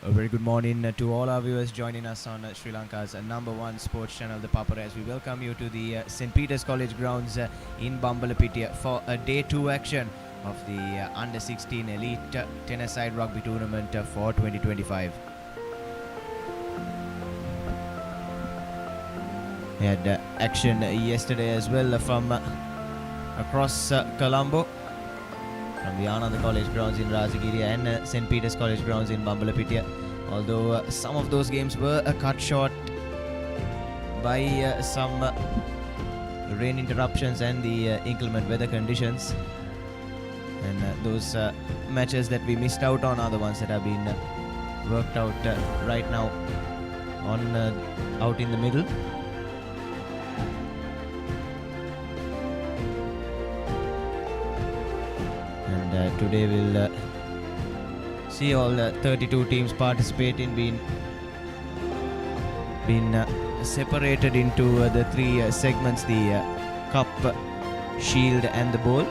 A very good morning to all our viewers joining us on Sri Lanka's number one sports channel, the Papare, as we welcome you to the St. Peter's College grounds in Bambalapitiya for a day 2 action of the Under 16 Elite Tennis-side Rugby tournament for 2025. We had action yesterday as well from across Colombo, from the Ananda College grounds in Rajagiri and St. Peter's College grounds in Bambalapitiya. Although some of those games were cut short by some rain interruptions and the inclement weather conditions. And those matches that we missed out on are the ones that have been worked out right now on out in the middle. And today we'll see all 32 teams participating, been separated into the three segments: the cup, shield and the bowl.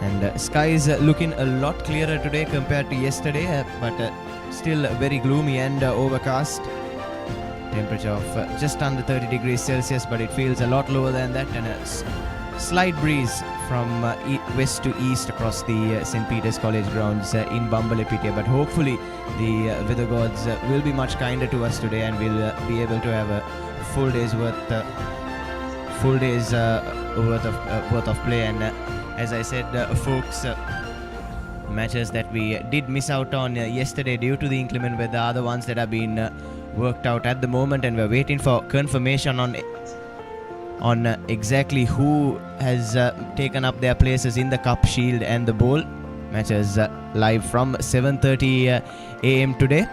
And sky is looking a lot clearer today compared to yesterday, but still very gloomy and overcast. Temperature of just under 30 degrees Celsius, but it feels a lot lower than that, and a slight breeze from west to east across the St. Peter's College grounds in Bambalapitiya. But hopefully the weather gods will be much kinder to us today, and we'll be able to have a full day's worth of play. And as I said, folks, matches that we did miss out on yesterday due to the inclement weather are the ones that have been worked out at the moment, and we're waiting for confirmation on exactly who has taken up their places in the cup, shield and the bowl. Matches live from 7:30 a.m. today,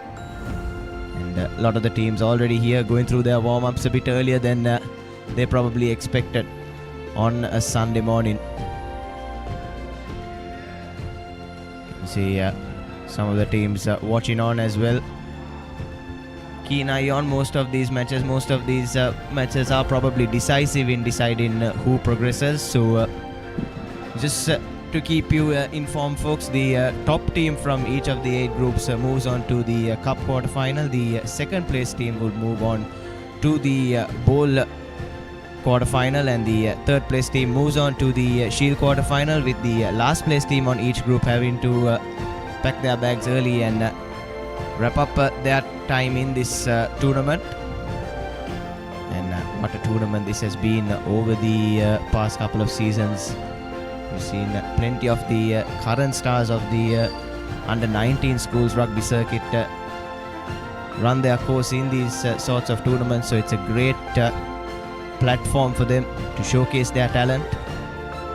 and a lot of the teams already here going through their warm-ups a bit earlier than they probably expected on a Sunday morning. You see some of the teams watching on as well. Keen eye on most of these matches. Most of these matches are probably decisive in deciding who progresses. So just to keep you informed, folks, the top team from each of the 8 groups moves on to the cup quarterfinal. The second place team would move on to the bowl quarterfinal, and the third place team moves on to the shield quarterfinal, with the last place team on each group having to pack their bags early and wrap up their time in this tournament. And what a tournament this has been over the past couple of seasons. We've seen plenty of the current stars of the under 19 schools rugby circuit run their course in these sorts of tournaments, so it's a great platform for them to showcase their talent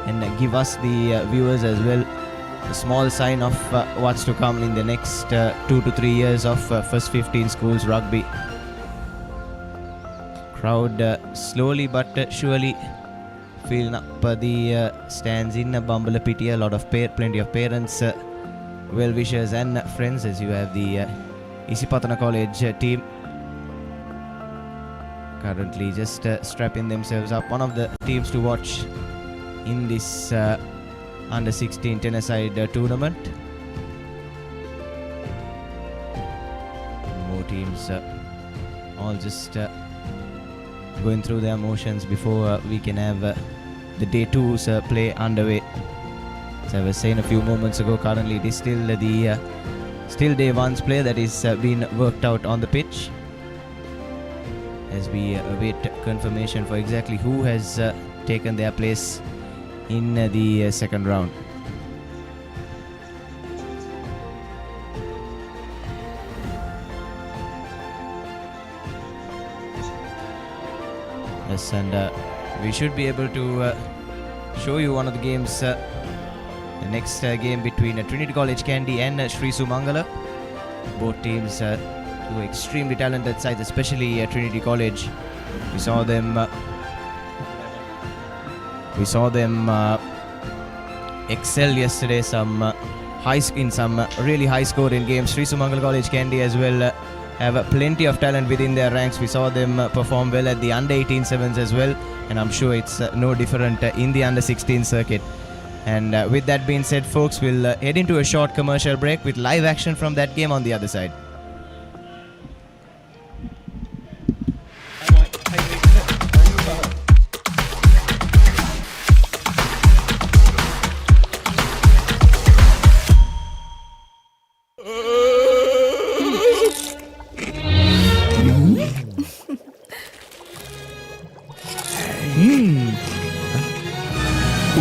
and give us the viewers as well a small sign of what's to come in the next 2 to 3 years of first 15 schools rugby. Crowd slowly but surely filling up the stands in Bambalapitiya. A lot of plenty of parents, well-wishers and friends, as you have the Isipatana College team currently just strapping themselves up. One of the teams to watch in this under 16 tennis-side tournament. More teams all just going through their motions before we can have the day 2's play underway. As I was saying a few moments ago, currently it is still the day 1's play that is being worked out on the pitch, as we await confirmation for exactly who has taken their place in the second round. Yes, and we should be able to show you one of the games, the next game between Trinity College Kandy and Sri Sumangala. Both teams two extremely talented sides, especially Trinity College. We saw them excel yesterday. In some really high-scoring games. Sri Sumangala College Kandy as well have plenty of talent within their ranks. We saw them perform well at the under 18 sevens as well, and I'm sure it's no different in the under 16 circuit. And with that being said, folks, we'll head into a short commercial break with live action from that game on the other side.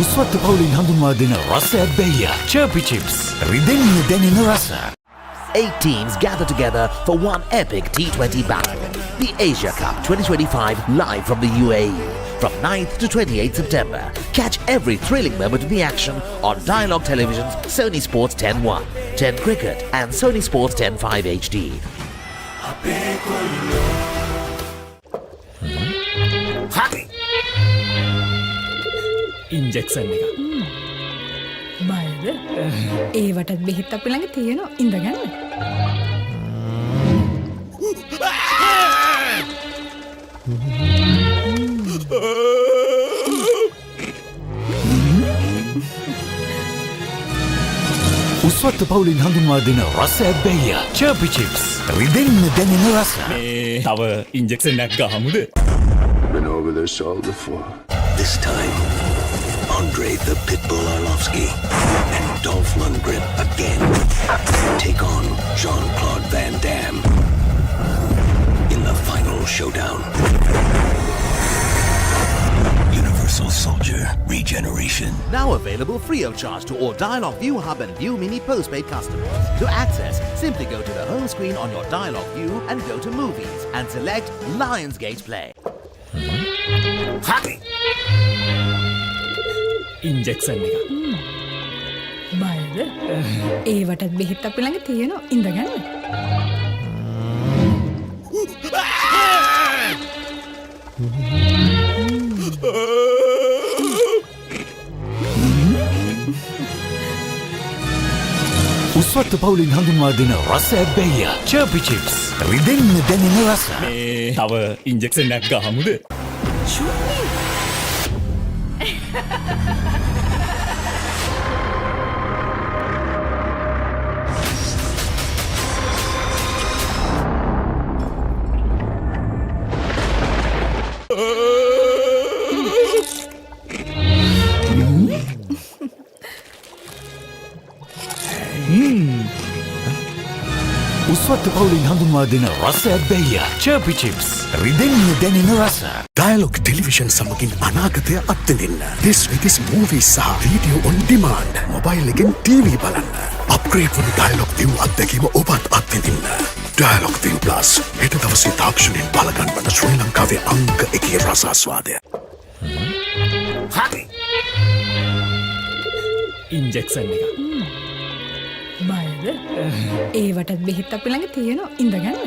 උස්වත්ත පවුලින් හඳුන්වා දෙන රසයක් බැయ్య Chirpy chips රිදෙන්න දැනෙන රස. 8 teams gather together for one epic T20 battle. The Asia Cup 2025 live from the UAE. From 9th to 28th September. Catch every thrilling moment of the action on Dialogue Television's Sony Sports 10.1, 10 Cricket and Sony Sports 10.5 HD. Injection එක. බයද? ඒවටත් බෙහෙත් අපි ළඟ තියෙනවා. ඉඳගන්න. උස්වත්ත පවුලින් හඳුන්වා දෙන රසයක් බැయ్య Chirpy chips රිදෙන්න දැනෙන රස. තව ඉන්ජෙක්ෂන් එකක් ගහමුද? Been over this all before. This time, Andre the Pitbull Arlovsky and Dolph Lundgren again take on Jean-Claude Van Damme in the final showdown. Universal Soldier Regeneration. Now available free of charge to all Dialogue View Hub and View Mini postpaid customers. To access, simply go to the home screen on your Dialogue View and go to Movies and select Lionsgate Play. Injection එක. බයද? ඒවටත් බෙහෙත් අපි ළඟ තියෙනවා. ඉඳගන්න. උස්වත්ත පවුලින් හඳුන්වා දෙන රසයක් බැయ్య Chirpy chips රිදෙන්න දැනෙන රස. තව ඉන්ජෙක්ෂන් එකක් ගහමුද? උස්වත්ත පවුලින් හඳුන්වා දෙන රසයක් බැయ్య Chirpy chips රිදෙන්න දැනෙන රස. Dialogue Television සමගින් අනාගතය අත්විඳින්න. This week is movies සහ video on demand. Mobile එකෙන් TV බලන්න. Upgrade වන Dialogue View අත්දැකීම ඔබත් අත්විඳින්න. Dialogue View Plus හෙට දවසේ තාක්ෂණයෙන් බලගන්වන ශ්‍රී ලංකාවේ අංක 1 රසාස්වාදය. ඉන්ජෙක්ෂන් එක. බයද? ඒවටත් බෙහෙත් අපි ළඟ තියෙනවා. ඉඳගන්න.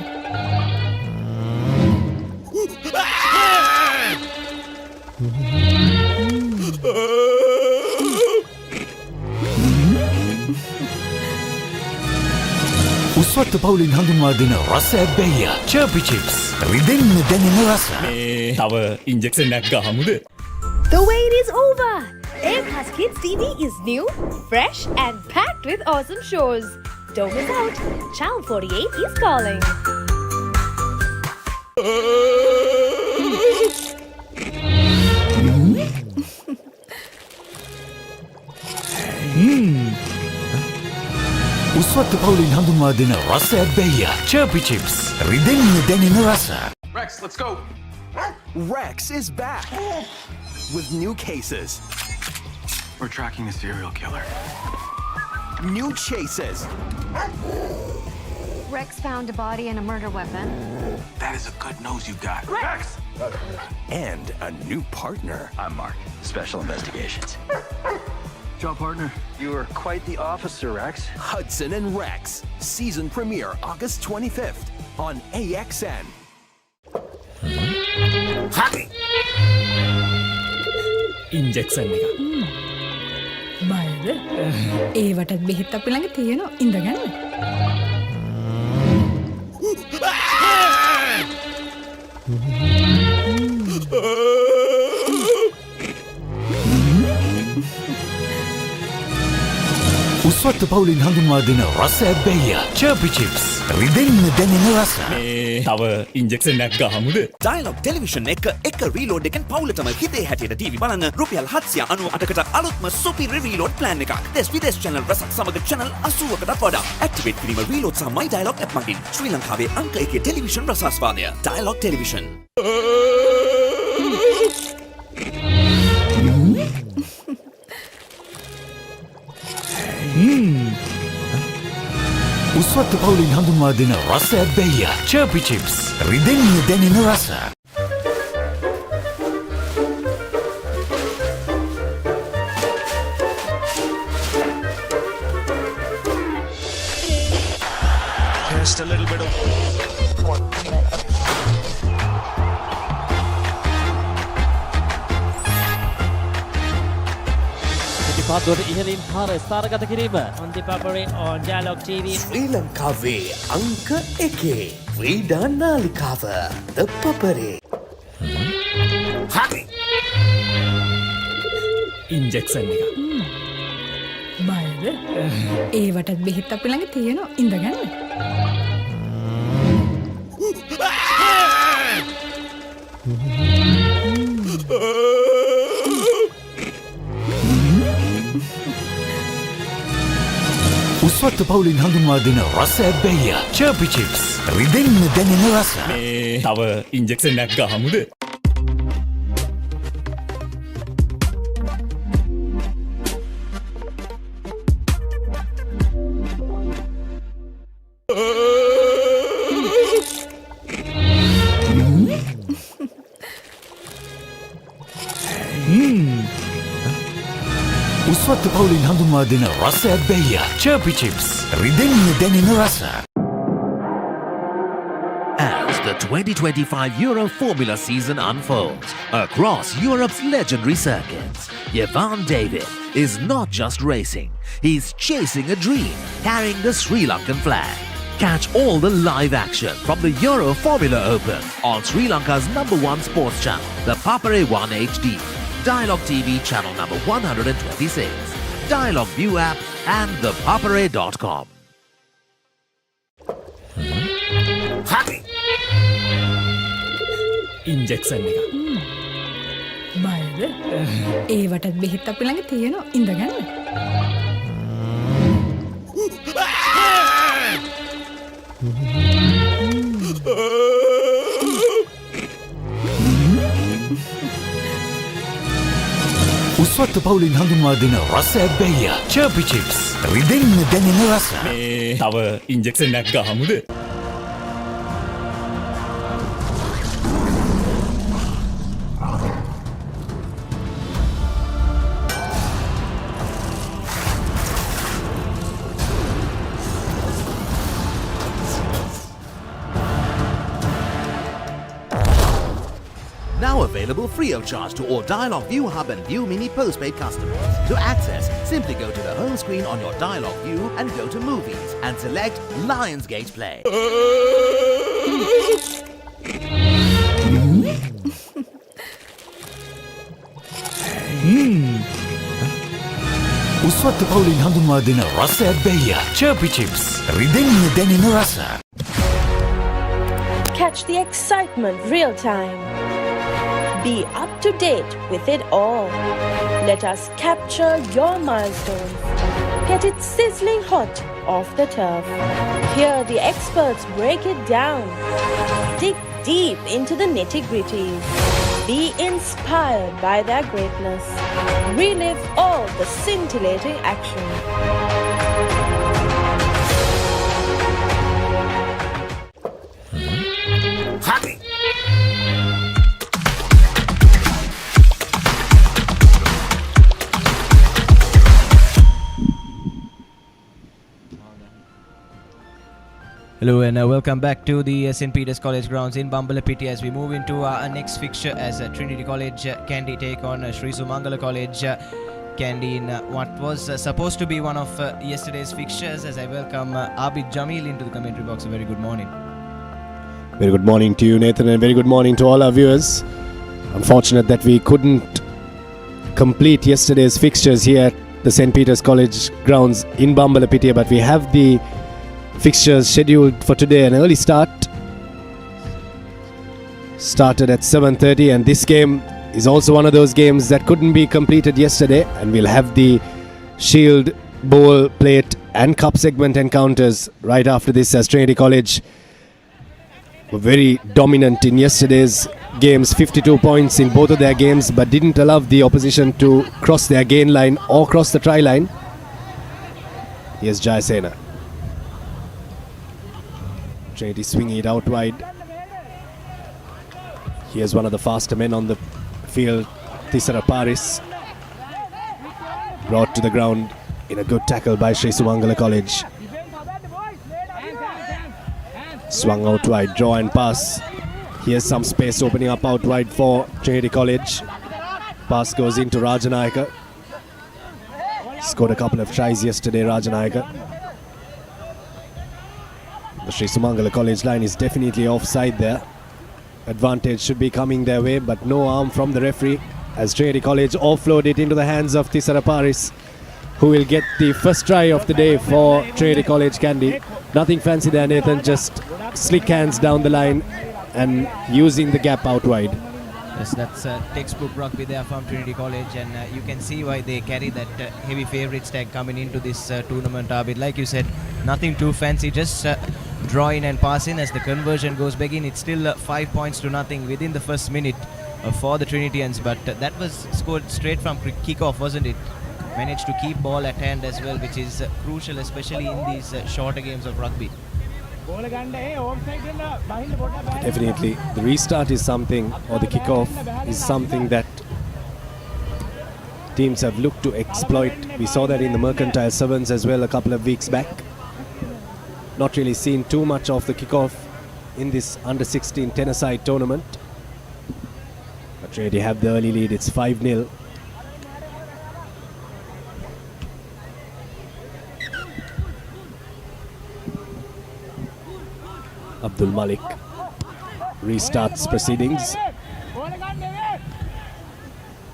උස්වත්ත පවුලින් හඳුන්වා දෙන රසයක් බැయ్య Chirpy chips රිදෙන්න දැනෙන රස. තව ඉන්ජෙක්ෂන් එකක් ගහමුද? The wait is over! A Plus Kids TV is new, fresh and packed with awesome shows. Don't miss out. Channel 48 is calling. උස්වත්ත පවුලින් හඳුන්වා දෙන රසයක් බැయ్య Chirpy chips රිදෙන්න දැනෙන රස. Rex, let's go. Rex is back with new cases, We're tracking a serial killer. new chases, Rex found a body and a murder weapon. That is a good nose you got. Rex! and a new partner. I'm Mark, Special Investigations. Job partner. You are quite the officer, Rex. Hudson and Rex, season premiere August 25th on AXN. Injection එක. බයද? ඒවටත් බෙහෙත් අපි ළඟ තියෙනවා. ඉඳගන්න. උස්වත්ත පවුලින් හඳුන්වා දෙන රස ඇබ්බැහිය Chirpy chips රිදෙන්න දැනෙන රස. තව ඉන්ජෙක්ෂන් එකක් ගහමුද? ඩයලොග් ටෙලිවිෂන් එක රීලෝඩ් එකෙන් පවුලටම හිතේ හැටියට ටීවී බලන්න රුපියල් 798කට අලුත්ම සුපිරි රීලෝඩ් ප්ලෑන් එකක්. දෙස් විදේශ channel රසක් සමග channel 80කටත් වඩා. ඇක්ටිවේට් කිරීම රීලෝඩ් සහ My Dialog app මගින් ශ්‍රී ලංකාවේ අංක 1 ටෙලිවිෂන් රසාස්වාදය. Dialog Television. උස්වත්ත පවුලින් හඳුන්වා දෙන රස ඇබ්බැහිය Chirpy chips රිදෙන්න දැනෙන රස. Just a little bit of පාදුවට ඉහළින් හාර ස්ථාරගත කිරීම on the Papare on Dialog TV. ශ්‍රී ලංකාවේ අංක 1 ක්‍රීඩා නාලිකාව The Papare. හරි. ඉන්ජෙක්ෂන් එක. බයද? ඒවටත් බෙහෙත් අපි ළඟ තියෙනවා ඉඳගන්න. උස්වත්ත පවුලින් හඳුන්වා දෙන රස ඇබ්බැහිය Chirpy chips රිදෙන්න දැනෙන රස. තව ඉන්ජෙක්ෂන් එකක් ගහමුද? උස්වත්ත පවුලින් හඳුන්වා දෙන රස ඇබ්බැහිය Chirpy chips රිදෙන්න දැනෙන රස. As the 2025 Euro Formula season unfolds across Europe's legendary circuits, Yvonne David is not just racing, he's chasing a dream, carrying the Sri Lankan flag. Catch all the live action from the Euro Formula Open on Sri Lanka's #1 sports channel, the Papare 1 HD, Dialog TV channel number 126, Dialog View app and thepapare.com. හරි. Injection එක. බයද? ඒවටත් බෙහෙත් අපි ළඟ තියෙනවා ඉඳගන්න. උස්වත්ත පවුලින් හඳුන්වා දෙන රස ඇබ්බැහිය Chirpy chips රිදෙන්න දැනෙන රස. තව ඉන්ජෙක්ෂන් එකක් ගහමුද? Now available free of charge to all Dialog View Hub and View Mini postpaid customers. To access, simply go to the home screen on your Dialog View and go to Movies and select Lionsgate Play. උස්වත්ත පවුලින් හඳුන්වා දෙන රස ඇබ්බැහිය Chirpy chips රිදෙන්න දැනෙන රස. Catch the excitement real time. Be up to date with it all. Let us capture your milestones. Get it sizzling hot off the turf. Hear the experts break it down. Dig deep into the nitty-gritties. Be inspired by their greatness. Relive all the scintillating action. හරි. Hello and welcome back to the St. Peter's College grounds in Bambalapitiya as we move into our next fixture as Trinity College Kandy take on Sri Sumangala College Kandy in what was supposed to be one of yesterday's fixtures. As I welcome Abid Jamil into the commentary box. A very good morning. Very good morning to you, Nathan, and very good morning to all our viewers. Unfortunate that we couldn't complete yesterday's fixtures here at the St. Peter's College grounds in Bambalapitiya, but we have the fixtures scheduled for today. An early start started at 7:30, and this game is also one of those games that couldn't be completed yesterday, and we'll have the Shield, Bowl, Plate and Cup segment encounters right after this, as Trinity College were very dominant in yesterday's games, 52 points in both of their games, but didn't allow the opposition to cross their gain line or cross the try line. Here's Jayasena. Trinity swinging it out wide. Here's one of the faster men on the field, Paris, brought to the ground in a good tackle by Sri Sumangala College. Swung out wide, draw and pass. Here's some space opening up out wide for Trinity College. Pass goes into Rajanayake. Scored a couple of tries yesterday, Rajanayake. The Sri Sumangala College line is definitely offside there. Advantage should be coming their way, but no arm from the referee, as Trinity College offload it into the hands of Paris, who will get the first try of the day for Trinity College Candy. Nothing fancy there, Nathan, just slick hands down the line and using the gap out wide. Yes, that's textbook rugby there from Trinity College, and you can see why they carry that heavy favourites tag coming into this tournament, Abid. Like you said, nothing too fancy, just draw in and pass in. As the conversion goes back in, it's still 5 points to nothing within the first minute for the Trinitians, but that was scored straight from kickoff, wasn't it? Managed to keep ball at hand as well, which is crucial, especially in these shorter games of rugby. Definitely, the restart is something, or the kickoff is something that teams have looked to exploit. We saw that in the Mercantile Sevens as well a couple of weeks back. Not really seen too much of the kickoff in this under-16 tennis-side tournament. But Trinity have the early lead, it's 5-0. Abdul Malik restarts proceedings.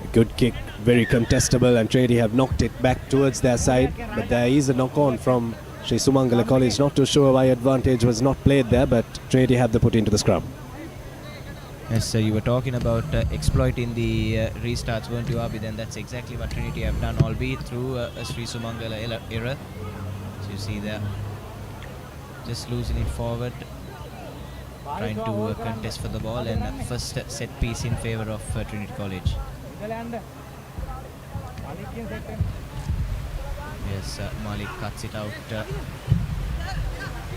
A good kick, very contestable, and Trinity have knocked it back towards their side, but there is a knock-on from Sri Sumangala College. Not too sure why advantage was not played there, but Trinity have the put into the scrum. Yes, you were talking about exploiting the restarts, weren't you, Abhi? Then that's exactly what Trinity have done, albeit through a Sri Sumangala error. So you see there, just losing it forward, trying to contest for the ball, and first set piece in favour of Trinity College. Yes, Malik cuts it out.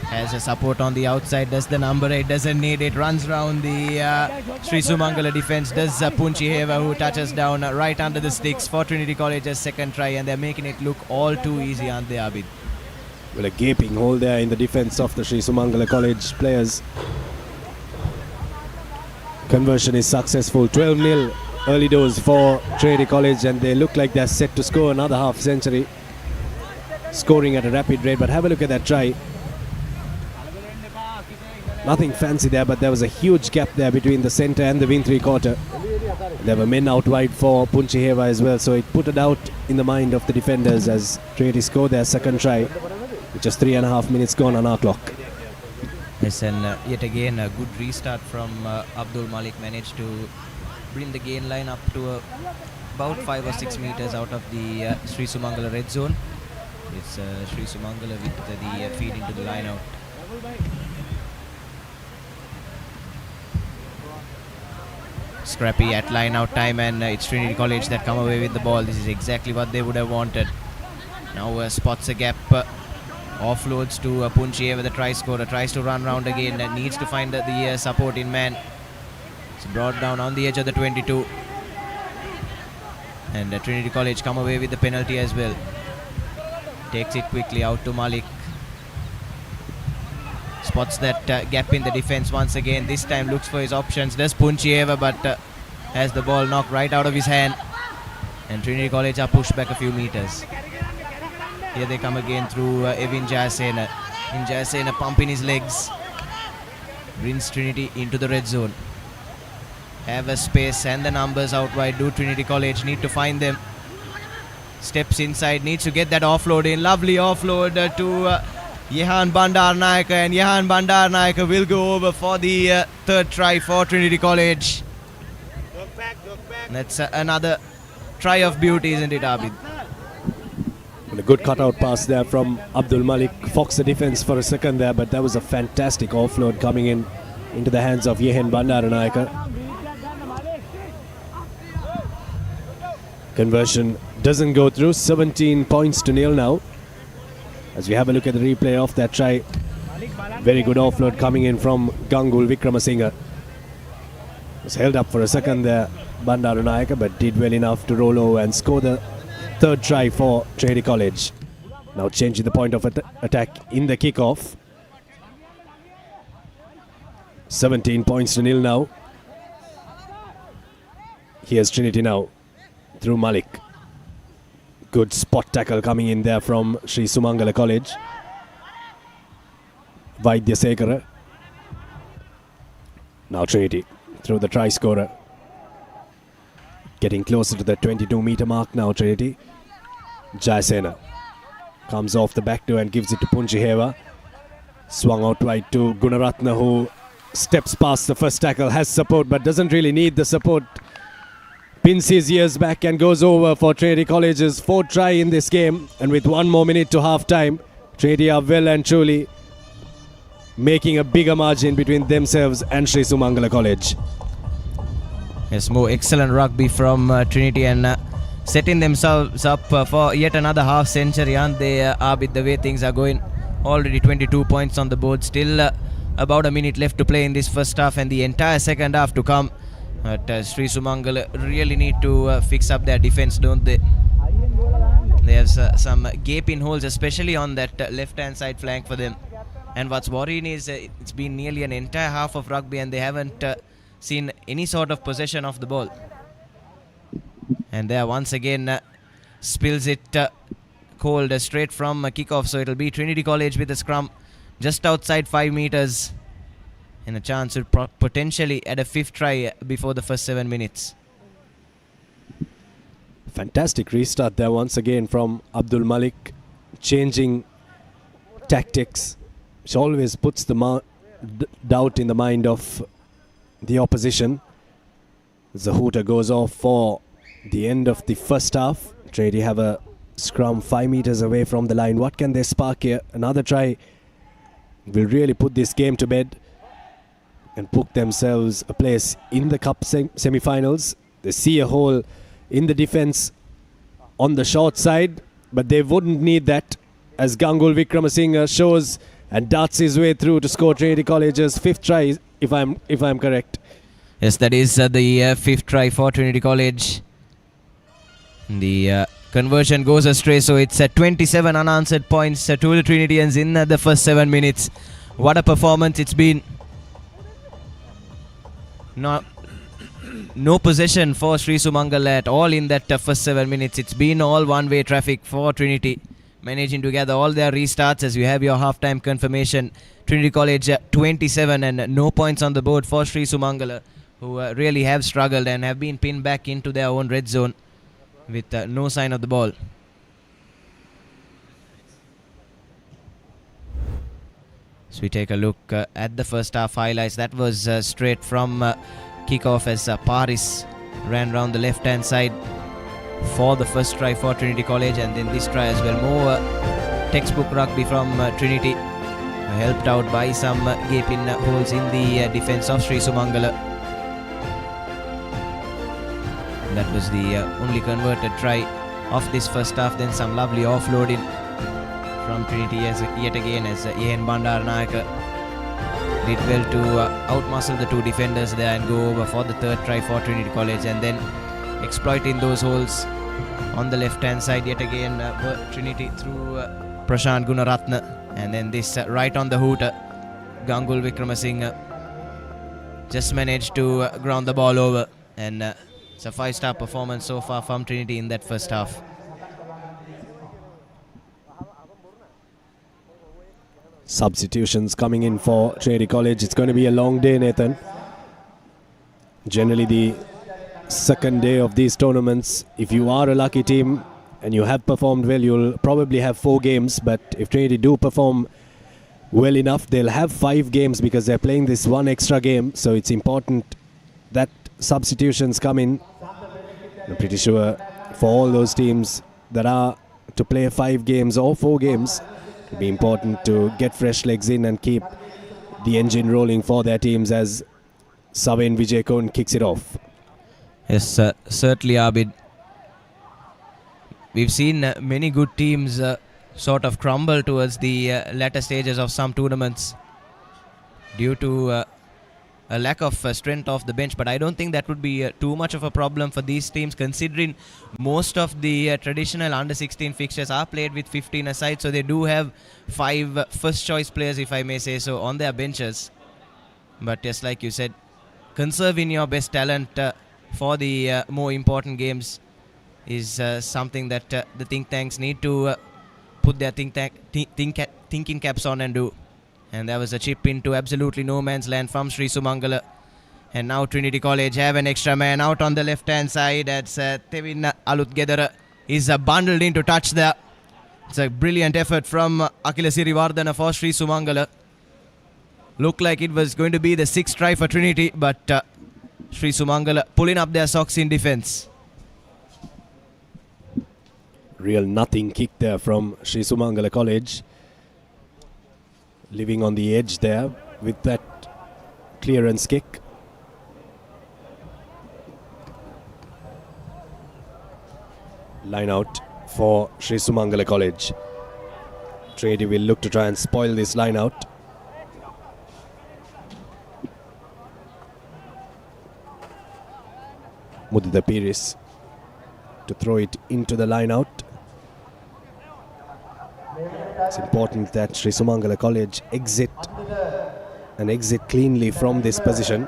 Has a support on the outside. Does the number 8, doesn't need it. Runs round the Sri Sumangala defence. Does Punchiheva, who touches down right under the sticks for Trinity College's second try, and they're making it look all too easy, aren't they, Abid? Well, a gaping hole there in the defence of the Sri Sumangala College players. Conversion is successful. 12-0 early dose for Trinity College, and they look like they're set to score another half century. Scoring at a rapid rate, but have a look at that try. Nothing fancy there, but there was a huge gap there between the centre and the wing three-quarter. There were men out wide for Punchiheva as well, so it put a doubt in the mind of the defenders as Trinity scored their second try, with just 3.5 minutes gone on our clock. Yes, and yet again a good restart from Abdul Malik. Managed to bring the gain line up to about 5 or 6 meters out of the Sri Sumangala red zone. It's Sri Sumangala with the feed into the line out. Scrappy at line out time, and it's Trinity College that come away with the ball. This is exactly what they would have wanted. Now spots a gap, offloads to Punchiheva, the try scorer, tries to run round again, and needs to find the support in man. It's brought down on the edge of the 22, and Trinity College come away with the penalty as well. Takes it quickly out to Malik. Spots that gap in the defense once again. This time looks for his options. Does Punchiheva, but has the ball knocked right out of his hand. And Trinity College are pushed back a few meters. Here they come again through Evin Jayasena. In Jayasena pumping his legs. Brings Trinity into the red zone. Have a space and the numbers out wide. Do Trinity College need to find them? steps inside, needs to get that offload in. Lovely offload to Jehan Bandaranaike, and Jehan Bandaranaike will go over for the third try for Trinity College. That's another try of beauty, isn't it, Abid? And a good cutout pass there from Abdul Malik. Fox the defense for a second there, but that was a fantastic offload coming in into the hands of Jehan Bandaranaike. Conversion doesn't go through. 17 points to nil now. As we have a look at the replay of that try, very good offload coming in from Gangul Vikramasinghe. Was held up for a second there, Bandaranaike, but did well enough to roll over and score the third try for Trinity College. Now changing the point of attack in the kickoff. 17 points to nil now. Here's Trinity now through Malik. Good spot tackle coming in there from Sri Sumangala College. Vidyartha. Now Trinity through the try scorer. Getting closer to the 22-meter mark now, Trinity. Jayasena comes off the back door and gives it to Punjiheva. Swung out wide to Gunaratna, who steps past the first tackle, has support but doesn't really need the support. Pins his ears back and goes over for Trinity College's fourth try in this game. And with 1 more minute to half time, Trinity are well and truly making a bigger margin between themselves and Sri Sumangala College. Yes, more excellent rugby from Trinity, and setting themselves up for yet another half century, aren't they, Abid, the way things are going? Already 22 points on the board, still about a minute left to play in this first half and the entire second half to come. But Sri Sumangala really need to fix up their defense, don't they? There's some gaping holes, especially on that left-hand side flank for them. And what's worrying is it's been nearly an entire half of rugby and they haven't seen any sort of possession of the ball. And there once again spills it cold straight from kickoff. So it'll be Trinity College with a scrum just outside 5 meters. And a chance to potentially add a fifth try before the first 7 minutes. Fantastic restart there once again from Abdul Malik. Changing tactics, which always puts the doubt in the mind of the opposition. The hooter goes off for the end of the first half. Trinity have a scrum 5 meters away from the line. What can they spark here? Another try will really put this game to bed and book themselves a place in the cup semi-finals. They see a hole in the defense on the short side, but they wouldn't need that, as Gangul Vikramasinghe shows and darts his way through to score Trinity College's fifth try, if I'm correct. Yes, that is the fifth try for Trinity College. The conversion goes astray, so it's 27 unanswered points to the Trinitians in the first 7 minutes. What a performance it's been. No possession for Sri Sumangala at all in that first 7 minutes. It's been all one-way traffic for Trinity, managing to gather all their restarts. As you have your half-time confirmation, Trinity College 27 and no points on the board for Sri Sumangala, who really have struggled and have been pinned back into their own red zone with no sign of the ball. So we take a look at the first half highlights. That was straight from kickoff as Paris ran round the left-hand side for the first try for Trinity College, and then this try as well. More textbook rugby from Trinity, helped out by some gaping holes in the defense of Sri Sumangala. That was the only converted try of this first half. Then some lovely offloading from Trinity yet again, as Jehan Bandaranaike did well to outmuscle the two defenders there and go over for the third try for Trinity College, and then exploiting those holes on the left hand side yet again Trinity through Prashant Gunaratna, and then this right on the hooter Gangul Vikramasinghe just managed to ground the ball over, and it's a 5-star performance so far from Trinity in that first half. Substitutions coming in for Trinity College. It's going to be a long day, Nathan. Generally the second day of these tournaments, if you are a lucky team and you have performed well, you'll probably have 4 games. But if Trinity do perform well enough, they'll have 5 games because they're playing this one extra game. So it's important that substitutions come in. I'm pretty sure for all those teams that are to play 5 games or 4 games, it'll be important to get fresh legs in and keep the engine rolling for their teams as Saven Vijayakon kicks it off. Yes, certainly, Abid. We've seen many good teams sort of crumble towards the latter stages of some tournaments due to a lack of strength off the bench, but I don't think that would be too much of a problem for these teams, considering most of the traditional under-16 fixtures are played with 15 aside, so they do have 5 first-choice players, if I may say so, on their benches. But just like you said, conserving your best talent for the more important games is something that the think tanks need to put their thinking caps on and do. And there was a chip into absolutely no man's land from Sri Sumangala. And now Trinity College have an extra man out on the left-hand side. That's Tevin Alutgedara is bundled into touch there. It's a brilliant effort from Akila Sirivardhana for Sri Sumangala. Looked like it was going to be the 6th try for Trinity, but Sri Sumangala pulling up their socks in defence. Real nothing kick there from Sri Sumangala College. Living on the edge there with that clearance kick. Line out for Sri Sumangala College. Trinity will look to try and spoil this line out. Mudita Piris to throw it into the line out. It's important that Sri Sumangala College exit cleanly from this position.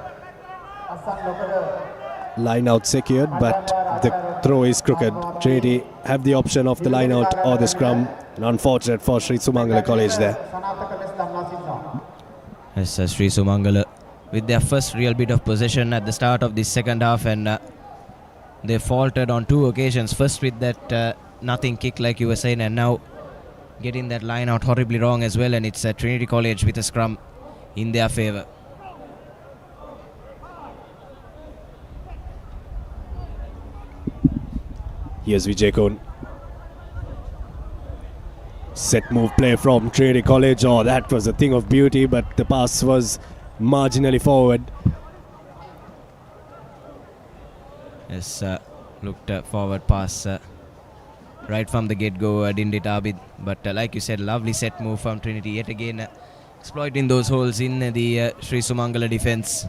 Line out secured, but the throw is crooked. Trinity have the option of the line out or the scrum. And unfortunate for Sri Sumangala College there. Yes, Sri Sumangala with their first real bit of possession at the start of this second half, and they faltered on 2 occasions. First with that nothing kick like you were saying, and now getting that line out horribly wrong as well, and it's Trinity College with a scrum in their favour. Here's Vijayakon. Set move play from Trinity College. Oh, that was a thing of beauty, but the pass was marginally forward. Yes, looked forward pass right from the get-go, didn't it, Abid? But like you said, lovely set move from Trinity yet again, exploiting those holes in the Sri Sumangala defence.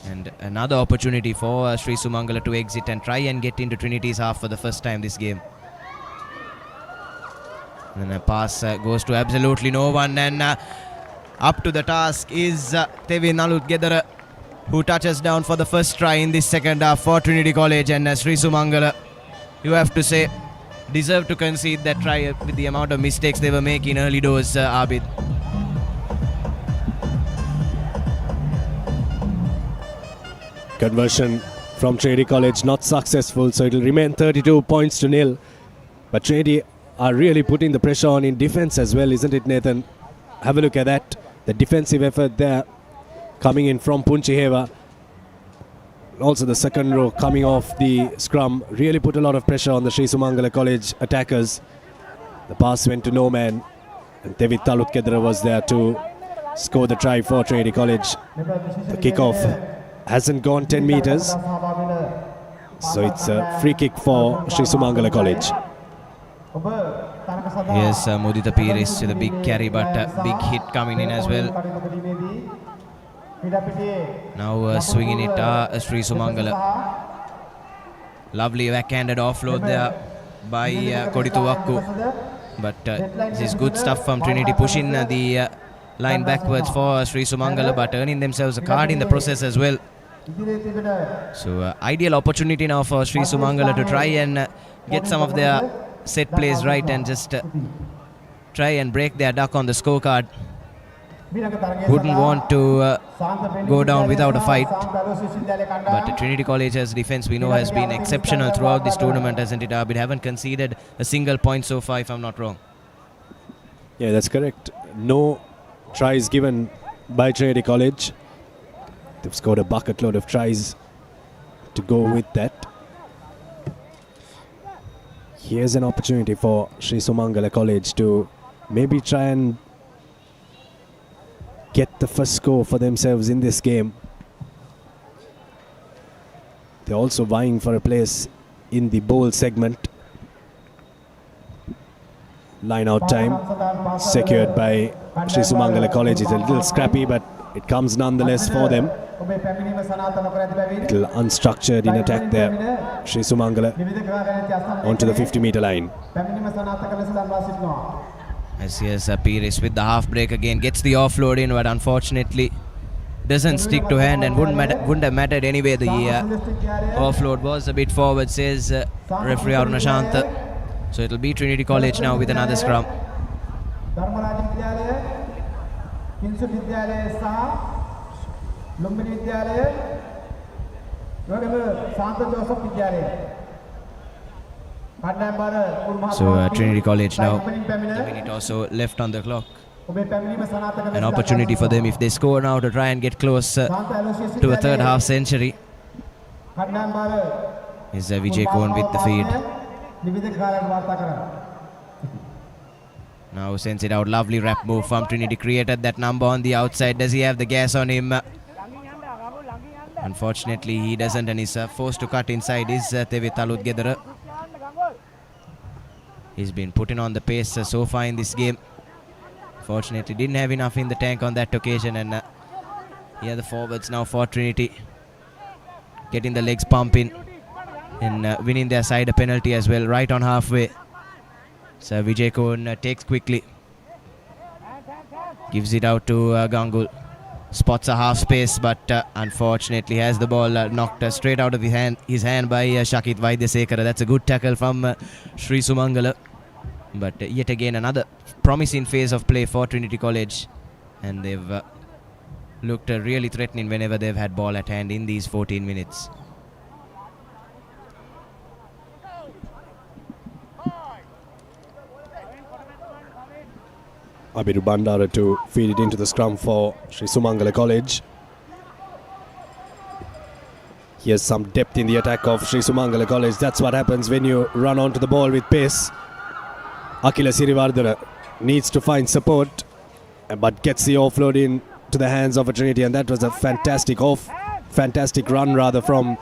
And another opportunity for Sri Sumangala to exit and try and get into Trinity's half for the first time this game. And then a pass goes to absolutely no one, and up to the task is Tevin Alutgedara, who touches down for the first try in this second half for Trinity College. And Sri Sumangala, you have to say, deserve to concede that try with the amount of mistakes they were making early doors, Abid. Conversion from Trinity College not successful, so it will remain 32 points to nil. But Trinity are really putting the pressure on in defence as well, isn't it, Nathan? Have a look at that. The defensive effort there coming in from Punchiheva. Also the second row coming off the scrum really put a lot of pressure on the Sri Sumangala College attackers. The pass went to no man, and Tevit Alutgedara was there to score the try for Trinity College. The kickoff hasn't gone 10 metres, so it's a free kick for Sri Sumangala College. Yes, Mudita Piris with a big carry, but a big hit coming in as well. Now swinging it, Sri Sumangala. Lovely backhanded offload there by Kodituwakku. But this is good stuff from Trinity, pushing the line backwards for Sri Sumangala, but earning themselves a card in the process as well. So ideal opportunity now for Sri Sumangala to try and get some of their set plays right and just try and break their duck on the scorecard. wouldn't want to go down without a fight. But Trinity College's defense, we know, has been exceptional throughout this tournament, hasn't it, Abid? Haven't conceded a single point so far, if I'm not wrong. Yeah, that's correct. No tries given by Trinity College. They've scored a bucket load of tries to go with that. Here's an opportunity for Sri Sumangala College to maybe try and get the first score for themselves in this game. They're also vying for a place in the bowl segment. Line out time secured by Sri Sumangala College. It's a little scrappy, but it comes nonetheless for them. Little unstructured in attack there. Sri Sumangala onto the 50-meter line. As here's Pires with the half break again, gets the offload in, but unfortunately doesn't stick to hand and wouldn't have mattered anyway. The offload was a bit forward, says referee Aruna Shantha. So it'll be Trinity College now with another scrum. Dharmaraja Kingswood Lumbini So Trinity College now, a minute or so left on the clock. An opportunity for them if they score now to try and get close to a third half century. Is Vijay Kohn with the feed. Now sends it out. Lovely wrap move from Trinity. Created that number on the outside. Does he have the gas on him? Unfortunately, he doesn't, and he's forced to cut inside. Is Tevit Aludgedara. He's been putting on the pace so far in this game. Fortunately, didn't have enough in the tank on that occasion, and here the forwards now for Trinity, getting the legs pumping and winning their side a penalty as well, right on halfway. So Vijay Kohn takes quickly, gives it out to Gangul. Spots a half space, but unfortunately has the ball knocked straight out of his hand by Shakit Vaidyasekara. That's a good tackle from Sri Sumangala. But yet again another promising phase of play for Trinity College, and they've looked really threatening whenever they've had ball at hand in these 14 minutes. Abidu Bandara to feed it into the scrum for Sri Sumangala College. Here's some depth in the attack of Sri Sumangala College. That's what happens when you run onto the ball with pace. Akila Sirivardhana needs to find support, but gets the offload in to the hands of a Trinity, and that was a fantastic run rather from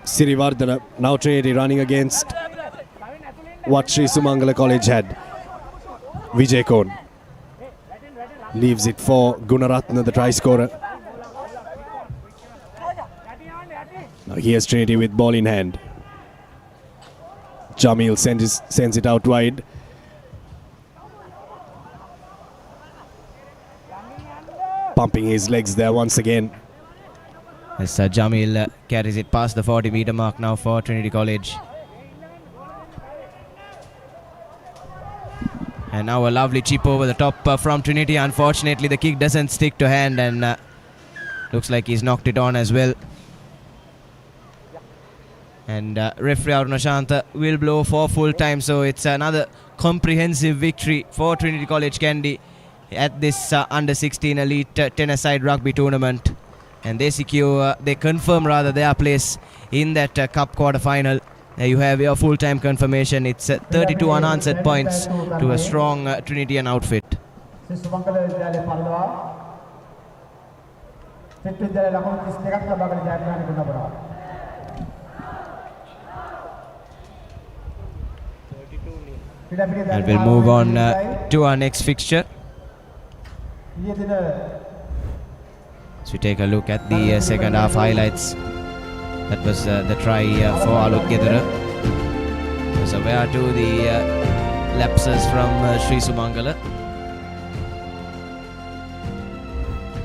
Sirivardhana. Now Trinity running against what Sri Sumangala College had. Vijay Kohn leaves it for Gunaratna, the try scorer. Now here's Trinity with ball in hand. Jamil sends it out wide. Pumping his legs there once again. As Jamil carries it past the 40-meter mark now for Trinity College. And now a lovely chip over the top from Trinity. Unfortunately, the kick doesn't stick to hand, and looks like he's knocked it on as well. And referee Aruna Shantha will blow for full time. So it's another comprehensive victory for Trinity College Kandy at this under-16 elite tennis-side rugby tournament. And they confirm their place in that cup quarter-final. There you have your full-time confirmation. It's 32 unanswered points to a strong Trinitian outfit. And we'll move on to our next fixture. So we take a look at the second half highlights. That was the try for Alok Gedara. Was aware to the lapses from Sri Sumangala.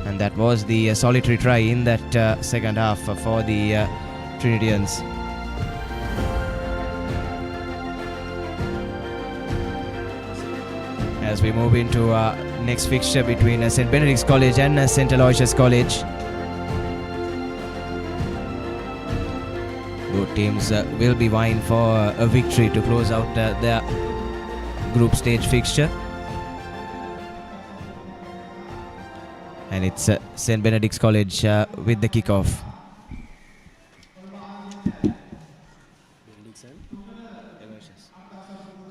And that was the solitary try in that second half for the Trinitians. As we move into next fixture between St. Benedict's College and St. Aloysius College. Both teams will be vying for a victory to close out their group stage fixture. And it's St. Benedict's College with the kickoff.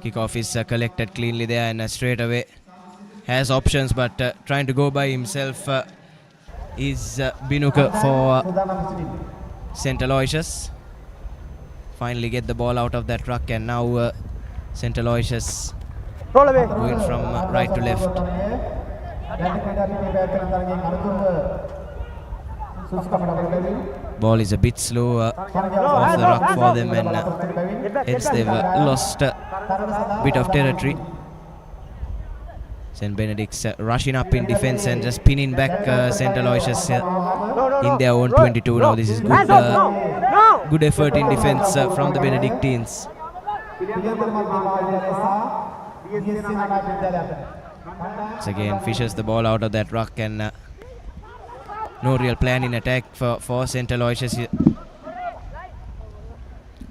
Kickoff is collected cleanly there, and straight away has options, but trying to go by himself is Binuka for St. Aloysius. Finally get the ball out of that ruck, and now St. Aloysius going from right to left. Ball is a bit slow off the ruck for them, and hence they've lost a bit of territory. St. Benedict's rushing up in defense and just pinning back St. Aloysius in their own 22 now. This is good effort in defense from the Benedictines. Once again fishes the ball out of that ruck, and no real plan in attack for St. Aloysius.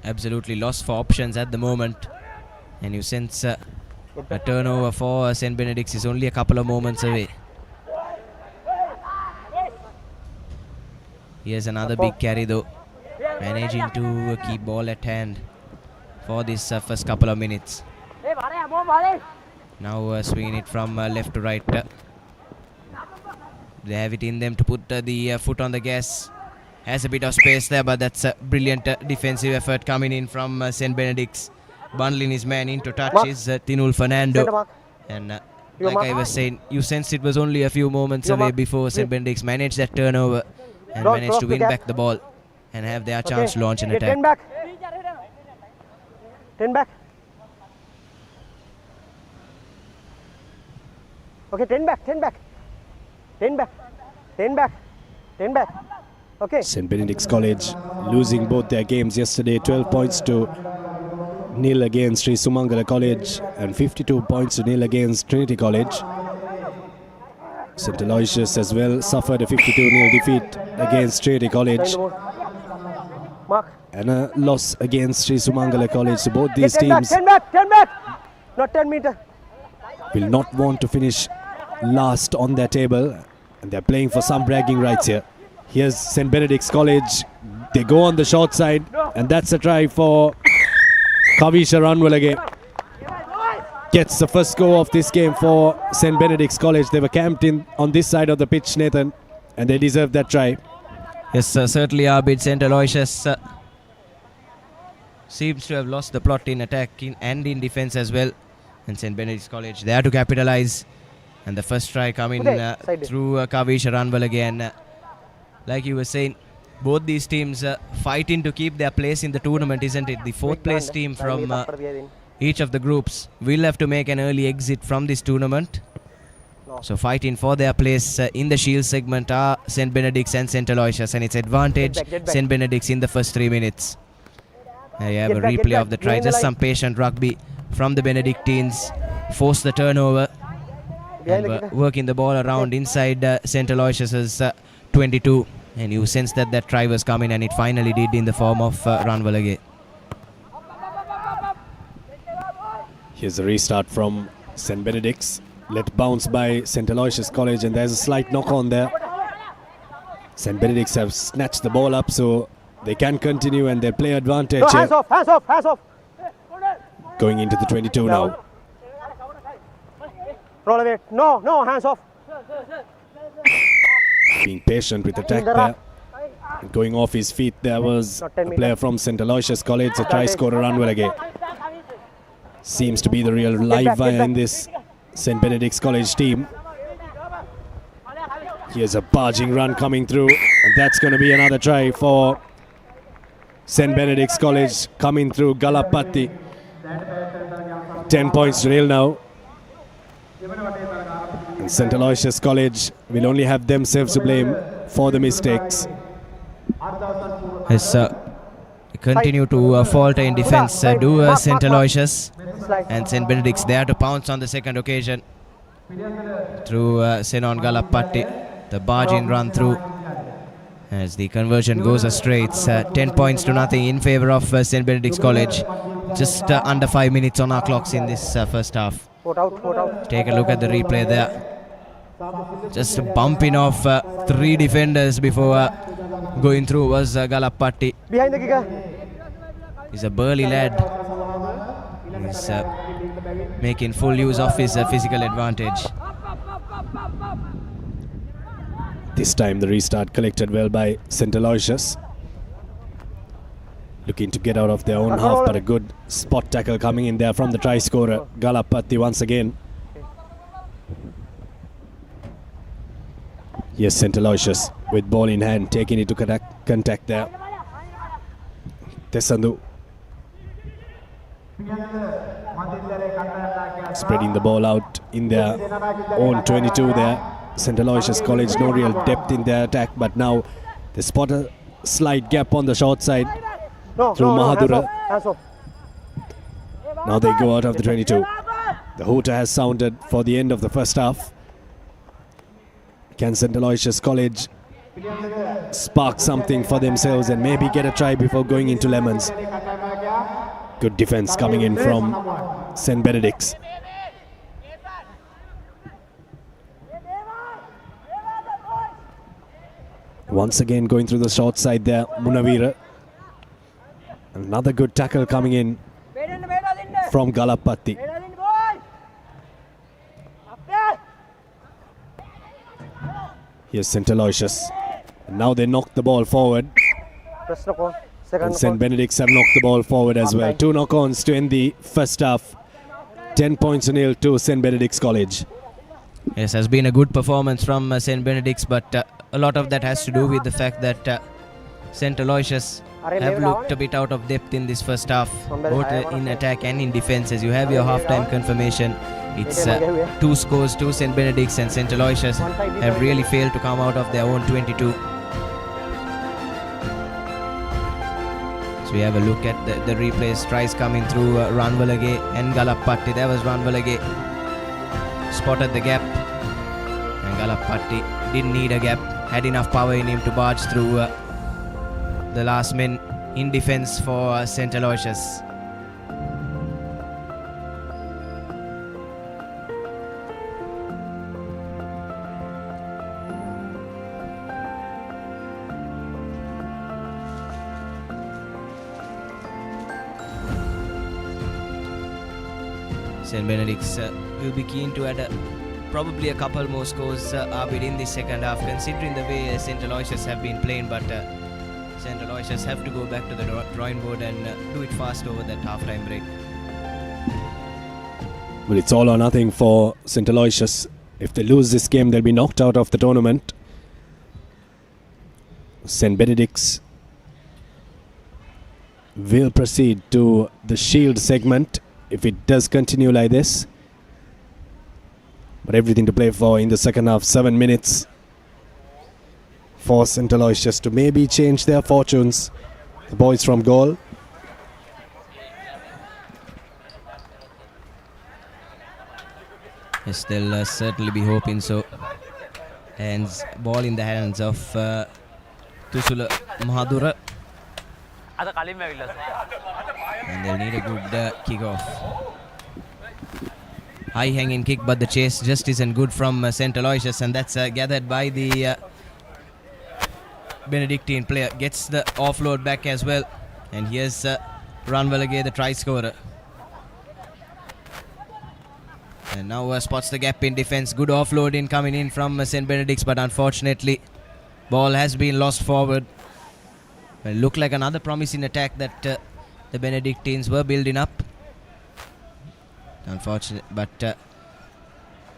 Absolutely lost for options at the moment, and you sense a turnover for St. Benedict's is only a couple of moments away. Here's another big carry though, managing to keep ball at hand for this first couple of minutes. Now swinging it from left to right. They have it in them to put the foot on the gas. Has a bit of space there, but that's a brilliant defensive effort coming in from St. Benedict's. Bundling his man into touch is Tinul Fernando. And like I was saying, you sensed it was only a few moments away before St. Benedict's managed that turnover and managed to win back the ball and have their chance to launch an attack. 10 back. 10 back. Okay, 10 back, 10 back. 10 back. 10 back. 10 back. Okay. St. Benedict's College losing both their games yesterday, 12 points to nil against Sri Sumangala College and 52 points to nil against Trinity College. St. Aloysius as well suffered a 52-0 defeat against Trinity College and a loss against Sri Sumangala College. So both these teams 10 back, 10 back. Not 10 meter. will not want to finish last on their table, and they're playing for some bragging rights here. Here's St. Benedict's College. They go on the short side, and that's a try for Kavisha Ranwalage. Gets the first score of this game for St. Benedict's College. They were camped in on this side of the pitch, Nathan, and they deserve that try. Yes, certainly Abid. St. Aloysius seems to have lost the plot in attack and in defense as well. And St. Benedict's College there to capitalize. And the first try coming through Kavisha Ranwal again. Like you were saying, both these teams fighting to keep their place in the tournament, isn't it? The fourth place team from each of the groups will have to make an early exit from this tournament. So fighting for their place in the Shield segment are St. Benedict's and St. Aloysius, and it's advantage St. Benedict's in the first 3 minutes. You have a replay of the try. Just some patient rugby from the Benedictines. Force the turnover and working the ball around inside St. Aloysius's 22. And you sense that that try was coming, and it finally did in the form of Ranwalage. Here's a restart from St. Benedict's. Let bounce by St. Aloysius College, and there's a slight knock on there. St. Benedict's have snatched the ball up, so they can continue and their play advantage. No, hands off, hands off, hands off. Going into the 22 now. Roll away. No, no, hands off. Being patient with attack there. And going off his feet, there was a player from St. Aloysius College, a try scorer Ranwalage. Seems to be the real live wire in this St. Benedict's College team. Here's a barging run coming through, and that's going to be another try for St. Benedict's College coming through Galapatti. 10 points to nil now. And St. Aloysius College will only have themselves to blame for the mistakes. Yes, continue to falter in defense. Do St. Aloysius, and St. Benedict's there to pounce on the second occasion. through Senanayake Patti. The barge-in run through as the conversion goes astray. It's 10 points to nothing in favour of St. Benedict's College. Just under 5 minutes on our clocks in this first half. Take a look at the replay there. Just bumping off 3 defenders before going through was Galapatti. Behind the kicker. He's a burly lad. He's making full use of his physical advantage. This time the restart collected well by St. Aloysius. Looking to get out of their own half, but a good spot tackle coming in there from the try scorer, Galapatti once again. Yes, St. Aloysius with ball in hand, taking it to contact there. Tesandu spreading the ball out in their own 22 there. St. Aloysius College, no real depth in their attack, but now they spot a slight gap on the short side through Mahadura. Now they go out of the 22. The hooter has sounded for the end of the first half. Can St. Aloysius College spark something for themselves and maybe get a try before going into lemons? Good defense coming in from St. Benedict's. Once again going through the short side there, Munavira. Another good tackle coming in from Galapatti. Here's St. Aloysius. And now they knock the ball forward. And St. Benedict's have knocked the ball forward as well. 2 knock-ons to end the first half. 10 points to nil to St. Benedict's College. Yes, has been a good performance from St. Benedict's, but a lot of that has to do with the fact that St. Aloysius have looked a bit out of depth in this first half, both in attack and in defense. As you have your half-time confirmation, it's 2 scores to St. Benedict's, and St. Aloysius have really failed to come out of their own 22. So we have a look at the replays. Tries coming through Ranvalage and Galapatti. There was Ranvalage. Spotted the gap, and Galapatti didn't need a gap. Had enough power in him to barge through the last men in defense for St. Aloysius. St. Benedict's will be keen to add probably a couple more scores in the second half, considering the way St. Aloysius have been playing, but St. Aloysius have to go back to the drawing board and do it fast over that half-time break. Well, it's all or nothing for St. Aloysius. If they lose this game, they'll be knocked out of the tournament. St. Benedict's will proceed to the Shield segment if it does continue like this. But everything to play for in the second half. 7 minutes for St. Aloysius to maybe change their fortunes. The boys from goal. Yes, they'll certainly be hoping so. Hands, ball in the hands of Tusula Mahadura. And they'll need a good kick-off. High hanging kick, but the chase just isn't good from St. Aloysius, and that's gathered by the Benedictine player. Gets the offload back as well, and here's Ranvalage, the try scorer. And now spots the gap in defense. Good offloading coming in from St. Benedict's, but unfortunately ball has been lost forward. It looked like another promising attack that the Benedictines were building up. Unfortunate, but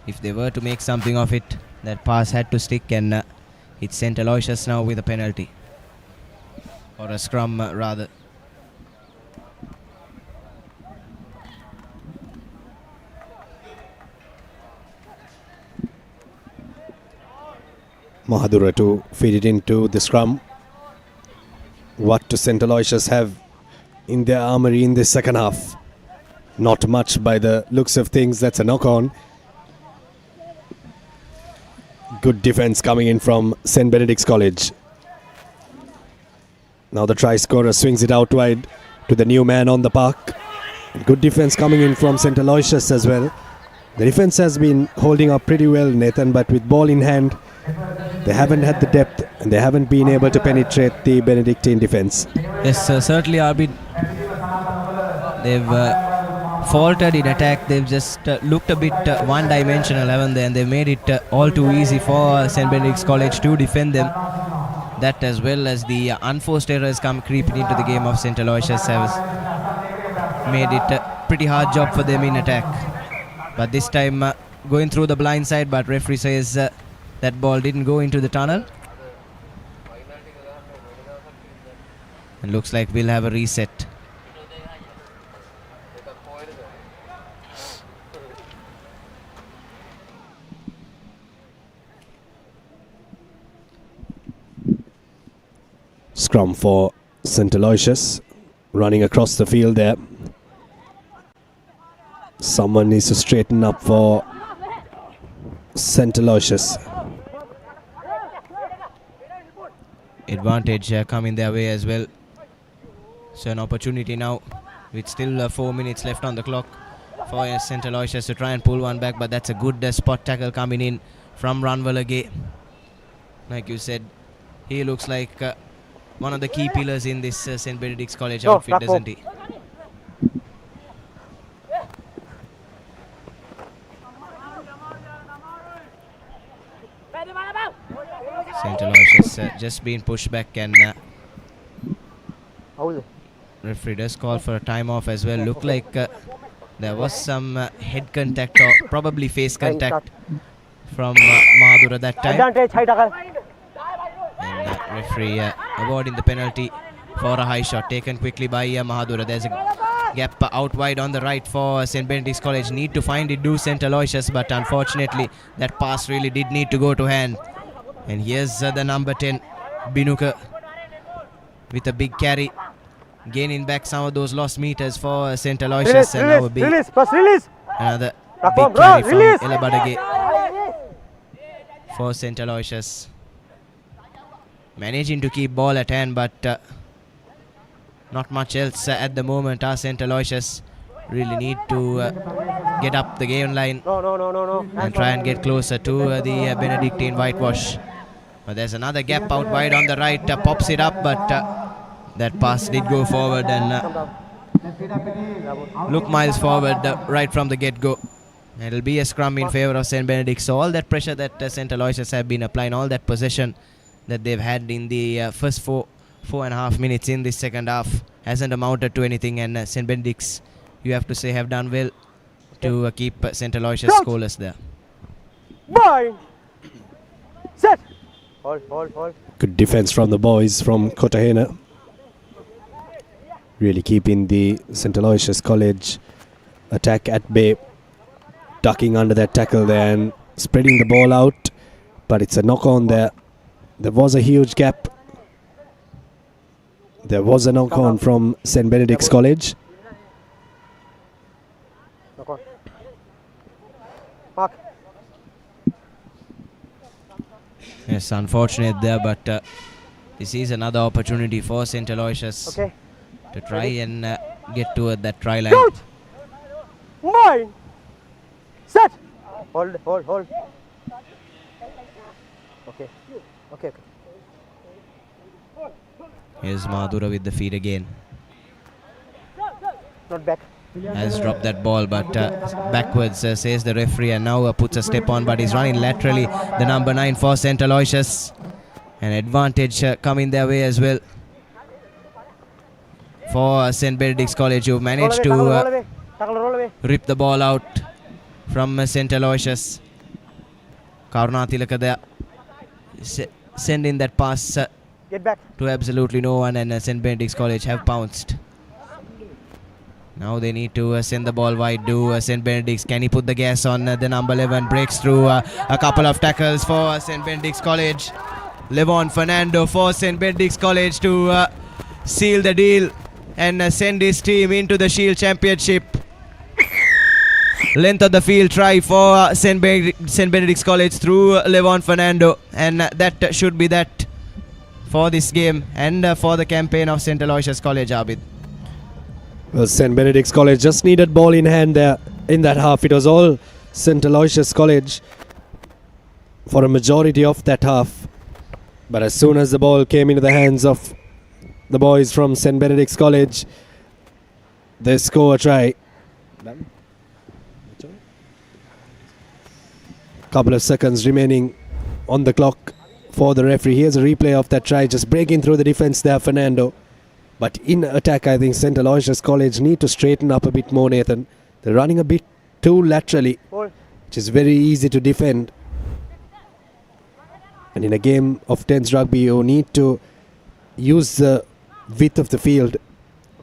if they were to make something of it, that pass had to stick, and it's St. Aloysius now with a penalty, or a scrum rather. Mahadura to feed it into the scrum. What do St. Aloysius have in their armory in this second half? Not much by the looks of things. That's a knock-on. Good defense coming in from St. Benedict's College. Now the try scorer swings it out wide to the new man on the park. Good defense coming in from St. Aloysius as well. The defense has been holding up pretty well, Nathan, but with ball in hand, they haven't had the depth and they haven't been able to penetrate the Benedictine defense. Yes, certainly RB. They've faltered in attack. They've just looked a bit one-dimensional, haven't they? And they've made it all too easy for St. Benedict's College to defend them. That, as well as the unforced errors come creeping into the game of St. Aloysius, has made it a pretty hard job for them in attack. But this time going through the blind side, but referee says that ball didn't go into the tunnel. It looks like we'll have a reset. Scrum for St. Aloysius, running across the field there. Someone needs to straighten up for St. Aloysius. Advantage coming their way as well. So an opportunity now with still 4 minutes left on the clock for St. Aloysius to try and pull one back, but that's a good spot tackle coming in from Ranvalage. Like you said, he looks like one of the key pillars in this St. Benedict's College outfit, doesn't he? St. Aloysius just been pushed back, and referee does call for a time off as well. Looked like there was some head contact or probably face contact from Mahadura that time. And referee awarding the penalty for a high shot taken quickly by Mahadura. There's a gap out wide on the right for St. Benedict's College. Need to find it, do St. Aloysius, but unfortunately that pass really did need to go to hand. And here's the number 10, Binuka, with a big carry, gaining back some of those lost meters for St. Aloysius. And now a big, another big carry from Elabadage for St. Aloysius. Managing to keep ball at hand, but not much else at the moment. St. Aloysius really need to get up the game line and try and get closer to the Benedictine whitewash. But there's another gap out wide on the right, pops it up, but that pass did go forward and look miles forward right from the get-go. It'll be a scrum in favour of St. Benedict. So all that pressure that St. Aloysius have been applying, all that possession that they've had in the first 4.5 minutes in this second half hasn't amounted to anything, and St. Benedict's, you have to say, have done well to keep St. Aloysius scoreless there. Bye. Set. Hold. Good defense from the boys from Kotahena. Really keeping the St. Aloysius College attack at bay. Ducking under that tackle there and spreading the ball out. But it's a knock on there. There was a huge gap. There was a knock on from St. Benedict's College. Mark. Yes, unfortunate there, but this is another opportunity for St. Aloysius to try and get toward that try line. Shoot! Mine! Set! Hold. Okay. Here's Madhura with the feed again. Not back. Has dropped that ball, but backwards says the referee, and now puts a step on, but he's running laterally. The number 9 for St. Aloysius. An advantage coming their way as well for St. Benedict's College, who managed to rip the ball out from St. Aloysius. Karunatilaka there sending that pass Get back to absolutely no one, and St. Benedict's College have pounced. Now they need to send the ball wide to St. Benedict's. Can he put the gas on the number 11? Breaks through a couple of tackles for St. Benedict's College. Levon Fernando for St. Benedict's College to seal the deal and send his team into the Shield Championship. length of the field try for St. Benedict's College through Levon Fernando, and that should be that for this game and for the campaign of St. Aloysius College, Abid. Well, St. Benedict's College just needed ball in hand there in that half. It was all St. Aloysius College for a majority of that half. But as soon as the ball came into the hands of the boys from St. Benedict's College, they score a try. Couple of seconds remaining on the clock for the referee. Here's a replay of that try, just breaking through the defense there, Fernando. But in attack, I think St. Aloysius College need to straighten up a bit more, Nathan. They're running a bit too laterally, which is very easy to defend. And in a game of 10s rugby, you need to use the width of the field.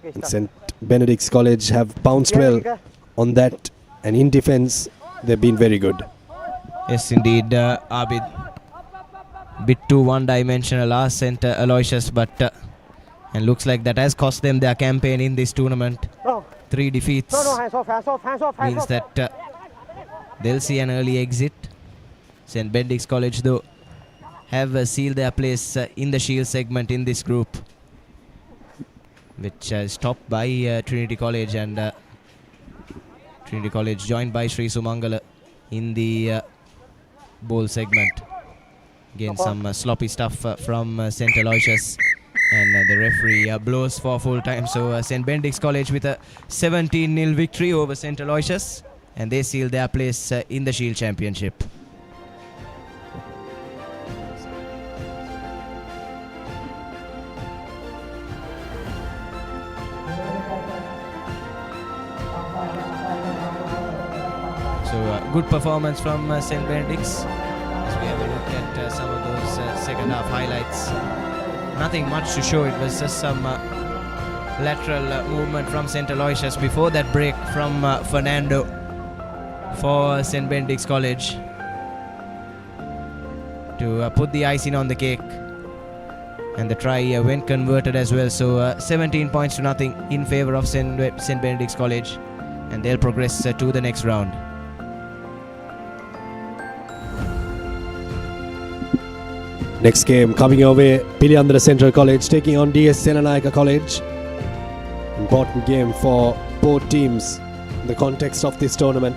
And St. Benedict's College have bounced well on that. And in defense, they've been very good. Yes, indeed, Abid. Bit too one-dimensional are St. Aloysius, but and looks like that has cost them their campaign in this tournament. 3 defeats means that they'll see an early exit. St. Benedict's College, though, have sealed their place in the Shield segment in this group, which is topped by Trinity College, and Trinity College joined by Sri Sumangala in the bowl segment. Again, some sloppy stuff from St. Aloysius, and the referee blows for full time. So St. Benedict's College with a 17-0 victory over St. Aloysius, and they seal their place in the Shield Championship. So good performance from St. Benedict's. As we have a look at some of those second half highlights, nothing much to show. It was just some lateral movement from St. Aloysius before that break from Fernando for St. Benedict's College to put the icing on the cake, and the try went converted as well. So 17 points to nothing in favor of St. Benedict's College, and they'll progress to the next round. Next game coming your way, Piliyandala Central College taking on DS Senanayake College. Important game for both teams in the context of this tournament.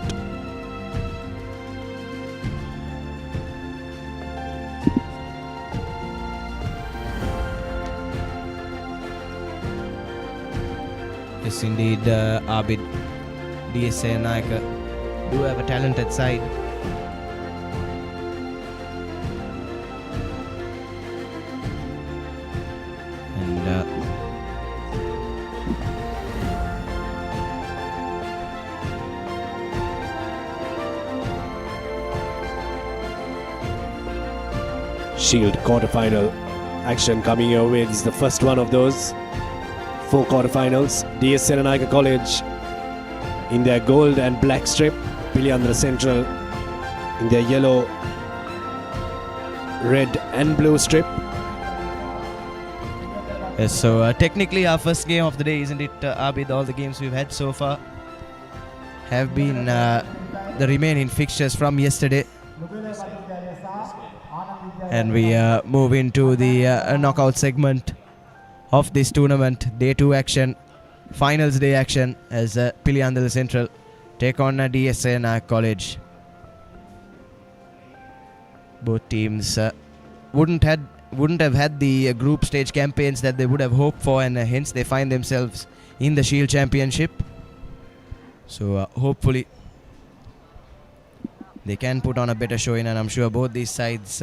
Yes, indeed, Abid. DS Senanayake do have a talented side. Shield quarterfinal action coming your way. This is the first one of those 4 quarterfinals. DS Senanayake College in their gold and black strip, Piliyandala Central in their yellow, red and blue strip. Yes, so technically our first game of the day, isn't it, Abid? All the games we've had so far have been the remaining fixtures from yesterday. And we move into the knockout segment of this tournament. Day 2 action, finals day action, as Piliyandala Central take on DS Senanayake College. Both teams wouldn't have had the group stage campaigns that they would have hoped for, and hence they find themselves in the Shield Championship. So hopefully they can put on a better showing, and I'm sure both these sides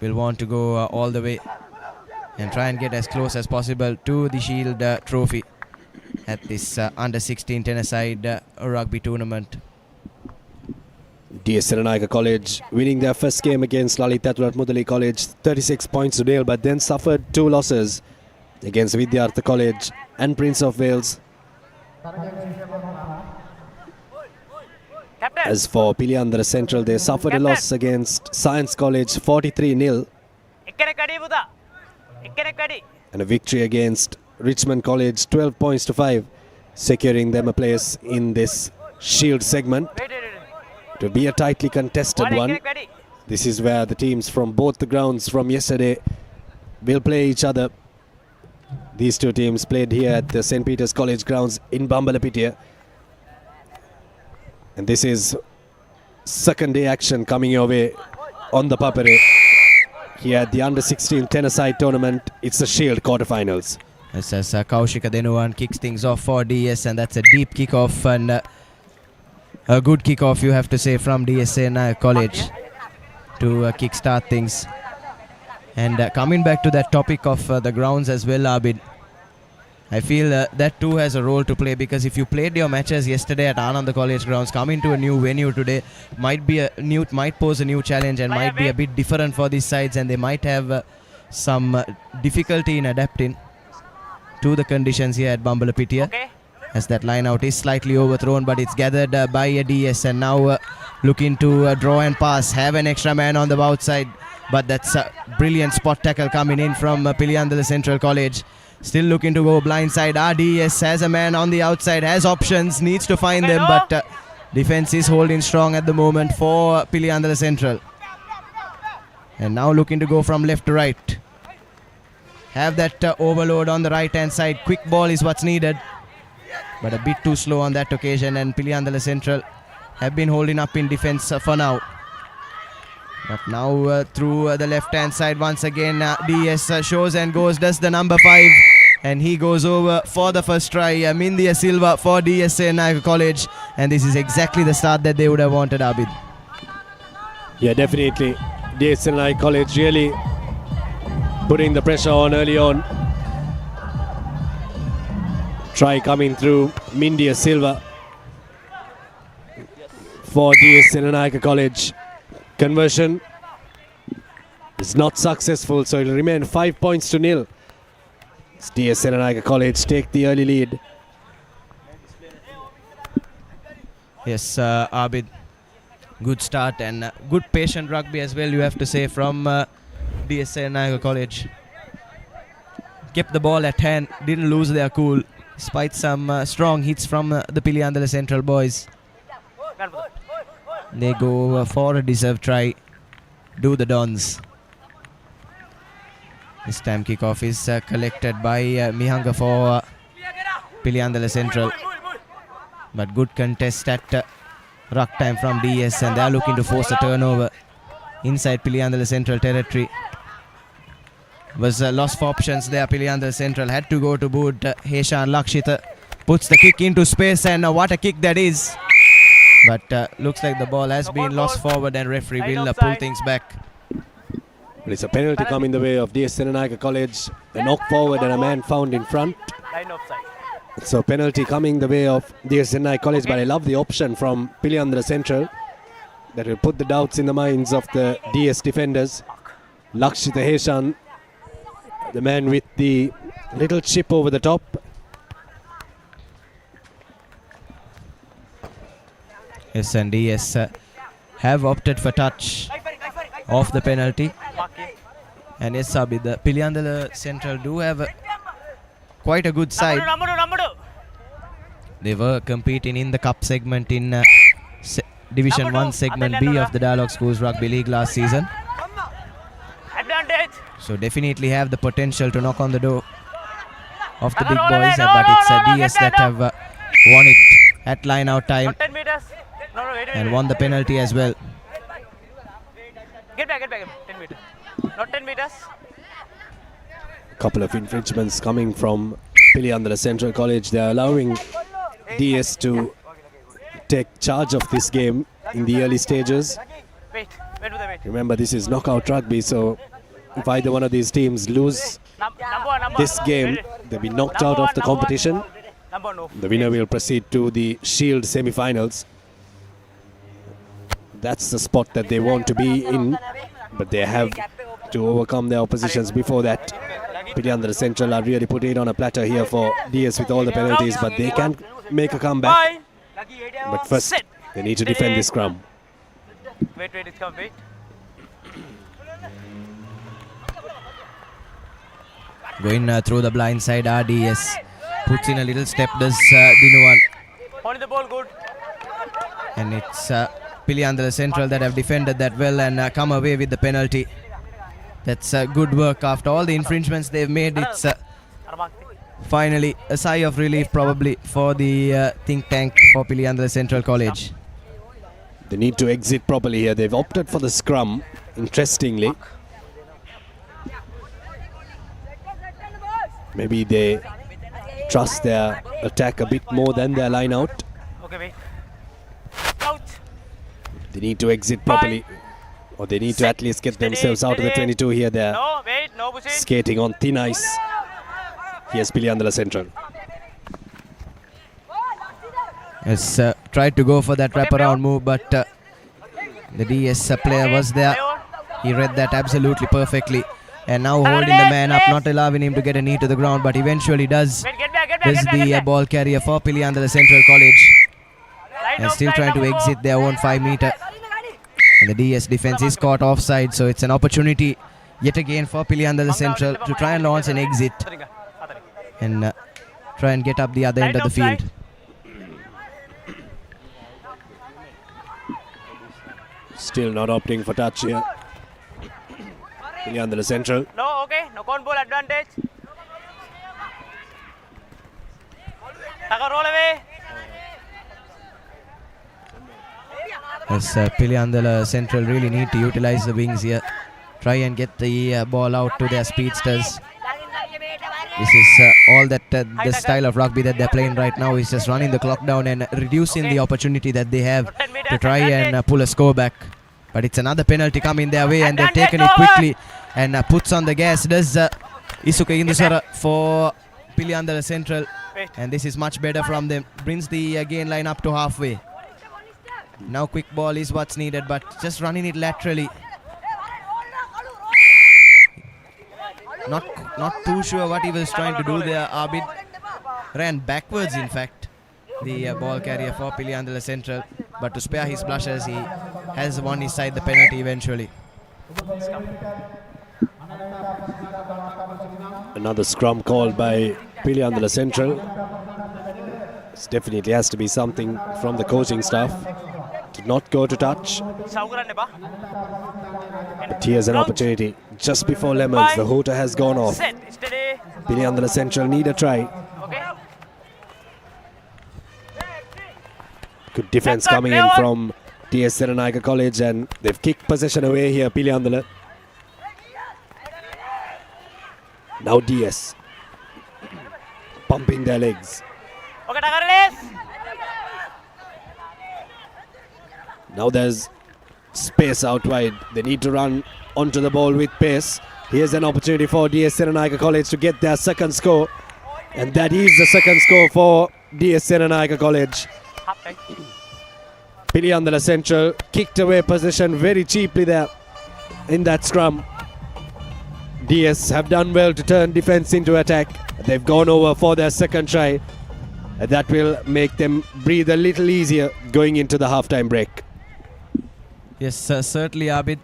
will want to go all the way and try and get as close as possible to the Shield trophy at this under 16 tennis-side rugby tournament. DS Senanayake College winning their first game against Lalitha Mudali College 36 points to nil, but then suffered 2 losses against Vidyartha College and Prince of Wales. As for Piliyandala Central, they suffered a loss against Science College 43-0 and a victory against Richmond College 12 points to 5, securing them a place in this Shield segment. to be a tightly contested one. This is where the teams from both the grounds from yesterday will play each other. These two teams played here at the St. Peter's College grounds in Bambalapitiya. And this is second day action coming your way on the Papare. Here at the under-16 tennis-side tournament, it's the Shield quarterfinals. As Kaushika Denuwan kicks things off for DS, and that's a deep kick-off and a good kick-off, you have to say, from DS Senanayake College to kick-start things. And coming back to that topic of the grounds as well, Abid, I feel that too has a role to play, because if you played your matches yesterday at Ananda College grounds, coming to a new venue today might pose a new challenge and might be a bit different for these sides, and they might have some difficulty in adapting to the conditions here at Bambalapitiya. As that line out is slightly overthrown, but it's gathered by a DS, and now looking to draw and pass, have an extra man on the outside, but that's a brilliant spot tackle coming in from Piliyandala Central College. Still looking to go blindside. RDS has a man on the outside, has options, needs to find them, but defense is holding strong at the moment for Piliyandala Central. And now looking to go from left to right. Have that overload on the right hand side. Quick ball is what's needed, but a bit too slow on that occasion, and Piliyandala Central have been holding up in defense for now. But now through the left hand side once again, DS shows and goes, does the number 5, and he goes over for the first try. Mindia Silva for DS Senanayake College, and this is exactly the start that they would have wanted, Abid. Yeah, definitely. DS Senanayake College really putting the pressure on early on. Try coming through, Mindia Silva for DS Senanayake College. Conversion is not successful, so it will remain 5 points to nil. DS Senanayake College take the early lead. Yes, Abid, good start and good patient rugby as well, you have to say, from DS Senanayake College. Kept the ball at hand, didn't lose their cool, despite some strong hits from the Piliyandala Central boys. They go for a deserved try, do the Dons. This time kickoff is collected by Mihanga for Piliyandala Central. But good contest at ruck time from DS, and they are looking to force a turnover inside Piliyandala Central territory. Was loss for options there. Piliyandala Central had to go to boot. Heshan Lakshita puts the kick into space, and what a kick that is. But looks like the ball has been lost forward, and referee will pull things back. But it's a penalty coming the way of DS Senanayake College. A knock forward and a man found in front. So penalty coming the way of DS Senanayake College, but I love the option from Piliyandala Central that will put the doubts in the minds of the DS defenders. Lakshita Heshan, the man with the little chip over the top. Yes, and DS have opted for touch of the penalty. And yes, Abid, the Piliyandala Central do have quite a good side. They were competing in the cup segment in Division 1 segment B of the Dialogue Schools Rugby League last season. So definitely have the potential to knock on the door of the big boys, but it's DS that have won it at line out time and won the penalty as well. Get back, 10 meters. Not 10 meters. Couple of infringements coming from Piliyandala Central College. They are allowing DS to take charge of this game in the early stages. Remember, this is knockout rugby, so if either one of these teams lose this game, they'll be knocked out of the competition. The winner will proceed to the Shield semi-finals. That's the spot that they want to be in, but they have to overcome their oppositions before that. Piliyandala Central are really putting it on a platter here for DS with all the penalties, but they can make a comeback. But first, they need to defend this scrum. Wait, it's come, wait. Going through the blind side, RDS puts in a little step, does Dinuwan. On the ball, good. And it's Piliyandala Central that have defended that well and come away with the penalty. That's good work after all the infringements they've made. It's finally a sigh of relief probably for the think tank for Piliyandala Central College. They need to exit properly here. They've opted for the scrum, interestingly. Maybe they trust their attack a bit more than their line out. They need to exit properly, or they need to at least get themselves out of the 22 here. They're skating on thin ice. Here's Piliyandala Central. Has tried to go for that wraparound move, but the DS player was there. He read that absolutely perfectly. And now holding the man up, not allowing him to get a knee to the ground, but eventually does. This is the ball carrier for Piliyandala Central College. And still trying to exit their own 5 meter. And the DS defense is caught offside, so it's an opportunity yet again for Piliyandala Central to try and launch an exit. And try and get up the other end of the field. Still not opting for touch here. Piliyandala Central. No, okay. No con ball advantage. Taka roll away. As Piliyandala Central really need to utilize the wings here. Try and get the ball out to their speedsters. This is all that the style of rugby that they're playing right now is just running the clock down and reducing the opportunity that they have to try and pull a score back. But it's another penalty coming their way and they've taken it quickly and puts on the gas. Does Isuka Indusara for Piliyandala Central. And this is much better from them. Brings the gain line up to halfway. Now quick ball is what's needed, but just running it laterally. Not too sure what he was trying to do there. Abid ran backwards, in fact, the ball carrier for Piliyandala Central. But to spare his blushes, he has won his side the penalty eventually. Another scrum called by Piliyandala Central. This definitely has to be something from the coaching staff to not go to touch. But here's an opportunity just before Lemons. The hooter has gone off. Piliyandala Central need a try. Good defense coming in from TS Senanayake College, and they've kicked possession away here, Piliyandala. Now DS pumping their legs. Now there's space out wide. They need to run onto the ball with pace. Here's an opportunity for DS Senanayake College to get their second score. And that is the second score for DS Senanayake College. Piliyandala Central kicked away possession very cheaply there in that scrum. DS have done well to turn defense into attack. They've gone over for their second try. That will make them breathe a little easier going into the halftime break. Yes, certainly Abid.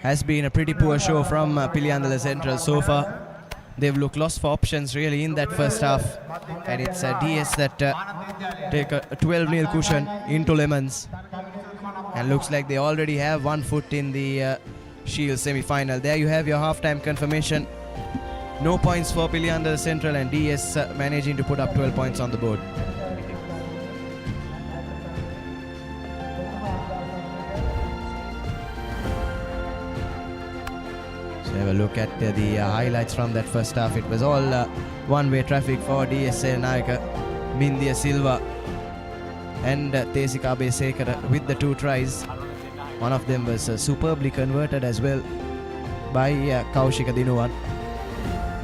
Has been a pretty poor show from Piliyandala Central so far. They've looked lost for options really in that first half. And it's DS that take a 12-0 cushion into Lemons. And looks like they already have 1 foot in the Shield semi-final. There you have your halftime confirmation. No points for Piliyandala Central and DS managing to put up 12 points on the board. So have a look at the highlights from that first half. It was all one-way traffic for DS Senanayake. Mindya Silva and Tesika Besekara with the 2 tries. One of them was superbly converted as well by Kaushika Dinuwan.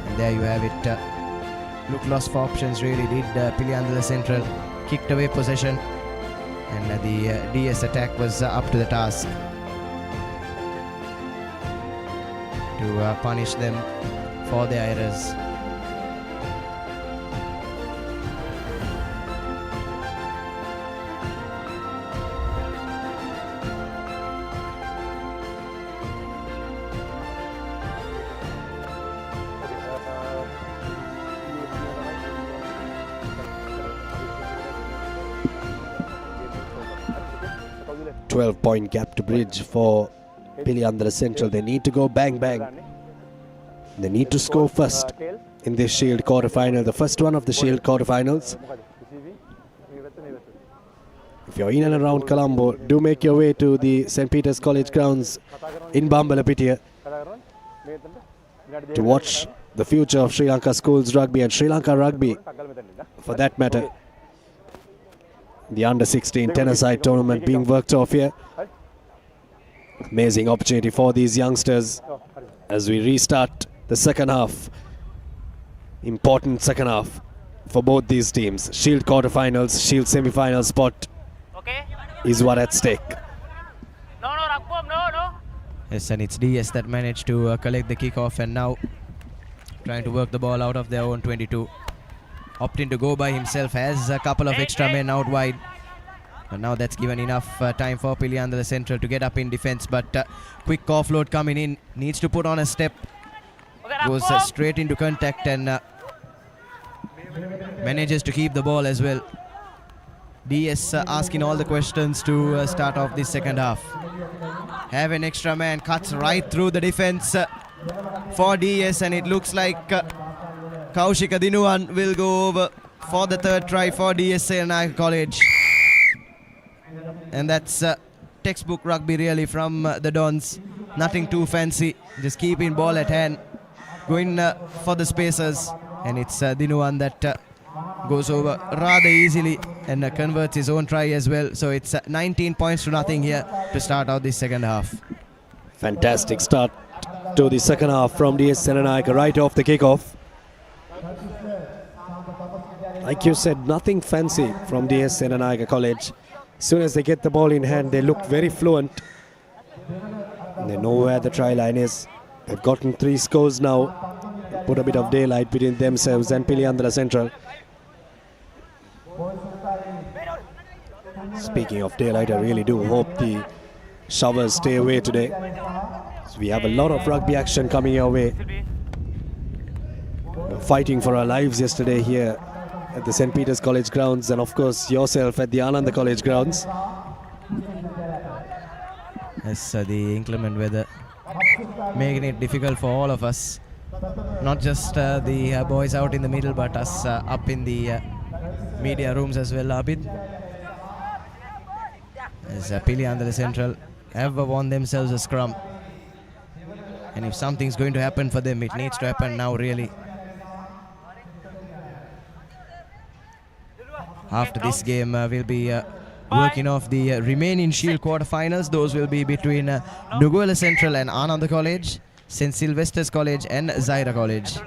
And there you have it. Look lost for options really did Piliyandala Central. Kicked away possession. And the DS attack was up to the task to punish them for their errors. 12-point gap to bridge for Piliyandala Central. They need to go bang bang. They need to score first in this Shield quarterfinal, the first one of the Shield quarterfinals. If you're in and around Colombo, do make your way to the St. Peter's College grounds in Bambalapitiya to watch the future of Sri Lanka schools rugby and Sri Lanka rugby, for that matter. The under-16 10-a-side tournament being worked off here. Amazing opportunity for these youngsters as we restart the second half. Important second half for both these teams. Shield quarterfinals, Shield semi-final spot is what at stake. Yes, and it's DS that managed to collect the kickoff and now trying to work the ball out of their own 22. Opting to go by himself, has a couple of extra men out wide. And now that's given enough time for Piliyandala Central to get up in defense. But quick offload coming in, needs to put on a step. Goes straight into contact and manages to keep the ball as well. DS asking all the questions to start off this second half. Have an extra man, cuts right through the defense for DS, and it looks like Kaushika Dinuwan will go over for the third try for DS Senanayake College. And that's textbook rugby really from the Dons. Nothing too fancy, just keeping ball at hand, going for the spacers, and it's Dinuwan that goes over rather easily and converts his own try as well. So it's 19 points to nothing here to start out this second half. Fantastic start to the second half from DS Senanayake right off the kickoff. Like you said, nothing fancy from DS Senanayake College. As soon as they get the ball in hand, they look very fluent. And they know where the try line is. They've gotten 3 scores now. Put a bit of daylight between themselves and Piliyandala Central. Speaking of daylight, I really do hope the showers stay away today. So we have a lot of rugby action coming our way. We were fighting for our lives yesterday here at the St. Peter's College grounds, and of course yourself at the Ananda College grounds. Yes, the inclement weather making it difficult for all of us. Not just the boys out in the middle, but us up in the media rooms as well, Abid. As Piliyandala Central have won themselves a scrum. And if something's going to happen for them, it needs to happen now really. After this game, we'll be working off the remaining Shield quarterfinals. Those will be between Nugawela Central and Ananda College, St. Sylvester's College and Zahira College.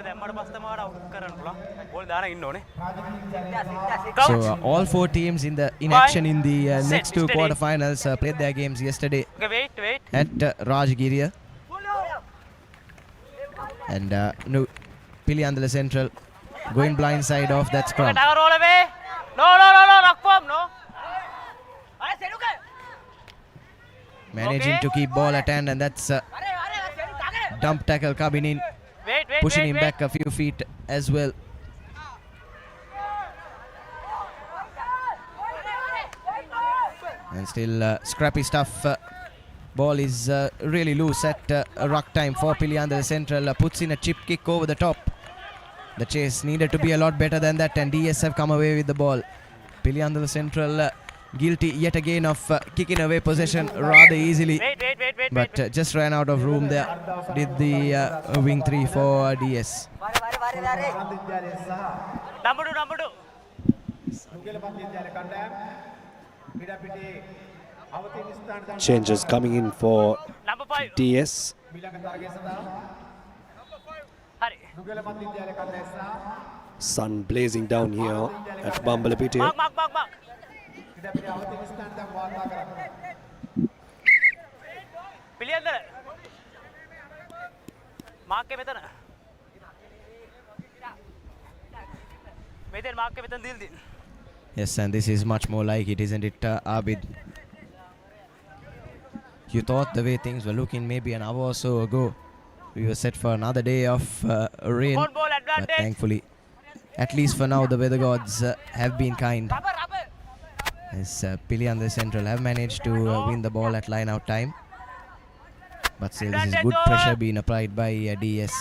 So all 4 teams in action in the next 2 quarterfinals played their games yesterday at Rajgiriya. And Piliyandala Central going blindside off that scrum. Managing to keep ball at hand, and that's dump tackle coming in, pushing him back a few feet as well. And still scrappy stuff. Ball is really loose at ruck time for Piliyandala Central. Puts in a chip kick over the top. The chase needed to be a lot better than that, and DS have come away with the ball. Piliyandala Central guilty yet again of kicking away possession rather easily. But just ran out of room there. Did the wing 3 for DS. Changes coming in for DS. Sun blazing down here at Bambalapitiya. Yes, and this is much more like it, isn't it, Abid? You thought the way things were looking maybe an hour or so ago, we were set for another day of rain, but thankfully, at least for now, the weather gods have been kind. As Piliyandala Central have managed to win the ball at line out time. But still this is good pressure being applied by DS.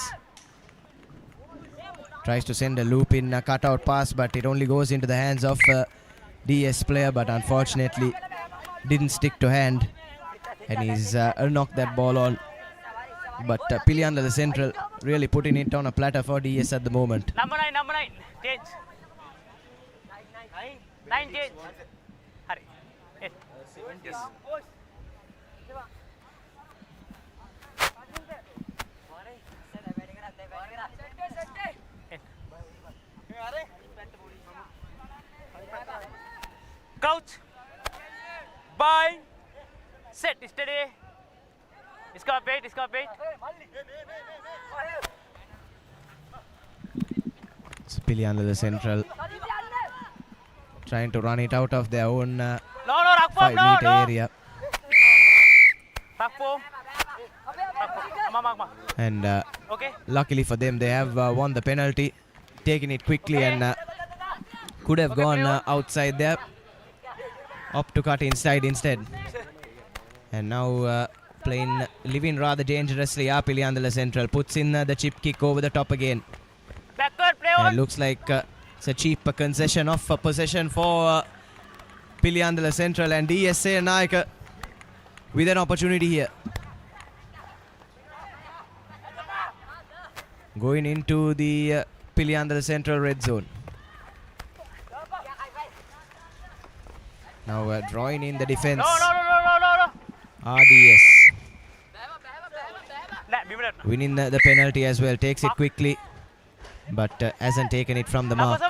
Tries to send a loop in a cutout pass, but it only goes into the hands of DS player, but unfortunately didn't stick to hand. And he's knocked that ball on. But Piliyandala Central really putting it on a platter for DS at the moment. Number 9, change. 9 change. Hurry. Yes. Crouch. Bind. Set. Steady. इसका wait Piliyandala Central trying to run it out of their own 5 meter area. And luckily for them, they have won the penalty, taken it quickly, and could have gone outside there. Opt to cut inside instead. And now living rather dangerously. Piliyandala Central puts in the chip kick over the top again. And looks like it's a cheap concession of possession for Piliyandala Central, and DS Senanayake with an opportunity here. Going into the Piliyandala Central red zone. Now drawing in the defense. RDS. Winning the penalty as well. Takes it quickly, but hasn't taken it from the mark.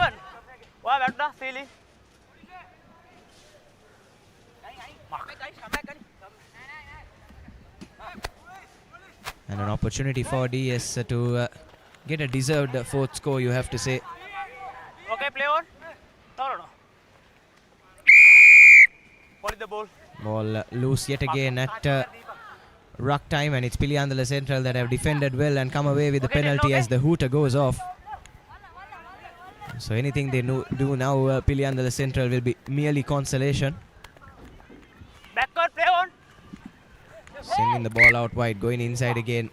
And an opportunity for DS to get a deserved fourth score, you have to say. Okay, play on. No. What is the ball? Ball loose yet again at ruck time, and it's Piliyandala Central that have defended well and come away with the penalty as the hooter goes off. So anything they do now, Piliyandala Central will be merely consolation. Backward, play on. Sending the ball out wide, going inside again.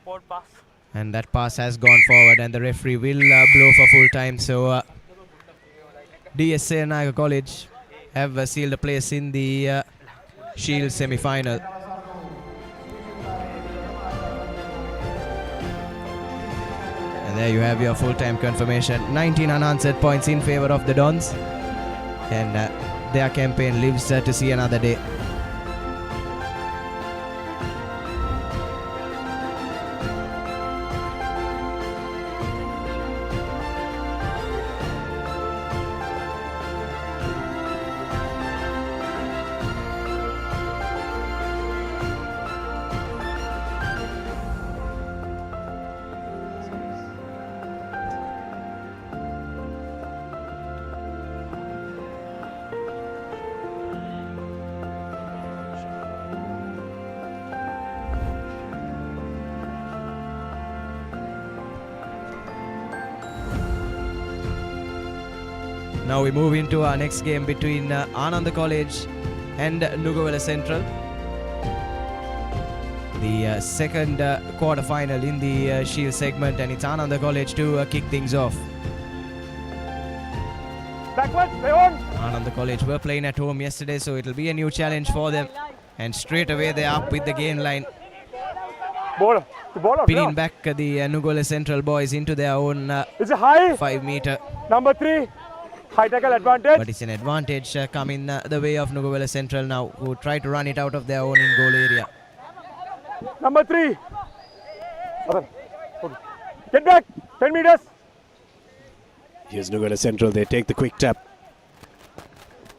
Forward pass. And that pass has gone forward, and the referee will blow for full time. So DS Senanayake College have sealed a place in the Shield semi-final. And there you have your full-time confirmation. 19 unanswered points in favor of the Dons. And their campaign lives to see another day. Now we move into our next game between Ananda College and Nugawela Central. The second quarter-final in the Shield segment, and it's Ananda College to kick things off. Backward, play on. Ananda College were playing at home yesterday, so it'll be a new challenge for them. And straight away they're up with the gain line. Ball pinning back the Nugawela Central boys into their own it's a high 5 meter. Number 3. High tackle advantage. But it's an advantage coming the way of Nugawela Central now, who try to run it out of their own in-goal area. Number 3. Get back. 10 meters. Here's Nugawela Central. They take the quick tap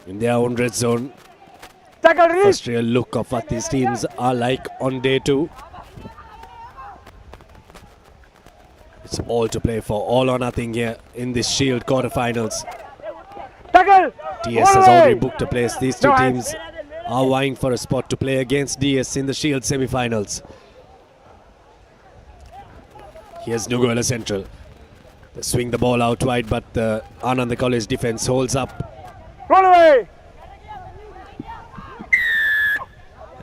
in their own red zone. Tackle release. First real look of what these teams are like on day 2. It's all to play for, all or nothing here in this Shield quarterfinals. Tackle! DS has already booked a place. These two teams are vying for a spot to play against DS in the Shield semi-finals. Here's Nugawela Central. They swing the ball out wide, but the Ananda College defense holds up. Roll away.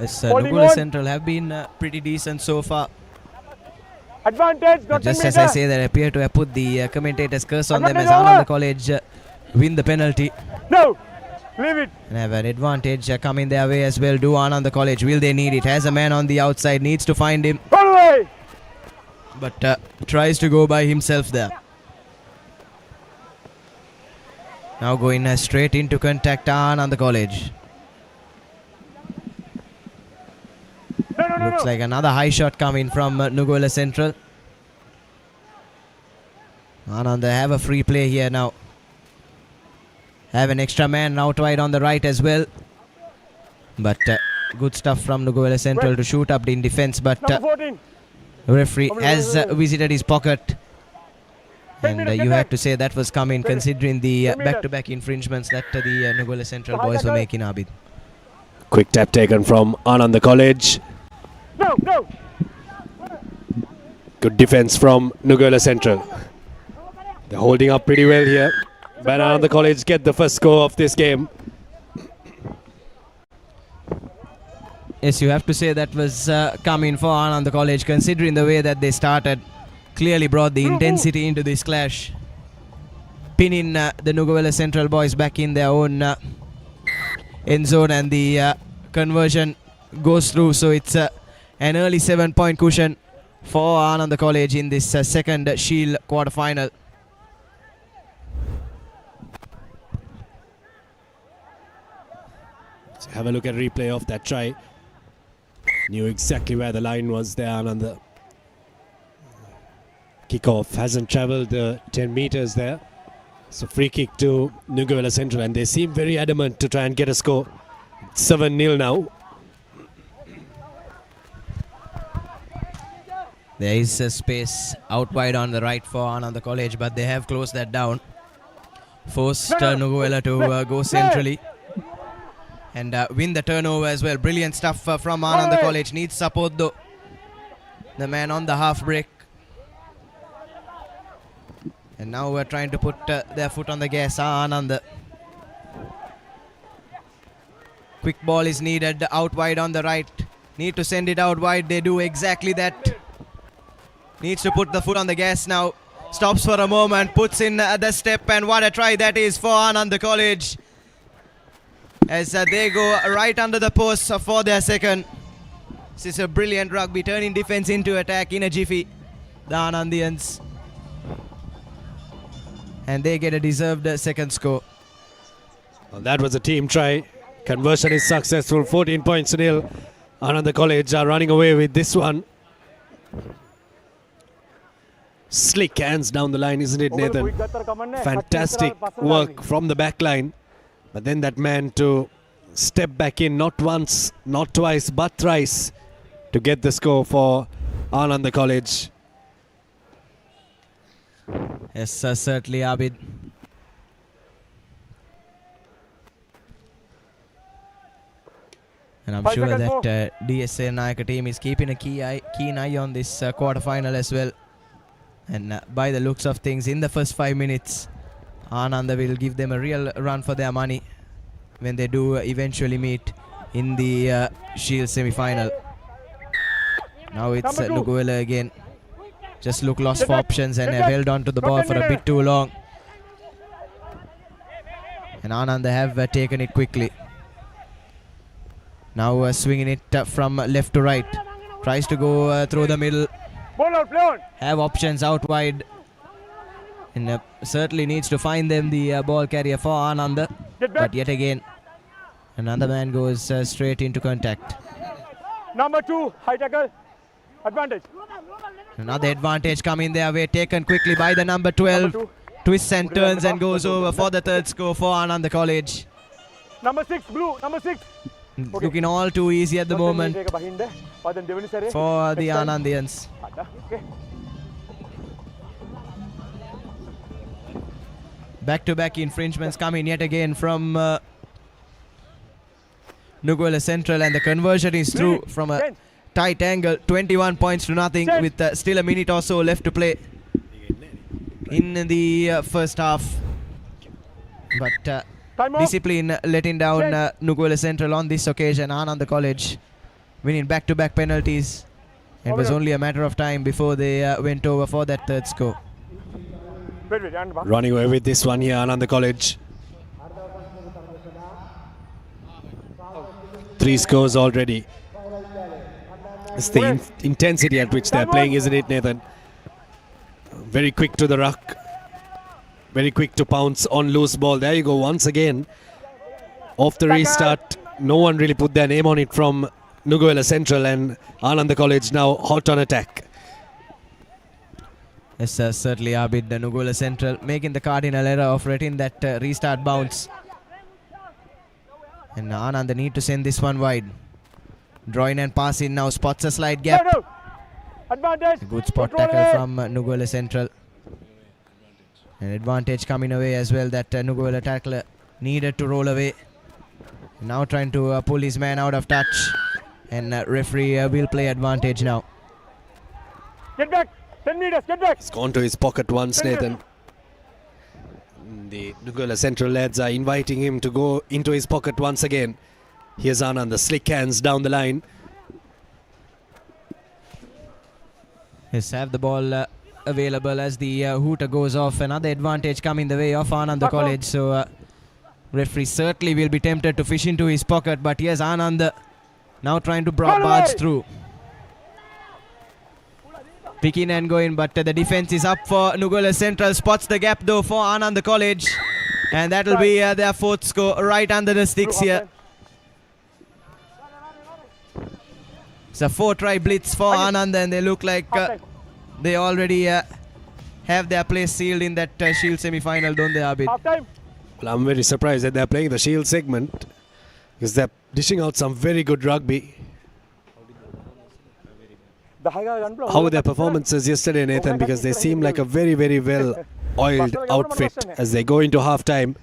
Yes, Nugawela Central have been pretty decent so far. Advantage. Just as I say that, I appear to have put the commentator's curse on them as Ananda College win the penalty. No. Leave it. And have an advantage coming their way as well. Do Ananda College. Will they need it? Has a man on the outside. Needs to find him. Roll away. But tries to go by himself there. Now going straight into contact Ananda College. Looks like another high shot coming from Nugawela Central. Ananda have a free play here now. Have an extra man out wide on the right as well. But good stuff from Nugawela Central to shoot up in defense. But referee has visited his pocket. And you have to say that was coming considering the back-to-back infringements that the Nugawela Central boys were making, Abid. Quick tap taken from Ananda College. No. Good defense from Nugawela Central. They're holding up pretty well here. But Ananda College get the first score of this game. Yes, you have to say that was coming for Ananda College considering the way that they started. Clearly brought the intensity into this clash. Pinning the Nugawela Central boys back in their own end zone, and the conversion goes through. So it's an early 7-point cushion for Ananda College in this second Shield quarterfinal. So have a look at replay of that try. Knew exactly where the line was there, Ananda. Kickoff hasn't travelled the 10 meters there. So free kick to Nugawela Central, and they seem very adamant to try and get a score. 7-0 now. There is a space out wide on the right for Ananda College, but they have closed that down. Forced Nugawela to go centrally and win the turnover as well. Brilliant stuff from Ananda College. Needs support though. The man on the half break. And now we're trying to put their foot on the gas. Ananda. Quick ball is needed out wide on the right. Need to send it out wide. They do exactly that. Needs to put the foot on the gas now. Stops for a moment. Puts in the step. And what a try that is for Ananda College. As they go right under the post for their second. This is a brilliant rugby. Turning defense into attack in a jiffy. The Anandians. And they get a deserved second score. Well, that was a team try. Conversion is successful. 14 points to nil. Ananda College are running away with this one. Slick hands down the line, isn't it, Nathan? Fantastic work from the back line. But then that man to step back in, not once, not twice, but thrice to get the score for Ananda College. Yes, certainly, Abid. And I'm sure that DSA Senanayake team is keeping a keen eye on this quarterfinal as well. And by the looks of things, in the first 5 minutes, Ananda will give them a real run for their money when they do eventually meet in the Shield semi-final. Now it's Nugawela again. Just look lost for options and have held on to the ball for a bit too long. And Ananda have taken it quickly. Now swinging it from left to right. Tries to go through the middle. Have options out wide. And certainly needs to find them the ball carrier for Ananda. But yet again, another man goes straight into contact. Number 2, high tackle. Advantage. Another advantage coming their way, taken quickly by the number 12. Twists and turns and goes over for the third score for Ananda College. Number 6, blue, number 6. Looking all too easy at the moment for the Anandians. Back-to-back infringements coming yet again from Nugawela Central, and the conversion is through from a tight angle. 21 points to nothing with still a minute or so left to play in the first half. But discipline letting down Nugawela Central on this occasion. Ananda College winning back-to-back penalties. It was only a matter of time before they went over for that third score. Running away with this one here, Ananda College. 3 scores already. It's the intensity at which they're playing, isn't it, Nathan? Very quick to the ruck. Very quick to pounce on loose ball. There you go once again. Off the restart, no one really put their name on it from Nugawela Central, and Ananda College now hot on attack. Yes, certainly Abid, Nugawela Central making the cardinal error of letting that restart bounce. And Ananda need to send this one wide. Drawing and passing now, spots a slight gap. Advantage. A good spot tackle from Nugawela Central. An advantage coming away as well, that Nugawela tackler needed to roll away. Now trying to pull his man out of touch. And referee will play advantage now. Get back. 10 meters. Get back. He's gone to his pocket once, Nathan. The Nugawela Central lads are inviting him to go into his pocket once again. Here's Anand, the slick hands down the line. Yes, have the ball available as the hooter goes off. Another advantage coming the way of Ananda College. So referee certainly will be tempted to fish into his pocket. But here's Ananda now trying to barge through. Picking and going, but the defense is up for Nugawela Central. Spots the gap though for Ananda College. And that'll be their 4th score right under the sticks here. It's a 4-try blitz for Ananda, and they look like they already have their place sealed in that Shield semi-final, don't they, Abid? Well, I'm very surprised that they're playing the Shield segment, because they're dishing out some very good rugby. How were their performances yesterday, Nathan? Because they seem like a very, very well-oiled outfit as they go into half-time.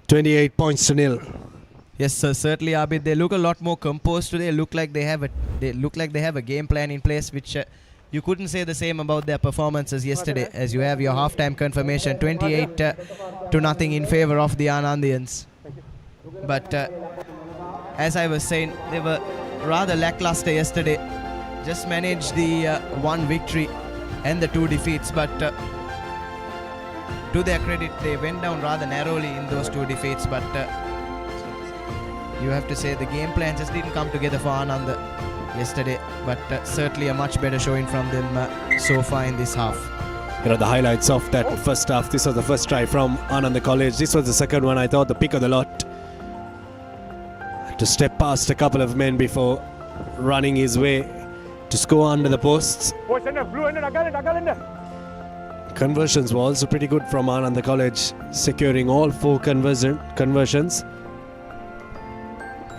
28 points to nil. Yes, sir, certainly, Abid. They look a lot more composed today. They look like they have a game plan in place, which you couldn't say the same about their performances yesterday. As you have your half-time confirmation, 28-0 in favor of the Anandians. But as I was saying, they were rather lackluster yesterday. Just managed the 1 victory and the 2 defeats, but to their credit, they went down rather narrowly in those 2 defeats. But you have to say the game plan just didn't come together for Ananda yesterday. But certainly a much better showing from them so far in this half. You know, the highlights of that first half. This was the first try from Ananda College. This was the second one. I thought the pick of the lot. To step past a couple of men before running his way to score under the posts. Conversions were also pretty good from Ananda College, securing all 4 conversions.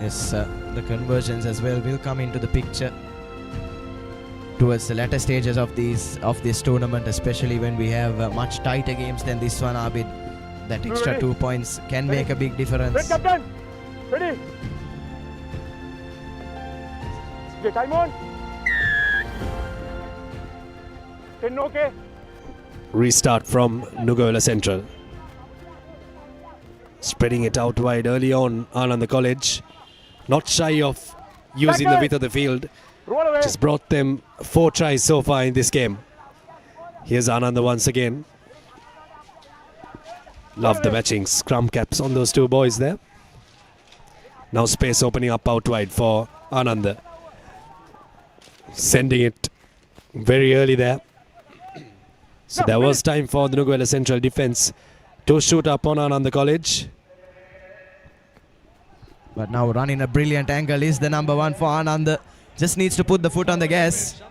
Yes, the conversions as well will come into the picture towards the latter stages of this tournament, especially when we have much tighter games than this one, Abid. That extra 2 points can make a big difference. Red captain, ready. Okay, time on. 10 okay. Restart from Nugawela Central. Spreading it out wide early on, Ananda College. Not shy of using the width of the field. Just brought them 4 tries so far in this game. Here's Ananda once again. Love the matching scrum caps on those 2 boys there. Now space opening up out wide for Ananda. Sending it very early there. So there was time for the Nugawela Central defense to shoot up on Ananda College. But now running a brilliant angle is the number 1 for Ananda. Just needs to put the foot on the gas.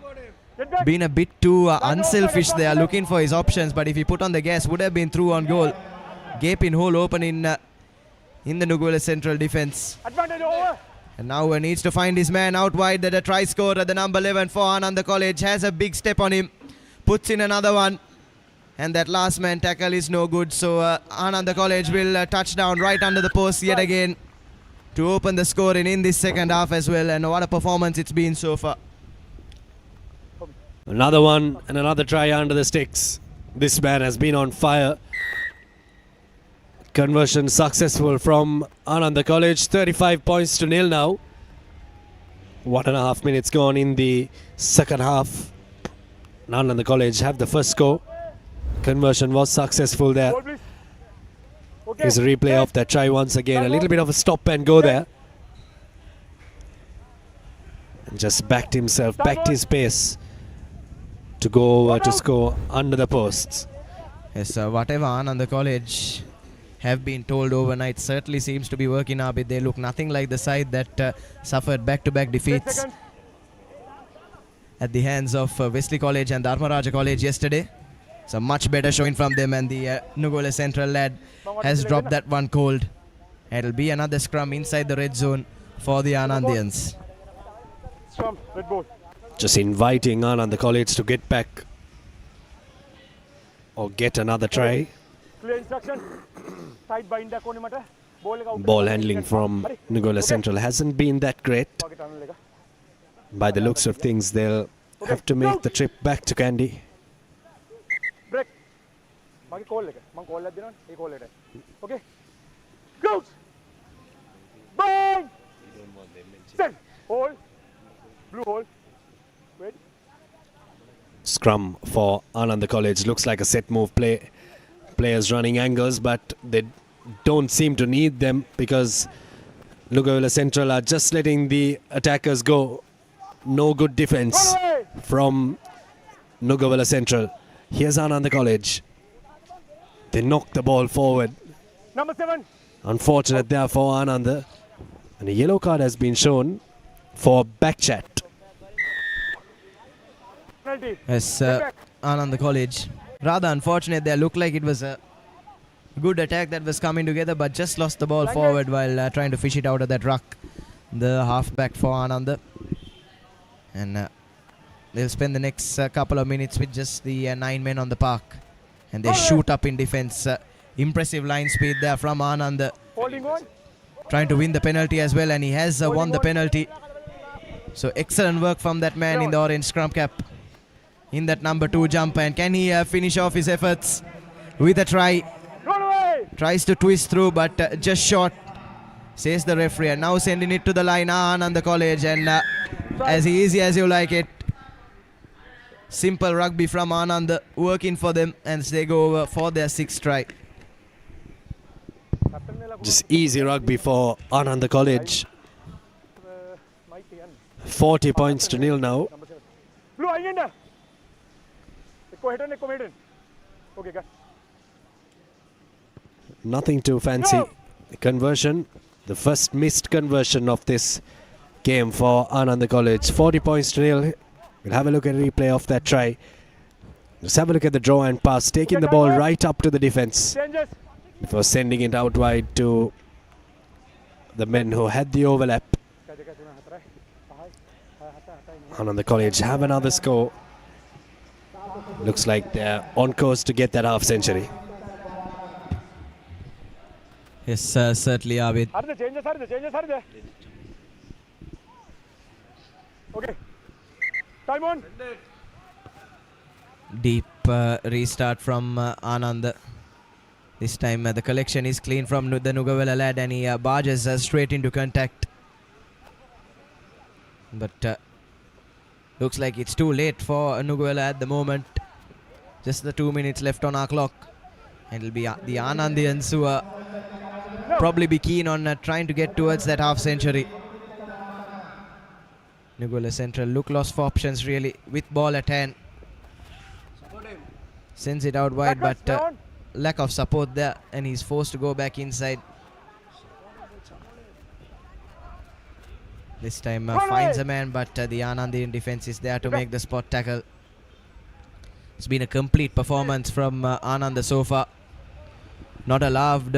Been a bit too unselfish there, looking for his options. But if he put on the gas, would have been through on goal. Gaping hole open in the Nugawela Central defense. And now he needs to find his man out wide. That a try scorer, the number 11 for Ananda College, has a big step on him. Puts in another one. And that last man tackle is no good. So Ananda College will touch down right under the post yet again to open the scoring in this second half as well. And what a performance it's been so far. Another one and another try under the sticks. This man has been on fire. Conversion successful from Ananda College. 35 points to nil now. 1.5 minutes gone in the second half. Ananda College have the first score. Conversion was successful there. Here's a replay of that try once again. A little bit of a stop and go there. And just backed his pace to go over to score under the posts. Yes, whatever Ananda College have been told overnight certainly seems to be working out. They look nothing like the side that suffered back-to-back defeats at the hands of Wesley College and Dharmaraja College yesterday. So much better showing from them, and the Nugawela Central lad has dropped that one cold. It'll be another scrum inside the red zone for the Anandians. Just inviting Ananda College to get back or get another try. Ball handling from Nugawela Central hasn't been that great. By the looks of things, they'll have to make the trip back to Kandy. Okay. Close. Bang. Send. Hold. Blue hold. Wait. Scrum for Ananda College. Looks like a set move play. Players running angles, but they don't seem to need them because Nugawela Central are just letting the attackers go. No good defense from Nugawela Central. Here's Ananda College. They knock the ball forward. Number 7. Unfortunate there for Ananda. And a yellow card has been shown for backchat. Yes, Ananda College. Rather unfortunate there. Looked like it was a good attack that was coming together, but just lost the ball forward while trying to fish it out of that ruck. The halfback for Ananda. And they'll spend the next couple of minutes with just the 9 men on the park. And they shoot up in defense. Impressive line speed there from Ananda. Trying to win the penalty as well, and he has won the penalty. So excellent work from that man in the orange scrum cap in that number 2 jump. And can he finish off his efforts with a try? Tries to twist through, but just short, says the referee. And now sending it to the line, Ananda College. And as easy as you like it. Simple rugby from Ananda, working for them, and they go over for their 6th try. Just easy rugby for Ananda College. 40 points to nil now. Nothing too fancy. Conversion, the first missed conversion of this game for Ananda College. 40 points to nil. We'll have a look at a replay of that try. Let's have a look at the draw and pass, taking the ball right up to the defense before sending it out wide to the men who had the overlap. Ananda College have another score. Looks like they're on course to get that half century. Yes, certainly, Abid. Okay. Time on. Deep restart from Ananda. This time the collection is clean from the Nugawela lad, and he barges straight into contact. But looks like it's too late for Nugawela at the moment. Just the 2 minutes left on our clock. And it'll be the Anandians who probably be keen on trying to get towards that half century. Nugawela Central look lost for options really with ball at hand. Sends it out wide, but lack of support there, and he's forced to go back inside. This time finds a man, but the Anandian defense is there to make the spot tackle. It's been a complete performance from Ananda so far. Not allowed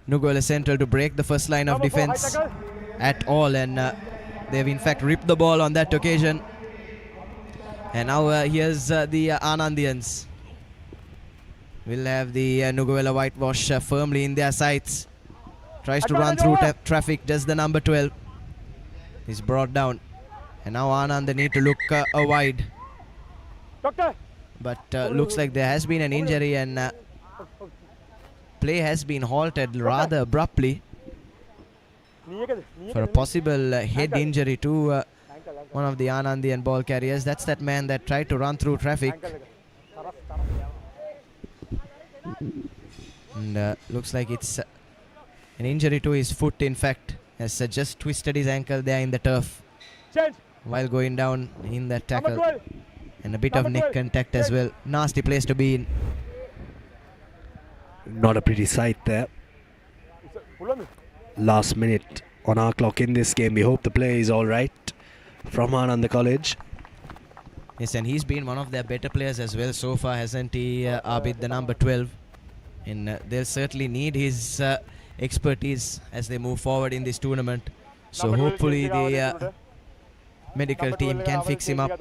Nugawela Central to break the first line of defense at all, and they've in fact ripped the ball on that occasion. And now here's the Anandians. Will have the Nugawela whitewash firmly in their sights. Tries to run through traffic, just the number 12. He's brought down. And now Ananda need to look wide. But looks like there has been an injury, and play has been halted rather abruptly for a possible head injury to one of the Anandian ball carriers. That's that man that tried to run through traffic. And looks like it's an injury to his foot, in fact, has just twisted his ankle there in the turf while going down in that tackle. And a bit of neck contact as well. Nasty place to be in. Not a pretty sight there. Last minute on our clock in this game. We hope the play is all right from Ananda College. Yes, and he's been one of their better players as well so far, hasn't he, Abid, the number 12? And they'll certainly need his expertise as they move forward in this tournament. So hopefully the medical team can fix him up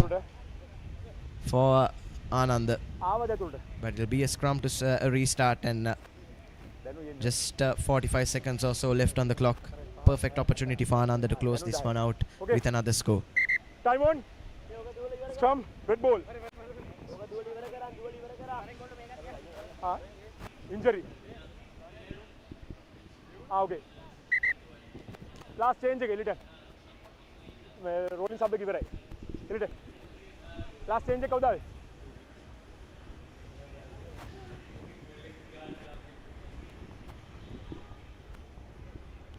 for Ananda. But there'll be a scrum to restart, and just 45 seconds or so left on the clock. Perfect opportunity for Ananda to close this one out with another score. Time on. Scrum, red ball. Injury. Okay. Last change again, little. Rolling sub give it. Little. Last change kauda.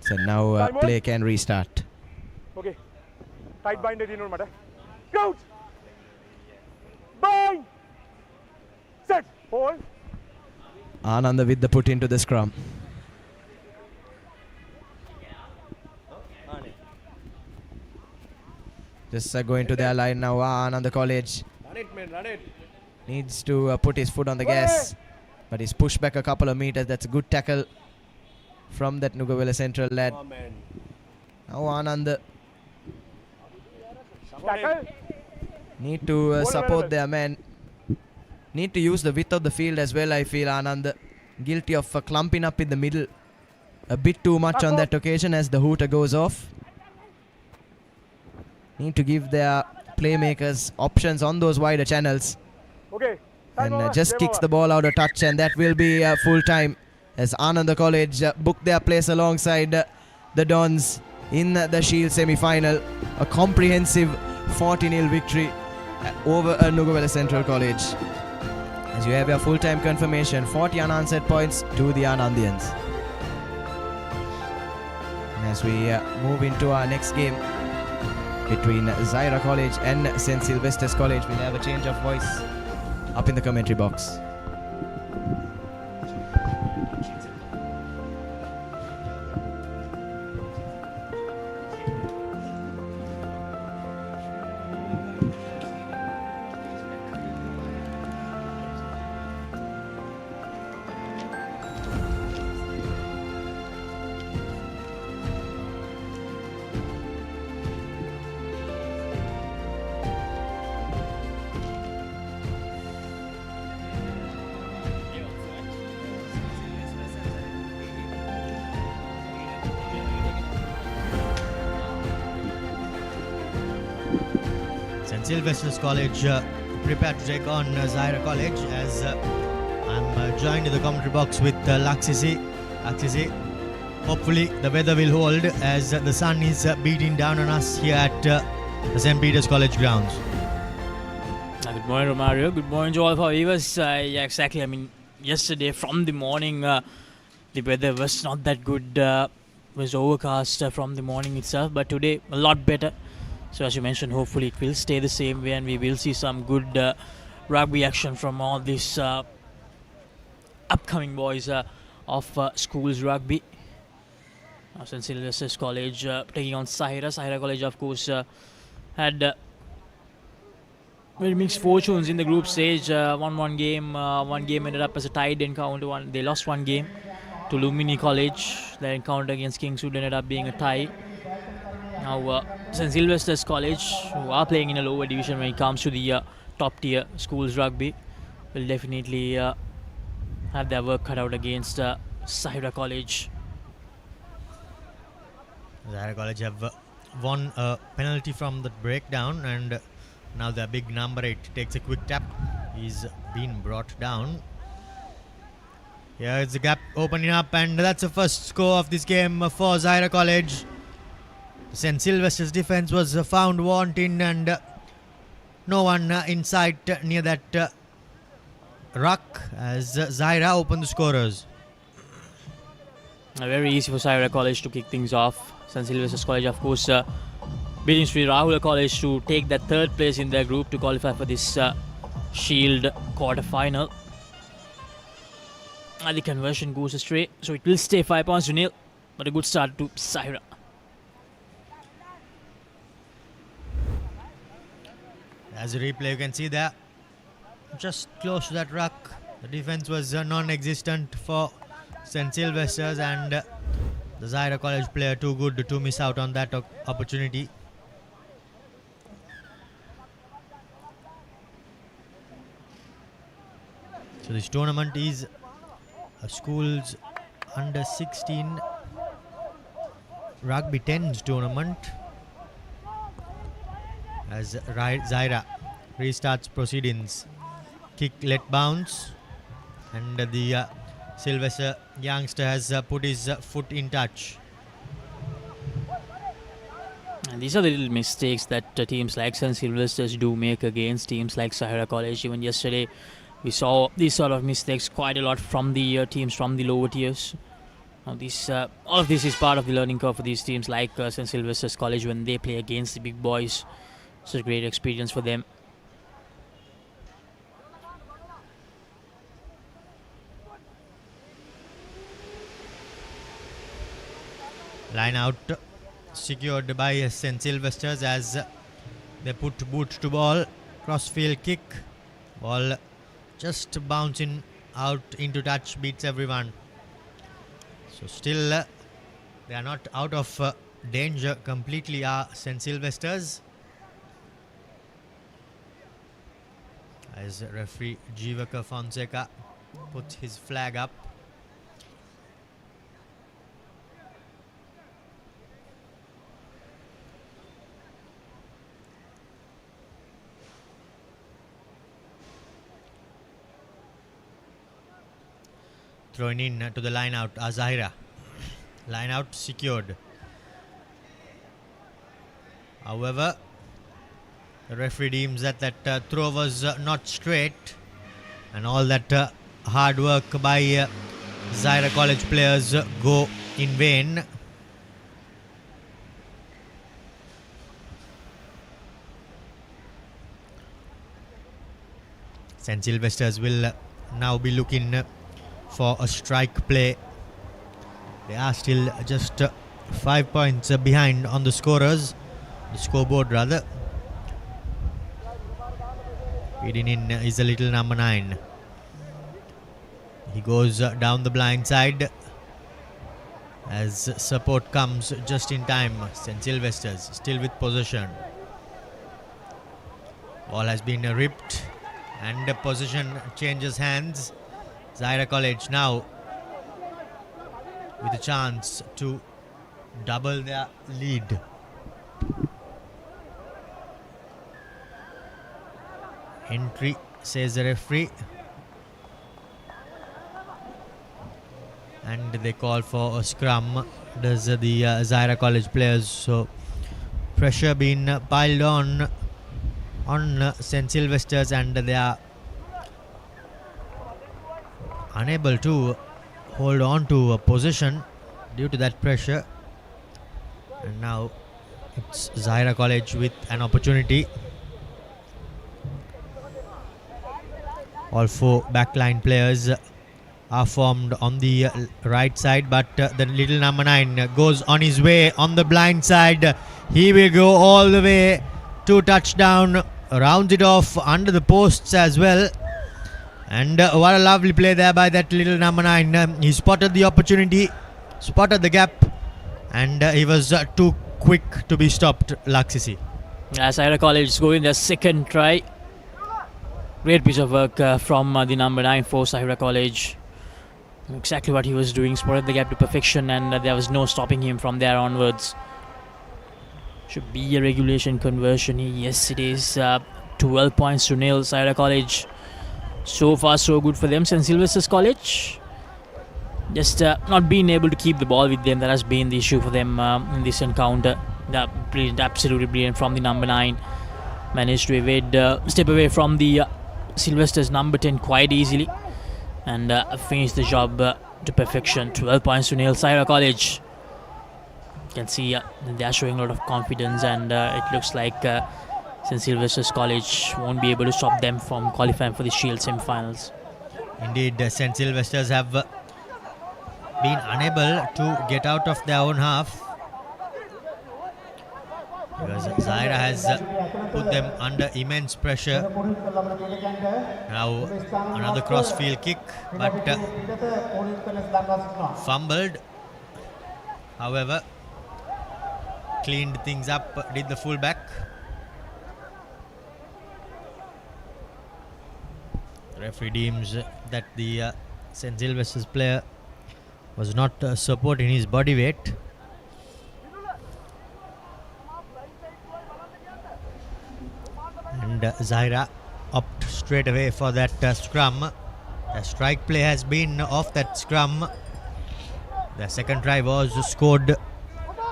So now play can restart. Okay. Tight bind it in on matter. Out. Bind. Set. Hold. Ananda with the put into the scrum. Just going to their line now. Ananda College Run it, man. Run it. needs to put his foot on the gas, but he's pushed back a couple of meters. That's a good tackle from that Nugawela Central lad. Now Ananda need to support their man. Need to use the width of the field as well, I feel. Ananda guilty of clumping up in the middle a bit too much on that occasion as the hooter goes off. Need to give their playmakers options on those wider channels. Okay. And just kicks the ball out of touch, and that will be full time as Ananda College book their place alongside the Dons in the Shield semi-final. A comprehensive 40-0 victory over Nugawela Central College. As you have your full-time confirmation, 40 unanswered points to the Anandians. And as we move into our next game between Zahira College and St. Sylvester's College, we'll have a change of voice up in the commentary box. Sylvester's College prepared to take on Zahira College as I'm joined in the commentary box with Laksisi. Hopefully the weather will hold as the sun is beating down on us here at the St. Peter's College grounds. Good morning, Romario. Good morning to all of our viewers. Yeah, exactly. I mean, yesterday from the morning the weather was not that good. It was overcast from the morning itself, but today a lot better. So as you mentioned, hopefully it will stay the same way and we will see some good rugby action from all these upcoming boys of schools rugby. St. Sylvester's College taking on Zahira. Zahira College, of course, had very mixed fortunes in the group stage. Won one game. One game ended up as a tied encounter. They lost one game to Lumbini College. Their encounter against Kingswood ended up being a tie. Now, St. Sylvester's College, who are playing in a lower division when it comes to the top tier schools rugby, will definitely have their work cut out against Zahira College. Zahira College have won a penalty from the breakdown, and now their big number 8 takes a quick tap. He's been brought down. Here is the gap opening up, and that's the first score of this game for Zahira College. St. Sylvester's defense was found wanting, and no one in sight near that ruck as Zahira opened the scorers. Very easy for Zahira College to kick things off. St. Sylvester's College, of course, beating Sri Rahula College to take that third place in their group to qualify for this Shield quarter-final. The conversion goes astray, so it will stay 5 points to nil, but a good start to Zahira. As a replay, you can see there, just close to that ruck, the defense was non-existent for St. Sylvester's, and the Zahira College player too good to miss out on that opportunity. So this tournament is a school's under 16 rugby 10s tournament as Zahira restarts proceedings. Kick let bounce, and the Sylvester youngster has put his foot in touch. And these are the little mistakes that teams like St. Sylvester's do make against teams like Zahira College. Even yesterday, we saw these sort of mistakes quite a lot from the teams from the lower tiers. Now, all of this is part of the learning curve for these teams like St. Sylvester's College when they play against the big boys. It's a great experience for them. Line out secured by St. Sylvester's as they put boot to ball. Crossfield kick. Ball just bouncing out into touch, beats everyone. So still they are not out of danger completely, are St. Sylvester's. As referee Jivaka Fonseca puts his flag up. Thrown in to the line out, Zahira. Line out secured. However, the referee deems that throw was not straight, and all that hard work by Zahira College players go in vain. St. Sylvester's will now be looking for a strike play. They are still just 5 points behind on the scorers, the scoreboard rather. Feeding in is a little number 9. He goes down the blind side as support comes just in time. St. Sylvester's still with possession. Ball has been ripped and the possession changes hands. Zahira College now with a chance to double their lead. Entry, says the referee. And they call for a scrum, does the Zahira College players. So pressure being piled on St. Sylvester's, and they are unable to hold on to a position due to that pressure. And now it's Zahira College with an opportunity. All 4 backline players are formed on the right side, but the little number 9 goes on his way on the blind side. He will go all the way to touchdown, rounds it off under the posts as well. And what a lovely play there by that little number 9. He spotted the opportunity, spotted the gap, and he was too quick to be stopped, Laksisi. Zahira College going their second try. Great piece of work from the number 9 for Zahira College. Exactly what he was doing, spotted the gap to perfection, and there was no stopping him from there onwards. Should be a regulation conversion here. Yes, it is. 12 points to nil. Zahira College, so far so good for them. St. Sylvester's College just not being able to keep the ball with them. That has been the issue for them in this encounter. Brilliant, absolutely brilliant from the number 9. Managed to evade, step away from the Sylvester's number 10 quite easily and finish the job to perfection. 12 points to nil. Zahira College. You can see they are showing a lot of confidence, and it looks like St. Sylvester's College won't be able to stop them from qualifying for the Shield semi-finals. Indeed, St. Sylvester's have been unable to get out of their own half because Zahira has put them under immense pressure. Now another cross-field kick, but fumbled. However, cleaned things up, did the fullback. The referee deems that the St. Sylvester's player was not supporting his body weight. And Zahira opt straight away for that scrum. The strike play has been off that scrum. The second try was scored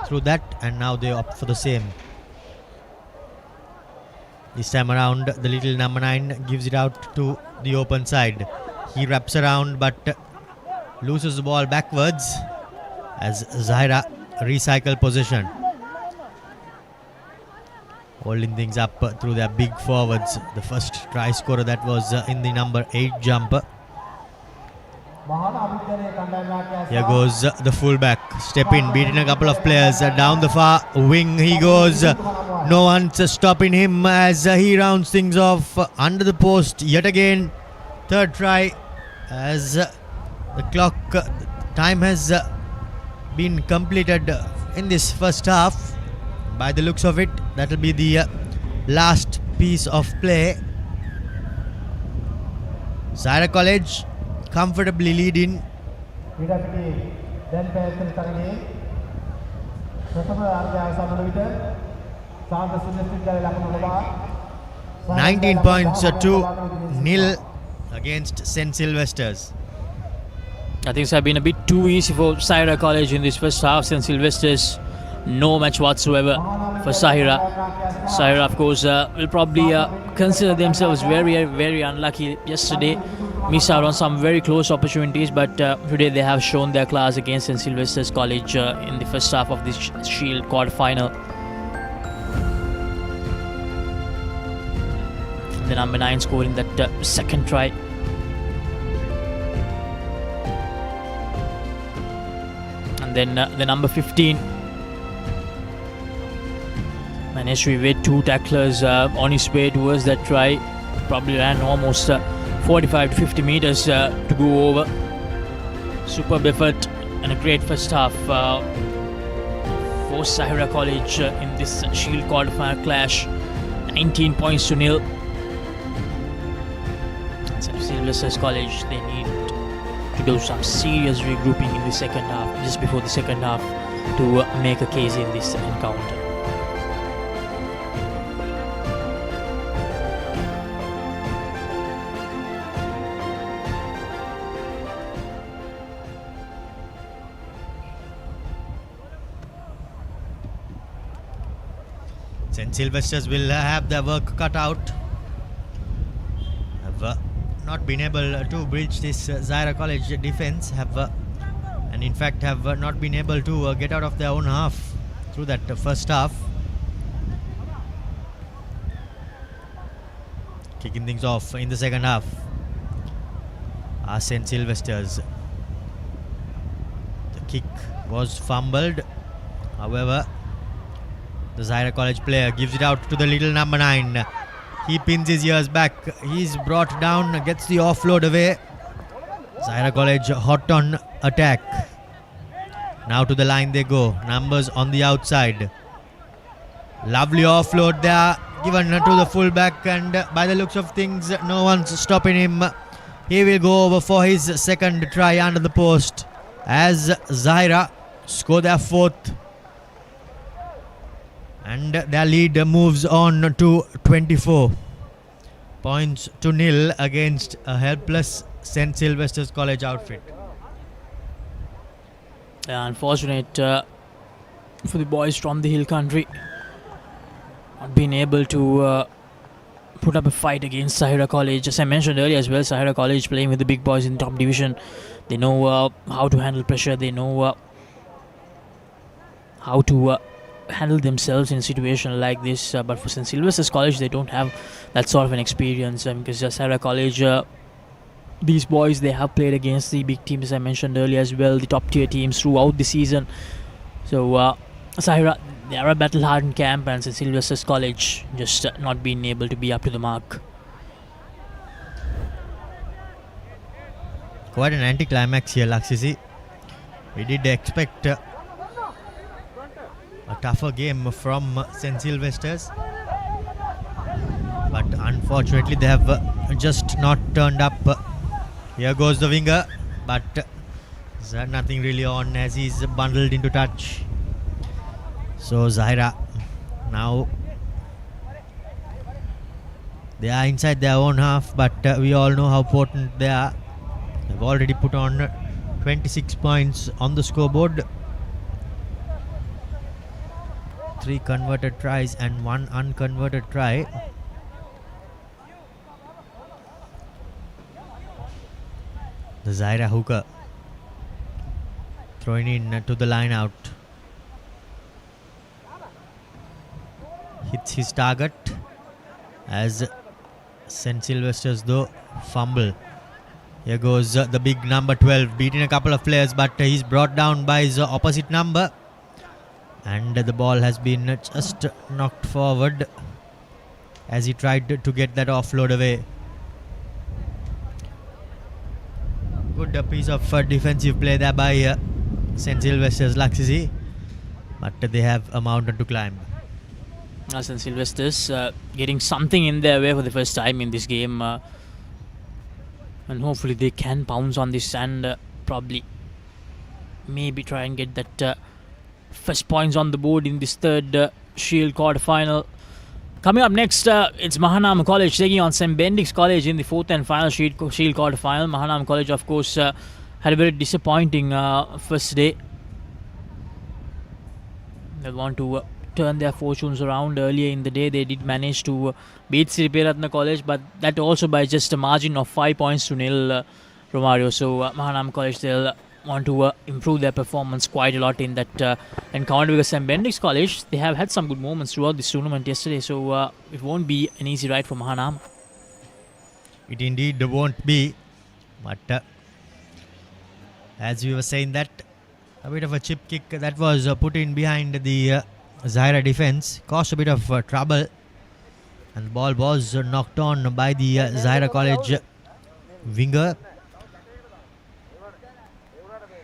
through that, and now they opt for the same. This time around, the little number 9 gives it out to the open side. He wraps around but loses the ball backwards as Zahira recycle possession. Holding things up through their big forwards. The first try scorer, that was in the number 8 jumper. Here goes the fullback. Step in, beating a couple of players. Down the far wing he goes. No one's stopping him as he rounds things off under the post yet again. Third try as the clock time has been completed in this first half. By the looks of it, that will be the last piece of play. Zahira College comfortably leading. 19 points to nil against St. Sylvester's. Things have been a bit too easy for Zahira College in this first half. St. Sylvester's, no match whatsoever for Zahira. Zahira, of course, will probably consider themselves very, very unlucky yesterday. Missed out on some very close opportunities, but today they have shown their class against St. Sylvester's College in the first half of this Shield quarter-final. The number 9 scoring that second try. And then the number 15 managed to evade 2 tacklers on his way towards that try. Probably ran almost 45 to 50 meters to go over. Superb effort and a great first half for Zahira College in this Shield quarterfinal clash. 19 points to nil. St. Sylvester's College, they need to do some serious regrouping in the second half, just before the second half, to make a case in this encounter. St. Sylvester's will have their work cut out. Have not been able to bridge this Zahira College defense. And in fact have not been able to get out of their own half through that first half. Kicking things off in the second half are St. Sylvester's. The kick was fumbled. However, the Zahira College player gives it out to the little number 9. He pins his ears back. He's brought down, gets the offload away. Zahira College hot on attack. Now to the line they go. Numbers on the outside. Lovely offload there, given to the fullback, and by the looks of things, no one's stopping him. He will go over for his second try under the post as Zahira score their fourth. And their lead moves on to 24 points to nil against a helpless St. Sylvester's College outfit. Unfortunate for the boys from the hill country. Not being able to put up a fight against Zahira College. As I mentioned earlier as well, Zahira College playing with the big boys in the top division. They know how to handle pressure. They know how to handle themselves in a situation like this. But for St. Sylvester's College, they don't have that sort of an experience. Because Zahira College, these boys, they have played against the big teams, as I mentioned earlier as well, the top tier teams throughout the season. So Zahira, they are a battle-hardened camp, and St. Sylvester's College just not being able to be up to the mark. Quite an anticlimax here, Laksisi. We did expect a tougher game from St. Sylvester's, but unfortunately they have just not turned up. Here goes the winger, but there's nothing really on as he's bundled into touch. So Zahira, now they are inside their own half, but we all know how potent they are. They've already put on 26 points on the scoreboard. 3 converted tries and 1 unconverted try. The Zahira hooker throwing in to the line out. Hits his target as St. Sylvester's though fumble. Here goes the big number 12, beating a couple of players, but he's brought down by his opposite number, and the ball has been just knocked forward as he tried to get that offload away. Good piece of defensive play there by St. Sylvester's, Laksisi, but they have a mountain to climb. St. Sylvester's getting something in their way for the first time in this game, and hopefully they can pounce on this and probably maybe try and get that first points on the board in this third Shield quarter-final. Coming up next, it's Mahanama College taking on St. Benedict's College in the fourth and final Shield quarter-final. Mahanama College, of course, had a very disappointing first day. They want to turn their fortunes around. Earlier in the day, they did manage to beat Vidyartha College, but that also by just a margin of 5 points to nil, Romario. So Mahanama College, they'll want to improve their performance quite a lot in that encounter, because St. Benedict's College, they have had some good moments throughout this tournament yesterday, so it won't be an easy ride for Mahanama. It indeed won't be, but as we were saying, that a bit of a chip kick that was put in behind the Zahira defense caused a bit of trouble, and the ball was knocked on by the Zahira College winger.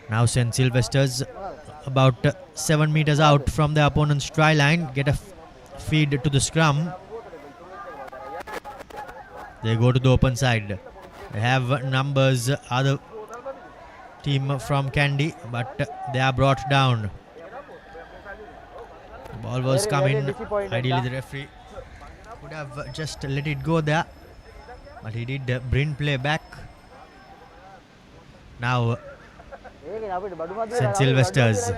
Now St. Sylvester's about 7 meters out from the opponent's try line, get a feed to the scrum. They go to the open side. They have numbers, other team from Kandy, but they are brought down. The ball was coming. Ideally the referee would have just let it go there, but he did bring play back. Now St. Sylvester's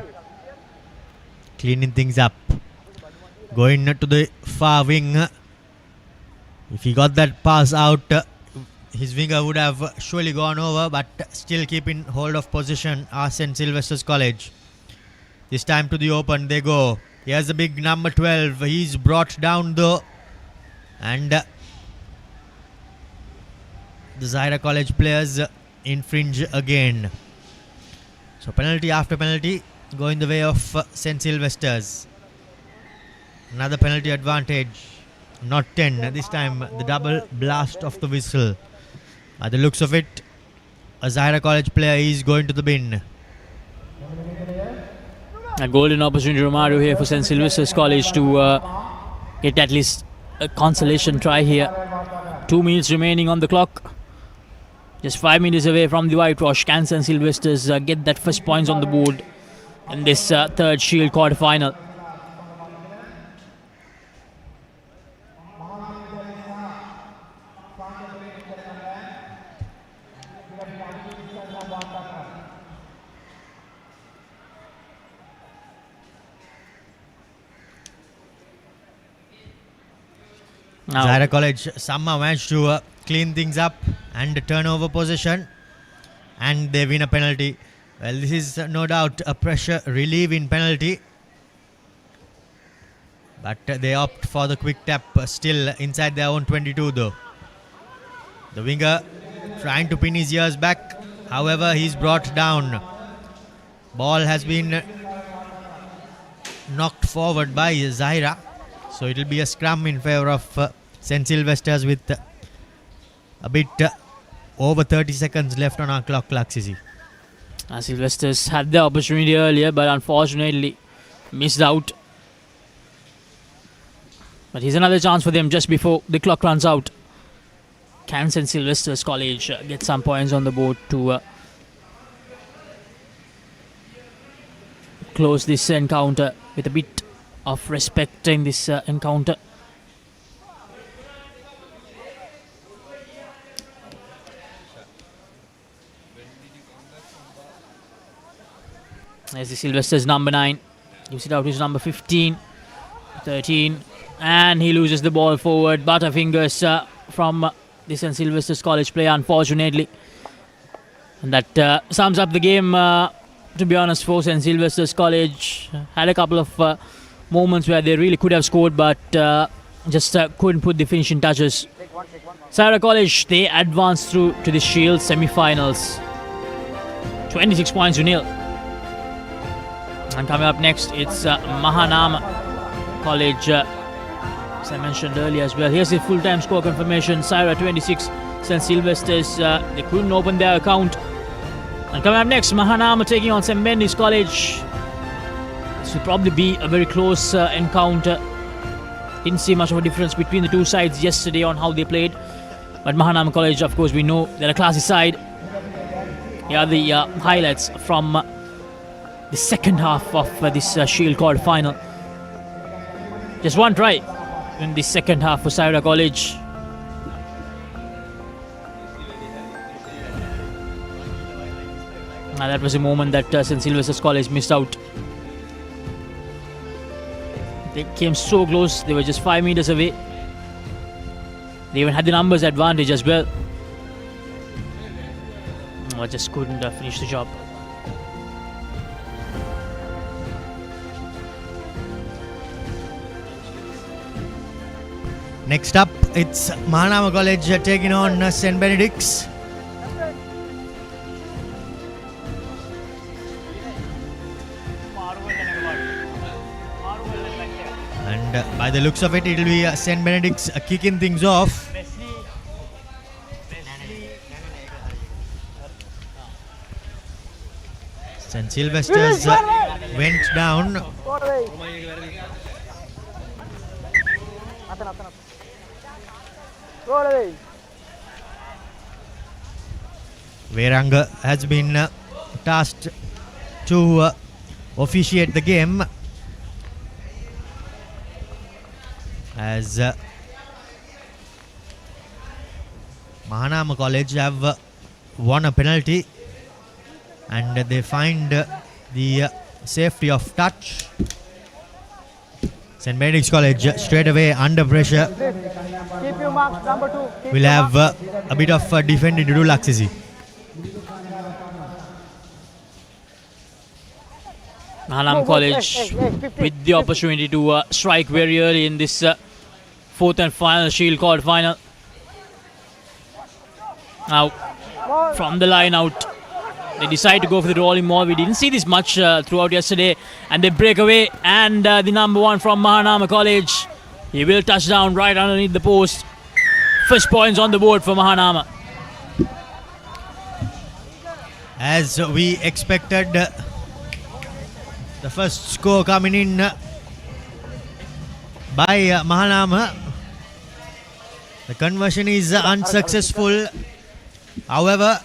cleaning things up, going to the far wing. If he got that pass out, his winger would have surely gone over, but still keeping hold of position are St. Sylvester's College. This time to the open they go. Here's the big number 12. He's brought down though, and the Zahira College players infringe again. So penalty after penalty going the way of St. Sylvester's. Another penalty advantage. Not 10. This time the double blast of the whistle. By the looks of it, a Zahira College player is going to the bin. A golden opportunity, Romario, here for St. Sylvester's College to get at least a consolation try here. 2 minutes remaining on the clock. Just 5 minutes away from the whitewash. Can St. Sylvester's get that first points on the board in this third Shield quarter-final? Zahira College somehow managed to clean things up and turn over possession, and they win a penalty. Well, this is no doubt a pressure relieving penalty, but they opt for the quick tap, still inside their own 22 though. The winger trying to pin his ears back, however he's brought down. Ball has been knocked forward by Zahira, so it will be a scrum in favour of St. Sylvester's with a bit over 30 seconds left on our clock, Laksisi. Sylvester's had the opportunity earlier, but unfortunately missed out. But here's another chance for them just before the clock runs out. Can St. Sylvester's College get some points on the board to close this encounter with a bit of respect in this encounter? There's the Sylvester's number 9. Gives it out to his number 15, 13. And he loses the ball forward. Butterfingers from the St. Sylvester's College player, unfortunately. And that sums up the game, to be honest, for St. Sylvester's College. Had a couple of moments where they really could have scored, but just couldn't put the finishing touches. Zahira College, they advanced through to the Shield semi-finals. 26 points to nil. And coming up next, it's Mahanama College, as I mentioned earlier as well. Here's the full-time score confirmation. Zahira 26, St. Sylvester's, they couldn't open their account. And coming up next, Mahanama taking on St. Benedict's College. This will probably be a very close encounter. Didn't see much of a difference between the two sides yesterday on how they played. But Mahanama College, of course, we know they're a classy side. Here are the highlights from the second half of this Shield quarter final. Just one try in the second half for Zahira College. That was a moment that St. Sylvester's College missed out. They came so close, they were just 5 meters away. They even had the numbers advantage as well. Just couldn't finish the job. Next up, it's Mahanama College taking on St. Benedict's. And by the looks of it, it will be St. Benedict's kicking things off. St. Sylvester's went down. Veranga has been tasked to officiate the game, as Mahanama College have won a penalty and they find the safety of touch. St. Benedict's College straight away under pressure. Keep your marks, number 2. Will have a bit of defending to do, Laksisi. Mahanama College with the opportunity to strike very early in this fourth and final Shield quarter final. Now, from the line out, they decide to go for the rolling maul. We didn't see this much throughout yesterday, and they break away. And the number 1 from Mahanama College, he will touch down right underneath the post. First points on the board for Mahanama. As we expected, the first score coming in by Mahanama. The conversion is unsuccessful. However,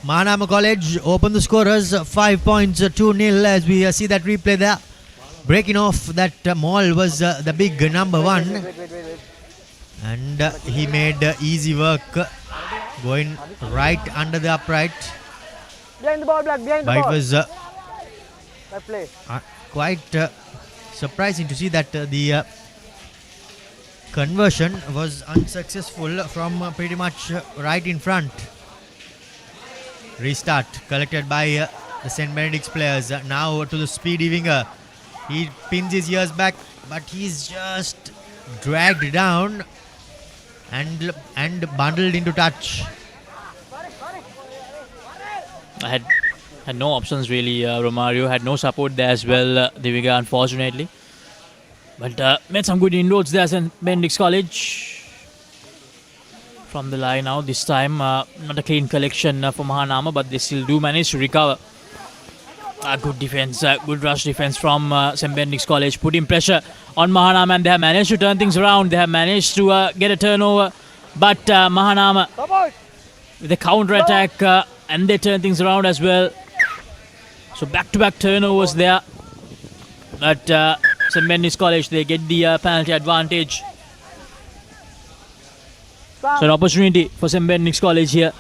Mahanama College opened the scorers 5 points to 0 as we see that replay there. Breaking off that maul was the big number 1. And he made easy work going right under the upright. Behind the ball, Black, behind the but ball. It was play. quite surprising to see that the conversion was unsuccessful from pretty much right in front. Restart collected by the St. Benedict's players. Now to the speedy winger. He pins his ears back, but he's just dragged down and bundled into touch. I had no options really. Romario had no support there as well, the winger, unfortunately. But made some good inroads there, St. Benedict's College. From the line now, this time not a clean collection for Mahanama, but they still do manage to recover. Good defense, good rush defense from St. Benedict's College, putting pressure on Mahanama, and they have managed to turn things around. They have managed to get a turnover, but Mahanama with a counter attack, and they turn things around as well. So back-to-back turnovers there, but St. Benedict's College, they get the penalty advantage. So an opportunity for St. Benedict's College here.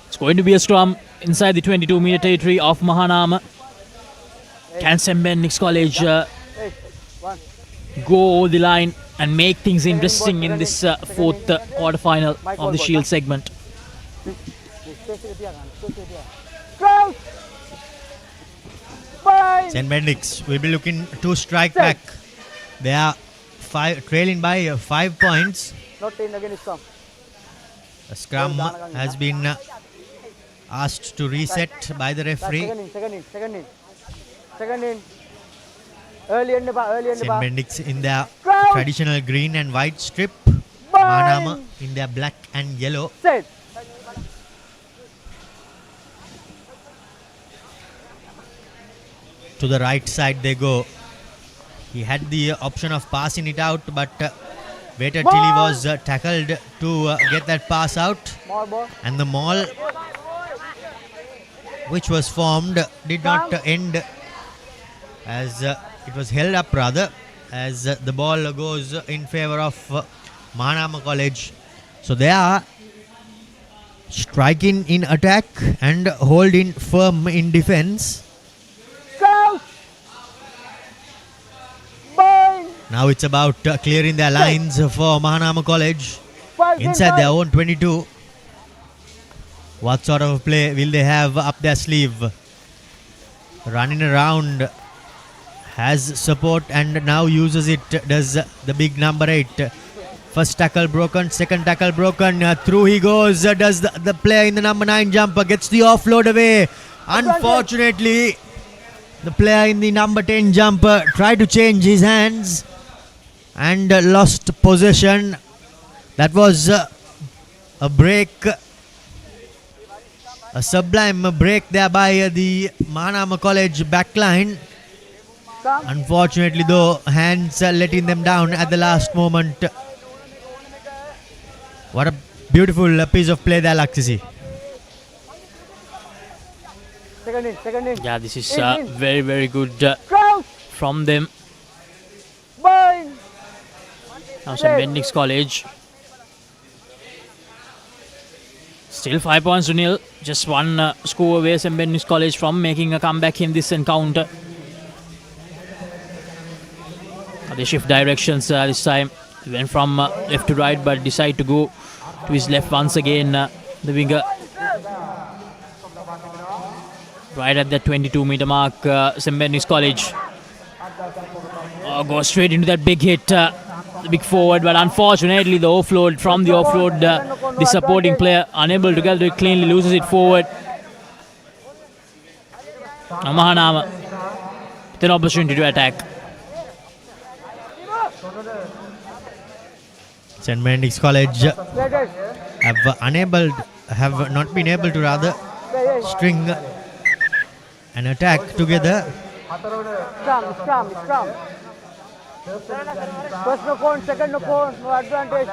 It's going to be a scrum inside the 22-meter territory of Mahanama. Can St. Benedict's College go over the line and make things interesting in this fourth quarter-final of the Shield segment? St. Benedict's will be looking to strike back. They are trailing by 5 points. A scrum has been asked to reset by the referee. Second in. Early end. St. Benedict's in their traditional green and white strip. Mahanama in their black and yellow. Set. To the right side they go. He had the option of passing it out, but waited till he was tackled to get that pass out. And the maul which was formed did not end, as it was held up rather, as the ball goes in favor of Mahanama College. So they are striking in attack and holding firm in defense. Now it's about clearing their lines for Mahanama College inside their own 22. What sort of play will they have up their sleeve? Running around, has support and now uses it, does the big number 8. First tackle broken, second tackle broken, through he goes, does the player in the number 9 jumper, gets the offload away. Unfortunately, the player in the number 10 jumper tried to change his hands and lost possession. That was a break, a sublime break there by the Mahanama College backline. Unfortunately though, hands letting them down at the last moment. What a beautiful piece of play there, Laksisi. Second in. Yeah, this is very, very good from them. Now St. Benedict's College still 5 points to nil. Just one score away, St. Benedict's College, from making a comeback in this encounter. They shift directions this time. He went from left to right, but decided to go to his left once again. The winger right at the 22-meter mark. St. Benedict's College goes straight into that big hit. The big forward, but unfortunately the offload from the offload, the supporting player unable to get it cleanly, loses it forward. Mahanama with an opportunity to attack. St. Benedict's College have not been able to rather string an attack together. Scrum. First no cone, second no cone, no advantage.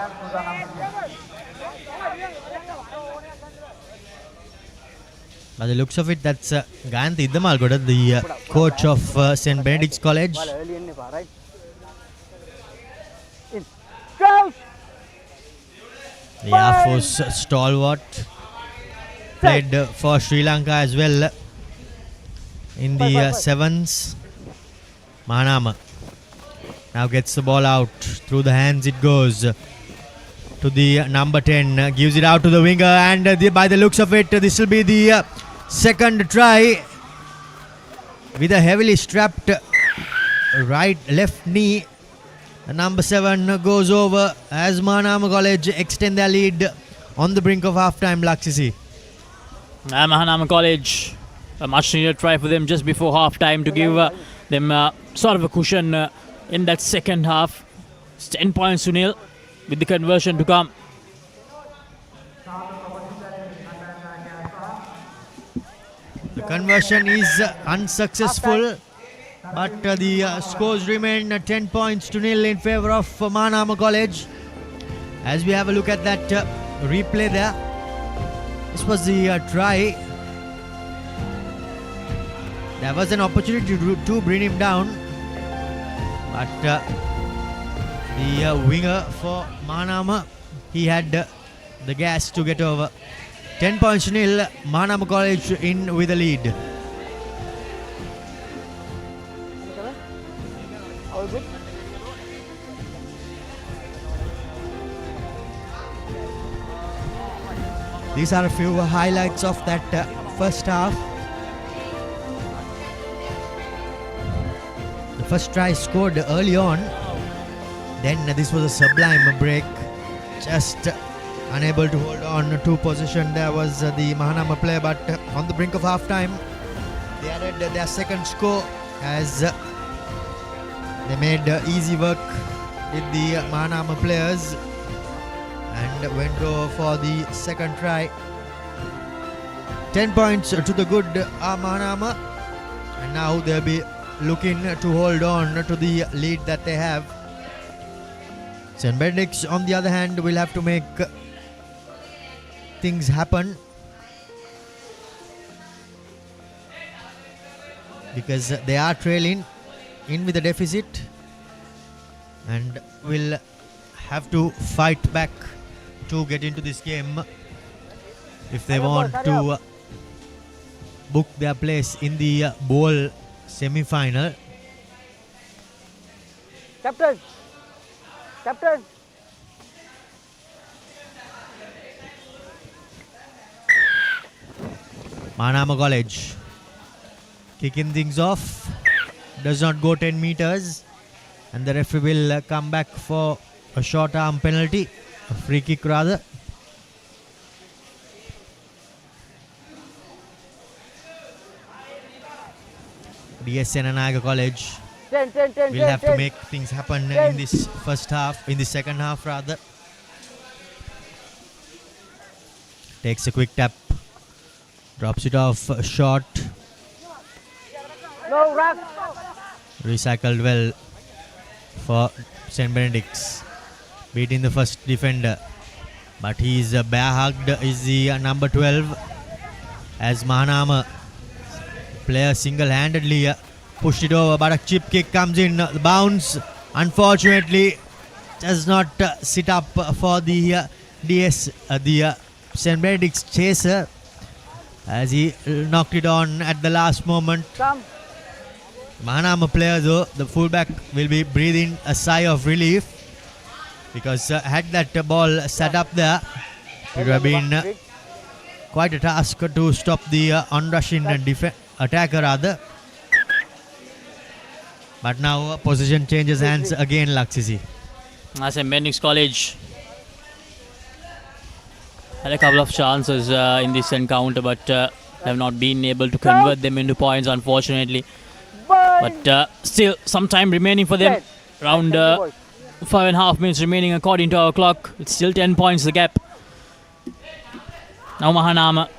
By the looks of it, that's Gayanth Iddamalgoda, the coach of St. Benedict's College. The Air Force stalwart, played for Sri Lanka as well in the sevens. Mahanama Now gets the ball out. Through the hands it goes to the number 10. Gives it out to the winger, and by the looks of it, this will be the second try. With a heavily strapped left knee, the number 7 goes over as Mahanama College extend their lead on the brink of half-time, Laksisi. Mahanama College, a much needed try for them just before half-time to give them sort of a cushion in that second half. It's 10 points to nil with the conversion to come. The conversion is unsuccessful, but the scores remain 10 points to nil in favour of Mahanama College. As we have a look at that replay there, this was the try. There was an opportunity to bring him down, but the winger for Mahanama, he had the gas to get over. 10 points to nil, Mahanama College in with the lead. All good? These are a few highlights of that first half. The first try scored early on. Then this was a sublime break. Just unable to hold on to possession. There was the Mahanama player, but on the brink of half-time, they added their second score as they made easy work with the Mahanama players and went over for the second try. 10 points to the good Mahanama, and now they'll be looking to hold on to the lead that they have. St. Benedict, on the other hand, will have to make things happen because they are trailing in with a deficit and will have to fight back to get into this game if they want to book their place in the bowl semi-final. Captain! Captain! Mahanama College kicking things off, does not go 10 meters, and the referee will come back for a short arm penalty, a free kick rather. DS Senanayake College 10, will have to make things happen in this first half, in the second half rather. Takes a quick tap, drops it off short. No, rush. Recycled well for St. Benedict's, beating the first defender, but he is bear hugged is the number 12 as Mahanama player single-handedly pushed it over, but a chip kick comes in. The bounce unfortunately does not sit up for the DS, the St. Benedict's chaser, as he knocked it on at the last moment. Mahanama player though, the fullback, will be breathing a sigh of relief because had that ball sat up there, it would have been quite a task to stop the onrushing attacker rather. But now position changes hands again, Laksisi. St. Benedict's College had a couple of chances in this encounter, but have not been able to convert them into points, unfortunately. But still, some time remaining for them. Around 5.5 minutes remaining according to our clock. It's still 10 points the gap. Now Mahanama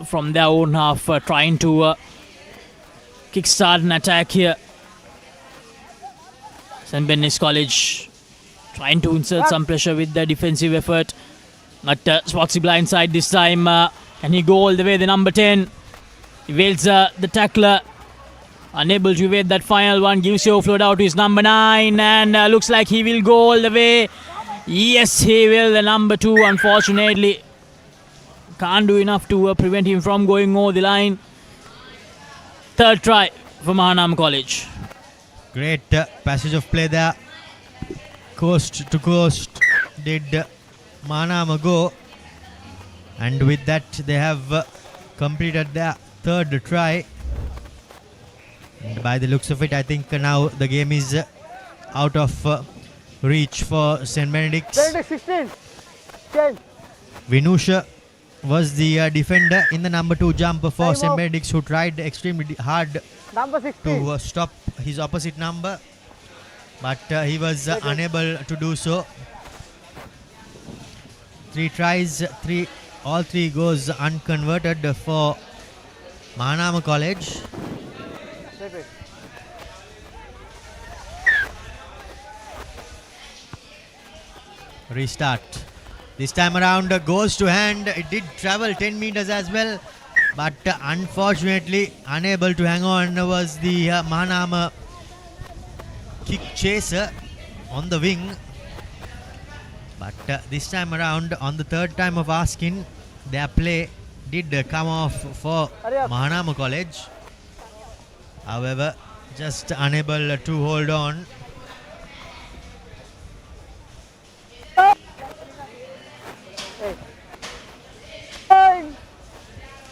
from their own half trying to kickstart an attack here. St. Benedict's College trying to insert some pressure with their defensive effort. But Spotsy blindside this time. Can he go all the way? The number 10 evades the tackler. Unable to evade that final one. Gives you offload out to his number 9. And looks like he will go all the way. Yes, he will. The number 2, unfortunately, can't do enough to prevent him from going over the line. Third try for Mahanama College. Great passage of play there coast to coast did Mahanama go, and with that they have completed their third try. And by the looks of it, I think now the game is out of reach for St. Benedict's. Benedict 16. Change. Vinusha was the defender in the number 2 jump for Time St. out. Benedict's, who tried extremely hard Number 16. to stop his opposite number, but he was unable to do so. 3 tries, all 3 goes unconverted for Mahanama College. Restart. This time around goes to hand. It did travel 10 meters as well, but unfortunately unable to hang on was the Mahanama kick chaser on the wing. But this time around, on the third time of asking, their play did come off for Mahanama College. However, just unable to hold on.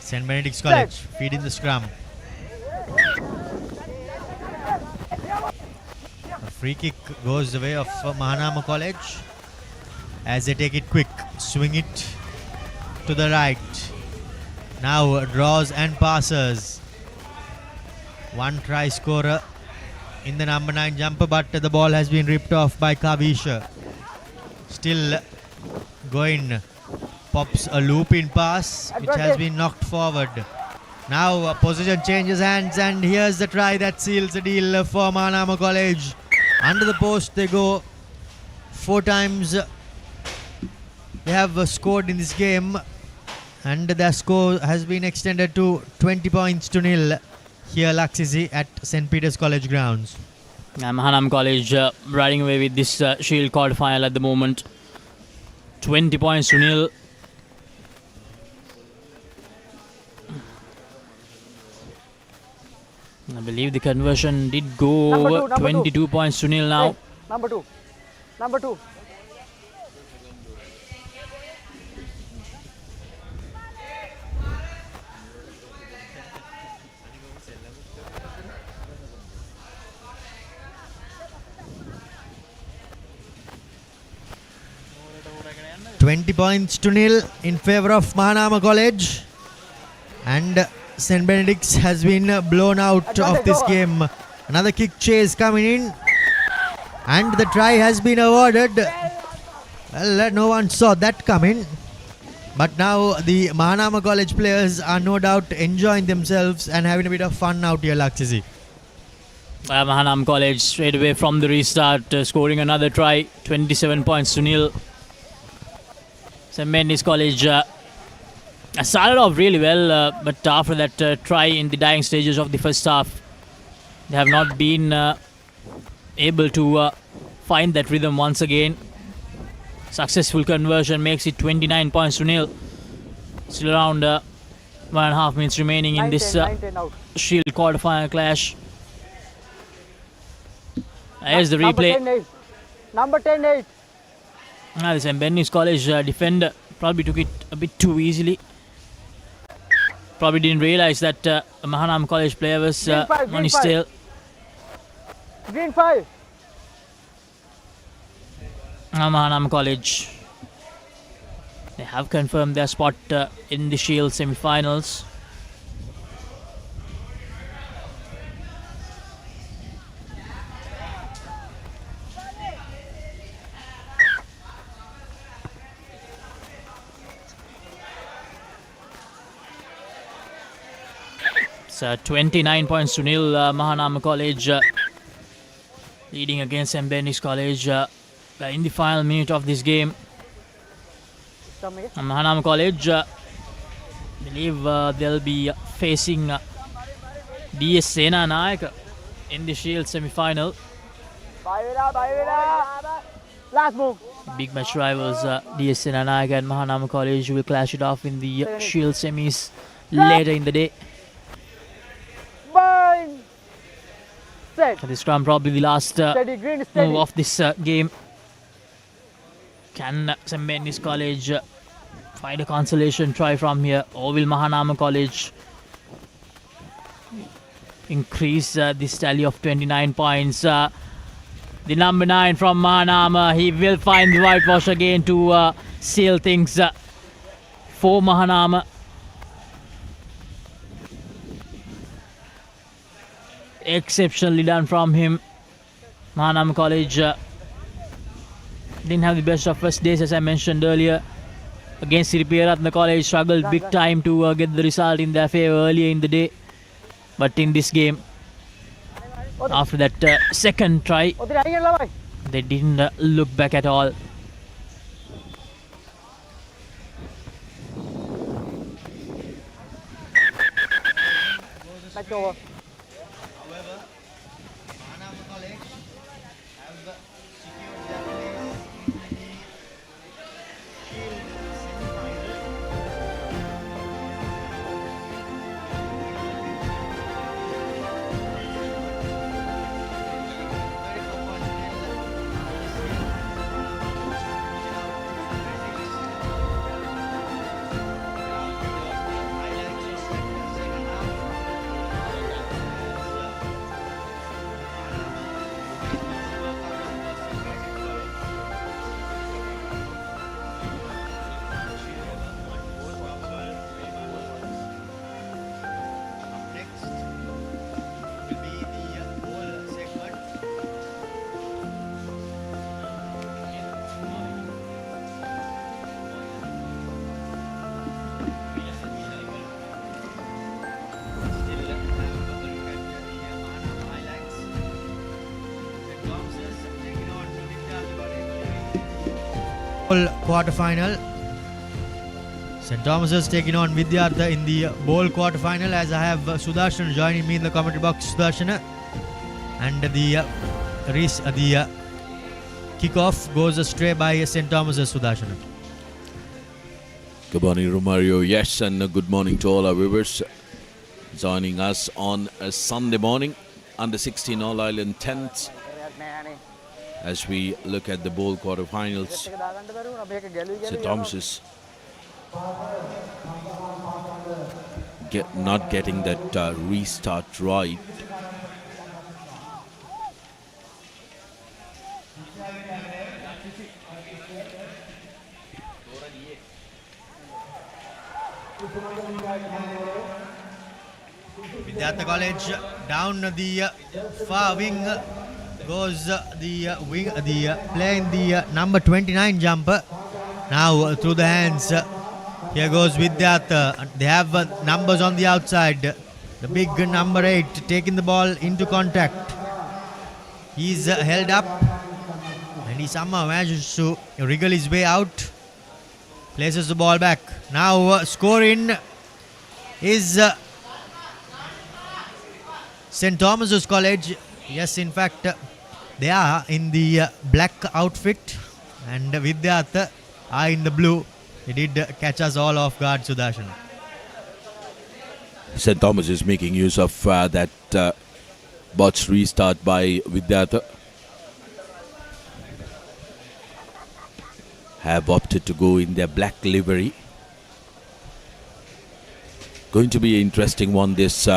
St. Benedict's College feeding the scrum. A free kick goes the way of Mahanama College as they take it quick, swing it to the right. Now draws and passes. 1 try scorer in the number 9 jumper, but the ball has been ripped off by Kavisha. Still going. Pops a loop-in pass, which has been knocked forward. Now position changes hands, and here's the try that seals the deal for Mahanama College. Under the post they go 4 times. They have scored in this game, and their score has been extended to 20 points to nil here Laksisi at St. Peter's College grounds. Mahanama College riding away with this Shield quarterfinal at the moment. 20 points to nil. I believe the conversion did go 22 points to nil now. Hey, number 2. Number 2. Points to nil in favor of Mahanama College, and St. Benedict's has been blown out of this game. Another kick chase coming in, and the try has been awarded. Well, no one saw that coming, but now the Mahanama College players are no doubt enjoying themselves and having a bit of fun out here, Laksisi. Mahanama College straight away from the restart scoring another try. 27 points to nil. St. Benedict's College started off really well, but after that try in the dying stages of the first half, they have not been able to find that rhythm once again. Successful conversion makes it 29 points to nil. Still around 1.5 minutes remaining in this Shield quarterfinal clash. Here's the replay. Number 10-8. The St. Benedict's College defender probably took it a bit too easily. Probably didn't realize that a Mahanama College player was on his tail. Green 5. Mahanama College, they have confirmed their spot in the Shield semi-finals. It's 29 points to nil. Mahanama College leading against St. Benedict's College in the final minute of this game. Mahanama College, believe they'll be facing DS Senanayake in the Shield semi-final. Last move. Big match rivals DS Senanayake and Mahanama College will clash it off in the Shield semis later in the day. Set. This scrum probably the last move of this game. Can St. Mary's College find a consolation try from here, or will Mahanama College increase this tally of 29 points? The number 9 from Mahanama, he will find the whitewash again to seal things for Mahanama. Exceptionally done from him. Mahanama College didn't have the best of first days, as I mentioned earlier. Against Vidyartha College, struggled big time to get the result in their favour earlier in the day. But in this game, after that second try, they didn't look back at all. Back over. Quarter-final. St. Thomas's taking on Vidyartha in the bowl quarter-final, as I have Sudarshan joining me in the commentary box. Sudarshan, and the kickoff goes astray by St. Thomas's. Sudarshan. Good morning, Romario. Yes, and good morning to all our viewers joining us on a Sunday morning, under 16 All Island 10th, as we look at the bowl quarterfinals. St. Thomas's not getting that restart right. Vidyartha College down the far wing goes the play in the number 29 jumper. Now through the hands. Here goes Vidyartha. They have numbers on the outside. The big number 8 taking the ball into contact. He's held up and he somehow manages to wriggle his way out. Places the ball back. Now scoring is St. Thomas's College. Yes, in fact, they are in the black outfit and Vidyartha are in the blue. He did catch us all off guard, Sudarshan. St. Thomas is making use of that botched restart by Vidyartha. Have opted to go in their black livery. Going to be an interesting one, this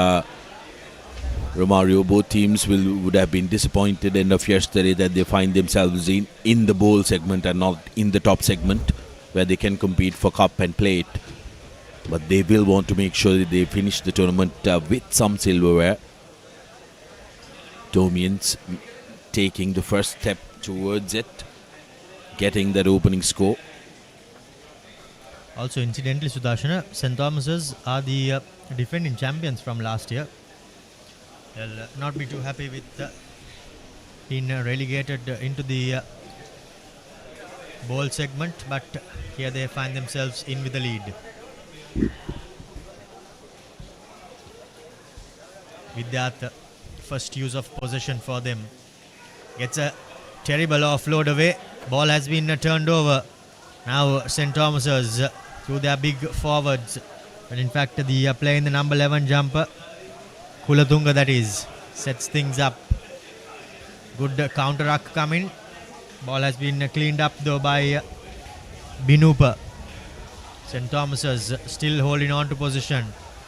Romario. Both teams would have been disappointed end of yesterday that they find themselves in the bowl segment and not in the top segment, where they can compete for cup and plate. But they will want to make sure that they finish the tournament with some silverware. Domians taking the first step towards it, getting that opening score. Also, incidentally, Sudarshan, St. Thomas's are the defending champions from last year. They'll not be too happy with being relegated into the bowl segment, but here they find themselves in with the lead. Vidyartha, first use of possession for them. Gets a terrible offload away. Ball has been turned over. Now St. Thomas's through their big forwards. But in fact, the play in the number 11 jumper, Kulatunga that is, sets things up. Good counter-ruck coming. Ball has been cleaned up though by Binupa. St. Thomas's still holding on to position.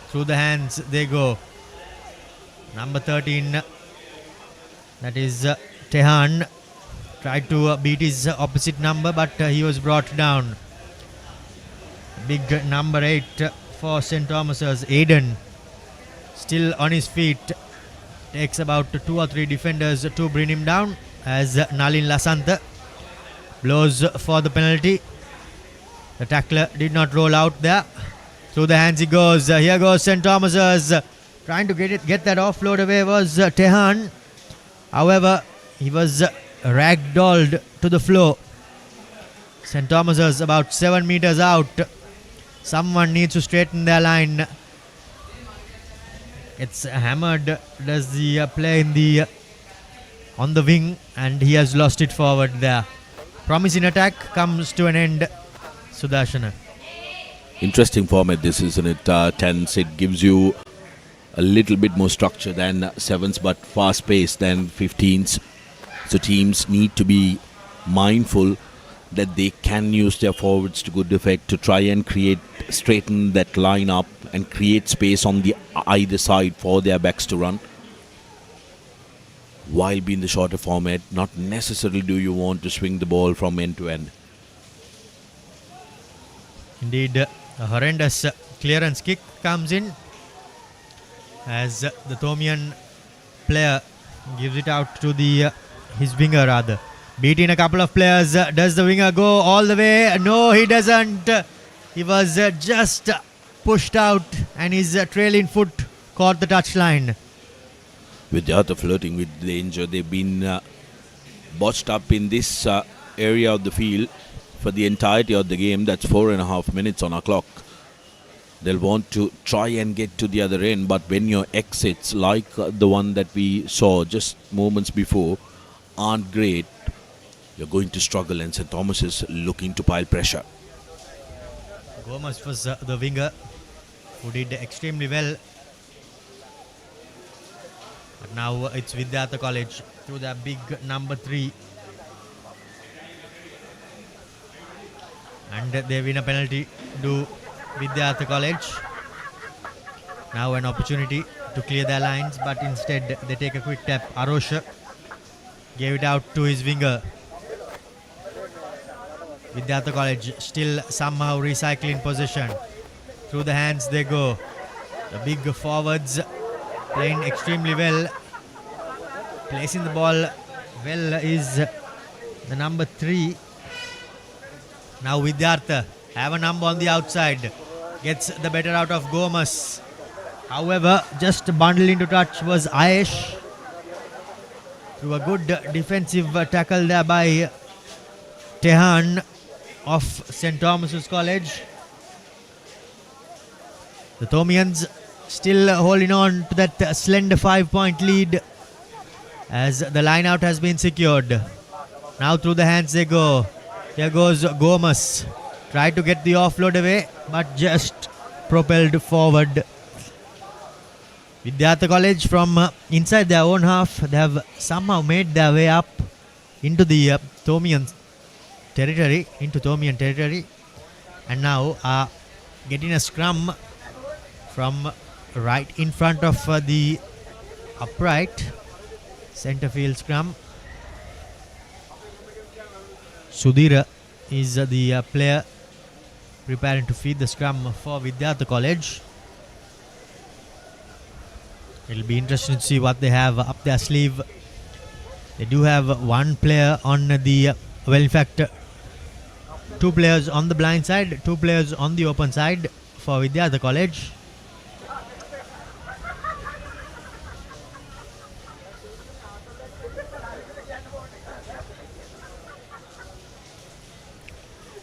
Through the hands they go. Number 13, that is Tehan, tried to beat his opposite number, but he was brought down. Big number 8 for St. Thomas's, Aiden, still on his feet. Takes about 2 or 3 defenders to bring him down as Nalin Lasantha blows for the penalty. The tackler did not roll out there. Through the hands he goes. Here goes St. Thomas's. Trying to get that offload away was Tehan. However, he was ragdolled to the floor. St. Thomas's about 7 meters out. Someone needs to straighten their line. It's hammered. Does the play in the on the wing, and he has lost it forward there. Promising attack comes to an end. Sudarshana. Interesting format this, isn't it? 10s, it gives you a little bit more structure than 7s, but fast paced than 15s. So teams need to be mindful that they can use their forwards to good effect to try and straighten that line up and create space on the either side for their backs to run. While being the shorter format, not necessarily do you want to swing the ball from end to end. Indeed, a horrendous clearance kick comes in as the Thomian player gives it out to his winger rather. Beating a couple of players. Does the winger go all the way? No, he doesn't. He was just pushed out and his trailing foot caught the touchline. Vidyartha flirting with danger. They've been botched up in this area of the field for the entirety of the game. That's 4.5 minutes on our clock. They'll want to try and get to the other end, but when your exits, like the one that we saw just moments before, aren't great, you're going to struggle, and St. Thomas is looking to pile pressure. Gomez was the winger who did extremely well. But now it's Vidyartha College to the big number 3. And they win a penalty to Vidyartha College. Now an opportunity to clear their lines, but instead they take a quick tap. Arosha gave it out to his winger. Vidyartha College still somehow recycling possession. Through the hands they go. The big forwards playing extremely well. Placing the ball well is the number 3. Now Vidyartha have a number on the outside. Gets the better out of Gomez. However, just bundled into touch was Ayesh. Through a good defensive tackle there by Tehan of St. Thomas's College. The Thomians still holding on to that slender 5-point lead as the line out has been secured. Now through the hands they go. Here goes Gomez. Tried to get the offload away, but just propelled forward. Vidyartha College from inside their own half, they have somehow made their way up into the Thomian territory, and now are getting a scrum from right in front of the upright centre field scrum. Sudhira is the player preparing to feed the scrum for Vidyartha College. It'll be interesting to see what they have up their sleeve. They do have one player on the, well, in fact, 2 players on the blind side, 2 players on the open side for Vidyartha College.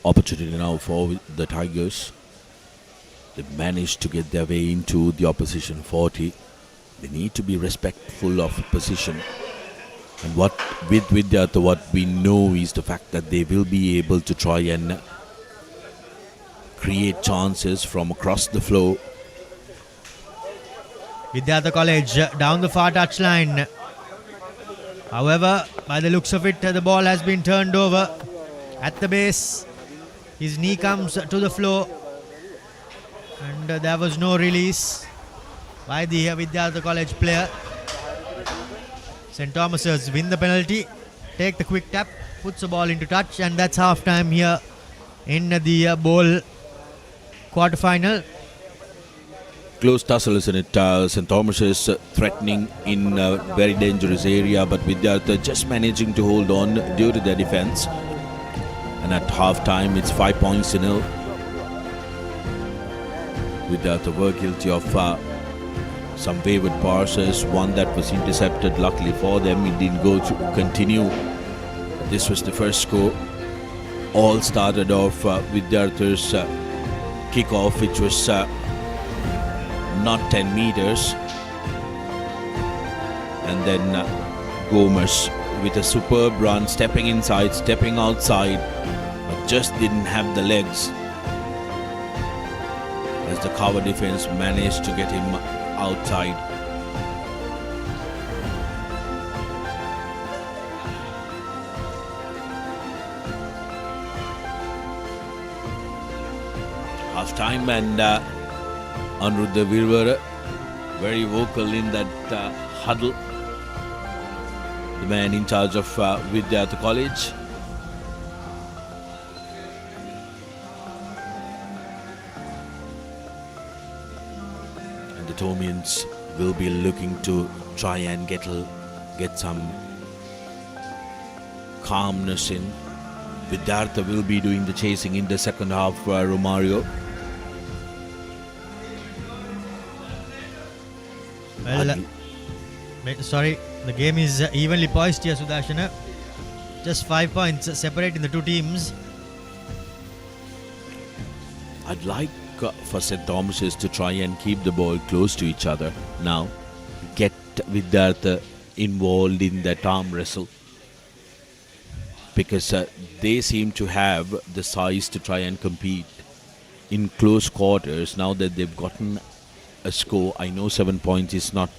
Opportunity now for the Tigers. They managed to get their way into the opposition 40. They need to be respectful of position. And what with Vidyartha, what we know is the fact that they will be able to try and create chances from across the floor. Vidyartha College down the far touchline. However, by the looks of it, the ball has been turned over at the base. His knee comes to the floor, and there was no release by the Vidyartha College player. St. Thomas's win the penalty, take the quick tap, puts the ball into touch, and that's half time here in the bowl quarter-final. Close tussle, isn't it? St. Thomas is threatening in a very dangerous area, but Vidyartha just managing to hold on due to their defense. And at half time, it's 5 points to 0. Vidyartha were guilty of some wayward passes, one that was intercepted. Luckily for them, it didn't go to continue. This was the first score. All started off Vidyartha's kickoff, which was not 10 meters. And then Gomez with a superb run, stepping inside, stepping outside, but just didn't have the legs, as the cover defense managed to get him outside. Half time, and Anuruddha Virvara very vocal in that huddle. The man in charge of Vidyartha College. And the Tomians will be looking to try and get some calmness in. Vidyartha will be doing the chasing in the second half, Romario. Well, sorry, the game is evenly poised here, Sudarshana. Just 5 points separating the two teams. I'd like for St. Thomas's to try and keep the ball close to each other now. Get Vidyartha involved in that arm wrestle, because they seem to have the size to try and compete in close quarters now that they've gotten a score. I know 7 points is not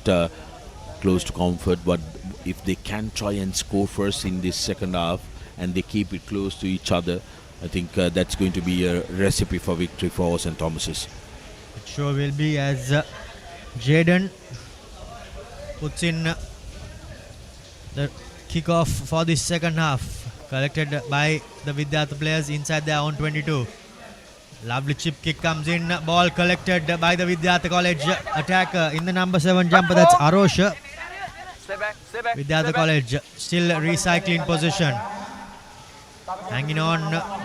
close to comfort, but if they can try and score first in this second half and they keep it close to each other, I think that's going to be a recipe for victory for St. Thomas's. It sure will be, as Jaden puts in the kickoff for this second half, collected by the Vidyartha players inside their own 22. Lovely chip kick comes in, ball collected by the Vidyartha College attacker in the number 7 jumper, that's Arosha. Vidyartha College still recycling possession. Hanging on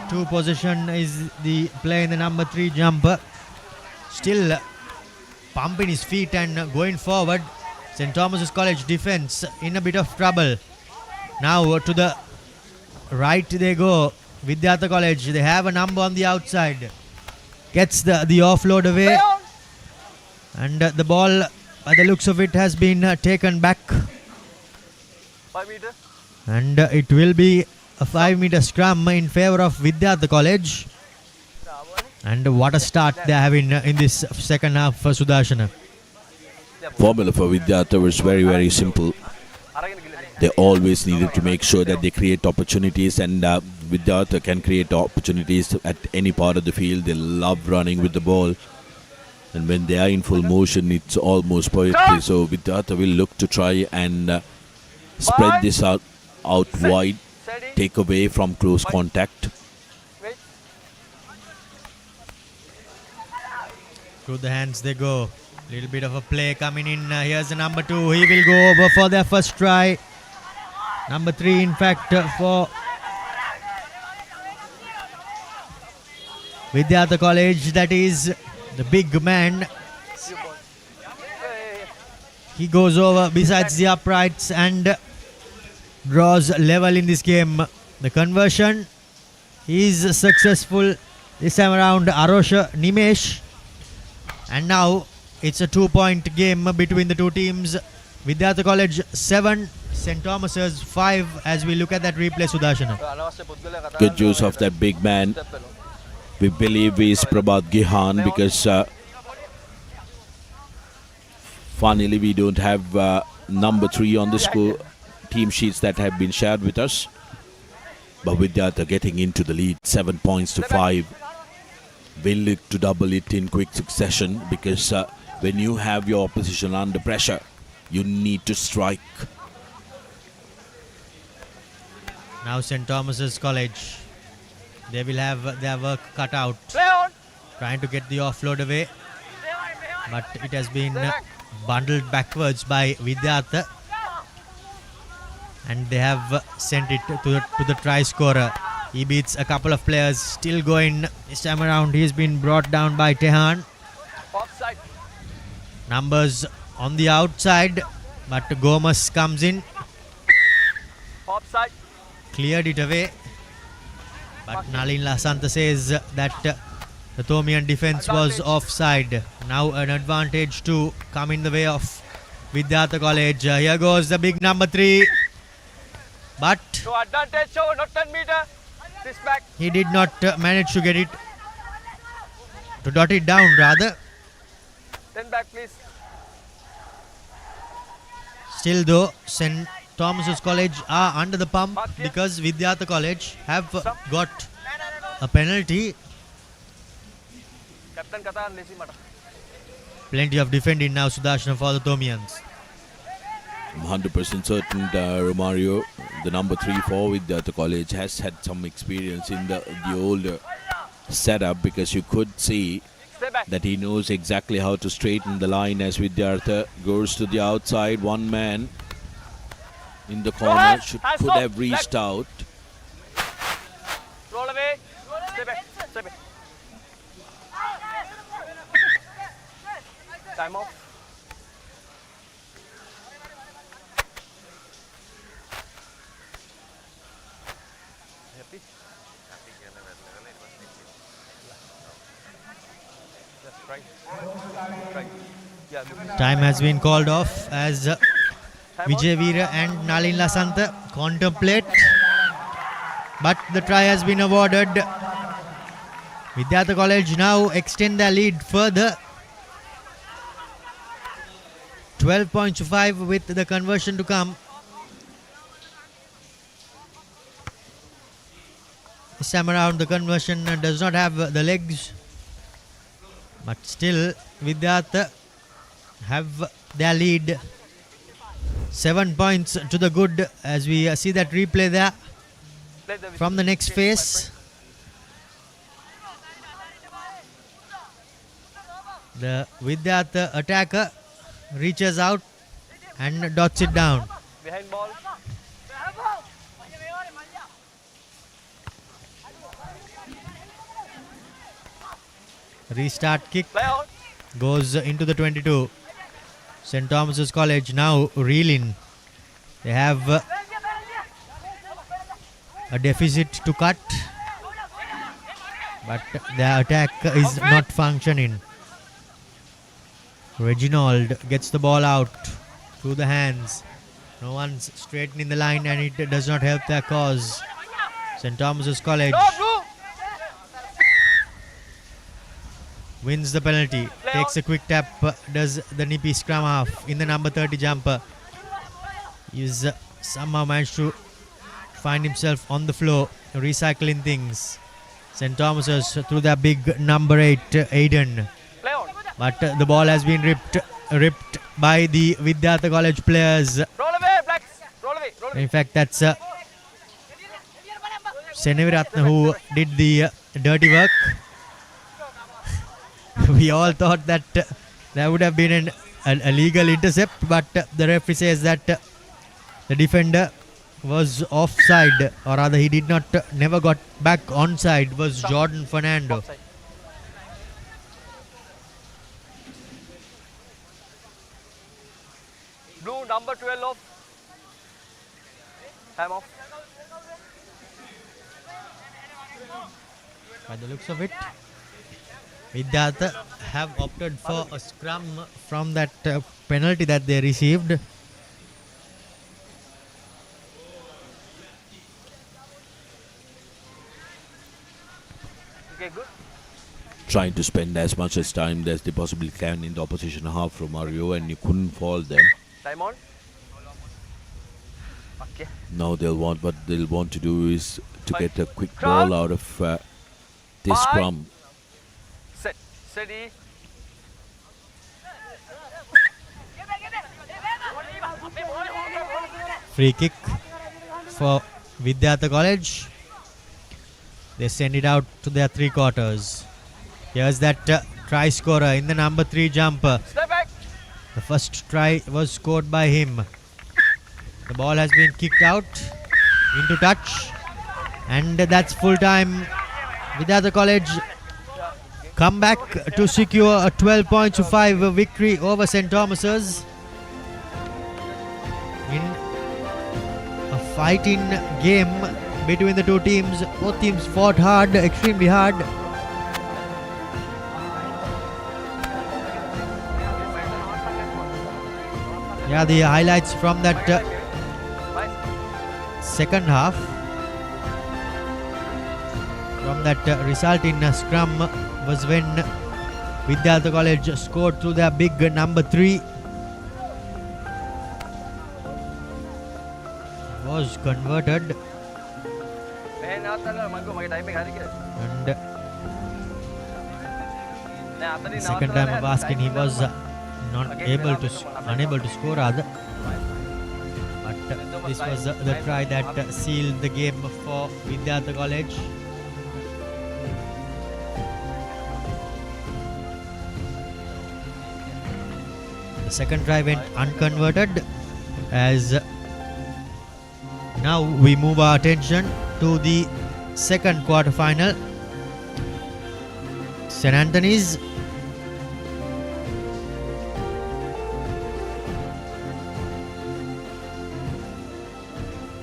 to possession is the player in the number 3 jumper. Still pumping his feet and going forward. St. Thomas's College defense in a bit of trouble. Now to the right they go. Vidyartha College, they have a number on the outside. Gets the offload away. And the ball, by the looks of it, has been taken back. 5 meter. And it will be a 5-meter scrum in favor of Vidyartha College. And what a start they are having in this second half for Sudarshana. Formula for Vidyartha was very, very simple. They always needed to make sure that they create opportunities, and Vidyartha can create opportunities at any part of the field. They love running with the ball, and when they are in full motion, it's almost poetry. So Vidyartha will look to try and spread this out wide, take away from close contact. Through the hands they go. Little bit of a play coming in. Here's the number 2. He will go over for their first try. Number 3, in fact, for Vidyartha College. That is the big man. He goes over besides the uprights and draws level in this game. The conversion is successful this time around. Arosha Nimesh. And now it's a 2-point game between the two teams. Vidyartha College 7, St. Thomas's 5, as we look at that replay, Sudarshana. Good use of that big man. We believe is Prabhat Gihan, because finally we don't have number 3 on the score team sheets that have been shared with us. But Vidyartha getting into the lead, 7 points to 5. Will look to double it in quick succession because when you have your opposition under pressure, you need to strike. Now St. Thomas's College, they will have their work cut out. Trying to get the offload away, but it has been bundled backwards by Vidyartha. And they have sent it to the try scorer. He beats a couple of players, still going this time around. He's been brought down by Tehan. Offside. Numbers on the outside, but Gomez comes in. Offside. Cleared it away. But Nalin Lasanta says that the Thomian defense was offside. Now an advantage to come in the way of Vidyartha College. Here goes the big number 3. But No advantage, show, not 10 meter. This back. he did not manage to get it, to dot it down rather. 10 back, please. Still though, St. Thomas's College are under the pump because Vidyartha College have got a penalty. Captain Katan, Lesi Mata. Plenty of defending now, Sudarshana, for the Thomians. I'm 100% certain Romario, the number 3 for Vidyartha College, has had some experience in the older setup because you could see that he knows exactly how to straighten the line as Vidyartha goes to the outside. One man in the corner could have reached out. Roll away. Stay back. Stay back. Time off. Happy? Just try. Try. Yeah. Time has been called off as Vijay Veera and Nalin Lasanta contemplate. But the try has been awarded. Vidyartha College now extend their lead further. 12 points to 5 with the conversion to come. This time around the conversion does not have the legs. But still Vidyartha have their lead. 7 points to the good as we see that replay there from the next phase. The Vidyartha attacker reaches out and dots it down. Behind ball. Restart kick goes into the 22. St. Thomas's College now reeling. They have a deficit to cut, but their attack is not functioning. Reginald gets the ball out through the hands. No one's straightening the line and it does not help their cause. St. Thomas's College wins the penalty, takes a quick tap, does the nippy scrum half in the number 30 jumper. He's somehow managed to find himself on the floor, recycling things. St. Thomas's through their big number 8, Aiden. But the ball has been ripped by the Vidyartha College players. Roll away, Blacks. Roll away. Roll away. In fact, that's Senanayake who did the dirty work. We all thought that there would have been a legal intercept, but the referee says that the defender was offside, or rather he did not, never got back onside. Was Jordan Fernando. Offside. Blue number 12 off. Time off. By the looks of it, Vidyartha have opted for a scrum from that penalty that they received. Okay, good. Trying to spend as much as time as they possibly can in the opposition half from Mario, and you couldn't fall them. Time on. Okay. Now what they'll want to do is to get a quick ball out of this scrum. Set. Steady. Free kick for Vidyartha College. They send it out to their three quarters. Here's that try scorer in the number 3 jumper. Step back. The first try was scored by him. The ball has been kicked out into touch, and that's full time. Vidyartha College come back to secure a 12-5 victory over St. Thomas's in a fighting game between the two teams. Both teams fought hard, extremely hard. Yeah, the highlights from that second half, from that result in scrum, was when Vidyartha College scored through their big number 3. Was converted, and the second time of asking, he was unable to score rather. But this was the try that sealed the game for Vidyartha College. The second try went unconverted, as now we move our attention to the second quarter final. St. Anthony's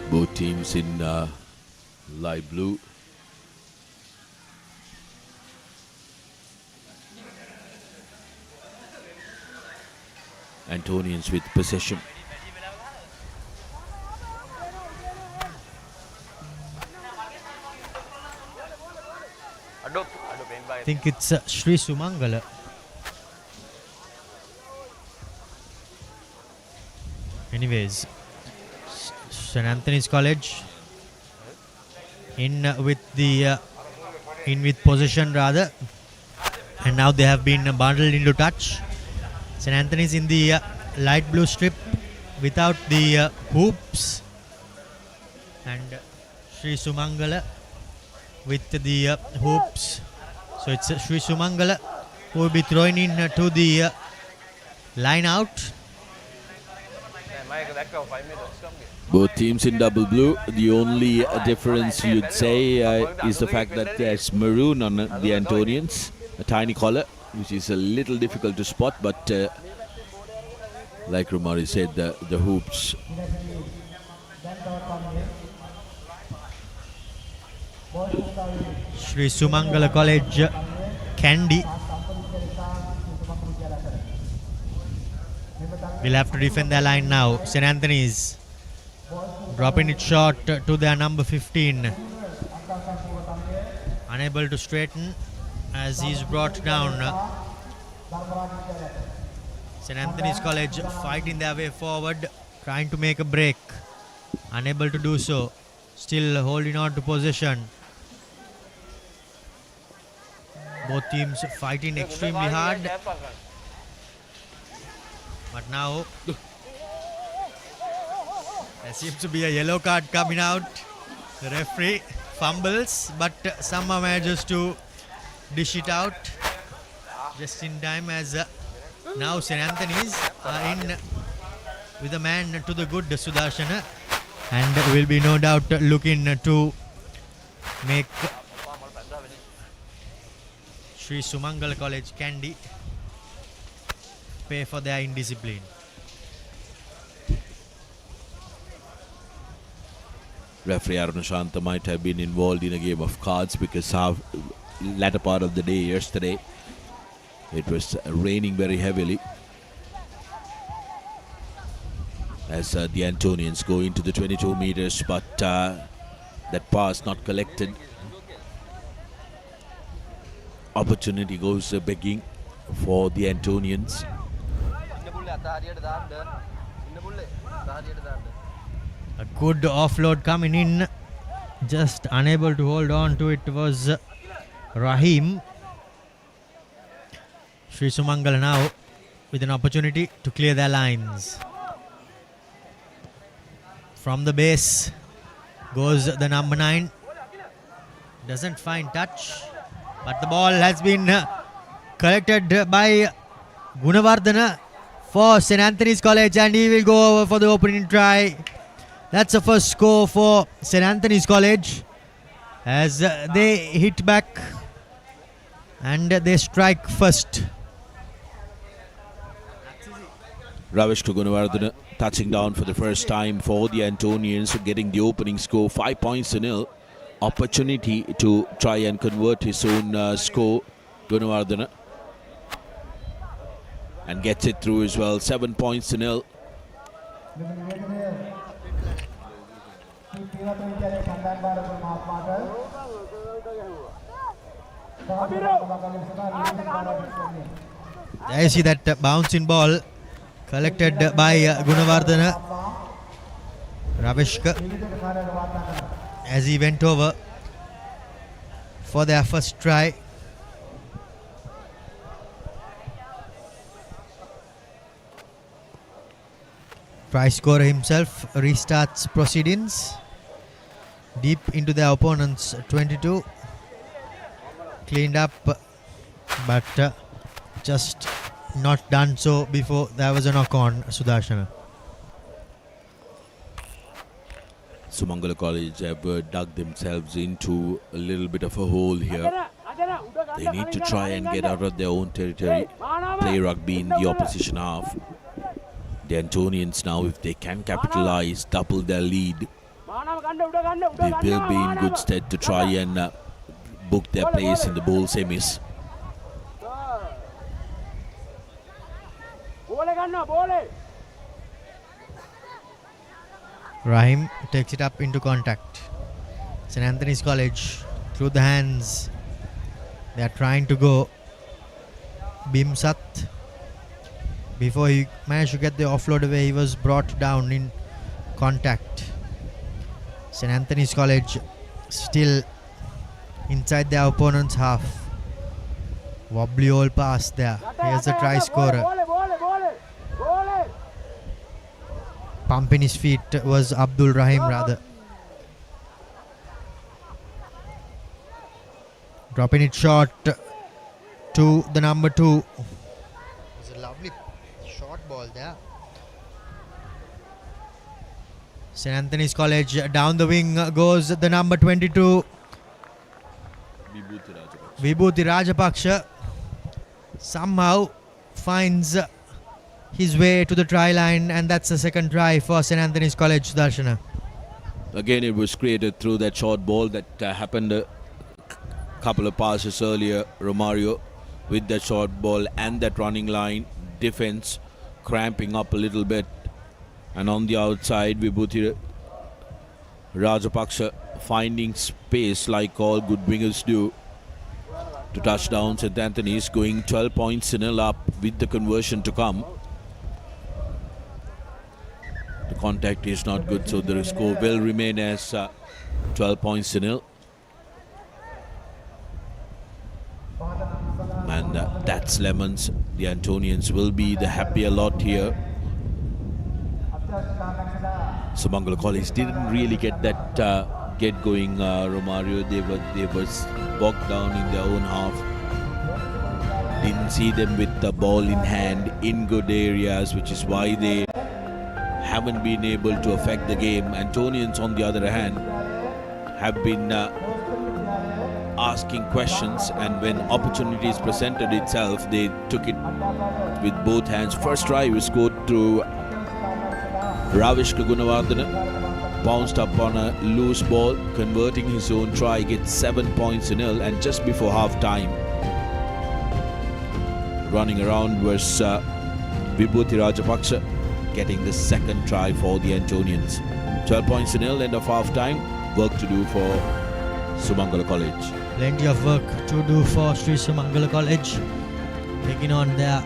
both teams in light blue. Antonians with possession. I think it's Sri Sumangala. Anyways, St. Anthony's College in with possession rather, and now they have been bundled into touch. St. Anthony's in the light blue strip without the hoops, and Sri Sumangala with the hoops. So it's Sri Sumangala who will be throwing in to the line out. Both teams in double blue. The only difference you'd say is the fact that there's maroon on the Antonians, a tiny collar, which is a little difficult to spot, but like Romari said, the hoops. Sri Sumangala College Candy will have to defend their line now. St. Anthony's dropping it short to their number 15. Unable to straighten as he's brought down. St. Anthony's College fighting their way forward, trying to make a break. Unable to do so. Still holding on to possession. Both teams fighting extremely hard. But now there seems to be a yellow card coming out. The referee fumbles, but somehow manages to dish it out just in time, as now St. Anthony's are in with a man to the good, Sudarshana, and will be no doubt looking to make Sri Sumangala College Candy pay for their indiscipline. Referee Arunashanta might have been involved in a game of cards, because latter part of the day yesterday it was raining very heavily as the Antonians go into the 22 meters, but that pass not collected. Opportunity goes begging for the Antonians. A good offload coming in just unable to hold on to it was Rahim. Sri Sumangala now with an opportunity to clear their lines. From the base goes the number 9. Doesn't find touch, but the ball has been collected by Gunawardena for St. Anthony's College, and he will go over for the opening try. That's the first score for St. Anthony's College as they hit back and they strike first. Ravish Gunawardena touching down for the first time for the Antonians, getting the opening score 5-0. Opportunity to try and convert his own score. Gunawardena and gets it through as well. 7-0. There you see that bouncing ball collected by Gunawardena. Ravishka as he went over for their first try. Try scorer himself restarts proceedings deep into their opponent's 22. Cleaned up, but just not done so before there was a knock on Sudarshana. Sumangala College have dug themselves into a little bit of a hole here. They need to try and get out of their own territory, play rugby in the opposition half. The Antonians now, if they can capitalize, double their lead, they will be in good stead to try and book their place in the bowl semis. Rahim takes it up into contact. St. Anthony's College through the hands. They are trying to go. Bimsat, before he managed to get the offload away, he was brought down in contact. St. Anthony's College still inside their opponent's half. Wobbly old pass there. Here's the try scorer. Pumping his feet was Abdul Rahim rather. Dropping it short to the number 2. It's a lovely short ball there. St. Anthony's College down the wing goes the number 22. Vibhuti Rajapaksha somehow finds his way to the try line, and that's the second try for St. Anthony's College, Darshana. Again, it was created through that short ball that happened a couple of passes earlier. Romario with that short ball and that running line. Defense cramping up a little bit. And on the outside, Vibhuti Rajapaksha finding space like all good wingers do to touch down. St. Anthony's going 12-0 up with the conversion to come. The contact is not good, so the score will remain as 12-0. And that's lemons. The Antonians will be the happier lot here. Sumangala College didn't really get that get going, Romario. They were bogged down in their own half. Didn't see them with the ball in hand in good areas, which is why they haven't been able to affect the game. Antonians, on the other hand, have been asking questions, and when opportunities presented itself, they took it with both hands. First try was scored through Ravish Gunawardena, bounced up on a loose ball, converting his own try, gets 7-0, and just before half time, running around was Vibhuti Rajapaksha, getting the second try for the Antonians. 12-0, end of half time. Work to do for Sumangala College. Plenty of work to do for Sri Sumangala College, taking on their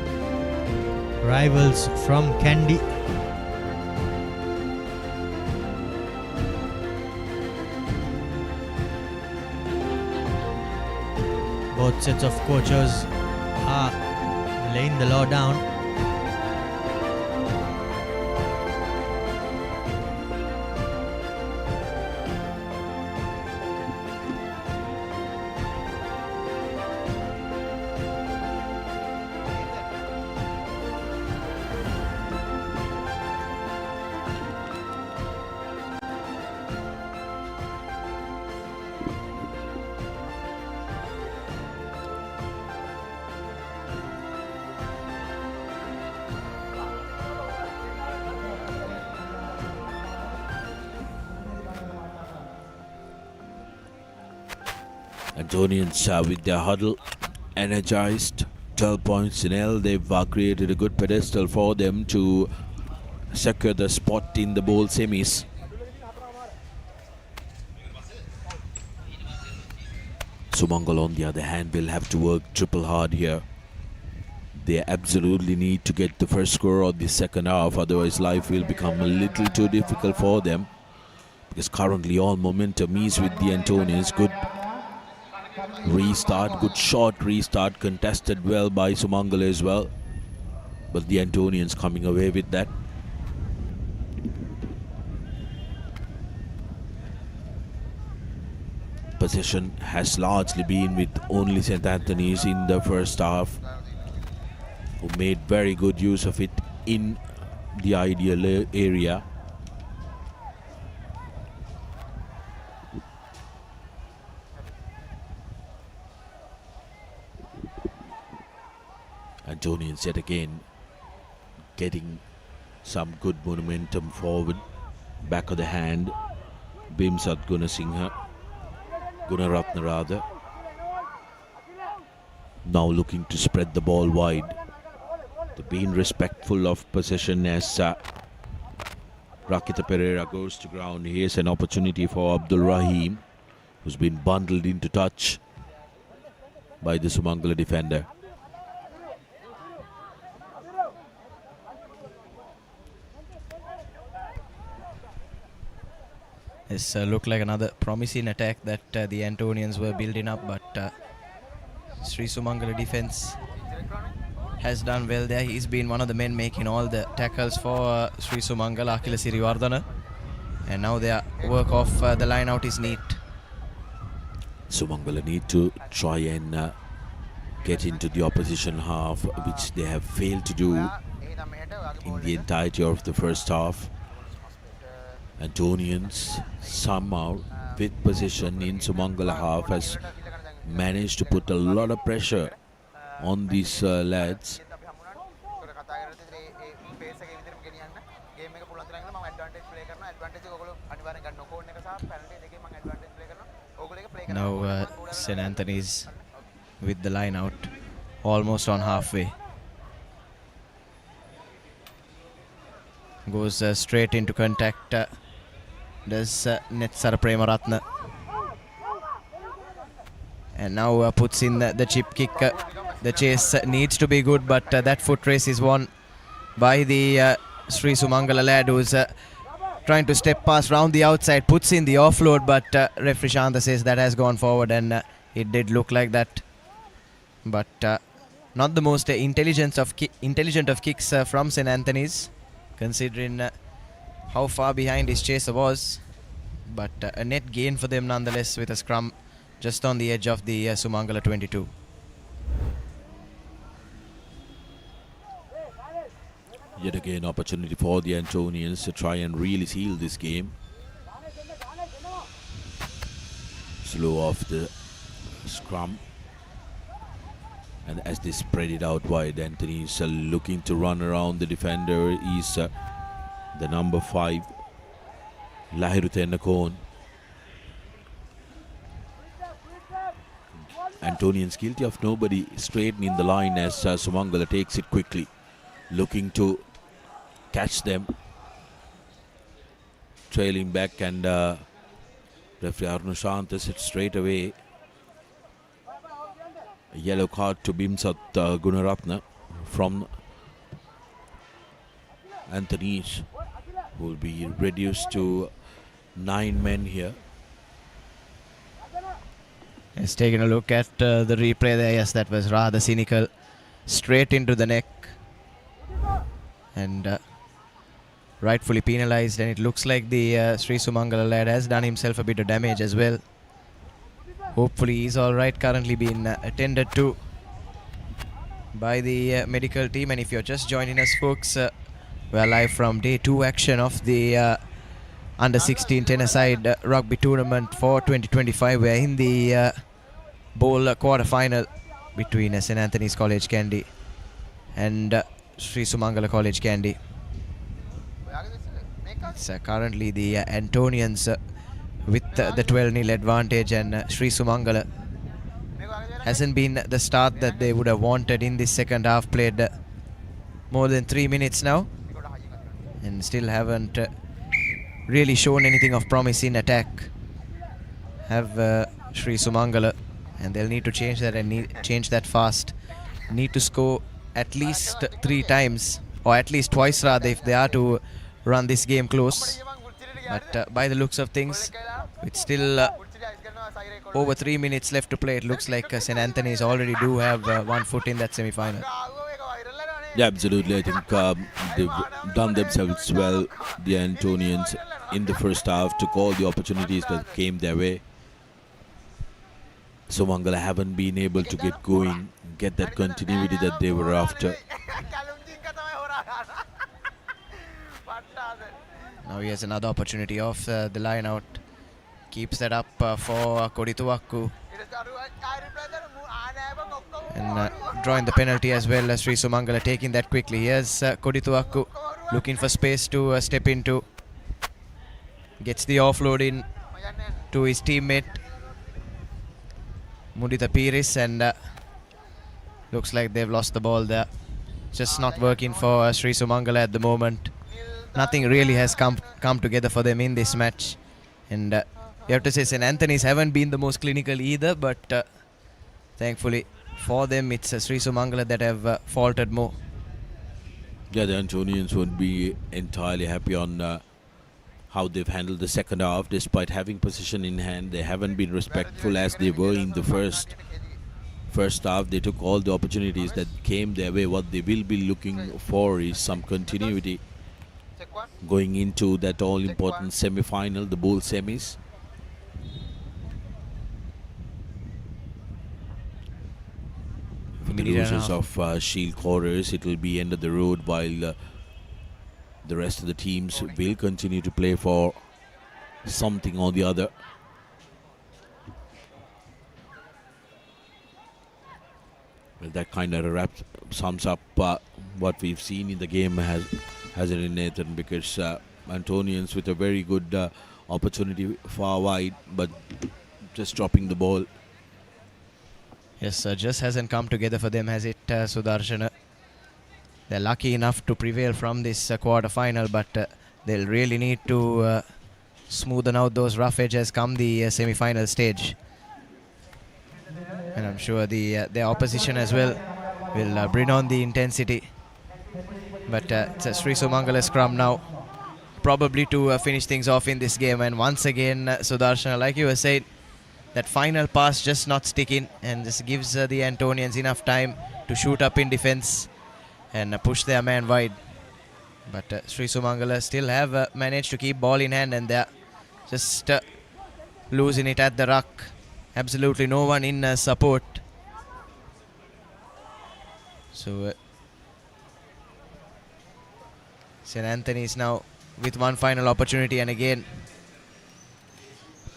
rivals from Kandy. Both sets of coaches are laying the law down. Antonians with their huddle energized, 12 points in L. They've created a good pedestal for them to secure the spot in the bowl semis. Sumangala, on the other hand, will have to work triple hard here. They absolutely need to get the first score of the second half, otherwise life will become a little too difficult for them, because currently all momentum is with the Antonians. Good restart, good short restart, contested well by Sumangala as well, but the Antonians coming away with that. Possession has largely been with only St. Anthony's in the first half, who made very good use of it in the ideal area. Antonians yet again getting some good momentum forward. Back of the hand, Bimsat Gunaratna rather. Now looking to spread the ball wide. They're being respectful of possession as Rakita Pereira goes to ground. Here's an opportunity for Abdul Rahim, who's been bundled into touch by the Sumangala defender. This looked like another promising attack that the Antonians were building up, but Sri Sumangala defense has done well there. He's been one of the men making all the tackles for Sri Sumangala, Akila Siriwardana, and now their work off the line out is neat. Sumangala need to try and get into the opposition half, which they have failed to do in the entirety of the first half. Antonians somehow with possession in Sumangala half has managed to put a lot of pressure on these lads. Now St. Anthony's with the line out, almost on halfway. Goes straight into contact. Does Netsara Premaratna. And now puts in the chip kick. The chase needs to be good, but that foot race is won by the Sri Sumangala lad, who's trying to step past round the outside, puts in the offload, but referee Shanta says that has gone forward, and it did look like that. But not the most intelligent of kicks from St. Anthony's, considering how far behind his chaser was. But a net gain for them nonetheless, with a scrum just on the edge of the Sumangala 22. Yet again opportunity for the Antonians to try and really seal this game. Slow off the scrum, and as they spread it out wide, Anthony is looking to run around the defender. Is the number 5, Lahiruthenakon. Antonians guilty of nobody, straightening the line as Sumangala takes it quickly, looking to catch them, trailing back, and referee Arnushanta said straight away a yellow card to Bimsat Gunaratna from Anthony's, who will be reduced to 9 men here. Has taken a look at the replay there. Yes, that was rather cynical. Straight into the neck. And rightfully penalized. And it looks like the Sri Sumangala lad has done himself a bit of damage as well. Hopefully he's alright. Currently being attended to by the medical team. And if you're just joining us, folks, we're live from day 2 action of the under 16 10-a-side rugby tournament for 2025. We're in the bowl quarter-final between St. Anthony's College Kandy and Sri Sumangala College Kandy. It's currently the Antonians with the 12-0 advantage, and Sri Sumangala hasn't been the start that they would have wanted in this second half. Played more than 3 minutes now and still haven't really shown anything of promise in attack. Have Sri Sumangala, and they'll need to change that and change that fast. Need to score at least 3 times, or at least twice rather, if they are to run this game close. But by the looks of things, with still over 3 minutes left to play, it looks like St. Anthony's already do have 1 foot in that semi-final. Yeah, absolutely. I think they've done themselves well, the Antonians, in the first half, took all the opportunities that came their way. Sumangala haven't been able to get going, get that continuity that they were after. Now he has another opportunity off the line out. Keeps that up for Kodituakku. And drawing the penalty as well. Sri Sumangala taking that quickly. Here's Kodituakku looking for space to step into. Gets the offload in to his teammate Mudita Piris, and looks like they've lost the ball there. Just not working for Sri Sumangala at the moment. Nothing really has come together for them in this match. And you have to say St. Anthony's haven't been the most clinical either, but thankfully for them it's Sri Sumangala that have faltered more. Yeah, the Antonians would be entirely happy on how they've handled the second half. Despite having position in hand, they haven't been respectful as they were in the first half. They took all the opportunities that came their way. What they will be looking for is some continuity going into that all-important semi-final, the bowl semis. For the losers of Shield Quarters, it will be end of the road, while the rest of the teams will continue to play for something or the other. Well, that kind of sums up what we've seen in the game, hasn't it, Nathan? Because Antonians with a very good opportunity far wide, but just dropping the ball. Yes, just hasn't come together for them, has it, Sudarshana? They're lucky enough to prevail from this quarter final, but they'll really need to smoothen out those rough edges come the semi-final stage. And I'm sure their opposition as well will bring on the intensity. But it's a Sri Sumangala scrum now, probably to finish things off in this game. And once again, Sudarshana, like you were saying, that final pass just not sticking, and this gives the Antonians enough time to shoot up in defense and push their man wide. But Sri Sumangala still have managed to keep ball in hand, and they're just losing it at the ruck. Absolutely no one in support. So St. Anthony's now with one final opportunity, and again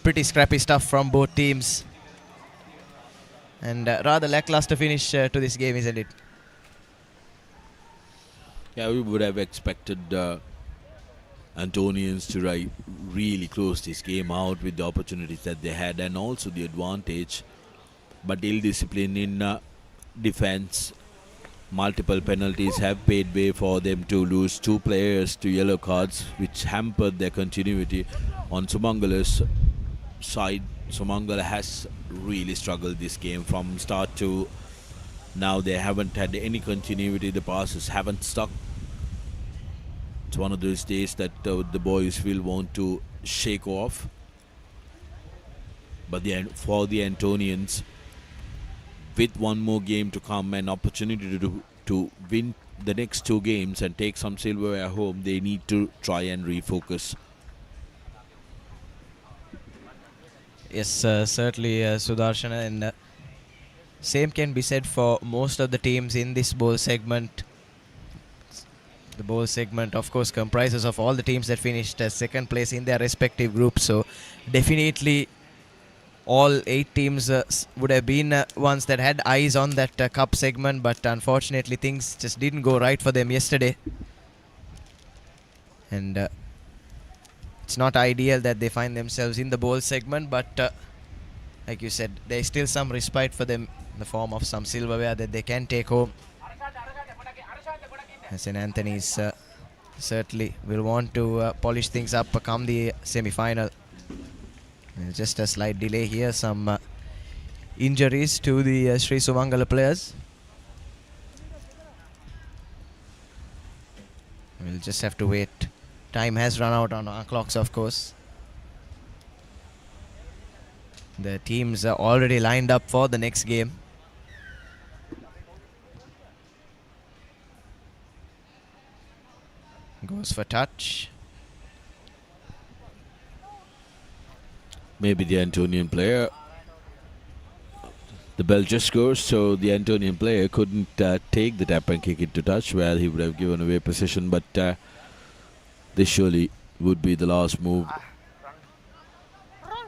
pretty scrappy stuff from both teams, and rather lackluster finish to this game, isn't it? Yeah, we would have expected Antonians to really close this game out with the opportunities that they had and also the advantage, but ill discipline in defense. Multiple penalties have paid way for them to lose 2 players to yellow cards, which hampered their continuity. On Sumangala's side, Sumangala has really struggled this game from start to now. They haven't had any continuity. The passes haven't stuck. It's one of those days that the boys will want to shake off. But for the Antonians, with one more game to come, an opportunity to win the next 2 games and take some silverware home, they need to try and refocus. Yes, certainly, Sudarshana, and same can be said for most of the teams in this bowl segment. The bowl segment, of course, comprises of all the teams that finished second place in their respective groups. So definitely all 8 teams would have been ones that had eyes on that cup segment, but unfortunately things just didn't go right for them yesterday. And it's not ideal that they find themselves in the bowl segment, but like you said, there's still some respite for them in the form of some silverware that they can take home. St. Anthony's certainly will want to polish things up come the semi-final. Just a slight delay here, some injuries to the Sri Sumangala players. We'll just have to wait. Time has run out on our clocks, of course. The teams are already lined up for the next game. Goes for touch. Maybe the Antonian player. The bell just goes, so the Antonian player couldn't take the tap and kick it to touch, where he would have given away possession, but this surely would be the last move.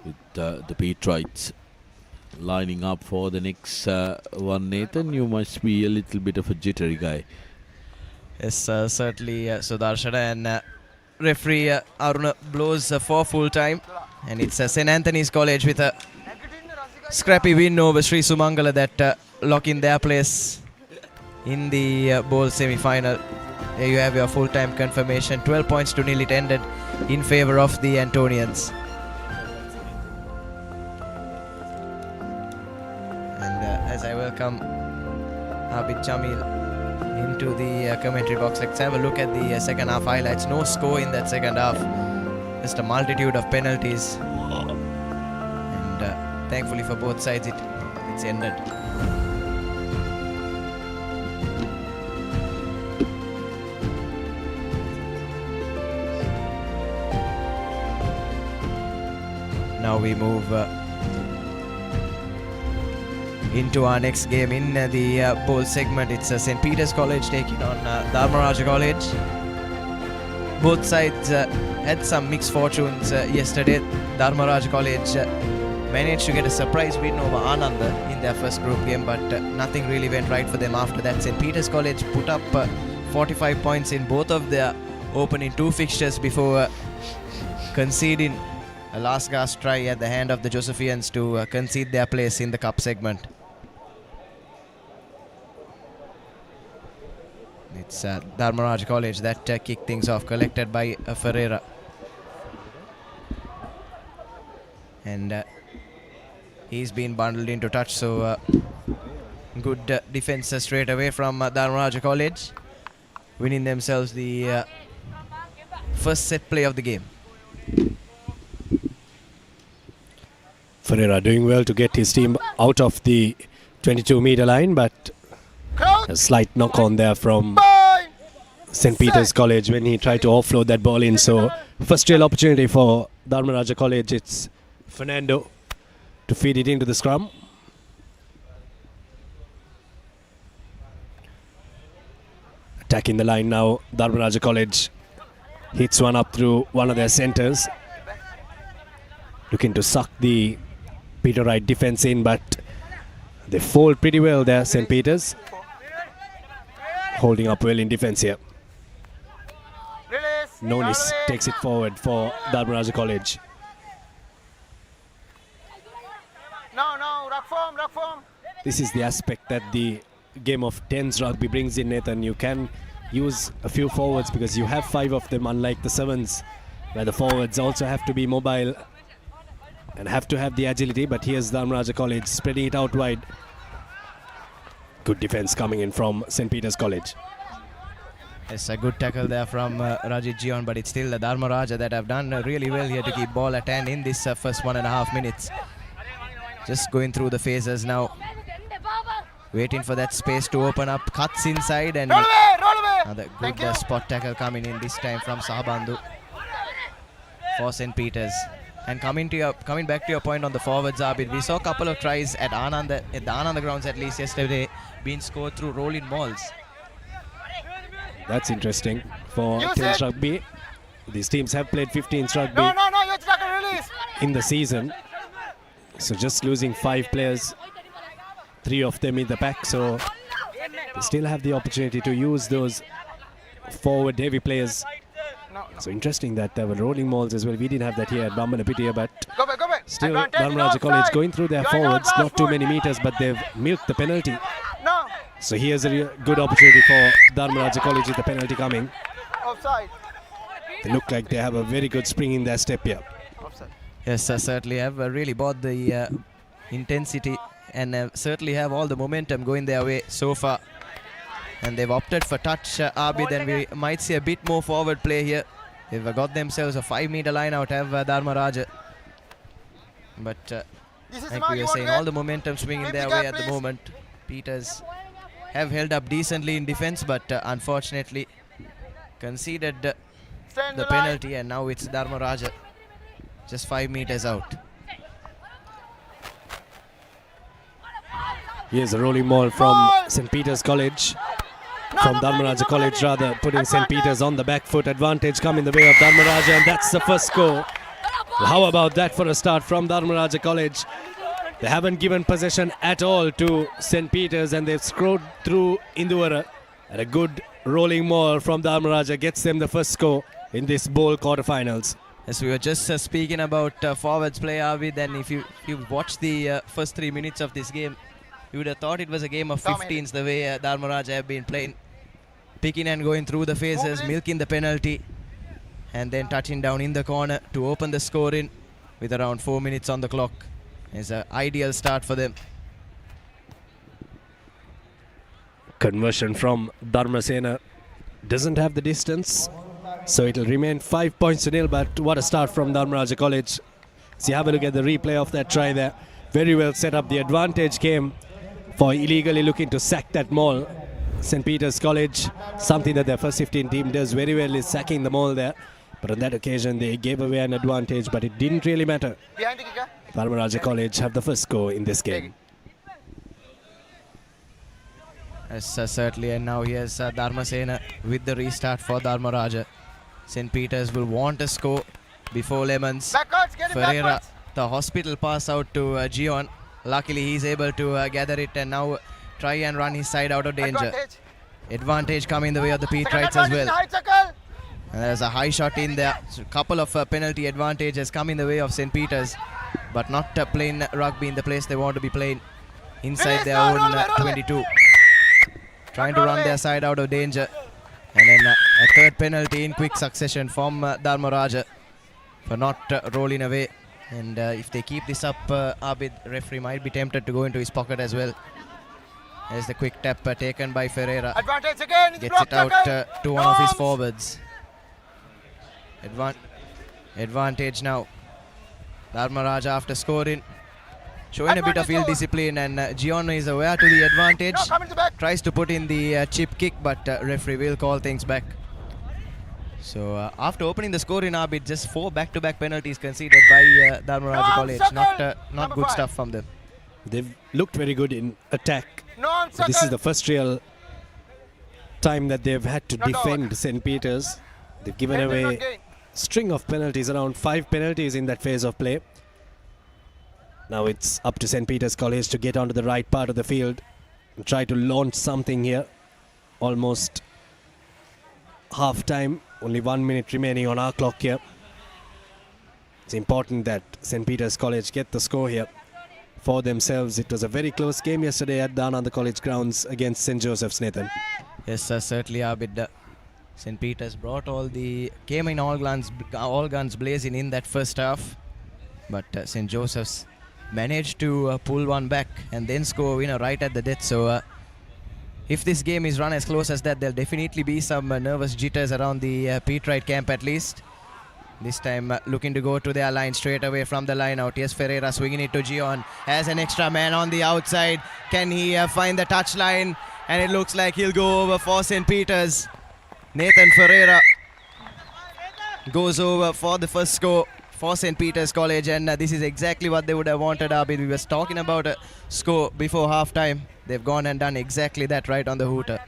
With the Petrites lining up for the next one. Nathan, you must be a little bit of a jittery guy. Yes, certainly, Sudarshana, and referee Aruna blows for full time, and it's St. Anthony's College with a scrappy win over Sri Sumangala that lock in their place in the bowl semi-final. There you have your full-time confirmation. 12 points to 0 it ended in favor of the Antonians. And as I welcome Abid Jamil into the commentary box, let's have a look at the second half highlights. No score in that second half, just a multitude of penalties, and thankfully for both sides it's ended. Now we move into our next game in the bowl segment. It's St. Peter's College taking on Dharmaraja College. Both sides had some mixed fortunes yesterday. Dharmaraja College managed to get a surprise win over Ananda in their first group game, but nothing really went right for them after that. St. Peter's College put up 45 points in both of their opening 2 fixtures before conceding a last gasp try at the hand of the Josephians to concede their place in the cup segment. It's Dharmaraja College that kicked things off, collected by Ferreira. And he's been bundled into touch, so good defense straight away from Dharmaraja College, winning themselves the first set play of the game. Ferreira doing well to get his team out of the 22-meter line, but a slight knock on there from St. Peter's College when he tried to offload that ball in. So first real opportunity for Dharmaraja College. It's Fernando to feed it into the scrum. Attacking the line now, Dharmaraja College hits one up through one of their centres. Looking to suck the Peterite defence in, but they fold pretty well there, St. Peter's. Holding up well in defence here. Nonis takes it forward for Dharmaraja College. This is the aspect that the game of 10s rugby brings in, Nathan. You can use a few forwards because you have 5 of them, unlike the 7s, where the forwards also have to be mobile and have to have the agility. But here's Dharmaraja College spreading it out wide. Good defense coming in from St. Peter's College. Yes, a good tackle there from Rajit Gion, but it's still the Dharmaraja that have done really well here to keep ball at hand in this first 1.5 minutes. Just going through the phases now. Waiting for that space to open up. Cuts inside and another good spot tackle coming in this time from Sahabandhu for St. Peter's. And coming back to your point on the forwards, Abid, we saw a couple of tries at Ananda, at the Ananda grounds at least yesterday, being scored through rolling mauls. That's interesting for Teams Rugby. These teams have played 15s Rugby in the season. So just losing 5 players, 3 of them in the pack. So they still have the opportunity to use those forward heavy players. So interesting that there were rolling mauls as well. We didn't have that here at Bambalapitiya, but still Dharmaraja College going through their forwards, not too many meters, but they've milked the penalty. So here's a good opportunity for Dharmaraja College with the penalty coming. They look like they have a very good spring in their step here. Yes, certainly have really bought the intensity and certainly have all the momentum going their way so far. And they've opted for touch, Abid, and we might see a bit more forward play here. They've got themselves a 5-meter line out, have Dharmaraja. But like we were saying, all the momentum swinging their way at the moment. Peters have held up decently in defense, but unfortunately conceded the penalty, and now it's Dharmaraja just 5 meters out. Here's a rolling maul from St. Peter's College. From Dharmaraja College rather, putting St. Peter's on the back foot. Advantage come in the way of Dharmaraja, and that's the first score. How about that for a start from Dharmaraja College? They haven't given possession at all to St. Peter's, and they've screwed through Induvara. And a good rolling maul from Dharmaraja gets them the first score in this bowl quarterfinals. Yes, we were just speaking about forwards play, Avid, and if you watch the first 3 minutes of this game, you would have thought it was a game of 15s the way Dharmaraja have been playing. Picking and going through the phases, milking the penalty, and then touching down in the corner to open the score in with around 4 minutes on the clock. It's an ideal start for them. Conversion from Dharmasena doesn't have the distance, so it'll remain 5 points to nil, but what a start from Dharmaraja College. See, have a look at the replay of that try there. Very well set up. The advantage came for illegally looking to sack that maul. St. Peter's College, something that their first 15 team does very well is sacking the maul there. But on that occasion, they gave away an advantage, but it didn't really matter. Dharmaraja College have the first score in this game. Yes, certainly, and now here's Dharmasena with the restart for Dharmaraja. St. Peter's will want a score before Lemons. Ferreira, the hospital pass out to Gion. Luckily, he's able to gather it and now try and run his side out of danger. Advantage coming the way of the Petrites as well. And there's a high shot in there. So a couple of penalty advantages come in the way of St. Peter's, but not playing rugby in the place they want to be playing, inside their own 22. Trying to run their side out of danger. And then a third penalty in quick succession from Dharmaraja for not rolling away. And if they keep this up, Abid, referee might be tempted to go into his pocket as well. There's the quick tap taken by Ferreira. Advantage again. Gets it out to one of his forwards. Advantage now. Dharmaraja after scoring, showing a bit of ill discipline, and Gion is aware to the advantage. Tries to put in the chip kick, but referee will call things back. So after opening the score in Abid, just 4 back-to-back penalties conceded by Dharmaraja College. Not good stuff from them. They've looked very good in attack. This is the first real time that they've had to defend St. Peter's. They've given away a string of penalties, around 5 penalties in that phase of play. Now it's up to St. Peter's College to get onto the right part of the field and try to launch something here. Almost half time, only 1 minute remaining on our clock here. It's important that St. Peter's College get the score here for themselves. It was a very close game yesterday at the Ananda College grounds against St. Joseph's, Nathan. Yes, certainly, Abid. St. Peter's came in all guns blazing in that first half, but St. Joseph's managed to pull one back and then score a winner right at the death. So if this game is run as close as that, there'll definitely be some nervous jitters around the Petrite camp at least. This time looking to go to their line straight away from the line out. Yes, Ferreira swinging it to Gion as an extra man on the outside. Can he find the touch line? And it looks like he'll go over for St. Peter's. Nathan Ferreira goes over for the first score for St. Peter's College, and this is exactly what they would have wanted. Abid, we was talking about a score before half time. They've gone and done exactly that right on the hooter.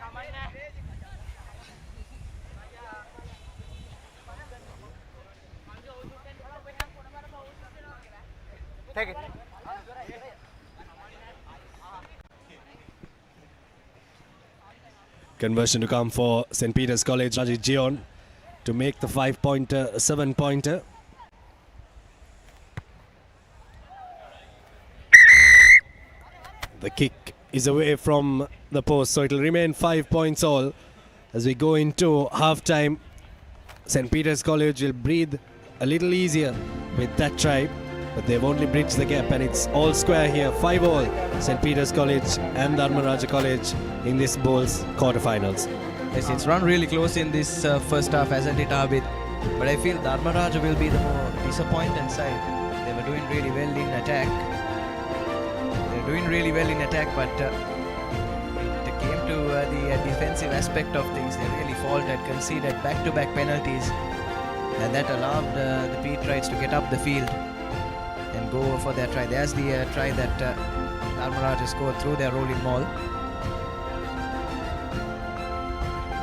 Take it. Conversion to come for St. Peter's College. Rajit Gion to make the 5-pointer, 7-pointer. The kick is away from the post, so it'll remain 5 points all. As we go into half-time, St. Peter's College will breathe a little easier with that try, but they've only bridged the gap, and it's all square here. 5 all, St. Peter's College and Dharmaraja College in this bowl's quarterfinals. Yes, it's run really close in this first half, hasn't it, Abid? But I feel Dharmaraja will be the more disappointed side. They were doing really well in attack. But it came to the defensive aspect of things. They really faltered, conceded back-to-back penalties, and that allowed the Peterites to get up the field and go over for their try. There's the try that Dharmaraja scored through their rolling maul.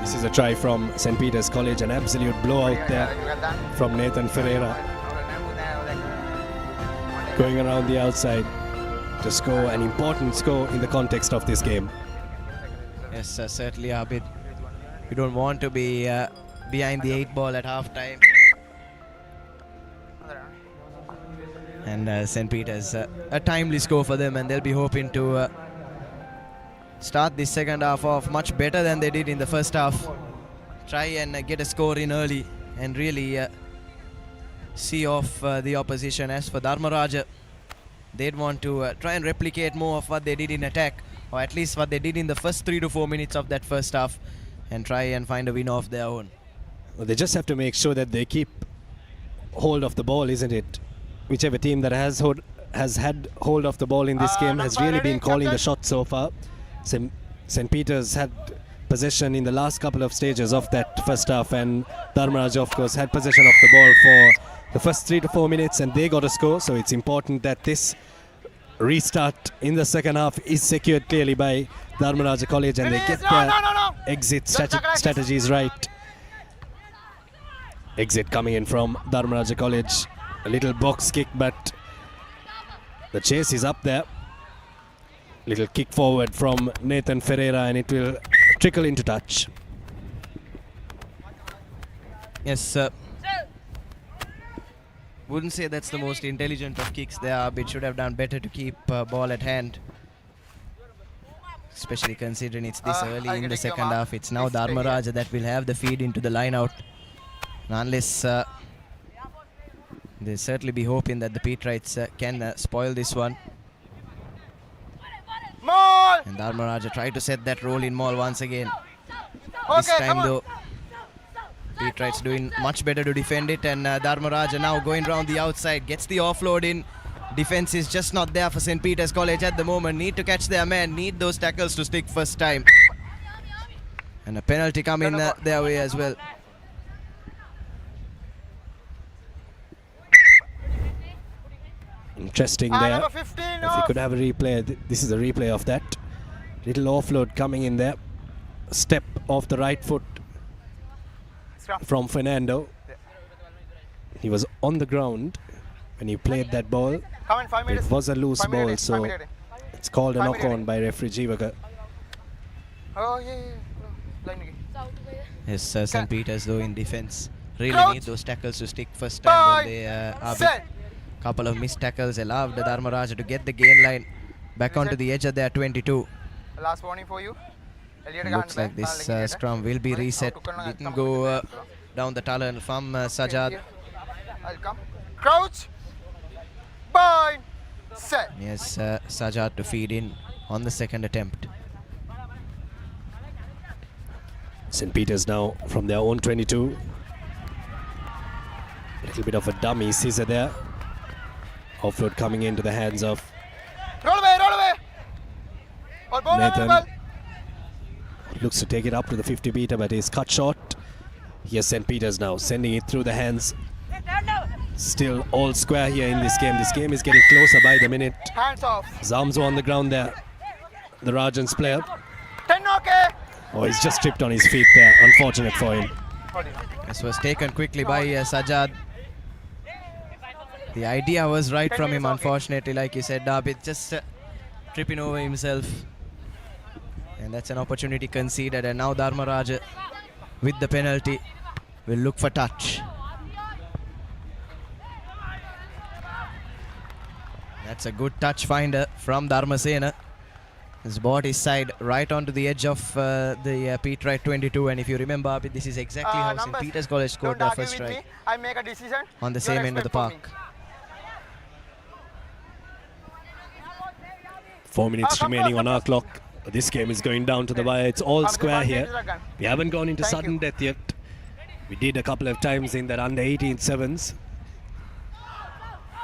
This is a try from St. Peter's College, an absolute blowout there from Nathan Ferreira. Going around the outside to score an important score in the context of this game. Yes, certainly, Abid. You don't want to be behind the 8 ball at half time. And St. Peter's, a timely score for them, and they'll be hoping to start this second half off much better than they did in the first half. Try and get a score in early and really see off the opposition. As for Dharmaraja, they'd want to try and replicate more of what they did in attack, or at least what they did in the first 3 to 4 minutes of that first half, and try and find a win of their own. Well, they just have to make sure that they keep hold of the ball, isn't it? Whichever team that has had hold of the ball in this game has really been calling the shots so far. St. Peter's had possession in the last couple of stages of that first half, and Dharmaraja, of course, had possession of the ball for the first 3 to 4 minutes, and they got a score. So it's important that this restart in the second half is secured clearly by Dharmaraja College, and they get their exit strategies right. Exit coming in from Dharmaraja College. A little box kick, but the chase is up there. Little kick forward from Nathan Ferreira, and it will trickle into touch. Yes, wouldn't say that's the most intelligent of kicks there, but should have done better to keep ball at hand. Especially considering it's this early in the second half. It's now Dharmaraja that will have the feed into the line out. Unless they'll certainly be hoping that the Peterites can spoil this one. And Dharmaraja tried to set that roll in maul once again. This time though, Peterites doing much better to defend it, and Dharmaraja now going round the outside, gets the offload in. Defense is just not there for St. Peter's College at the moment. Need to catch their man, need those tackles to stick first time. And a penalty coming their way as well. Interesting there. If we could have a replay, this is a replay of that. Little offload coming in there. Step off the right foot from Fernando. He was on the ground when he played that ball. It was a loose ball, so it's called a knock-on by referee Jivaka. Yes, St. Peter's though in defense really need those tackles to stick first time. They are couple of missed tackles allowed Dharmaraja to get the gain line back onto the edge of their 22. Last warning for you. Looks like this scrum will be reset. Didn't go down the tunnel from Sajad. Crouch. Bind. Set. Yes, Sajad to feed in on the second attempt. St. Peter's now from their own 22. little bit of a dummy scissor there. Offload coming into the hands of Nathan. Looks to take it up to the 50 meter, but is cut short. Here's St. Peter's now, sending it through the hands. Still all square here in this game. This game is getting closer by the minute. Hands off. Zamzo on the ground there. The Rajans player. Oh, he's just tripped on his feet there. Unfortunate for him. This was taken quickly by Sajad. The idea was right from him, unfortunately, like you said, Dabit just tripping over himself. And that's an opportunity conceded, and now Dharmaraja with the penalty will look for touch. That's a good touch finder from Dharmasena. He's brought his side right onto the edge of the Pete Wright 22, and if you remember, this is exactly how St. Peter's College scored their first strike. I make a decision. On the same end of the park. 4 minutes remaining on our clock. This game is going down to the wire. It's all square here. We haven't gone into sudden death yet. We did a couple of times in that under 18 sevens.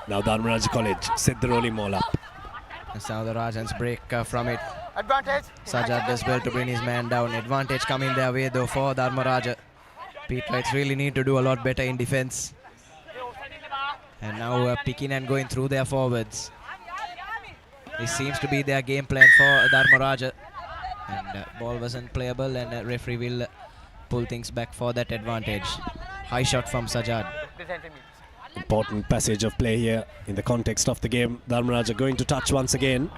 Now Dharmaraja College set the rolling ball up. And now the Rajans break from it. Advantage. Sajad does well to bring his man down. Advantage coming their way though for Dharmaraja. Pete Wrights really need to do a lot better in defense. And now picking and going through their forwards. This seems to be their game plan for Dharmaraja. And ball wasn't playable, and referee will pull things back for that advantage. High shot from Sajad. Important passage of play here in the context of the game. Dharmaraja going to touch once again.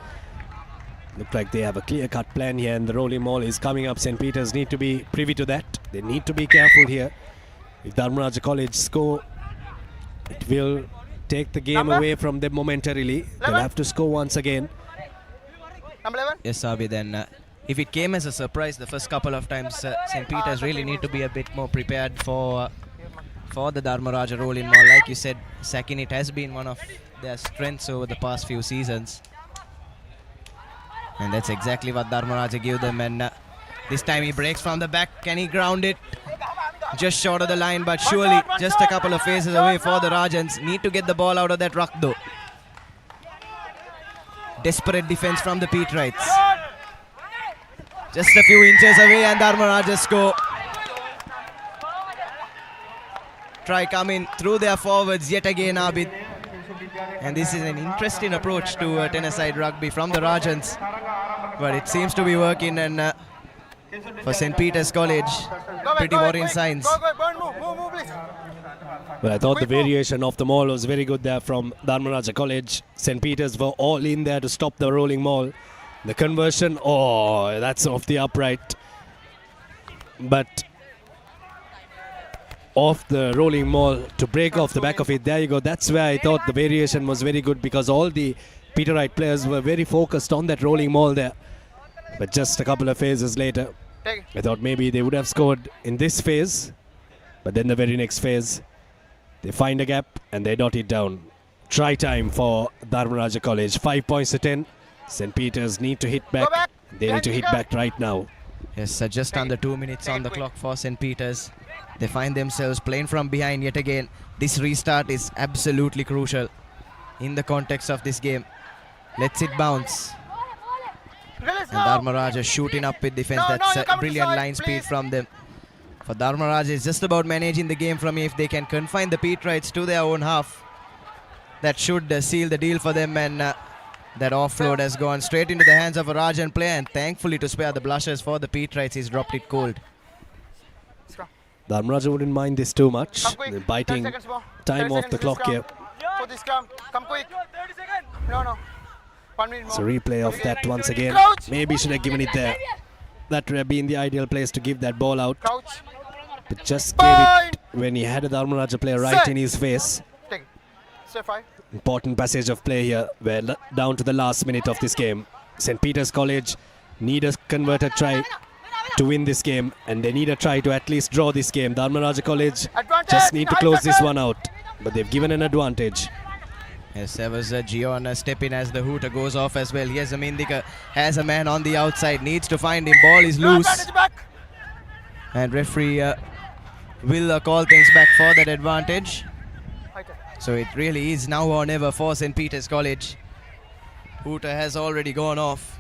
Look like they have a clear-cut plan here, and the rolling ball is coming up. St. Peter's need to be privy to that. They need to be careful here. If Dharmaraja College score, it will take the game away from them momentarily. They'll have to score once again. Number 11. Yes, Abi, then if it came as a surprise the first couple of times, St. Peter's really need to be a bit more prepared for the Dharmaraja rolling ball. Like you said, sacking it has been one of their strengths over the past few seasons. And that's exactly what Dharmaraja gave them. And this time he breaks from the back. Can he ground it? Just short of the line, but surely just a couple of phases away for the Rajans. Need to get the ball out of that ruck though. Desperate defense from the Pete Wrights. Just a few inches away and Dharmaraja score. Try coming through their forwards yet again, Abid. And this is an interesting approach to tennis-side rugby from the Rajans. But it seems to be working, and for St. Peter's College, pretty worrying signs. Well, I thought the variation of the maul was very good there from Dharmaraja College. St. Peter's were all in there to stop the rolling maul. The conversion, oh, that's off the upright. But off the rolling maul to break off the back of it. There you go. That's where I thought the variation was very good, because all the Peter Wright players were very focused on that rolling maul there. But just a couple of phases later, I thought maybe they would have scored in this phase. But then the very next phase, they find a gap and they dot it down. Try time for Dharmaraja College. 5 points to 10. St. Peter's need to hit back. They need to hit back right now. Yes, just under 2 minutes on the clock for St. Peter's. They find themselves playing from behind yet again. This restart is absolutely crucial in the context of this game. Let's it bounce. And Dharmaraja shooting up with defense. That's a brilliant line speed from them. For Dharmaraja, it's just about managing the game from here. If they can confine the Pete Wrights to their own half, that should seal the deal for them. And that offload has gone straight into the hands of a Rajan player. And thankfully, to spare the blushes for the Pete Wrights, he's dropped it cold. Dharmaraja wouldn't mind this too much. They're biting time off the clock here. For this come quick. No. 1 minute more. So replay of that once again. Maybe should have given it there. That would have been the ideal place to give that ball out. But just gave it when he had a Dharmaraja player right in his face. Important passage of play here. We're down to the last minute of this game. St. Peter's College need a converted try to win this game, and they need a try to at least draw this game. Dharmaraja College just need to close this one out, but they've given an advantage. Yes, there was a Gio on a step in as the hooter goes off as well. Here's Amindika, has a man on the outside, needs to find him, ball is loose. And referee will call things back for that advantage. So it really is now or never for St. Peter's College. Hooter has already gone off.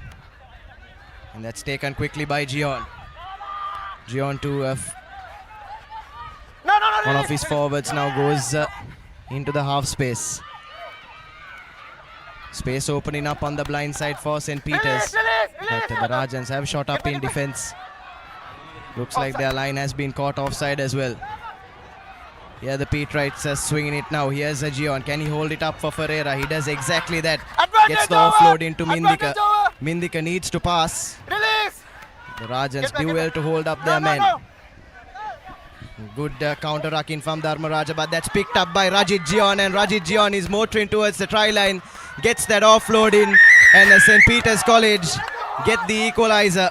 And that's taken quickly by Gion. Gion to one of his forwards now goes into the half space. Space opening up on the blind side for St. Peter's. But the Rajans have shot up in defense. Looks like their line has been caught offside as well. Here the Petrites are swinging it now. Here's a Gion. Can he hold it up for Ferreira? He does exactly that. Gets the offload into Mindika. Mindika needs to pass. The Rajans do well to hold up their men. Good counter-rucking from Dharmaraja, but that's picked up by Rajit Gion, and Rajit Gion is motoring towards the try line. Gets that offload in, and St. Peter's College get the equalizer.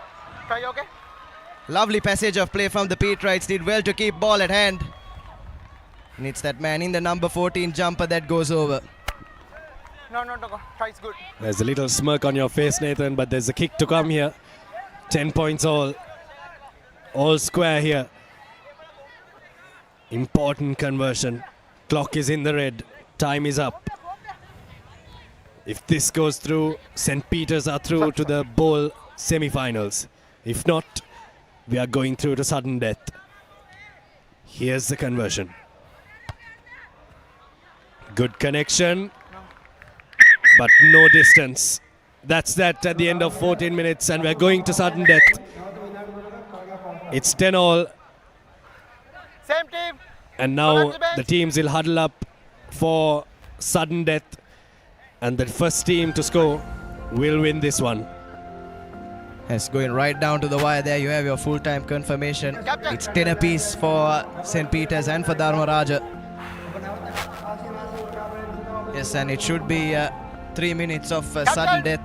Lovely passage of play from the Petrites. Did well to keep ball at hand. And it's that man in the number 14 jumper that goes over. No, try is good. There's a little smirk on your face, Nathan, but there's a kick to come here. 10 points all square here. Important conversion. Clock is in the red. Time is up. If this goes through, St. Peter's are through to the bowl semi-finals. If not, we are going through to sudden death. Here's the conversion. Good connection, but no distance. That's that at the end of 14 minutes, and we're going to sudden death. It's 10 all. Same team. And now the teams will huddle up for sudden death, and the first team to score will win this one. Yes, going right down to the wire there. You have your full-time confirmation. It's 10 apiece for St. Peter's and for Dharmaraja. Yes, and it should be 3 minutes of sudden death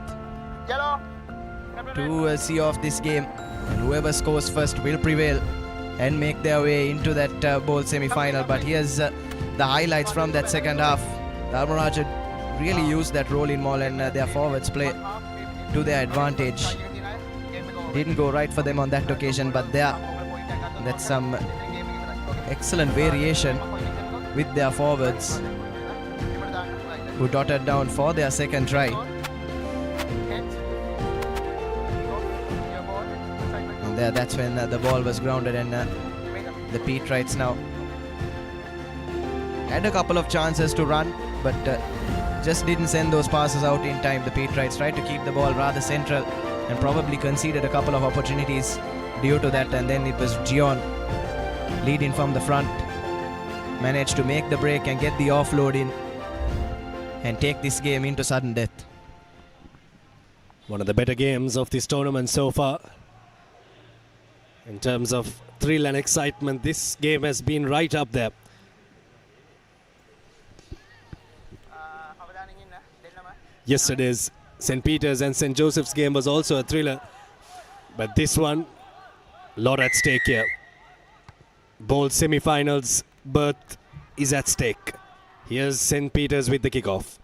to see off this game. And whoever scores first will prevail and make their way into that bowl semi-final. But here's the highlights from that second half. Dharmaraja really used that rolling maul, and their forwards play to their advantage. Didn't go right for them on that occasion, but that's some excellent variation with their forwards, who dotted down for their second try. And that's when the ball was grounded, and the Petrites now had a couple of chances to run, but just didn't send those passes out in time. The Petrites tried to keep the ball rather central and probably conceded a couple of opportunities due to that, and then it was Gion leading from the front, managed to make the break and get the offload in and take this game into sudden death. One of the better games of this tournament so far. In terms of thrill and excitement, this game has been right up there. Yesterday's St. Peter's and St. Joseph's game was also a thriller, but this one, a lot at stake here. Bowl semi-finals berth is at stake. Here's St. Peter's with the kickoff.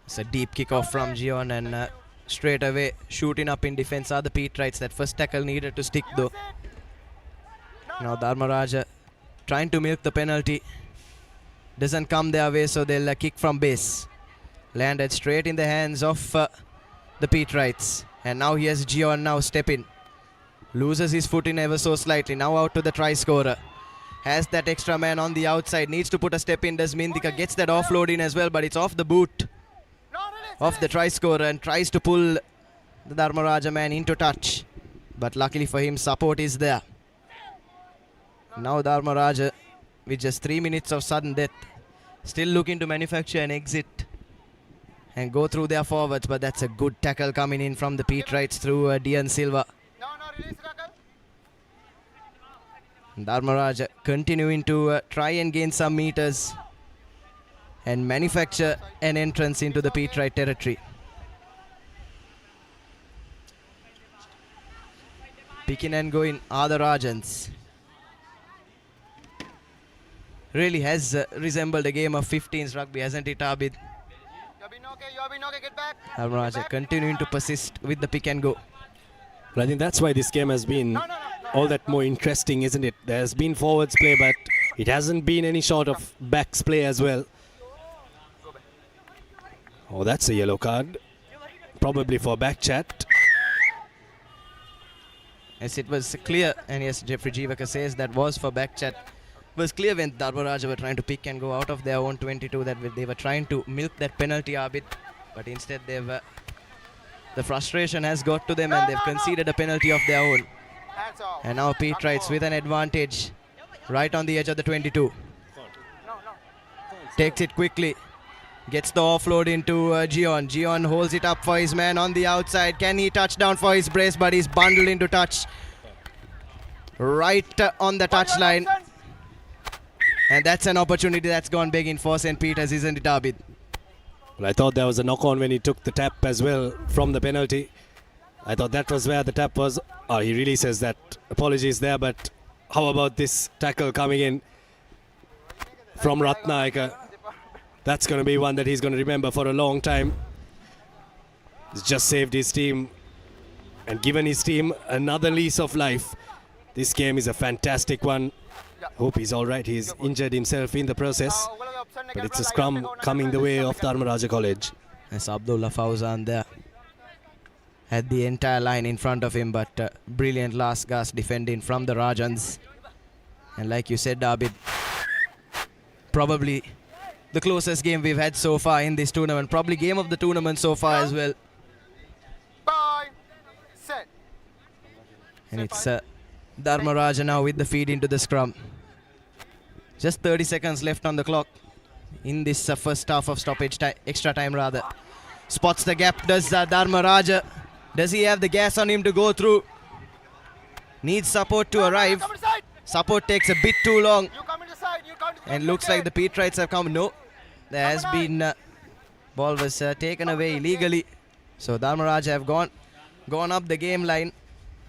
It's a deep kickoff from Gion, and straight away shooting up in defense are the Petrites. That first tackle needed to stick though. Now Dharmaraja trying to milk the penalty. Doesn't come their way, so they'll kick from base. Landed straight in the hands of the Petrites. And now here's Gion now stepping. Loses his footing ever so slightly. Now out to the try scorer. Has that extra man on the outside. Needs to put a step in. Does Mindika. Gets that offload in as well, but it's off the boot of the try scorer, and tries to pull the Dharmaraja man into touch. But luckily for him, support is there. Now Dharmaraja, with just 3 minutes of sudden death, still looking to manufacture an exit and go through their forwards, but that's a good tackle coming in from the Petrites through Dian Silva. Dharmaraja continuing to try and gain some meters and manufacture an entrance into the Petrite territory. Picking and going are the Rajans. Really has resembled a game of 15s rugby, hasn't it, Abid? Dharmaraja continuing to persist with the pick and go. But I think that's why this game has been all that more interesting, isn't it? There's been forwards play, but it hasn't been any sort of backs play as well. Oh, that's a yellow card. Probably for back chat. Yes, it was clear, and yes, Jeffrey Jivaka says that was for back chat. It was clear when Dharmaraja were trying to pick and go out of their own 22 that they were trying to milk that penalty a bit, but instead they've the frustration has got to them and they've conceded a penalty of their own. And now Pete Wrights with an advantage right on the edge of the 22. Takes it quickly. Gets the offload into Gion. Gion holds it up for his man on the outside. Can he touch down for his brace? But he's bundled into touch. Right on the touchline. And that's an opportunity that's gone begging for St. Peter's, isn't it, Abid? Well, I thought there was a knock-on when he took the tap as well from the penalty. I thought that was where the tap was. Oh, he really says that. Apologies there, but how about this tackle coming in from Ratnayaka? That's going to be one that he's going to remember for a long time. He's just saved his team and given his team another lease of life. This game is a fantastic one. Hope he's all right. He's injured himself in the process. But it's a scrum coming the way of Dharmaraja College. Yes, Abdullah Fawzan there. Had the entire line in front of him, but brilliant last gasp defending from the Rajans. And like you said, Abid, probably the closest game we've had so far in this tournament. Probably game of the tournament so far as well. Bye. Set. And it's Dharmaraja now with the feed into the scrum. Just 30 seconds left on the clock in this first half of stoppage time, extra time rather. Spots the gap, does Dharmaraja. Does he have the gas on him to go through? Needs support to arrive. Support takes a bit too long. And looks like the Pete Wrights have come. No, there has been ball was taken away illegally. So Dharmaraja have gone up the game line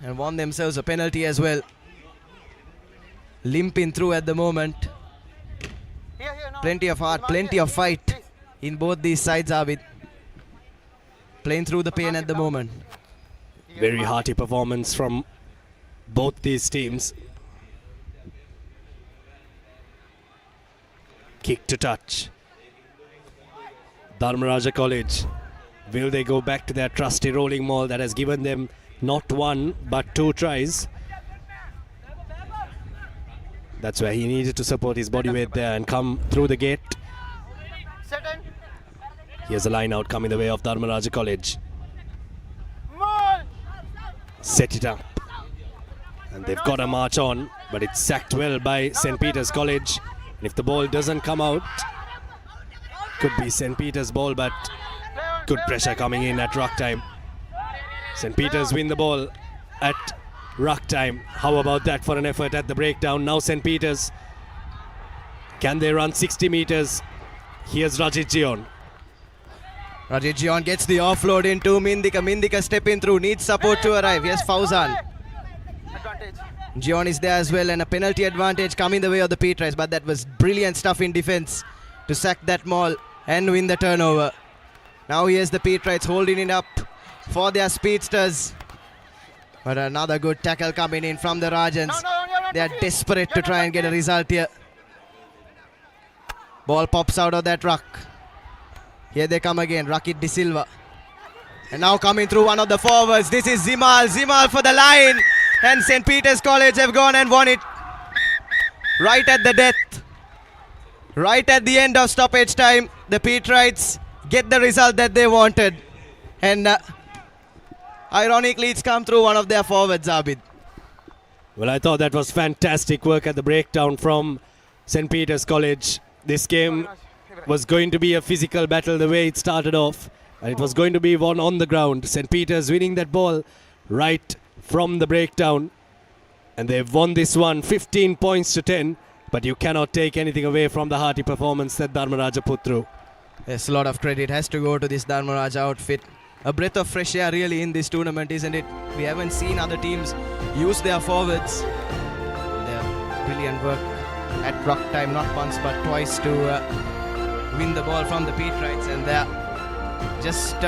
and won themselves a penalty as well. Limping through at the moment. Plenty of heart, plenty of fight in both these sides, Abid. Playing through the pain at the moment. Very hearty performance from both these teams. Kick to touch. Dharmaraja College. Will they go back to their trusty rolling maul that has given them not one but 2 tries? That's where he needed to support his body weight there and come through the gate. Here's a line out coming the way of Dharmaraja College. Set it up. And they've got a march on, but it's sacked well by St. Peter's College. And if the ball doesn't come out, could be St. Peter's ball, but good pressure coming in at ruck time. St. Peter's win the ball at ruck time. How about that for an effort at the breakdown? Now St. Peter's. Can they run 60 meters? Here's Rajit Gion. Rajit Gion gets the offload into Mindika. Mindika stepping through, needs support to arrive. Yes, Fawzan. Gion is there as well, and a penalty advantage coming the way of the Pete Wrights, but that was brilliant stuff in defense to sack that maul and win the turnover. Now here's the Pete Wrights holding it up for their speedsters. But another good tackle coming in from the Rajans. They are desperate to try and get a result here. Ball pops out of that ruck. Here they come again, Rakit De Silva. And now coming through one of the forwards. This is Zimal. Zimal for the line. And St. Peter's College have gone and won it. Right at the death. Right at the end of stoppage time. The Pete Wrights get the result that they wanted. And ironically, it's come through one of their forwards, Abid. Well, I thought that was fantastic work at the breakdown from St. Peter's College. This game was going to be a physical battle the way it started off. And it was going to be won on the ground. St. Peter's winning that ball right from the breakdown. And they've won this one 15 points to 10. But you cannot take anything away from the hearty performance that Dharmaraja put through. Yes, a lot of credit has to go to this Dharmaraja outfit. A breath of fresh air really in this tournament, isn't it? We haven't seen other teams use their forwards. Their brilliant work at ruck time, not once but twice to win the ball from the Pete Wrights. And they're just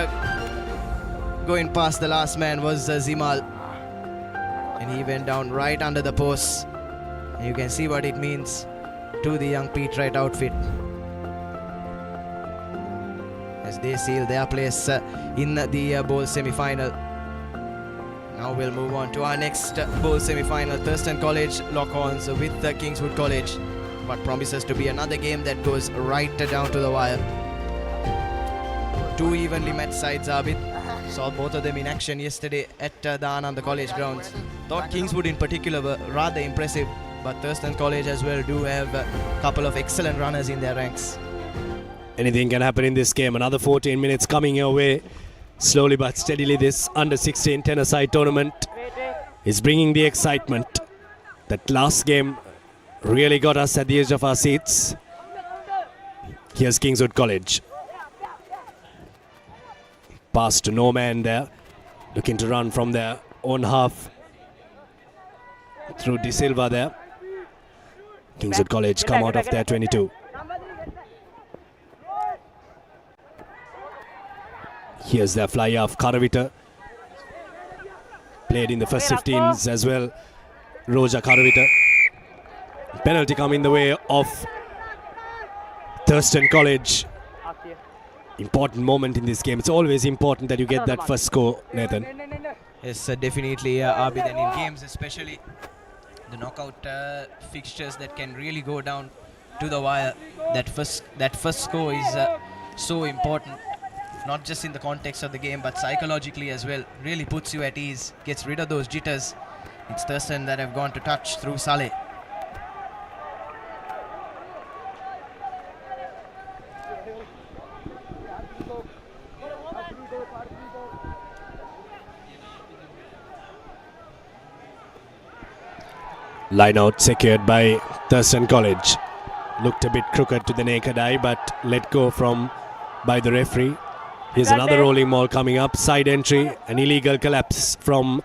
going past the last man was Zimal. And he went down right under the post. And you can see what it means to the young Pete Wright outfit. As as they seal their place in the bowl semi-final. Now we'll move on to our next bowl semi-final. Thurstan College lock horns with Kingswood College. What promises to be another game that goes right down to the wire. Two evenly matched sides, Abid. Saw both of them in action yesterday at the Ananda College grounds. Thought Kingswood in particular were rather impressive, but Thurstan College as well do have a couple of excellent runners in their ranks. Anything can happen in this game. Another 14 minutes coming your way. Slowly but steadily, this under-16 tennis-side tournament is bringing the excitement. That last game really got us at the edge of our seats. Here's Kingswood College. Pass to no man there. Looking to run from their own half. Through De Silva there. Kingswood College come out of their 22. Here's their fly off, Karavita. Played in the first 15s as well. Roja Karavita. Penalty coming the way of Thurstan College. Important moment in this game. It's always important that you get that first score, Nathan. Yes, definitely, Abid. And in games, especially the knockout fixtures that can really go down to the wire, that first score is so important. Not just in the context of the game, but psychologically as well. Really puts you at ease, gets rid of those jitters. It's Thurstan that have gone to touch through Saleh. Line out secured by Thurstan College. Looked a bit crooked to the naked eye, but let go by the referee. Here's another rolling ball coming up. Side entry, an illegal collapse from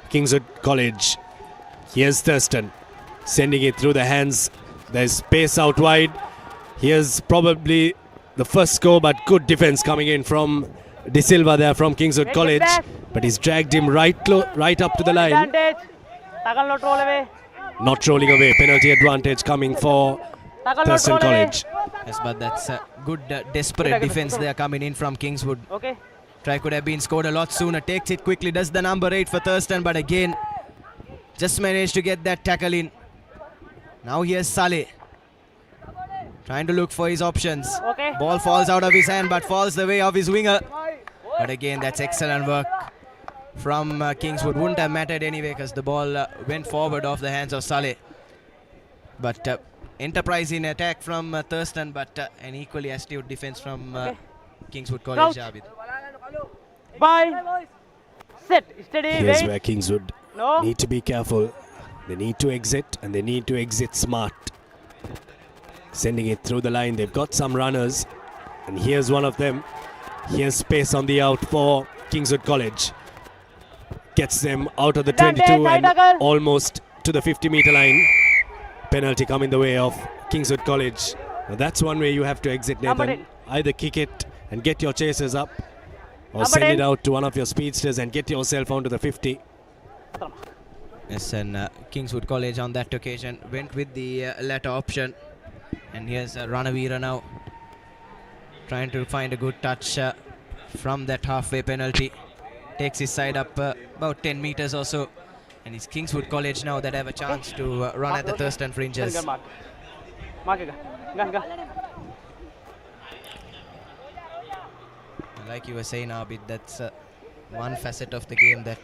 Kingswood College. Here's Thurstan sending it through the hands. There's space out wide. Here's probably the first score, but good defense coming in from De Silva there from Kingswood College. But he's dragged him right up to the line. Not rolling away. Penalty advantage coming for Thurstan College. Yes, but that's a good desperate defense there coming in from Kingswood. Try could have been scored a lot sooner. Takes it quickly, does the number 8 for Thurstan, but again just managed to get that tackle in. Now here's Saleh trying to look for his options. Ball falls out of his hand but falls the way of his winger. But again, that's excellent work from Kingswood. Wouldn't have mattered anyway because the ball went forward off the hands of Saleh. But enterprise in attack from Thurstan, but an equally astute defense from Kingswood College. Bye. Set. Steady. Here's where Kingswood need to be careful. They need to exit, and they need to exit smart. Sending it through the line. They've got some runners, and here's one of them. Here's space on the out for Kingswood College. Gets them out of the 22 and almost to the 50-meter line. Penalty coming the way of Kingswood College. Now that's one way you have to exit, Nathan. Either kick it and get your chasers up, or send it out to one of your speedsters and get yourself onto the 50. Yes, and Kingswood College on that occasion went with the latter option. And here's Ranavira now trying to find a good touch from that halfway penalty. Takes his side up about 10 meters or so. And it's Kingswood College now that have a chance to run at the Thurstan fringes. Like you were saying, Abid, that's one facet of the game that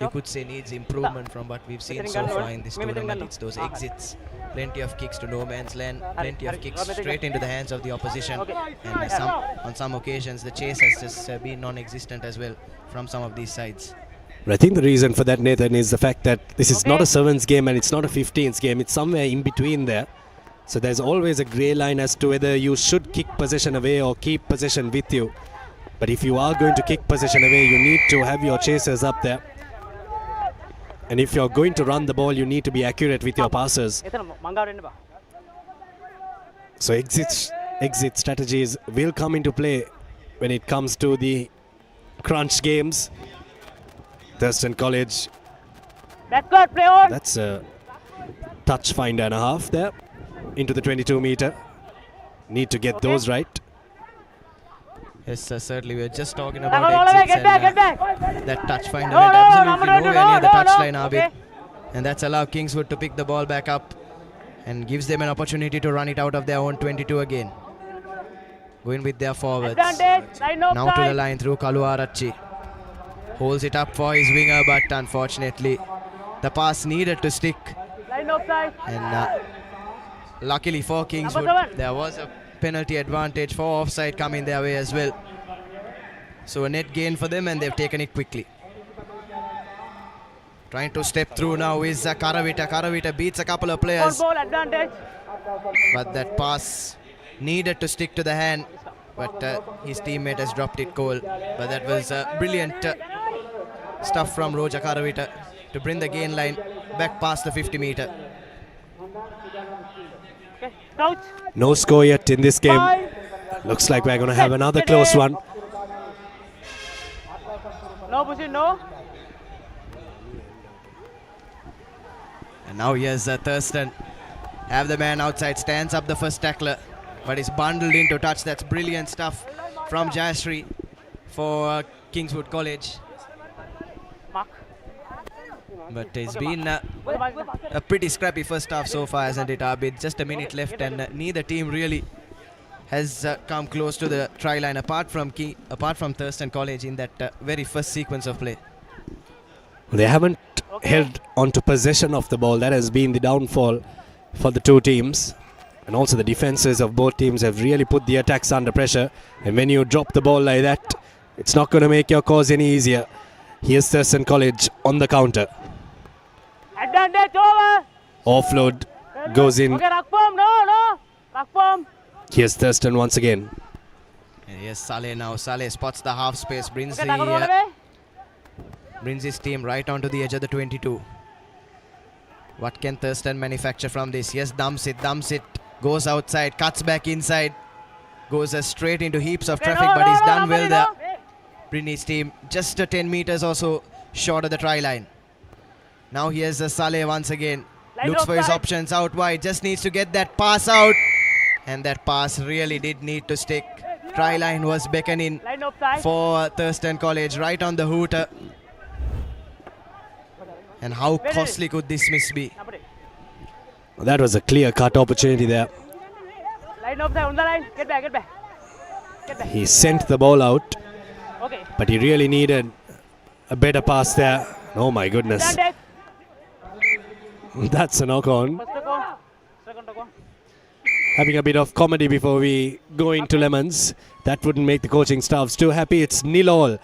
you could say needs improvement from what we've seen so far in this tournament. It's those exits, plenty of kicks to no man's land, plenty of kicks straight into the hands of the opposition, and on some occasions the chase has just been non-existent as well from some of these sides. But I think the reason for that, Nathan, is the fact that this is not a 7s game and it's not a 15s game. It's somewhere in between there. So there's always a grey line as to whether you should kick possession away or keep possession with you. But if you are going to kick possession away, you need to have your chasers up there. And if you're going to run the ball, you need to be accurate with your passes. So exit strategies will come into play when it comes to the crunch games. Thurstan College. That's a touch finder and a half there into the 22 meter. Need to get those right. Yes, certainly. We were just talking about exits and that touch finder went absolutely nowhere near the touchline, Abid. And that's allowed Kingswood to pick the ball back up and gives them an opportunity to run it out of their own 22 again. Going with their forwards. Now to the line through Kaluarachi. Holds it up for his winger, but unfortunately the pass needed to stick. And luckily for Kingswood, there was a penalty advantage for offside coming their way as well. So a net gain for them, and they've taken it quickly. Trying to step through now is Karavita. Karavita beats a couple of players. Ball advantage. But that pass needed to stick to the hand. But his teammate has dropped it cold. But that was brilliant stuff from Roja Karavita to bring the gain line back past the 50 meter. No score yet in this game. Looks like we're going to have another close one. No pushing, no. And now here's Thurstan. Have the man outside, stands up the first tackler, but is bundled into touch. That's brilliant stuff from Jayashree for Kingswood College. But it's been a pretty scrappy first half so far, hasn't it, Abid? Just a minute left, and neither team really has come close to the try line, apart from Thurstan College in that very first sequence of play. They haven't held on to possession of the ball. That has been the downfall for the two teams. And also the defenses of both teams have really put the attacks under pressure. And when you drop the ball like that, it's not going to make your cause any easier. Here's Thurstan College on the counter. Advantage over. Offload goes in. Okay, Rakpom, no. Rakpom. Here's Thurstan once again. And here's Saleh now. Saleh spots the half space, brings his team right onto the edge of the 22. What can Thurstan manufacture from this? Yes, dumps it, goes outside, cuts back inside, goes straight into heaps of traffic, but he's done well there. Bring his team just 10 meters or so short of the try line. Now here's Saleh once again. Looks for his options out wide, just needs to get that pass out. And that pass really did need to stick. Try line was beckoning for Thurstan College, right on the hooter. And how costly could this miss be? That was a clear-cut opportunity there. Line up on the line. Get back. He sent the ball out, Okay. but he really needed a better pass there. Oh my goodness. That's a knock-on. Having a bit of comedy before we go into lemons. That wouldn't make the coaching staffs too happy. It's 0-0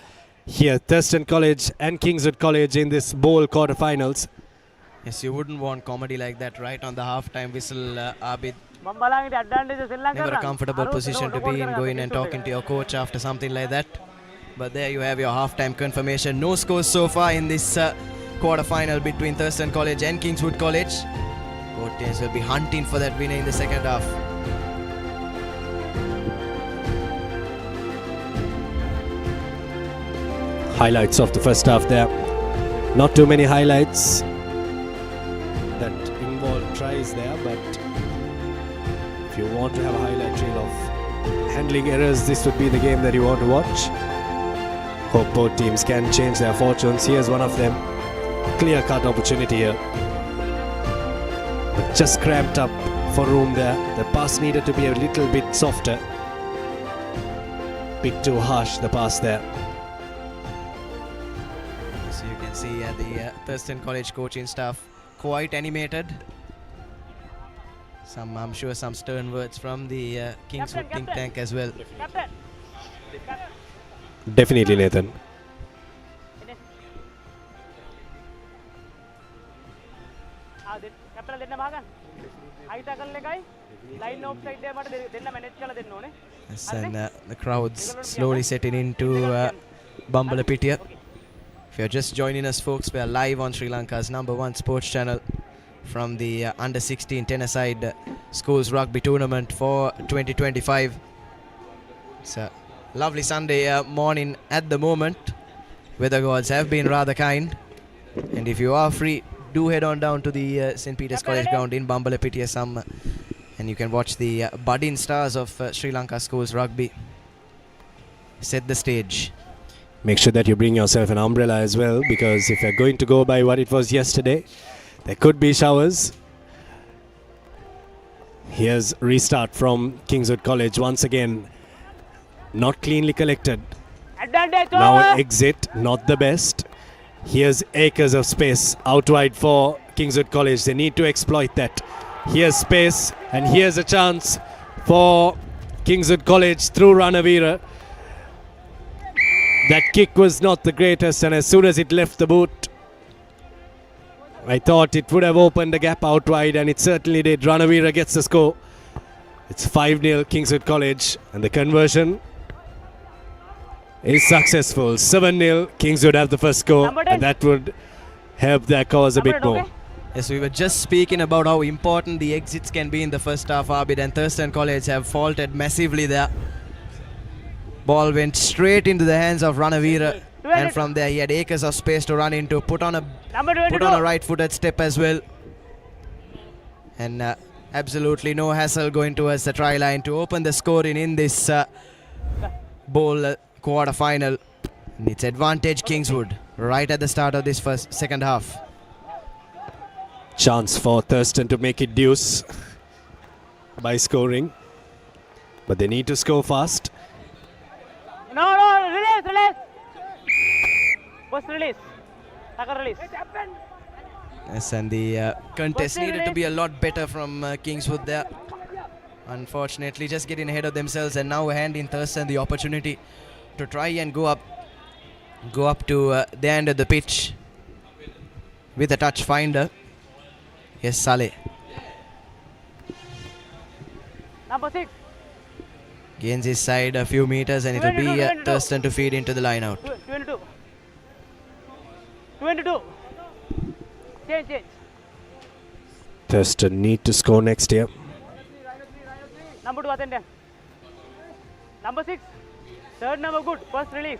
here. Thurstan College and Kingswood College in this bowl quarterfinals. Yes, you wouldn't want comedy like that right on the half-time whistle, Abid. Never a comfortable position to be in, going and talking to your coach after something like that. But there you have your half-time confirmation. No scores so far in this quarter-final between Thurstan College and Kingswood College. Both teams will be hunting for that winner in the second half. Highlights of the first half there. Not too many highlights that involve tries there, but if you want to have a highlight reel of handling errors, this would be the game that you want to watch. Hope both teams can change their fortunes. Here's one of them. Clear-cut opportunity here. But just cramped up for room there. The pass needed to be a little bit softer. Bit too harsh, the pass there. So you can see the Thurstan College coaching staff quite animated. I'm sure some stern words from the Kingswood think tank as well. Definitely, Nathan. Yes, and the crowds slowly setting into Bambalapitiya. If you're just joining us, folks, we are live on Sri Lanka's #1 sports channel from the under-16 10-a-side schools rugby tournament for 2025. It's a lovely Sunday morning at the moment. Weather gods have been rather kind, and if you are free, do head on down to the St. Peter's College ground in Bambalapitiya and you can watch the budding stars of Sri Lanka schools rugby. set the stage. Make sure that you bring yourself an umbrella as well, because if you're going to go by what it was yesterday, there could be showers. Here's restart from Kingswood College once again. Not cleanly collected. Now exit, not the best. Here's acres of space out wide for Kingswood College. They need to exploit that. Here's space, and here's a chance for Kingswood College through Ranavira. That kick was not the greatest, and as soon as it left the boot, I thought it would have opened the gap out wide, and it certainly did. Ranavira gets the score. It's 5-0 Kingswood College, and the conversion is successful. 7-0 Kingswood have the first score, and that would help their cause a bit more. Yes, we were just speaking about how important the exits can be in the first half, Abid, and Thurstan College have faltered massively there. Ball went straight into the hands of Ranavira, and from there he had acres of space to run into, put on a right-footed step as well. And absolutely no hassle going towards the try line to open the scoring in this bowl quarter-final. And it's advantage Kingswood right at the start of this second half. Chance for Thurstan to make it deuce by scoring, but they need to score fast. Release. First release. Second release. Yes, and the contest needed to be a lot better from Kingswood there. Unfortunately, just getting ahead of themselves, and now handing Thurstan the opportunity to try and go up to the end of the pitch with a touch finder. Yes, Saleh. Number 6. Gains his side a few meters, and it will be Thurstan to feed into the line out. 22. Change. Thurstan need to score next year. Number 2 attend. Number 6. Third number good. First release.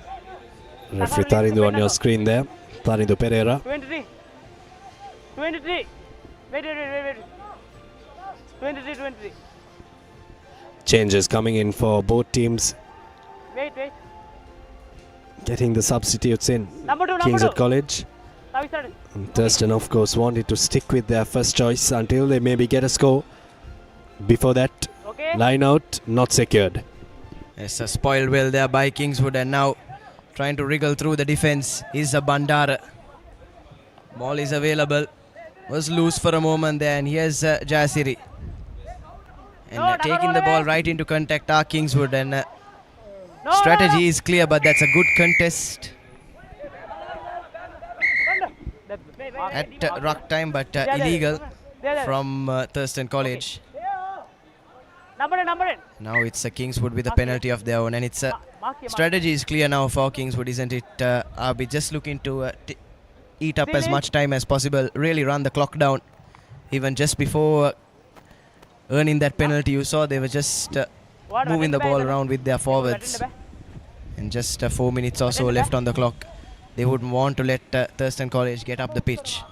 Referee Tarindu on your screen there. Tarindu Pereira. 23. Wait. 23. Changes coming in for both teams. Wait. Getting the substitutes in. Number 2. Kingswood College. And Thurstan, of course, wanted to stick with their first choice until they maybe get a score. Before that, line out, not secured. Yes, spoiled well there by Kingswood, and now trying to wriggle through the defense is a Bandara. Ball is available. Was loose for a moment there, and here's Jasiri. And taking the ball right into contact are Kingswood, and strategy is clear, but that's a good contest at ruck time, but illegal from Thurstan College. Number 8. Now it's Kingswood with a penalty of their own, and it's strategy is clear now for Kingswood, isn't it? Are we just looking to eat up as much time as possible, really run the clock down. Even just before earning that penalty, you saw they were just moving the ball around with their forwards. And just 4 minutes or so left on the clock. They wouldn't want to let Thurstan College get up the pitch.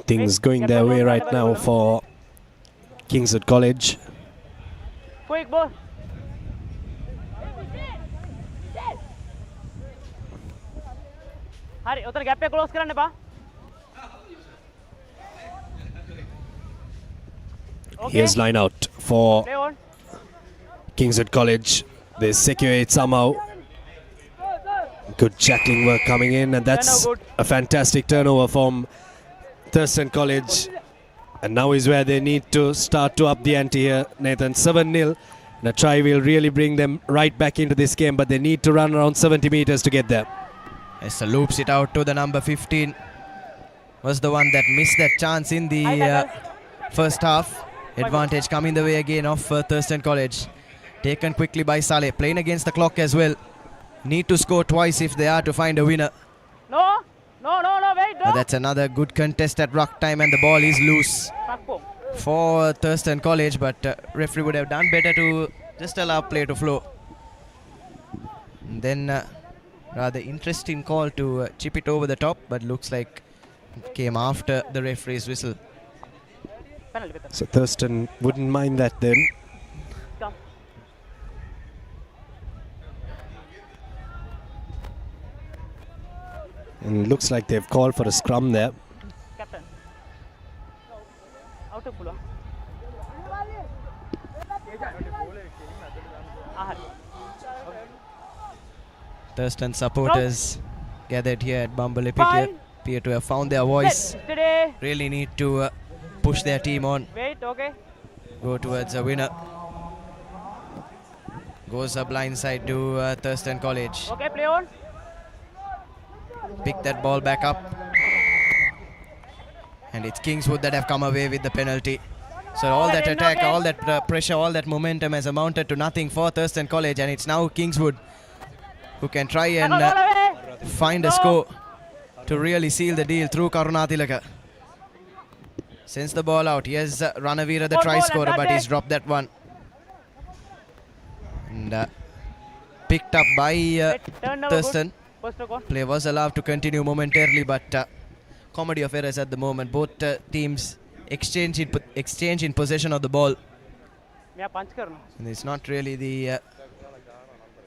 Things going their way right now for Kingswood College. Quick ball. Hari, utar gap pe close karanne ba. Here's line out for Kingswood College. They secure it somehow. Good tackling work coming in, and that's a fantastic turnover from Thurstan College. And now is where they need to start to up the ante here, Nathan. 7-0. And a try will really bring them right back into this game, but they need to run around 70 meters to get there. Yes, loops it out to the number 15. Was the one that missed that chance in the first half. Advantage coming the way again of Thurstan College. Taken quickly by Saleh. Playing against the clock as well. Need to score twice if they are to find a winner. No, wait. But that's another good contest at ruck time, and the ball is loose for Thurstan College, but referee would have done better to just allow play to flow. And then rather interesting call to chip it over the top, but looks like it came after the referee's whistle. So Thurstan wouldn't mind that then. And looks like they've called for a scrum there. Captain. Out of pull. Thurstan supporters gathered here at Bambalapitiya appear to have found their voice. Really need to push their team on. Wait, okay. Go towards a winner. Goes a blind side to Thurstan College. Okay, play on. Pick that ball back up. And it's Kingswood that have come away with the penalty. So all that attack, all that pressure, all that momentum has amounted to nothing for Thurstan College, and it's now Kingswood who can try and find a score to really seal the deal through Karunathilaka. Sends the ball out. Here's Ranavira, the try scorer, but he's dropped that one. And picked up by Thurstan. Play was allowed to continue momentarily, but comedy of errors at the moment. Both teams exchange in possession of the ball. And it's not really the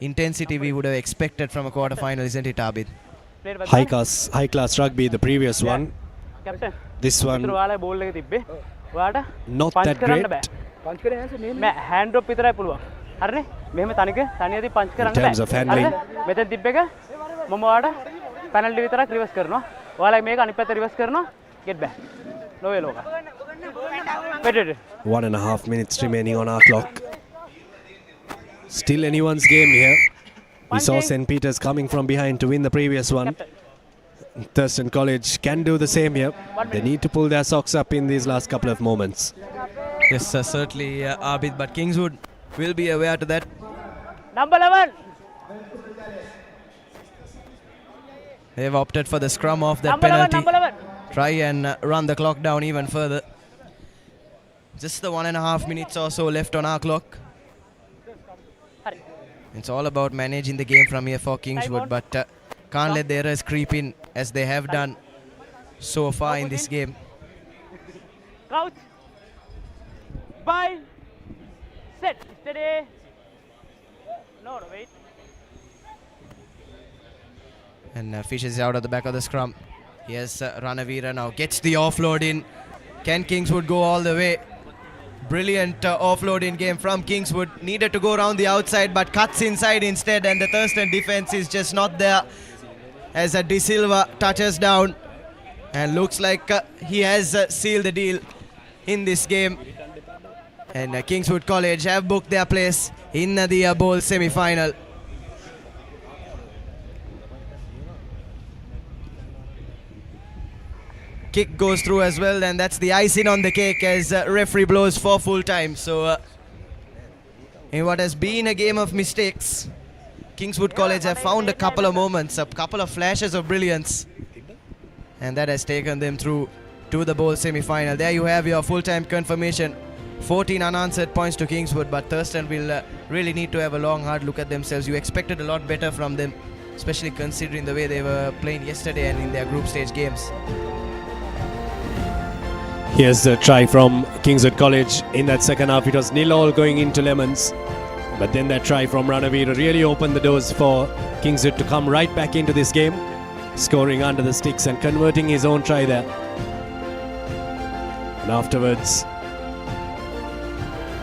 intensity we would have expected from a quarter-final, isn't it, Abid? High class rugby, the previous one. Captain. This one not that great. Hand drop in terms of handling. Penalty reverse karno. While I make reverse karno, get back. No way loga. 1.5 minutes remaining on our clock. Still anyone's game here. We saw St. Peter's coming from behind to win the previous one. Thurstan College can do the same here. They need to pull their socks up in these last couple of moments. Yes, certainly, Abid, but Kingswood will be aware to that. Number 11. They've opted for the scrum off that penalty. Try and run the clock down even further. Just the 1.5 minutes or so left on our clock. It's all about managing the game from here for Kingswood, but can't let the errors creep in as they have done so far in this game. Couch. Bye. Set. Steady. No, wait. And fishes out at the back of the scrum. Yes, Ranavira now gets the offload in. Can Kingswood go all the way? Brilliant offload in game from Kingswood. Needed to go around the outside, but cuts inside instead, and the Thurstan defense is just not there as De Silva touches down, and looks like he has sealed the deal in this game. And Kingswood College have booked their place in the bowl semi-final. Kick goes through as well, and that's the icing on the cake as referee blows for full time. So in what has been a game of mistakes, Kingswood College have found a couple of moments, a couple of flashes of brilliance, and that has taken them through to the bowl semi-final. There you have your full-time confirmation. 14 unanswered points to Kingswood, but Thurstan will really need to have a long, hard look at themselves. You expected a lot better from them, especially considering the way they were playing yesterday and in their group stage games. Here's a try from Kingswood College in that second half. It was 0-0 going into Lemons. But then that try from Ranavira really opened the doors for Kingswood to come right back into this game, scoring under the sticks and converting his own try there. And afterwards,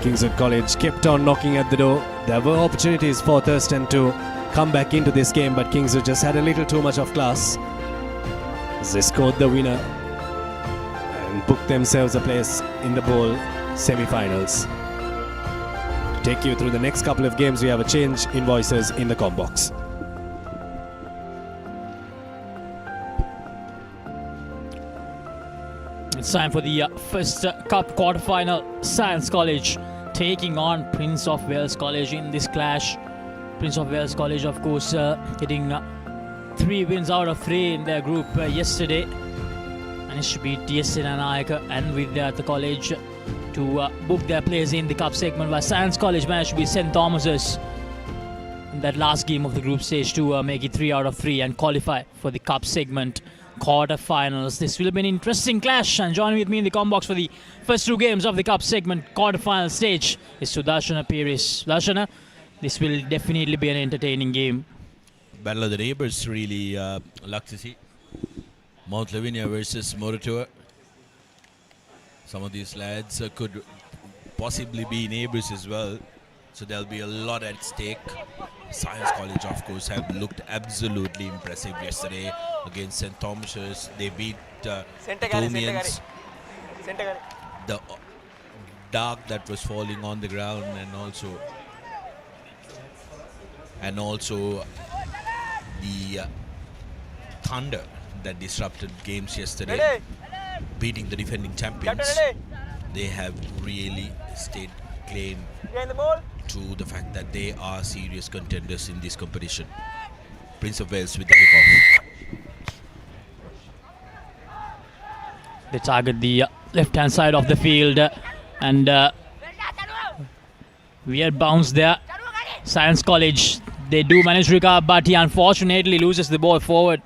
Kingswood College kept on knocking at the door. There were opportunities for Thurstan to come back into this game, but Kingswood just had a little too much of class as they scored the winner and booked themselves a place in the bowl semi-finals. To take you through the next couple of games, we have a change in voices in the comm box. It's time for the first cup quarter-final. Science College taking on Prince of Wales College in this clash. Prince of Wales College, of course, getting 3 wins out of 3 in their group yesterday. Managed to beat Senanayake and Vidyartha College to book their place in the cup segment, while Science College managed to beat St. Thomas's in that last game of the group stage to make it 3 out of 3 and qualify for the cup segment quarter-finals. This will be an interesting clash, and joining with me in the comm box for the first 2 games of the cup segment quarter-final stage is Sudarshana Piris. Sudarshana, this will definitely be an entertaining game. Battle of the Neighbours, really, like to see. Mount Lavinia versus Morotua. Some of these lads could possibly be neighbours as well. So there'll be a lot at stake. Science College, of course, have looked absolutely impressive yesterday against St. Thomas's. They beat Tomians. The dark that was falling on the ground, and also the thunder that disrupted games yesterday, beating the defending champions. They have really stayed claim to the fact that they are serious contenders in this competition. Prince of Wales with the kickoff. They target the left-hand side of the field and weird bounce there. Science College, they do manage to recover, but he unfortunately loses the ball forward.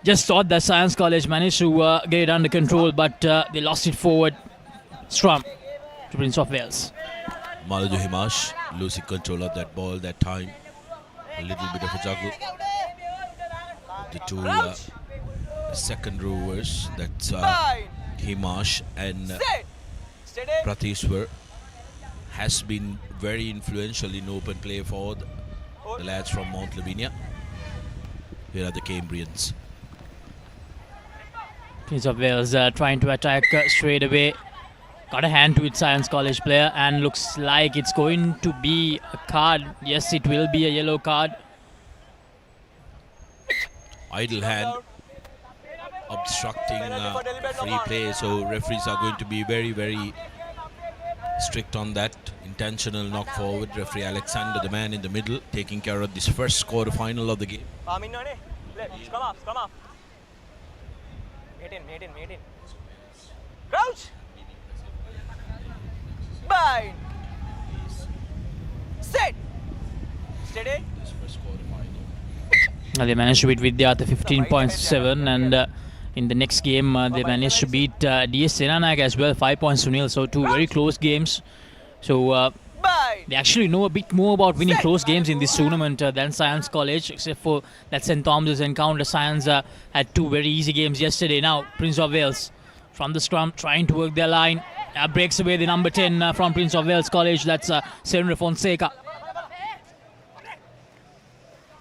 Just thought that Science College managed to get it under control, but they lost it forward. Scrum to Prince of Wales. Maladu Himash losing control of that ball that time. A little bit of a juggle. The two second rowers, that's Himash and Prathishwar, has been very influential in open play for the lads from Mount Lavinia. Here are the Cambrians. Prince of Wales trying to attack straight away. Got a hand to its Science College player and looks like it's going to be a card. Yes, it will be a yellow card. Idle hand obstructing free play, so referees are going to be very, very strict on that. Intentional knock forward. Referee Alexander, the man in the middle, taking care of this first quarter final of the game. Come off. Made in. Crouch. Bind. Set. Steady. They managed to beat Vidyartha 15.7, and in the next game they managed to beat DS Senanayake as well 5-0. So two very close games. So they actually know a bit more about winning close games in this tournament than Science College, except for that St. Thomas's encounter. Science had two very easy games yesterday. Now Prince of Wales from the scrum trying to work their line. Breaks away the number 10 from Prince of Wales College. That's Senra Fonseca.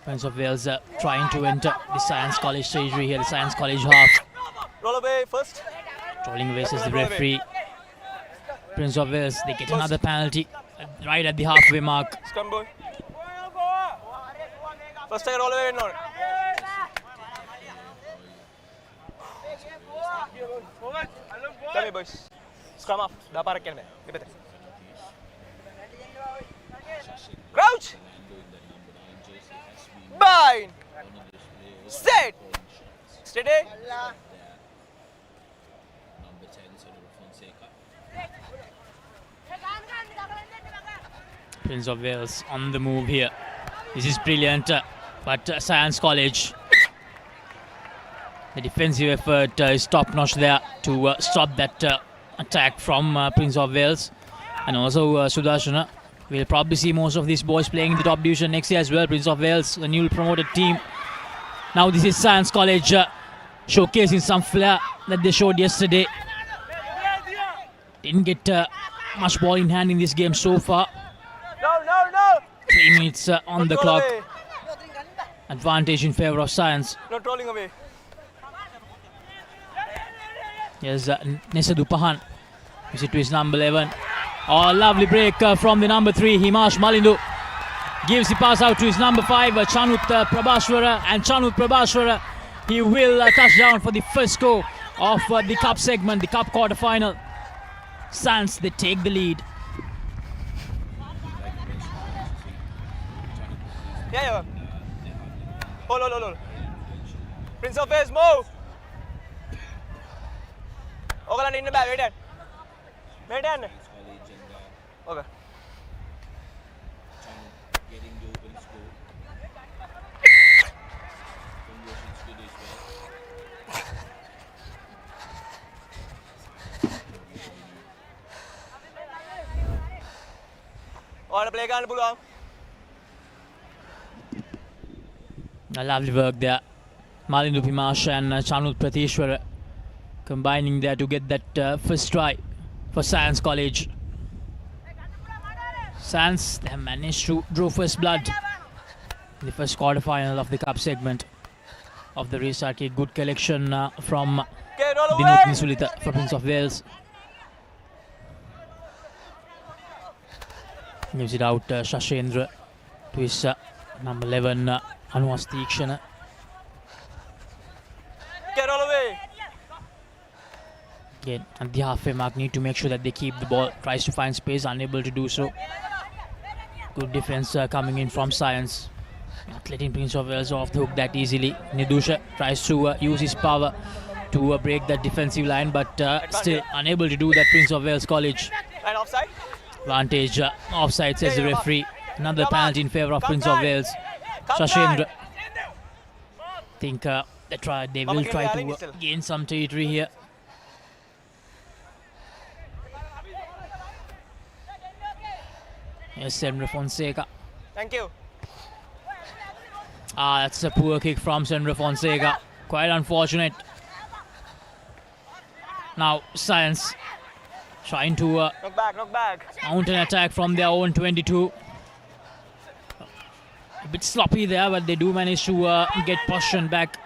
Prince of Wales trying to enter the Science College territory here. The Science College half. Roll away first. Trolling away says the referee. Prince of Wales, they get another penalty right at the halfway mark. Scrum boy. First take roll away. Come here, boys. Scrum off. Crouch. Bind. Set. Steady. Prince of Wales on the move here. This is brilliant, but Science College, the defensive effort is top-notch there to stop that attack from Prince of Wales. And also Sudarshana. We'll probably see most of these boys playing in the top division next year as well. Prince of Wales, the newly promoted team. Now this is Science College showcasing some flair that they showed yesterday. Didn't get much ball in hand in this game so far. No. 3 minutes on the clock. Advantage in favor of Science. No trolling away. Here's Nesadu Pahan. Is it to his number 11? Oh, lovely break from the number 3, Himash Malindu. Gives the pass out to his number 5, Chanut Prabhaswara. And Chanut Prabhaswara, he will touch down for the first score of the cup segment, the cup quarter final. Science, they take the lead. Yeah. Hold. Prince of Wales, move. Okay, in the back, wait. Okay. Play gun, a lovely work there Malindu Pimasha and Chanut Pratishwara combining there to get that first try for Science College. Science, they have managed to draw first blood in the first quarter-final of the cup segment of the restart kit. Good collection from Dinut Nisulita for Prince of Wales. Gives it out Shashendra to his number 11 Anuas Tikshana. Get all away! Again, at the halfway mark, need to make sure that they keep the ball. Tries to find space, unable to do so. Good defense coming in from Science. Not letting Prince of Wales off the hook that easily. Nidusha tries to use his power to break that defensive line, but still unable to do that. Prince of Wales College. And offside? Advantage, offside says the referee. Another penalty in favour of Prince of Wales. Shashendra. Think they will try to gain some territory here. Yes, Senra Fonseca. Thank you. That's a poor kick from Senra Fonseca. Quite unfortunate. Now, Science trying to knock back. Mount an attack from their own 22. A bit sloppy there, but they do manage to get possession back.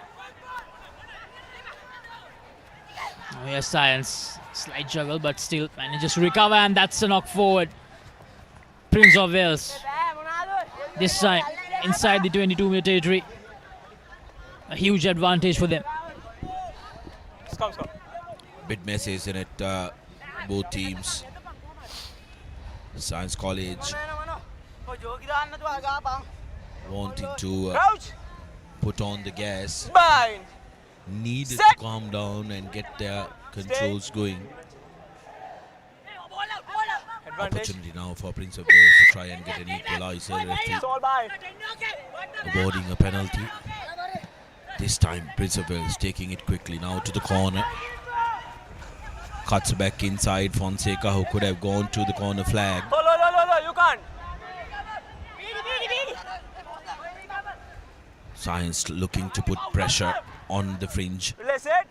Oh, yes, Science. Slight juggle, but still manages to recover, and that's a knock forward. Prince of Wales. This time, inside the 22-meter territory. A huge advantage for them. Score. Bit messy, isn't it? Both teams. Science College wanting to put on the gas. Needed to calm down and get their controls going. Opportunity now for Prince of Wales to try and get an equalizer. Avoiding a penalty. This time Prince of Wales taking it quickly now to the corner. Cuts back inside Fonseca, who could have gone to the corner flag. You can't. Science looking to put pressure on the fringe. Release it.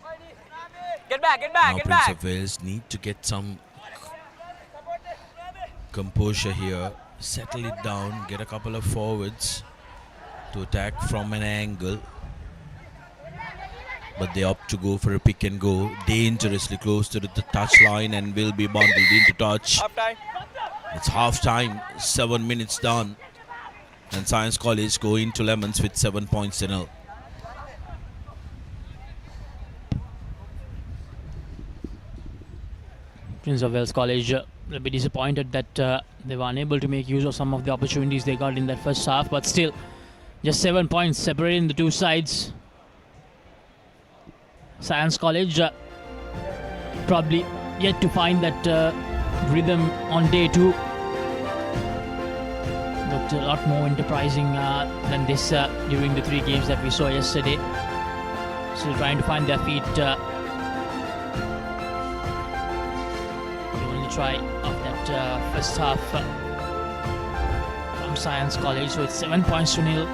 Get back. Now Prince of Wales need to get some composure here. Settle it down. Get a couple of forwards to attack from an angle. But they opt to go for a pick and go. Dangerously close to the touch line and will be bundled into touch. Half-time. It's half-time. 7 minutes done. And Science College go into Lemons with 7 points in all. Prince of Wales College will be disappointed that they were unable to make use of some of the opportunities they got in that first half. But still, just 7 points separating the two sides. Science College probably yet to find that rhythm on day 2. Looked a lot more enterprising than this during the 3 games that we saw yesterday. Still trying to find their feet. The only try of that first half from Science College. So it's 7 points to 0.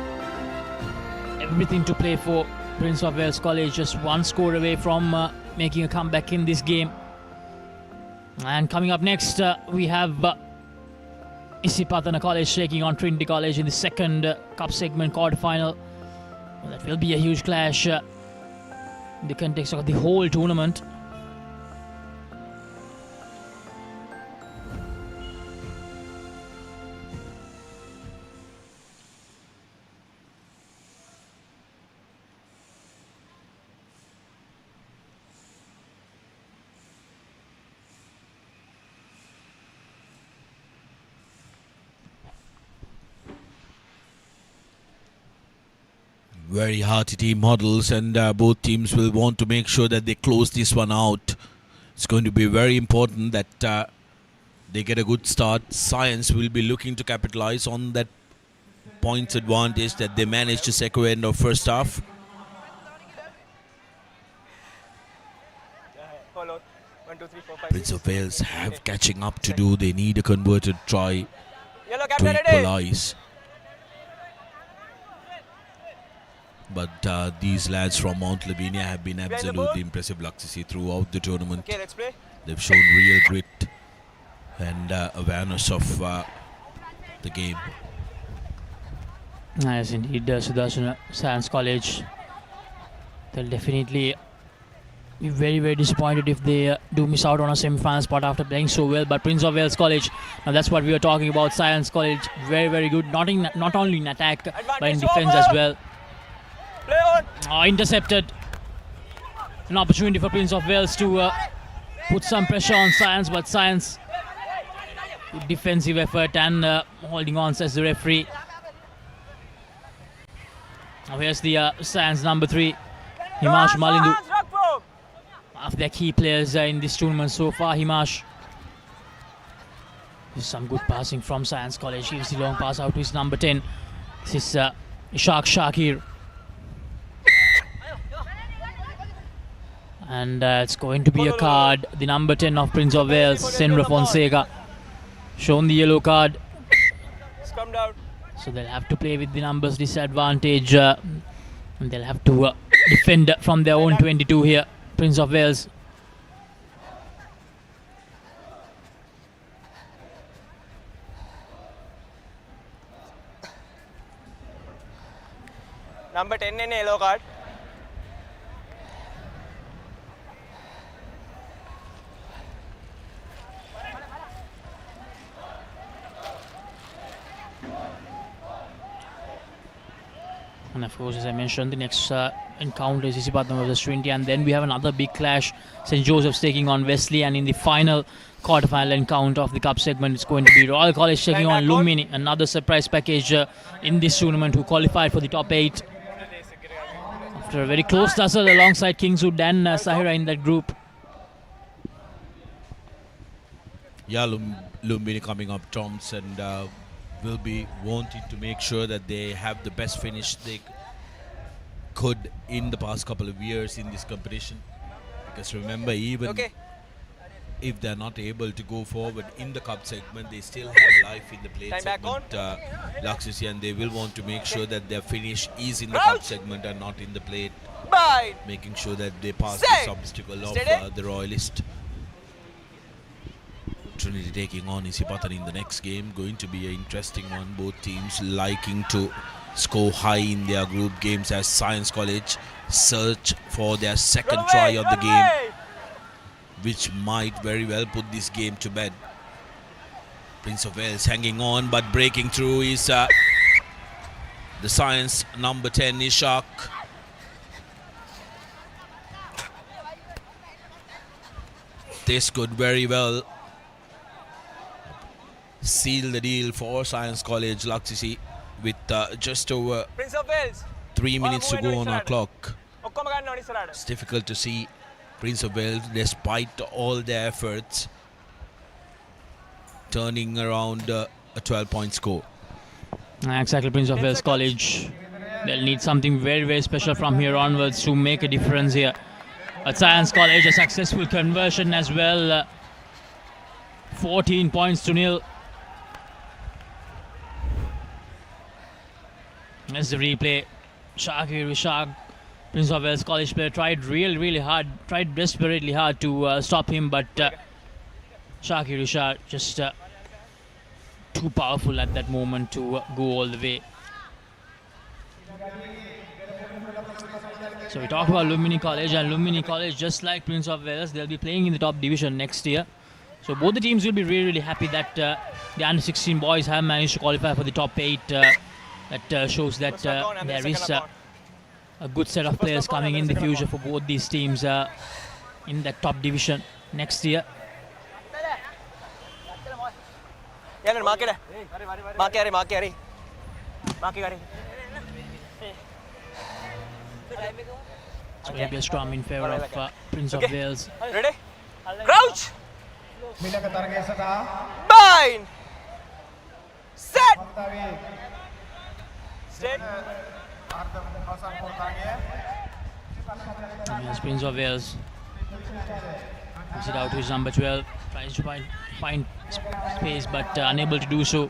Everything to play for. Prince of Wales College just 1 score away from making a comeback in this game. And coming up next, we have Isipatana College taking on Trinity College in the second cup segment quarter-final. Well, that will be a huge clash in the context of the whole tournament. Very hearty team models, and both teams will want to make sure that they close this one out. It's going to be very important that they get a good start. Science will be looking to capitalize on that points advantage that they managed to secure end of first half. Prince of Wales have catching up to do. They need a converted try to equalize. But these lads from Mount Lavinia have been absolutely impressive, Laksisi, throughout the tournament. Okay, let's play. They've shown real grit and awareness of the game. Yes, indeed, Sudarshan Science College. They'll definitely be very, very disappointed if they do miss out on a semi-final spot after playing so well. But Prince of Wales College, now that's what we were talking about. Science College, very, very good. Not only in attack, but in defense as well. Play on. Intercepted. An opportunity for Prince of Wales to put some pressure on Science, but Science, good defensive effort and holding on, says the referee. Now here's the Science number 3, Himash Malindu. One of their key players in this tournament so far, Himash. This is some good passing from Science College. Gives the long pass out to his number 10. This is Ishaq Shakir. And it's going to be a card. The number 10 of Prince of Wales, Senra Fonseca, shown the yellow card. Come down. So they'll have to play with the numbers disadvantage. And they'll have to defend from their own 22 here, Prince of Wales. Number 10 in yellow card. And of course, as I mentioned, the next encounter is Isipatana versus Trinity, and then we have another big clash. St. Joseph's taking on Wesley, and in the final quarter-final encounter of the cup segment, it's going to be Royal College taking on Lumbini, another surprise package in this tournament, who qualified for the top 8 after a very close tussle alongside Kingswood and Zahira in that group. Yeah, Lumbini coming up trumps and will be wanting to make sure that they have the best finish they could in the past couple of years in this competition. Because remember, even if they're not able to go forward in the cup segment, they still have life in the plate segment, Laksisi, and they will want to make sure that their finish is in the cup segment and not in the plate, making sure that they pass this obstacle of the Royalist. Trinity taking on Isipatana in the next game. Going to be an interesting one. Both teams liking to score high in their group games as Science College search for their second try of the game, which might very well put this game to bed. Prince of Wales hanging on, but breaking through is the Science number 10, Ishaq. This could very well seal the deal for Science College, Laksisi, with just over 3 minutes to go on our clock. It's difficult to see Prince of Wales, despite all their efforts, turning around a 12-point score. Exactly, Prince of Wales College. They'll need something very, very special from here onwards to make a difference here. At Science College, a successful conversion as well. 14 points to nil. As the replay, Shakir, Prince of Wales College player, tried really hard, tried desperately hard to stop him, but Shakir just too powerful at that moment to go all the way. So we talk about Lumbini College, and Lumbini College, just like Prince of Wales, they'll be playing in the top division next year. So both the teams will be really happy that the under-16 boys have managed to qualify for the top 8. That shows that there is a good set of players coming in the future for both these teams in that top division next year. It's going to be a storm in favour of Prince of Wales. Ready? Crouch! Bind! Set! Stay. Yes, Prince of Wales puts it out to his number 12, tries to find space but unable to do so.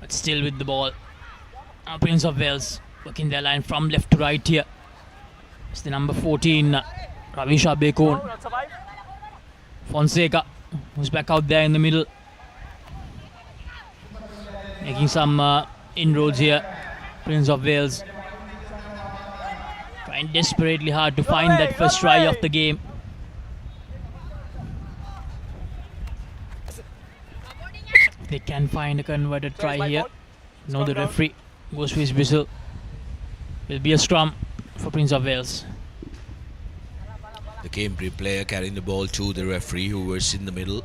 But still with the ball. Prince of Wales working their line from left to right here. It's the number 14, Ravisha Bekon. Fonseca, who's back out there in the middle. Making some inroads here. Prince of Wales trying desperately hard to find that first try of the game. They can find a converted try here. No, the referee goes for his whistle. Will be a scrum for Prince of Wales. The Cambridge player carrying the ball to the referee, who was in the middle.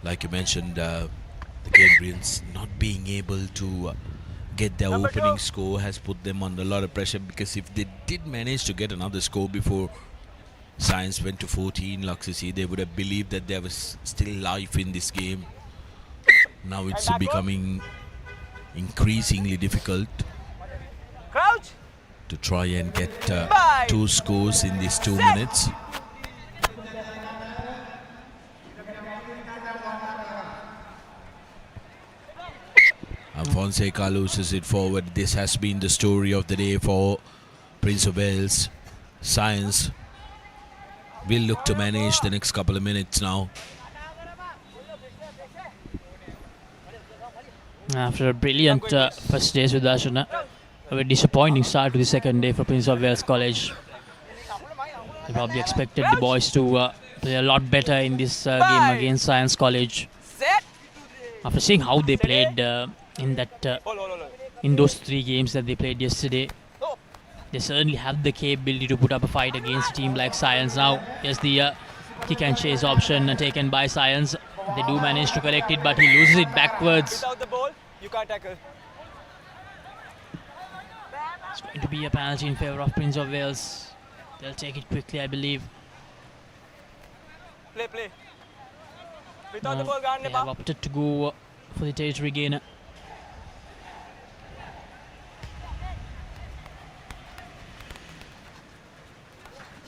Like you mentioned, the Cambrians not being able to get their opening score has put them under a lot of pressure, because if they did manage to get another score before Science went to 14, Laksisi, they would have believed that there was still life in this game. Now it's becoming increasingly difficult to try and get 2 scores in these 2 minutes. Fonseca loses it forward. This has been the story of the day for Prince of Wales. Science will look to manage the next couple of minutes now. After a brilliant first day with Ashana, a very disappointing start to the second day for Prince of Wales College. They probably expected the boys to play a lot better in this game against Science College. After seeing how they played in those 3 games that they played yesterday, they certainly have the capability to put up a fight against a team like Science. Now, here's the kick and chase option taken by Science. They do manage to collect it, but he loses it backwards. Without the ball, you can't tackle. It's going to be a penalty in favour of Prince of Wales. They'll take it quickly, I believe. Play. Without the No, ball, they have opted to go for the territory gainer.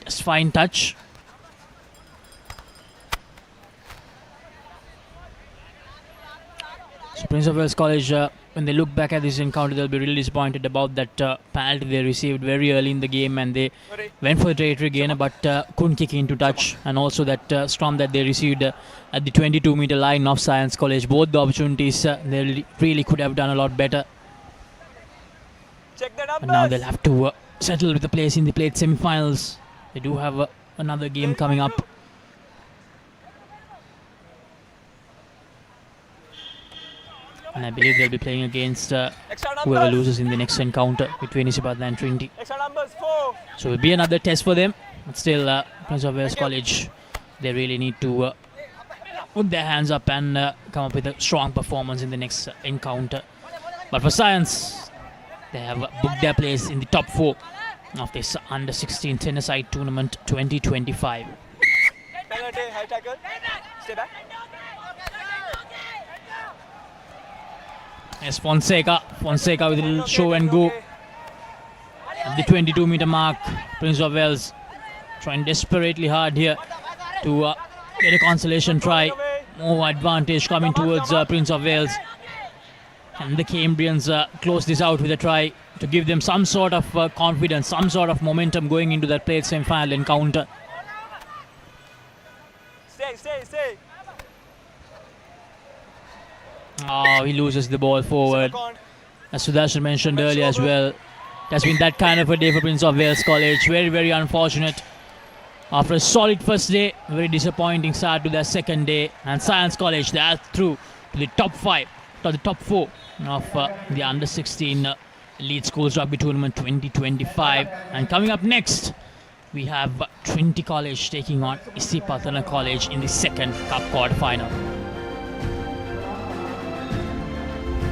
Just fine touch. So Prince of Wales College, when they look back at this encounter, they'll be really disappointed about that penalty they received very early in the game, and they went for the territory gainer but couldn't kick into touch, and also that scrum that they received at the 22-meter line of Science College. Both the opportunities they really could have done a lot better. Check the numbers. And now they'll have to settle with the place in the plate semi-finals. They do have another game coming up. And I believe they'll be playing against whoever loses in the next encounter between Isipatana and Trinity. Extra numbers 4. So it will be another test for them. But still, Prince of Wales College, they really need to put their hands up and come up with a strong performance in the next encounter. But for Science, they have booked their place in the top 4 of this Under-16 Tennis-side tournament 2025. Penalty, high tackle. Stay back. Yes, Fonseca with a little show and go at the 22-meter mark. Prince of Wales trying desperately hard here to get a consolation try. More advantage coming towards Prince of Wales. And the Cambrians close this out with a try to give them some sort of confidence, some sort of momentum going into that plate semi-final encounter. Stay. Oh, he loses the ball forward. As Sudarshan mentioned earlier as well, it has been that kind of a day for Prince of Wales College. Very, very unfortunate. After a solid first day, a very disappointing start to their second day. And Science College, they are through to the top 5, to the top 4 of the Under-16 Elite Schools Rugby Tournament 2025. And coming up next, we have Trinity College taking on Isipatana College in the second cup quarter-final.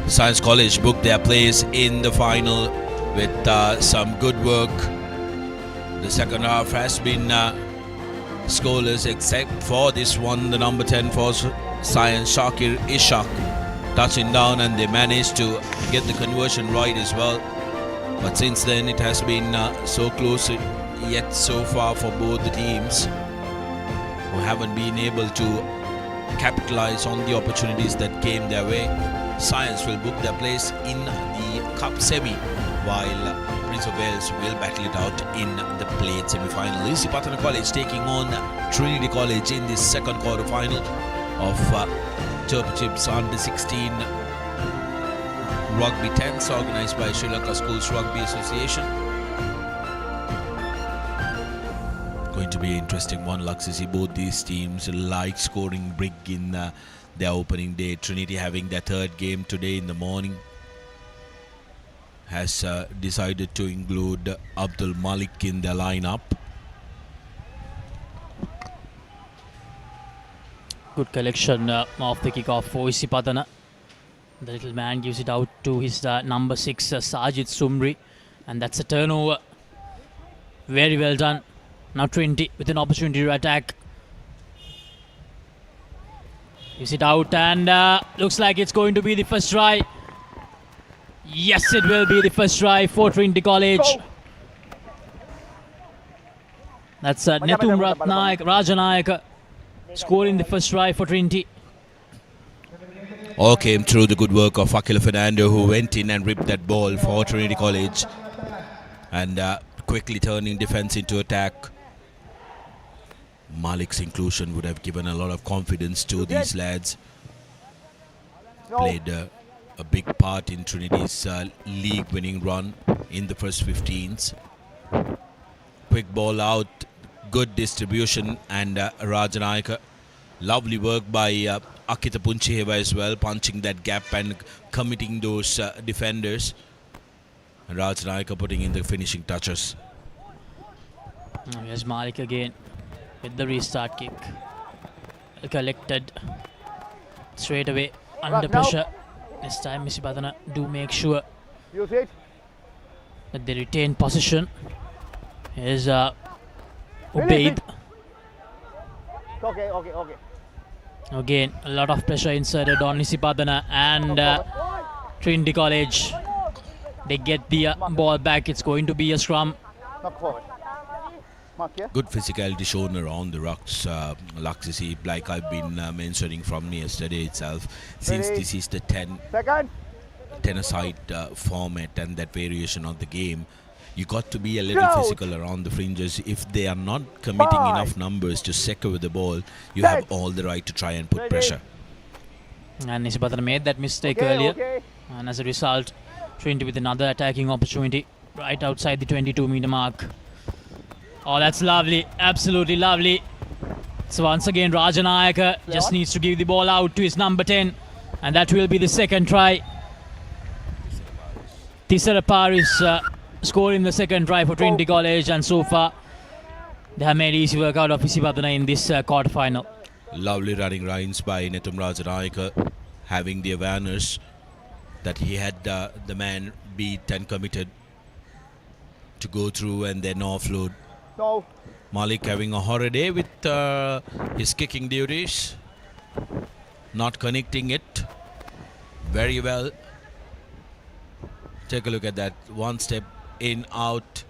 Science College booked their place in the final with some good work. The second half has been scoreless except for this one, the number 10 for Science, Shakir Ishak, touching down, and they managed to get the conversion right as well. But since then it has been so close yet so far for both the teams, who haven't been able to capitalize on the opportunities that came their way. Science will book their place in the Cup semi, while Prince of Wales will battle it out in the plate semi-final. Isipatana College taking on Trinity College in this second quarter final of Chirpy Chips Under 16 Rugby 10s organised by Sri Lanka Schools Rugby Association. Going to be an interesting one, Laxisi. Both these teams like scoring big in their opening day. Trinity having their third game today in the morning has decided to include Abdul Malik in their lineup. Good collection of the kickoff for Isipatana. The little man gives it out to his number 6, Sajid Sumri, and that's a turnover. Very well done. Now Trinity with an opportunity to attack. Gives it out, and looks like it's going to be the first try. Yes, it will be the first try for Trinity College. Go. That's Netum Rajanayak scoring the first try for Trinity. All came through the good work of Akila Fernando, who went in and ripped that ball for Trinity College, and quickly turning defense into attack. Malik's inclusion would have given a lot of confidence to these lads. Played a big part in Trinity's league winning run in the first 15s. Quick ball out, good distribution, and Rajanayaka. Lovely work by Akita Punchiheva as well, punching that gap and committing those defenders. And Rajanayaka putting in the finishing touches. Here's Malik again with the restart kick. Collected straight away under pressure. This time Isipatana do make sure that they retain possession. Here's Ubaid. Okay. Again, a lot of pressure inserted on Isipatana, and Trinity College, they get the ball back. It's going to be a scrum. Good physicality shown around the rucks, Laxisi, like I've been mentioning from yesterday itself. Since this is the 10-a-side format and that variation of the game, you got to be a little physical around the fringes. If they are not committing enough numbers to secure the ball, you have all the right to try and put pressure. And Isipatana made that mistake earlier, and as a result, Trinity with another attacking opportunity right outside the 22-meter mark. Oh, that's lovely. Absolutely lovely. So once again, Rajanayaka just needs to give the ball out to his number 10. And that will be the second try. Tisara Paris scoring the second try for Trinity College. And so far, they have made easy work out of Isipatana in this quarter-final. Lovely running lines by Netum Rajanayaka, having the awareness that he had the man beat and committed to go through and then offload. No. Malik having a horror day with his kicking duties. Not connecting it very well. Take a look at that. One step in, out.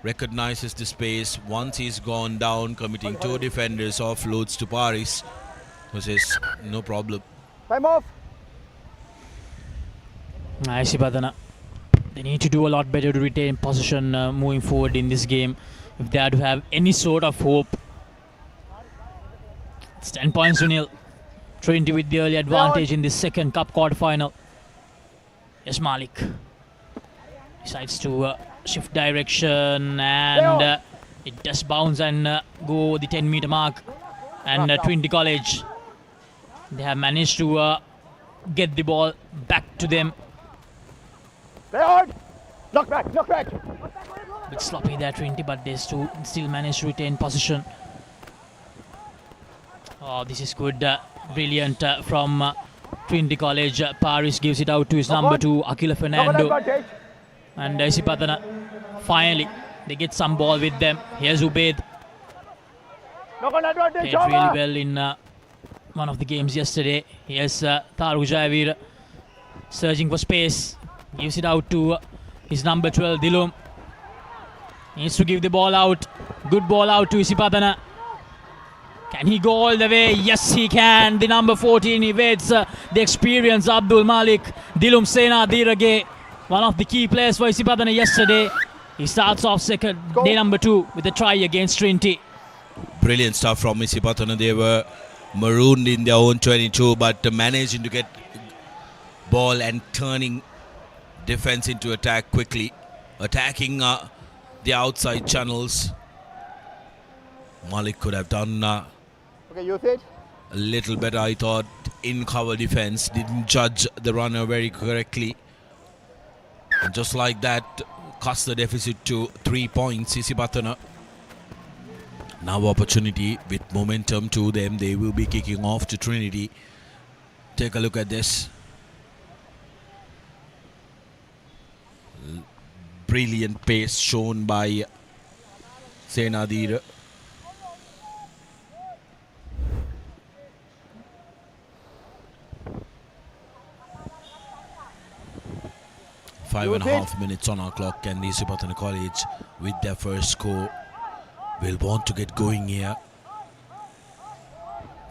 Recognizes the space. Once he's gone down, committing 2 defenders, offloads to Paris, who says no problem. Time off. Isipatana, they need to do a lot better to retain possession moving forward in this game if they are to have any sort of hope. It's 10 points to nil. Trinity with the early advantage in this second cup quarter-final. Yes, Malik decides to shift direction, and it does bounce and go the 10-meter mark. And Trinity College, they have managed to get the ball back to them. Knock back. Bit sloppy there, Trinity, but they still manage to retain possession. Oh, this is good. Brilliant from Trinity College. Paris gives it out to his number 2, Akila Fernando. And Isipatana, finally, they get some ball with them. Here's Ubaid. Played really well in one of the games yesterday. Here's Tharmaraja searching for space. Gives it out to his number 12, Dilum. Needs to give the ball out. Good ball out to Isipatana. Can he go all the way? Yes, he can. The number 14 evades the experience. Abdul Malik, Dilum Senanayake, one of the key players for Isipatana yesterday. He starts off second, day number 2, with a try against Trinity. Brilliant stuff from Isipatana. They were marooned in their own 22, but managing to get ball and turning defense into attack quickly, attacking the outside channels. Malik could have done Okay, you said? a little better, I thought, in cover defense. Didn't judge the runner very correctly. And just like that, cuts the deficit to 3 points. Isipatana. Now opportunity with momentum to them. They will be kicking off to Trinity. Take a look at this. Brilliant pace shown by Senanayake. Five and a half minutes on our clock, and Isipatana College with their first score will want to get going here.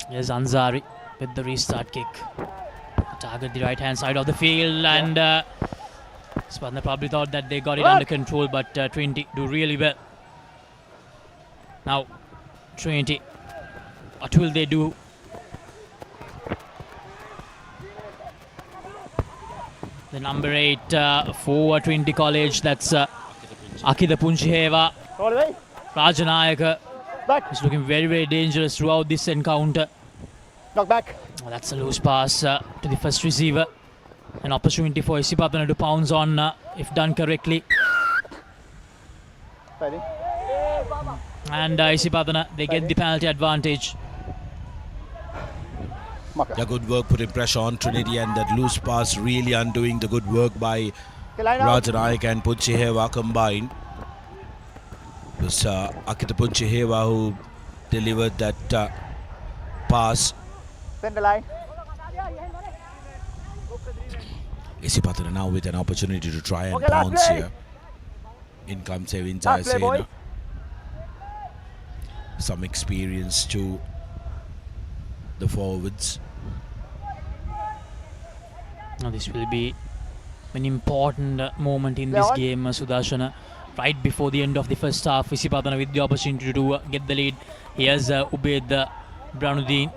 Here's Ansari with the restart kick. Target the right hand side of the field, and Isipatana probably thought that they got it under control, but Trinity do really well. Now, Trinity, what will they do? The number 8 for Trinity College, that's Akida Punchiheva. Rajanayaka is looking very, very dangerous throughout this encounter. Knock back. Oh, that's a loose pass to the first receiver. An opportunity for Isipatana to pounce on if done correctly. And Isipatana, they get the penalty advantage. Yeah, good work putting pressure on Trinity, and that loose pass really undoing the good work by Rajanayake and Punchiheva combined. It was Akita Punchiheva who delivered that pass. Send the line. Isipatana now with an opportunity to try and bounce here. In comes Vidyartha. Some experience to the forwards. Now this will be an important moment in this game, Sudarshana. Right before the end of the first half, Isipatana with the opportunity to get the lead. Here's Ubaid Branuddin.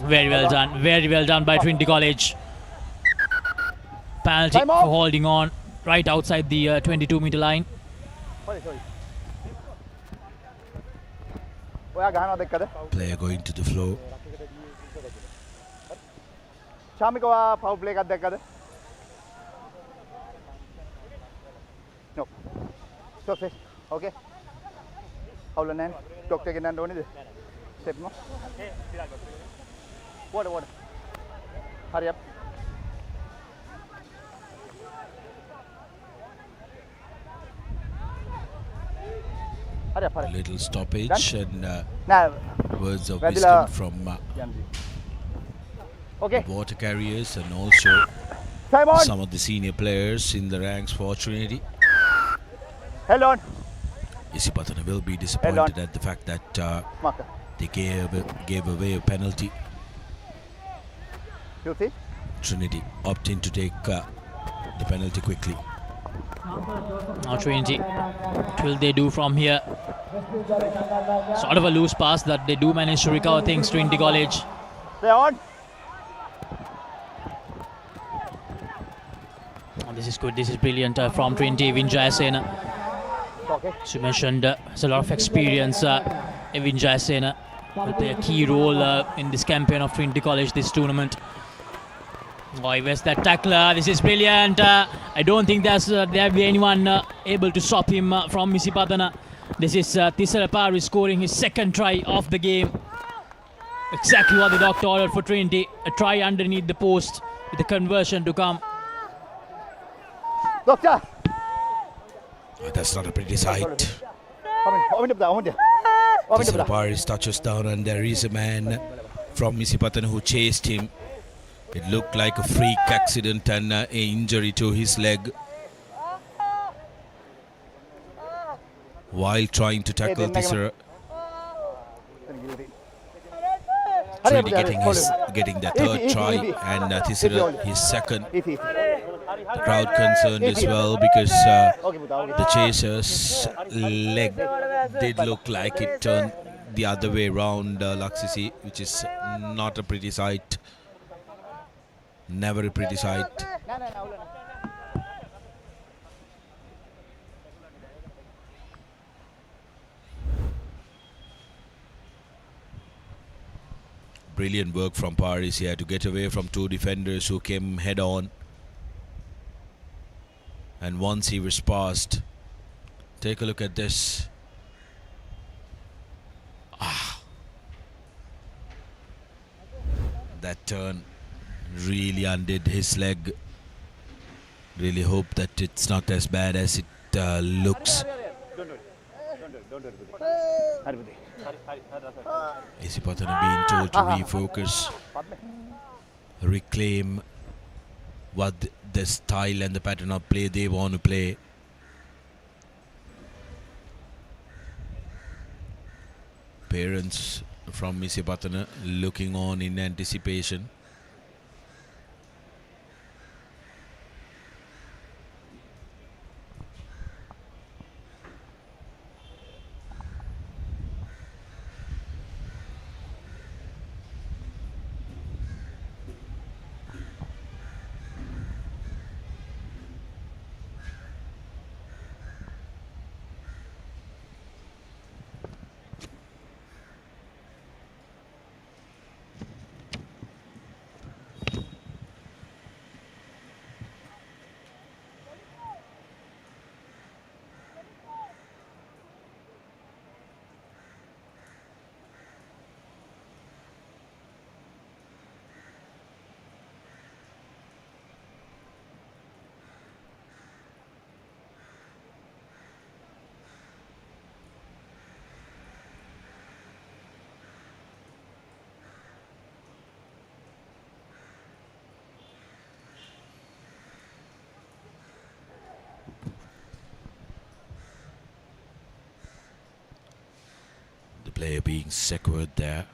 Very well done by Trinity College. Penalty for holding on right outside the 22-meter line. Player going to the floor. Chamikawa foul play එකක් දැක්කද? No. Stop it. Okay. Foul නැහැ. Doctor එකෙන් යන්න ඕනේද? Step mo. Water. Hurry up. A little stoppage and words of wisdom from water carriers and also some of the senior players in the ranks for Trinity. Held on. Isipatana will be disappointed at the fact that they gave away a penalty. Trinity opting to take the penalty quickly. Now Trinity, what will they do from here? Sort of a loose pass that they do manage to recover things, Trinity College. Stay on. Oh, this is good, this is brilliant from Trinity. Vidyartha, as you mentioned, has a lot of experience. Vidyartha will play a key role in this campaign of Trinity College, this tournament. Oh, he was that tackler. This is brilliant. I don't think there will be anyone able to stop him from Isipatana. This is Papare scoring his second try of the game. Exactly what the doctor ordered for Trinity. A try underneath the post with the conversion to come. Doctor! That's not a pretty sight. Papare touches down, and there is a man from Isipatana who chased him. It looked like a freak accident and an injury to his leg while trying to tackle Tisera. Trinity getting their third try, and Thisara his second. The crowd concerned as well because the chasers' leg did look like it turned the other way around Laksisi, which is not a pretty sight. Never a pretty sight. Brilliant work from Paris here to get away from two defenders who came head on. And once he was past, take a look at this. That turn really undid his leg. Really hope that it's not as bad as it looks. Isipatana being told to refocus, reclaim what the style and the pattern of play they want to play. Parents from Isipatana looking on in anticipation. Player being secured there.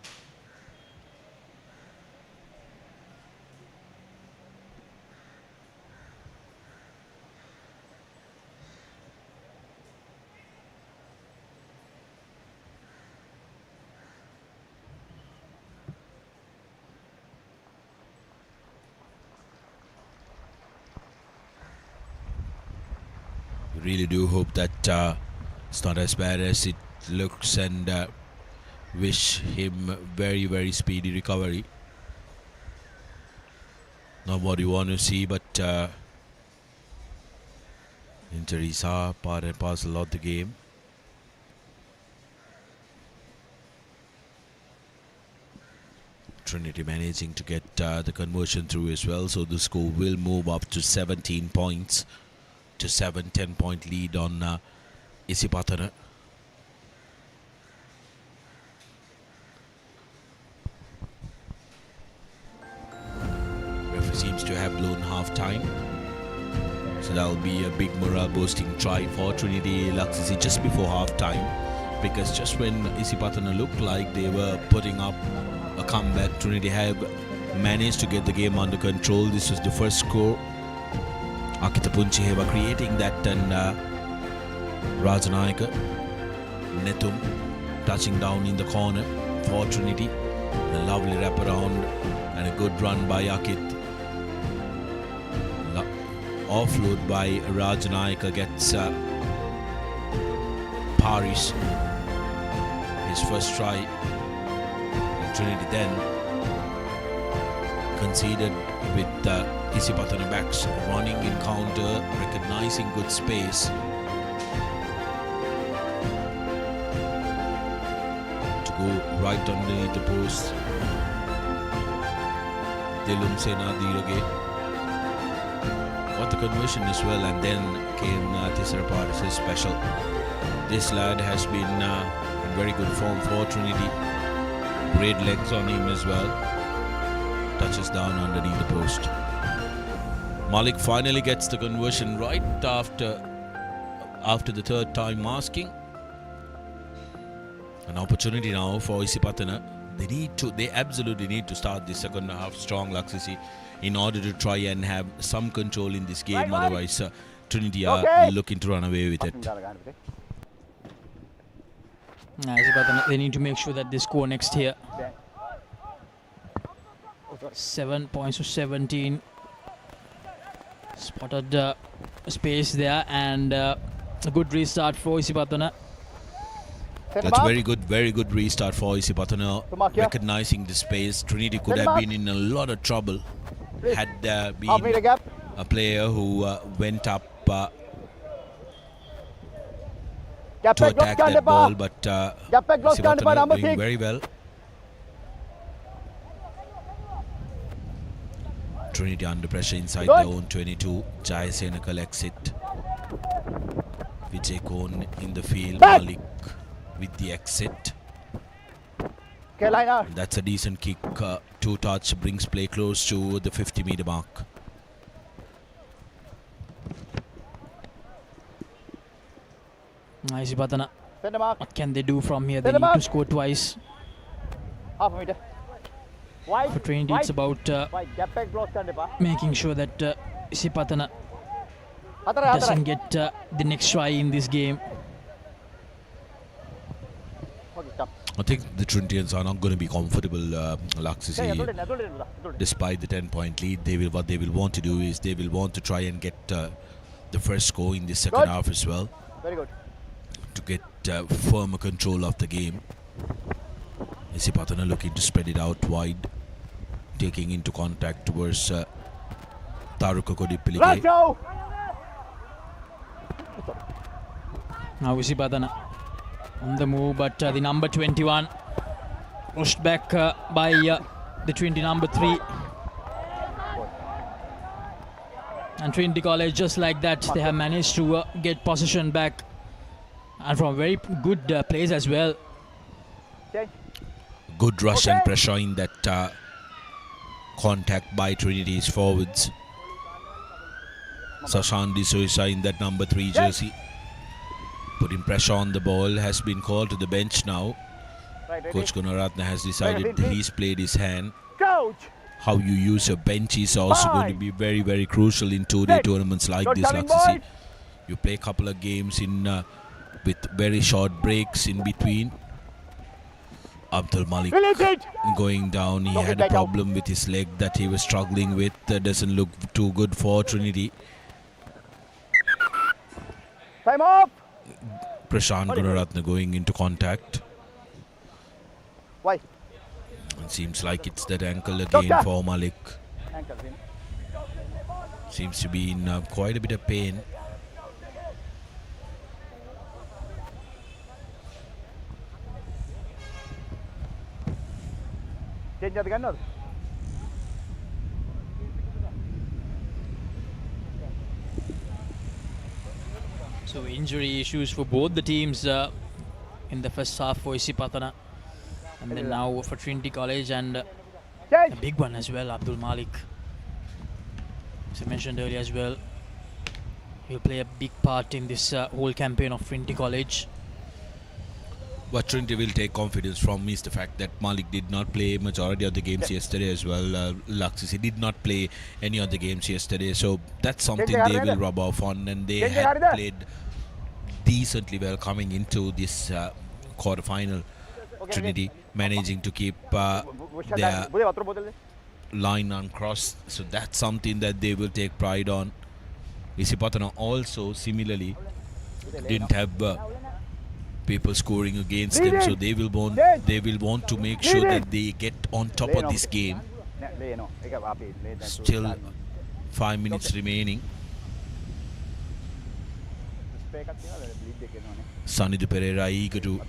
We really do hope that it's not as bad as it looks, and wish him very, very speedy recovery. Not what you want to see, but injuries are part and parcel of the game. Trinity managing to get the conversion through as well, so the score will move up to 17 points to 10-point lead on Isipatana. Seems to have blown half time, so that'll be a big morale boosting try for Trinity Laksisi just before half time, because just when Isipatana looked like they were putting up a comeback, Trinity have managed to get the game under control. This was the first score. Akita Punchiheva creating that, and Rajanayaka Netum touching down in the corner for Trinity. A lovely wraparound and a good run by Akit. Offload by Rajanayaka gets Paris his first try. And Trinity then conceded with Isipatana backs running in counter, recognizing good space to go right underneath the post. Dilum Senanayake got the conversion as well, and then came Thisara Paris' special. This lad has been in very good form for Trinity. Great legs on him as well. Touches down underneath the post. Malik finally gets the conversion right after the third time masking. An opportunity now for Isipatana. They absolutely need to start the second half strong, Laksisi, in order to try and have some control in this game. Otherwise, Trinity are looking to run away with it. They need to make sure that they score next here. 7 points to 17. Spotted space there, and a good restart for Isipatana. That's very good restart for Isipatana. Recognizing the space, Trinity could have been in a lot of trouble had there been a player who went up to attack that ball, but Isipatana doing very well. Trinity under pressure inside their own 22. Jayasena collects it. Vijay Kohn in the field. Malik with the exit. That's a decent kick. 2 touch brings play close to the 50-meter mark. Isipatana. What can they do from here? They need to score twice. Half a meter. For Trinity, it's about making sure that Isipatana doesn't get the next try in this game. I think the Trinitians are not going to be comfortable, Laksisi. Despite the 10-point lead, what they will want to do is they will want to try and get the first score in the second half as well. Very good. To get firmer control of the game. Isipatana looking to spread it out wide, taking into contact towards Tarukakodi Pilige. Now Isipatana on the move, but the number 21 pushed back by the Trinity number 3. And Trinity College, just like that, they have managed to get possession back, and from very good plays as well. Good rush and pressure in that contact by Trinity's forwards. Sashan D'Souza in that number 3 jersey, putting pressure on the ball, has been called to the bench now. Coach Gunaratne has decided he's played his hand. How you use your bench is also going to be very, very crucial in 2-day tournaments like this, Laksisi. You play a couple of games in with very short breaks in between. Abdul Malik going down. He had a problem with his leg that he was struggling with. That doesn't look too good for Trinity. Time up. Prashant Gunaratne going into contact. Why? It seems like it's that ankle again for Malik. Seems to be in quite a bit of pain. So injury issues for both the teams in the first half for Isipatana, and then now for Trinity College, and a big one as well, Abdul Malik. As I mentioned earlier as well, he'll play a big part in this whole campaign of Trinity College. What Trinity will take confidence from is the fact that Malik did not play majority of the games yesterday as well. Laksisi did not play any of the games yesterday, so that's something they will rub off on, and they had played decently well coming into this quarter-final. Trinity managing to keep their line uncrossed, so that's something that they will take pride on. Isipatana also similarly didn't have people scoring against them, so they will want to make sure that they get on top of this game. Still 5 minutes remaining. Sanidhu Pereira eager to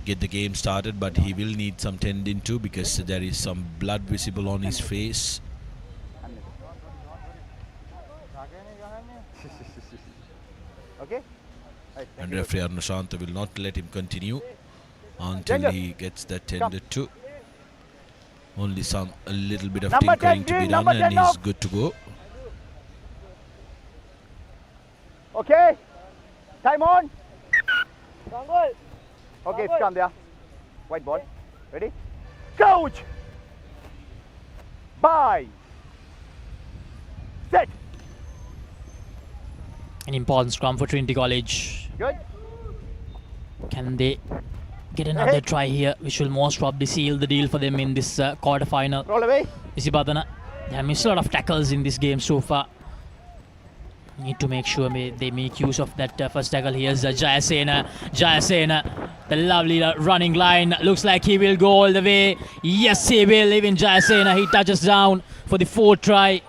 get the game started, but he will need some tending to, because there is some blood visible on his face. Okay. And referee Arnashanta will not let him continue until he gets that tended to. Only a little bit of tinkering to be done, and he's good to go. Okay. Time on. Okay, it's come there. White ball. Ready? Coach! Bye! Set! An important scrum for Trinity College. Good. Can they get another try here, which will most probably seal the deal for them in this quarter-final? Roll away. Isipatana, they have missed a lot of tackles in this game so far. Need to make sure they make use of that first tackle. Here's Jayasena, the lovely running line. Looks like he will go all the way. Yes, he will. Even Jayasena, he touches down for the 4th try.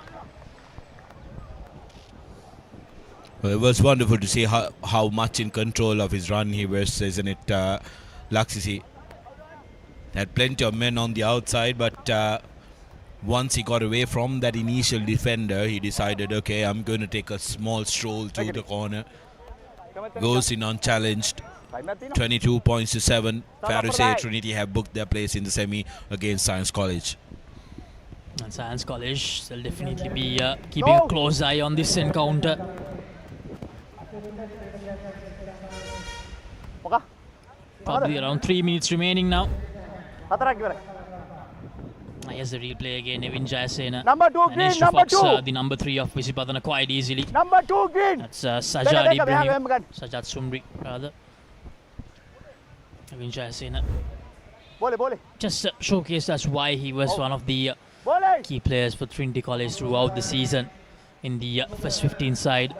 Well, it was wonderful to see how much in control of his run he was, isn't it, Laksisi? Had plenty of men on the outside, but once he got away from that initial defender, he decided, okay, I'm going to take a small stroll to the corner. Goes in unchallenged. 22 points to 7. Fair to say Trinity have booked their place in the semi against Science College. And Science College will definitely be keeping a close eye on this encounter. Probably around 3 minutes remaining now. Here's the replay again. Evin Jayasena Number 2 green, managed to number fox 2. The number 3 of Isipatana quite easily. Number 2 green. That's Sajad Ibrahim. Sajad Sumri rather. Evin Jayasena just showcased that's why he was one of the key players for Trinity College throughout the season in the first 15 side.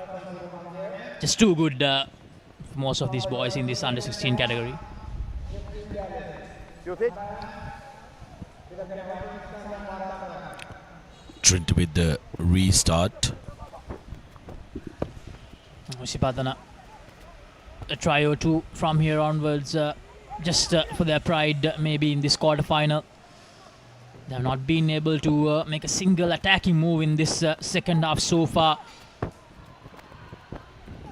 Just too good for most of these boys in this under 16 category. Trinity with the restart. Isipatana, a try or two from here onwards, just for their pride, maybe in this quarter-final. They have not been able to make a single attacking move in this second half so far.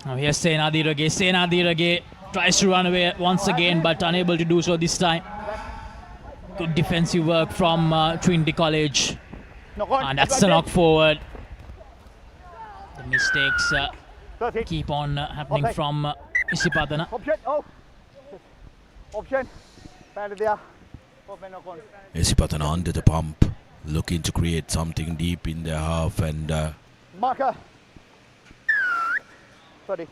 Now here's Senanayake tries to run away once again, but unable to do so this time. Good defensive work from Trinity College. And that's a knock forward. The mistakes keep on happening from Isipatana. Option. Isipatana under the pump, looking to create something deep in their half, and marker. Sorry.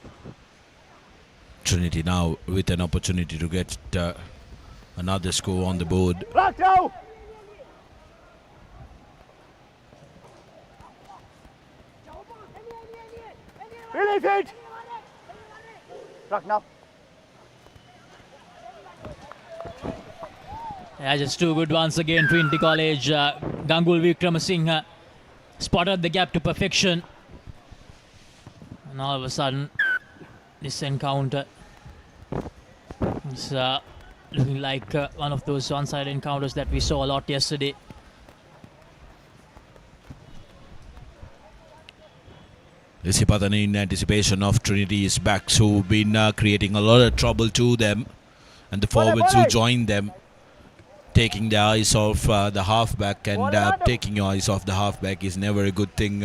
Trinity now with an opportunity to get another score on the board. Rock now. Release it. Rock now. Yeah, just too good once again. Trinity College. Gangul Vikramasinghe spotted the gap to perfection. And all of a sudden, this encounter is looking like one of those one-sided encounters that we saw a lot yesterday. Isipatana in anticipation of Trinity's backs, who've been creating a lot of trouble to them, and the forwards who join them, taking their eyes off the halfback, and taking your eyes off the halfback is never a good thing,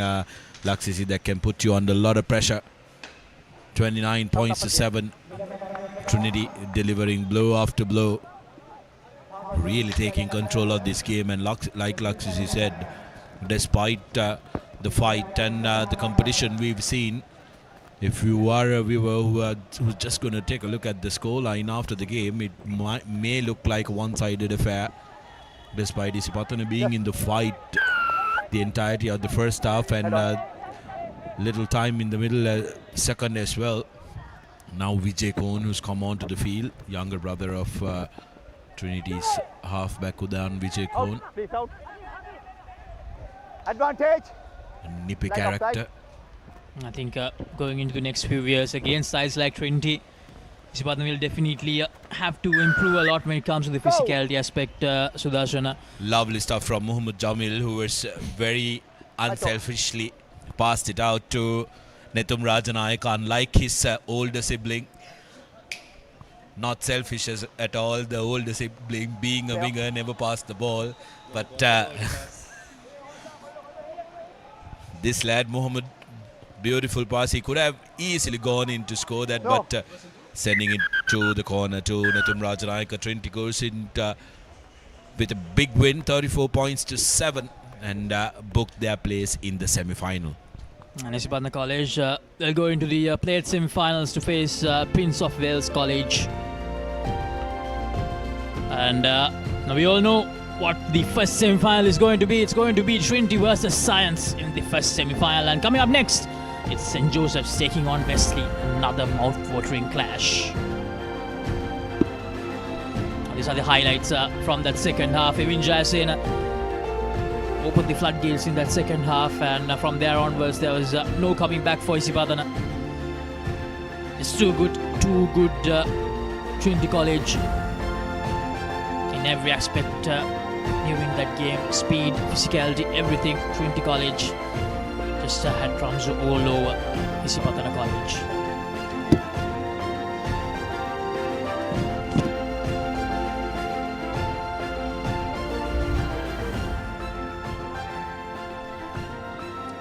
Laksisi. That can put you under a lot of pressure. 29 points to 7. Trinity delivering blow after blow, really taking control of this game, and like Laksisi said, despite the fight and the competition we've seen, if you are a viewer who's just going to take a look at the scoreline after the game, it may look like a one-sided affair, despite Isipatana being in the fight the entirety of the first half, and little time in the middle second as well. Now Vijay Kohn, who's come onto the field, younger brother of Trinity's halfback Udan Vijay Kohn. Advantage. Nippy character. I think going into the next few years against sides like Trinity, Isipatana will definitely have to improve a lot when it comes to the physicality aspect, Sudarshana. Lovely stuff from Muhammad Jamil, who was very unselfishly passed it out to Netum Rajanayaka, unlike his older sibling. Not selfish at all, the older sibling being a winger, never passed the ball. But this lad, Muhammad, beautiful pass. He could have easily gone in to score that, but sending it to the corner to Dharmaraja. Trinity goes in with a big win, 34 points to 7, and booked their place in the semi-final. And Isipatana College, they'll go into the plate semi-finals to face Prince of Wales College. And now we all know what the first semi-final is going to be. It's going to be Trinity versus Science in the first semi-final. And coming up next, it's St. Joseph's taking on Wesley, another mouth-watering clash. These are the highlights from that second half. Evin Jayasena opened the floodgates in that second half, and from there onwards there was no coming back for Isipatana. It's too good Trinity College in every aspect during that game. Speed, physicality, everything. Trinity College just had drums all over Isipatana College.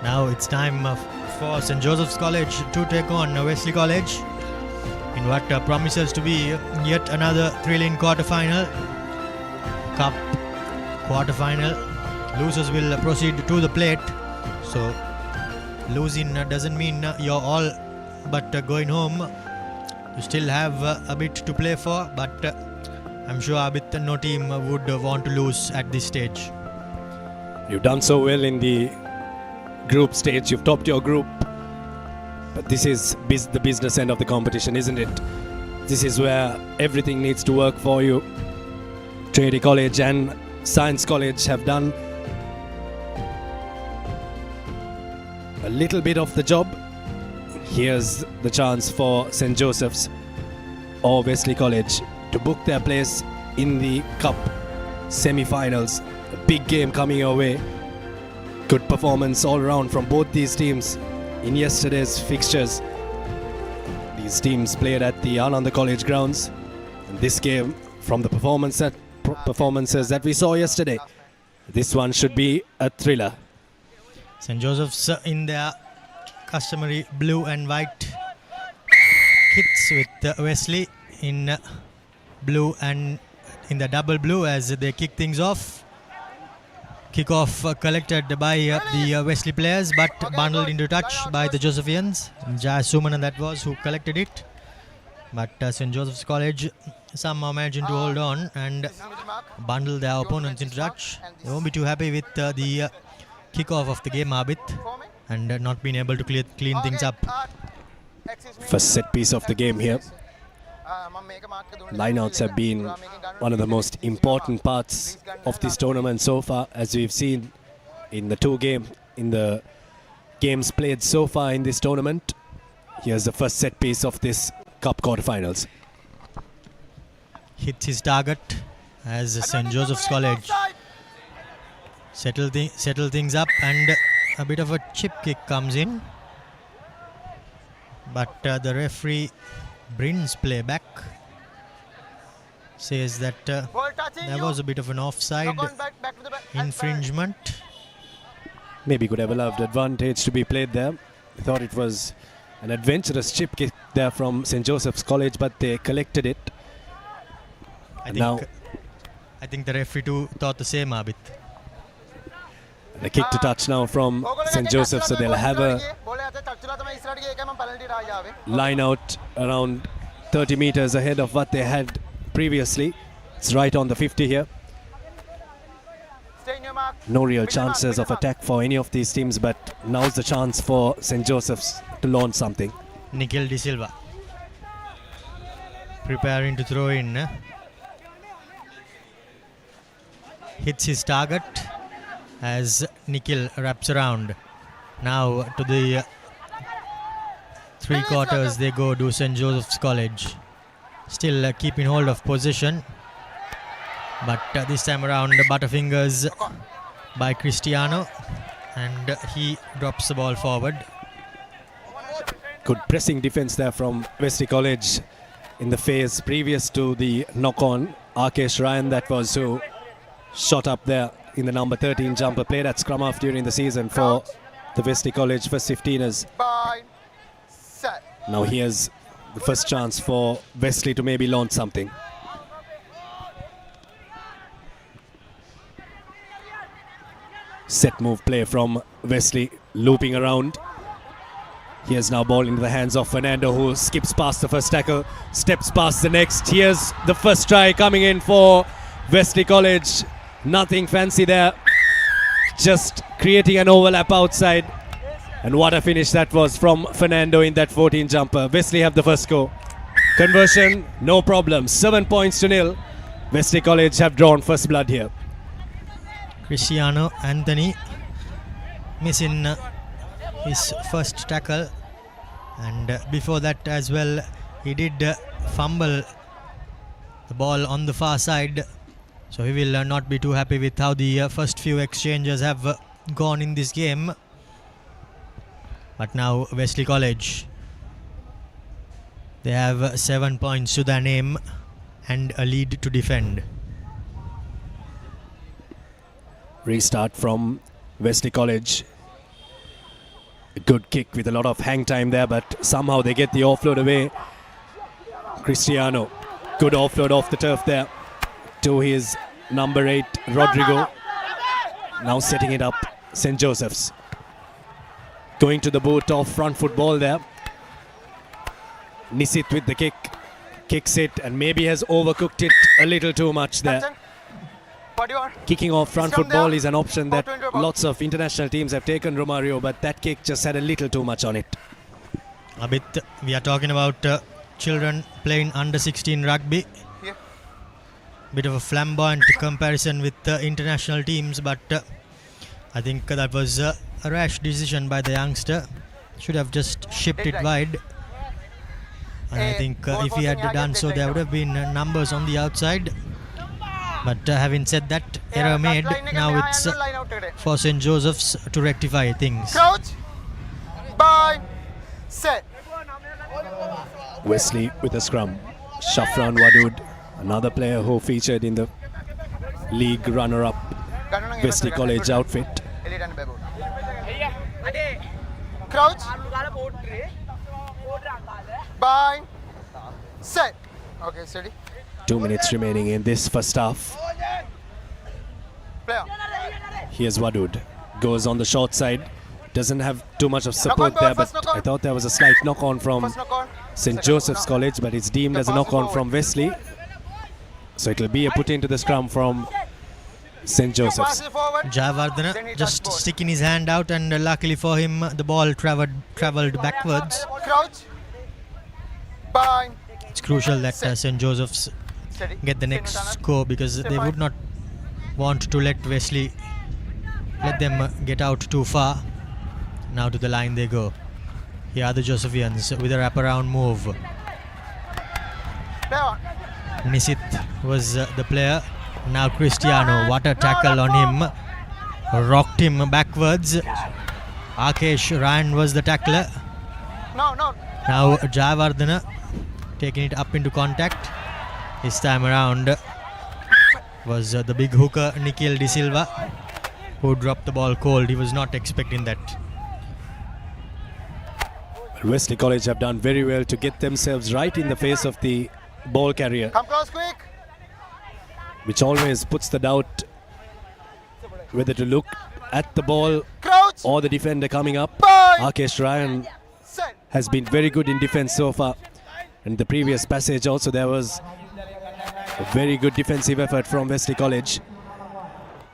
Now it's time for St. Joseph's College to take on Wesley College in what promises to be yet another thrilling quarter-final. Cup quarter-final. Losers will proceed to the plate. So losing doesn't mean you're all but going home. You still have a bit to play for, but I'm sure Abit no team would want to lose at this stage. You've done so well in the group stage, you've topped your group, but this is the business end of the competition, isn't it? This is where everything needs to work for you. Trinity College and Science College have done a little bit of the job. Here's the chance for St. Joseph's or Wesley College to book their place in the Cup semi-finals. A big game coming your way. Good performance all around from both these teams in yesterday's fixtures. These teams played at the Ananda College grounds. And this game, from the performances that we saw yesterday, this one should be a thriller. St. Joseph's in their customary blue and white kits, with Wesley in blue and in the double blue as they kick things off. Kick-off collected by the Wesley players, but bundled into touch by the Josephians. Jaya Sumana that was who collected it. But St. Joseph's College somehow managed to hold on and bundle their opponents into touch. They won't be too happy with the kick-off of the game, Abit, and not being able to clean things up. First set piece of the game here. Lineouts have been one of the most important parts of this tournament so far, as we've seen in the games played so far in this tournament. Here's the first set piece of this Cup quarterfinals. Hits his target as St. Joseph's College settle things up, and a bit of a chip kick comes in, but the referee brings play back, says that there was a bit of an offside infringement. Maybe could have allowed advantage to be played there. I thought it was an adventurous chip kick there from St. Joseph's College, but they collected it. I think the referee too thought the same, Abit. The kick to touch now from St. Joseph, so they'll have a line out around 30 meters ahead of what they had previously. It's right on the 50 here. No real chances of attack for any of these teams, but now's the chance for St. Joseph's to launch something. Nikhil De Silva preparing to throw in. Hits his target as Nikhil wraps around. Now to the three quarters they go to St. Joseph's College. Still keeping hold of position, but this time around butterfingers by Cristiano, and he drops the ball forward. Good pressing defense there from Wesley College in the phase previous to the knock-on. Arkesh Ryan, that was who shot up there in the number 13 jumper, played at scrum half during the season for the Wesley College first 15ers. Now here's the first chance for Wesley to maybe launch something. Set move play from Wesley, looping around. Here's now ball into the hands of Fernando, who skips past the first tackle, steps past the next. Here's the first try coming in for Wesley College. Nothing fancy there, just creating an overlap outside. And what a finish that was from Fernando in that 14 jumper. Wesley have the first score. Conversion, no problem. 7 points to nil. Wesley College have drawn first blood here. Cristiano Anthony missing his first tackle, and before that as well he did fumble the ball on the far side, so he will not be too happy with how the first few exchanges have gone in this game. But now Wesley College, they have 7 points to their name and a lead to defend. Restart from Wesley College. A good kick with a lot of hang time there, but somehow they get the offload away. Cristiano, good offload off the turf there to his number 8, Rodrigo. Now setting it up, St. Joseph's. Going to the boot of front foot ball there. Nisit with the kick. Kicks it and maybe has overcooked it a little too much there. Kicking off front foot ball is an option that lots of international teams have taken, Romario, but that kick just had a little too much on it. Abit, we are talking about children playing under 16 rugby. Bit of a flamboyant comparison with international teams, but I think that was a rash decision by the youngster. Should have just shipped it wide. And I think if he had done so, there would have been numbers on the outside. But having said that, error made. Now it's for St. Joseph's to rectify things. Crouch, bind, set. Wesley with a scrum. Shafran Wadud, another player who featured in the league runner-up Wesley College outfit. Crouch, bind, set. Okay, steady. 2 minutes remaining in this first half. Here's Wadud. Goes on the short side. Doesn't have too much of support there, but I thought there was a slight knock-on from St. Joseph's College, but it's deemed as a knock-on from Wesley. So it'll be a put into the scrum from St. Joseph's. Jayawardena just sticking his hand out, and luckily for him, the ball travelled backwards. It's crucial that St. Joseph's get the next score, because they would not want to let Wesley let them get out too far. Now to the line they go. Here are the Josephians with a wraparound move. Nisit was the player. Now Cristiano, what a tackle on him. Rocked him backwards. Akesh Ryan was the tackler. Now Jayawardena taking it up into contact. This time around was the big hooker Nikhil De Silva, who dropped the ball cold. He was not expecting that. Wesley College have done very well to get themselves right in the face of the ball carrier, Come close, quick. which always puts the doubt whether to look at the ball or the defender coming up. Akesh Ryan has been very good in defense so far. In the previous passage also there was a very good defensive effort from Wesley College.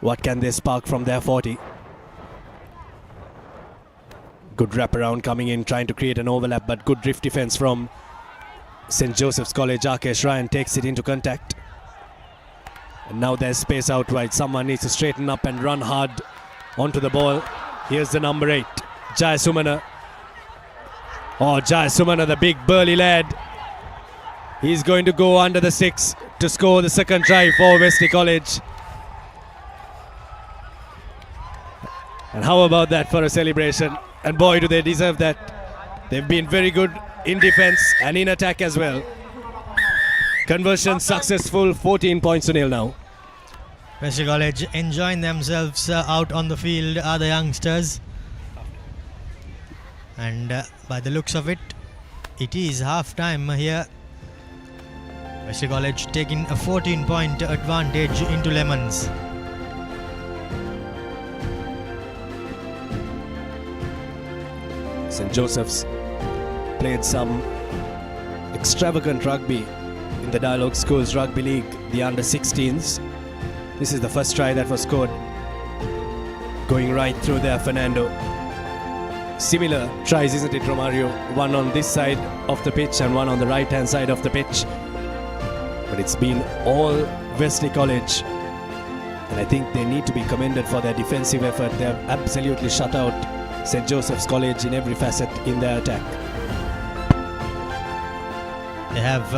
What can they spark from their 40? Good wraparound coming in, trying to create an overlap, but good drift defense from St. Joseph's College. Akesh Ryan takes it into contact. And now there's space out wide. Someone needs to straighten up and run hard onto the ball. Here's the number 8, Jai Sumana. Oh, Jai Sumana, the big burly lad. He's going to go under the 6 to score the second try for Wesley College. And how about that for a celebration? And boy, do they deserve that. They've been very good in defense and in attack as well. Conversion successful, 14 points to nil now. Wesley College enjoying themselves out on the field are the youngsters. And by the looks of it, it is half time here. Wesley College taking a 14-point advantage into Lemons. St. Joseph's played some extravagant rugby in the Dialogue Schools Rugby League, the under-16s. This is the first try that was scored. Going right through there, Fernando. Similar tries, isn't it, Romario? One on this side of the pitch and one on the right-hand side of the pitch. But it's been all Wesley College. And I think they need to be commended for their defensive effort. They have absolutely shut out St. Joseph's College in every facet in their attack. They have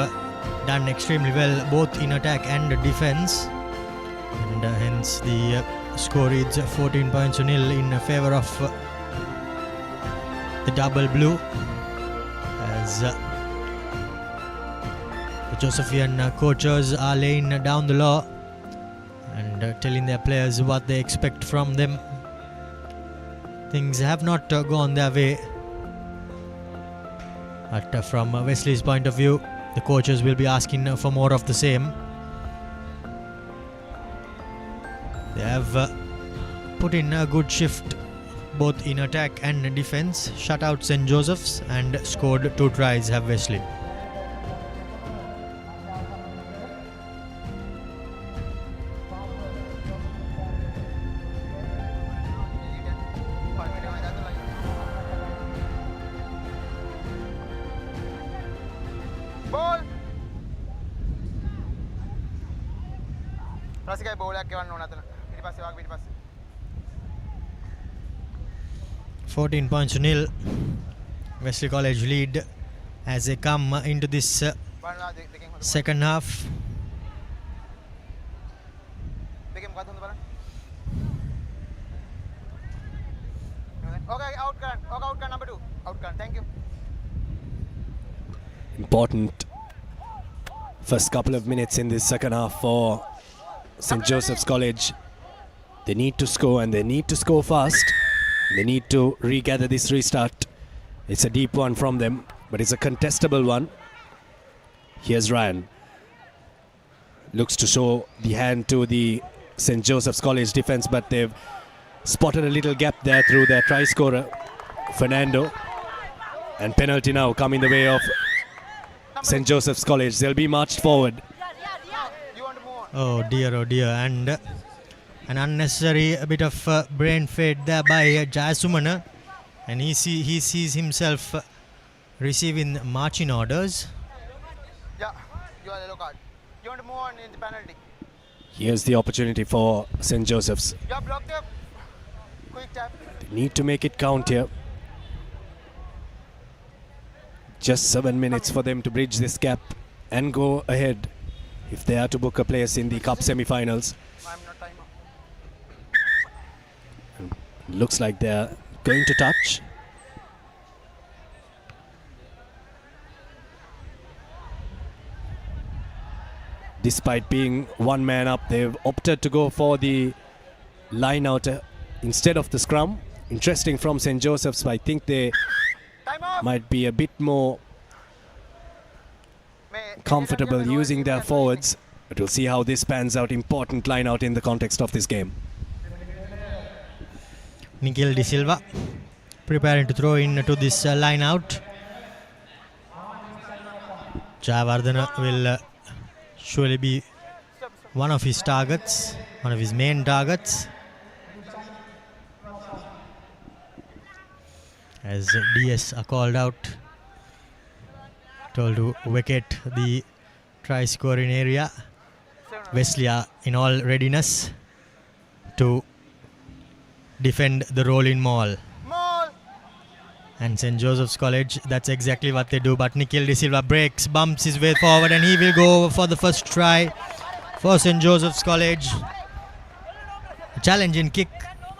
done extremely well both in attack and defense, and hence the score is 14 points to nil in favour of the double blue, as the Josephian coaches are laying down the law and telling their players what they expect from them. Things have not gone their way, but from Wesley's point of view, the coaches will be asking for more of the same. They have put in a good shift both in attack and defense, shut out St. Joseph's and scored 2 tries have Wesley. Ball. රසිකයි බෝලයක් එවන්න ඕන අතන. පිටිපස්සේ වාගේ පිටිපස්සේ. 14 points to nil. Wesley College lead as they come into this second half. දෙකෙන් මොකද හොඳ බලන්න. Okay, out කරන්න. Okay, out කරන්න number 2. Out කරන්න. Thank you. Important first couple of minutes in this second half for St. Joseph's College. They need to score, and they need to score fast. They need to regather this restart. It's a deep one from them, but it's a contestable one. Here's Ryan. Looks to show the hand to the St. Joseph's College defense, but they've spotted a little gap there through their try scorer, Fernando. And penalty now coming the way of St. Joseph's College. They'll be marched forward. Oh dear, and an unnecessary bit of brain fade there by Jayasumana, and he sees himself receiving marching orders. Yeah, you are yellow card. You want to move on in the penalty. Here's the opportunity for St. Joseph's. Yeah, blocked up. Quick tap. They need to make it count here. Just 7 minutes for them to bridge this gap and go ahead if they are to book a place in the Cup semi-finals. Looks like they're going to touch. Despite being one man up, they've opted to go for the line out instead of the scrum. Interesting from St. Joseph's, but I think they might be a bit more comfortable using their forwards. But we'll see how this pans out. Important line out in the context of this game. Nikhil De Silva preparing to throw in to this line out. Jayawardena will surely be one of his targets, one of his main targets, as DS are called out, told to vacate the try scoring area. Wesley are in all readiness to defend the rolling maul. And St. Joseph's College, that's exactly what they do. But Nikhil De Silva breaks, bumps his way forward, and he will go for the first try for St. Joseph's College. A challenging kick,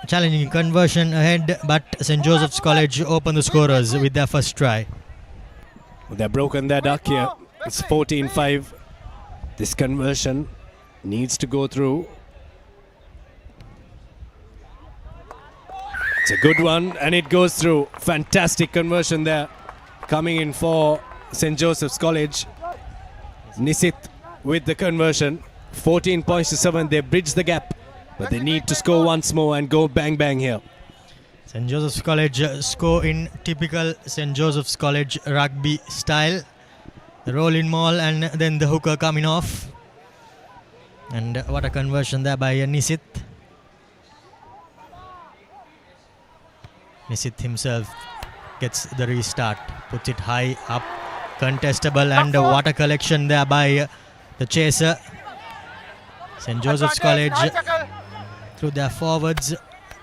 challenging conversion ahead, but St. Joseph's College open the scorers with their first try. They've broken their duck here. It's 14-5. This conversion needs to go through. It's a good one, and it goes through. Fantastic conversion there coming in for St. Joseph's College. Nisit with the conversion. 14 points to 7. They bridge the gap. But they need to score once more and go bang bang here. St. Joseph's College score in typical St. Joseph's College rugby style. The roll-in maul and then the hooker coming off. And what a conversion there by Nisit. Nisit himself gets the restart, puts it high up, contestable, and what a collection there by the chaser. St. Joseph's College through their forwards,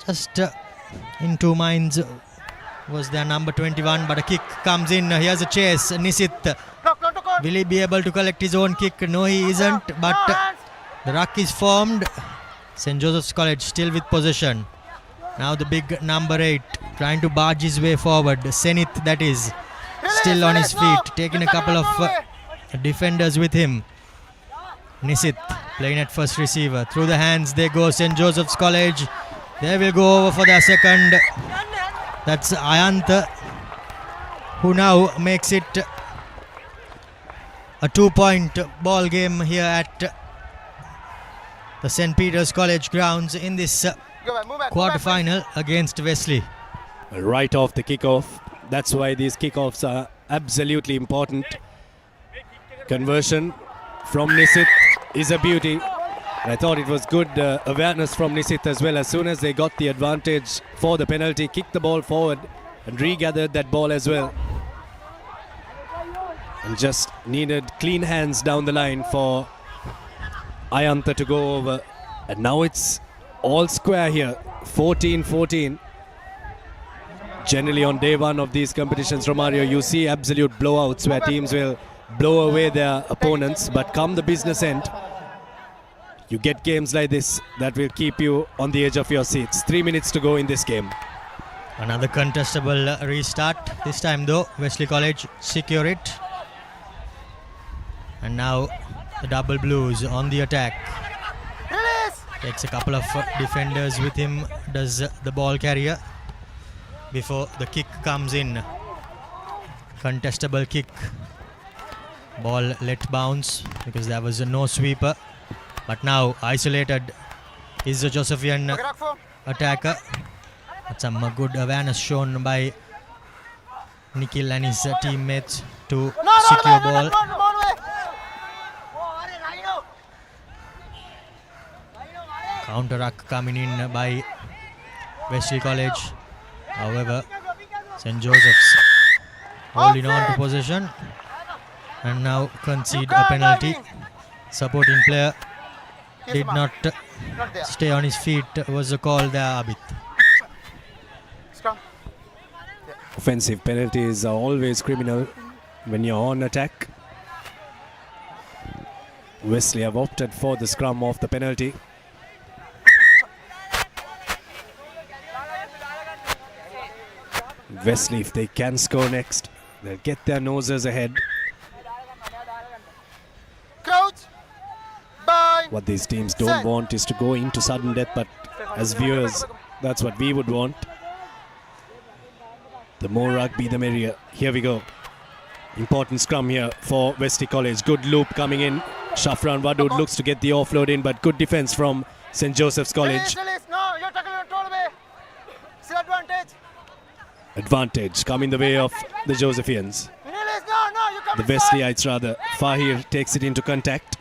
just in two minds was their number 21, but a kick comes in. Here's a chase. Nisit, will he be able to collect his own kick? No, he isn't, but the ruck is formed. St. Joseph's College still with possession. Now the big number 8 trying to barge his way forward. Senith, that is, still on his feet, taking a couple of defenders with him. Nisit playing at first receiver. Through the hands they go, St. Joseph's College. They will go over for their second. That's Ayantha, who now makes it a 2-point ball game here at the St. Peter's College grounds in this quarter-final against Wesley. Right off the kickoff. That's why these kickoffs are absolutely important. Conversion from Nisit is a beauty. And I thought it was good awareness from Nisit as well. As soon as they got the advantage for the penalty, kicked the ball forward and regathered that ball as well. And just needed clean hands down the line for Ayantha to go over. And now it's all square here. 14-14. Generally on day one of these competitions, Romario, you see absolute blowouts where teams will blow away their opponents. But come the business end, you get games like this that will keep you on the edge of your seats. 3 minutes to go in this game. Another contestable restart. This time though, Wesley College secure it. And now the double blues on the attack. Takes a couple of defenders with him, does the ball carrier, before the kick comes in. Contestable kick. Ball let bounce because there was no sweeper. But now isolated is the Josephian attacker. That's some good awareness shown by Nikhil and his teammates to secure ball. Counter ruck coming in by Wesley College. However, St. Joseph's holding on to possession and now concede a penalty. Supporting player did not stay on his feet, was a call there, Abid. Offensive penalties are always criminal when you're on attack. Wesley have opted for the scrum off the penalty. Wesley, if they can score next, they'll get their noses ahead. What these teams don't want is to go into sudden death, but as viewers, that's what we would want. The more rugby, the merrier. Here we go. Important scrum here for Wesley College. Good loop coming in. Shafran Wadud looks to get the offload in, but good defense from St. Joseph's College. Advantage coming the way of the Josephians. The Wesleyites rather. Fahir takes it into contact.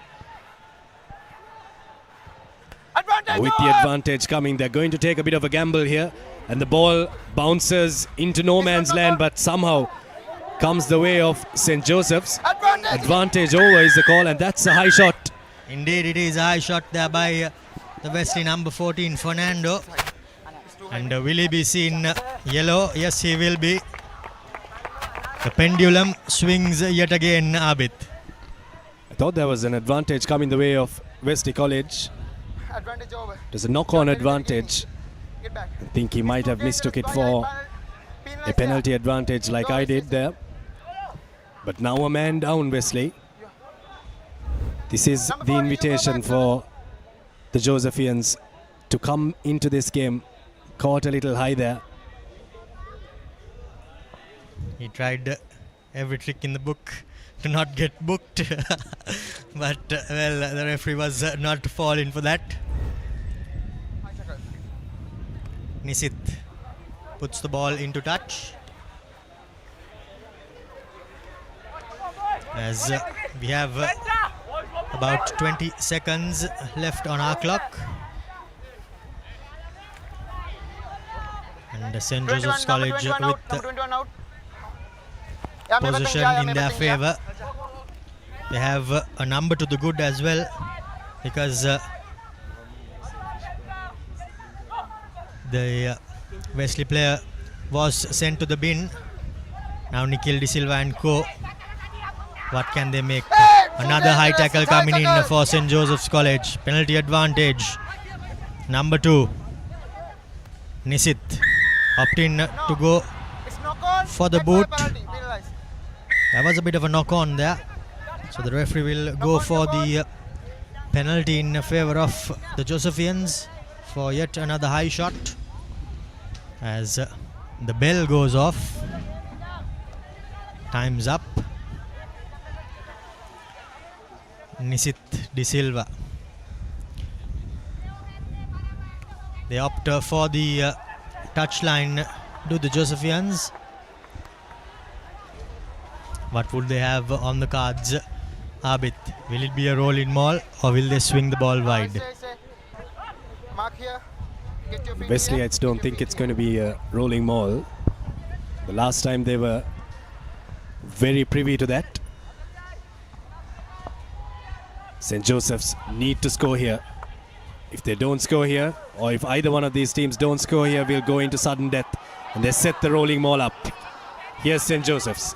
With the advantage coming, they're going to take a bit of a gamble here. And the ball bounces into no man's land, but somehow comes the way of St. Joseph's. Advantage over is the call, and that's a high shot. Indeed, it is a high shot there by the Wesley number 14, Fernando. And will he be seen yellow? Yes, he will be. The pendulum swings yet again, Abid. I thought there was an advantage coming the way of Wesley College. There's a knock-on advantage. I think he might have mistook it for a penalty advantage like I did there. But now a man down, Wesley. This is the invitation for the Josephians to come into this game. Caught a little high there. He tried every trick in the book to not get booked. But the referee was not falling for that. Nisit puts the ball into touch. As we have about 20 seconds left on our clock. And St. Joseph's College with position in their favour. They have a number to the good as well, because the Wesley player was sent to the bin. Now Nikhil De Silva and co. What can they make? Another high tackle coming in for St. Joseph's College. Penalty advantage. Number 2. Nisit opting to go for the boot. That was a bit of a knock on there. So the referee will go for the penalty in favour of the Josephians for yet another high shot. As the bell goes off. Time's up. Nisit De Silva. They opt for the touchline to the Josephians. What would they have on the cards? Abid, will it be a rolling maul or will they swing the ball wide? Wesley, I don't think it's going to be a rolling maul. The last time they were very privy to that. St. Joseph's need to score here. If they don't score here, or if either one of these teams don't score here, we'll go into sudden death. And they set the rolling maul up. Here's St. Joseph's.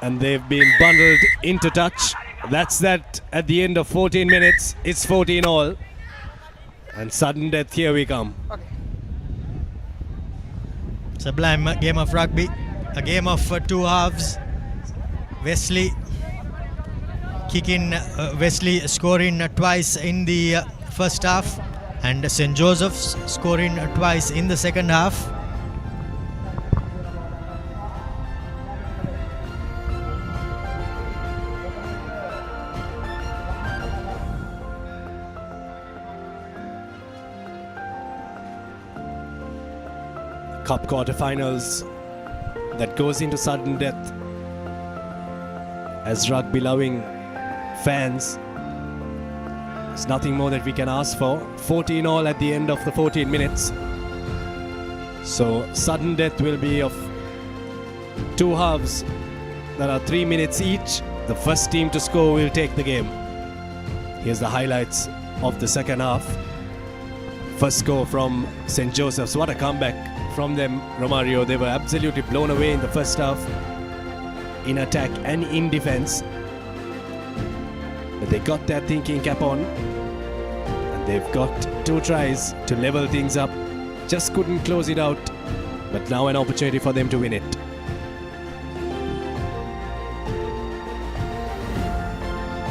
And they've been bundled into touch. That's that at the end of 14 minutes. It's 14 all. And sudden death, here we come. Sublime game of rugby. A game of two halves. Wesley Wesley scoring twice in the first half, and St. Joseph's scoring twice in the second half. Cup quarterfinals that goes into sudden death. As rugby loving fans, there's nothing more that we can ask for. 14 all at the end of the 14 minutes. So sudden death will be of two halves that are 3 minutes each. The first team to score will take the game. Here's the highlights of the second half. First score from St. Joseph's. What a comeback from them, Romario. They were absolutely blown away in the first half, in attack and in defense. But they got their thinking cap on, and they've got 2 tries to level things up. Just couldn't close it out, but now an opportunity for them to win it.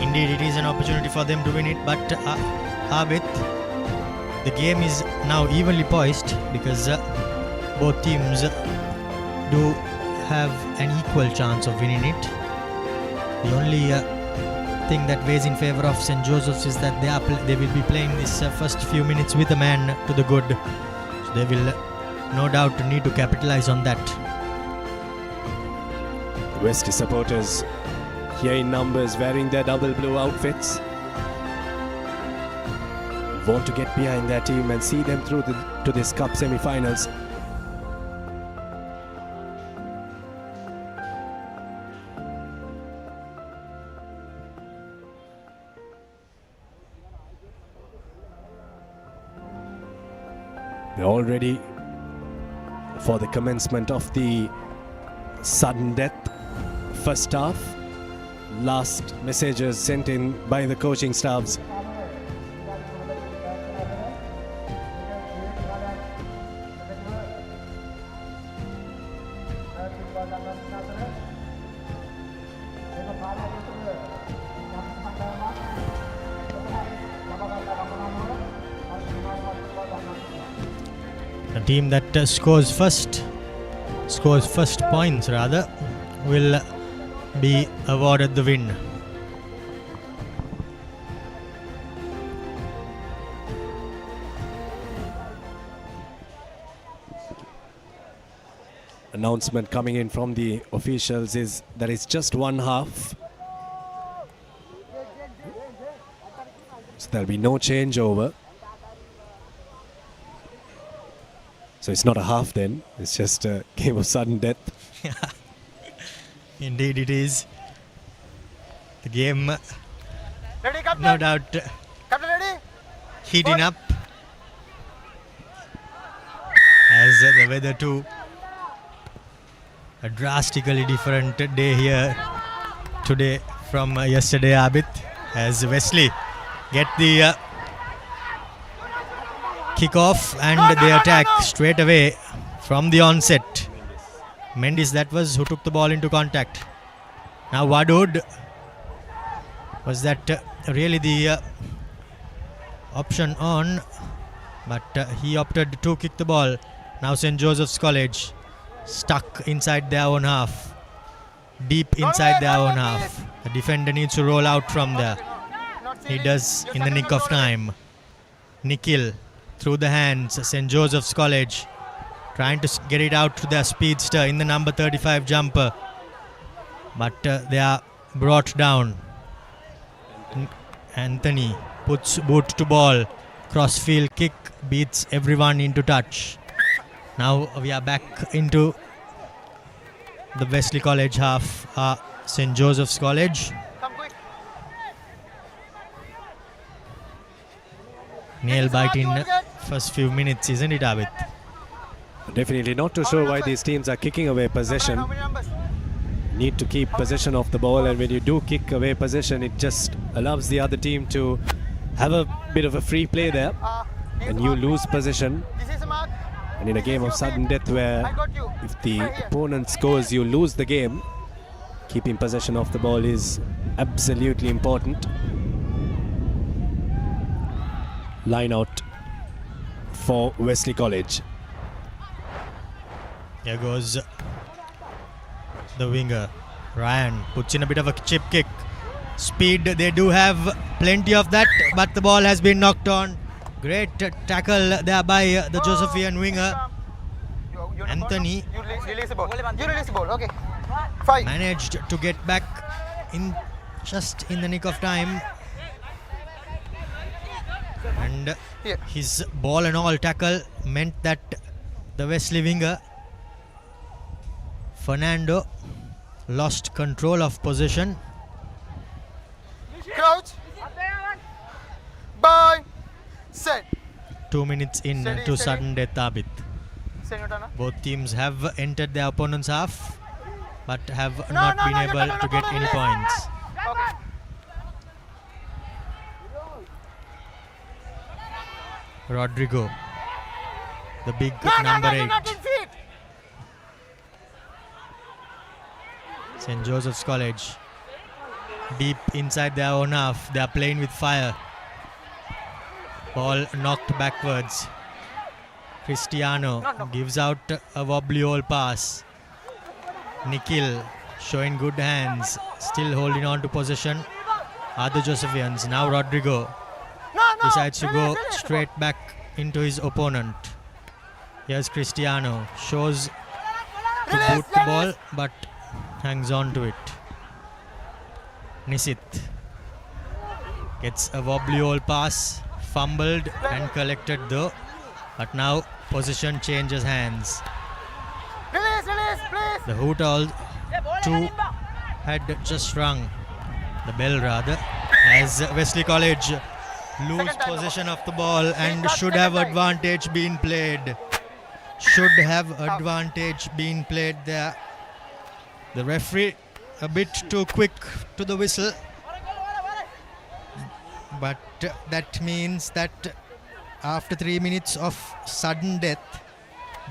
Indeed, it is an opportunity for them to win it, but Abid, the game is now evenly poised because both teams do have an equal chance of winning it. The only thing that weighs in favour of St. Joseph's is that they will be playing this first few minutes with a man to the good. So they will no doubt need to capitalise on that. The Wesley supporters here in numbers wearing their double blue outfits want to get behind their team and see them through to this cup semi-finals. We're all ready for the commencement of the sudden death first half. Last messages sent in by the coaching staffs. The team that scores first points rather, will be awarded the win. Announcement coming in from the officials is that it's just one half. So there'll be no changeover. So it's not a half then, it's just a game of sudden death. Indeed it is. The game, Ready, Captain? no doubt, Captain, ready? heating up as the weather too. A drastically different day here today from yesterday, Abid, as Wesley get the kick-off and they attack straight away from the onset. Mendes, that was who took the ball into contact. Now Wadud, was that really the option on, but he opted to kick the ball. Now St. Joseph's College stuck inside their own half, deep inside their own half. The defender needs to roll out from there. He does in the nick of time. Nikhil through the hands, St. Joseph's College trying to get it out to their speedster in the number 35 jumper, but they are brought down. Anthony puts boot to ball, crossfield kick, beats everyone into touch. Now we are back into the Wesley College half, St. Joseph's College. Nail bite in first few minutes, isn't it, Abid? Definitely not too sure why these teams are kicking away possession. Need to keep possession of the ball, and when you do kick away possession, it just allows the other team to have a bit of a free play there, and you lose possession. And in a game of sudden death where if the opponent scores, you lose the game, keeping possession of the ball is absolutely important. Line out for Wesley College. Here goes the winger. Ryan puts in a bit of a chip kick. Speed, they do have plenty of that, but the ball has been knocked on. Great tackle there by the Josephian winger. Anthony Release the ball. You release the ball, okay. managed to get back in just in the nick of time. And his ball and all tackle meant that the Wesley winger, Fernando, lost control of possession. Crouch. Bye. Set. 2 minutes in to sudden death, Abid. Both teams have entered their opponent's half, but have not been able to get any points. Rodrigo, the big number 8. St. Joseph's College, deep inside their own half. They are playing with fire. Ball knocked backwards. Cristiano gives out a wobbly old pass. Nikhil showing good hands, still holding on to possession. Are the Josephians. Now Rodrigo decides to go straight back into his opponent. Here's Cristiano, shows to boot the ball but hangs on to it. Nisit gets a wobbly old pass, fumbled and collected though, but now possession changes hands. The hoot all two had just rung, the bell rather, as Wesley College lose possession of the ball and should have advantage been played. Should have advantage been played there. The referee a bit too quick to the whistle, but that means that after 3 minutes of sudden death,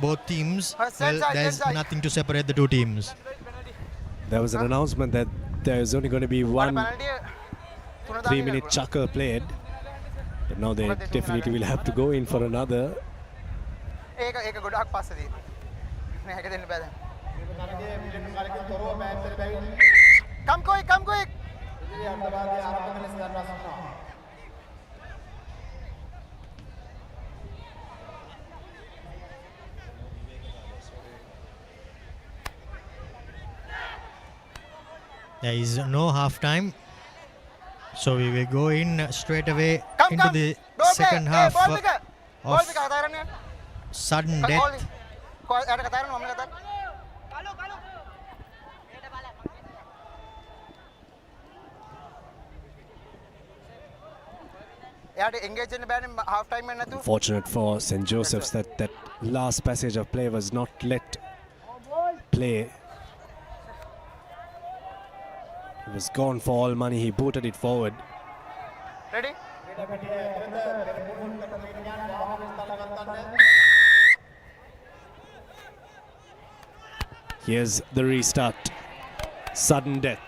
both teams, well, there's nothing to separate the two teams. There was an announcement that there's only going to be one 3-minute chucker played, but now they definitely will have to go in for another. Come quick, come quick. There is no half time, so we will go in straight away into the second half of sudden death. Fortunate for St. Joseph's that that last passage of play was not let play. It was gone for all money. He booted it forward. Ready? Here's the restart. Sudden death.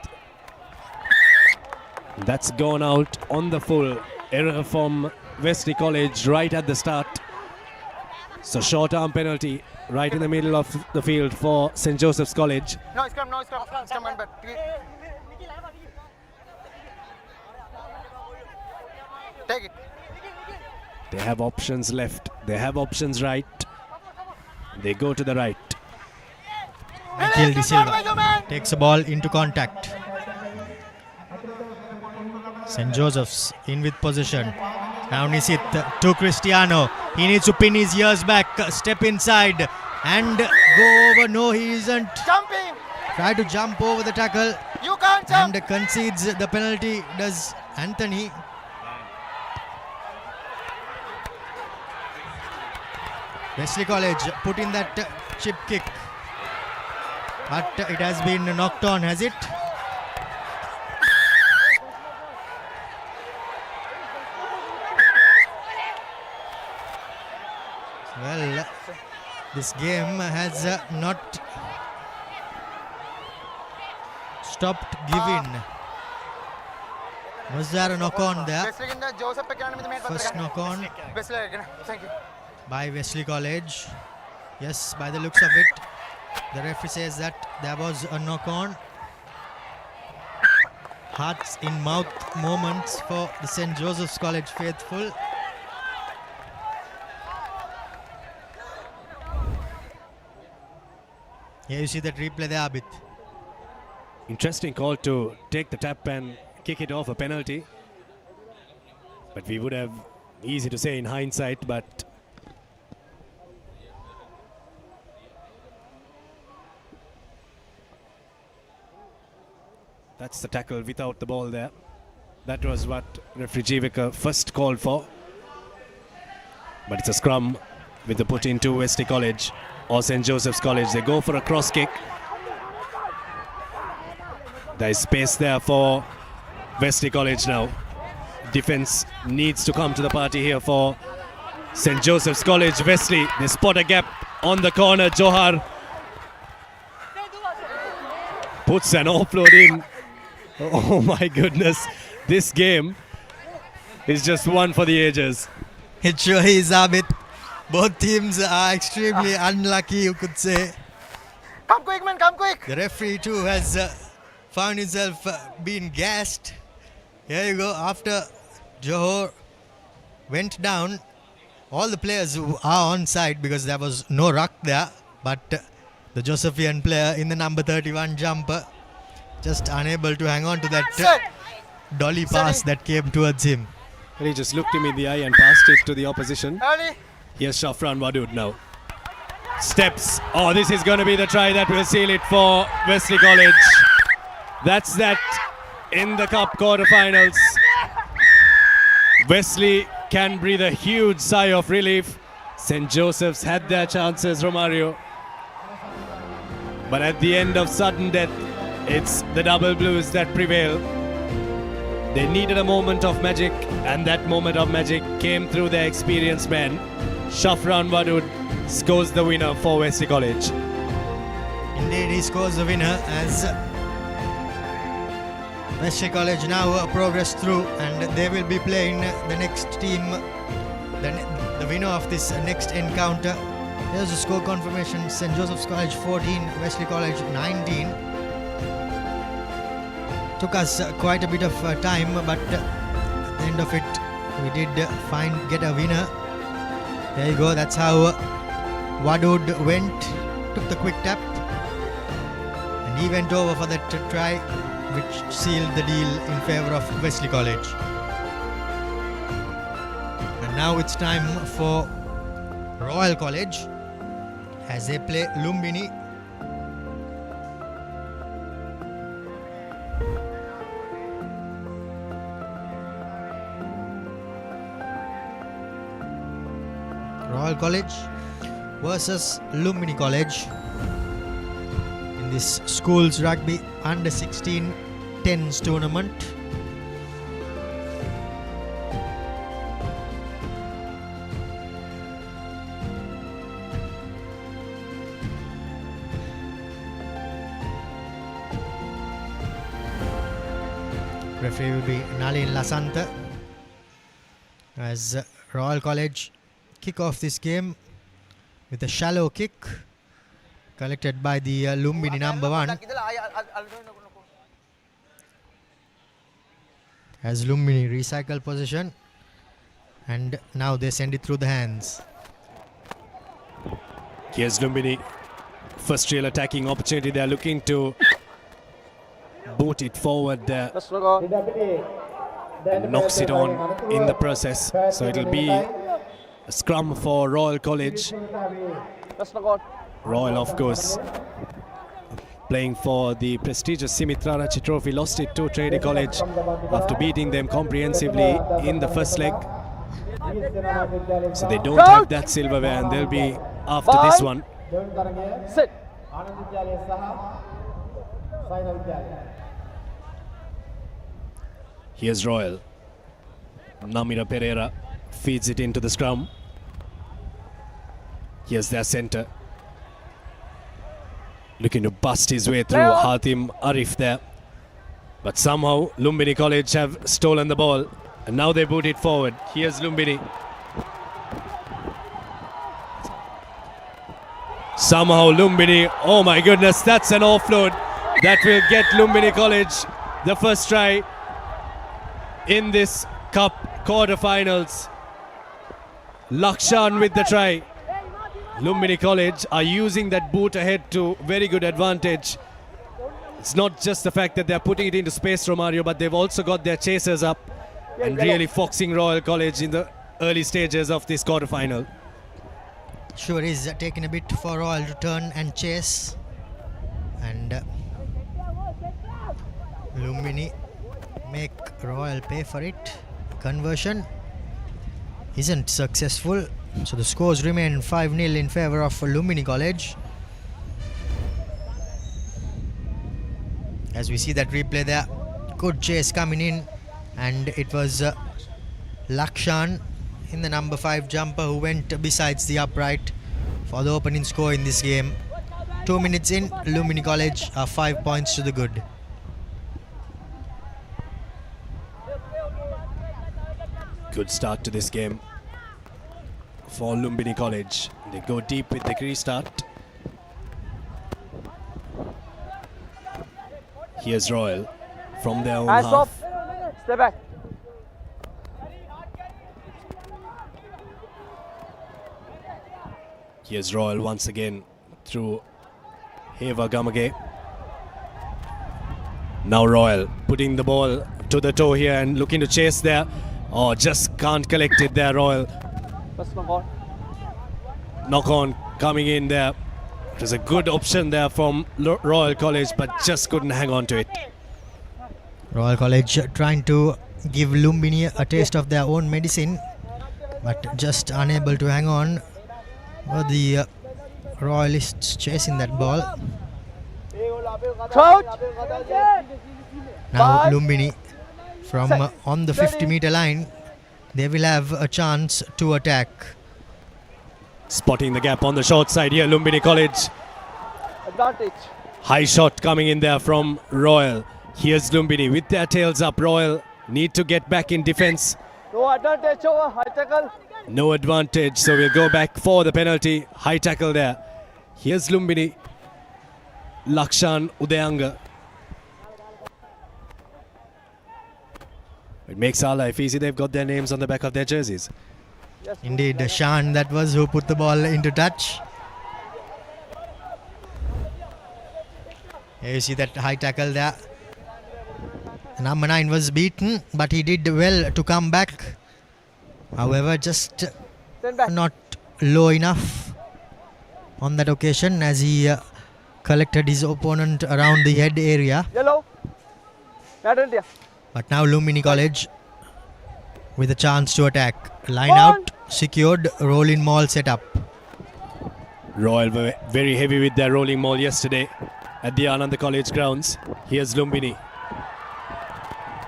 That's gone out on the full. Error from Wesley College right at the start. So short arm penalty right in the middle of the field for St. Joseph's College. No, scrum, no, scrum. Scrum and back. Take it. They have options left. They have options right. They go to the right. Michael De Silva takes the ball into contact. St. Joseph's in with possession. Now Nisit to Cristiano. He needs to pin his ears back, step inside and go over. No, he isn't. Jumping. Try to jump over the tackle. You can't jump. And concedes the penalty, does Anthony. Wesley College put in that chip kick. But it has been knocked on, has it? Well, this game has not stopped giving. Was there a knock on there? First knock on by Wesley College. Yes, by the looks of it, the referee says that there was a knock on. Hearts in mouth moments for the St. Joseph's College faithful. Here you see that replay there, Abid. Interesting call to take the tap and kick it off, a penalty. But we would have, easy to say in hindsight, but that's the tackle without the ball there. That was what referee Jivika first called for. But it's a scrum with the put into Wesley College or St. Joseph's College. They go for a cross kick. There is space there for Wesley College now. Defense needs to come to the party here for St. Joseph's College. Wesley, they spot a gap on the corner. Johar puts an offload in. Oh my goodness. This game is just one for the ages. It sure is, Abid. Both teams are extremely unlucky, you could say. Come quick, man, come quick. The referee too has found himself being gassed. Here you go. After Johor went down, all the players are on side because there was no ruck there. But the Josephian player in the number 31 jumper just unable to hang on to that dolly pass that came towards him. And he just looked him in the eye and passed it to the opposition. Early. Here's Shafran Wadud now. Steps. Oh, this is going to be the try that will seal it for Wesley College. That's that in the cup quarterfinals. Wesley can breathe a huge sigh of relief. St. Joseph's had their chances, Romario. But at the end of sudden death, it's the double blues that prevail. They needed a moment of magic, and that moment of magic came through their experienced men. Shafran Wadud scores the winner for Wesley College. Indeed, he scores the winner as Wesley College now progress through, and they will be playing the next team, the winner of this next encounter Here's the score confirmation. St. Joseph's College 14, Wesley College 19. Took us quite a bit of time, but at the end of it, we did get a winner. There you go. That's how Wadud went. Took the quick tap. And he went over for that try, which sealed the deal in favour of Wesley College. And now it's time for Royal College as they play Lumbini. Royal College versus Lumbini College in this schools rugby under 16 10s tournament. Referee will be Nalin Lasanta as Royal College kick off this game with a shallow kick collected by the Lumbini number 1. As Lumbini recycle possession, and now they send it through the hands. Here's Lumbini. First real attacking opportunity. They're looking to boot it forward there. And knocks it on in the process. So it'll be a scrum for Royal College. Royal, of course, playing for the prestigious Simitrarachi Trophy, lost it to Trinity College after beating them comprehensively in the first leg. So they don't have that silverware, and they'll be after this one. Sit. Here's Royal. Namira Pereira feeds it into the scrum. Here's their centre. Looking to bust his way through Hatim Arif there. But somehow Lumbini College have stolen the ball. And now they boot it forward. Here's Lumbini. Somehow Lumbini, oh my goodness, that's an offload. That will get Lumbini College the first try in this cup quarterfinals. Lakshan with the try. Lumbini College are using that boot ahead to very good advantage. It's not just the fact that they're putting it into space, Romario, but they've also got their chasers up and really foxing Royal College in the early stages of this quarterfinal. Sure is taking a bit for Royal to turn and chase. And Lumbini make Royal pay for it. Conversion isn't successful. So the scores remain 5-0 in favour of Lumbini College. As we see that replay there, good chase coming in, and it was Lakshan in the number 5 jumper who went besides the upright for the opening score in this game. 2 minutes in, Lumbini College are 5 points to the good. Good start to this game for Lumbini College. They go deep with the restart. Here's Royal from their own Hands half. off. Stay back. Here's Royal once again through Heva Gamage. Now Royal putting the ball to the toe here and looking to chase there. Oh, just can't collect it there, Royal. Knock on coming in there. It was a good option there from Royal College, but just couldn't hang on to it. Royal College trying to give Lumbini a taste of their own medicine, but just unable to hang on. Well, the Royalists chasing that ball. Now Lumbini from on the 50-meter line, they will have a chance to attack. Spotting the gap on the short side here, Lumbini College. Advantage. High shot coming in there from Royal. Here's Lumbini with their tails up. Royal need to get back in defense. No advantage over. High tackle. No advantage, so we'll go back for the penalty. High tackle there. Here's Lumbini. Lakshan Udayanga. It makes our life easy. They've got their names on the back of their jerseys. Indeed, Shan, that was who put the ball into touch. Here you see that high tackle there. Number 9 was beaten, but he did well to come back. However, just not low enough on that occasion as he collected his opponent around the head area. Yellow. But now Lumbini College with a chance to attack. Line out, secured, rolling maul set up. Royal were very heavy with their rolling maul yesterday at the Ananda College grounds. Here's Lumbini.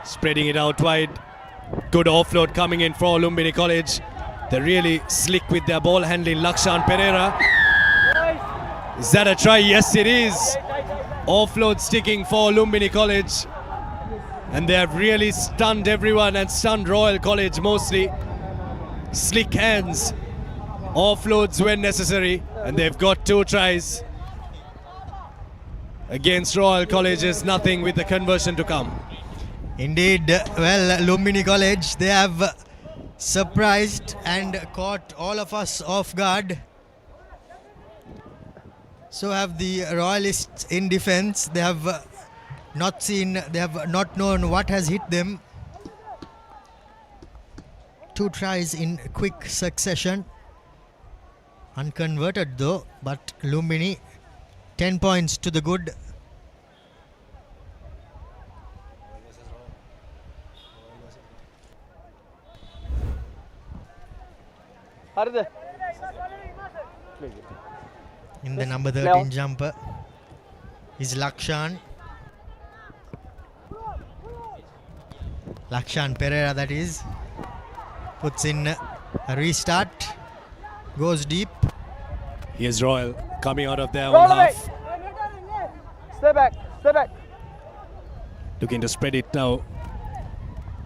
Spreading it out wide. Good offload coming in for Lumbini College. They're really slick with their ball handling. Lakshan Pereira. Is that a try? Yes, it is. Offload sticking for Lumbini College. And they have really stunned everyone and stunned Royal College mostly. Slick hands. Offloads when necessary. And they've got 2 tries. Against Royal Colleges, nothing with the conversion to come. Indeed, well, Lumbini College, they have surprised and caught all of us off guard. So have the Royalists in defense. They have they have not known what has hit them. 2 tries in quick succession. Unconverted though, but Lumbini 10 points to the good. In the number 13 jumper is Lakshan. Lakshan Pereira, that is. Puts in a restart. Goes deep. Here's Royal coming out of their own half. Stay back, stay back. Looking to spread it now.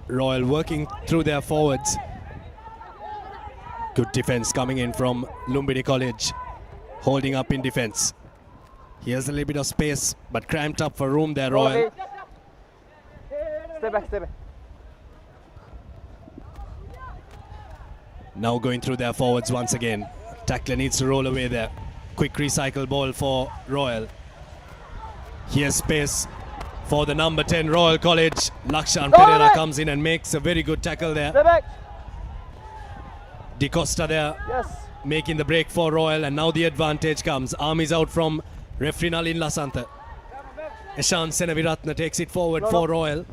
Royal working through their forwards. Good defense coming in from Lumbini College. Holding up in defense. Here's a little bit of space, but cramped up for room there, Royal. Stay back, stay back. Now going through their forwards once again. Tackler needs to roll away there. Quick recycle ball for Royal. Here's space for the number 10 Royal College. Lakshan Pereira comes in and makes a very good tackle there. Stay back. De Costa there. Yes. Making the break for Royal, and now the advantage comes. Arm is out from referee Nalin Lasantha. Eshan Senaviratna takes it forward for Royal.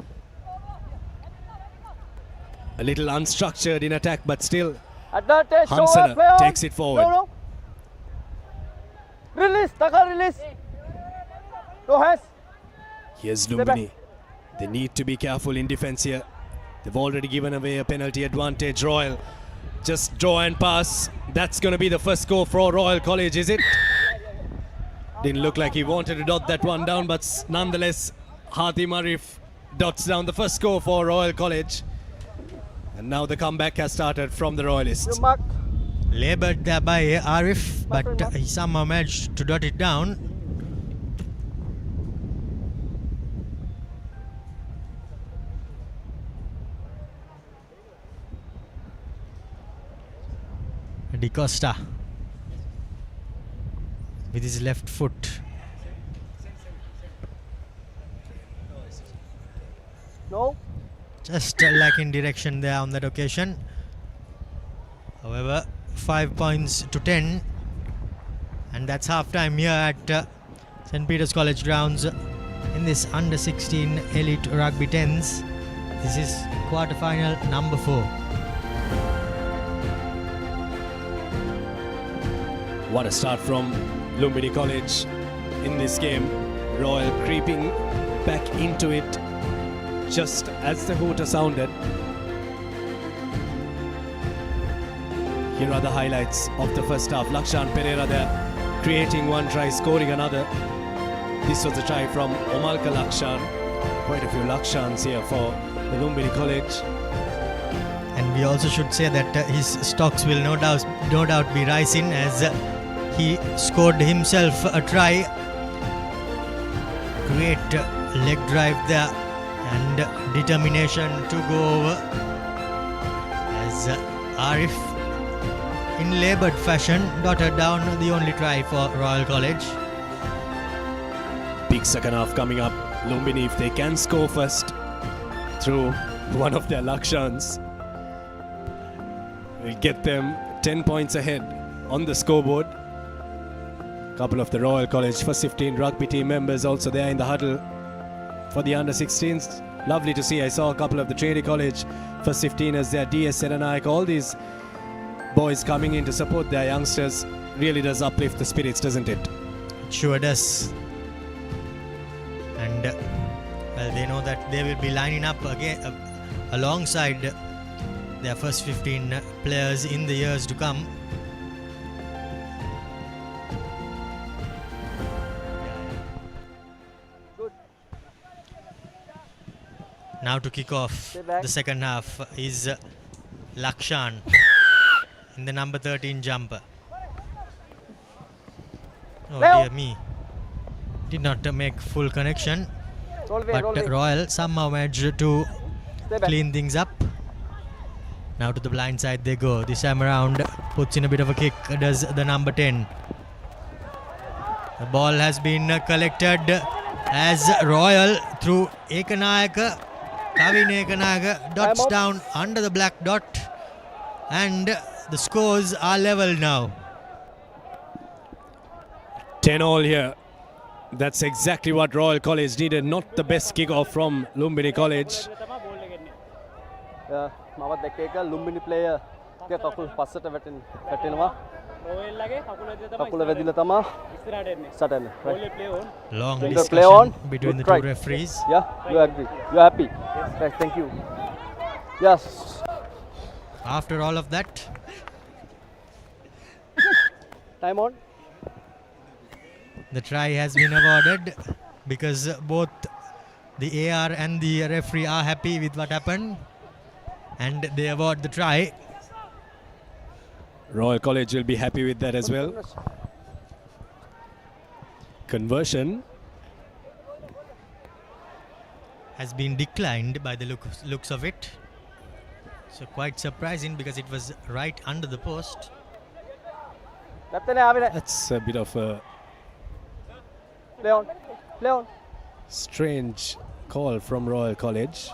A little unstructured in attack, but still Hansana takes it forward. Release, Taka release. No hands. Here's Lumbini. They need to be careful in defense here. They've already given away a penalty advantage. Royal just draw and pass. That's going to be the first score for Royal College, is it? Didn't look like he wanted to dot that one down, but nonetheless, Hatim Arif dots down the first score for Royal College. And now the comeback has started from the Royalists. Laboured there by Arif, but he somehow managed to dot it down. De Costa with his left foot. No. Just lacking direction there on that occasion. However, 5 points to 10, and that's half time here at St. Peter's College grounds in this under 16 elite rugby 10s. This is quarter-final number 4. What a start from Lumbini College in this game. Royal creeping back into it just as the hooter sounded. Here are the highlights of the first half. Lakshan Pereira there, creating one try, scoring another. This was a try from Omalka Lakshan. Quite a few Lakshans here for the Lumbini College. And we also should say that his stocks will no doubt be rising as he scored himself a try. Great leg drive there and determination to go over as Arif in laboured fashion dotted down the only try for Royal College. Big second half coming up. Lumbini, if they can score first through one of their Lakshans, will get them 10 points ahead on the scoreboard. Couple of the Royal College first 15 rugby team members also there in the huddle for the under 16s. Lovely to see. I saw a couple of the Trinity College first 15ers there, DS Senanayake, all these boys coming in to support their youngsters. Really does uplift the spirits, doesn't it? It sure does. And well, they know that they will be lining up again alongside their first 15 players in the years to come. Now to kick off the second half is Lakshan in the number 13 jumper. Oh dear me. Did not make full connection. But Royal somehow managed to clean things up. Now to the blind side they go. This time around puts in a bit of a kick, does the number 10. The ball has been collected as Royal through Ekanayaka. Kavin Ekanayaka dots down under the black dot. And the scores are level now. 10-all here. That's exactly what Royal College needed. Not the best kick-off from Lumbini College. මම දැක්ක එක Lumbini player ගේ කකුල් පස්සට වැටෙනවා රෝයල්ලගේ කකුල වැදිලා තමා ඉස්සරහට එන්නේ සටන long discussion between the two referees. Yeah, you agree, you happy? Yes, thank you. Yes, after all of that, time on. The try has been awarded because both the AR and the referee are happy with what happened. And they award the try. Royal College will be happy with that as well. Conversion has been declined by the looks of it. So quite surprising because it was right under the post. That's a bit of a strange call from Royal College.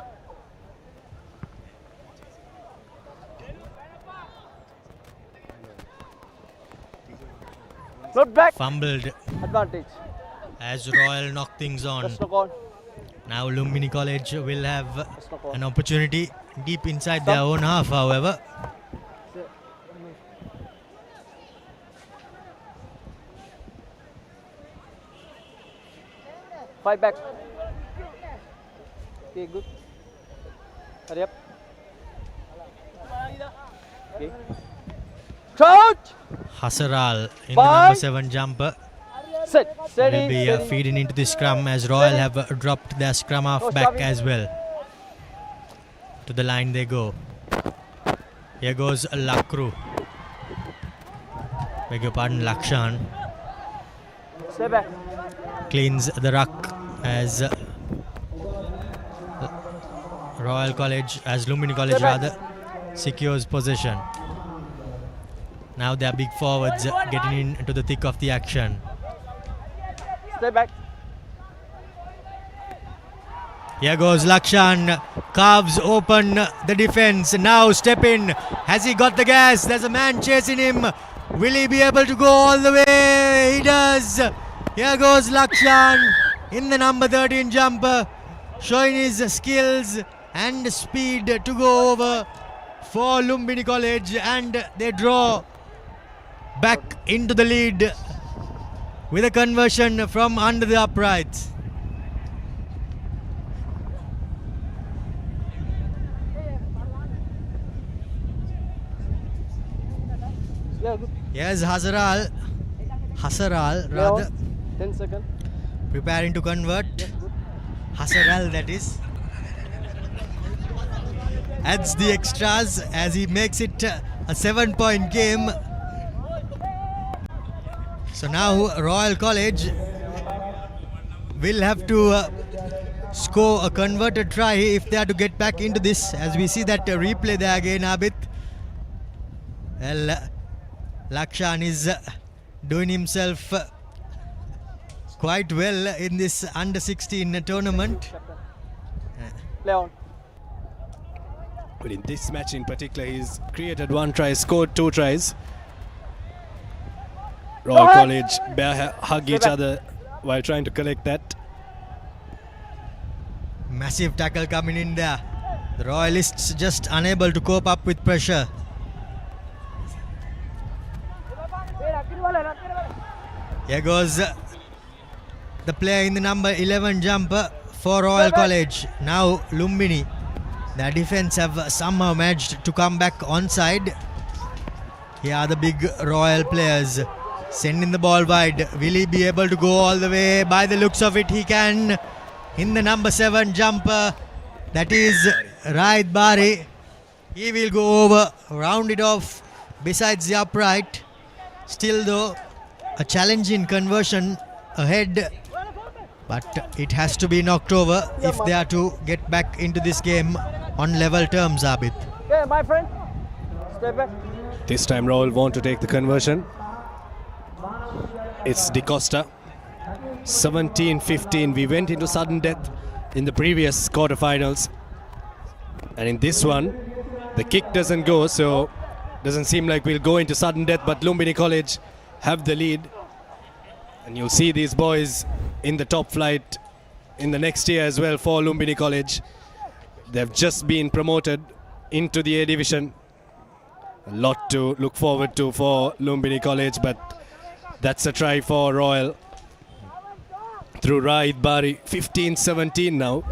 Not back. Fumbled. Advantage. As Royal knock things on. Now Lumbini College will have an opportunity deep inside their own half, however. Fight back. Okay, good. Hurry up. Okay. Crouch! Hasaral in the number 7 jumper will be feeding into the scrum as Royal have dropped their scrum half back as well. To the line they go. Here goes Lakru. Beg your pardon, Lakshan. Stay back. Cleans the ruck as Royal College, as Lumbini College rather, secures possession. Now their big forwards getting into the thick of the action. Stay back. Here goes Lakshan, carves open the defense. Now step in. Has he got the gas? There's a man chasing him. Will he be able to go all the way? He does. Here goes Lakshan in the number 13 jumper, showing his skills and speed to go over for Lumbini College, and they draw back into the lead with a conversion from under the uprights. Yes, Hasaral rather. 10 seconds. Preparing to convert. Hasaral, that is. adds the extras as he makes it a 7-point game. So now Royal College will have to score a converted try if they are to get back into this, as we see that replay there again, Abid. Well, Lakshan is doing himself quite well in this under-16 tournament. Leon. But in this match in particular, he's created 1 try, scored 2 tries. Royal College bear hug each other while trying to collect that. Massive tackle coming in there. The Royalists just unable to cope up with pressure. Here goes the player in the number 11 jumper for Royal College. Now Lumbini. The defense have somehow managed to come back onside. Here are the big Royal players sending the ball wide. Will he be able to go all the way? By the looks of it, he can. In the number 7 jumper, that is Raid Bari. He will go over, round it off besides the upright. Still though, a challenging conversion ahead, but it has to be knocked over if they are to get back into this game on level terms, Abid. Okay, my friend. Step back. This time Royal want to take the conversion. It's De Costa. 17-15. We went into sudden death in the previous quarterfinals. And in this one, the kick doesn't go, so doesn't seem like we'll go into sudden death, but Lumbini College have the lead. And you'll see these boys in the top flight in the next year as well for Lumbini College. They've just been promoted into the A division. A lot to look forward to for Lumbini College, but that's a try for Royal through Raid Bari. 15-17 now.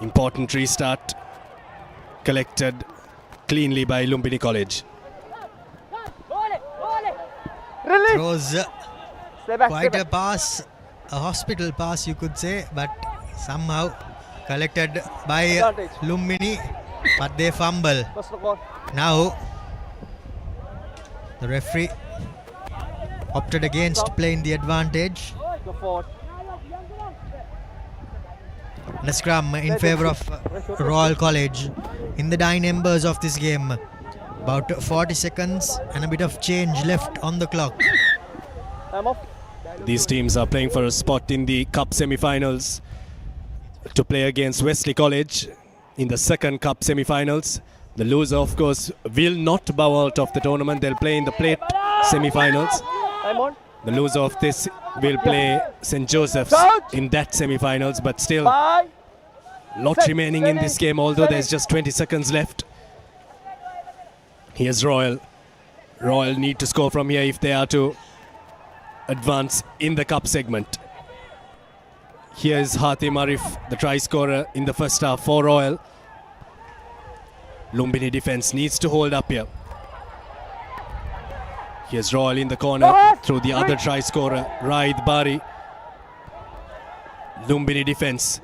Important restart collected cleanly by Lumbini College. Throws quite a pass, a hospital pass you could say, but somehow collected by Lumbini, but they fumble. Now the referee opted against playing the advantage. The scrum in favour of Royal College. In the dying embers of this game, about 40 seconds and a bit of change left on the clock. These teams are playing for a spot in the Cup semi-finals to play against Wesley College in the second Cup semi-finals. The loser, of course, will not bow out of the tournament. They'll play in the plate semi-finals. The loser of this will play St. Joseph's in that semi-finals, but still lot remaining in this game, although there's just 20 seconds left. Here's Royal. Royal need to score from here if they are to advance in the cup segment. Here's Hatim Arif, the try scorer in the first half for Royal. Lumbini defense needs to hold up here. Here's Royal in the corner through the other try scorer, Raid Bari. Lumbini defense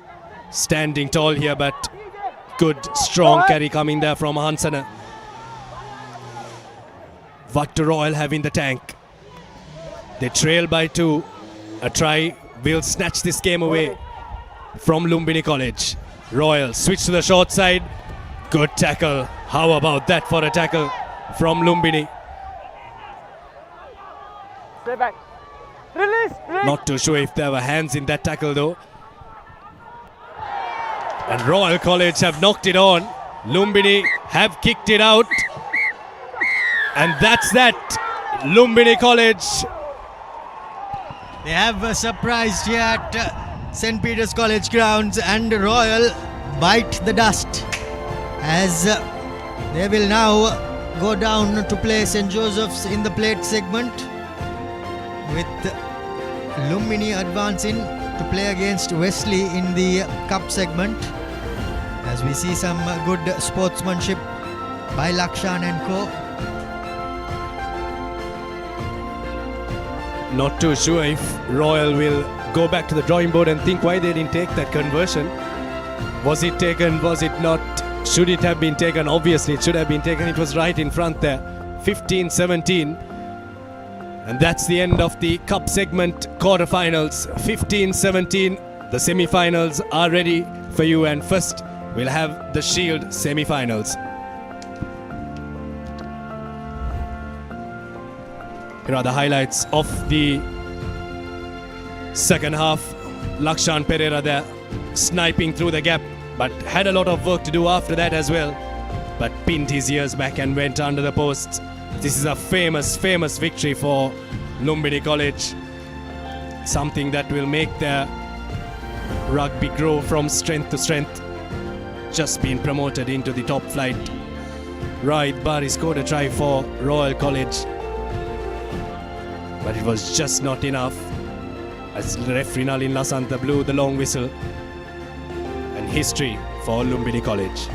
standing tall here, but good strong carry coming there from Hansana. What do Royal have in the tank? They trail by 2. A try will snatch this game away from Lumbini College. Royal switch to the short side. Good tackle. How about that for a tackle from Lumbini? Stay back. Release. Not too sure if there were hands in that tackle though. And Royal College have knocked it on. Lumbini have kicked it out. And that's that. Lumbini College. They have surprised here at St. Peter's College grounds, and Royal bite the dust as they will now go down to play St. Joseph's in the plate segment, with Lumbini advancing to play against Wesley in the cup segment, as we see some good sportsmanship by Lakshan and co. Not too sure if Royal will go back to the drawing board and think why they didn't take that conversion. Was it taken? Was it not? Should it have been taken? Obviously, it should have been taken. It was right in front there. 15-17. And that's the end of the Cup segment quarterfinals. 15-17. The semi-finals are ready for you. And first, we'll have the Shield semi-finals. Here are the highlights of the second half. Lakshan Pereira there sniping through the gap, but had a lot of work to do after that as well. But pinned his ears back and went under the posts. This is a famous victory for Lumbini College. Something that will make their rugby grow from strength to strength. Just been promoted into the top flight. Right, Bari scored a try for Royal College, but it was just not enough as referee Nalin Lasantha blew the long whistle. And history for Lumbini College.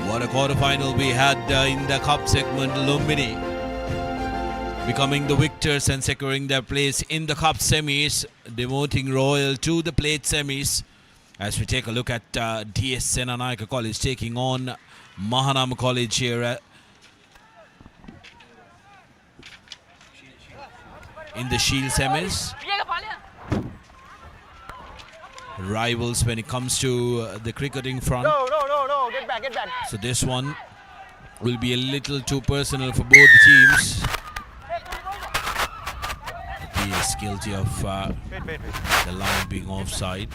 What a quarterfinal we had in the Cup segment. Lumbini becoming the victors and securing their place in the Cup semis, demoting Royal to the plate semis. As we take a look at DS Senanayake College taking on Mahanama College here in the Shield semis. Rivals when it comes to the cricketing front. No, get back. So this one will be a little too personal for both the teams. He is guilty of the line being offside.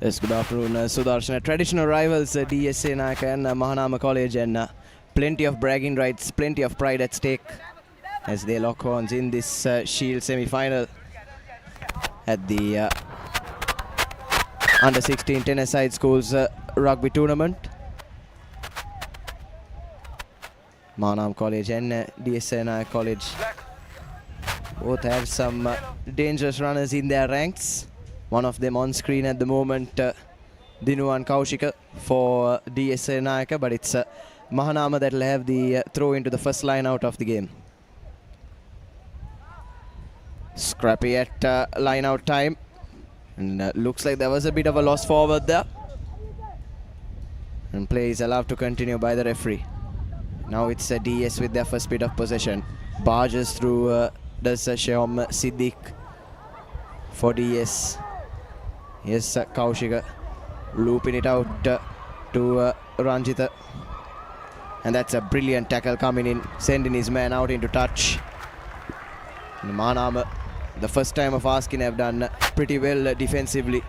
Yes, good afternoon, Sudarshan. Traditional rivals, DS Senanayake and Mahanama College, and plenty of bragging rights, plenty of pride at stake as they lock horns in this Shield semi-final at the Under-16 10-a-side schools rugby tournament. Mahanama College and DS Senanayake College both have some dangerous runners in their ranks. One of them on screen at the moment, Dinuwan Kaushika for DS Senanayake, but it's Mahanama that will have the throw into the first line out of the game. Scrappy at line out time, and looks like there was a bit of a loss forward there. And play is allowed to continue by the referee. Now it's DS with their first bit of possession. Barges through does Sheom Siddiq for DS. Yes, Kaushika looping it out to Ranjitha. And that's a brilliant tackle coming in, sending his man out into touch. And Mahanama, the first time of asking, have done pretty well defensively.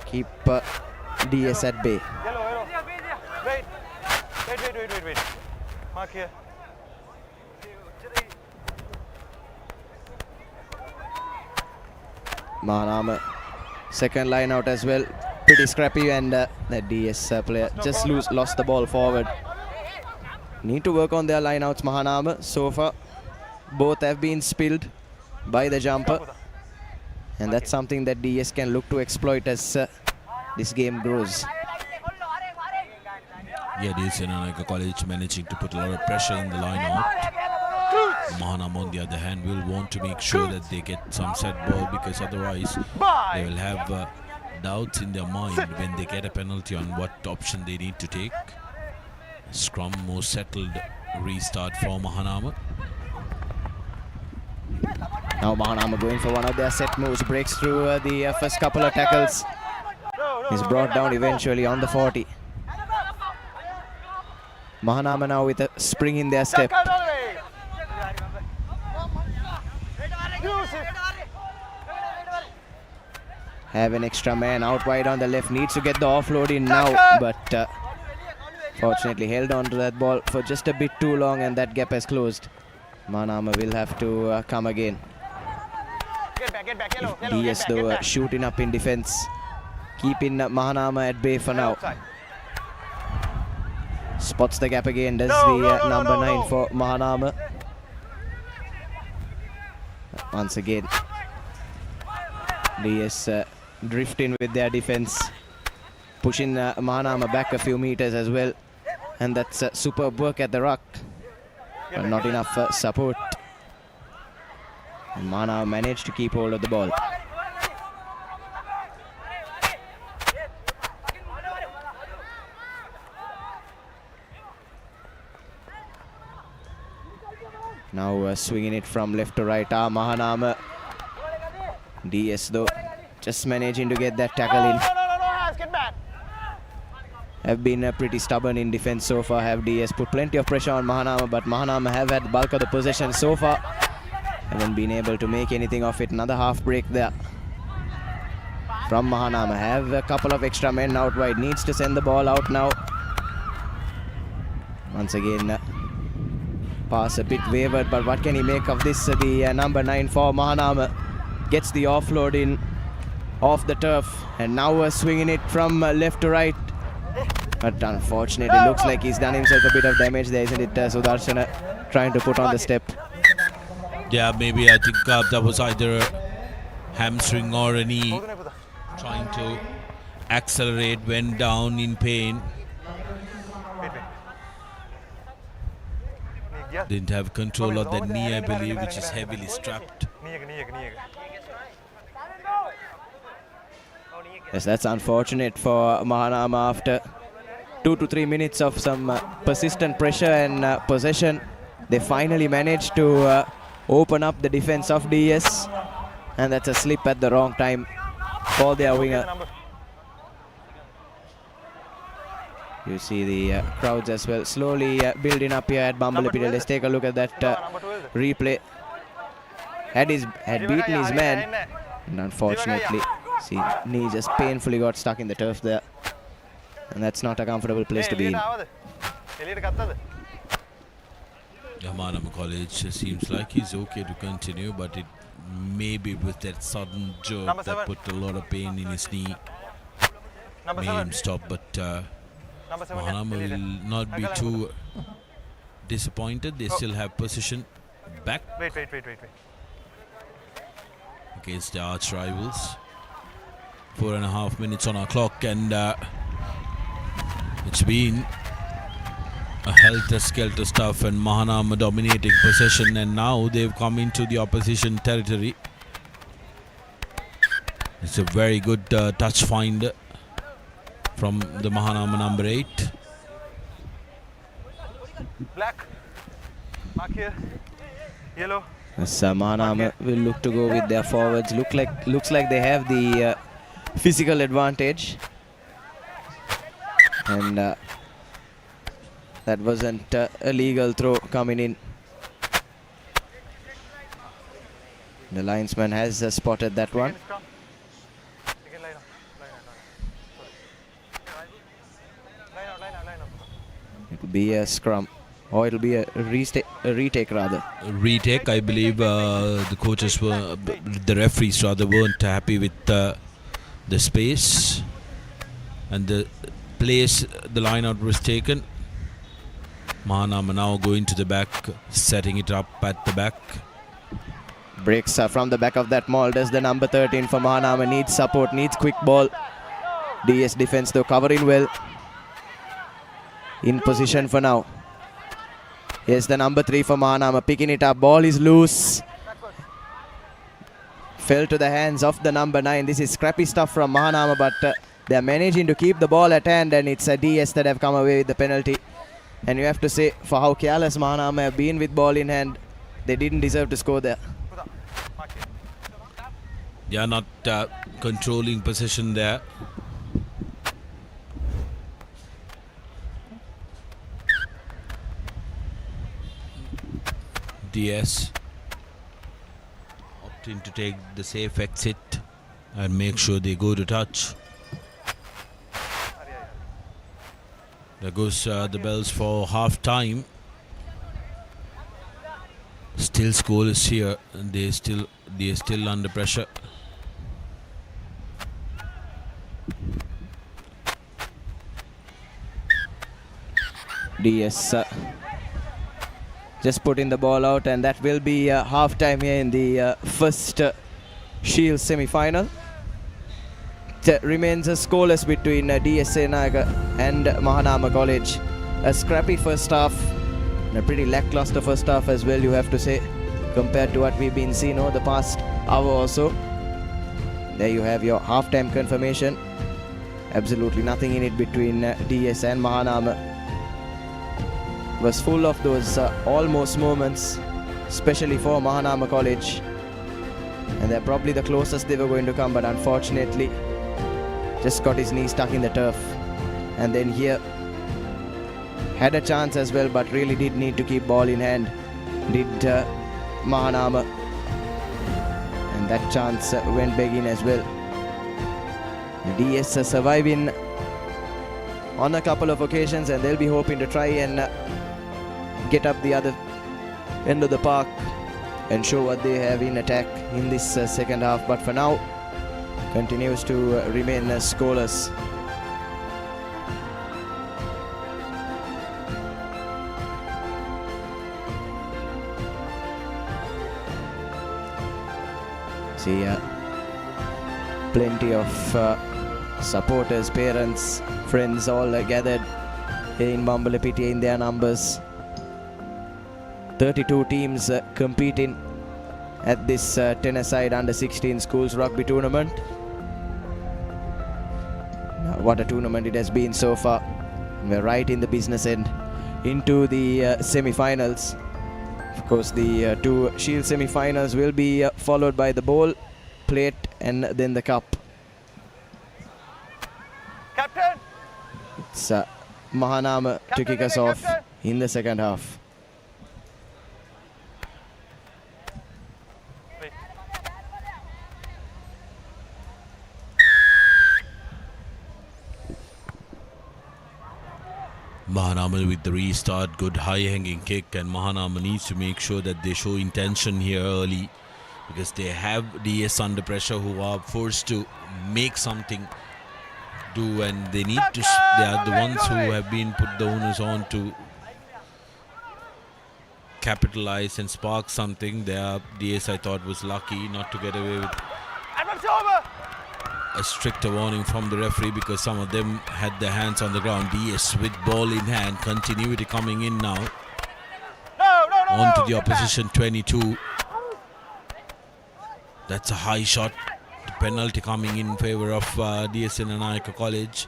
Keep DS at bay. Yellow. Wait. Mark here. Mahanama, second line out as well. Pretty scrappy, and the DS player just lost the ball forward. Need to work on their line outs, Mahanama. So far, both have been spilled by the jumper. And that's something that DS can look to exploit as this game grows. Yeah, DS Senanayake College managing to put a lot of pressure in the line out. Mahanama, on the other hand, will want to make sure that they get some set ball, because otherwise they will have doubts in their mind when they get a penalty on what option they need to take. Scrum, more settled restart for Mahanama. Now Mahanama going for one of their set moves, breaks through the first couple of tackles. He's brought down eventually on the 40. Mahanama now with a spring in their step. Have an extra man out wide on the left, needs to get the offload in now, but fortunately held on to that ball for just a bit too long, and that gap has closed. Mahanama will have to come again. DS though shooting up in defense, keeping Mahanama at bay for now. Spots the gap again, does the number 9 for Mahanama. Once again, DS drift in with their defense, pushing Mahanama back a few meters as well. And that's superb work at the ruck, but not enough support. And Mahanama managed to keep hold of the ball. Now swinging it from left to right, Mahanama. DS though just managing to get that tackle in. Have been pretty stubborn in defense so far, have DS. Put plenty of pressure on Mahanama, but Mahanama have had the bulk of the possession so far. Haven't been able to make anything of it. Another half break there from Mahanama. Have a couple of extra men out wide. Needs to send the ball out now. Once again, pass a bit wavered, but what can he make of this? The number 9 for Mahanama gets the offload in off the turf, and now swinging it from left to right. But unfortunately, looks like he's done himself a bit of damage there, isn't it? Sudarshan trying to put on the step. Yeah, maybe I think that was either a hamstring or a knee. Trying to accelerate, went down in pain. Didn't have control of that knee, I believe, which is heavily strapped. Yes, that's unfortunate for Mahanama. After 2 to 3 minutes of some persistent pressure and possession, they finally managed to open up the defense of DS, and that's a slip at the wrong time for their winger. You see the crowds as well slowly building up here at Bambalapitiya. Let's take a look at that replay. Had beaten his man, and unfortunately, see, knee just painfully got stuck in the turf there, and that's not a comfortable place to be in. Mahanama College seems like he's okay to continue, but it may be with that sudden jerk that put a lot of pain in his knee. Made him stop, but Mahanama will not be too disappointed. They still have position back against the arch rivals. 4.5 minutes on our clock, and it's been a helter-skelter stuff, and Mahanama dominating possession, and now they've come into the opposition territory. It's a very good touch find from the Mahanama number 8. Black. Mark here. Yellow. Yes, Mahanama will look to go with their forwards. Looks like they have the physical advantage, and that wasn't a legal throw coming in. The linesman has spotted that one. It will be a scrum, or it will be a retake rather. A retake, I believe. The coaches were, the referees rather, weren't happy with the space and the place the line out was taken. Mahanama now going to the back, setting it up at the back. Breaks from the back of that maul. Does the number 13 for Mahanama. Needs support, needs quick ball. DS defense though covering well. In position for now. Here's the number 3 for Mahanama, picking it up. Ball is loose. Fell to the hands of the number 9. This is scrappy stuff from Mahanama, but they're managing to keep the ball at hand, and it's a DS that have come away with the penalty. And you have to say, for how careless Mahanama have been with ball in hand, they didn't deserve to score there. They are not controlling possession there. DS opting to take the safe exit and make sure they go to touch. There goes the bells for half time. Still scoreless here, and they're still under pressure. DS just putting the ball out, and that will be half time here in the first Shield semi-final. remains scoreless between DS Senanayake and Mahanama College. A scrappy first half, and a pretty lackluster first half as well, you have to say, compared to what we've been seeing over the past hour or so. There you have your half-time confirmation. Absolutely nothing in it between DS and Mahanama. Was full of those almost moments, especially for Mahanama College. And they're probably the closest they were going to come, but unfortunately just got his knee stuck in the turf. And then here had a chance as well, but really did need to keep ball in hand, did Mahanama, and that chance went begging as well. DS surviving on a couple of occasions, and they'll be hoping to try and get up the other end of the park and show what they have in attack in this second half, but for now continues to remain scoreless. See plenty of supporters, parents, friends all gathered here in Bambalapitiya in their numbers. 32 teams competing at this 10-a-side under-16 schools rugby tournament. Now, what a tournament it has been so far. We're right in the business end into the semi-finals. Of course, the two Shield semi-finals will be followed by the bowl, plate and then the cup. Captain! It's Mahanama to kick us off in the second half. Mahanama with the restart, good high-hanging kick, and Mahanama needs to make sure that they show intention here early, because they have DS under pressure who are forced to make something do, and they need to, they are the ones who have been put the onus on to capitalize and spark something. There, DS I thought was lucky not to get away with a stricter warning from the referee, because some of them had their hands on the ground. DS with ball in hand, continuity coming in now. On to the opposition 22. That's a high shot. The penalty coming in favor of DS Senanayake College.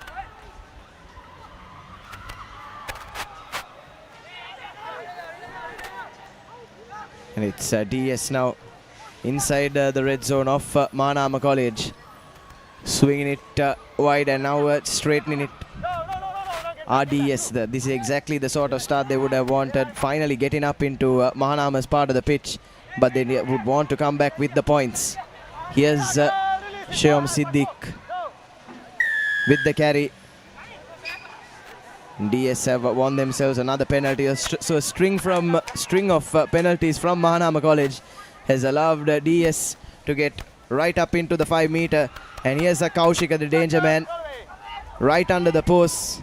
And it's DS now inside the red zone of Mahanama College. Swinging it wide and now straightening it. RDS, this is exactly the sort of start they would have wanted. Finally getting up into Mahanama's part of the pitch, but they would want to come back with the points. Here's Sheom Siddiq with the carry. DS have won themselves another penalty. So a string of penalties from Mahanama College has allowed DS to get right up into the 5 meter. And here's a Kaushika, the danger man, right under the post.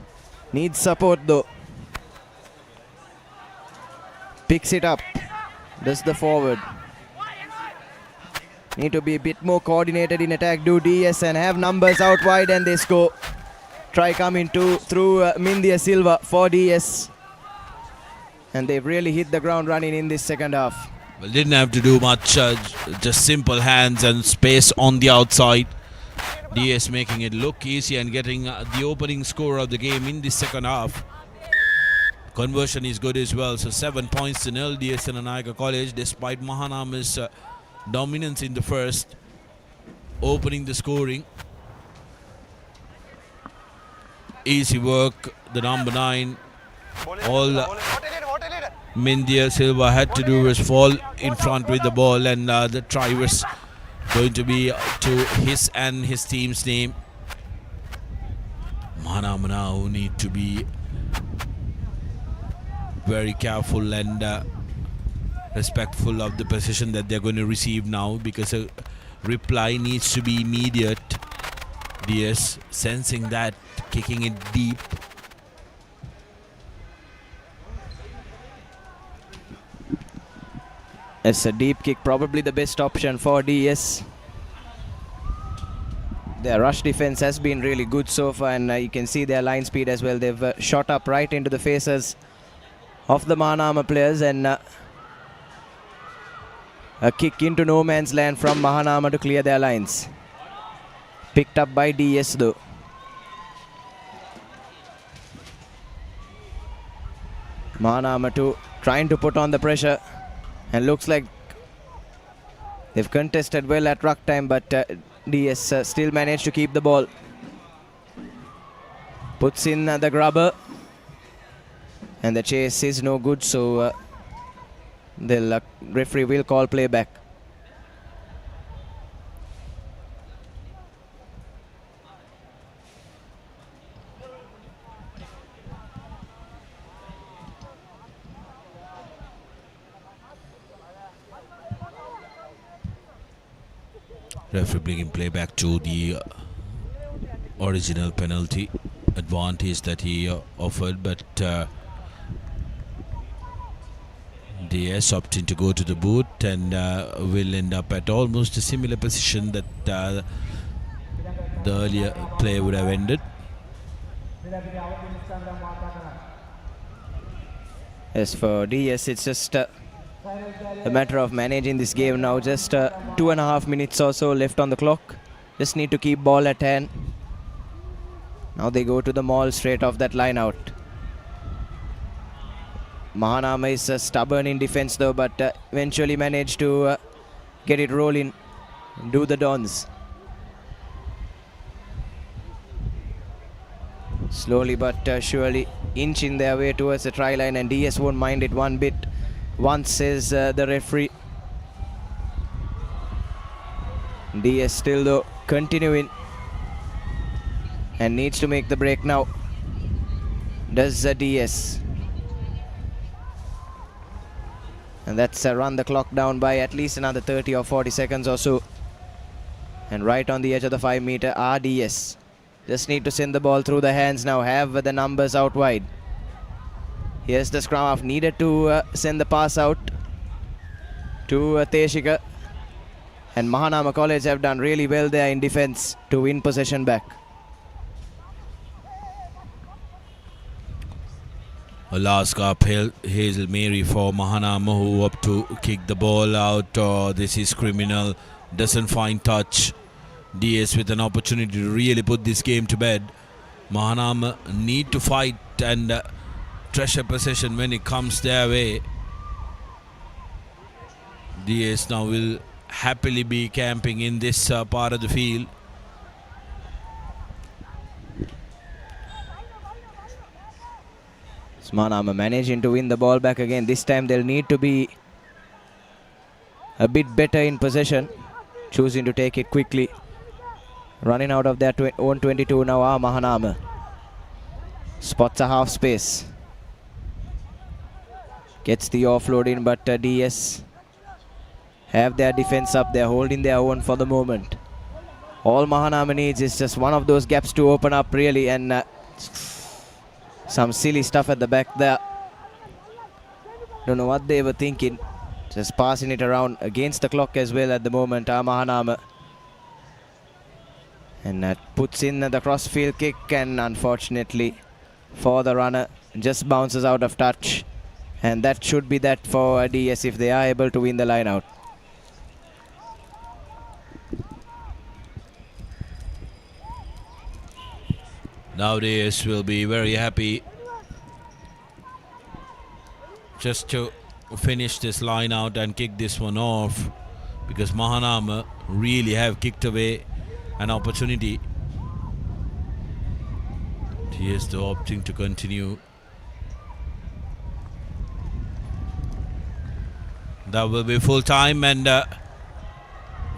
Needs support though. Picks it up. Does the forward. Need to be a bit more coordinated in attack. Do DS and have numbers out wide, and they score. Try coming through Mindia Silva for DS. And they've really hit the ground running in this second half. Well, didn't have to do much. Just simple hands and space on the outside. DS making it look easy and getting the opening score of the game in the second half. Conversion is good as well, so 7 points to nil. DS Senanayake College, despite Mahanama's dominance in the first, opening the scoring. Easy work, the number 9. All Mindia Silva had to do was fall in front with the ball, and the try was going to be to his and his team's name. Mahanama now need to be very careful and respectful of the position that they're going to receive now, because a reply needs to be immediate. DS sensing that, kicking it deep. It's a deep kick, probably the best option for DS. Their rush defense has been really good so far, and you can see their line speed as well. They've shot up right into the faces of the Mahanama players, and a kick into no man's land from Mahanama to clear their lines. Picked up by DS though. Mahanama trying to put on the pressure, and looks like they've contested well at ruck time, but DS still managed to keep the ball. Puts in the grubber, and the chase is no good, so the referee will call play back. Referee bringing play back to the original penalty advantage that he offered, but DS opting to go to the boot and will end up at almost a similar position that the earlier play would have ended. As for DS, it's just a matter of managing this game now. Just 2.5 minutes or so left on the clock. Just need to keep ball at hand. Now they go to the maul straight off that line out. Mahanama is stubborn in defense though, but eventually managed to get it rolling. Do the Dons. Slowly but surely inching their way towards the try line, and DS won't mind it one bit. Once says the referee. DS still though continuing, and needs to make the break now. Does DS. And that's run the clock down by at least another 30 or 40 seconds or so. And right on the edge of the 5 meter RDS. Just need to send the ball through the hands now. Have the numbers out wide. Here's the scrum half. Needed to send the pass out to Teshika. And Mahanama College have done really well there in defense to win possession back. A last uphill Hazel Mary for Mahanama, who up to kick the ball out. This is criminal. Doesn't find touch. DS with an opportunity to really put this game to bed. Mahanama need to fight and treasure possession when it comes their way. DS now will happily be camping in this part of the field. Mahanama managing to win the ball back again. This time they'll need to be a bit better in possession. Choosing to take it quickly. Running out of their own 22 now are Mahanama. Spots a half space. Gets the offload in, but DS have their defense up. They're holding their own for the moment. All Mahanama needs is just one of those gaps to open up really, and some silly stuff at the back there. Don't know what they were thinking. Just passing it around against the clock as well at the moment. Mahanama. And that puts in the crossfield kick, and unfortunately for the runner, just bounces out of touch. And that should be that for DS if they are able to win the line out. Now DS will be very happy just to finish this line out and kick this one off, because Mahanama really have kicked away an opportunity. DS though opting to continue. That will be full time, and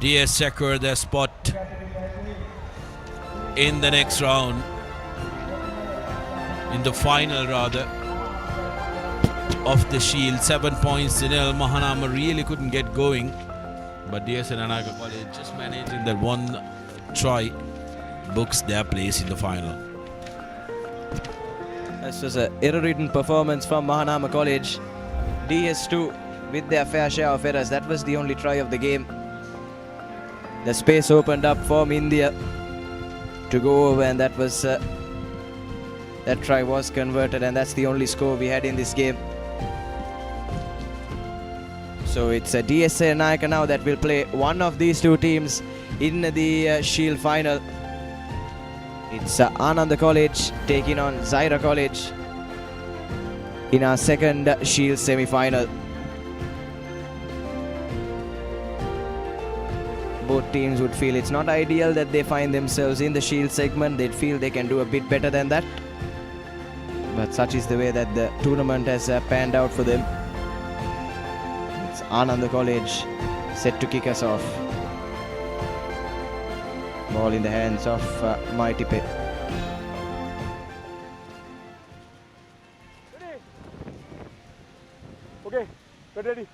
DS secure their spot in the next round. In the final rather of the Shield. 7 points to nil. Mahanama really couldn't get going, but DS Senanayake College just managing that one try books their place in the final. This was an error-ridden performance from Mahanama College. DS2 with their fair share of errors. That was the only try of the game. The space opened up for India. to go over, and that was that try was converted, and that's the only score we had in this game. So it's a DS Senanayake now that will play one of these two teams in the Shield final. It's Ananda College taking on Zahira College in our second Shield semi-final. Both teams would feel it's not ideal that they find themselves in the Shield segment. They'd feel they can do a bit better than that. But such is the way that the tournament has panned out for them. It's Ananda College set to kick us off. Ball in the hands of Mighty Pe. Okay, get ready.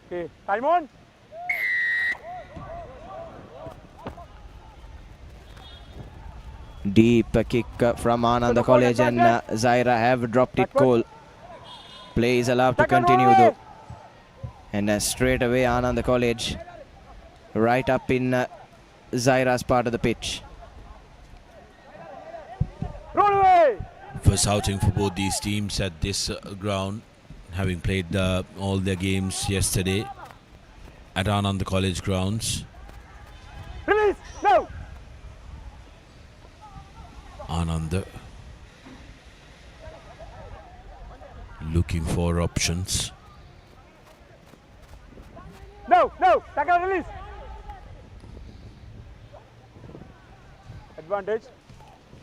Okay, time on. Deep kick from Ananda College, and Zahira have dropped it cold. Play is allowed to continue though. And straight away Ananda College right up in Zahira's part of the pitch. Roll away! First outing for both these teams at this ground, having played all their games yesterday at Ananda College grounds. Release! No! Ananda looking for options. No! No! Tackle, release! Advantage.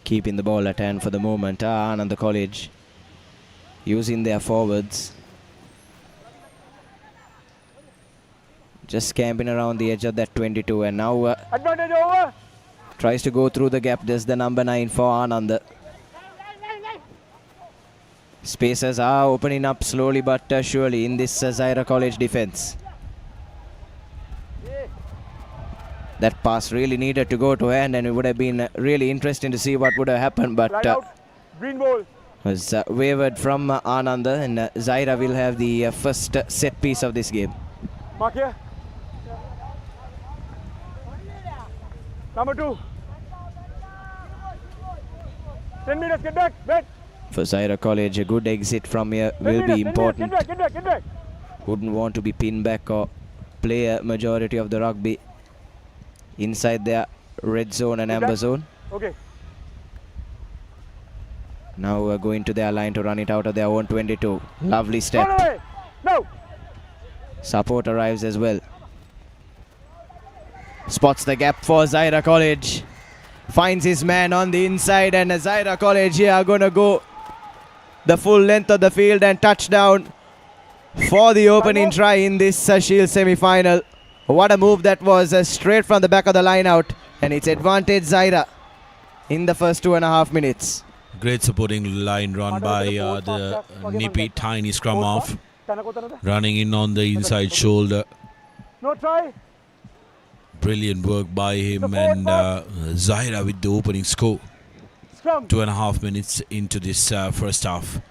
Keeping the ball at hand for the moment. Ananda College using their forwards. Just camping around the edge of that 22, and now advantage over. Tries to go through the gap. There's the number 9 for Ananda. Spaces are opening up slowly but surely in this Zahira College defense. That pass really needed to go to hand, and it would have been really interesting to see what would have happened, but Green ball. was wavered from Ananda, and Zahira will have the first set piece of this game. Mark here. Number 2. 10 meters, get back, back. For Zahira College, a good exit from here will be important. Get back. Wouldn't want to be pinned back or play a majority of the rugby inside their red zone and amber zone. Okay. Now we're going to their line to run it out of their own 22. Lovely step. No. Support arrives as well. Spots the gap for Zahira College. Finds his man on the inside, and Zahira College here are going to go the full length of the field and touchdown for the opening try in this Shield semi-final. What a move that was, straight from the back of the line out, and it's advantage Zahira in the first 2.5 minutes. Great supporting line run by the nippy tiny scrum half, running in on the inside shoulder. No try. Brilliant work by him, and Zahira with the opening score. 2.5 minutes into this first half.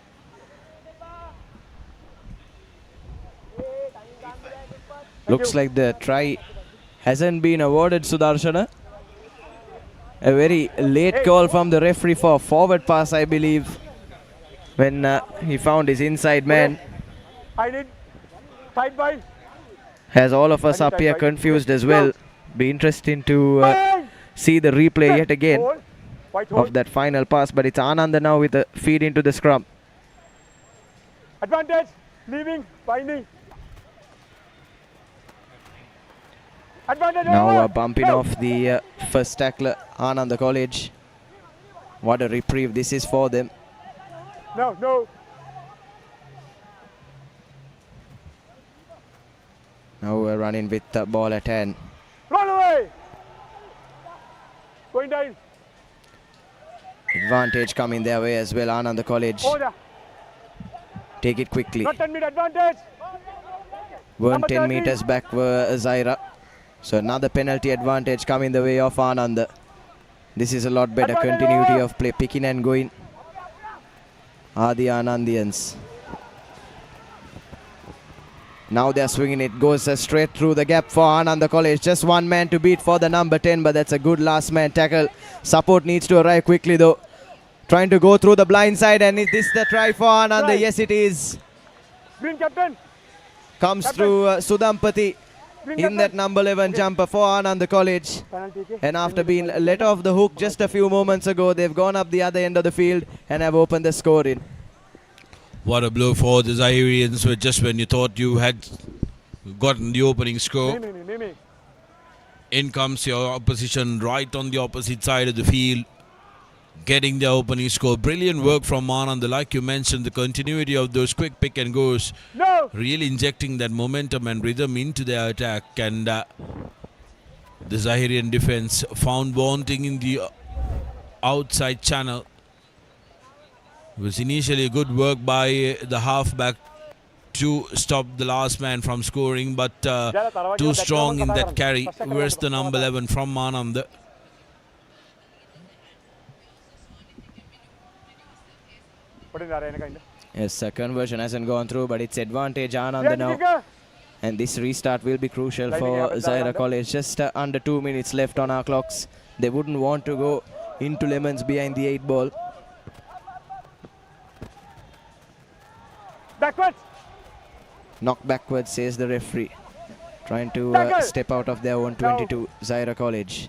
Looks like the try hasn't been awarded, Sudarshana. A very late call from the referee for forward pass, I believe, when he found his inside man. I did. Tight by. Has all of us up here confused as well. Be interesting to see the replay yet again of that final pass, but it's Ananda now with a feed into the scrum. Advantage. Leaving. Binding. Advantage. Now bumping off the first tackler, Ananda College. What a reprieve this is for them. No. Now we're running with the ball at hand. Run away. Going down. Advantage coming their way as well, Ananda College. Order. Take it quickly. Not 10 meter advantage. Weren't 10 meters back were Zahira. So another penalty advantage coming the way of Ananda. This is a lot better. Continuity of play, picking and going are the Anandians. Now they're swinging it. Goes straight through the gap for Ananda College. Just one man to beat for the number 10, but that's a good last man tackle. Support needs to arrive quickly though. Trying to go through the blind side, and is this the try for Ananda? Try. Yes, it is. Green captain. Comes Captain. through Sudampati Green in captain. that number 11 jumper for Ananda College. Penalty, okay. And after being let off the hook just a few moments ago, they've gone up the other end of the field and have opened the score in. What a blow for the Zahirians, just when you thought you had gotten the opening score. In comes your opposition right on the opposite side of the field, getting the opening score. Brilliant work from Ananda. Like you mentioned, the continuity of those quick pick and goes, really injecting that momentum and rhythm into their attack. And the Zahirian defense found wanting in the outside channel. It was initially good work by the halfback to stop the last man from scoring, but too strong in that carry. Where's the number 11 from Ananda? Yes, conversion hasn't gone through, but it's advantage Ananda now. And this restart will be crucial for Zahira College. Just under 2 minutes left on our clocks. They wouldn't want to go into lemons behind the 8 ball. Backwards. Knock backwards, says the referee. Trying to step out of their own 22, Zahira College.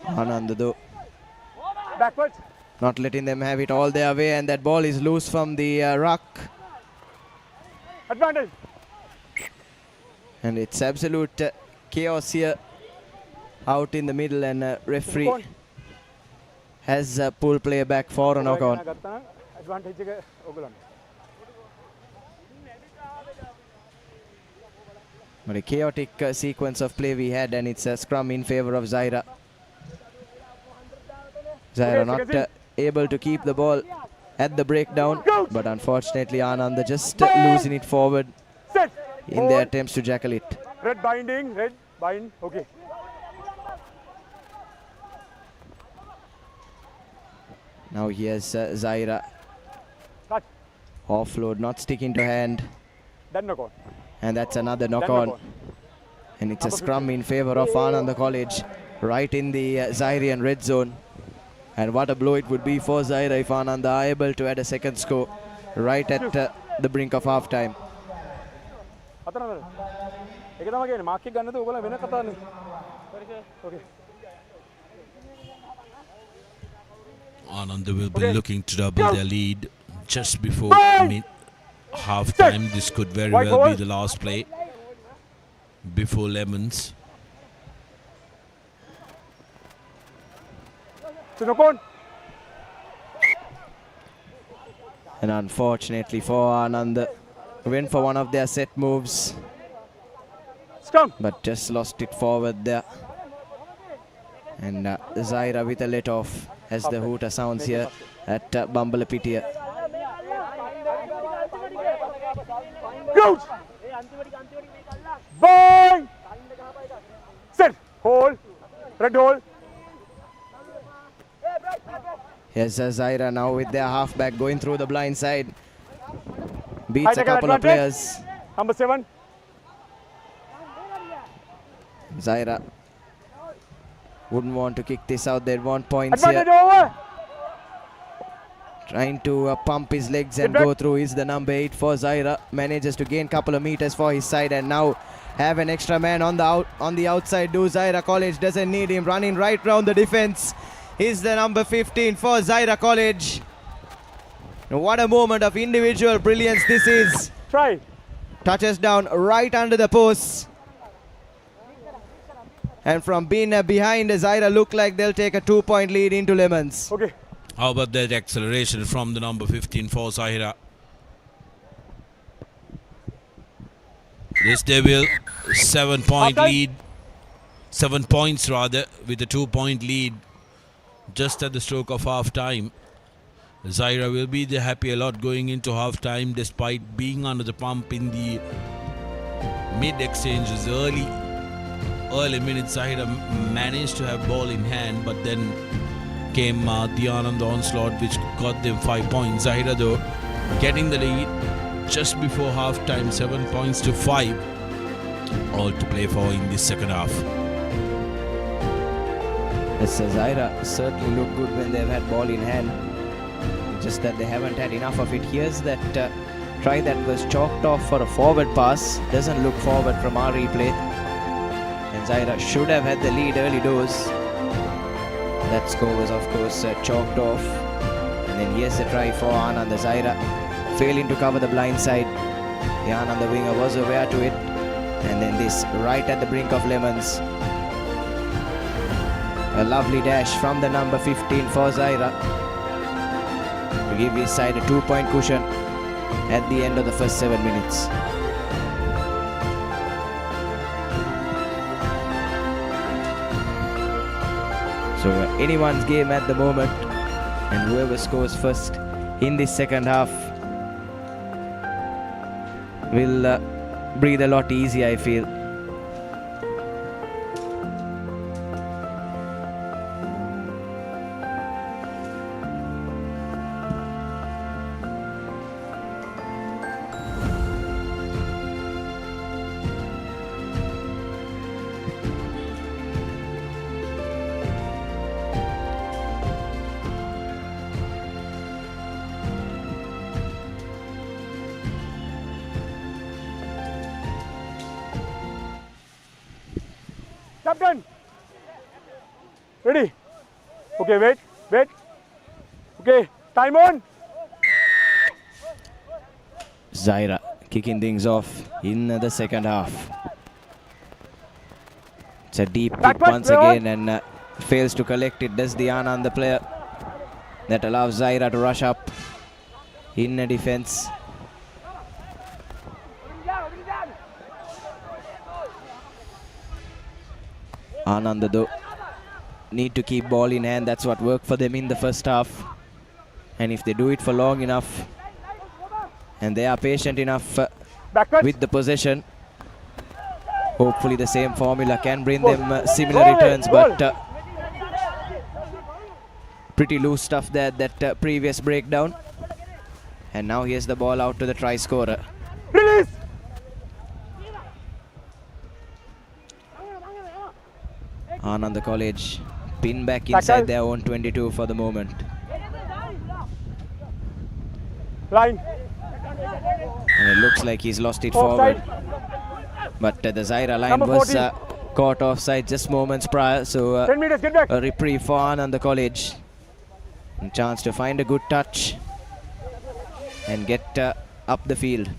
Ananda though, Backwards. not letting them have it all their way, and that ball is loose from the ruck. Advantage. And it's absolute chaos here out in the middle, and referee has pulled play back for a knock on. Advantage එක ඔයගොල්ලන්ට. But a chaotic sequence of play we had, and it's a scrum in favor of Zahira. Zahira not able to keep the ball at the breakdown, but unfortunately Ananda just losing it forward in their attempts to jackal it. Red binding, red bind, okay. Now here's Zahira. Offload, not sticking to hand. Then knock on. And that's another knock on. And it's a scrum in favor of Ananda College, right in the Zahirian red zone. And what a blow it would be for Zahira if Ananda are able to add a second score right at the brink of half time. Ananda will be looking to double their lead just before half time. This could very well be the last play before lemons. And unfortunately for Ananda, went for one of their set moves, but just lost it forward there. And Zahira with a let off as the hooter sounds here at Bambalapitiya. Bang! Set! Hole! Red hole! Here's Zahira now with their halfback going through the blind side. Beats a couple of players. Number 7. Zahira wouldn't want to kick this out. They'd want points Advantage here. over! Trying to pump his legs and go through is the number 8 for Zahira. Manages to gain a couple of meters for his side, and now have an extra man on the outside. Do Zahira College doesn't need him. Running right round the defense is the number 15 for Zahira College. What a moment of individual brilliance this is. Try. Touches down right under the post. And from being behind, Zahira look like they'll take a 2-point lead into lemons. Okay. How about that acceleration from the number 15 for Zahira? This they will 7-point lead, 7 points rather, with a 2-point lead just at the stroke of half time. Zahira will be the happy a lot going into half time, despite being under the pump in the mid exchanges. Early minutes, Zahira managed to have ball in hand, but then came the Ananda onslaught, which got them 5 points. Zahira though getting the lead just before half time, 7 points to 5. All to play for in the second half. Yes, Zahira certainly look good when they've had ball in hand. Just that they haven't had enough of it. Here's that try that was chalked off for a forward pass. Doesn't look forward from our replay. And Zahira should have had the lead early doors. That score was of course chalked off. And then here's the try for Ananda. Zahira failing to cover the blind side. The Ananda winger was aware to it. And then this right at the brink of lemons. A lovely dash from the number 15 for Zahira to give his side a 2-point cushion at the end of the first 7 minutes. So anyone's game at the moment, and whoever scores first in this second half will breathe a lot easier, I feel. Captain! Ready? Okay, wait. Okay, time on! Zahira kicking things off in the second half. It's a deep kick once again and fails to collect it. Does the Ananda player that allows Zahira to rush up in a defense. Ananda though need to keep ball in hand. That's what worked for them in the first half. And if they do it for long enough and they are patient enough with the possession, hopefully the same formula can bring them similar returns. But pretty loose stuff there, that previous breakdown. And now here's the ball out to the try scorer. Release! Ananda College pin back inside their own 22 for the moment. Line. And it looks like he's lost it forward. But the Zahira line was caught offside just moments prior. So 10 meters, get back. A reprieve for Ananda College. A chance to find a good touch and get up the field.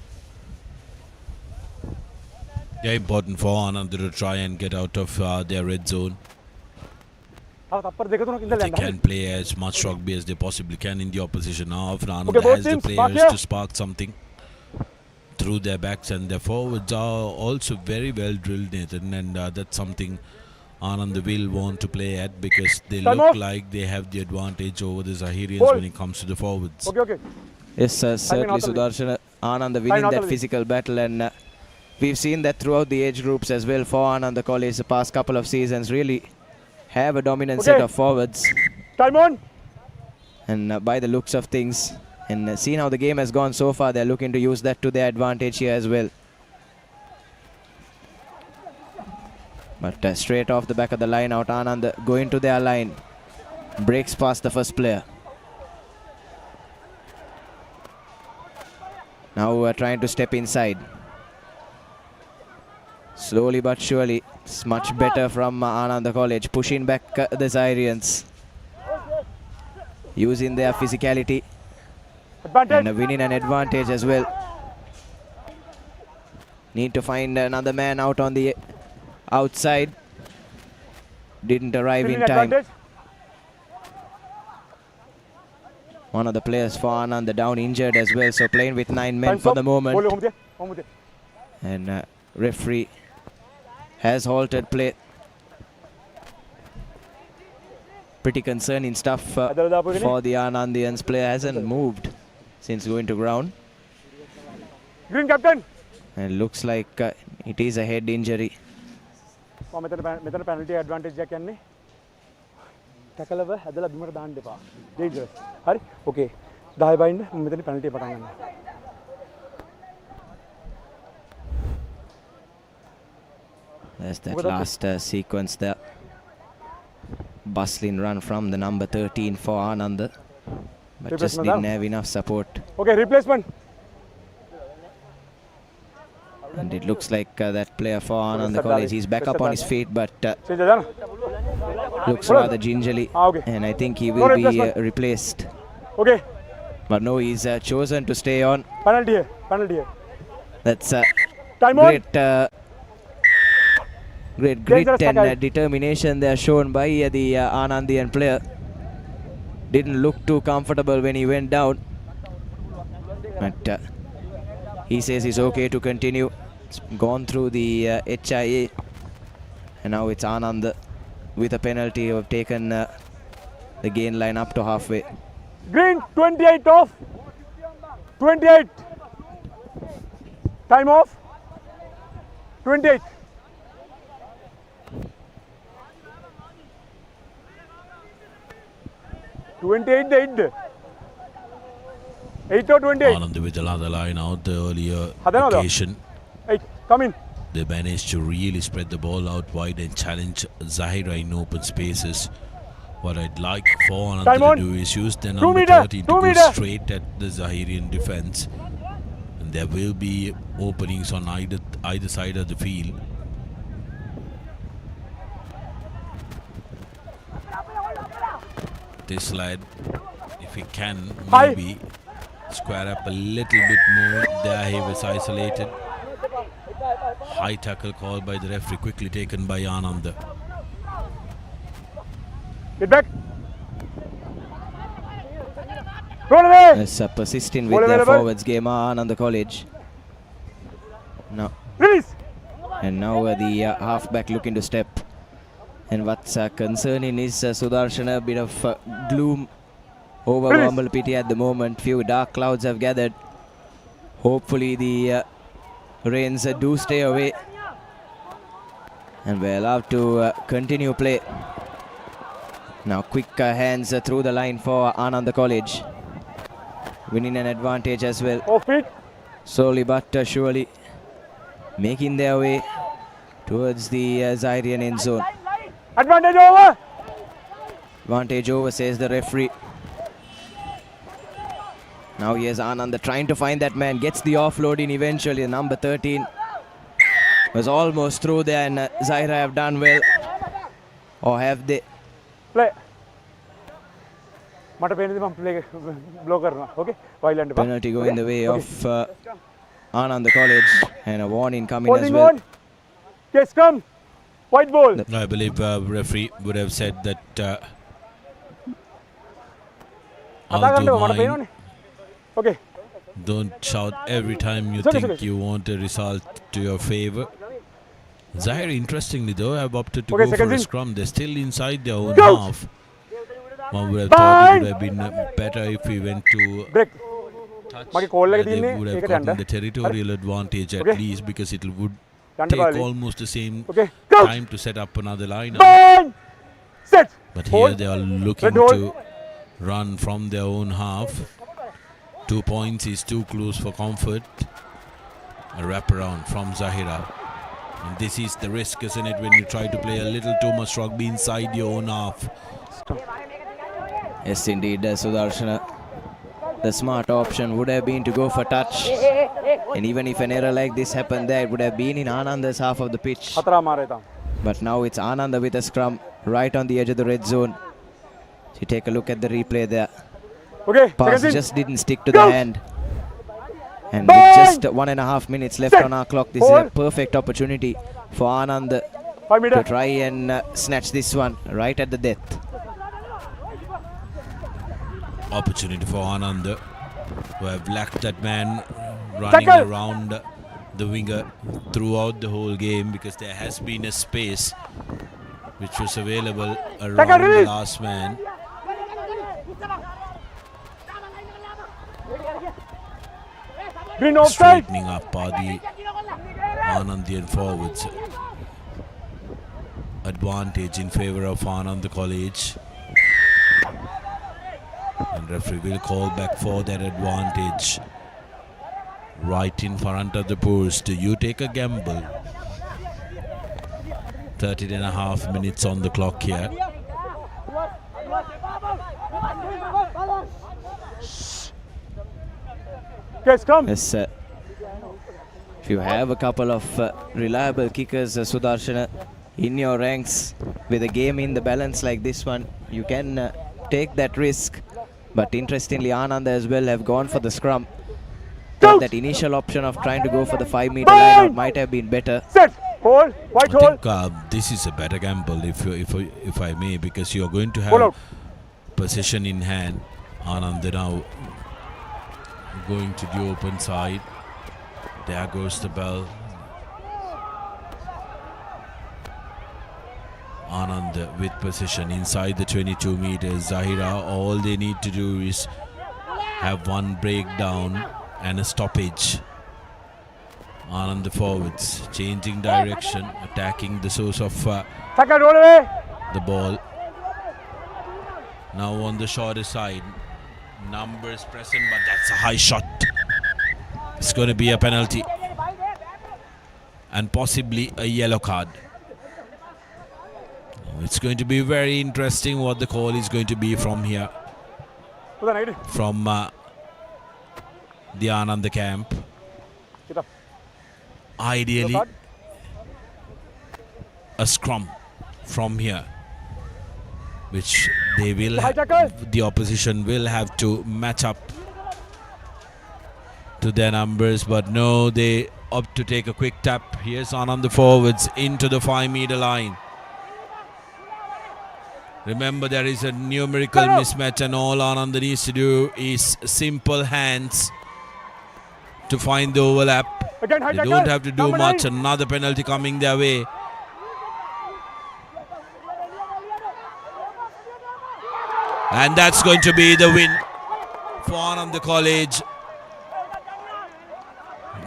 Yeah, important for Ananda to try and get out of their red zone. They can play as much rugby as they possibly can in the opposition half. Ananda has the players to spark something through their backs, and their forwards are also very well drilled, Nathan, and that's something Ananda will want to play at, because they look like they have the advantage over the Zahirians when it comes to the forwards. Yes, certainly Sudarshan. Ananda winning that physical battle, and we've seen that throughout the age groups as well for Ananda College the past couple of seasons. Really have a dominant set of forwards. Time on! And by the looks of things, and seeing how the game has gone so far, they're looking to use that to their advantage here as well. But straight off the back of the line out, Ananda going to their line. Breaks past the first player. Now we're trying to step inside. Slowly but surely, it's much better from Ananda College, pushing back the Zahirians, using their physicality and winning an advantage as well. Need to find another man out on the outside. Didn't arrive in time. One of the players for Ananda down injured as well, so playing with 9 men for the moment. And referee has halted play. Pretty concerning stuff for the Anandians. Player hasn't moved since going to ground. Green captain. And looks like it is a head injury. Penalty advantage tackle dangerous. Okay. 10 බයින්ද මෙතන penalty පටන් ගන්නවා. There's that last sequence there. Bustling run from the number 13 for Ananda, but just didn't have enough support. Okay, replacement. And it looks like that player for Ananda College, he's back up on his feet, but looks rather gingerly, and I think he will be replaced. Okay. But no, he's chosen to stay on. Penalty here. Penalty here. That's Time great grit and determination there shown by the Anandian player. Didn't look too comfortable when he went down, but he says he's okay to continue. It's gone through the HIA, and now it's Ananda with a penalty of taken the gain line up to halfway. Green 28 off. 28. Time off. 28. Eight or 28. Ananda with another line out the earlier occasion. 8. Come in. They managed to really spread the ball out wide and challenge Zahira in open spaces. What I'd like for Ananda to do is use the number 13 to go straight at the Zahirian defense. And there will be openings on either side of the field. This lad, if he can, maybe square up a little bit more. There he was isolated. High tackle called by the referee, quickly taken by Ananda. Get back. Roll away. Yes, persisting with their forwards game, Ananda College. Now, release. And now the halfback looking to step. And what's concerning is Sudarshana, a bit of gloom over Bambalapitiya at the moment. Few dark clouds have gathered. Hopefully the rains do stay away, and we're allowed to continue play. Now quick hands through the line for Ananda College, winning an advantage as well. Slowly but surely making their way towards the Zahirian end zone. Advantage over. Advantage over, says the referee. Now here's Ananda trying to find that man, gets the offloading eventually. Number 13 was almost through there, and Zahira have done well. Or have they? Play. Mata penalty mum play blow karna. Okay. Violent. Penalty going the way of Ananda College, and a warning coming as well. Yes, come. White ball. I believe referee would have said that although mine, okay, don't shout every time you think you want a result to your favor. Zahira, interestingly though, have opted to go for a scrum. They're still inside their own half. One would have thought it would have been better if we went to touch. They would have gotten the territorial advantage at least, because it would take almost the same time to set up another line. But here they are looking to run from their own half. 2 points is too close for comfort. A wraparound from Zahira. And this is the risk, isn't it, when you try to play a little too much rugby inside your own half. Yes, indeed, Sudarshana. The smart option would have been to go for touch. And even if an error like this happened there, it would have been in Ananda's half of the pitch. But now it's Ananda with a scrum right on the edge of the red zone. So you take a look at the replay there. Okay, pass just didn't stick to the hand. And with just 1.5 minutes left on our clock, this is a perfect opportunity for Ananda to try and snatch this one right at the death. Opportunity for Ananda, who have lacked that man running around the winger throughout the whole game, because there has been a space which was available around the last man. Straightening up are the Anandian forwards. Advantage in favour of Ananda College. And And referee will call back for that advantage. Right in front of the post. You take a gamble. 13.5 minutes on the clock here. Yes, if you have a couple of reliable kickers, Sudarshana, in your ranks with a game in the balance like this one, you can take that risk. But interestingly, Ananda as well have gone for the scrum. But that initial option of trying to go for the 5-meter line out might have been better. Hold, white I think this is a better gamble, if I may, because you are going to have possession in hand. Ananda now going to the open side. There goes the bell. Ananda with possession inside the 22 meters. Zahira, all they need to do is have one breakdown and a stoppage. Ananda forwards, changing direction, attacking the source of the ball. Now on the shorter side, numbers present, but that's a high shot. It's going to be a penalty and possibly a yellow card. It's going to be very interesting what the call is going to be from here, from the Ananda camp. Ideally, a scrum from here, which they will the opposition will have to match up to their numbers, but no, they opt to take a quick tap. Here's Ananda forwards into the 5-meter line. Remember, there is a numerical mismatch, and all Ananda needs to do is simple hands to find the overlap. They don't have to do much. Another penalty coming their way. And that's going to be the win for Ananda College.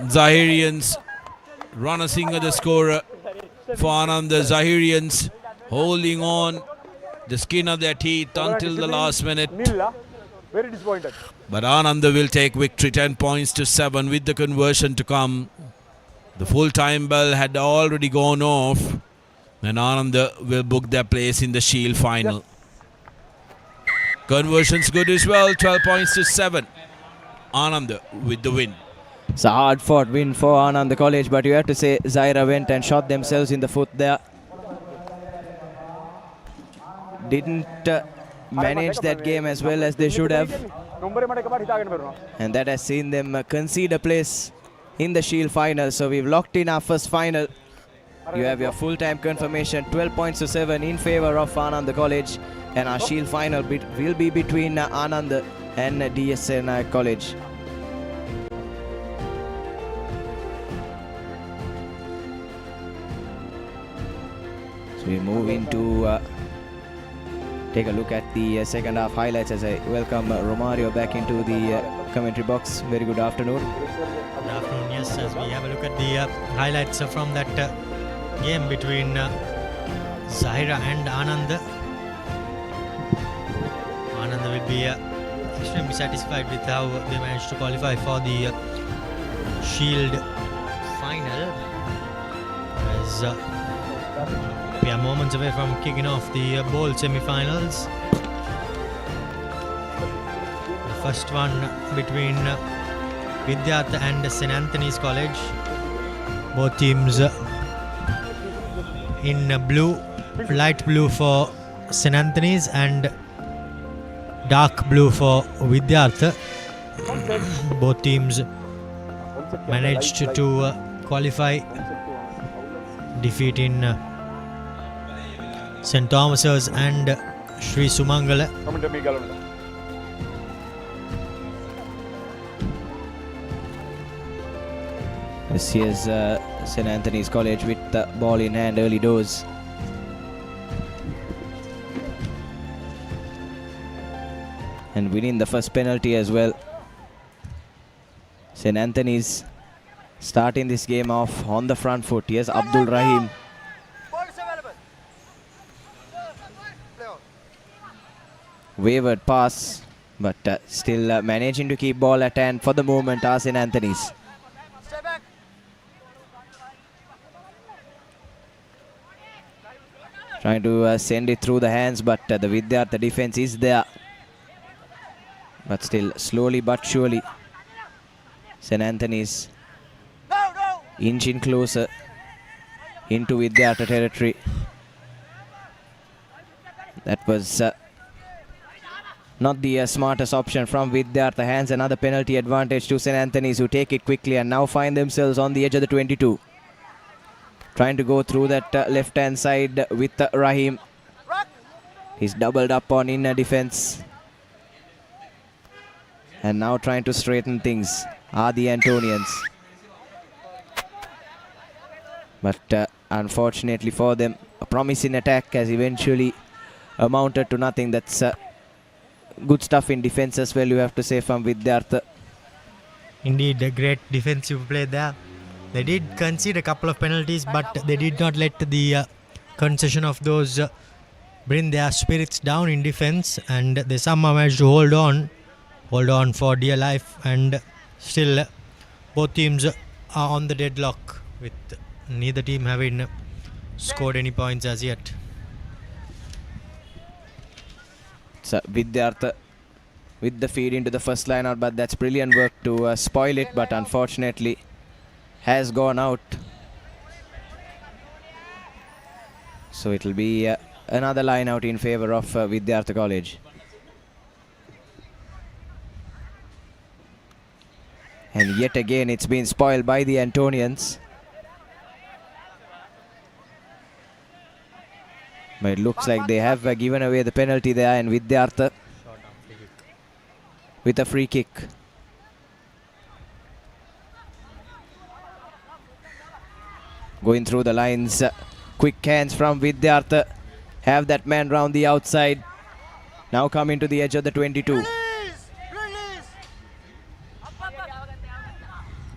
Zahirians, Rana Singh the scorer for Ananda. Zahirians holding on the skin of their teeth until the last minute. Very disappointed. But Ananda will take victory, 10 points to 7 with the conversion to come. The full-time bell had already gone off, and Ananda will book their place in the Shield final. Conversion's good as well, 12 points to 7. Ananda with the win. It's a hard-fought win for Ananda College, but you have to say Zahira went and shot themselves in the foot there. Didn't manage that game as well as they should have, and that has seen them concede a place in the Shield final. So we've locked in our first final. You have your full-time confirmation, 12 points to 7 in favor of Ananda College, and our Shield final will be between Ananda and DSN College. So we move into take a look at the second half highlights as I welcome Romario back into the commentary box. Very good afternoon. Good afternoon, yes, as we have a look at the highlights from that game between Zahira and Ananda. Ananda will be extremely satisfied with how they managed to qualify for the Shield final, as we are moments away from kicking off the bowl semi-finals. The first one between Vidyartha and St. Anthony's College. Both teams in blue, light blue for St. Anthony's and dark blue for Vidyartha. Both teams managed to qualify, defeating St. Thomas's and Sri Sumangala. This is St. Anthony's College with the ball in hand early doors. And winning the first penalty as well. St. Anthony's starting this game off on the front foot. Here's Abdul Rahim. Wayward pass But still managing to keep ball at hand for the moment are St. Anthony's. Trying to send it through the hands, but the Vidyartha defense is there. But still, slowly but surely, St. Anthony's inching closer into Vidyartha territory. That was not the smartest option from Vidyartha. Hands another penalty advantage to St. Anthony's, who take it quickly and now find themselves on the edge of the 22. Trying to go through that left-hand side with Rahim. He's doubled up on inner defense. And now trying to straighten things are the Antonians. But unfortunately for them, a promising attack has eventually amounted to nothing. That's good stuff in defense as well, you have to say, from Vidyartha. Indeed, a great defensive play there. They did concede a couple of penalties, but they did not let the concession of those bring their spirits down in defense, and they somehow managed to hold on for dear life, and still both teams are on the deadlock, with neither team having scored any points as yet. So Vidyartha with the feed into the first line out, but that's brilliant work to spoil it, but unfortunately has gone out. So it will be another line out in favor of Vidyartha College. And yet again it's been spoiled by the Antonians. But it looks like they have given away the penalty there, and Vidyartha with a free kick. Going through the lines, quick hands from Vidyartha. Have that man round the outside. Now coming to the edge of the 22.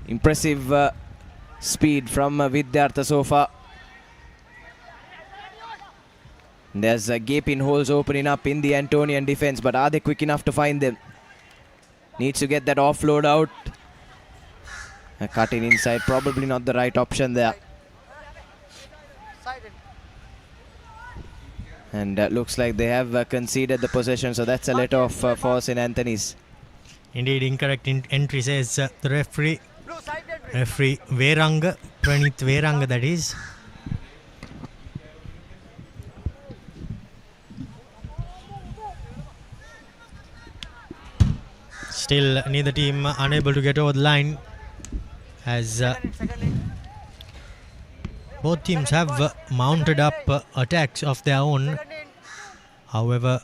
Impressive speed from Vidyartha so far. There's gaping holes opening up in the Antonian defense, but are they quick enough to find them? Needs to get that offload out. Cutting inside, probably not the right option there. And looks like they have conceded the possession, so that's a let off for St. Anthony's. Indeed, incorrect entry, says the referee. Referee Veranga, Pranit Veranga, that is. Still, neither team unable to get over the line, as both teams have mounted up attacks of their own. However,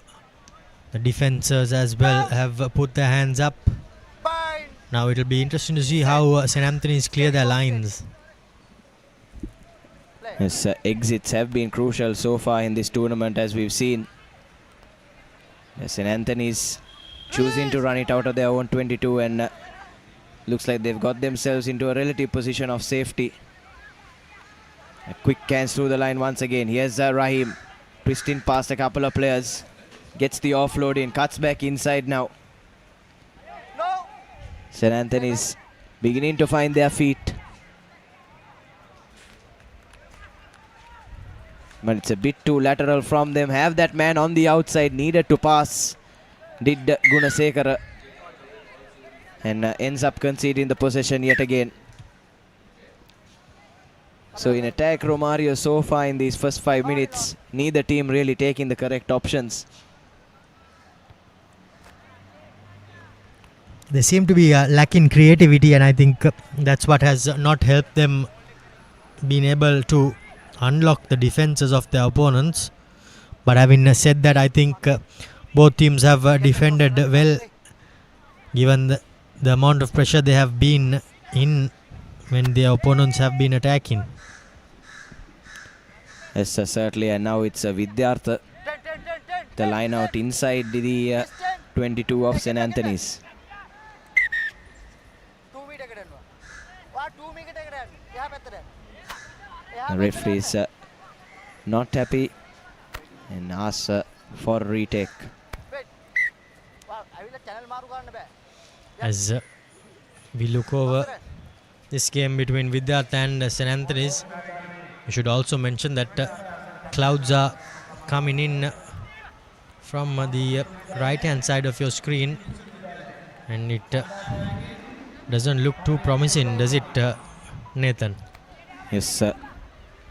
the defenders as well have put their hands up. Now it will be interesting to see how St. Anthony's clear their lines. Yes, exits have been crucial so far in this tournament, as we've seen. St. Anthony's choosing to run it out of their own 22, and looks like they've got themselves into a relative position of safety. A quick cans through the line once again. Here's Rahim, twisting past a couple of players. Gets the offload in, cuts back inside now. St. Anthony's beginning to find their feet. But it's a bit too lateral from them. Have that man on the outside, needed to pass. Did Gunasekara, and ends up conceding the possession yet again. So in attack, Romario, so far in these first 5 minutes, neither team really taking the correct options. They seem to be lacking creativity, and I think that's what has not helped them being able to unlock the defenses of their opponents. But having said that, I think both teams have defended well, given the amount of pressure they have been in when their opponents have been attacking. Yes, certainly, and now it's Vidyartha. The line out inside the 22 of St. Anthony's. The referee is not happy and asks for a retake. As we look over this game between Vidyartha and St. Anthony's, we should also mention that clouds are coming in from the right hand side of your screen, and it doesn't look too promising, does it, Nathan? Yes,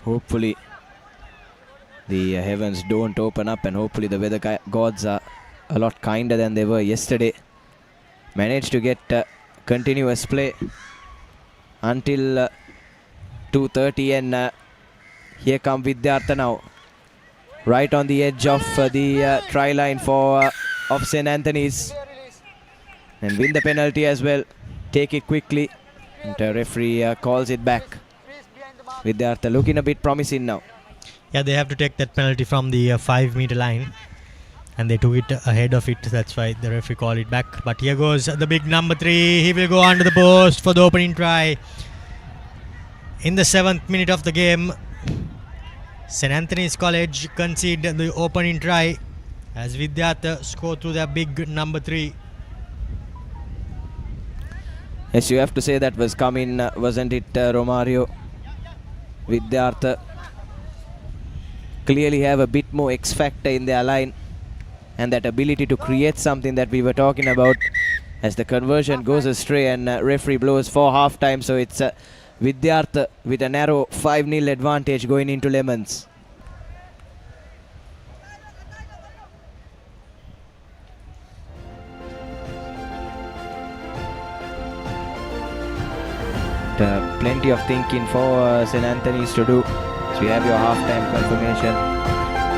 hopefully the heavens don't open up, and hopefully the weather gods are a lot kinder than they were yesterday. Managed to get continuous play until 2:30, and here come Vidyartha now, right on the edge of the try line for of St. Anthony's, and win the penalty as well. Take it quickly, and the referee calls it back. Vidyartha looking a bit promising now. Yeah, they have to take that penalty from the 5-meter line, and they took it ahead of it. That's why the referee called it back. But here goes the big number 3. He will go under the post for the opening try. In the 7th minute of the game, St. Anthony's College concede the opening try as Vidyartha score through their big number 3. Yes, you have to say that was coming, wasn't it, Romario? Vidyartha clearly have a bit more X factor in their line, and that ability to create something that we were talking about, as the conversion goes astray and referee blows for half time. So it's Vidyartha with a narrow 5-0 advantage going into Lemons. Plenty of thinking for St. Anthony's to do. So you have your half-time confirmation.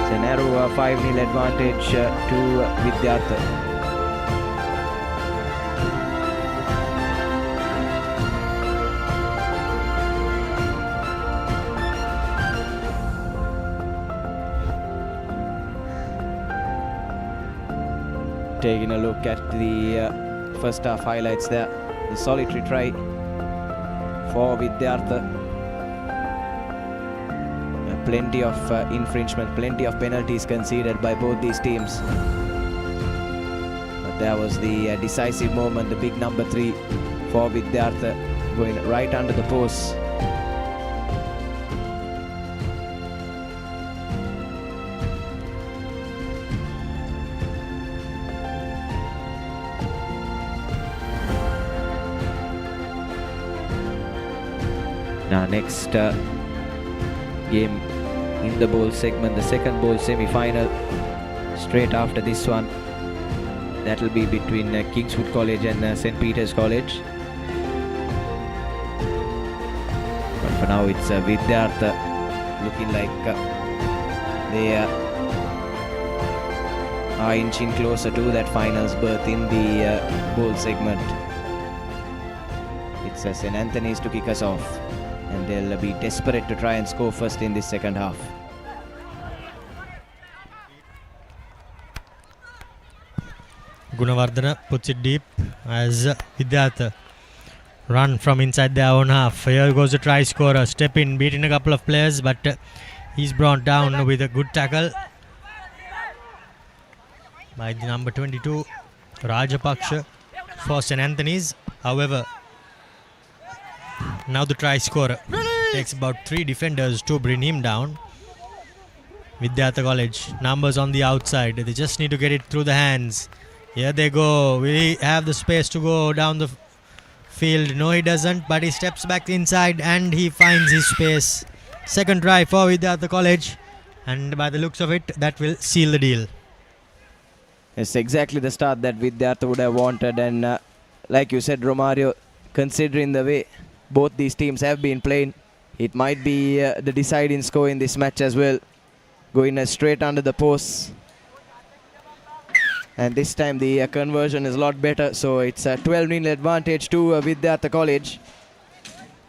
It's a narrow 5-0 advantage to Vidyartha. Taking a look at the first half highlights there. The solitary try for Vidyartha. Plenty of infringement, plenty of penalties conceded by both these teams. But there was the decisive moment, the big number 3 for Vidyartha, going right under the post. Now next game in the bowl segment, the second bowl semi-final, straight after this one. That will be between Kingswood College and St. Peter's College. But for now it's Vidyartha looking like they are inching closer to that finals berth in the bowl segment. It's St. Anthony's to kick us off, and they'll be desperate to try and score first in this second half. Gunawardana puts it deep as Vidyartha run from inside their own half. Here goes the try scorer, step in, beating a couple of players, but he's brought down with a good tackle by the number 22 Rajapaksha for St. Anthony's. However, now the try scorer takes about 3 defenders to bring him down. Vidyartha College, numbers on the outside. They just need to get it through the hands. Here they go. We have the space to go down the field. No, he doesn't, but he steps back inside and he finds his space. Second try for Vidyartha College, and by the looks of it, that will seal the deal. It's exactly the start that Vidyartha would have wanted, and like you said, Romario, considering the way both these teams have been playing, it might be the deciding score in this match as well. Going straight under the post. And this time the conversion is a lot better, so it's a 12-0 advantage to Vidyartha College.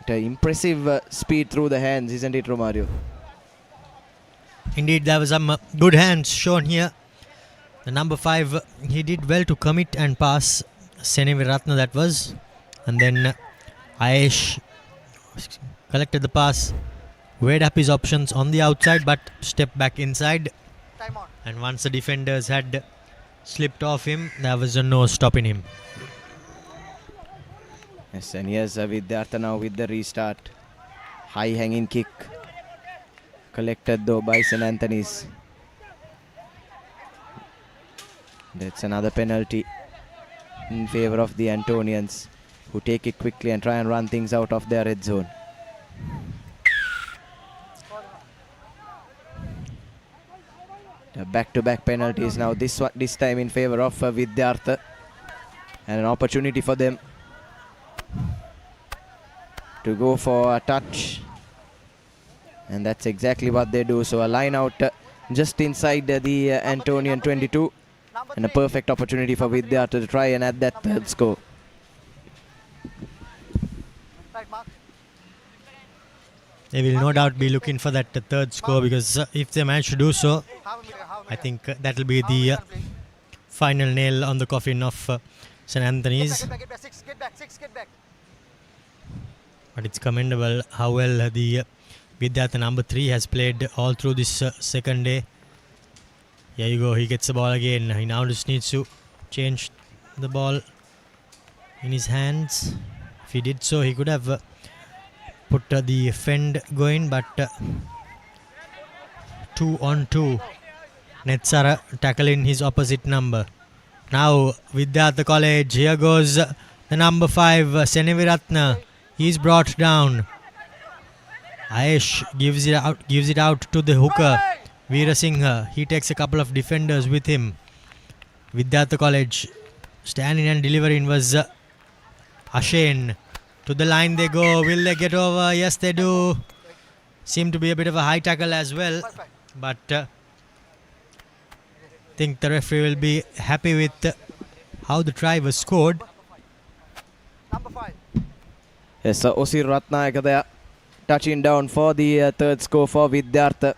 Impressive speed through the hands, isn't it, Romario? Indeed, there was some good hands shown here. The number 5, he did well to commit and pass. Senanayake, that was. And then Ayesh collected the pass, weighed up his options on the outside, but stepped back inside. And once the defenders had slipped off him. There was no stopping him. Yes, and here's Vidyartha now with the restart. High hanging kick. Collected though by St. Anthony's. That's another penalty in favor of the Antonians, who take it quickly and try and run things out of their red zone. The back-to-back penalties now, this time in favor of Vidyartha, and an opportunity for them to go for a touch, and that's exactly what they do. So a line out just inside the Antonian 22, and a perfect opportunity for Vidyartha to try and add that third score. They will no doubt be looking for that third score, because if they manage to do so, I think that will be the final nail on the coffin of St. Anthony's. But it's commendable how well the Vidyartha number 3 has played all through this second day. Here you go, he gets the ball again. He now just needs to change the ball in his hands. If he did so, he could have put the fend going, but 2-on-2. Netsara tackling his opposite number. Now Vidyartha College, here goes the number 5, Senaviratna. He's brought down. Ayesh gives it out to the hooker, Veerasinghe. He takes a couple of defenders with him. Vidyartha College standing and delivering was Ashen. To the line they go. Will they get over? Yes, they do. Seem to be a bit of a high tackle as well, but I think the referee will be happy with how the try was scored. Yes, Osir Ratnayaka there, touching down for the third score for Vidyartha.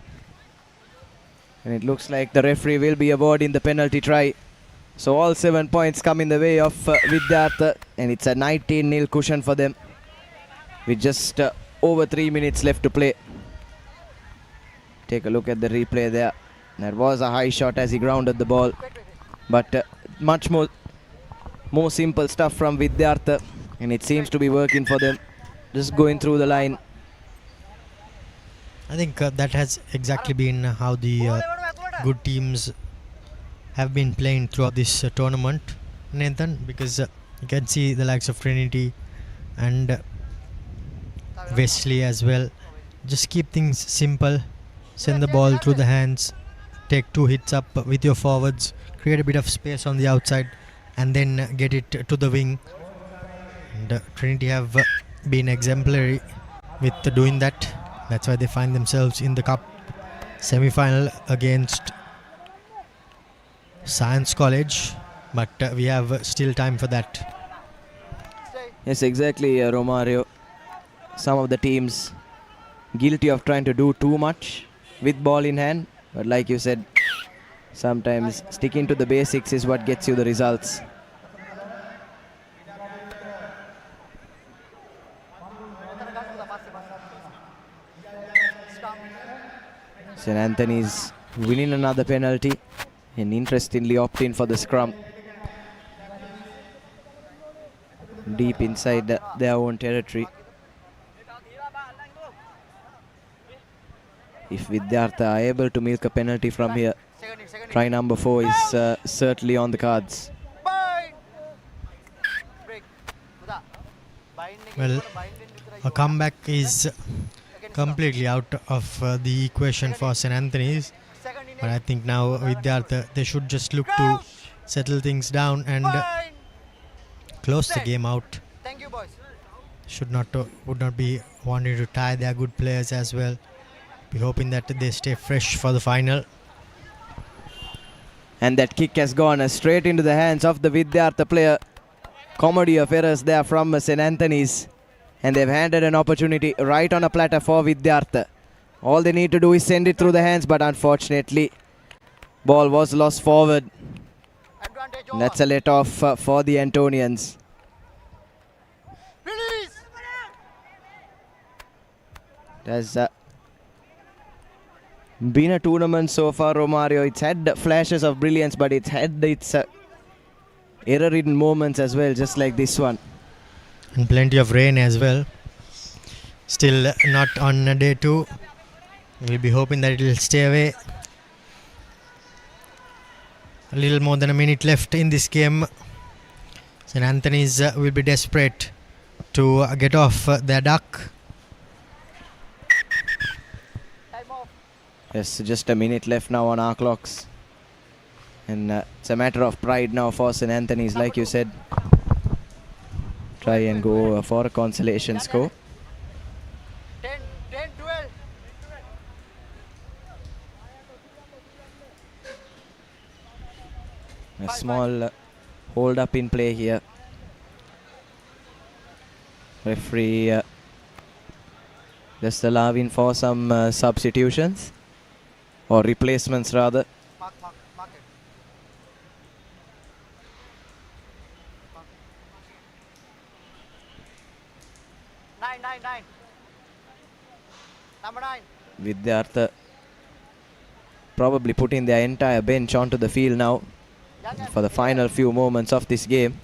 And it looks like the referee will be awarding the penalty try. So all 7 points come in the way of Vidyartha, and it's a 19-0 cushion for them with just over 3 minutes left to play. Take a look at the replay there. That was a high shot as he grounded the ball, but much more simple stuff from Vidyartha, and it seems to be working for them, just going through the line. I think that has exactly been how the good teams have been playing throughout this tournament, Nathan, because you can see the likes of Trinity and Wesley as well. Just keep things simple, send the ball through the hands, take 2 hits up with your forwards, create a bit of space on the outside, and then get it to the wing. And Trinity have been exemplary with doing that. That's why they find themselves in the cup semi-final against Science College, but we have still time for that. Yes, exactly, Romario. Some of the teams guilty of trying to do too much with ball in hand, but like you said, sometimes sticking to the basics is what gets you the results. St. Anthony's winning another penalty and interestingly opting for the scrum deep inside their own territory. If Vidyartha are able to milk a penalty from here, try number 4 is certainly on the cards. Well, a comeback is completely out of the equation for St. Anthony's, but I think now Vidyartha, they should just look to settle things down and close the game out. Would not be wanting to tie their good players as well. Be hoping that they stay fresh for the final. And that kick has gone straight into the hands of the Vidyartha player. Comedy of errors there from St. Anthony's, and they've handed an opportunity right on a platter for Vidyartha. All they need to do is send it through the hands, but unfortunately ball was lost forward. And that's a let off for the Antonians. Been a tournament so far, Romario. It's had flashes of brilliance, but it's had its error-ridden moments as well, just like this one. And plenty of rain as well. Still not on day 2. We'll be hoping that it will stay away. A little more than a minute left in this game. St. Anthony's will be desperate to get off their duck. Yes, just a minute left now on our clocks. And it's a matter of pride now for St. Anthony's, like you said. Try and go for a consolation score. 10-12. A small hold up in play here. Referee just allowing for some substitutions. Or replacements rather. Mark it. Nine. Number 9. Vidyartha probably putting their entire bench onto the field now for the final few moments of this game.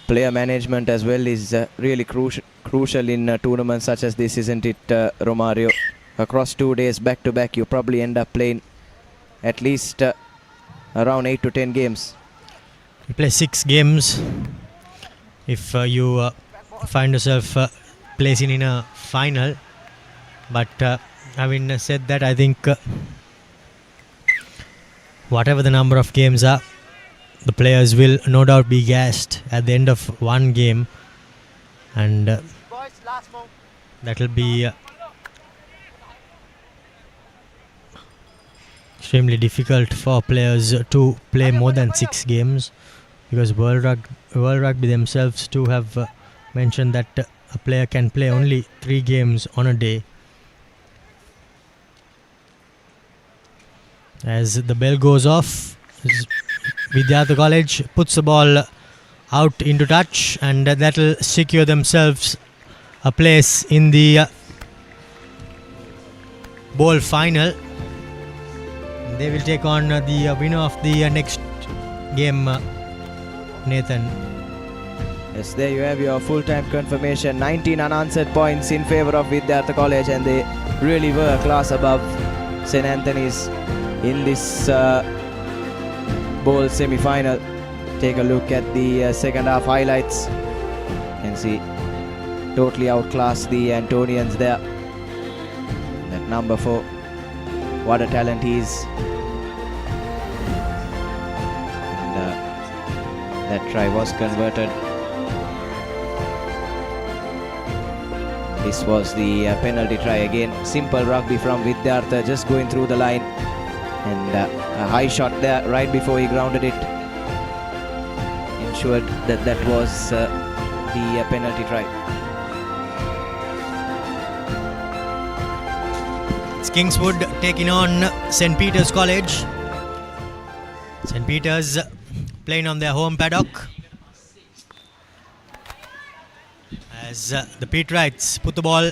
Player management as well is really crucial in tournaments such as this, isn't it, Romario? Across 2 days back to back, you probably end up playing at least around 8 to 10 games. You play 6 games if you find yourself placing in a final. But having said that, I think whatever the number of games are, the players will no doubt be gassed at the end of one game, and that will be extremely difficult for players to play more than 6 games, because World Rugby themselves too have mentioned that a player can play only 3 games on a day. As the bell goes off, Vidyartha College puts the ball out into touch, and that will secure themselves a place in the bowl final. They will take on the winner of the next game, Nathan. Yes, there you have your full-time confirmation. 19 unanswered points in favour of Vidyartha College, and they really were a class above St. Anthony's in this bowl semi-final. Take a look at the second half highlights. You can see totally outclassed the Antonians there. That number 4, what a talent he is. And that try was converted. This was the penalty try again. Simple rugby from Vidyartha, just going through the line. And a high shot there right before he grounded it. Ensured that that was the penalty try. It's Kingswood taking on St. Peter's College. St. Peter's playing on their home paddock. As the Peterites put the ball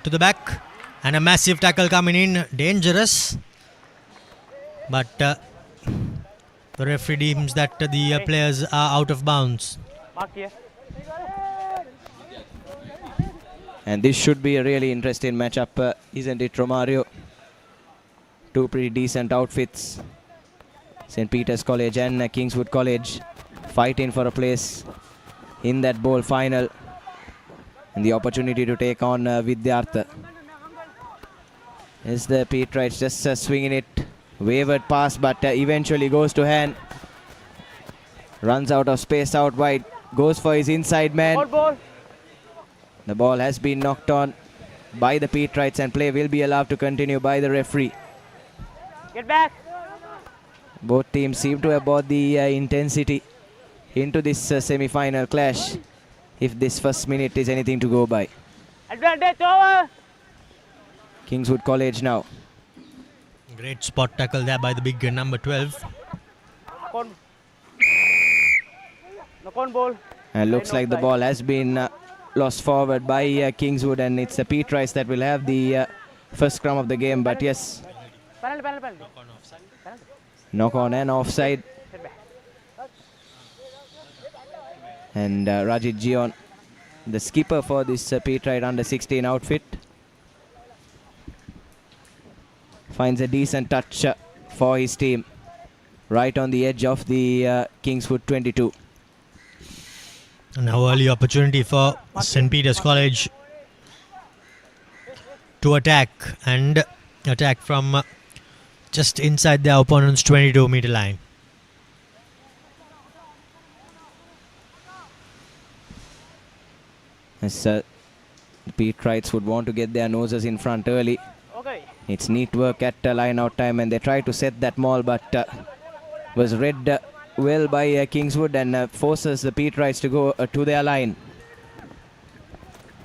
to the back, and a massive tackle coming in, dangerous. But the referee deems that the players are out of bounds. And this should be a really interesting matchup, isn't it, Romario? Two pretty decent outfits. St. Peter's College and Kingswood College fighting for a place in that bowl final. And the opportunity to take on Vidyartha. Is the Peterites just swinging it. Wavered pass, but eventually goes to hand. Runs out of space out wide. Goes for his inside man. The ball has been knocked on by the Peterites, and play will be allowed to continue by the referee. Get back. Both teams seem to have brought the intensity into this semi-final clash, if this first minute is anything to go by. Advantage over. Kingswood College now. Great spot tackle there by the big number 12. Knock on ball. And looks like the ball has been lost forward by Kingswood, and it's Pete Rice that will have the first scrum of the game. But yes, knock on and offside. And Rajit Gion, the skipper for this Pete Wright under 16 outfit, finds a decent touch for his team right on the edge of the Kingswood 22. Now early opportunity for St. Peter's College to attack, and attack from just inside their opponent's 22-meter line. As the Pete Wrights would want to get their noses in front early. Okay. It's neat work at line out time, and they try to set that maul, but was read well by Kingswood, and forces the Pete Wrights to go to their line.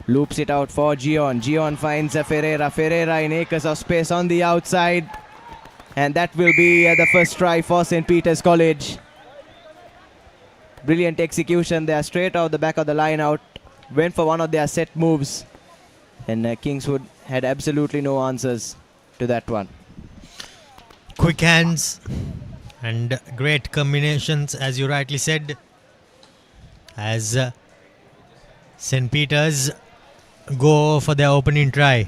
Loops it out for Gion. Gion finds Ferreira. Ferreira in acres of space on the outside, and that will be the first try for St. Peter's College. Brilliant execution there, straight out the back of the line out. Went for one of their set moves, and Kingswood had absolutely no answers to that one. Quick hands and great combinations, as you rightly said, as St. Peter's go for their opening try.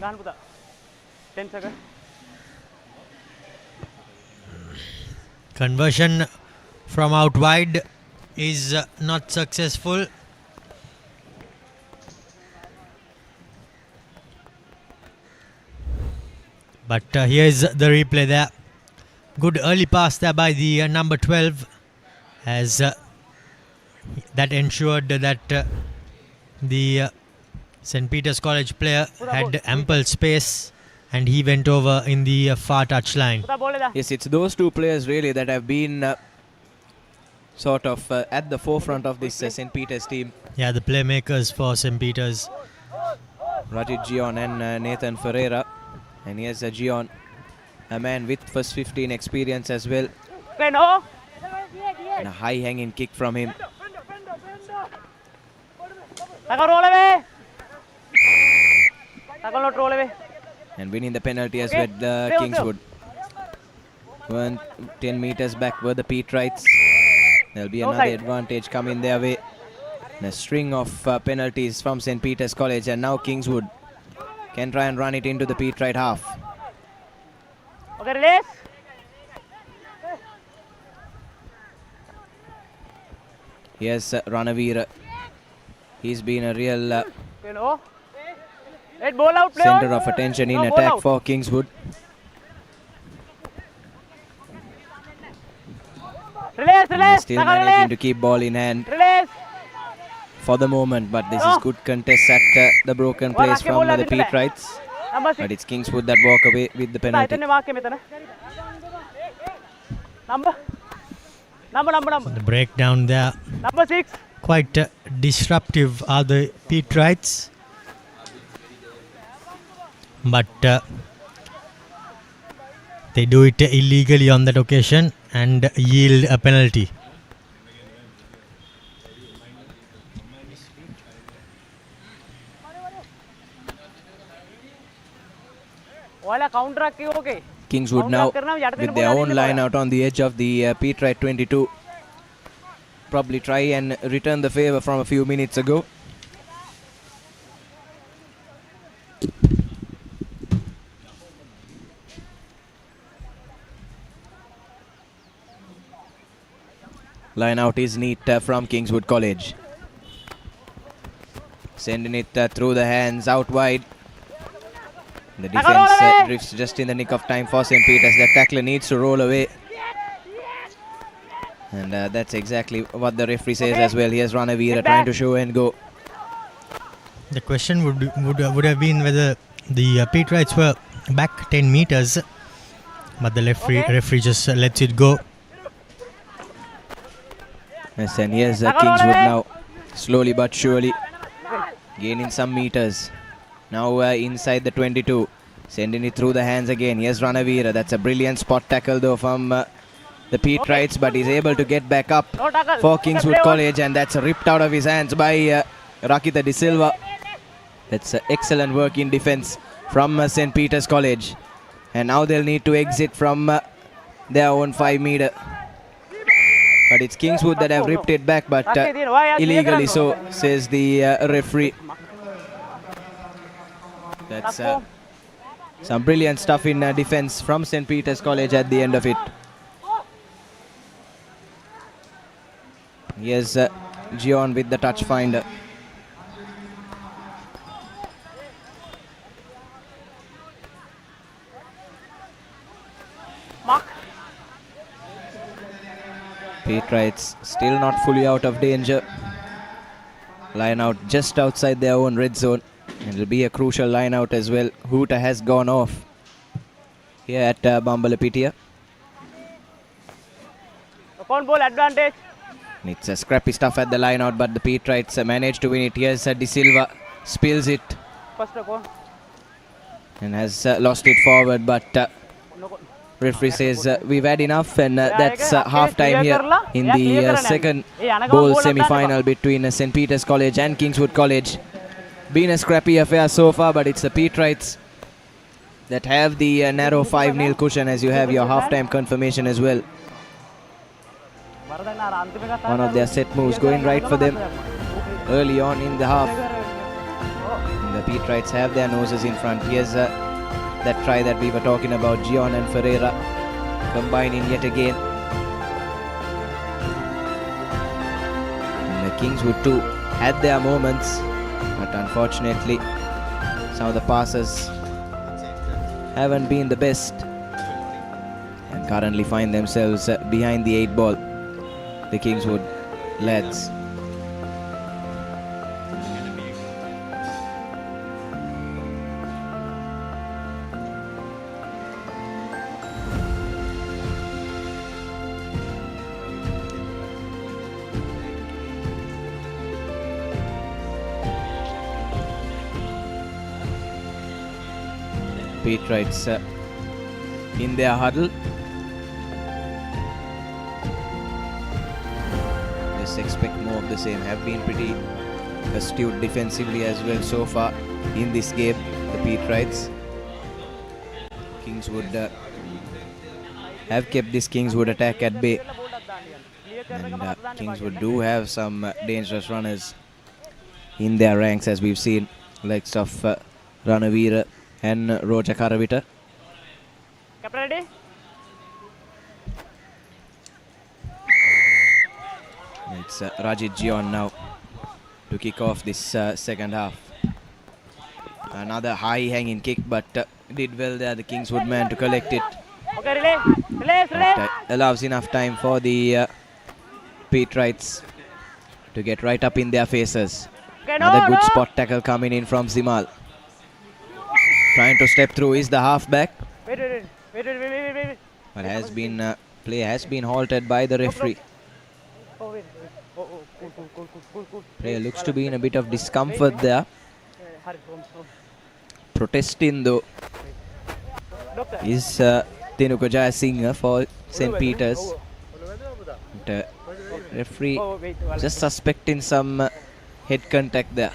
10 seconds. Conversion from out wide is not successful. But here's the replay there. Good early pass there by the number 12, as that ensured that the St. Peter's College player had ample space, and he went over in the far touchline. Yes, it's those two players really that have been sort of at the forefront of this St. Peter's team. Yeah, the playmakers for St. Peter's. Rajit Gion and Nathan Ferreira. And here's Gion, a man with first 15 experience as well. And a high hanging kick from him. And winning the penalty as well, the Kingswood. 10 meters back were the Pete Wrights. There'll be another advantage coming their way. And a string of penalties from St. Peter's College, and now Kingswood can try and run it into the Pete Wright half. Okay, release. Here's Ranavira. He's been a real center of attention in attack for Kingswood. Release. Still managing to keep ball in hand for the moment, but this is good contest at the broken place from the Pete Wrights. But it's Kingswood that walk away with the penalty. The breakdown there. Number 6. Quite disruptive are the Pete Wrights. But they do it illegally on that occasion and yield a penalty. Kingswood now with their own line out on the edge of the Pete Wright 22. Probably try and return the favor from a few minutes ago. Line out is neat from Kingswood College. Sending it through the hands out wide. The defense drifts just in the nick of time for St. Peter's. The tackler needs to roll away. And that's exactly what the referee says as well. Here's Ranavira trying to show and go. The question would have been whether the Pete Wrights were back 10 meters, but the referee just lets it go. Yes, and here's Kingswood now, slowly but surely gaining some meters. Now inside the 22, sending it through the hands again. Here's Ranavira. That's a brilliant spot tackle though from the Pete Wrights, but he's able to get back up for Kingswood College, and that's ripped out of his hands by Rakita De Silva. That's excellent work in defense from St. Peter's College. And now they'll need to exit from their own 5 meter. But it's Kingswood that have ripped it back, but illegally so, says the referee. That's some brilliant stuff in defense from St. Peter's College at the end of it. Here's Gion with the touch finder. Petrites still not fully out of danger. Line out just outside their own red zone. It'll be a crucial line out as well. Hooter has gone off here at Bambalapitiya. Upon ball advantage. It's a scrappy stuff at the line out, but the Petrites managed to win it. Here's De Silva, spills it and has lost it forward, but referee says we've had enough, and that's half time here in the second bowl semi-final between St. Peter's College and Kingswood College. Been a scrappy affair so far, but it's the Petrites that have the narrow 5-0 cushion, as you have your half-time confirmation as well. One of their set moves going right for them early on in the half. And the Petrites have their noses in front. Here's that try that we were talking about, Gion and Ferreira combining yet again. And the Kingswood too had their moments, but unfortunately some of the passes haven't been the best and currently find themselves behind the 8 ball, the Kingswood lads. Petrites in their huddle. Just expect more of the same. Have been pretty astute defensively as well so far in this game, the Petrites. Kingswood have kept this Kingswood attack at bay. And Kingswood do have some dangerous runners in their ranks, as we've seen, likes of Ranavira and Roja Karavita. Ready? It's Rajit Gion now to kick off this second half. Another high hanging kick, but did well there, the Kingswood man, to collect it. Okay, relay. Allows enough time for the Petrites to get right up in their faces. Okay, Another good spot tackle coming in from Zimal. Trying to step through is the halfback. Wait. But has been play has been halted by the referee. Player looks to be in a bit of discomfort there. Protesting though is Tenuka Jayasinghe for St. Peter's. But, referee just suspecting some head contact there.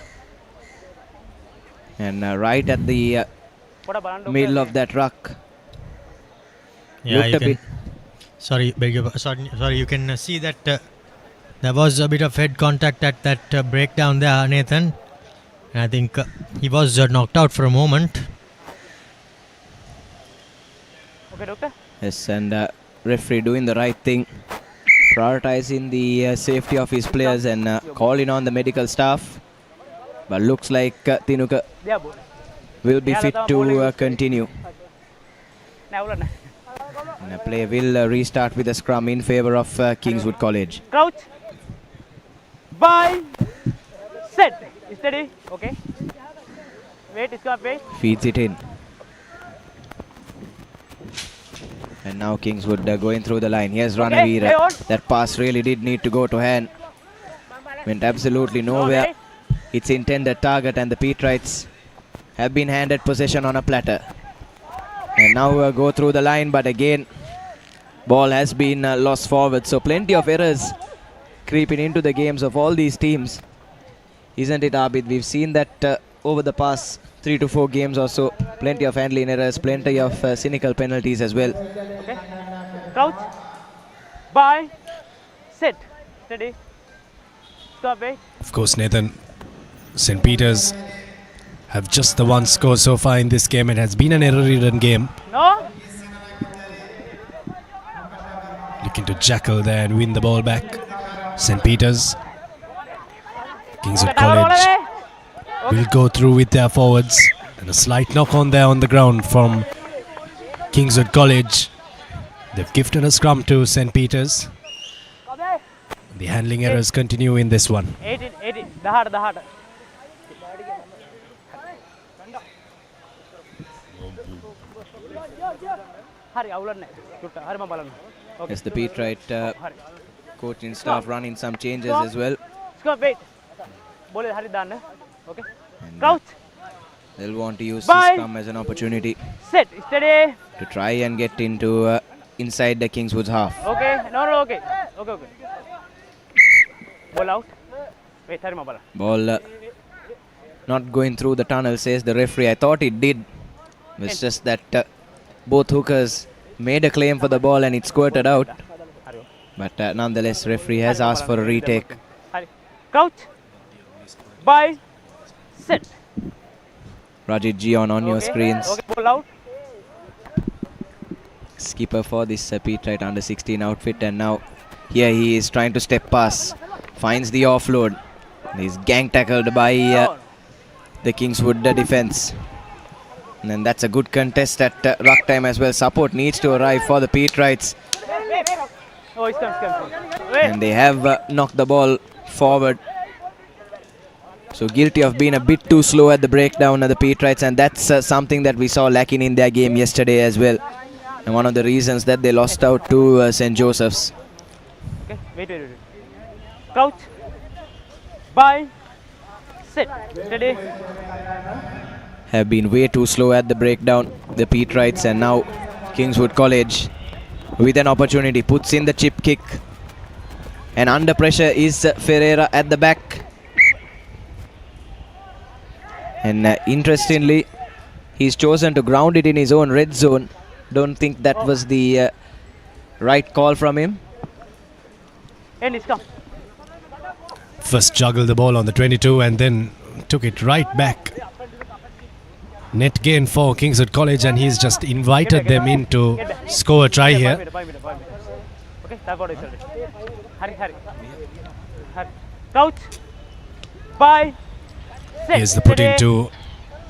And right at the middle of that ruck. Yeah, you can, sorry, you can see that there was a bit of head contact at that breakdown there, Nathan. And I think he was knocked out for a moment. Okay, doctor. Yes, and referee doing the right thing, prioritizing the safety of his players and calling on the medical staff. But looks like Tinuka will be fit to continue. And the play will restart with a scrum in favor of Kingswood College. Crouch. Bye. Set. Steady. Okay. Wait, wait. Feeds it in. And now Kingswood going through the line. Here's Ranavira. That pass really did need to go to hand. Went absolutely nowhere. Its intended target, and the Petrites have been handed possession on a platter. And now go through the line, but again ball has been lost forward. So plenty of errors creeping into the games of all these teams, isn't it, Abid? We've seen that over the past 3 to 4 games or so. Plenty of handling errors, plenty of cynical penalties as well. Okay. Crouch. Bye. Sit. Steady. Stop, wait. Of course, Nathan, St. Peter's have just the one score so far in this game. It has been an error-ridden game. No. Looking to jackal there and win the ball back. St. Peter's. Kingswood College will go through with their forwards. And a slight knock on there on the ground from Kingswood College. They've gifted a scrum to St. Peter's. The handling errors continue in this one. 18. The heart. Yes, the Pete Wright coaching staff running some changes as well. Stop, wait. Okay. Crouch. They'll want to use this scrum as an opportunity Sit. Steady. to try and get into inside the Kingswood's half. Okay. No. Okay. Ball out. Wait. Ball not going through the tunnel, says the referee. I thought it did. It's just that both hookers made a claim for the ball and it squirted out. But nonetheless, referee has asked for a retake. Crouch. Bye. Sit. Rajit G on your screens. Okay. Ball out. Skipper for this Pete Wright under 16 outfit, and now here he is trying to step pass. Finds the offload. He's gang tackled by the Kingswood defense. And then that's a good contest at ruck time as well. Support needs to arrive for the Pete Wrights. Oh, it's come. And they have knocked the ball forward. So guilty of being a bit too slow at the breakdown of the Pete Wrights, and that's something that we saw lacking in their game yesterday as well. And one of the reasons that they lost out to St. Joseph's. Okay, wait. Crouch. Bye. Sit. Steady. Have been way too slow at the breakdown, the Pete Wrights, and now Kingswood College with an opportunity puts in the chip kick. And under pressure is Ferreira at the back. And interestingly, he's chosen to ground it in his own red zone. Don't think that was the right call from him. And it's come. First juggled the ball on the 22 and then took it right back. Net gain for Kingswood College, and he's just invited them in to score a try here. Okay, hurry. Crouch. Bye. Here's the put into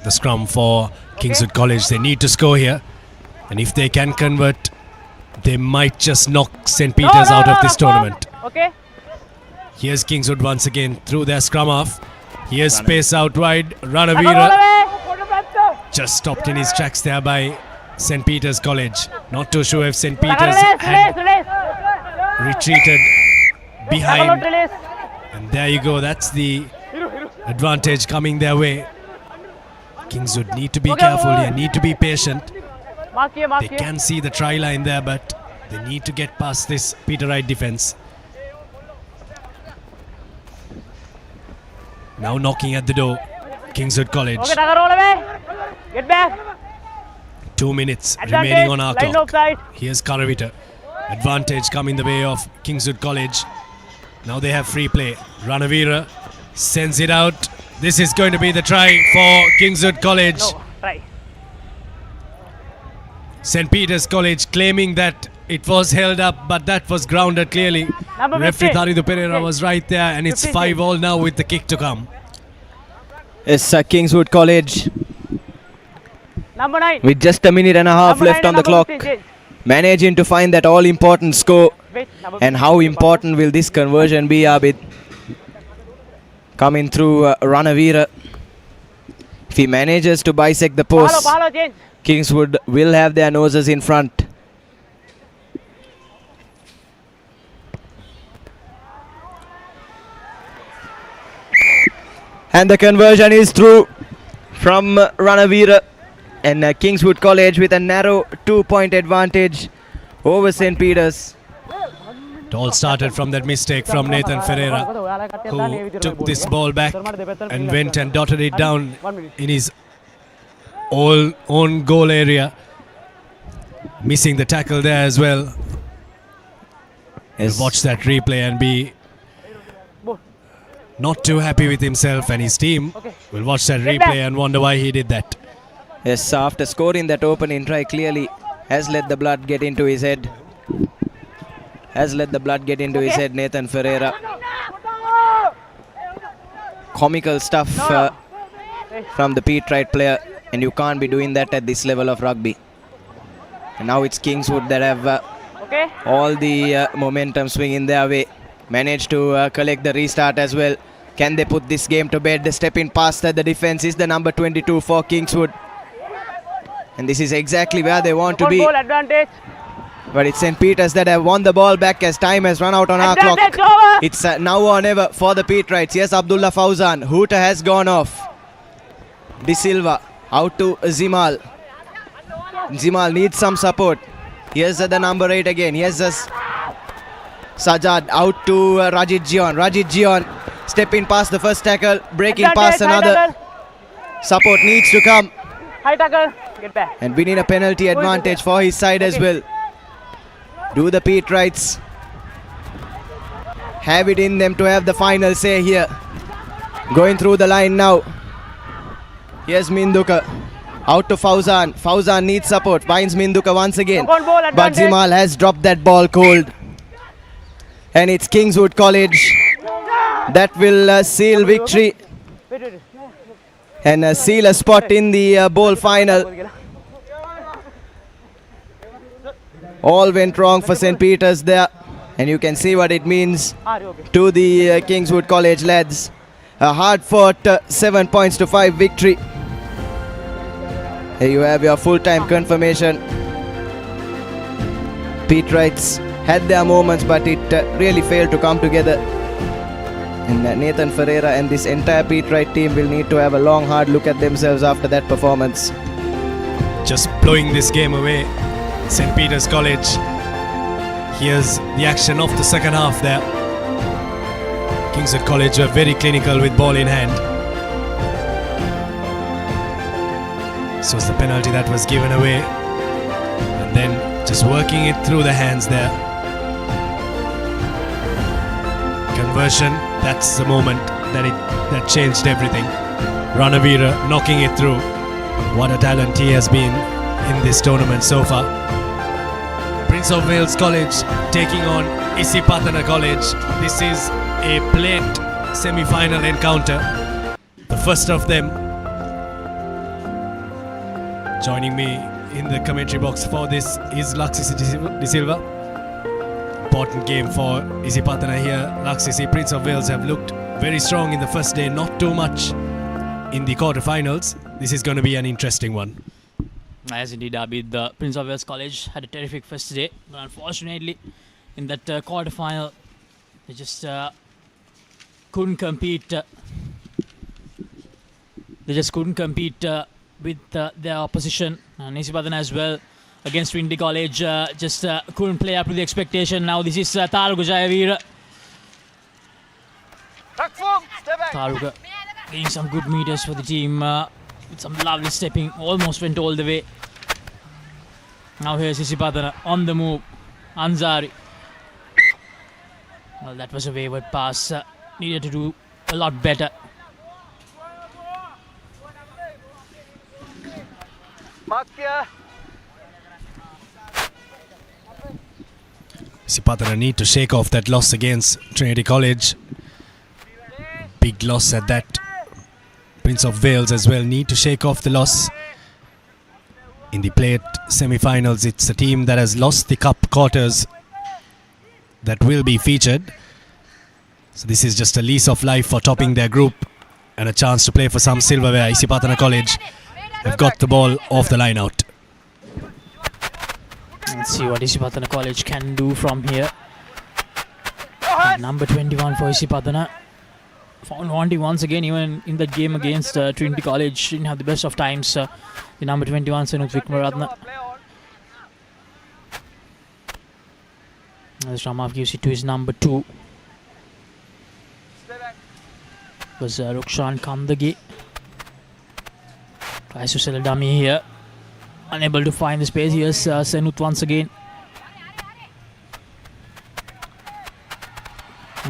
the scrum for Kingswood College. They need to score here, and if they can convert, they might just knock St. Peter's out of this tournament. Okay. Here's Kingswood once again through their scrum half. Here's space out wide. Ranavira just stopped in his tracks there by St. Peter's College. Not too sure if St. Peter's had retreated behind. And there you go. That's the advantage coming their way. Kingswood need to be careful here, need to be patient. They can see the try line there, but they need to get past this Peter Wright defense. Now knocking at the door, Kingswood College. Get back. 2 minutes remaining on our clock. Here's Karavita. Advantage coming the way of Kingswood College. Now they have free play. Ranavira sends it out. This is going to be the try for Kingswood College. No, try. St. Peter's College claiming that it was held up, but that was grounded clearly. Referee Tharidu Pereira was right there, and it's 5-all now with the kick to come. It's Kingswood College. Number 9. With just a minute and a half left on the clock. Managing to find that all-important score. And how important will this conversion be, Abid? Coming through Ranavira. If he manages to bisect the post, Kingswood will have their noses in front. And the conversion is through from Ranavira. And Kingswood College with a narrow 2-point advantage over St. Peter's. It all started from that mistake from Nathan Ferreira, who took this ball back and went and dotted it down in his own goal area, missing the tackle there as well. He'll watch that replay and be not too happy with himself, and his team will watch that replay and wonder why he did that. Yes, after scoring that opening try, clearly has let the blood get into his head. Nathan Ferreira. Comical stuff from the Pete Wright player, and you can't be doing that at this level of rugby. And now it's Kingswood that have all the momentum swinging their way. Managed to collect the restart as well. Can they put this game to bed? The step in past the defense is the number 22 for Kingswood. And this is exactly where they want to be. But it's St. Peter's that have won the ball back as time has run out on our clock. It's now or never for the Pete Wrights. Yes, Abdullah Fauzan. Hooter has gone off. De Silva out to Zimal. Zimal needs some support. Here's the number 8 again. Here's Sajad out to Rajit Jion. Rajit Jion stepping past the first tackle, breaking past another. Support needs to come. High tackle. Get back. And we need a penalty advantage for his side as well. Do the Pete Wrights have it in them to have the final say here? Going through the line now. Here's Minduka. Out to Fauzan. Fauzan needs support. Finds Minduka once again. But Zimal has dropped that ball cold. And it's Kingswood College that will seal victory and seal a spot in the bowl final. All went wrong for St. Peter's there, and you can see what it means to the Kingswood College lads. A hard-fought 7 points to 5 victory. Here you have your full-time confirmation. Pete Wrights had their moments, but it really failed to come together. And Nathan Ferreira and this entire Pete Wright team will need to have a long, hard look at themselves after that performance. Just blowing this game away, St. Peter's College. Here's the action of the second half there. Kingswood College were very clinical with ball in hand. This was the penalty that was given away. And then just working it through the hands there. Conversion, that's the moment that changed everything. Ranavira knocking it through. What a talent he has been in this tournament so far. Prince of Wales College taking on Isipatana College. This is a plate semi-final encounter. The first of them. Joining me in the commentary box for this is Aloysius De Silva. Important game for Isipatana here. Aloysius, Prince of Wales have looked very strong in the first day, not too much in the quarterfinals. This is going to be an interesting one. As indeed, Abid, the Prince of Wales College had a terrific first day, but unfortunately, in that quarterfinal, they just couldn't compete. With their opposition, and Isipatana as well against Trinity College just couldn't play up to the expectation. Now this is Taruga Jayavira. Taruga getting some good meters for the team with some lovely stepping, almost went all the way. Now here's Isipatana on the move. Ansari. Well, that was a wayward pass. Needed to do a lot better. Isipatana need to shake off that loss against Trinity College. Big loss at that. Prince of Wales as well need to shake off the loss. In the plate semi-finals, it's a team that has lost the cup quarters that will be featured. So this is just a lease of life for topping their group and a chance to play for some silverware. Isipatana College have got the ball off the line out. Let's see what Isipatana College can do from here. Number 21 for Isipatana. Found wanting once again, even in that game against Trinity College. Didn't have the best of times. The number 21, Senut Vikmaratna. As Ramaf gives it to his number 2. Was Rukshan Kandagi. Tries to sell a dummy here. Unable to find the space. Here's Senut once again.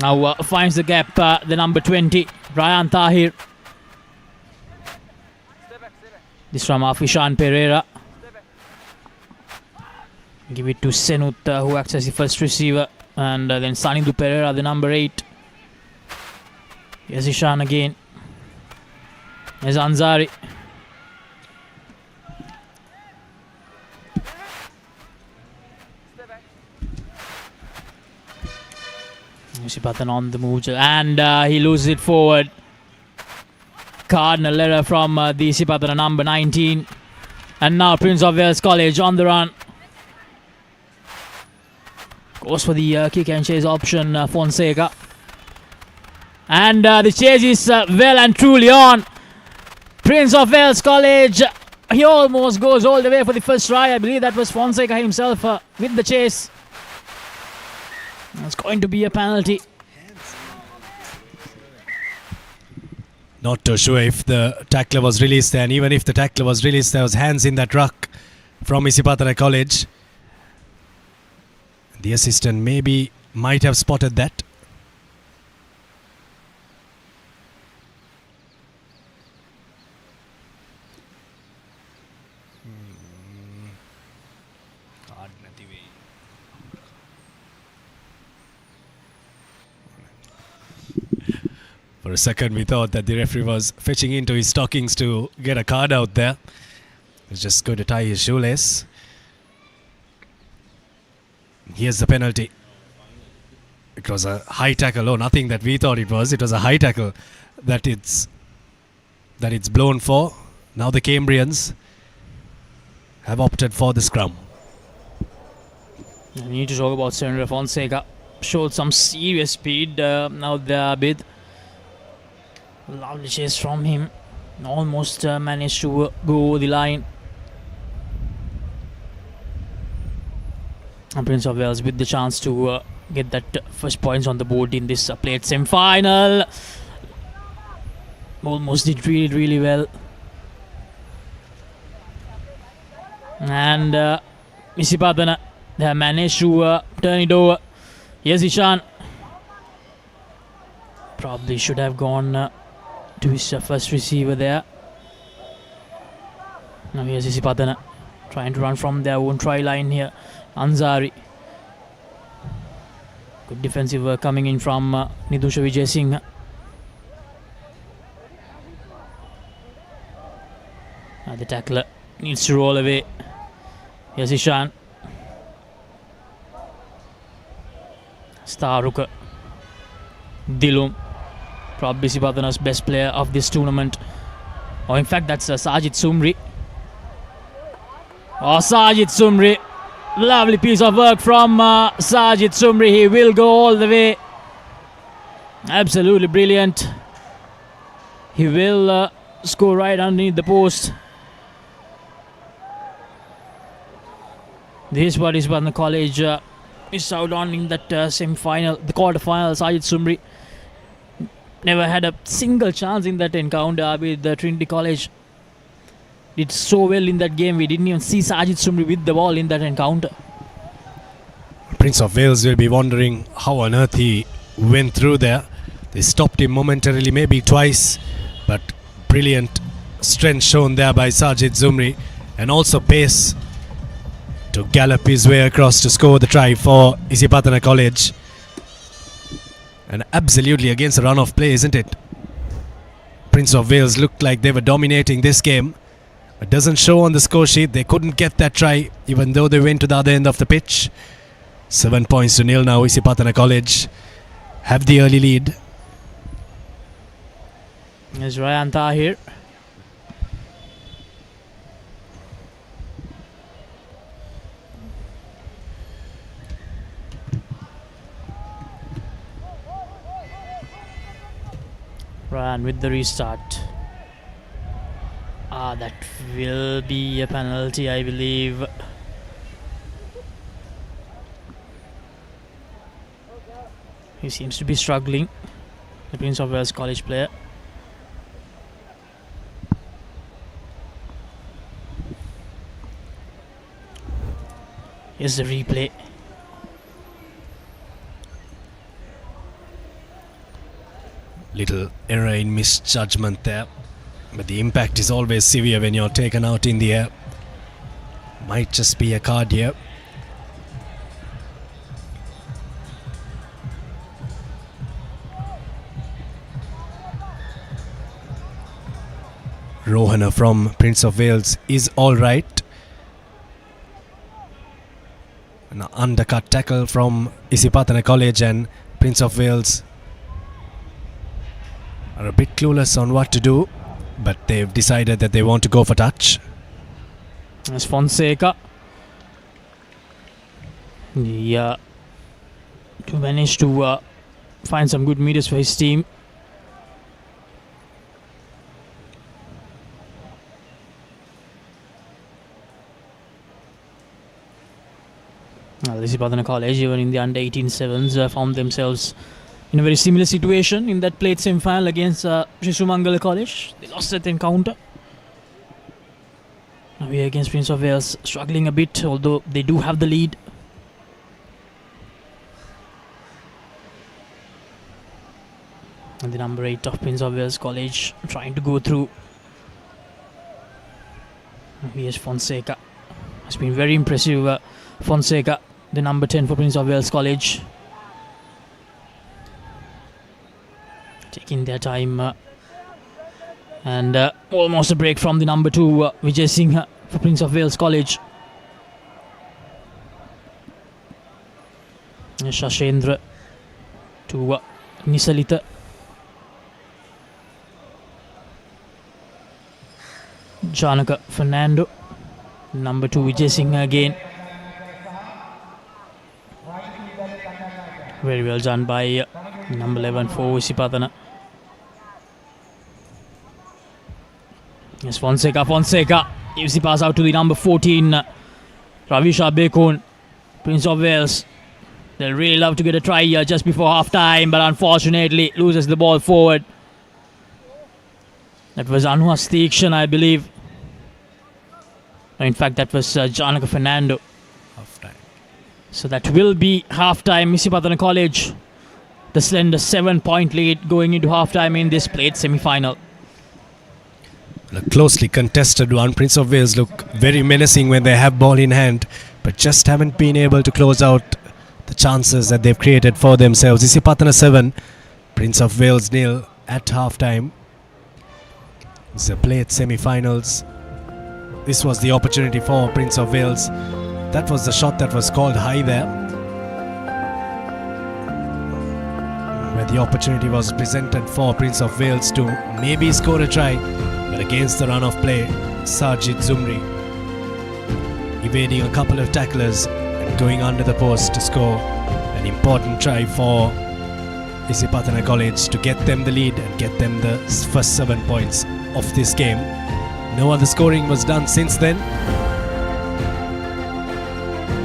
Now finds the gap, the number 20, Ryan Tahir. This from Afishan Pereira. Give it to Senut, who acts as the first receiver. And then Sanindu Pereira, the number 8. Here's Ishan again. There's Ansari. Isipatana on the move, and he loses it forward. Cardinal error from the Isipatana number 19. And now Prince of Wales College on the run. Goes for the kick and chase option, Fonseca. And the chase is well and truly on. Prince of Wales College, he almost goes all the way for the first try. I believe that was Fonseca himself with the chase. It's going to be a penalty. Not too sure if the tackler was released there, and even if the tackler was released, there was hands in that ruck from Isipatana College. The assistant might have spotted that. For a second we thought that the referee was fetching into his stockings to get a card out there. He's just going to tie his shoelace. Here's the penalty. It was a high tackle. Oh, nothing that we thought it was. It was a high tackle that it's blown for. Now the Cambrians have opted for the scrum. We need to talk about Senator Fonseca. Showed some serious speed now there with. Lovely chase from him. Almost managed to go the line. And Prince of Wales with the chance to get that first points on the board in this plate semi-final. Almost did really well. And Isipatana, they have managed to turn it over. Here's Ishan. Probably should have gone to his first receiver there. Now here's Isipatana trying to run from their own try line here. Ansari. Good defensive work coming in from Nidusha Vijay Singh. The tackler needs to roll away. Here's Ishan. Staruka. Dilum. Probably Isipatana's best player of this tournament. Or in fact, that's Sajid Sumri. Oh, Sajid Sumri. Lovely piece of work from Sajid Sumri. He will go all the way. Absolutely brilliant. He will score right underneath the post. This is what Isipatana College is out on in that semi-final, the quarter-final. Sajid Sumri never had a single chance in that encounter with the Trinity College. Did so well in that game. We didn't even see Sajid Sumri with the ball in that encounter. Prince of Wales will be wondering how on earth he went through there. They stopped him momentarily, maybe twice, but brilliant strength shown there by Sajid Sumri, and also pace to gallop his way across to score the try for Isipatana College. And absolutely against the run of play, isn't it? Prince of Wales looked like they were dominating this game. It doesn't show on the score sheet. They couldn't get that try, even though they went to the other end of the pitch. 7 points to nil now. Isipatana College have the early lead. There's Ryan Tahir. Ryan with the restart. That will be a penalty, I believe. He seems to be struggling, the Prince of Wales College player. Here's the replay. Little error in misjudgment there, but the impact is always severe when you're taken out in the air. Might just be a card here. Rohana from Prince of Wales is alright. An undercut tackle from Isipatana College, and Prince of Wales are a bit clueless on what to do, but they've decided that they want to go for touch. That's Fonseca. Yeah, to manage to find some good meters for his team. Isipatana College, even in the under 18 sevens, found themselves in a very similar situation in that played semi-final against Sumangala College. They lost that encounter. Now we are against Prince of Wales, struggling a bit, although they do have the lead. And the number 8 of Prince of Wales College trying to go through. Here's Fonseca. It's been very impressive. Fonseca, the number 10 for Prince of Wales College. Taking their time. And almost a break from the number 2, Vijay Singh for Prince of Wales College. Shashendra to Nisalita. Janaka Fernando. Number 2, Vijay Singh again. Very well done by number 11 for Isipatana. Yes, Fonseca gives the pass out to the number 14, Ravisha Bekun, Prince of Wales. They'll really love to get a try here just before half time, but unfortunately loses the ball forward. That was Anwar Steekshan, I believe. In fact, that was Janaka Fernando. Half-time. So that will be half-time. Isipatana College, the slender 7-point lead going into half-time in this played semi-final. A closely contested one. Prince of Wales look very menacing when they have ball in hand, but just haven't been able to close out the chances that they've created for themselves. Isipatana 7, Prince of Wales 0 at half-time. It's a played semi-finals. This was the opportunity for Prince of Wales. That was the shot that was called high there, where the opportunity was presented for Prince of Wales to maybe score a try, but against the run of play, Sarjit Zumri evading a couple of tacklers and going under the post to score an important try for Isipatana College to get them the lead and get them the first 7 points of this game. No other scoring was done since then.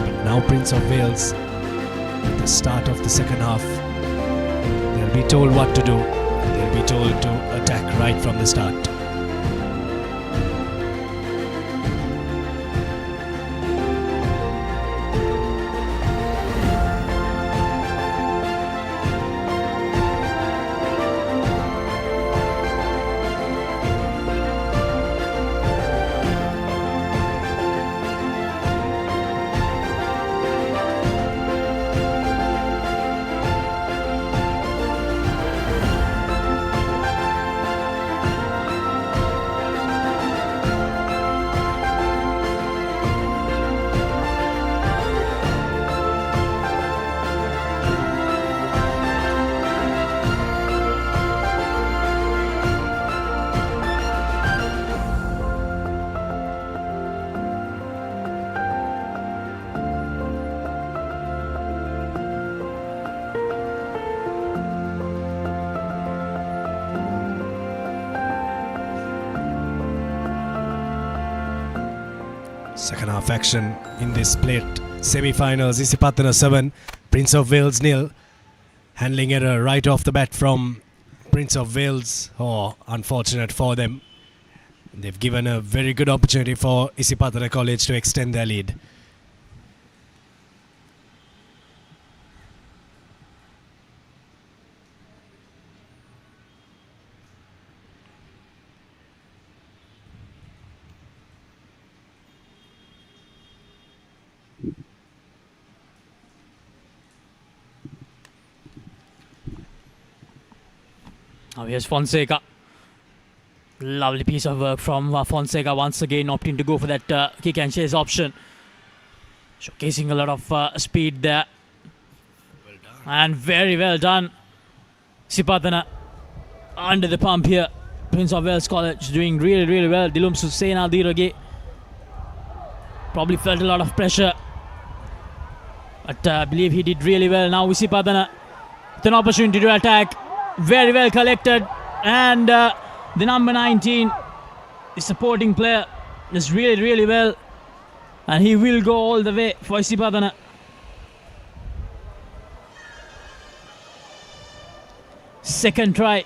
But now Prince of Wales, at the start of the second half, they'll be told what to do. They'll be told to attack right from the start. Second half action in this split semi-finals. Isipatana 7, Prince of Wales 0. Handling error right off the bat from Prince of Wales. Oh, unfortunate for them. They've given a very good opportunity for Isipatana College to extend their lead. Now here's Fonseca. Lovely piece of work from Fonseca once again, opting to go for that kick and chase option. Showcasing a lot of speed there. And very well done. Isipatana under the pump here. Prince of Wales College doing really, really well. Dilumsu Senanayake probably felt a lot of pressure, but I believe he did really well. Now Isipatana with an opportunity to attack. Very well collected, and the number 19, the supporting player, is really, really well, and he will go all the way for Isipatana. Second try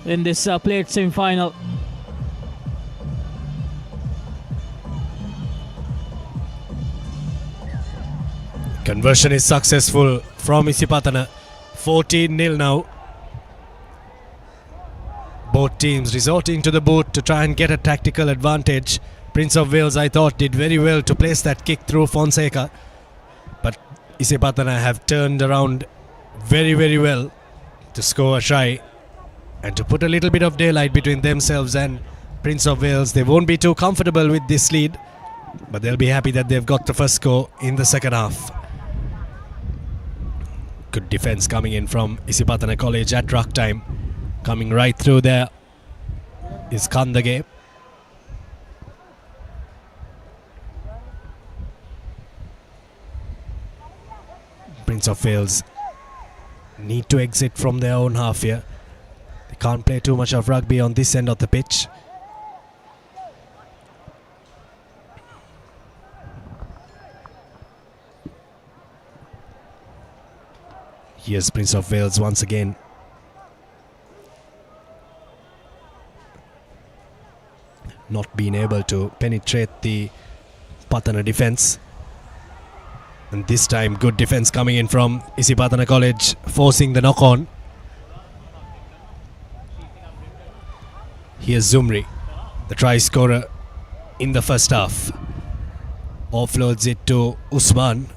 in this plate semi-final. Conversion is successful from Isipatana. 14-0 now. Both teams resorting to the boot to try and get a tactical advantage. Prince of Wales, I thought, did very well to place that kick through Fonseca, but Isipatana have turned around very, very well to score a try and to put a little bit of daylight between themselves and Prince of Wales. They won't be too comfortable with this lead, but they'll be happy that they've got the first score in the second half. Good defense coming in from Isipatana College at ruck time. Coming right through there is Kandage. Prince of Wales need to exit from their own half here. They can't play too much of rugby on this end of the pitch. Here's Prince of Wales once again. Not being able to penetrate the Patana defense. And this time good defense coming in from Isipatana College, forcing the knock on. Here's Zumri, the try scorer in the first half. Offloads it to Usman.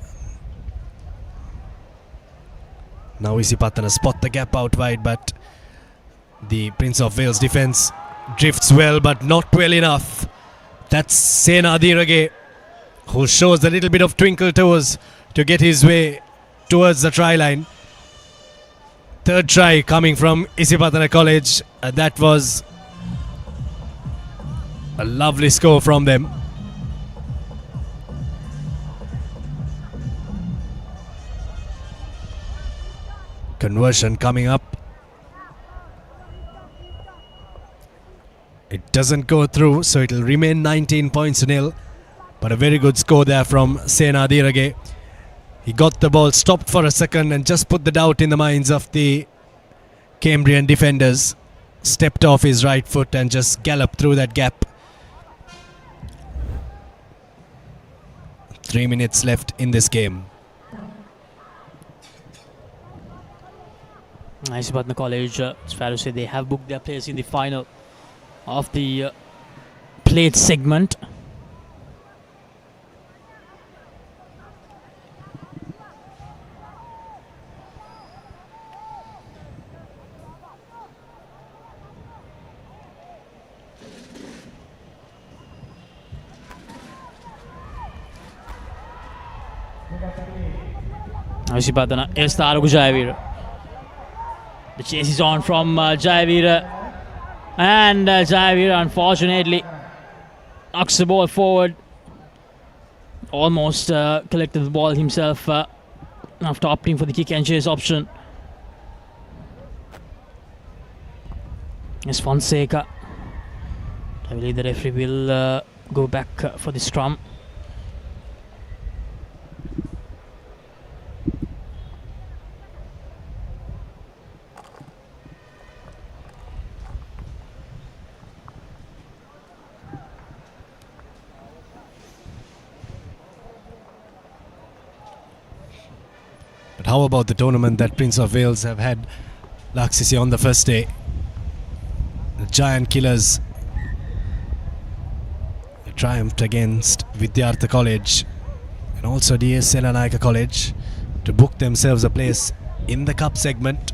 Now Isipatana spot the gap out wide, but the Prince of Wales defense drifts well, but not well enough. That's Senanayake, who shows a little bit of twinkle toes to get his way towards the try line. Third try coming from Isipatana College. That was a lovely score from them. Conversion coming up. It doesn't go through, so it'll remain 19 points to nil. But a very good score there from Senanayake. He got the ball, stopped for a second, and just put the doubt in the minds of the Cambrian defenders. Stepped off his right foot and just galloped through that gap. 3 minutes left in this game. Isipatana College, it's fair to say they have booked their place in the final of the plate segment. Isipatana Estaru Jayavira. The chase is on from Jayavira, and Jayavira unfortunately knocks the ball forward. Almost collected the ball himself after opting for the kick and chase option. It's Fonseca. I believe the referee will go back for the scrum. But how about the tournament that Prince of Wales have had, Laksisi, on the first day? The Giant Killers triumphed against Vidyartha College and also DS Senanayake College to book themselves a place in the cup segment.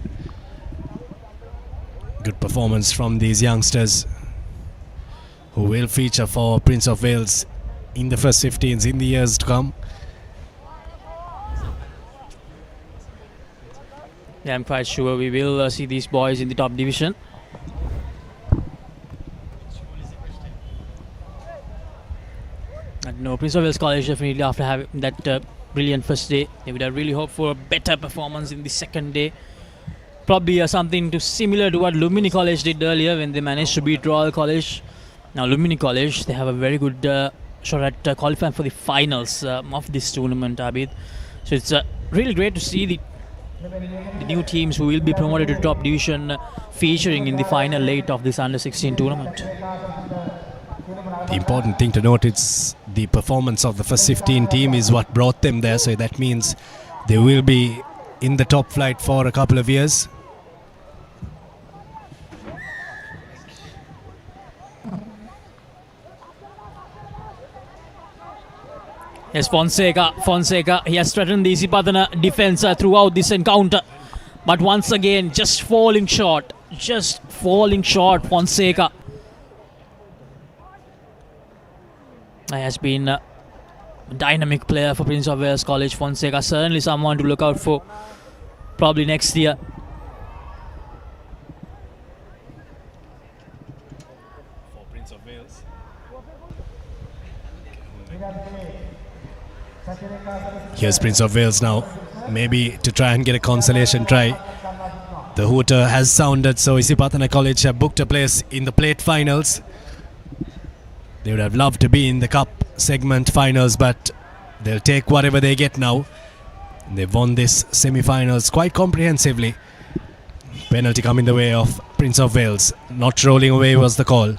Good performance from these youngsters who will feature for Prince of Wales in the first 15s in the years to come. Yeah, I'm quite sure we will see these boys in the top division. And no, Prince of Wales College definitely, after having that brilliant first day, they would have really hoped for a better performance in the second day. Probably something similar to what Lumbini College did earlier when they managed to beat Royal College. Now Lumbini College, they have a very good shot at qualifying for the finals of this tournament, Abid. So it's really great to see the new teams who will be promoted to top division featuring in the final late of this under-16 tournament. The important thing to note is the performance of the first 15 team is what brought them there, so that means they will be in the top flight for a couple of years. Yes, Fonseca, he has threatened the Isipatana defense throughout this encounter. But once again, just falling short, Fonseca. He has been a dynamic player for Prince of Wales College. Fonseca, certainly someone to look out for probably next year. For Prince of Wales. Here's Prince of Wales now, maybe to try and get a consolation try. The hooter has sounded, so Isipatana College have booked a place in the plate finals. They would have loved to be in the cup segment finals, but they'll take whatever they get now. They've won this semi-finals quite comprehensively. Penalty coming the way of Prince of Wales. Not rolling away was the call.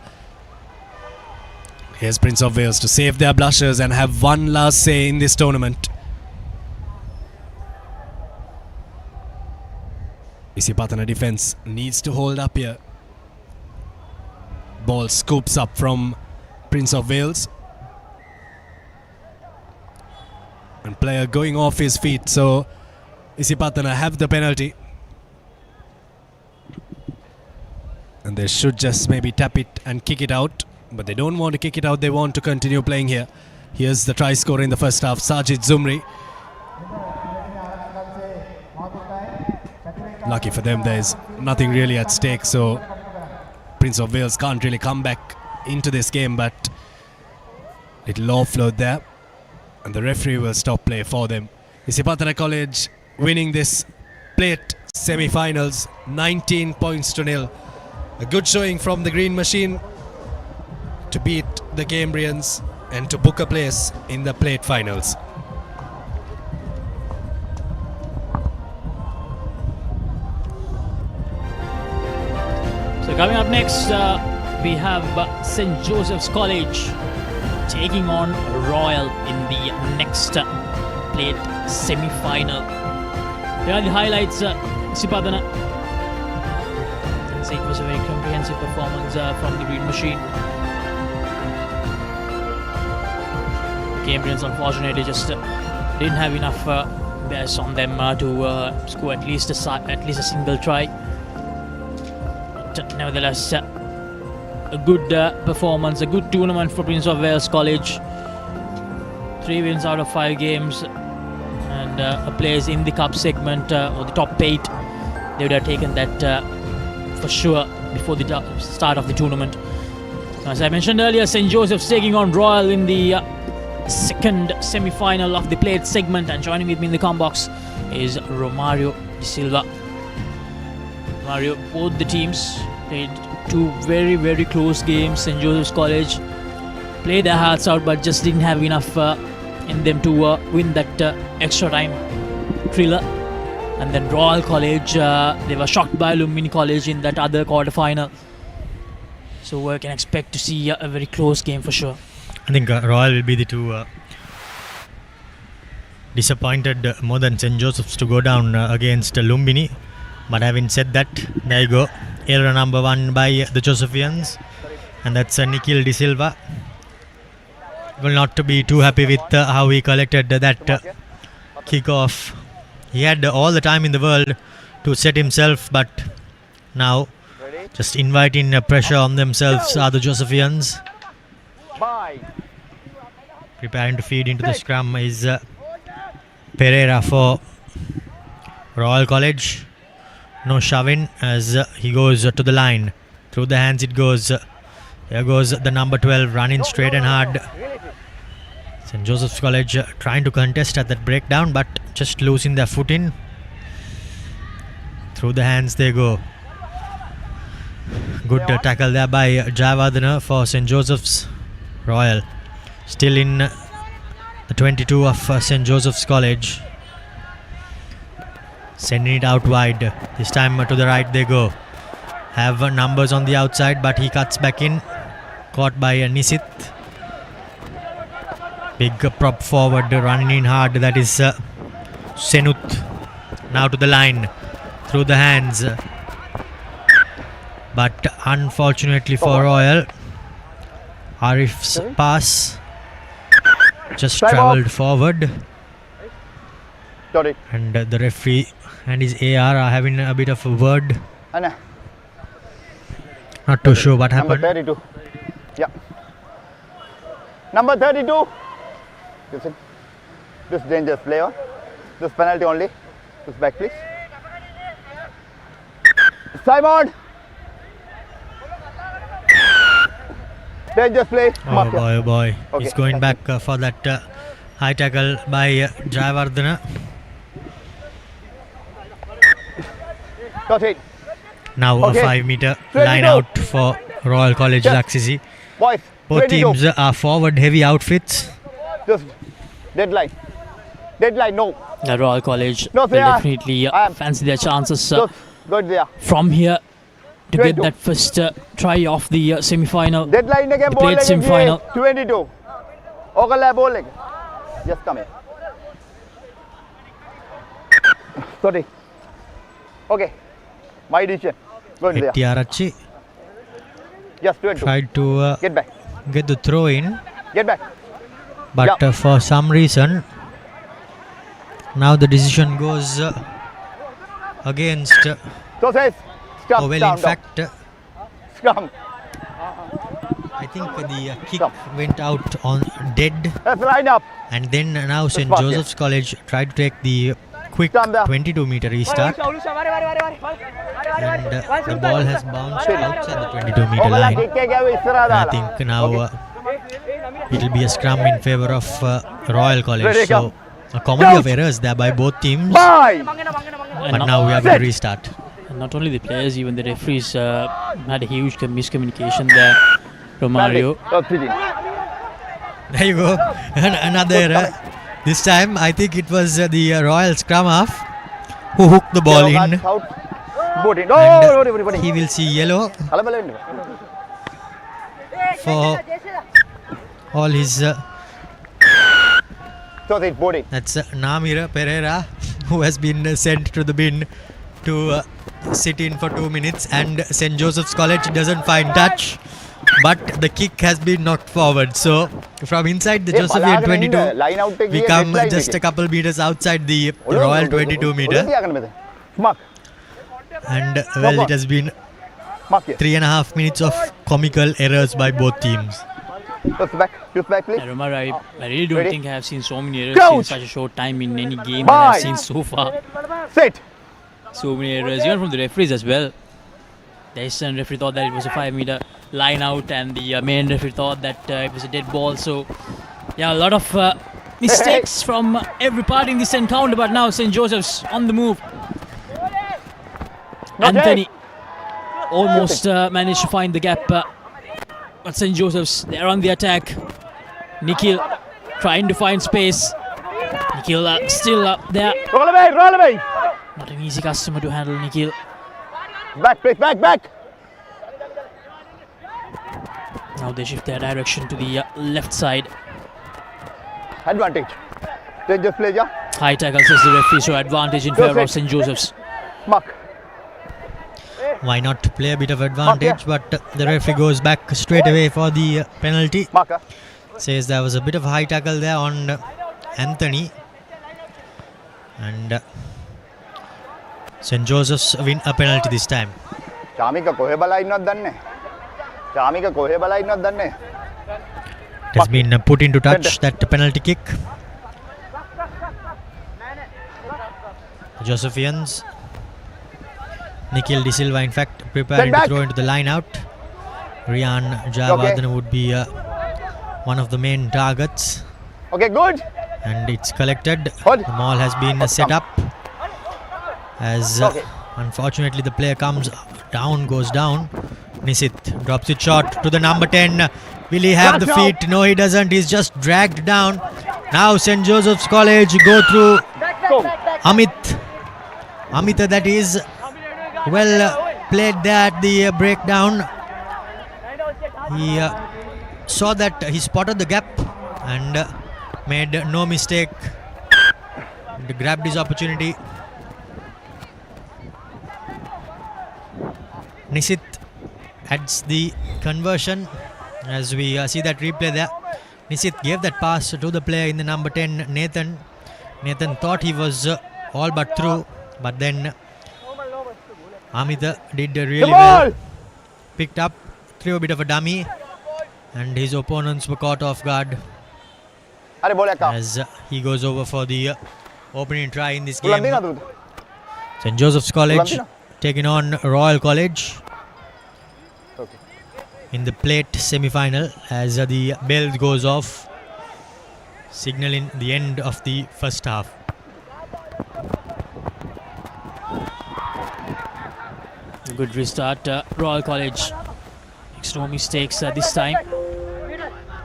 Here's Prince of Wales to save their blushers and have one last say in this tournament. Isipatana defense needs to hold up here. Ball scoops up from Prince of Wales. And player going off his feet, so Isipatana have the penalty. And they should just maybe tap it and kick it out. But they don't want to kick it out, they want to continue playing here. Here's the try scorer in the first half, Sajid Zumri. Lucky for them, there's nothing really at stake, so Prince of Wales can't really come back into this game, but little offload there. And the referee will stop play for them. Isipatana College winning this plate semi-finals, 19 points to nil. A good showing from the Green Machine to beat the Cambrians and to book a place in the plate finals. So coming up next, we have St. Joseph's College taking on Royal in the next plate semi-final. Here are the highlights. Isipatana. I'd say it was a very comprehensive performance from the Green Machine. Cambrians unfortunately just didn't have enough bears on them to score at least a single try. But nevertheless, a good performance, a good tournament for Prince of Wales College. 3 wins out of 5 games and a place in the cup segment or the top 8. They would have taken that for sure before the start of the tournament. As I mentioned earlier, St. Joseph's taking on Royal in the second semi-final of the plate segment, and joining with me in the com box is Romario De Silva. Mario, both the teams played 2 very, very close games. St. Joseph's College played their hearts out but just didn't have enough in them to win that extra time thriller. And then Royal College, they were shocked by Lumbini College in that other quarter-final. So we can expect to see a very close game for sure. I think Royal will be the two disappointed more than St. Joseph's to go down against Lumbini. But having said that, there you go. Error number 1 by the Josephians. And that's Nikhil De Silva. Will not to be too happy with how he collected that kick-off. He had all the time in the world to set himself, but now just inviting pressure on themselves are the Josephians. Preparing to feed into the scrum is Pereira for Royal College. No shoving as he goes to the line. Through the hands it goes. Here goes the number 12 running straight and hard. St. Joseph's College trying to contest at that breakdown, but just losing their footing. Through the hands they go. Good tackle there by Jayawardena for St. Joseph's Royal. Still in the 22 of St. Joseph's College. Sending it out wide. This time to the right they go. Have numbers on the outside, but he cuts back in. Caught by Nisit. Big prop forward running in hard. That is Senut. Now to the line. Through the hands. But unfortunately for Royal, Arif's pass just travelled forward. And the referee and his AR are having a bit of a word. Not too sure what happened. Number 32. Yeah. Number 32. This dangerous player. This penalty only. This back please. Simon. Dangerous play. Oh boy, oh boy. Okay. He's going back for that high tackle by Jayawardena. Got it. Now a 5 meter line out for Royal College Laxisi. Boys, both teams are forward heavy outfits. Just deadline. Deadline, no. The Royal College No, will definitely fancy their chances good there. from here to get that first try of the semi-final. Deadline again, The ball played again. semi-final. 22. Ogala ball again. Just come here. Sorry. Okay. My decision. Good there. Vidyartha Just 22. tried to Get back. get the throw in, Get back. but for some reason now the decision goes against So says. Scrum. well, Down, in fact, Scrum. I think the kick went out on dead, Let's line up. and then now St. mark it. Joseph's College tried to take the quick 22 meter restart, and the ball has bounced outside the 22 meter line. I think now it will be a scrum in favor of Royal College. So a comedy of errors there by both teams. But now we have to restart. And not only the players, even the referees had a huge miscommunication there. Romario. There you go. Another error. This time I think it was the Royal scrum half who hooked the ball in. And he will see yellow for all his that's Namira Pereira, who has been sent to the bin to sit in for 2 minutes, and St. Joseph's College doesn't find touch, but the kick has been knocked forward. So from inside the Josephian 22 we come just a couple meters outside the Royal 22 meter, and well, it has been 3.5 minutes of comical errors by both teams. Just back, please. Romario, I really don't think I have seen so many errors Coach. in such a short time in any game that I've seen so far. Sit. So many errors, even from the referees as well. The assistant referee thought that it was a 5 meter line out, and the main referee thought that it was a dead ball. So, yeah, a lot of mistakes from every party in this encounter. But now St. Joseph's on the move. Anthony almost managed to find the gap. But St. Joseph's, they're on the attack. Nikhil trying to find space. Nikhil still up there. Roll away. Not an easy customer to handle, Nikhil. Back, please, back. Now they shift their direction to the left side. Advantage. Just play, yeah. High tackle says the referee, so advantage in favour of St. Joseph's. Mark. Why not play a bit of advantage? But the referee goes back straight away for the penalty. Marker. Says there was a bit of a high tackle there on Anthony. And St. Joseph's win a penalty this time. Chamika kohe bala innawad danne. Chamika kohe bala innawad danne. It has been put into touch, that penalty kick. Josephians. Nikhil De Silva, in fact, preparing to throw into the line out. Rian Jayawardene would be one of the main targets. Okay, good. And it's collected. The ball has been set up. As unfortunately the player comes down, goes down. Nisit drops it short to the number 10. Will he have the feet? No, he doesn't. He's just dragged down. Now St. Joseph's College go through Amit. Amita, that is. Well played there at the breakdown. He saw that, he spotted the gap and made no mistake. And grabbed his opportunity. Nisit adds the conversion as we see that replay there. Nisit gave that pass to the player in the number 10, Nathan. Nathan thought he was all but through, but then Amita did really well. Picked up, threw a bit of a dummy, and his opponents were caught off guard as he goes over for the opening try in this game. St. Joseph's College taking on Royal College in the plate semi-final as the bell goes off, signaling the end of the first half. Good restart. Royal College makes no mistakes this time.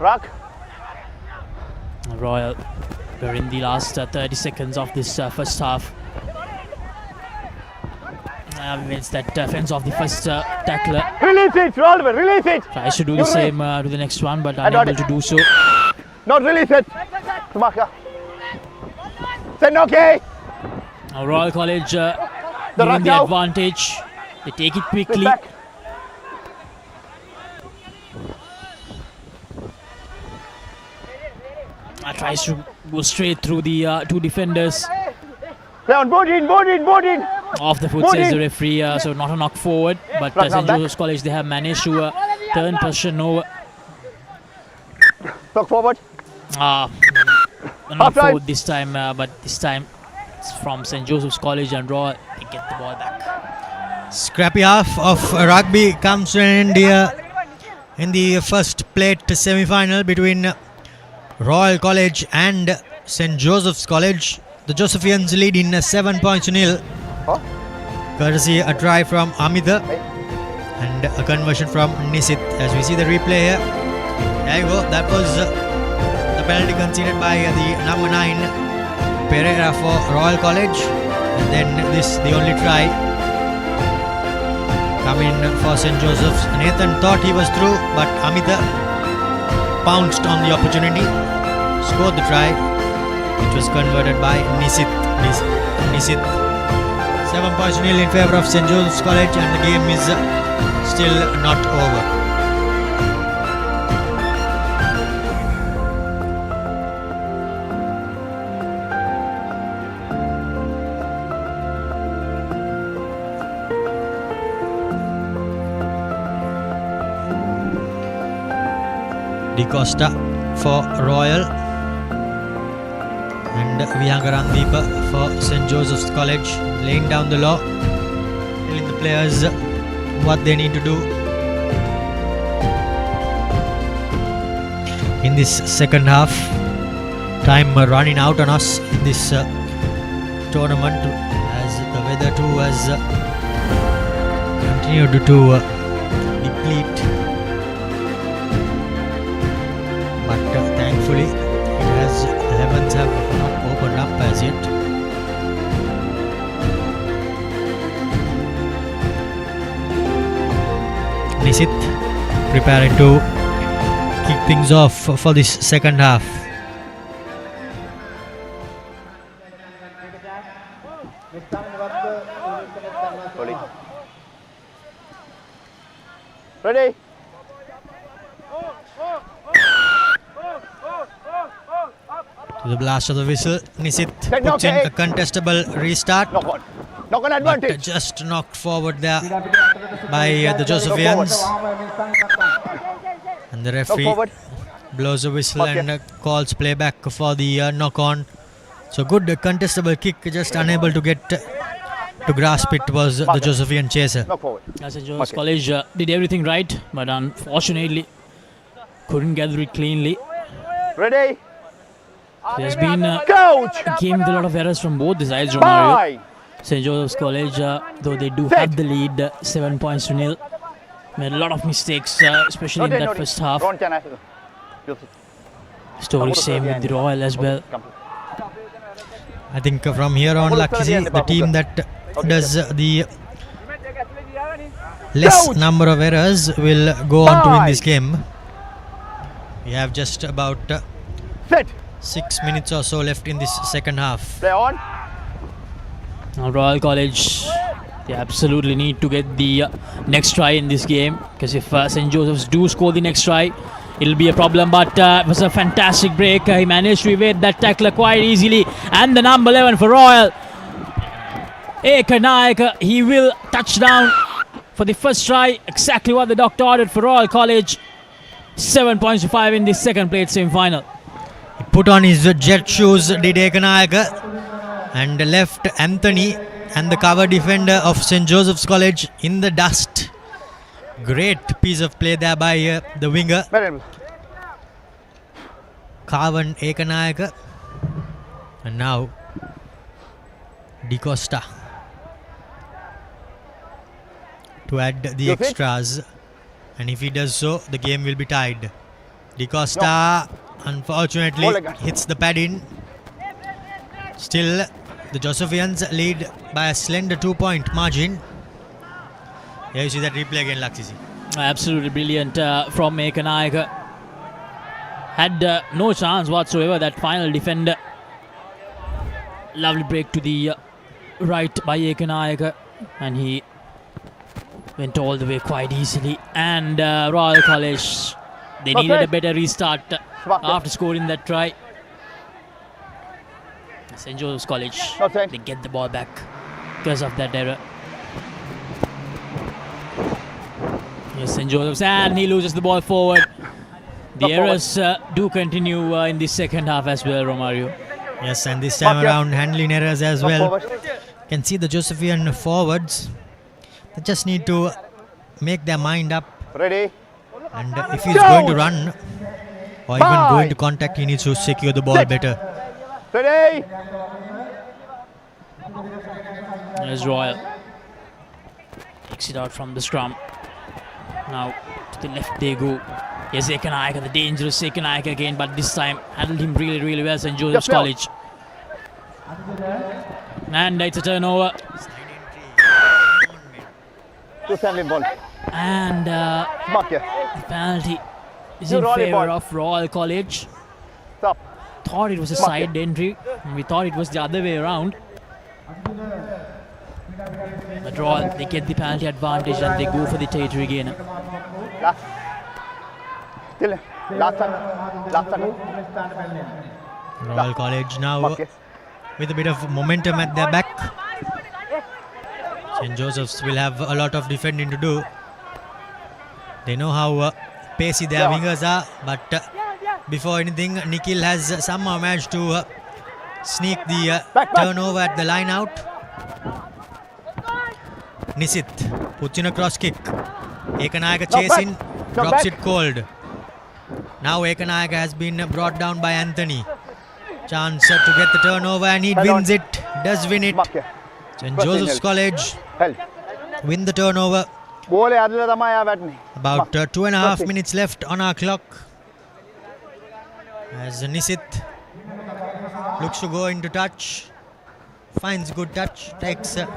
Rock. Royal, we're in the last 30 seconds of this first half. Wins that fence off the first tackler. Release it, Rolver, release it. Tries to do the same to the next one, but unable to do so. Not release it. Send okay. Royal College given the advantage. They take it quickly. Tries to go straight through the two defenders. Play on, board in. Off the foot says the referee, so not a knock forward. But St. Joseph's College, they have managed to turn possession over. Look forward. Not forward this time, but this time it's from St. Joseph's College and Royal. They get the ball back. Scrappy half of rugby comes to an end here in the first plate semi-final between Royal College and St. Joseph's College. The Josephians lead in 7 points to nil. Courtesy a try from Amita and a conversion from Nisit. As we see the replay here, there you go. That was the penalty conceded by the number 9 Pereira for Royal College. And then this, the only try coming for St. Joseph's. Nathan thought he was through, but Amita pounced on the opportunity, scored the try, which was converted by Nisit. 7 points to nil in favour of St. Joseph's College, and the game is still not over. Di Costa for Royal and Vihangarandeepa for St. Joseph's College, laying down the law, telling the players what they need to do in this second half. Time running out on us in this tournament as the weather too has continued to deplete. But thankfully, the heavens have not opened up as yet. Nisit preparing to kick things off for this second half. Ready? To the blast of the whistle, Nisit puts in a contestable restart. Knock on advantage. But just knocked forward there by the Josephians. And the referee blows a whistle and calls playback for the knock-on. So good contestable kick, just unable to get to grasp it was the Josephian chaser. St. Joseph's College did everything right, but unfortunately couldn't gather it cleanly. Ready? There's been a game with a lot of errors from both the sides, Romario. St. Joseph's College, though they do have the lead, 7 points to nil, made a lot of mistakes, especially in that first half. Story same with the Royal as well. I think from here on, Lakshisi, the team that does the less number of errors will go on to win this game. We have just about 6 minutes or so left in this second half. Play on. Now Royal College, they absolutely need to get the next try in this game, because if St. Joseph's do score the next try, it'll be a problem. But it was a fantastic break. He managed to evade that tackler quite easily. And the number 11 for Royal, Ekanayaka, he will touch down for the first try. Exactly what the doctor ordered for Royal College. 7 points to 5 in the second plate semi-final. He put on his jet shoes, did Ekanayaka, and left Anthony and the cover defender of St. Joseph's College in the dust. Great piece of play there by the winger, Kavan Ekanayaka. And now Di Costa to add the extras, and if he does so, the game will be tied. Di Costa unfortunately hits the pad in. Still, the Josephians lead by a slender 2-point margin. Here you see that replay again, Lakshisi. Absolutely brilliant from Ekanayaka. Had no chance whatsoever, that final defender. Lovely break to the right by Ekanayaka, and he went all the way quite easily. And Royal College, they needed a better restart after scoring that try. St. Joseph's College, they get the ball back because of that error. Yes, St. Joseph's, and he loses the ball forward. The errors do continue in the second half as well, Romario. Yes, and this time around handling errors as well. You can see the Josephian forwards, they just need to make their mind up. Ready? And if he's going to run or even going to contact, he needs to secure the ball better. Ready? There's Royal. Takes it out from the scrum. Now to the left they go. Here's Ekanayaka, the dangerous Ekanayaka again, but this time handled him really, really well, St. Joseph's College. And it's a turnover. And the penalty is in favor of Royal College. Thought it was a side entry. We thought it was the other way around. But Royal, they get the penalty advantage and they go for the territory again. Royal College now with a bit of momentum at their back. St. Joseph's will have a lot of defending to do. They know how pacey their wingers are, but before anything, Nikhil has somehow managed to sneak the turnover at the line out. Nisit puts in a cross kick. Ekanayaka chasing, drops it cold. Now Ekanayaka has been brought down by Anthony. Chance to get the turnover, and he wins it, does win it. St. Joseph's College win the turnover. About 2.5 minutes left on our clock. As Nisit looks to go into touch, finds good touch, takes the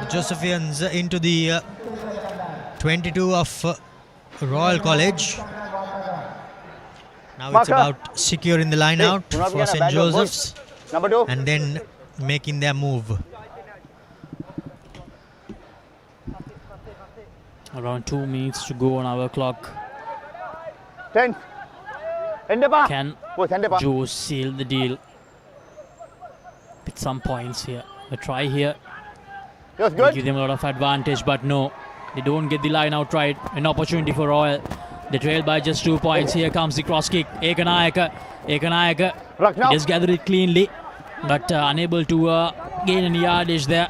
Josephians into the 22 of Royal College. Now it's about securing the line out for St. Joseph's and then making their move. Around 2 minutes to go on our clock. 10. Can Joe seal the deal with some points here? A try here. Good. Give them a lot of advantage, but no, they don't get the line outright. An opportunity for Royal. They trail by just 2 points. Here comes the cross kick. Ekanayaka just gathered it cleanly, but unable to gain any yardage there.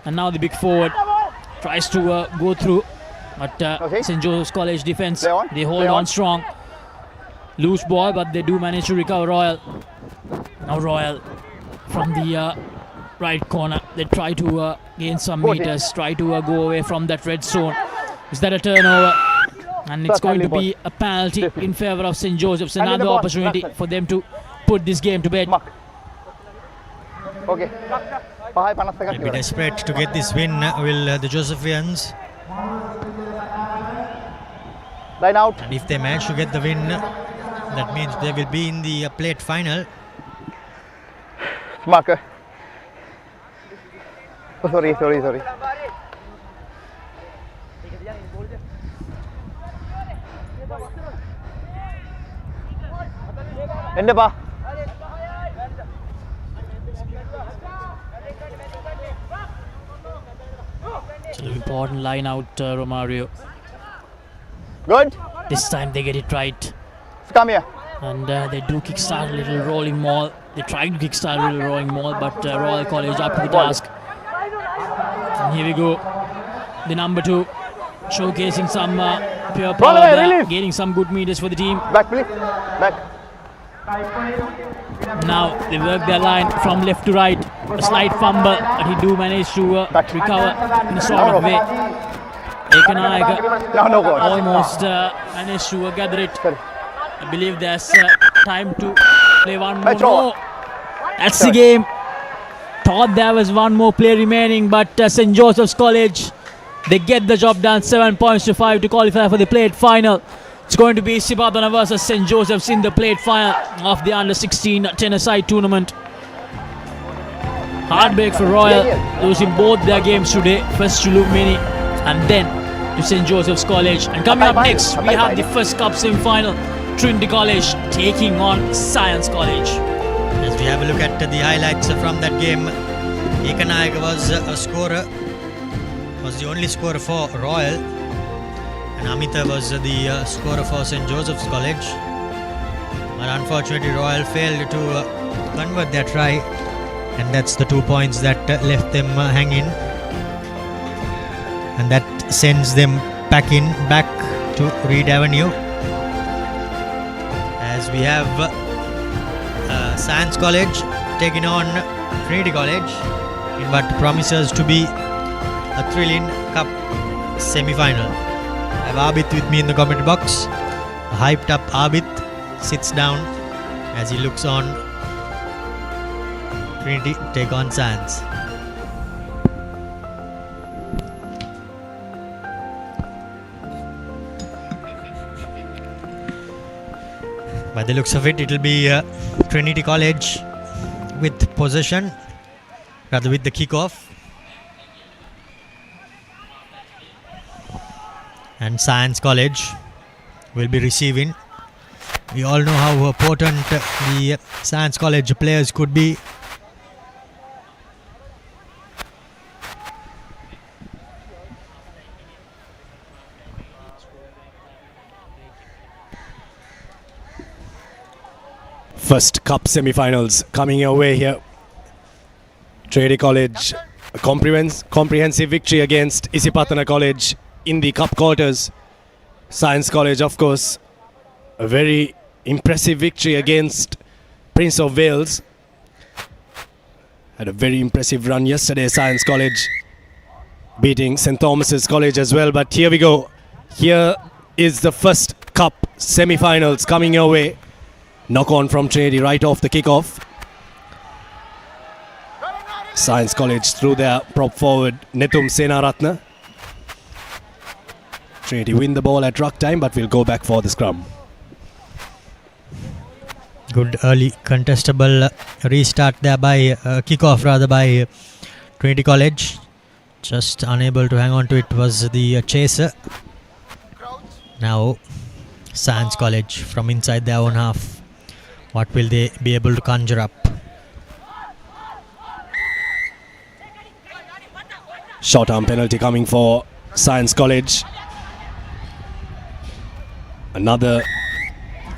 And now the big forward tries to go through, but St. Joseph's College defense, they hold on strong. Loose ball, but they do manage to recover Royal. Now Royal from the right corner. They try to gain some meters, try to go away from that red zone. Is that a turnover? And it's going to be a penalty in favour of St. Joseph's. Another opportunity for them to put this game to bed. Okay. Will be desperate to get this win, will the Josephians. Line out. And if they manage to get the win, that means they will be in the plate final. Marker. Oh, sorry. Endapa. It's an important line out, Romario. Good. This time they get it right. Come here. And they do kickstart a little rolling maul. They try to kickstart a little rolling maul, but Royal College up to the task. And here we go. The number 2 showcasing some pure power there, gaining some good meters for the team. Back, please. Back. Now they work their line from left to right. A slight fumble, but he do manage to recover in a sort of way. Ekanayaka almost managed to gather it. I believe there's time to play one more. That's the game. Thought there was one more play remaining, but St. Joseph's College, they get the job done. 7 points to 5 to qualify for the plate final. It's going to be Isipatana versus St. Joseph's in the plate final of the under-16 tennis-side tournament. Heartbreak for Royal, losing both their games today. First to Lumbini and then to St. Joseph's College. And coming up next, we have the first cup semi-final. Trinity College taking on Science College. As we have a look at the highlights from that game, Ekanayaka was a scorer, was the only scorer for Royal, and Amita was the scorer for St. Joseph's College. But unfortunately Royal failed to convert their try, and that's the 2 points that left them hanging, and that sends them back to Reed Avenue. As we have Science College taking on Trinity College in what promises to be a thrilling cup semi-final. I have Abid with me in the comment box. A hyped up Abid sits down as he looks on Trinity take on Science. By the looks of it, it will be Trinity College with possession, rather with the kickoff. And Science College will be receiving. We all know how potent the Science College players could be. First cup semi-finals coming your way here. Trinity College, a comprehensive victory against Isipatana College in the cup quarters. Science College, of course, a very impressive victory against Prince of Wales. Had a very impressive run yesterday, Science College, beating St. Thomas's College as well. But here we go. Here is the first cup semi-finals coming your way. Knock on from Trinity right off the kickoff. Science College through their prop forward Netum Senaratna. Trinity win the ball at ruck time, but will go back for the scrum. Good early contestable restart there by kickoff rather by Trinity College. Just unable to hang on to it was the chaser. Now Science College from inside their own half. What will they be able to conjure up? Short arm penalty coming for Science College. Another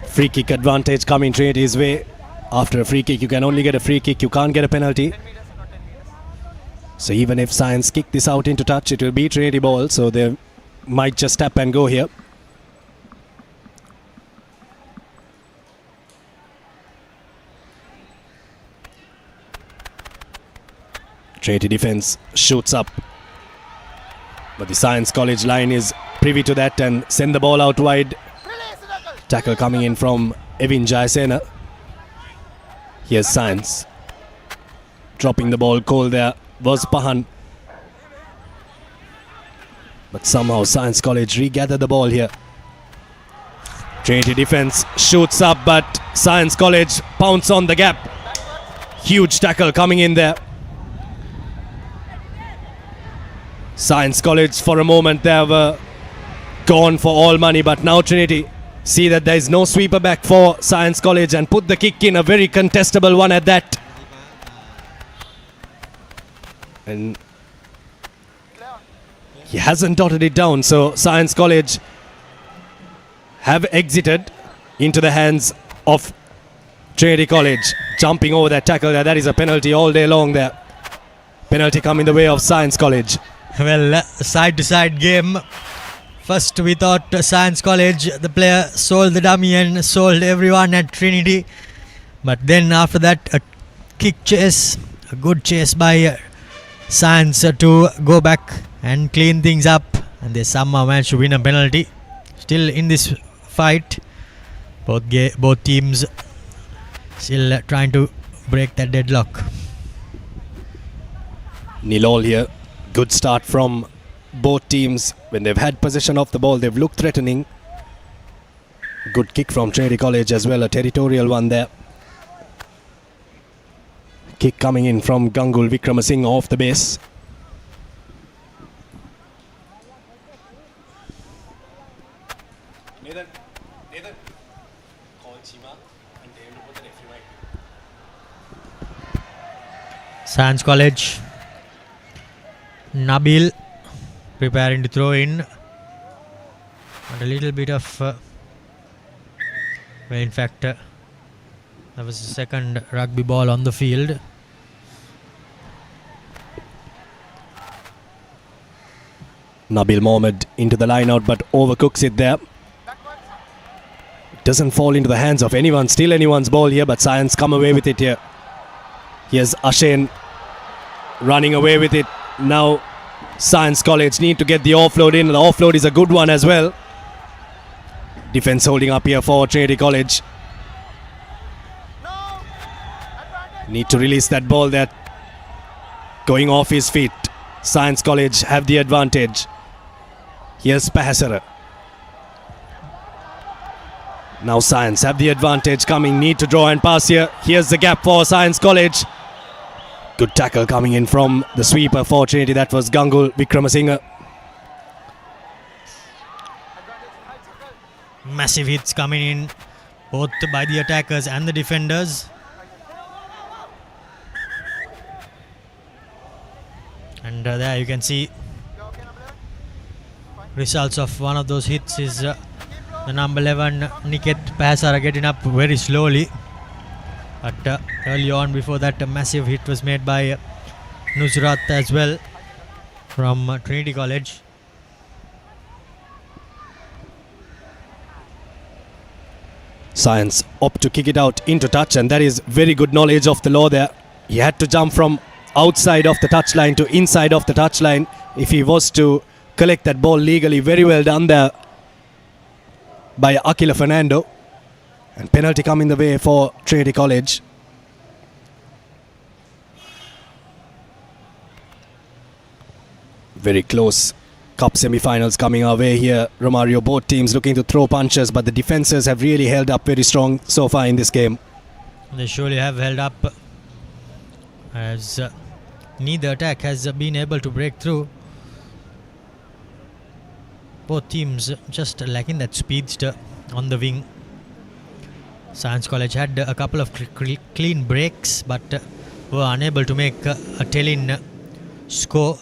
free kick advantage coming Trinity's way. After a free kick, you can only get a free kick, you can't get a penalty. So even if Science kick this out into touch, it will be Trinity ball, so they might just tap and go here. Trinity defense shoots up, but the Science College line is privy to that and send the ball out wide. Tackle coming in from Evin Jayasena. Here's Science. Dropping the ball cold there was Pahan. But somehow Science College regather the ball here. Trinity defense shoots up, but Science College pounce on the gap. Huge tackle coming in there. Science College for a moment they were gone for all money, but now Trinity see that there is no sweeper back for Science College and put the kick in, a very contestable one at that. And he hasn't dotted it down, so Science College have exited into the hands of Trinity College. Jumping over that tackle there, that is a penalty all day long there. Penalty come in the way of Science College. Well, side to side game. First we thought Science College, the player sold the dummy and sold everyone at Trinity. But then after that, a kick chase, a good chase by Science to go back and clean things up. And they somehow managed to win a penalty. Still in this fight, both teams still trying to break that deadlock. Nilol here. Good start from both teams. When they've had possession of the ball, they've looked threatening. Good kick from Trinity College as well, a territorial one there. Kick coming in from Gangul Vikramasinghe off the base. Science College. Nabil preparing to throw in. And a little bit of well, in fact that was the second rugby ball on the field. Nabil Mohammed into the line out, but overcooks it there. Doesn't fall into the hands of anyone, still anyone's ball here, but Science come away with it here. Here's Ashen running away with it. Now Science College need to get the offload in. The offload is a good one as well. Defense holding up here for Trinity College. Need to release that ball that going off his feet. Science College have the advantage. Here's Pahasara. Now Science have the advantage coming. Need to draw and pass here. Here's the gap for Science College. Good tackle coming in from the sweeper for Trinity. That was Gangul Vikramasinghe. Massive hits coming in both by the attackers and the defenders. And there you can see results of one of those hits is the number 11 Niket Pahasara getting up very slowly. But early on, before that, a massive hit was made by Nusrat as well from Trinity College. Science opt to kick it out into touch, and that is very good knowledge of the law there. He had to jump from outside of the touchline to inside of the touchline if he was to collect that ball legally. Very well done there by Aquila Fernando. And penalty coming the way for Trinity College. Very close cup semi-finals coming our way here. Romario, both teams looking to throw punches, but the defenses have really held up very strong so far in this game. They surely have held up, as neither attack has been able to break through. both teams just lacking that speedster on the wing. Science College had a couple of clean breaks, but were unable to make a telling score.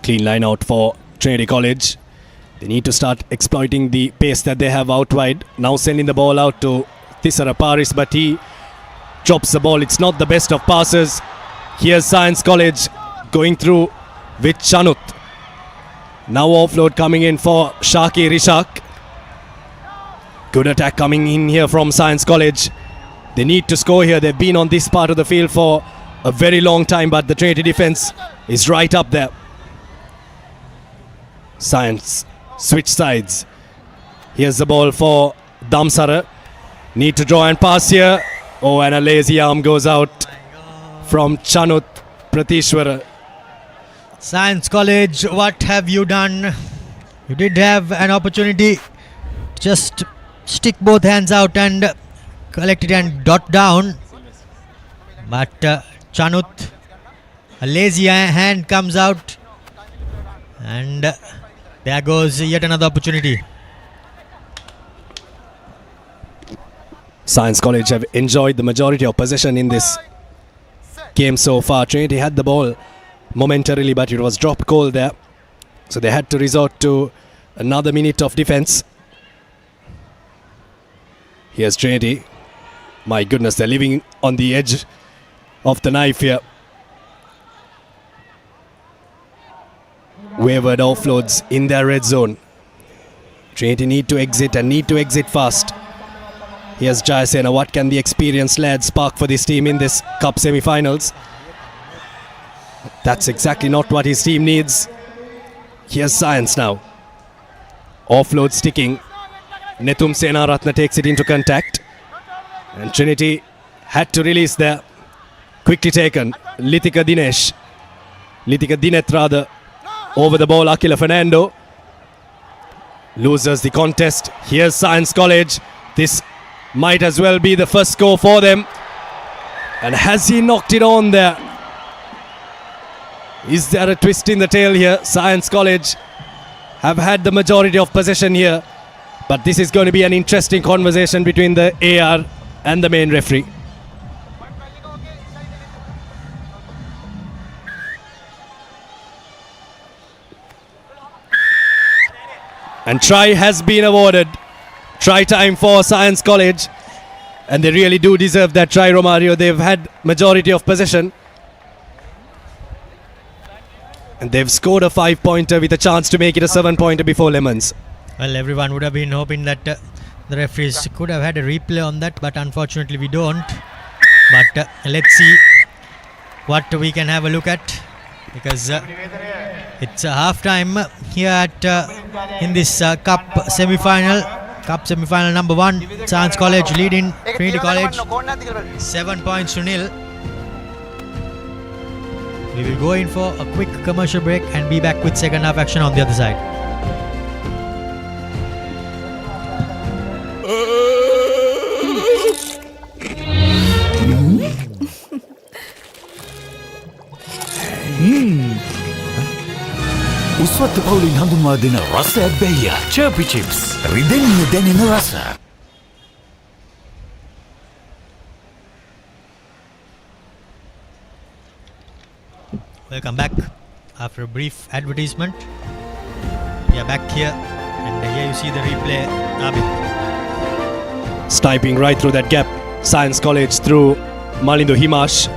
Clean line out for Trinity College. They need to start exploiting the pace that they have out wide. Now sending the ball out to Thisara Paris, but he drops the ball. It's not the best of passes. Here's Science College going through with Chanut. Now offload coming in for Shaki Rishak. Good attack coming in here from Science College. They need to score here. They've been on this part of the field for a very long time, but the Trinity defense is right up there. Science switch sides. Here's the ball for Damsara. Need to draw and pass here. Oh, and a lazy arm goes out from Chanut Pratishwara. Science College, what have you done? You did have an opportunity to just stick both hands out and collect it and dot down. But Chanut, a lazy hand comes out, and there goes yet another opportunity. Science College have enjoyed the majority of possession in this game so far. Trinity had the ball momentarily, but it was dropped cold there. So they had to resort to another minute of defense. Here's Trinity. My goodness, they're living on the edge of the knife here. Wayward offloads in their red zone. Trinity need to exit fast. Here's Jayasena. What can the experienced lads spark for this team in this cup semi-finals? That's exactly not what his team needs. Here's Science now. Offload sticking. Netum Senaratna takes it into contact. And Trinity had to release there. Quickly taken. Lithika Dineth rather. Over the ball, Akila Fernando. Loses the contest. Here's Science College. This might as well be the first score for them. And has he knocked it on there? Is there a twist in the tail here? Science College have had the majority of possession here. But this is going to be an interesting conversation between the AR and the main referee. And try has been awarded. Try time for Science College. And they really do deserve that try, Romario. They've had majority of possession. And they've scored a 5-pointer with a chance to make it a 7-pointer before Lemons. Well, everyone would have been hoping that the referees could have had a replay on that, but unfortunately we don't. But let's see what we can have a look at, because it's half-time here at in this cup semi-final. Cup semi-final number 1. Science College leading Trinity College 7 points to 0. We will go in for a quick commercial break and be back with second half action on the other side. උස්වත්ත පවුලින් හඳුන්වා දෙන රස ඇබ්බැහිය Chirpy chips රිදෙන්න දැනෙන රස. Welcome back after a brief advertisement. We are back here, and here you see the replay. Sniping right through that gap. Science College through Malindo Himash.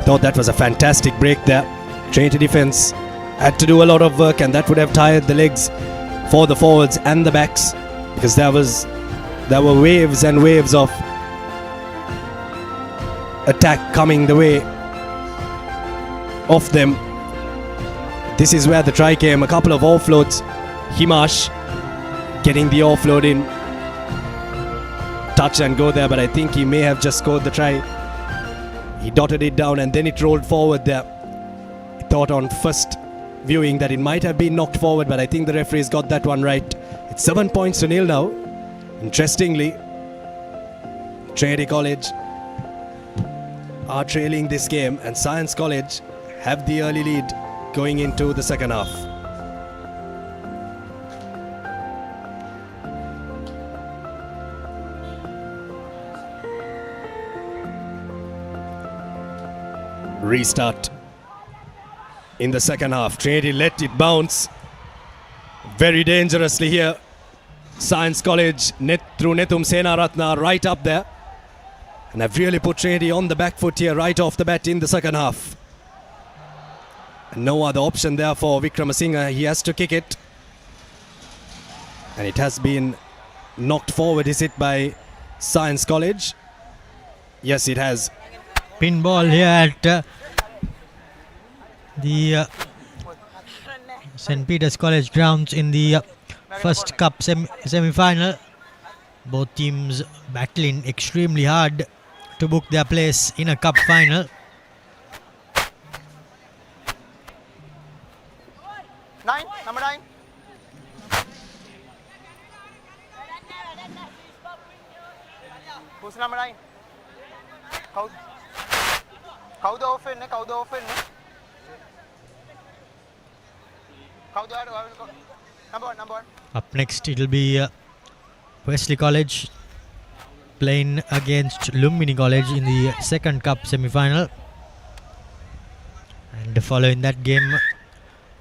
Thought that was a fantastic break there. Trinity defense had to do a lot of work, and that would have tired the legs for the forwards and the backs, because there were waves and waves of attack coming the way of them. This is where the try came. A couple of offloads. Himash getting the offload in. Touch and go there, but I think he may have just scored the try. He dotted it down and then it rolled forward there. Thought on first viewing that it might have been knocked forward, but I think the referee's got that one right. It's 7 points to 0 now. Interestingly, Trinity College are trailing this game, and Science College have the early lead going into the second half. Restart in the second half. Trinity let it bounce very dangerously here. Science College through Nethum Senaratna right up there. And have really put Trinity on the back foot here right off the bat in the second half. And no other option there for Vikramasinghe. He has to kick it. And it has been knocked forward, is it, by Science College? Yes, it has. Pinball here at the St. Peter's College grounds in the first cup semi-final. Both teams battling extremely hard to book their place in a cup final. Number 9. Who's number 9? How the off Number 1. Up next it will be Wesley College playing against Lumbini College in the second cup semi-final. And following that game,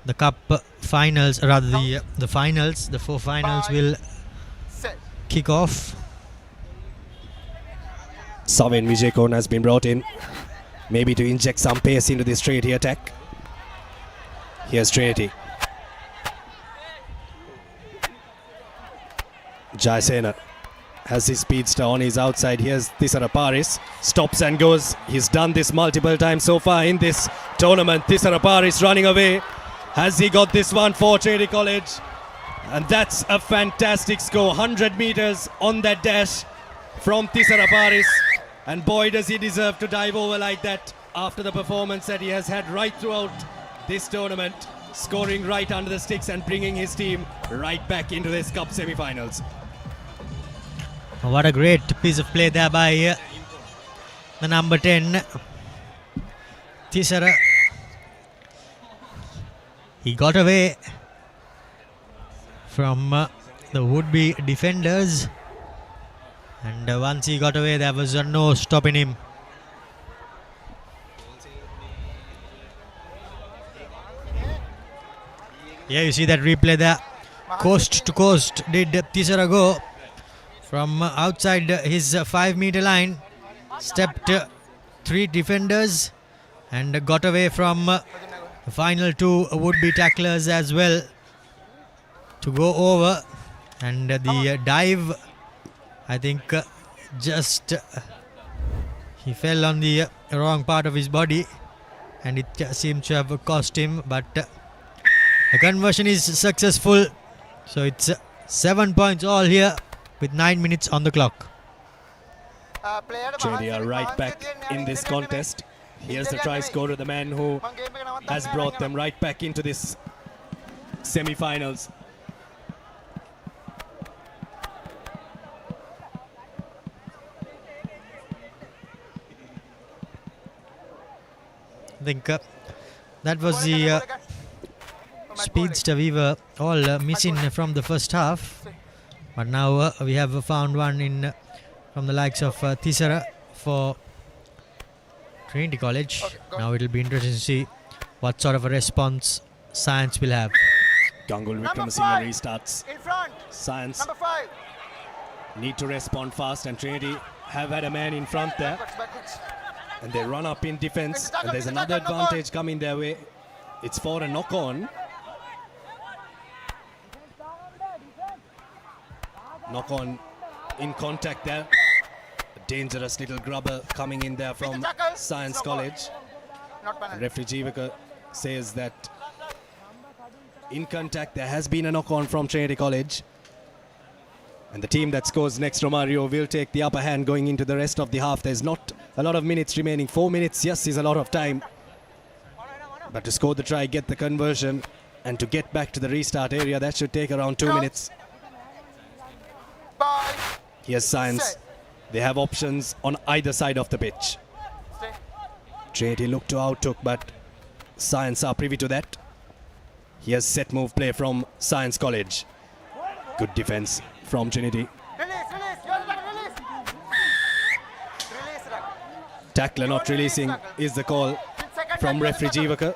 the cup finals, rather the finals, the 4 finals will kick off. Saven Vijaykorn has been brought in, maybe to inject some pace into this Trinity attack. Here's Trinity. Jayasena has his speedster on his outside. Here's Thisara Paris. Stops and goes. He's done this multiple times so far in this tournament. Thisara Paris running away. Has he got this one for Trinity College? And that's a fantastic score. 100 meters on that dash from Thisara Paris. And boy, does he deserve to dive over like that after the performance that he has had right throughout this tournament. Scoring right under the sticks and bringing his team right back into this cup semi-finals. What a great piece of play there by the number 10, Thisara. He got away from the would-be defenders, and once he got away, there was no stopping him. Yeah, you see that replay there. Coast to coast did Thisara go from outside his 5-meter line, stepped 3 defenders and got away from the final 2 would-be tacklers as well to go over. And the dive, I think just he fell on the wrong part of his body and it seems to have cost him, but the conversion is successful. So it's 7 points all here with 9 minutes on the clock. Trinity are right back in this contest. Here's the try scorer, the man who has brought them right back into this semi-finals. I think that was the speedster we were all missing from the first half, but now we have found one in from the likes of Thisara for Trinity College. Now it will be interesting to see what sort of a response Science will have. Gangul Vikramasinghe restarts. Science need to respond fast, and Trinity have had a man in front there. And they run up in defense, and there's another advantage coming their way. It's for a knock-on. Knock-on in contact there. A dangerous little grubber coming in there from Science College. And referee Jivaka says that in contact there has been a knock-on from Trinity College. And the team that scores next, Romario, will take the upper hand going into the rest of the half. There's not a lot of minutes remaining. 4 minutes, yes, is a lot of time. But to score the try, get the conversion, and to get back to the restart area, that should take around 2 minutes. Here's Science. They have options on either side of the pitch. Trinity look to outtook, but Science are privy to that. Here's set move play from Science College. Good defense from Trinity. Tackler not releasing is the call. from referee Jivaka.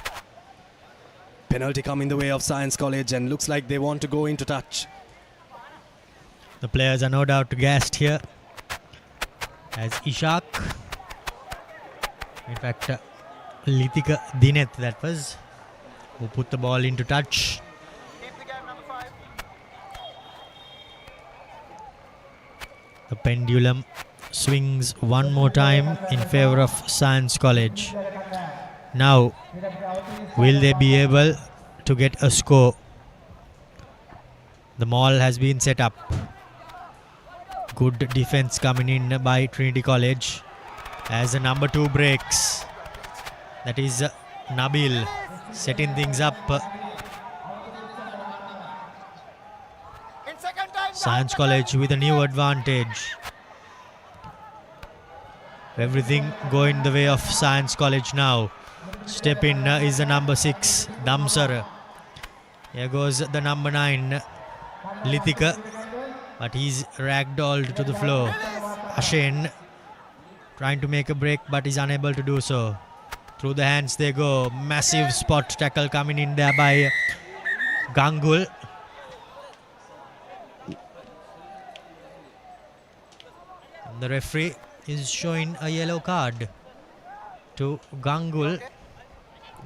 Penalty come in the way of Science College and looks like they want to go into touch. The players are no doubt gassed here. As Ishak, in fact Litika Dineth that was, who put the ball into touch. The pendulum swings one more time in favor of Science College. Now, will they be able to get a score? The maul has been set up. Good defense coming in by Trinity College as the number 2 breaks. That is Nabil setting things up. Science College with a new advantage. Everything going the way of Science College now. Step in is the number 6, Damsar. Here goes the number 9, Litika. But he's ragdolled to the floor. Ashen trying to make a break but is unable to do so. Through the hands they go. Massive spot tackle coming in there by Gangul. And the referee is showing a yellow card to Gangul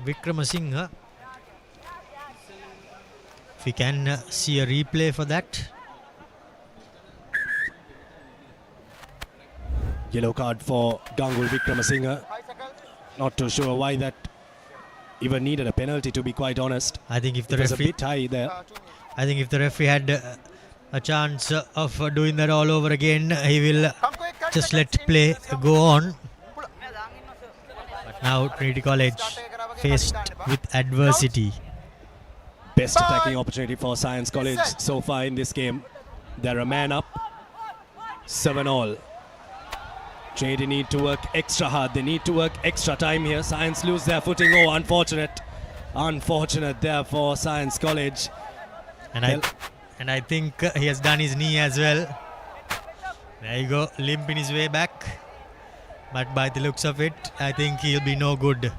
Vikramasinghe. If we can see a replay for that. Yellow card for Gangul Vikramasinghe. Not too sure why that even needed a penalty, to be quite honest. I think if the referee was referee a bit high there. I think if the referee had a chance of doing that all over again, he will just let play go on. But now Trinity College faced with adversity. Best attacking opportunity for Science College so far in this game. They're a man up. 7-all. Trinity need to work extra hard. They need to work extra time here. Science lose their footing. Oh, unfortunate. Unfortunate there for Science College. And I think he has done his knee as well. There you go, limp in his way back. But by the looks of it, I think he'll be no good.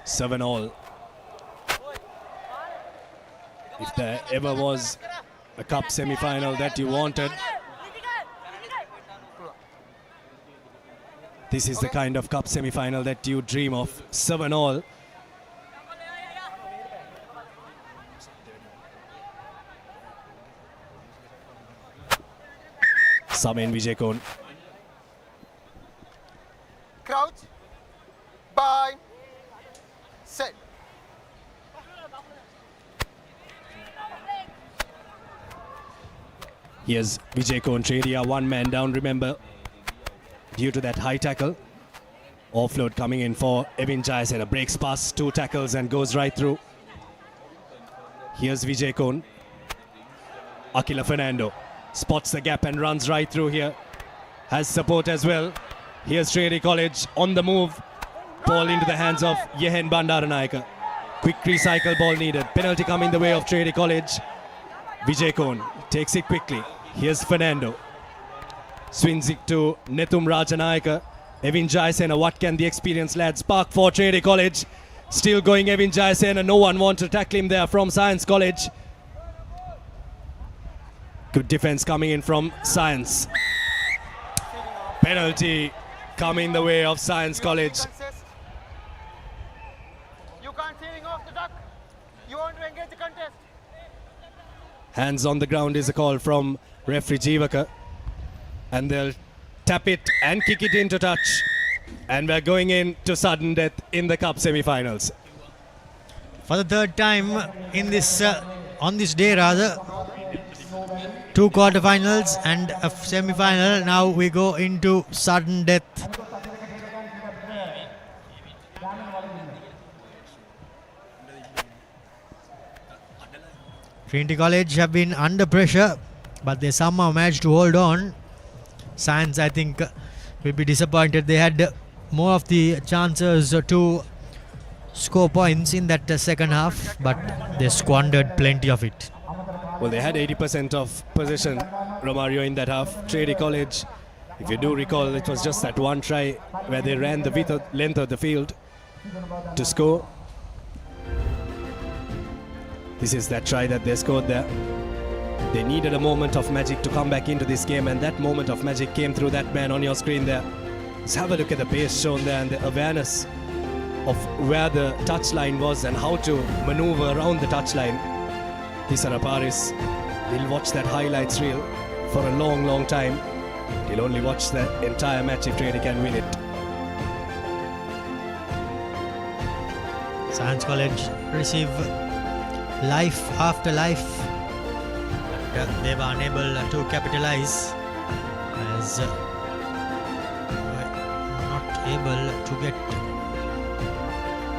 Seven all. If there ever was a cup semi-final that you wanted, this is the kind of cup semi-final that you dream of. 7-all. Samen Vijayakon. Crouch. Bind. Set. Here's Vijayakon. Trinity are one man down, remember, due to that high tackle. Offload coming in for Evin Jayasena. Breaks past 2 tackles and goes right through. Here's Vijayakon. Akila Fernando spots the gap and runs right through here. Has support as well. Here's Trinity College on the move. Ball into the hands of Yehen Bandaranayake. Quick recycle ball needed. Penalty coming the way of Trinity College. Vijayakon takes it quickly. Here's Fernando. Swings it to Nethum Rajanayake. Evin Jayasena, what can the experienced lads spark for Trinity College? Still going Evin Jayasena. No one wants to tackle him there from Science College. Good defense coming in from Science. Penalty coming the way of Science College. You can't feeling off the duck. You want to engage the contest. Hands on the ground is a call from referee Jivaka. And they'll tap it and kick it into touch. And we're going into sudden death in the cup semi-finals. For the third time in this on this day rather, 2 quarterfinals and a semi-final. Now we go into sudden death. Trinity College have been under pressure, but they somehow managed to hold on. Science, I think, will be disappointed. They had more of the chances to score points in that second half, but they squandered plenty of it. Well, they had 80% of possession, Romario, in that half. Trinity College If you do recall, it was just that one try where they ran the length of the field to score. This is that try that they scored there. They needed a moment of magic to come back into this game, and that moment of magic came through that man on your screen there. Let's have a look at the pace shown there and the awareness of where the touchline was and how to maneuver around the touchline. Tisara Paris will watch that highlights reel for a long, long time. He'll only watch the entire match if Trinity can win it. Science College receive life after life, but they were unable to capitalize as not able to get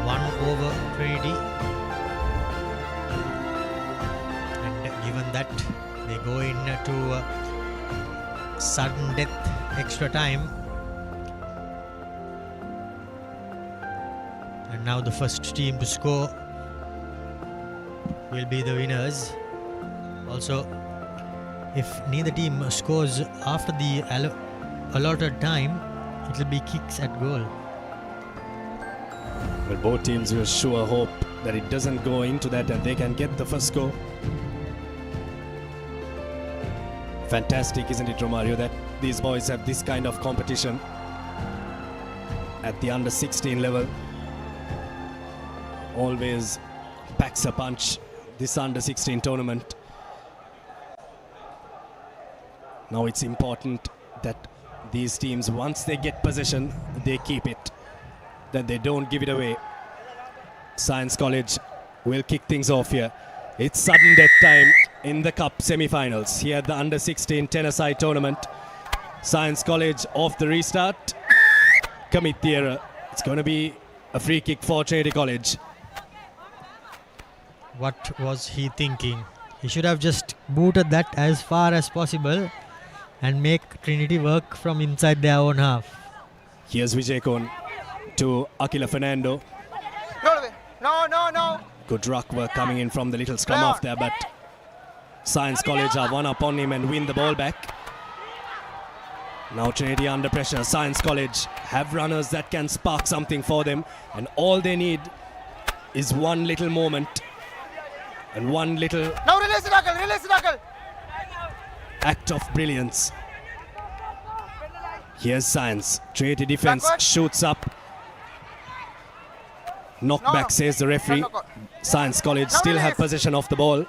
one over Trinity, and given that they go into sudden death extra time, and now the first team to score will be the winners. Also, if neither team scores after the allotted time, it will be kicks at goal. But both teams will sure hope that it doesn't go into that and they can get the first score. Fantastic, isn't it, Romario, that these boys have this kind of competition at the under 16 level. Always packs a punch, this under 16 tournament. Now it's important that these teams, once they get possession, they keep it, that they don't give it away. Science College will kick things off here. It's sudden death time in the cup semi-finals here at the under 16 tennis-side tournament. Science College off the restart. Commit the error. It's going to be a free kick for Trinity College. What was he thinking? He should have just booted that as far as possible and make Trinity work from inside their own half. Here's Vijay Kohn to Akila Fernando. No. Good ruck work coming in from the little scrum off there, but Science College are one up on him and win the ball back. Now Trinity under pressure. Science College have runners that can spark something for them, and all they need is one little moment and one little Release the knuckle. act of brilliance. Here's Science. Trinity defense shoots up. Knockback, says the referee. Science College still have possession of the ball.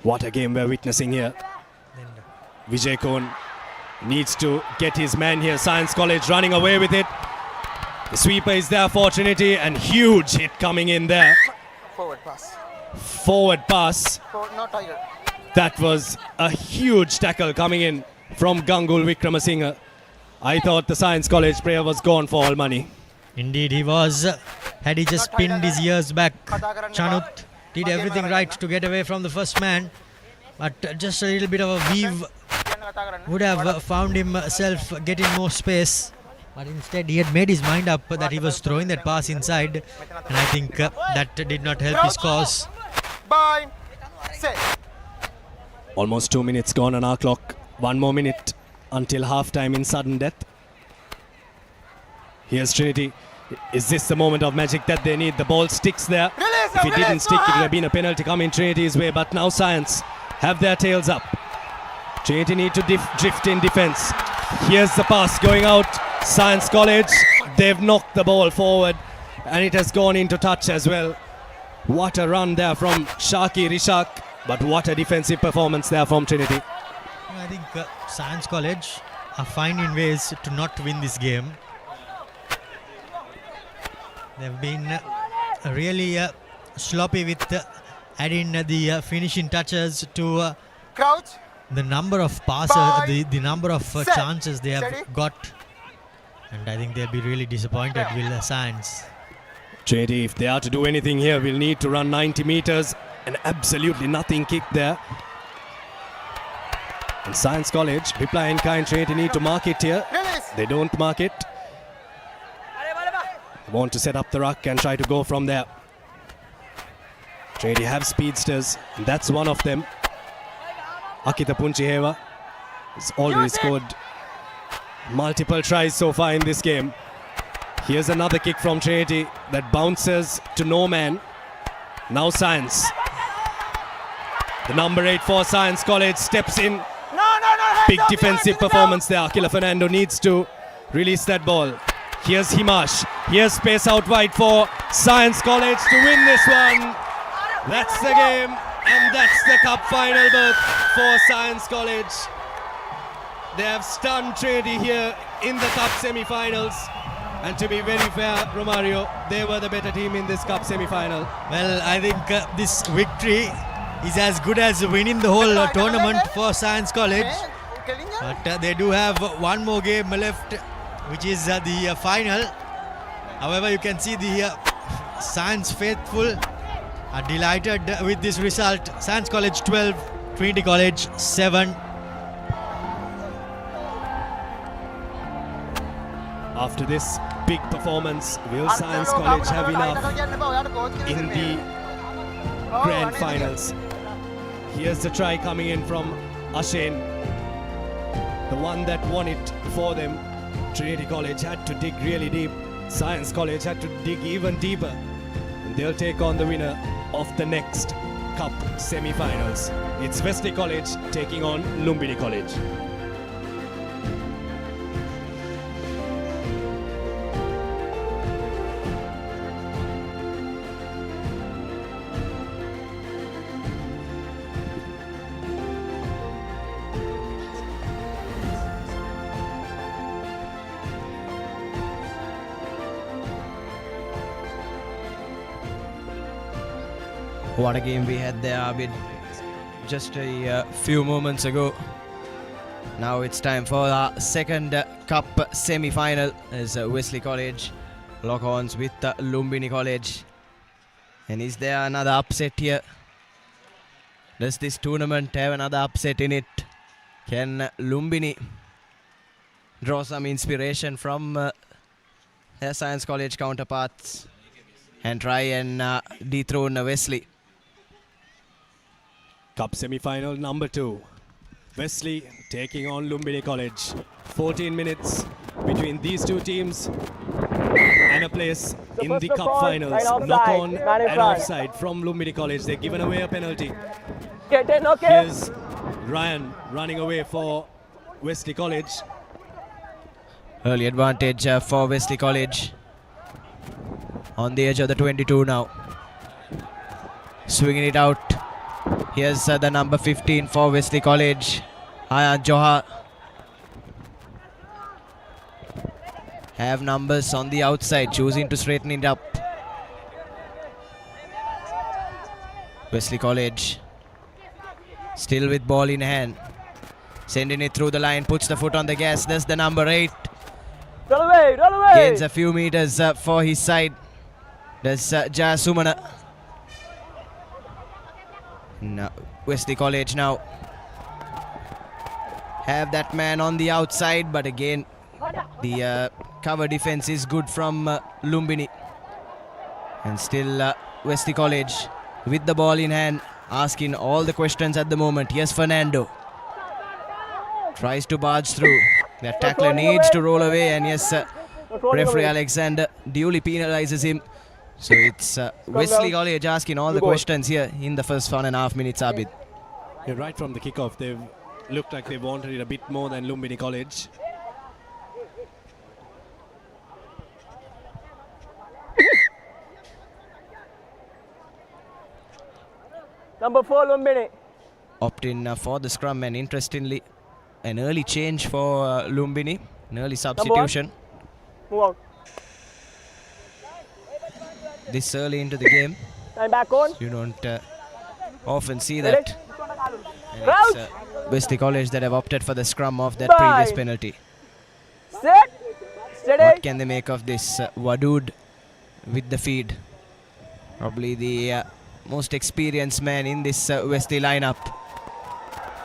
What a game we're witnessing here. Vijay Kohn needs to get his man here. Science College running away with it. The sweeper is there for Trinity, and huge hit coming in there. Forward pass. Forward pass. No Tiger. That was a huge tackle coming in from Gangul Wickramasinghe. I thought the Science College player was gone for all money. Indeed he was. Had he just pinned his ears back, Chanut did everything right to get away from the first man, but just a little bit of a weave would have found himself getting more space. But instead he had made his mind up that he was throwing that pass inside, and I think that did not help his cause. Bind. Set. Almost 2 minutes gone on our clock. 1 more minute until half-time in sudden death. Here's Trinity. Is this the moment of magic that they need? The ball sticks there. If it didn't stick, it would have been a penalty coming Trinity's way, but now Science have their tails up. Trinity need to drift in defense. Here's the pass going out. Science College, they've knocked the ball forward and it has gone into touch as well. What a run there from Shaki Rishak, but what a defensive performance there from Trinity. I think Science College are finding ways to not win this game. They've been really sloppy with adding the finishing touches to Crouch. the number of passes, the number of chances they have got. And I think they'll be really disappointed with Science. Trinity, if they are to do anything here, will need to run 90 meters and absolutely nothing kicked there. And Science College, reply in kind, Trinity need to mark it here. They don't mark it. They want to set up the ruck and try to go from there. Trinity have speedsters, and that's one of them. Akita Punchiheva has already scored multiple tries so far in this game. Here's another kick from Trinity that bounces to no man. Now Science. The number 8 for Science College steps in. Big defensive performance there. Killer Fernando needs to release that ball. Here's Himash. Here's space out wide for Science College to win this one. That's the game, and that's the cup final berth for Science College. They have stunned Trinity here in the cup semi-finals. And to be very fair, Romario, they were the better team in this cup semi-final. Well, I think this victory is as good as winning the whole tournament for Science College. But they do have one more game left, which is the final. However, you can see the Science faithful are delighted with this result. Science College 12, Trinity College 7. After this big performance, will Science College have enough in the grand finals? Here's the try coming in from Ashen, the one that won it for them. Trinity College had to dig really deep. Science College had to dig even deeper. And they'll take on the winner of the next cup semi-finals. It's Wesley College taking on Lumbini College. What a game we had there, Abid. Just a few moments ago. Now it's time for our second cup semi-final as Wesley College lock horns with Lumbini College. And is there another upset here? Does this tournament have another upset in it? Can Lumbini draw some inspiration from their Science College counterparts and try and dethrone Wesley? Cup semi-final number 2. Wesley taking on Lumbini College. 14 minutes between these two teams and a place in the cup finals. Knock on and offside from Lumbini College. They've given away a penalty. Here's Ryan running away for Wesley College. Early advantage for Wesley College. On the edge of the 22 now. Swinging it out. Here's the number 15 for Wesley College, Ayan Johar. Have numbers on the outside, choosing to straighten it up. Wesley College still with ball in hand. Sending it through the line, puts the foot on the gas. That's the number 8. Roll away. Gains a few meters for his side. That's Jaya Sumana. No, Wesley College now have that man on the outside, but again the cover defense is good from Lumbini. And still Wesley College with the ball in hand, asking all the questions at the moment. Yes, Fernando tries to barge through. That tackler needs to roll away, and yes, referee Alexander duly penalizes him. So it's Wesley College asking all the questions here in the first 1.5 minutes, Abid. Yeah, right from the kickoff, they've looked like they wanted it a bit more than Lumbini College. Number 4, Lumbini. Opt in for the scrum, and interestingly, an early change for Lumbini, an early substitution. Move out. This early into the game. Time back on. You don't often see that. And it's Wesley College that have opted for the scrum of that previous penalty. Set. Steady. What can they make of this Wadood with the feed? Probably the most experienced man in this Wesley lineup.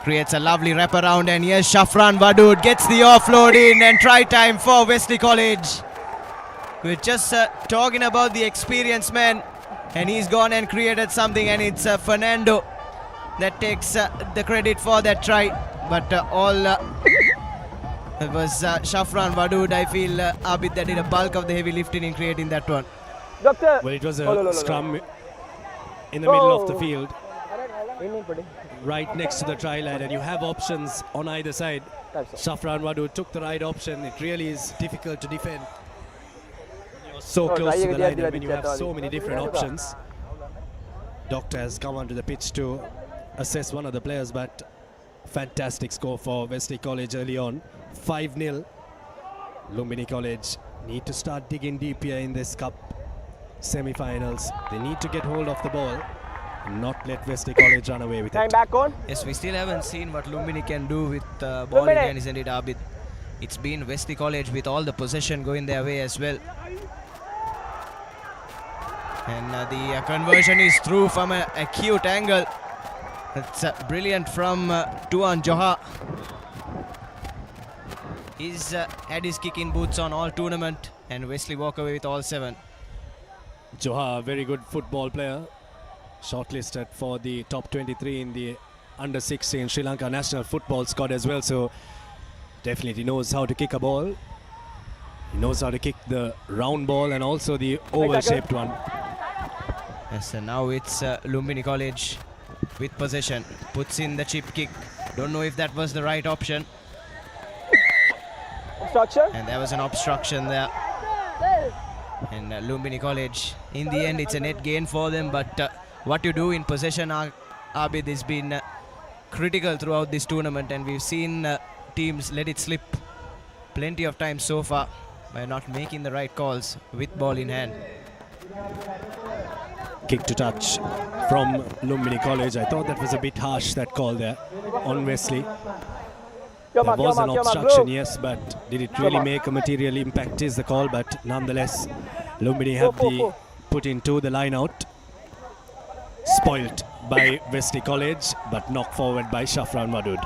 Creates a lovely wraparound, and here's Shafran Wadood gets the offload in, and try time for Wesley College. We're just talking about the experienced man, and he's gone and created something, and it's Fernando that takes the credit for that try. but it was Shafran Wadood. I feel Abid that did a bulk of the heavy lifting in creating that one. Doctor. Well, it was a scrum in the middle of the field, right next to the try line, and you have options on either side. Shafran Wadood took the right option. It really is difficult to defend. You're so close to the line, and when you have so many different options. Doctor has come onto the pitch to assess one of the players, but fantastic score for Wesley College early on. 5-0. Lumbini College need to start digging deep here in this cup semi-finals. They need to get hold of the ball and not let Wesley College run away with it. Back on. Yes, we still haven't seen what Lumbini can do with ball in hand, isn't it, Abid? It's been Wesley College with all the possession going their way as well. And the conversion is through from an acute angle. It's brilliant from Tuan Johar. He's had his kick in boots on all tournament, and Wesley walk away with all 7. Johar, very good football player, shortlisted for the top 23 in the under-16 Sri Lanka national football squad as well, so definitely knows how to kick a ball. He knows how to kick the round ball and also the oval-shaped one. Yes, and now it's Lumbini College with possession, puts in the chip kick. Don't know if that was the right option. Obstruction. And there was an obstruction there. And Lumbini College, in the end, it's a net gain for them. But what you do in possession, Abid, has been critical throughout this tournament. And we've seen teams let it slip plenty of times so far by not making the right calls with ball in hand. Kick to touch from Lumbini College. I thought that was a bit harsh, that call there on Wesley. There was an obstruction, yes, but did it really make a material impact is the call, but nonetheless, Lumbini have the put into the line out. Spoilt by Wesley College, but knocked forward by Shafran Wadood.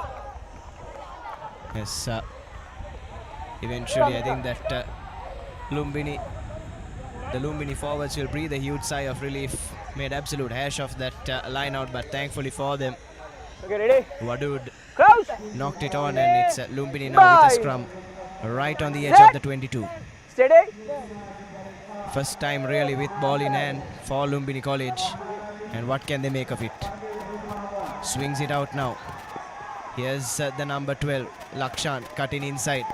Yes, eventually I think that the Lumbini forwards will breathe a huge sigh of relief. Made absolute hash of that line out, but thankfully for them, Okay, ready? Wadood Crouch. knocked it on, and it's Lumbini now with a scrum right on the edge of the 22. Steady. First time really with ball in hand for Lumbini College, and what can they make of it? Swings it out now. Here's the number 12, Lakshan, cutting inside.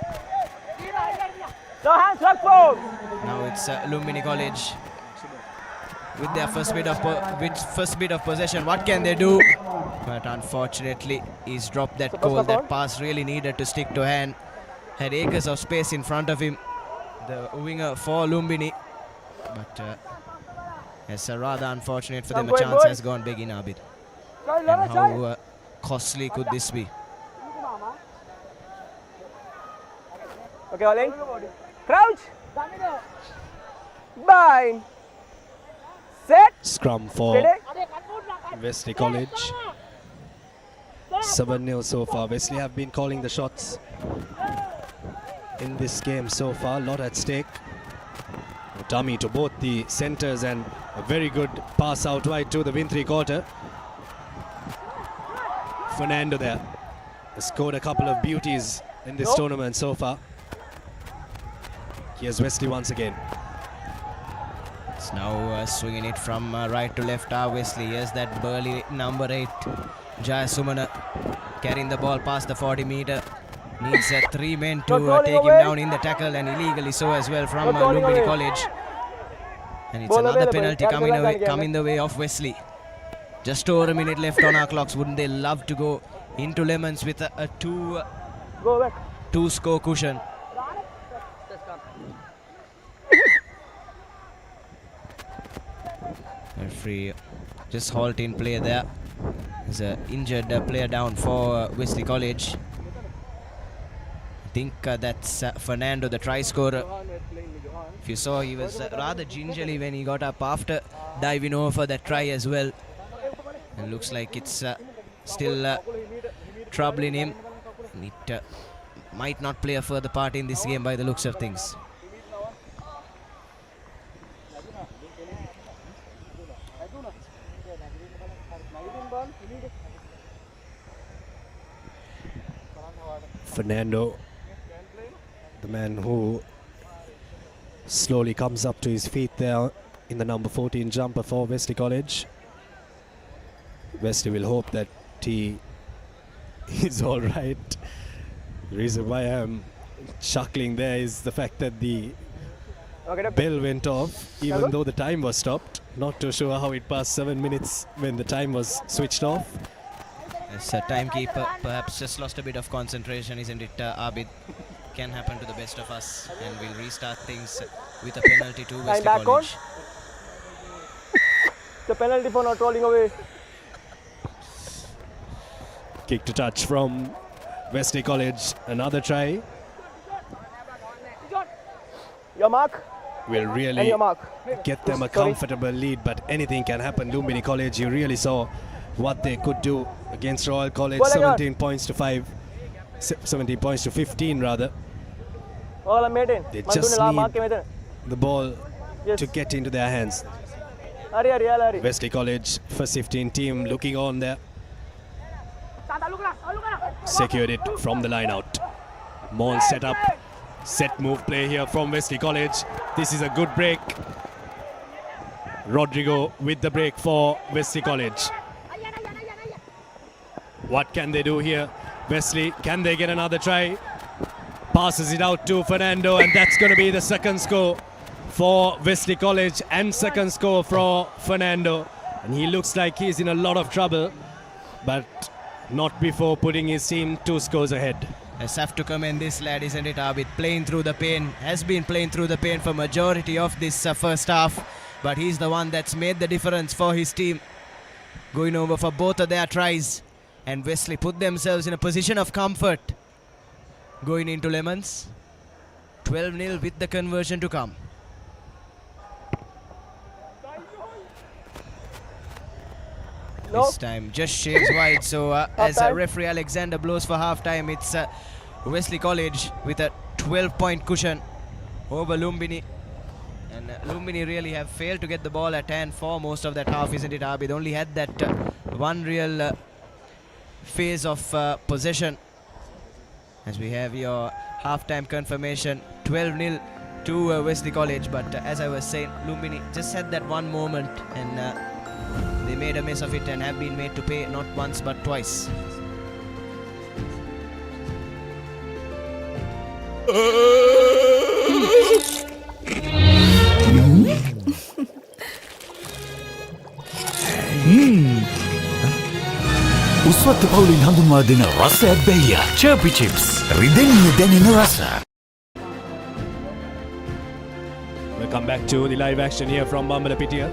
No hands, lock forward. Now it's Lumbini College with their first bit of possession. What can they do? But unfortunately, he's dropped that goal. That pass really needed to stick to hand. Had acres of space in front of him, the winger for Lumbini. But it's rather unfortunate for them. A chance has gone big in Abid. And how costly could this be? Okay, Ollie. Crouch. Bind. Set. Scrum for Wesley College. 7-0 so far. Wesley have been calling the shots in this game so far. A lot at stake. Dummy to both the centers and a very good pass out wide to the win three-quarter. Fernando there has scored a couple of beauties in this tournament so far. Here's Wesley once again. It's now swinging it from right to left. Wesley. Here's that burly number 8, Jaya Sumana, carrying the ball past the 40 meter. Needs 3 men to take him down in the tackle, and illegally so as well from Lumbini College. And it's another penalty coming the way of Wesley. Just over a minute left on our clocks. Wouldn't they love to go into lemons with a 2 score cushion? Referee just halt in play there. There's an injured player down for Wesley College. I think that's Fernando, the try scorer. If you saw, he was rather gingerly when he got up after diving over for that try as well. And looks like it's still troubling him. It might not play a further part in this game by the looks of things. Fernando, the man who slowly comes up to his feet there in the number 14 jumper for Wesley College. Wesley will hope that he is all right. The reason why I'm chuckling there is the fact that the bell went off even though the time was stopped. Not too sure how it passed 7 minutes when the time was switched off. Yes, timekeeper perhaps just lost a bit of concentration, isn't it, Abid? Can happen to the best of us, and we'll restart things with a penalty to Wesley College. The penalty for not rolling away. Kick to touch from Wesley College. Another try. Your mark. Will really get them a comfortable lead, but anything can happen. Lumbini College, you really saw what they could do against Royal College. 17 points to 15 rather. They just need the ball to get into their hands. Wesley College first 15 team looking on there. Secured it from the line out. Maul set up. Set move play here from Wesley College. This is a good break. Rodrigo with the break for Wesley College. What can they do here? Wesley, can they get another try? Passes it out to Fernando, and that's going to be the second score for Wesley College and second score for Fernando. And he looks like he's in a lot of trouble, but not before putting his team 2 scores ahead. Yes, have to commend this lad, isn't it, Abid? Playing through the pain, has been playing through the pain for majority of this first half, but he's the one that's made the difference for his team, going over for both of their tries. And Wesley put themselves in a position of comfort going into Lemons. 12-0 with the conversion to come. This time just shades wide, so as referee Alexander blows for half-time, it's Wesley College with a 12-point cushion over Lumbini. And Lumbini really have failed to get the ball at hand for most of that half, isn't it, Abid? Only had that one real phase of possession. As we have your half-time confirmation, 12-0 to Wesley College. But as I was saying, Lumbini just had that one moment, and they made a mess of it and have been made to pay not once but twice. උස්වත්ත පවුලින් හඳුන්වා දෙන රසයක් බැහැය. Chirpy chips. රිදෙන්න දැනෙන රස. Welcome back to the live action here from Bambalapitiya.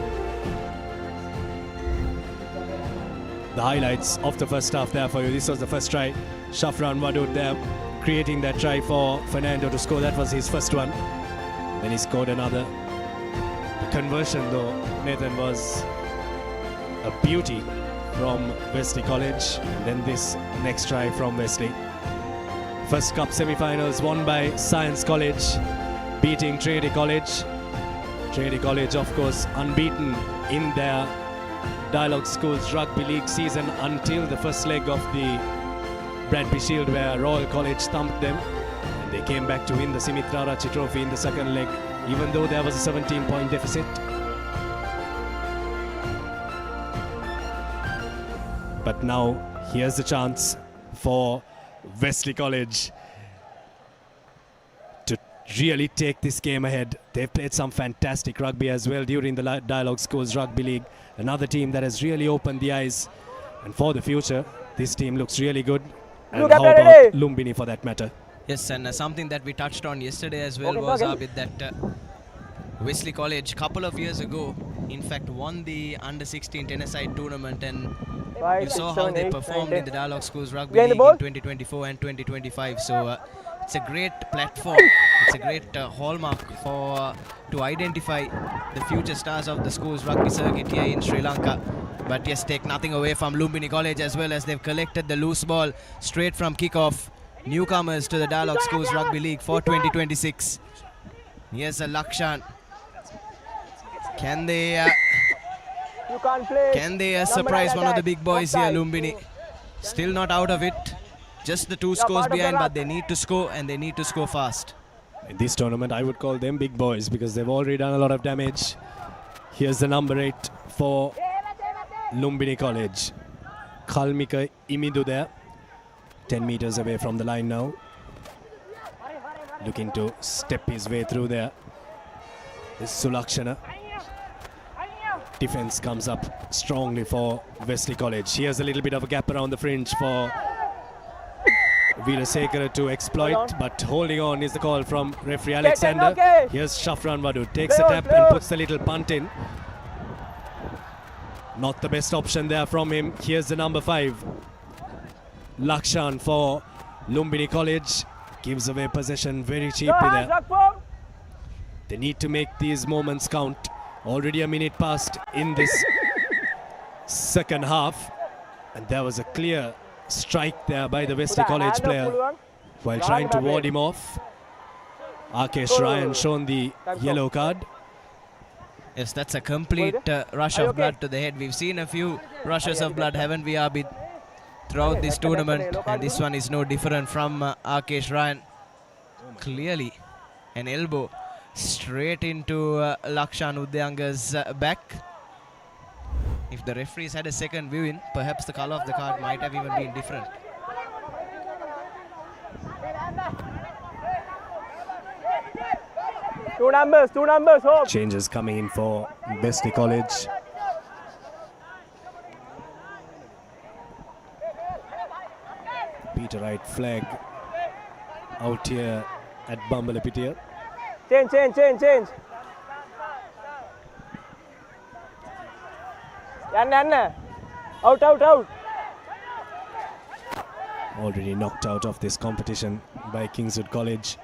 The highlights of the first half there for you. This was the first try. Shafran Wadud there creating that try for Fernando to score. That was his first one. Then he scored another. The conversion though, Nathan, was a beauty from Wesley College. And then this next try from Wesley. First Cup semi-finals won by Science College, beating Trinity College. Trinity College, of course, unbeaten in their Dialogue Schools Rugby League season until the first leg of the Bradby Shield, where Royal College thumped them. And they came back to win the Simitrarachi Trophy in the second leg, even though there was a 17-point deficit. But now, here's the chance for Wesley College to really take this game ahead. They've played some fantastic rugby as well during the Dialogue Schools Rugby League. Another team that has really opened the eyes. And for the future, this team looks really good. And how about Lumbini for that matter? Yes, and something that we touched on yesterday as well was Abid, that Wesley College couple of years ago in fact won the under-16 tennis-side tournament, and you saw how they performed in the Dialogue Schools Rugby League in 2024 and 2025. So it's a great platform, it's a great hallmark for to identify the future stars of the schools rugby circuit here in Sri Lanka. But yes, take nothing away from Lumbini College as well, as they've collected the loose ball straight from kickoff. Newcomers to the Dialogue Schools Rugby League for 2026. Here's a Lakshan. Can they surprise one of the big boys here, Lumbini? Still not out of it. just the 2 scores behind, but they need to score and they need to score fast. In this tournament, I would call them big boys because they've already done a lot of damage. Here's the number 8 for Lumbini College. Kalmika Imidu there. 10 meters away from the line now. Looking to step his way through there. This Sulakshana. Defense comes up strongly for Wesley College. Here's a little bit of a gap around the fringe for Veerasekara to exploit, but holding on is the call from referee Alexander. Here's Shafran Vadu, takes a tap and puts the little punt in. Not the best option there from him. Here's the number 5, Lakshan for Lumbini College. Gives away possession very cheaply there. They need to make these moments count. Already a minute passed in this second half, and there was a clear strike there by the Wesley College player while trying to ward him off. Akesh Ryan shown the yellow card. Yes, that's a complete rush of blood to the head. We've seen a few rushes of blood, haven't we, Abid, throughout this tournament, and this one is no different from Akesh Ryan. Clearly an elbow straight into Lakshan Udyanga's back. If the referees had a second viewing, perhaps the colour of the card might have even been different. Two numbers, hope. Changes coming in for Wesley College. Peter Wright flag out here at Bambalapitiya. Change. Ananda. Out. Already knocked out of this competition by Kingswood College.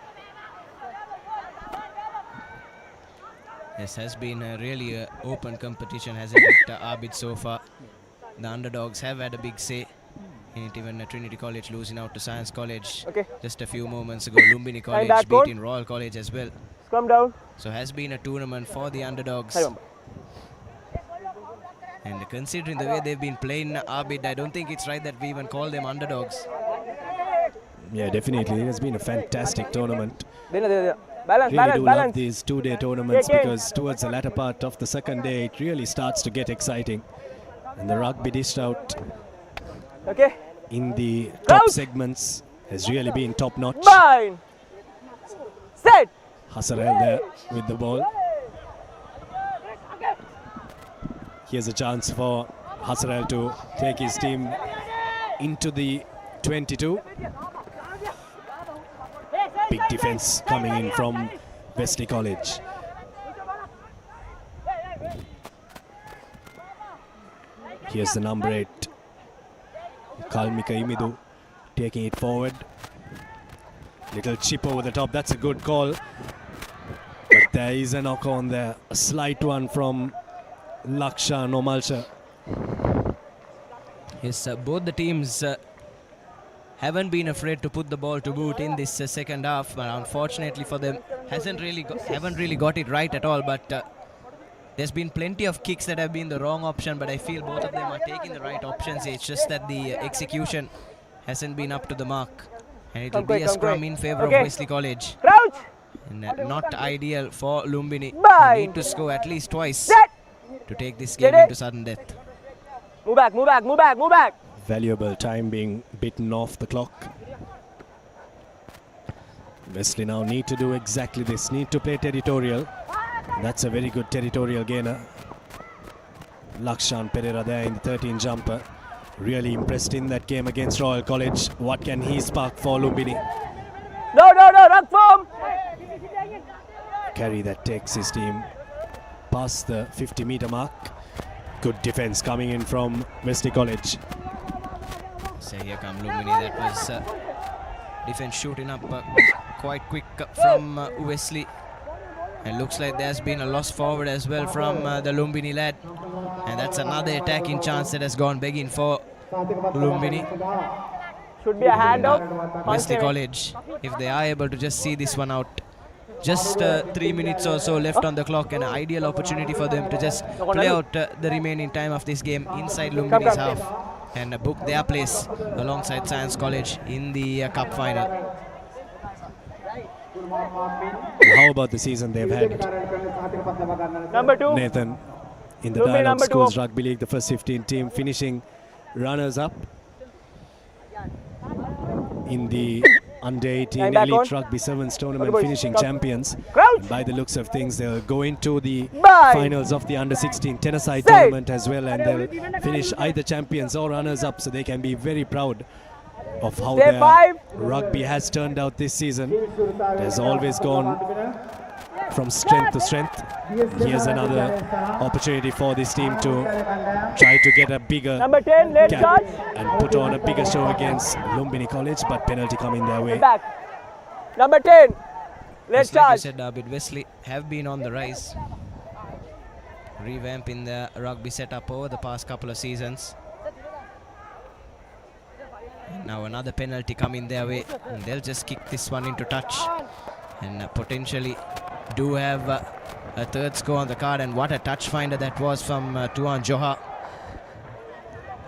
This has been a really open competition, hasn't it, Abid, so far? The underdogs have had a big say in it, even Trinity College losing out to Science College just a few moments ago. Lumbini College beating Royal College as well. Come down. So has been a tournament for the underdogs. And considering the way they've been playing, Abid, I don't think it's right that we even call them underdogs. Yeah, definitely. It has been a fantastic tournament. Balance. Love these 2-day tournaments because towards the latter part of the second day, it really starts to get exciting. And the rugby dished out in the top segments has really been top-notch. Bind. Set. Hasarel there with the ball. Here's a chance for Hasarel to take his team into the 22. Big defense coming in from Wesley College. Here's the number 8, Kalmika Imidu, taking it forward. Little chip over the top, that's a good call. But there is a knock on there, a slight one from Lakshan Omalsha. Yes, both the teams haven't been afraid to put the ball to boot in this second half, but unfortunately for them, haven't really got it right at all. But there's been plenty of kicks that have been the wrong option, but I feel both of them are taking the right options. It's just that the execution hasn't been up to the mark, and it will be a scrum in favour of Wesley College. Crouch. And not ideal for Lumbini. They need to score at least twice to take this game into sudden death. Move back. Valuable time being bitten off the clock. Wesley now need to do exactly this, need to play territorial. That's a very good territorial gainer. Lakshan Pereira there in the 13 jumper. Really impressed in that game against Royal College. What can he spark for Lumbini? No, rock form. Carry that takes his team past the 50-meter mark. Good defense coming in from Wesley College. So here come Lumbini. That was defense shooting up quite quick from Wesley. And looks like there's been a loss forward as well from the Lumbini lad. And that's another attacking chance that has gone begging for Lumbini. Should be a handoff. Wesley College, if they are able to just see this one out. Just 3 minutes or so left on the clock, and an ideal opportunity for them to just play out the remaining time of this game inside Lumbini's half. and book their place alongside Science College in the cup final. How about the season they've had? Number 2. Nathan, in the Lumbini, Dialogue number 2. Schools Rugby League, the first 15 team finishing runners-up in the Under 18 back Elite on. Rugby Sevens tournament, Boys, finishing come. champions. Crouch. And by the looks of things, they'll go into the Bye. finals of the Under 16 tennis-side Say. tournament as well, and they'll finish either champions or runners-up, so they can be very proud of how Stay their 5. rugby has turned out this season. It has always gone from strength to strength. Here's another opportunity for this team to try to get a bigger Number 10, late gap charge. and put on a bigger show against Lumbini College, but penalty coming their way. Back. Number 10, late Just like you charge. said, David, Wesley have been on the rise, revamping the rugby setup over the past couple of seasons. And now another penalty coming their way, and they'll just kick this one into touch, and potentially do have a third score on the card. And what a touch finder that was from Tuan Johar.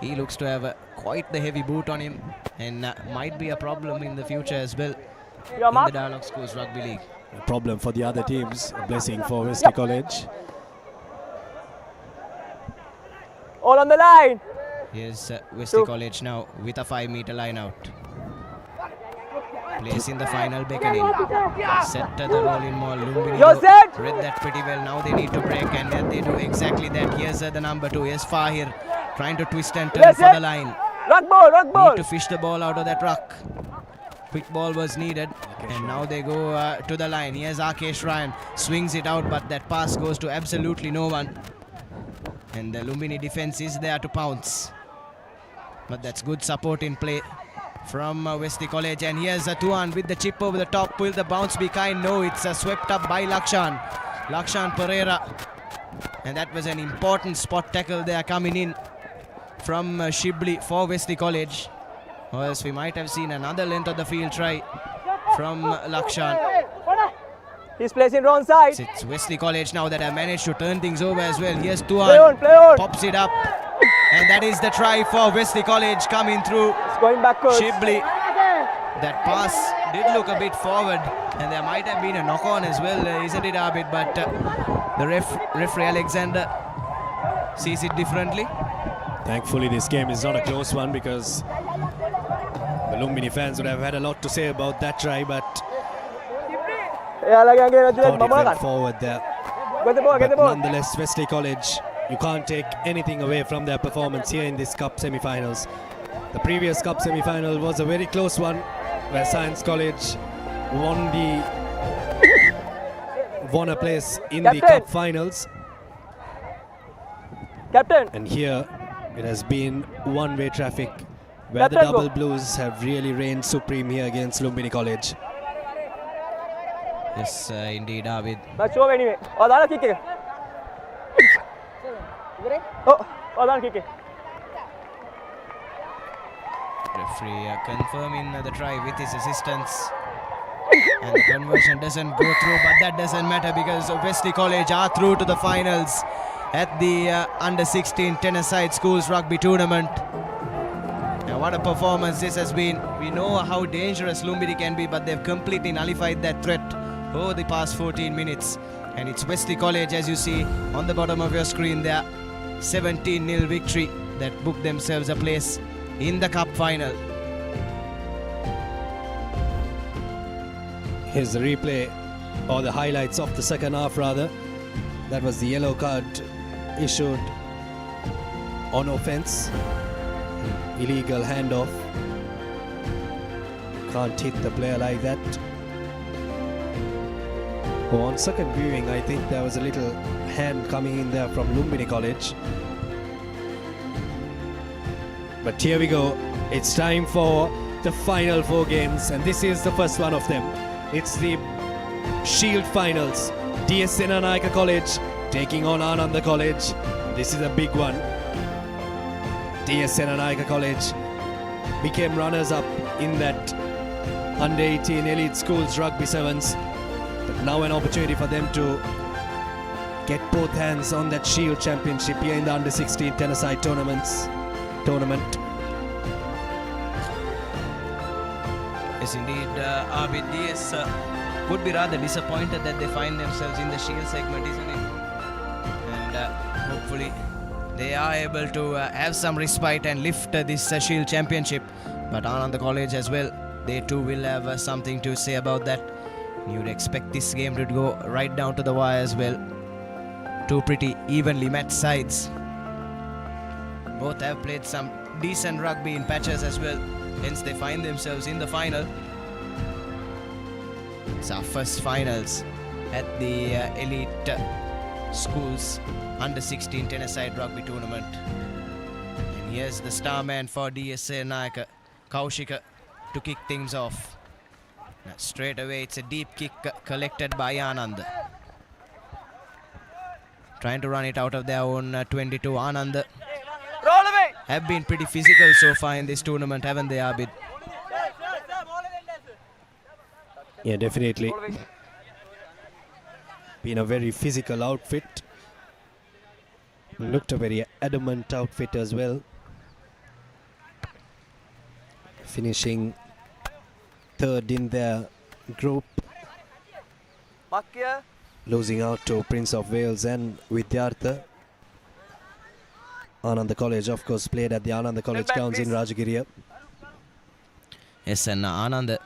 He looks to have quite the heavy boot on him, and might be a problem in the future as well in the Dialogue Schools Rugby League. A problem for the other teams, a blessing for Wesley College. All on the line. Here's Wesley College now with a 5-meter line out. Place in the final beckoning. Set the rolling ball. Lumbini read that pretty well. Now they need to break, and they do exactly that. Here's the number 2. Here's Fahir trying to twist and turn for the line. Ruck ball, ruck ball. Need to fish the ball out of that ruck. Quick ball was needed, and now they go to the line. Here's Akesh Ryan, swings it out, but that pass goes to absolutely no one. And the Lumbini defense is there to pounce. But that's good support in play from Wesley College. And here's Tuan with the chip over the top. Will the bounce be kind? No, it's swept up by Lakshan Pereira. And that was an important spot tackle there coming in from Shibli for Wesley College. Or else we might have seen another length of the field try from Lakshan. He's placing wrong side. It's Wesley College now that have managed to turn things over as well. Here's Play on, Tuan, play on. pops it up. And that is the try for Wesley College coming through. It's going backwards. Shibli. That pass did look a bit forward, and there might have been a knock-on as well, isn't it, Abid? But the referee Alexander sees it differently. Thankfully, this game is not a close one, because the Lumbini fans would have had a lot to say about that try, but thought it went forward there. Get the ball, get the ball. Nonetheless, Wesley College, you can't take anything away from their performance here in this cup semi-finals. The previous cup semi-final was a very close one, where Science College won a place in the cup finals. Captain. And here it has been one-way traffic, where the double blues have really reigned supreme here against Lumbini College. Yes, indeed, Abid. That's over anyway. Oh, that's a kick. Oh, that's a kick. Referee confirming the try with his assistance. And the conversion doesn't go through, but that doesn't matter, because Wesley College are through to the finals at the Under 16 Tennis-side Schools Rugby Tournament. And what a performance this has been. We know how dangerous Lumbini can be, but they've completely nullified that threat over the past 14 minutes. And it's Wesley College, as you see on the bottom of your screen there, 17-0 victory that booked themselves a place in the cup final. Here's the replay, or the highlights of the second half rather. That was the yellow card issued on offense. Illegal handoff. Can't hit the player like that. Oh, on second viewing, I think there was a little hand coming in there from Lumbini College. But here we go. It's time for the final 4 games, and this is the first one of them. It's the Shield Finals. DS Senanayake College taking on Ananda College. This is a big one. DS Senanayake College became runners-up in that Under 18 Elite Schools Rugby Sevens. But now an opportunity for them to get both hands on that Shield Championship here in the Under 16 Tennis-side tournament. Yes, indeed. Abid DS would be rather disappointed that they find themselves in the Shield segment, isn't it? And hopefully they are able to have some respite and lift this Shield championship. But Ananda College as well, they too will have something to say about that. You'd expect this game to go right down to the wire as well. Two pretty evenly matched sides. Both have played some decent rugby in patches as well. Hence they find themselves in the final. It's our first finals at the elite schools under 16 tennis-side rugby tournament. And here's the star man for DS Senanayake, Kaushika, to kick things off. Now, straight away it's a deep kick collected by Ananda. Trying to run it out of their own 22. Ananda have been pretty physical so far in this tournament, haven't they, Abid? Yeah, definitely. Been a very physical outfit. Looked a very adamant outfit as well. Finishing third in their group. Losing out to Prince of Wales and Vidyartha. Ananda College, of course, played at the Ananda College grounds in Rajagiriya. Yes, and Ananda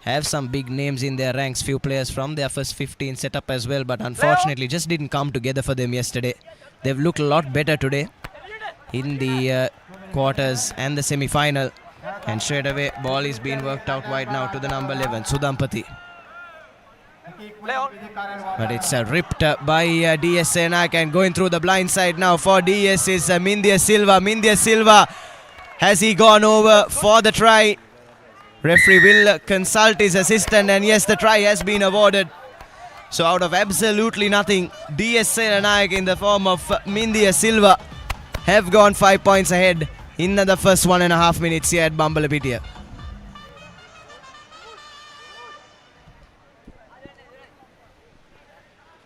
have some big names in their ranks. Few players from their first 15 set up as well, but unfortunately just didn't come together for them yesterday. They've looked a lot better today in the quarters and the semi-final. And straight away, ball is being worked out wide now to the number 11, Sudampati. But it's ripped by DS Senanayake, and going through the blind side now for DS is Mindya Silva. Mindya Silva, has he gone over for the try? Referee will consult his assistant, and yes, the try has been awarded. So out of absolutely nothing, DS Senanayake in the form of Mindya Silva have gone 5 points ahead in the first 1.5 minutes here at Bambalapitiya.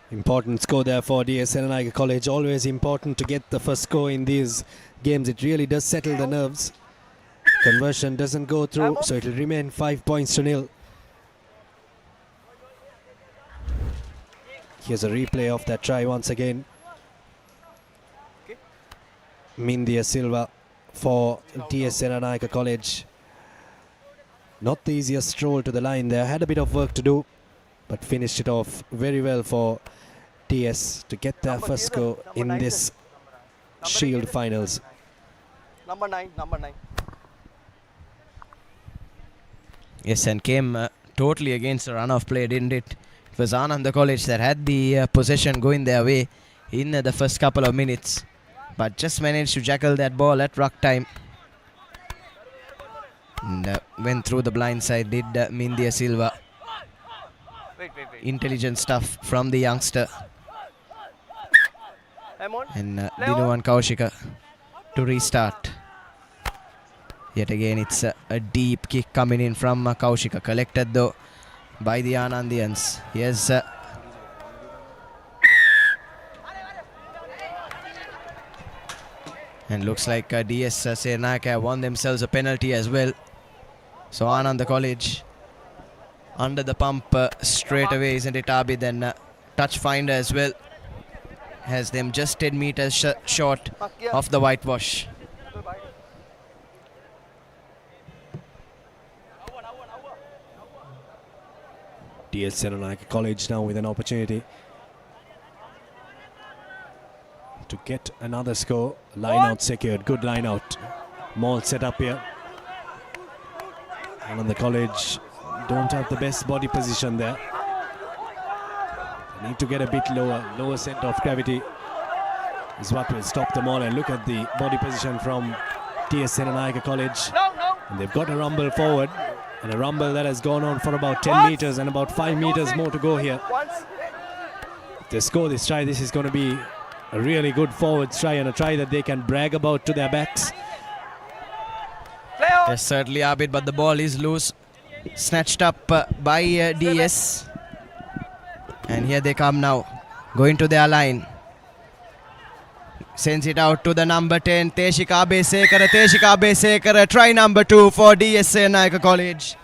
Important score there for DS Senanayake College. Always important to get the first score in these games. It really does settle the nerves. Conversion doesn't go through, so it will remain 5 points to nil. Here's a replay of that try once again. Mindya Silva for DS Senanayake College. Not the easiest stroll to the line there. Had a bit of work to do, but finished it off very well for DS to get their first score in this Shield finals. Number 9. Yes, and came totally against the run of play, didn't it? It was Ananda College that had the possession going their way in the first couple of minutes, but just managed to jackal that ball at ruck time. And went through the blind side, did Mindya Silva. Intelligent stuff from the youngster. And Dinuvan Kaushika to restart. Yet again it's a deep kick coming in from Kaushika. Collected though by the Anandians. Here's and looks like DS Senanayake won themselves a penalty as well. So Ananda College under the pump straight away, isn't it, Abid? Then touch finder as well has them just 10 meters short of the whitewash. DS Senanayake College now with an opportunity to get another score. Line out secured, good line out. Maul set up here. And the College don't have the best body position there. They need to get a bit lower center of gravity is what will stop them all. And look at the body position from DS Senanayake College. And they've got a rumble forward, and a rumble that has gone on for about 10 meters and about 5 meters more to go here. If they score this try, this is going to be a really good forward try, and a try that they can brag about to their backs. Yes, certainly, Abid, but the ball is loose. Snatched up by DS. And here they come now, going to their line. Sends it out to the number 10, Teshika Besekara. Try number 2 for DS Senanayake College.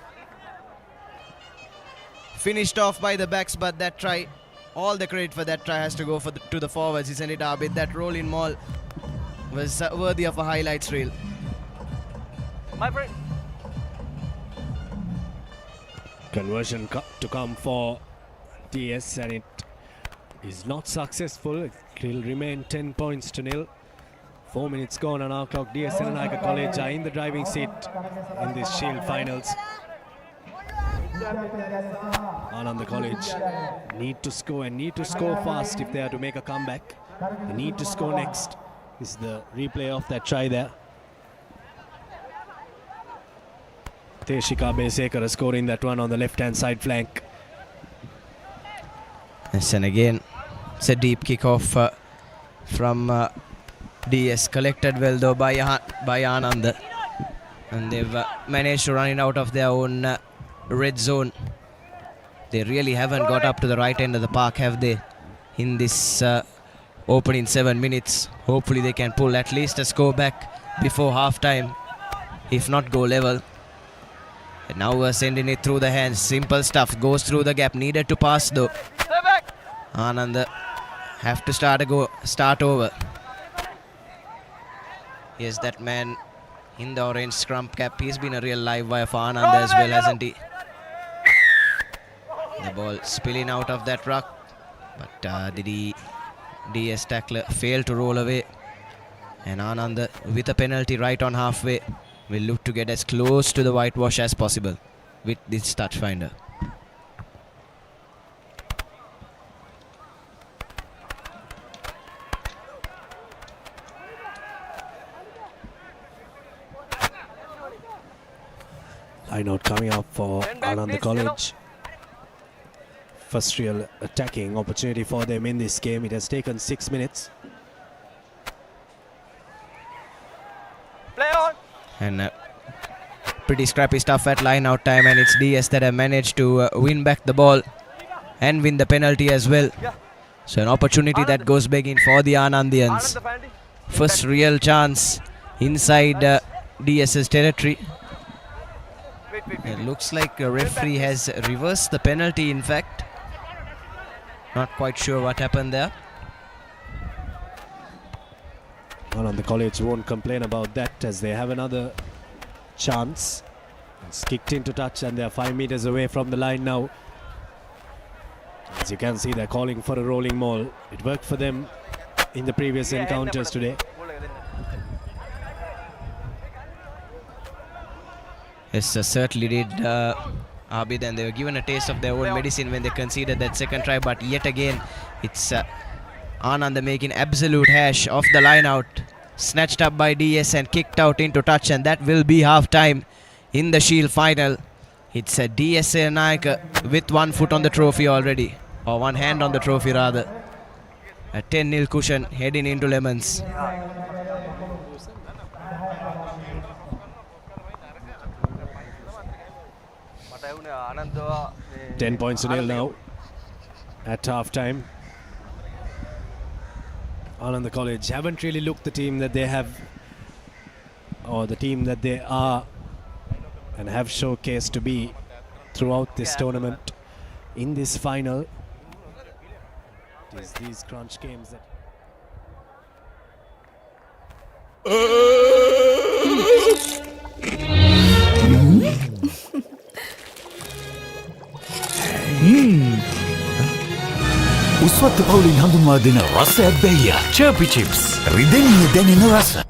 finished off by the backs, but that try, all the credit for that try has to go to the forwards, isn't it, Abid? That rolling maul was worthy of a highlights reel. My friend. Conversion to come for DS, and it is not successful. It will remain 10 points to nil. 4 minutes gone on our clock. DS Senanayake College are in the driving seat in this Shield finals. Ananda College need to score, and need to score fast if they are to make a comeback. They need to score next. This is the replay of that try there. Teshika Besekara scoring that one on the left-hand side flank. Yes, and again, it's a deep kick-off from DS, collected well though by Ananda, and they've managed to run it out of their own red zone. They really haven't got up to the right end of the park, have they, in this opening 7 minutes. Hopefully they can pull at least a score back before half-time, if not go level. And now we're sending it through the hands. Simple stuff, goes through the gap, needed to pass though. Ananda have to start over. Here's that man in the orange scrum cap. He's been a real live wire for Ananda as well, hasn't he? The ball spilling out of that ruck, but the DS tackler failed to roll away. And Ananda, with a penalty right on halfway, will look to get as close to the whitewash as possible with this touch finder. Line out coming up for Ananda College. First real attacking opportunity for them in this game. It has taken 6 minutes. Play on. And pretty scrappy stuff at line out time, and it's DS that have managed to win back the ball and win the penalty as well. So an opportunity that goes begging for the Anandians. First real chance inside DS's territory. It looks like a referee has reversed the penalty, in fact. Not quite sure what happened there. Ananda College won't complain about that, as they have another chance. It's kicked into touch, and they're 5 meters away from the line now. As you can see, they're calling for a rolling maul. It worked for them in the previous encounters today. Yes, certainly did, Abid, and they were given a taste of their own medicine when they conceded that second try, but yet again it's Ananda making absolute hash of the line out, snatched up by DS and kicked out into touch, and that will be half time in the Shield final. It's a DS Senanayake with 1 foot on the trophy already, or 1 hand on the trophy rather. A 10-0 cushion heading into Lemons. 10 points to nil now at half time. Ananda College haven't really looked the team that they have, or the team that they are and have showcased to be throughout this tournament. In this final, it is these crunch games that උස්වත්ත පවුලින් හඳුන්වා දෙන රසයක් බැහැය. Chirpy chips. රිදෙන්න දැනෙන රස.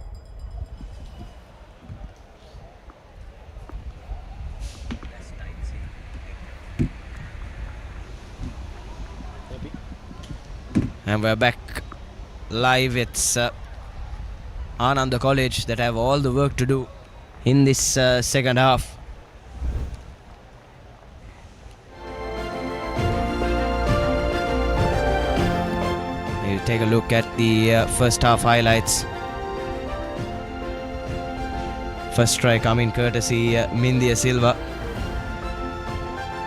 And we're back live. It's Ananda College that have all the work to do in this second half. We'll take a look at the first half highlights. First try coming courtesy Mindia Silva.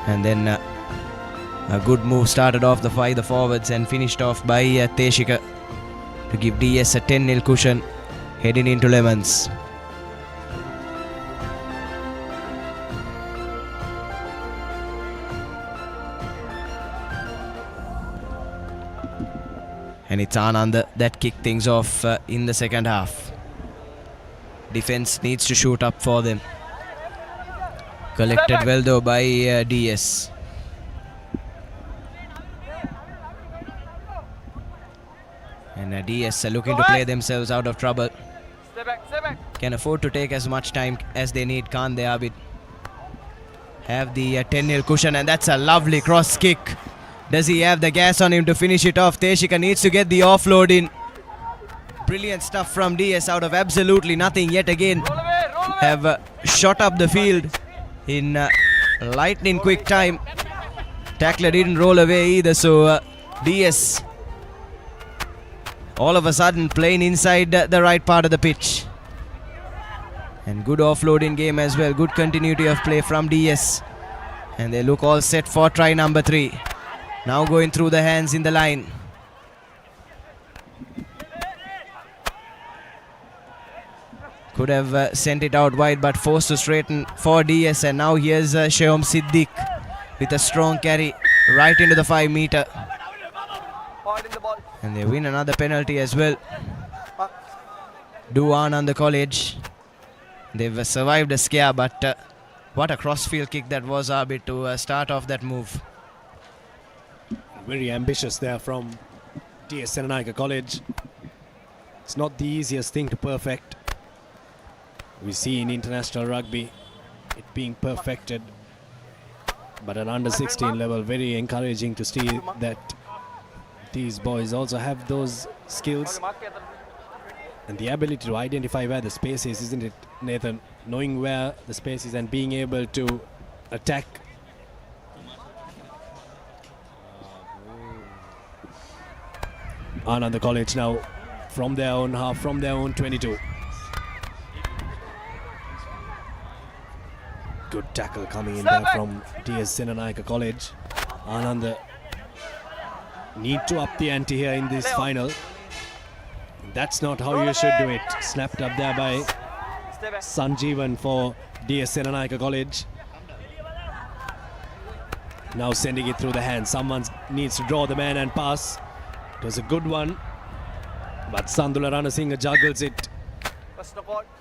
And then a good move started off by the forwards and finished off by Teshika to give DS a 10-0 cushion heading into Lemons. And it's Ananda that kicked things off in the second half. Defense needs to shoot up for them. Collected well though by DS. And DS are looking to play themselves out of trouble. Can afford to take as much time as they need, can't they, Abid? Have the 10-0 cushion, and that's a lovely cross kick. Does he have the gas on him to finish it off? Teshika needs to get the offload in. Brilliant stuff from DS out of absolutely nothing yet again. Have shot up the field in lightning quick time. Tackler didn't roll away either, so DS all of a sudden playing inside the right part of the pitch. And good offloading game as well. Good continuity of play from DS. And they look all set for try number 3. Now going through the hands in the line. Could have sent it out wide, but forced to straighten for DS. And now here's Sheom Siddiq with a strong carry right into the 5 meter. And they win another penalty as well. Do Ananda College. They've survived a scare, but what a crossfield kick that was, Abid, to start off that move. Very ambitious there from DS Senanayake College. It's not the easiest thing to perfect. We see in international rugby it being perfected. But at under 16 level, very encouraging to see that these boys also have those skills and the ability to identify where the space is, isn't it, Nathan? Knowing where the space is and being able to attack. Ananda College now from their own half, from their own 22. Good tackle coming in there from DS Senanayake College. Ananda need to up the ante here in this final. That's not how you should do it. Snapped up there by Sanjeevan for DS Senanayake College. Now sending it through the hands. Someone needs to draw the man and pass. It was a good one, but Sandula Ranasinghe juggles it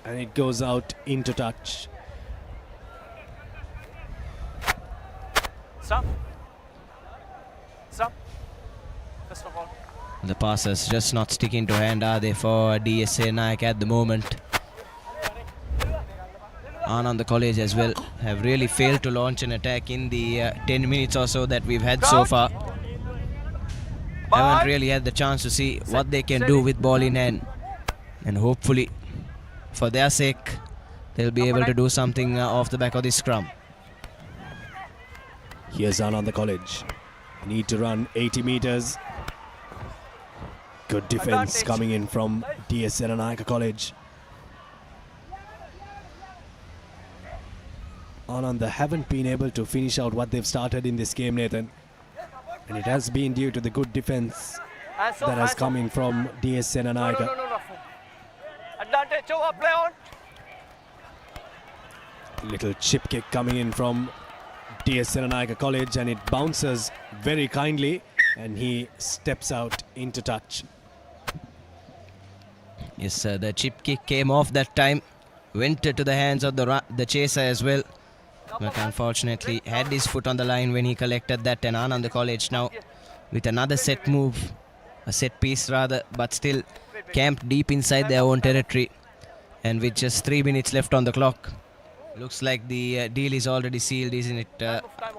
and it goes out into touch. Stop. First of all. The passes just not sticking to hand, are they, for DS Senanayake at the moment. Ananda College as well have really failed to launch an attack in the 10 minutes or so that we've had so far. Haven't really had the chance to see what they can do with ball in hand. And hopefully, for their sake, they'll be able to do something off the back of this scrum. Here's Ananda College. Need to run 80 meters. Good defense coming in from DS Senanayake College. Ananda haven't been able to finish out what they've started in this game, Nathan. And it has been due to the good defense that has come in from DS Senanayake. No. Advantage over, play on. Little chip kick coming in from DS Senanayake College, and it bounces very kindly and he steps out into touch. Yes, the chip kick came off that time, went to the hands of the chaser as well, but unfortunately had his foot on the line when he collected that. And Ananda College now with another set move, a set piece rather, but still camped deep inside their own territory, and with just 3 minutes left on the clock. Looks like the deal is already sealed, isn't it,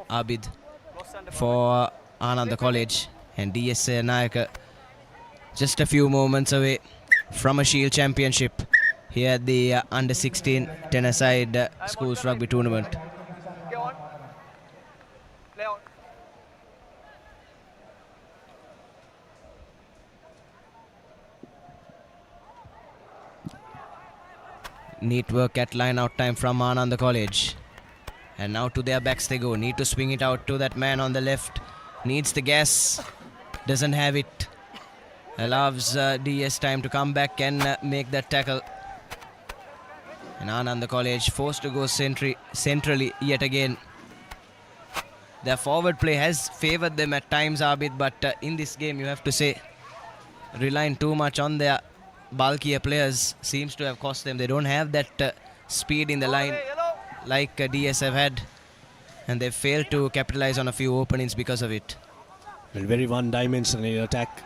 Abid, for Ananda College. And DS Senanayake just a few moments away from a Shield Championship here at the Under 16 10-a-side schools rugby tournament. Neat work at line out time from Ananda College. And now to their backs they go. Need to swing it out to that man on the left. Needs the gas. Doesn't have it. Allows DS time to come back and make that tackle. And Ananda College forced to go centrally yet again. Their forward play has favoured them at times, Abid, but in this game you have to say relying too much on their bulkier players seems to have cost them. They don't have that speed in the line like DS have had, and they failed to capitalize on a few openings because of it. Well, very one-dimensional attack.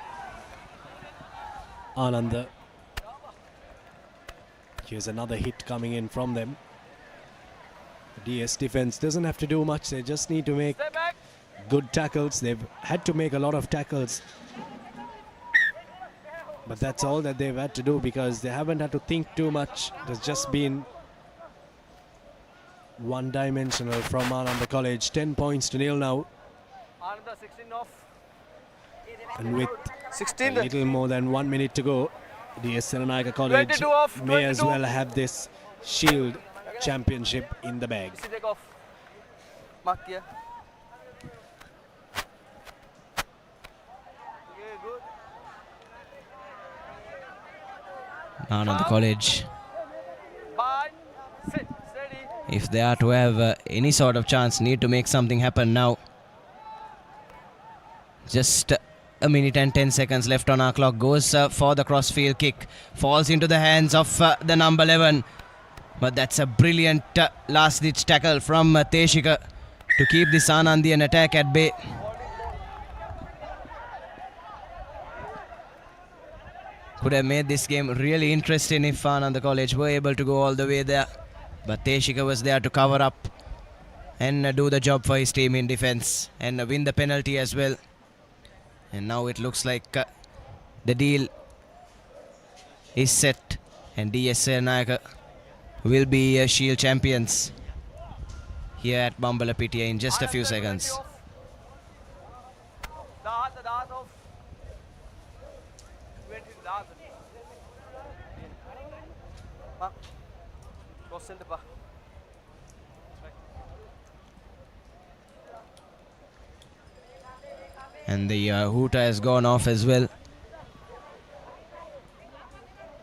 Ananda. Here's another hit coming in from them. The DS defense doesn't have to do much. They just need to make good tackles. They've had to make a lot of tackles. But that's all that they've had to do because they haven't had to think too much. There's just been one-dimensional from Ananda College. 10 points to 0 now. Ananda 16 off. And with 16 a little more than 1 minute to go, the Senanayake College 22 off, may as 22. well have this Shield Championship in the bag. Take off. Mark here. Okay, good. Ananda College, Bind. Sit. Steady. if they are to have any sort of chance, need to make something happen now. Just a minute and 10 seconds left on our clock. Goes for the crossfield kick. Falls into the hands of the number 11. But that's a brilliant last-ditch tackle from Teshika to keep this Anandian attack at bay. Could have made this game really interesting if Ananda College were able to go all the way there. But Teshika was there to cover up and do the job for his team in defense and win the penalty as well. And now it looks like the deal is set and DS Senanayake will be Shield champions here at Bambalapitiya in just a few seconds. And the hooter has gone off as well.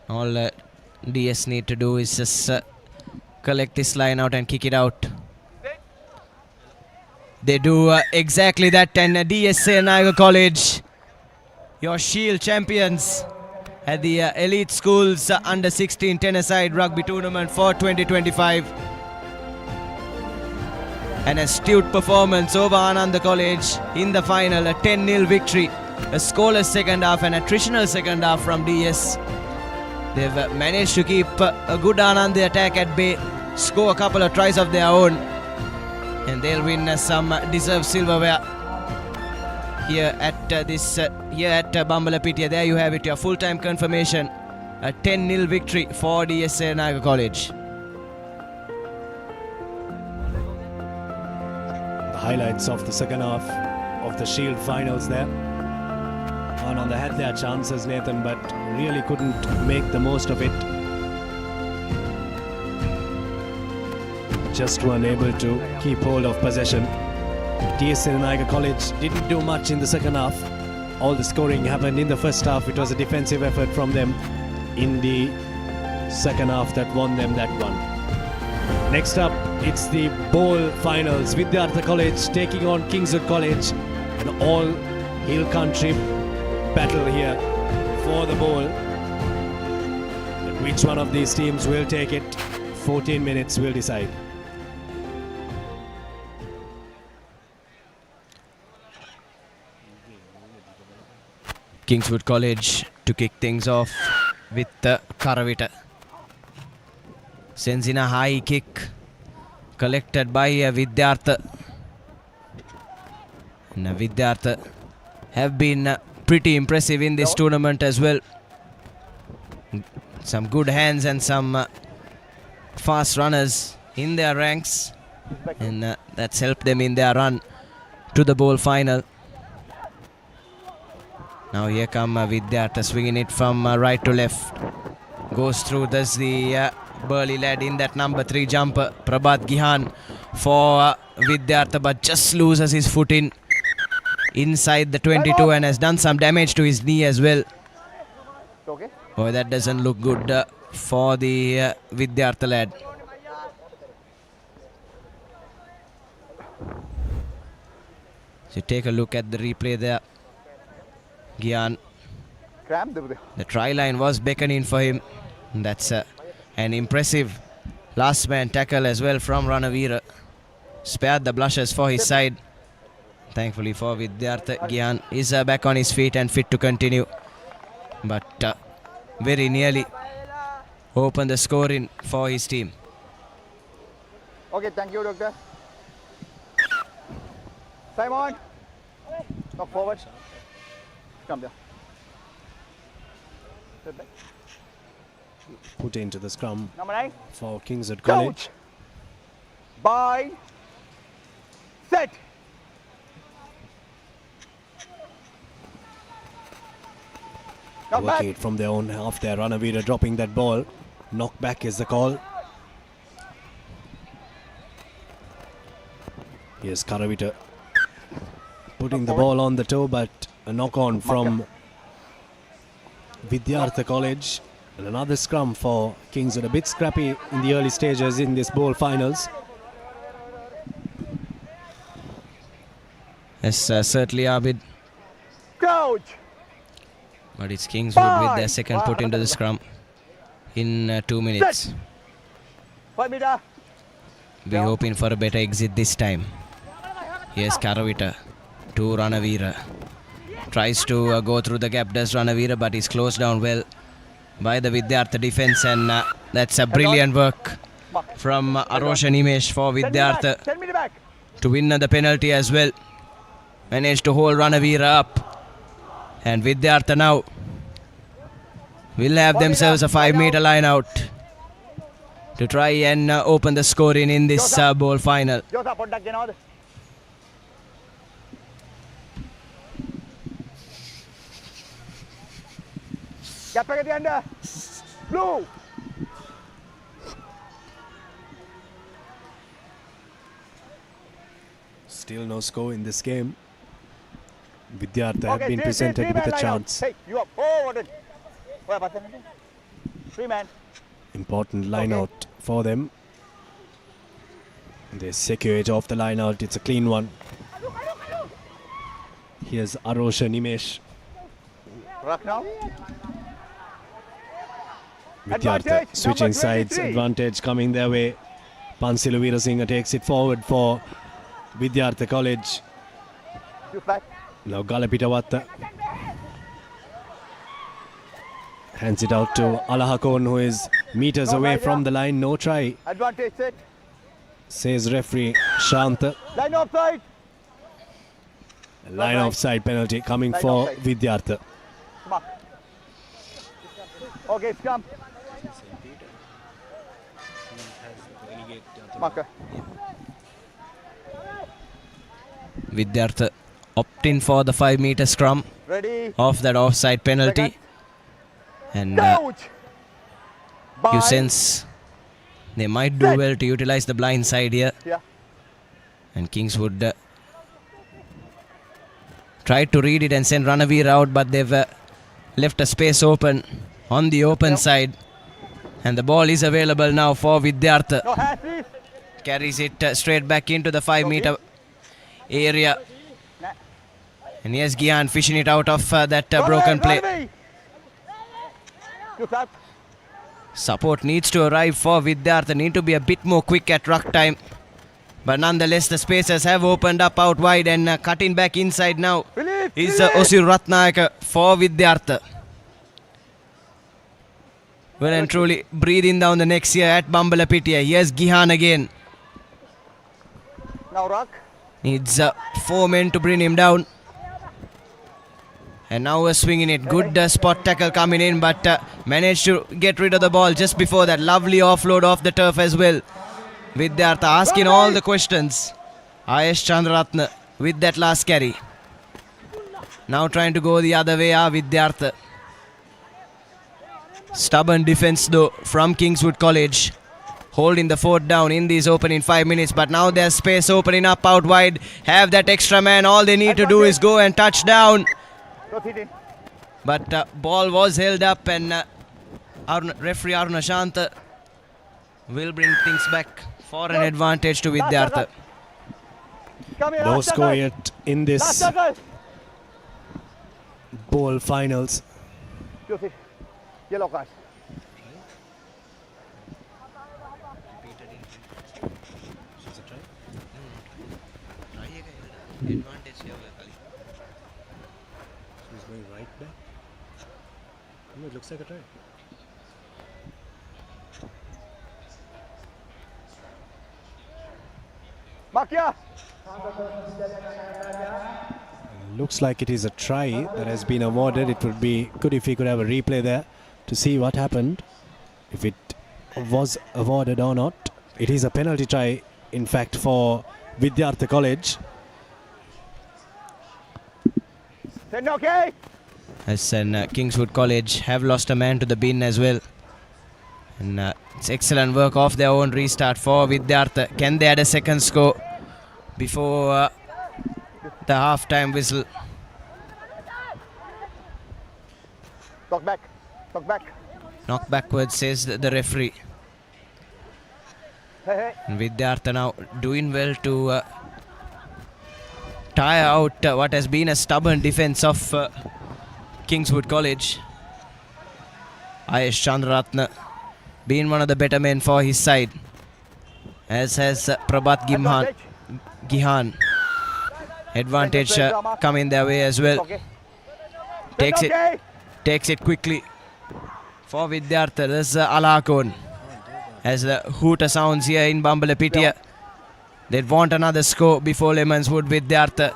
All DS need to do is just collect this line out and kick it out. They do exactly that, and DS Senanayake College, your Shield champions at the Elite Schools Under 16 10-a-side rugby tournament for 2025. An astute performance over Ananda College in the final, a 10-0 victory, a scoreless second half, an attritional second half from DS. They've managed to keep a good Ananda attack at bay, score a couple of tries of their own, and they'll win some deserved silverware here at Bambalapitiya. There you have it, your full-time confirmation, a 10-0 victory for DS Senanayake College. Highlights of the second half of the Shield finals there. Ananda had their chances, Nathan, but really couldn't make the most of it. Just weren't able to keep hold of possession. DS Senanayake College didn't do much in the second half. All the scoring happened in the first half. It was a defensive effort from them in the second half that won them that one. Next up, it's the bowl finals. Vidyartha College taking on Kingswood College. An all-hill country battle here for the bowl. And which one of these teams will take it? 14 minutes will decide. Kingswood College to kick things off with Karavita. Sends in a high kick collected by Vidyartha. And Vidyartha have been pretty impressive in this tournament as well. Some good hands and some fast runners in their ranks, and that's helped them in their run to the bowl final. Now here come Vidyartha swinging it from right to left. Goes through, does the burly lad in that number 3 jumper, Prabhat Gihan for Vidyartha, but just loses his foot inside the 22 and has done some damage to his knee as well. Boy, that doesn't look good for the Vidyartha lad. So take a look at the replay there. Gyan The try line was beckoning for him. That's an impressive last man tackle as well from Ranavira. Spared the blushes for his side. Thankfully for Vidyartha, Gyan is back on his feet and fit to continue. But very nearly opened the scoring for his team. Okay, thank you, Doctor. Simon, knock forward. Come there. Sit back. Put into the scrum Number 9 for Kingswood College. Bind. Set. Working it from their own half there. Ranavira dropping that ball. Knock back is the call. Here's Karavita putting the ball on the toe, but a knock on from Vidyartha College. And another scrum for Kingswood. A bit scrappy in the early stages in this bowl finals. Yes, certainly Abid. Coach. But it's Kingswood with their second put into the scrum in 2 minutes. 5 meter. We're hoping for a better exit this time. Here's Karavita to Ranavira. Tries to go through the gap, does Ranavira, but he's closed down well by the Vidyartha defense, and that's a brilliant work from Arosha Nimesh for Vidyartha to win the penalty as well. Managed to hold Ranavira up, and Vidyartha now will have themselves a 5 meter line out to try and open the scoring in this bowl final. Blue. Still no score in this game. Vidyartha have been presented with a chance. Hey, you are forward. 3 man. Important line out for them. They secure it off the line out. It's a clean one. Here's Arosha Nimesh. Rock now. Vidyartha switching sides. Advantage coming their way. Pansilu Veerasinghe takes it forward for Vidyartha College. Now Galapitawatta hands it out to Alahakon, who is meters away from the line. No try, Advantage set. says referee Shanta. Line offside. Line offside penalty coming for Vidyartha. Okay, scrum. Marker. Vidyartha opting for the 5 meter scrum of that offside penalty. And you sense they might do well to utilize the blind side here. And Kingswood tried to read it and send Ranavira out, but they've left a space open on the open side. And the ball is available now for Vidyartha. Carries it straight back into the 5 meter area. And here's Gyan fishing it out of that broken play. Support needs to arrive for Vidyartha. Need to be a bit more quick at ruck time. But nonetheless, the spaces have opened up out wide, and cutting back inside now is Osir Ratnayaka for Vidyartha. Well and truly breathing down the necks here at Bambalapitiya. Here's Gihan again. Now ruck. Needs 4 men to bring him down. And now we're swinging it. Good spot tackle coming in, but managed to get rid of the ball just before that. Lovely offload off the turf as well. Vidyartha asking all the questions. Ayesh Chandraratna with that last carry. Now trying to go the other way are Vidyartha. Stubborn defense though from Kingswood College. Holding the fort down in these opening 5 minutes, but now there's space opening up out wide. Have that extra man. All they need to do is go and touch down. But ball was held up, and referee Aruna Shanta will bring things back for an advantage to Vidyartha. No score yet in this bowl finals. Joseph, yellow card. Advantage here. He's going right back. No, it looks like a try. Makia! Looks like it is a try that has been awarded. It would be good if we could have a replay there to see what happened, if it was awarded or not. It is a penalty try, in fact, for Vidyartha College. Senanayake! As Kingswood College have lost a man to the bin as well. And it's excellent work off their own restart for Vidyartha. Can they add a second score before the half-time whistle? Knock back. Knock back. Knock backwards, says the referee. And Vidyartha now doing well to tire out what has been a stubborn defense of Kingswood College. Ayesh Chandraratna being one of the better men for his side, as has Prabhat Gihan. Advantage coming their way as well. Takes it quickly for Vidyartha. There's Alakon. As the hooter sounds here in Bambalapitiya. They'd want another score before Lemons would Vidyartha.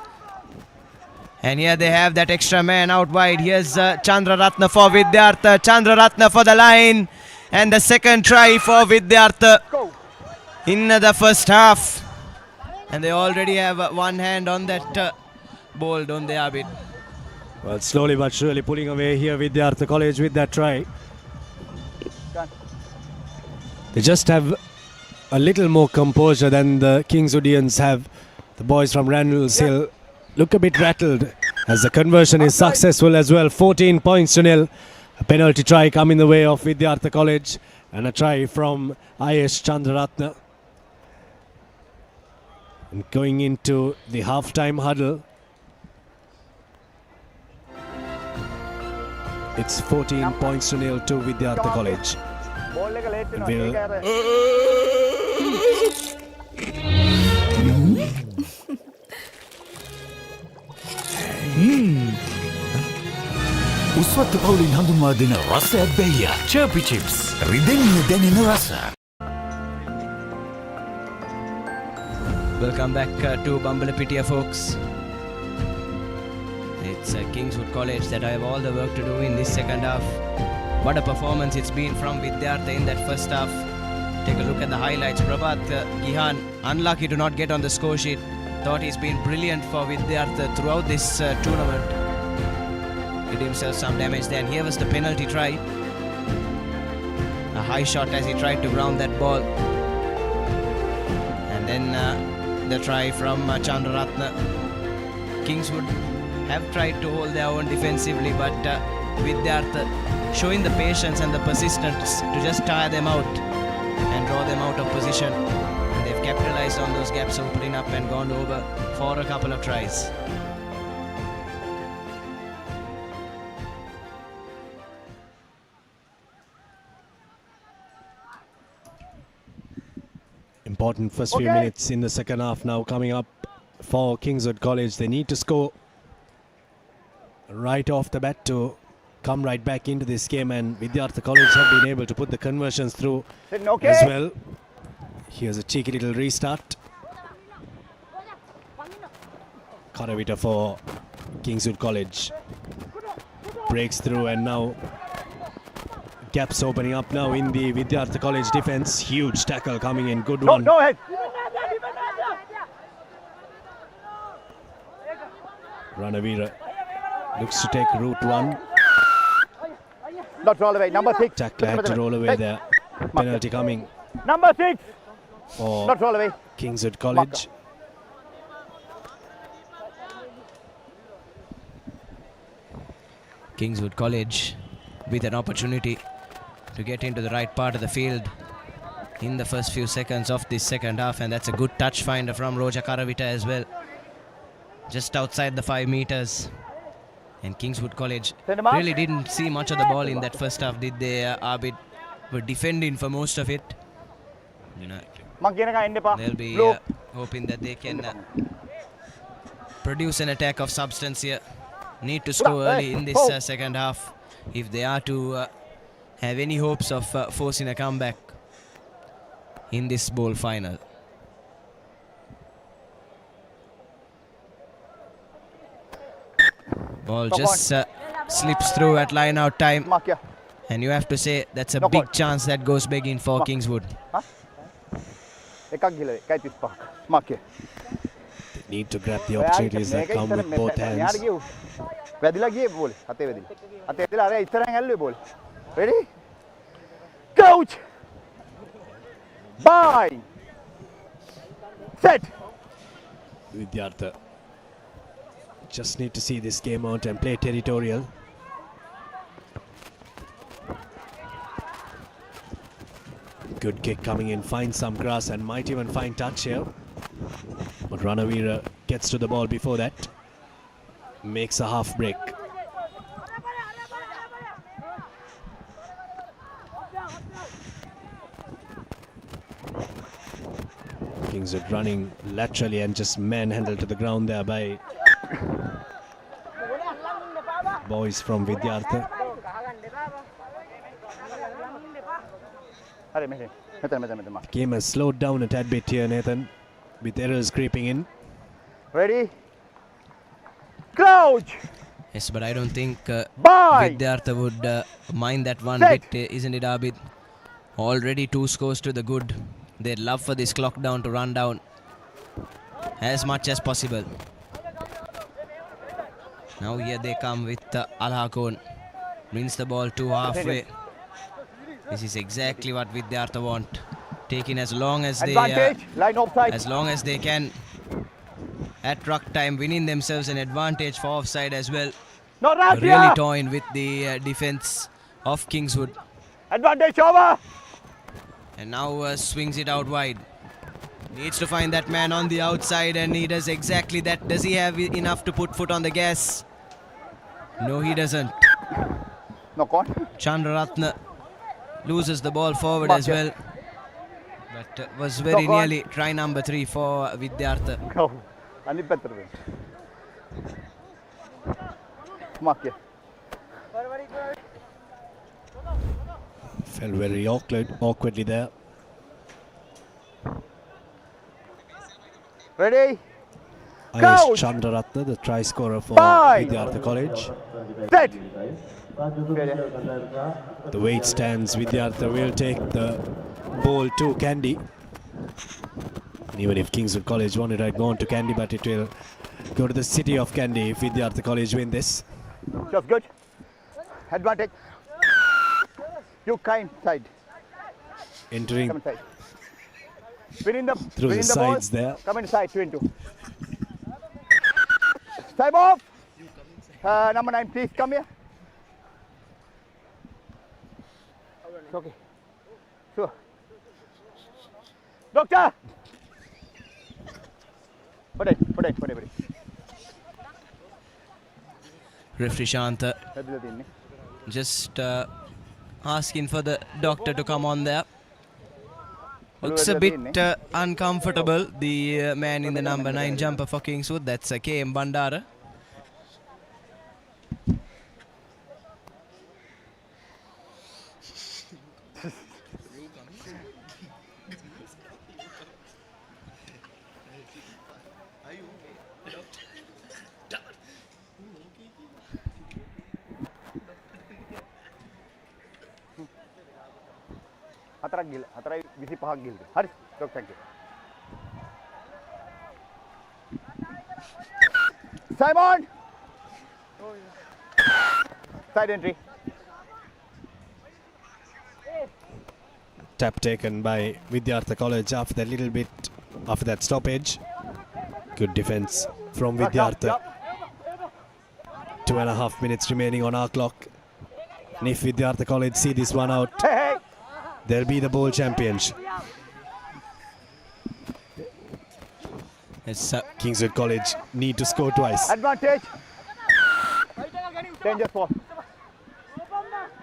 And here they have that extra man out wide. Here's Chandraratna for Vidyartha. Chandraratna for the line. And the second try for Vidyartha in the first half. And they already have one hand on that ball, don't they, Abid? Well, slowly but surely pulling away here Vidyartha College with that try. They just have a little more composure than the Kingswoodians have. The boys from Randall's Hill look a bit rattled as the conversion is successful as well. 14 points to nil. A penalty try coming the way of Vidyartha College and a try from Ayesh Chandraratna. And going into the half-time huddle, it's 14 points to nil to Vidyartha College. And උස්වත්ත පවුලින් හඳුන්වා දෙන රසයක් බැහැය. Chirpy chips. රිදෙන්න දැනෙන රස. Welcome back to Bambalapitiya, folks. It's Kingswood College that I have all the work to do in this second half. What a performance it's been from Vidyartha in that first half. Take a look at the highlights. Prabhat Gihan, unlucky to not get on the score sheet. Thought he's been brilliant for Vidyartha throughout this tournament. Did himself some damage there. And here was the penalty try. A high shot as he tried to ground that ball. And then the try from Chandraratna. Kingswood have tried to hold their own defensively, but Vidyartha showing the patience and the persistence to just tire them out and draw them out of position. And they've capitalized on those gaps opening up and gone over for a couple of tries. important first few minutes in the second half now coming up for Kingswood College. They need to score right off the bat to come right back into this game, and Vidyartha College have been able to put the conversions through as well. Here's a cheeky little restart. Karavita for Kingswood College. Breaks through, and now gaps opening up now in the Vidyartha College defense. Huge tackle coming in, good one. Go ahead. Ranavira looks to take route one. Not roll away, number 6. Tackler had to roll away there. Penalty coming. Number 6. For not roll away. Kingswood College. Kingswood College with an opportunity to get into the right part of the field in the first few seconds of this second half, and that's a good touch finder from Roja Karavita as well. Just outside the 5 meters. And Kingswood College Send him up. really didn't see much of the ball in that first half, did they? Arbit were defending for most of it. You know, they'll be hoping that they can produce an attack of substance here. Need to score early in this second half if they are to have any hopes of forcing a comeback in this bowl final. Ball just slips through at line out time. And you have to say that's a big chance that goes begging for Kingswood. They need to grab the opportunities that come with both hands. Ready? Coach! Bye! Set! Vidyartha just need to see this game out and play territorial. Good kick coming in, finds some grass and might even find touch here. But Ranavira gets to the ball before that. Makes a half break. Kingswood running laterally and just manhandled to the ground there by boys from Vidyartha. The game has slowed down a tad bit here, Nathan, with errors creeping in. Ready? Crouch! Yes, but I don't think Vidyartha would mind that one bit, isn't it, Abid? Already 2 scores to the good. They'd love for this clock down to run down as much as possible. Now here they come with Alhakon. Brings the ball to halfway. This is exactly what Vidyartha want. Taking as long as they can. At ruck time, winning themselves an advantage for offside as well. Really toying with the defense of Kingswood. Advantage over! And now swings it out wide. Needs to find that man on the outside, and he does exactly that. Does he have enough to put foot on the gas? No, he doesn't. Chandraratna loses the ball forward as well. But was very nearly try number 3 for Vidyartha. Fell very awkwardly there. Ready? Ayush Chandraratna, the try scorer for Vidyartha College. Set! The weight stands. Vidyartha will take the ball to Kandy. And even if Kingswood College wanted to go on to Kandy, but it will go to the city of Kandy if Vidyartha College win this. Just good. Advantage. You kind side. Entering come inside. Winning the through winning the sides ball. there. Come inside, 2 into. Time off. Number 9, please come here. It's okay. Sure. Doctor! Put it. Referee Shanta just asking for the doctor to come on there. Looks a bit uncomfortable, the man in the number 9 jumper for Kingswood. That's KM Bandara. හතරයි 25ක් ගිල්ද. හරි. ඩොක් thank you. Simon! Side entry. Tap taken by Vidyartha College after that little bit, after that stoppage. Good defense from Vidyartha. 2.5 minutes remaining on our clock. And if Vidyartha College see this one out, they'll be the bowl champions. Kingswood College need to score twice. Advantage. Then just fall.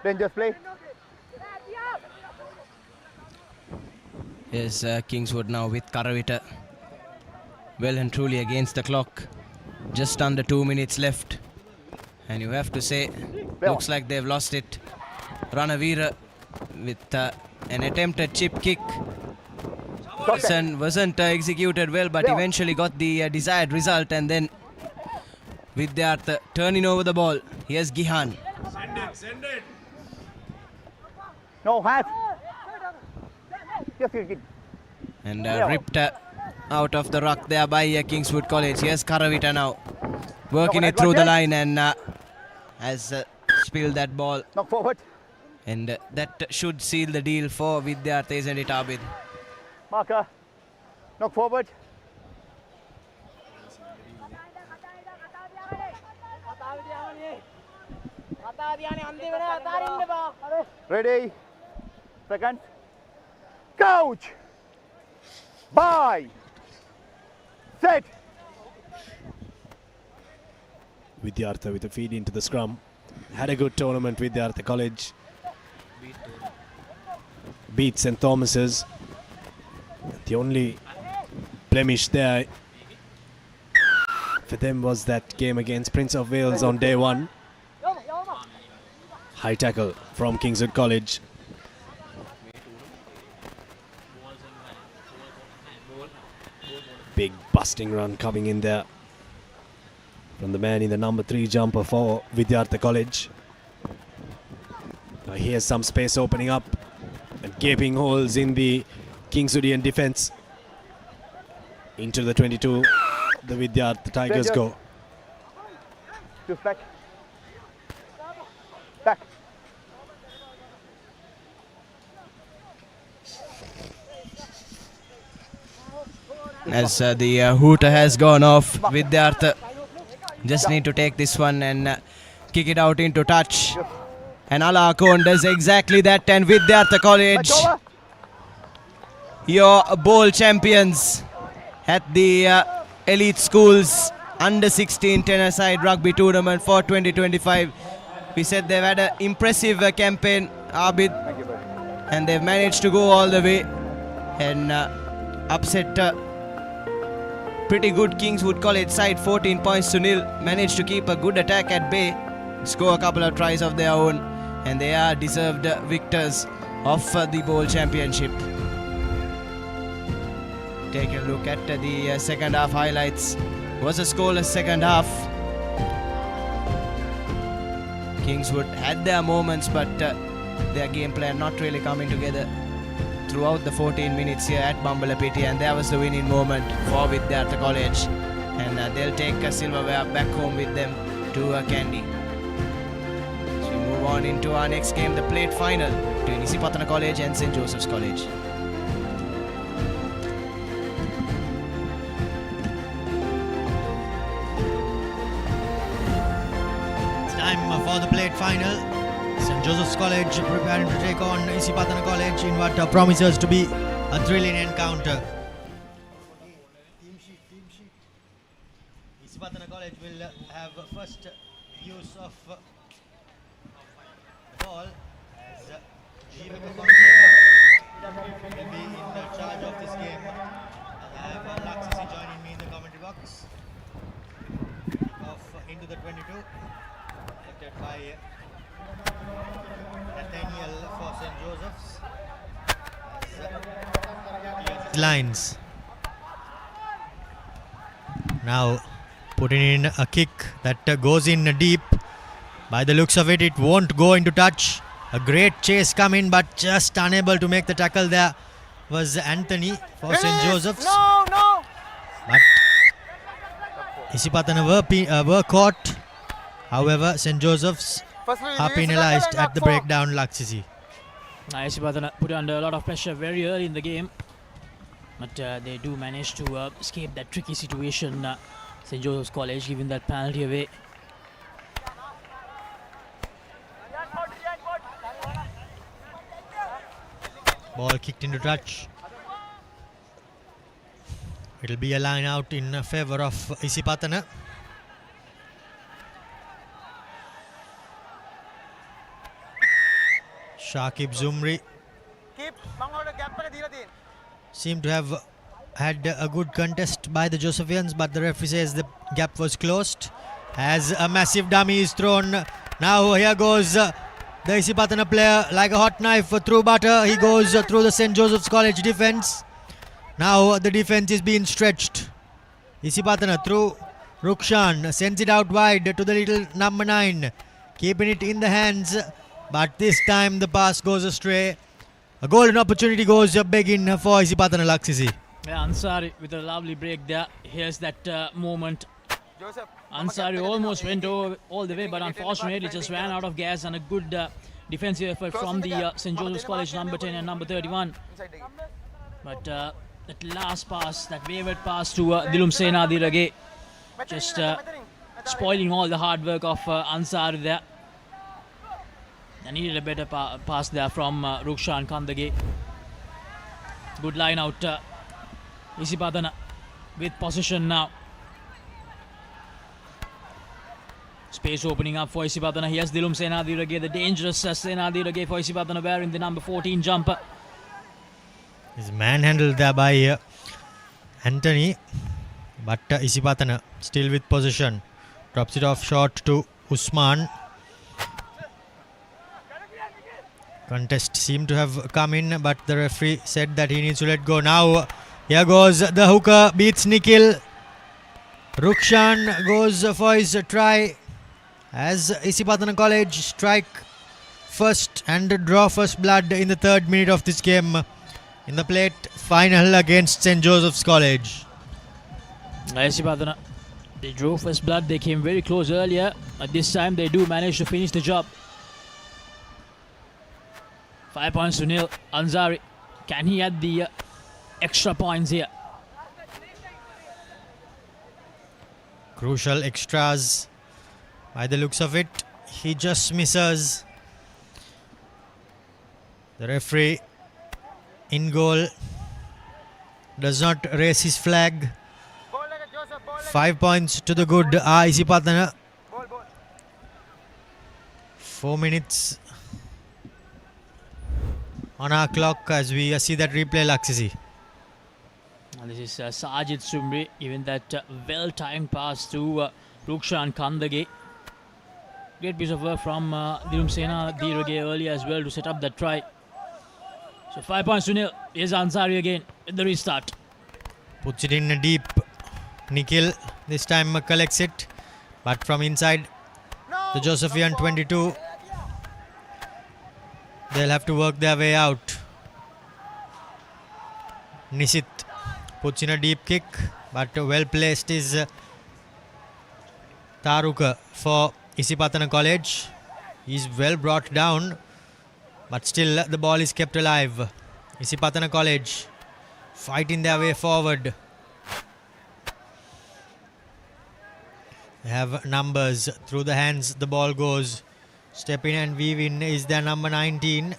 Then just play. Here's Kingswood now with Karavita. Well and truly against the clock. Just under 2 minutes left. And you have to say, looks like they've lost it. Ranavira with an attempted chip kick. Wasn't executed well, but eventually got the desired result. And then Vidyartha turning over the ball. Here's Gihan. Send it. No, half. Just kick it. And ripped out of the ruck there by Kingswood College. Here's Karavita now. Working it through the line and has spilled that ball. Knock forward. And that should seal the deal for Vidyartha, isn't it, Abid? Marker. Knock forward. Ready. Second. Coach. Bye. Set. Vidyartha with a feed into the scrum. Had a good tournament with Vidyartha College. Beat St. Thomas's. The only blemish there for them was that game against Prince of Wales on day one. High tackle from Kingswood College. Big busting run coming in there from the man in the number 3 jumper for Vidyartha College. Now here's some space opening up and gaping holes in the Kingswoodian defense. Into the 22, the Vidyartha Tigers go. Just back. Back. As the hooter has gone off, Vidyartha just need to take this one and kick it out into touch. And Alakon does exactly that, and Vidyartha College, your bowl champions at the Elite Schools Under 16 10-a-side rugby tournament for 2025. We said they've had an impressive campaign, Abid, and they've managed to go all the way and upset pretty good Kingswood College side, 14 points to nil. Managed to keep a good attack at bay, score a couple of tries of their own, and they are deserved victors of the bowl championship. Take a look at the second half highlights. Was a scoreless second half. Kingswood had their moments, but their game plan not really coming together throughout the 14 minutes here at Bambalapitiya, and there was the winning moment for Vidyartha College, and they'll take a silverware back home with them to Kandy. So we move on into our next game, the plate final between Isipatana College and St. Joseph's College. Time for the plate final. St. Joseph's College preparing to take on Isipatana College in what promises to be a thrilling encounter. Isipatana College will have first use of the ball as will be in charge of this game. I have Laksisi joining me in the commentary box. Off into the 22. By Nathaniel for St. Joseph's. Lines. Now putting in a kick that goes in deep. By the looks of it, it won't go into touch. A great chase coming, but just unable to make the tackle. There was Anthony for St. Joseph's. No. But Isipatana were caught. However, St. Joseph's are penalised at the breakdown, Laksisi. Isipatana put under a lot of pressure very early in the game, but they do manage to escape that tricky situation. St. Joseph's College giving that penalty away. Ball kicked into touch. It'll be a line out in favour of Isipatana. Shakib Zumri seemed to have had a good contest by the Josephians, but the referee says the gap was closed as a massive dummy is thrown. Now here goes the Isipatana player like a hot knife through butter. He goes through the St. Joseph's College defence. Now the defence is being stretched. Isipatana through Rukshan sends it out wide to the little number 9, keeping it in the hands, but this time the pass goes astray. A golden opportunity goes begging for Isipatana Laksisi. Yeah, Ansari with a lovely break there. Here's that moment. Ansari almost went over all the way, but unfortunately just ran out of gas, and a good defensive effort from the St. Joseph's College number 10 and number 31. But that last pass, that wayward pass to Dilum Senadirage, just spoiling all the hard work of Ansari there. I needed a better pass there from Rukshan Kandage. Good line out. Isipatana with possession now. Space opening up for Isipatana. Here's Dilum Senadirage, the dangerous Senadirage for Isipatana, wearing the number 14 jumper. He's manhandled there by Anthony, but Isipatana still with possession. Drops it off short to Usman. Contest seemed to have come in, but the referee said that he needs to let go. Now here goes the hooker, beats Nikhil. Rukshan goes for his try as Isipatana College strike first and draw first blood in the 3rd minute of this game in the plate final against St. Joseph's College. Isipatana, they drew first blood. They came very close earlier. At this time they do manage to finish the job. 5 points to nil. Ansari, can he add the extra points here? Crucial extras by the looks of it. He just misses. The referee in goal does not raise his flag. 5 points to the good Isipatana. 4 minutes on our clock as we see that replay, Laksisi. This is Sajid Sumri, even that well-timed pass to Rukshan Kandage. Great piece of work from Dilum Senadirage earlier as well to set up that try. So 5 points to nil. Here's Ansari again at the restart. Puts it in deep. Nikhil this time collects it, but from inside the Josephian 22. They'll have to work their way out. Nisit puts in a deep kick, but well placed is Taruka for Isipatana College. He's well brought down, but still the ball is kept alive. Isipatana College fighting their way forward. They have numbers through the hands. The ball goes. Step in and weave in is their number 19.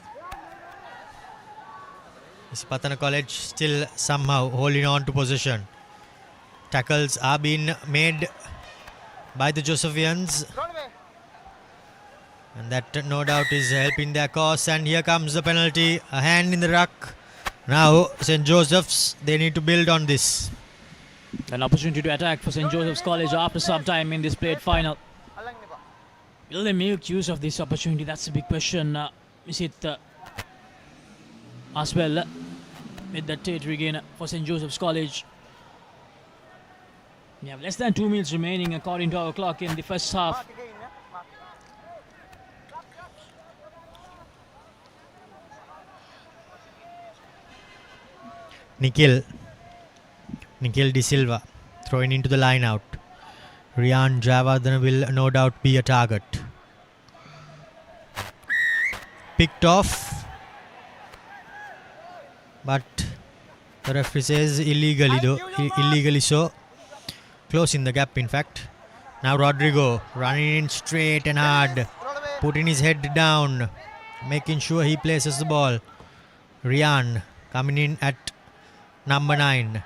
Isipatana College still somehow holding on to possession. Tackles are being made by the Josephians, and that no doubt is helping their cause. And here comes the penalty. A hand in the ruck. Now St. Joseph's, they need to build on this. An opportunity to attack for St. Joseph's College after some time in this plate final. Will they make use of this opportunity? That's a big question. Is it as well with that territory gain for St. Joseph's College? We have less than 2 minutes remaining according to our clock in the first half. Nikhil De Silva throwing into the line out. Rian Javadana will no doubt be a target. Picked off, but the referee says illegally so. Closing the gap in fact. Now Rodrigo running in straight and hard, putting his head down, making sure he places the ball. Rian coming in at number 9.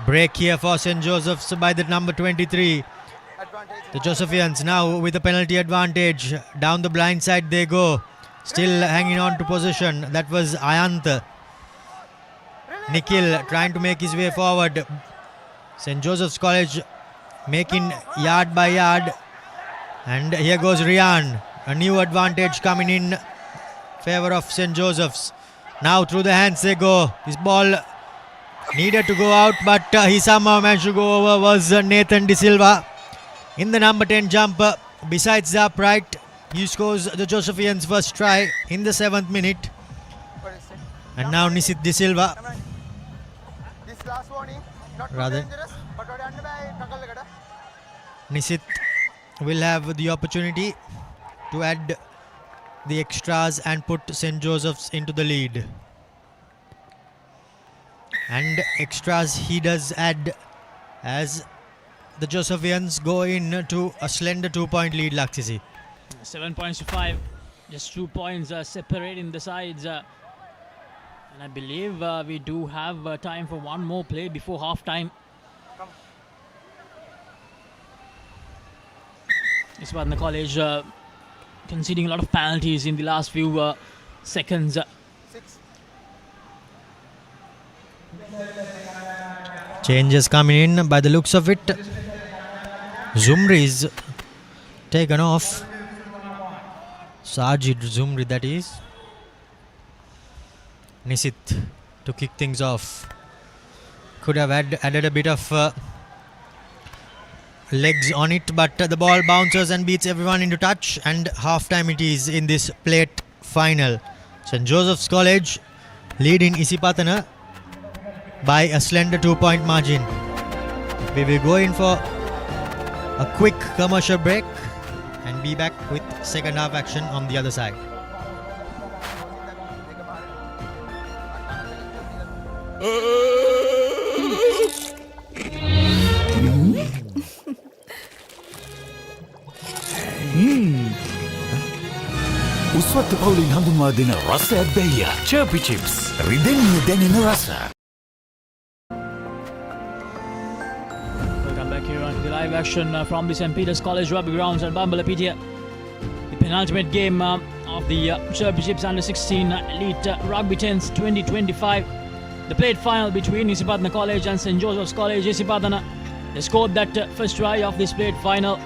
Break here for St. Joseph's by the number 23. The Josephians now with a penalty advantage. Down the blind side they go. still hanging on to position. That was Ayant. Nikhil trying to make his way forward. St. Joseph's College making yard by yard. And here goes Rian. A new advantage coming in favor of St. Joseph's. Now through the hands they go. This ball needed to go out, but he somehow managed to go over. Was Nathan De Silva in the number 10 jumper. Besides the upright, he scores the Josephians' first try in the 7th minute. And now Nisit De Silva. Rather, Nisit will have the opportunity to add the extras and put St. Joseph's into the lead. And extras he does add as the Josephians go in to a slender 2-point lead, Laksisi. 7 points to 5. Just 2 points separating the sides. And I believe we do have time for one more play before half time. Isipatana College conceding a lot of penalties in the last few seconds. Changes coming in by the looks of it. Zumri is taken off. Sajid Zumri, that is. Nisit to kick things off. Could have added a bit of legs on it, but the ball bounces and beats everyone into touch, and half time it is in this plate final. St. Joseph's College leading Isipatana by a slender 2-point margin. We will go in for a quick commercial break and be back with second half action on the other side. උස්වත්ත පවුලින් හඳුන්වා දෙන රසයක් බැහැය. Chirpy chips. රිදෙන්නේ දැනෙන රස. Welcome back here on to the live action from the St. Peter's College Rugby grounds at Bambalapitiya. The penultimate game of the Chirpy Chips Under 16 Elite Rugby 10s 2025. The plate final between Isipatana College and St. Joseph's College. Isipatana, they scored that first try of this plate final.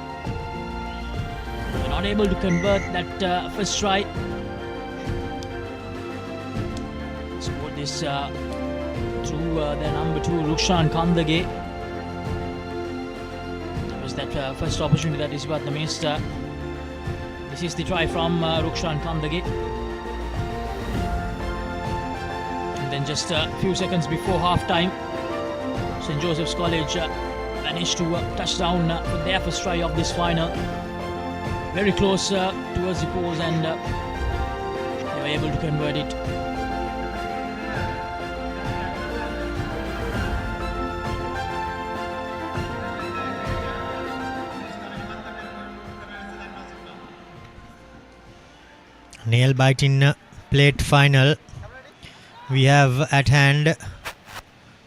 Not able to convert that first try. Scored this through their number 2 Rukshan Kandage. That was that first opportunity that Isipatana missed. This is the try from Rukshan Kandage. And then just a few seconds before half time, St. Joseph's College managed to touch down for their first try of this final. Very close towards the poles, and they were able to convert it. Nail biting plate final. We have at hand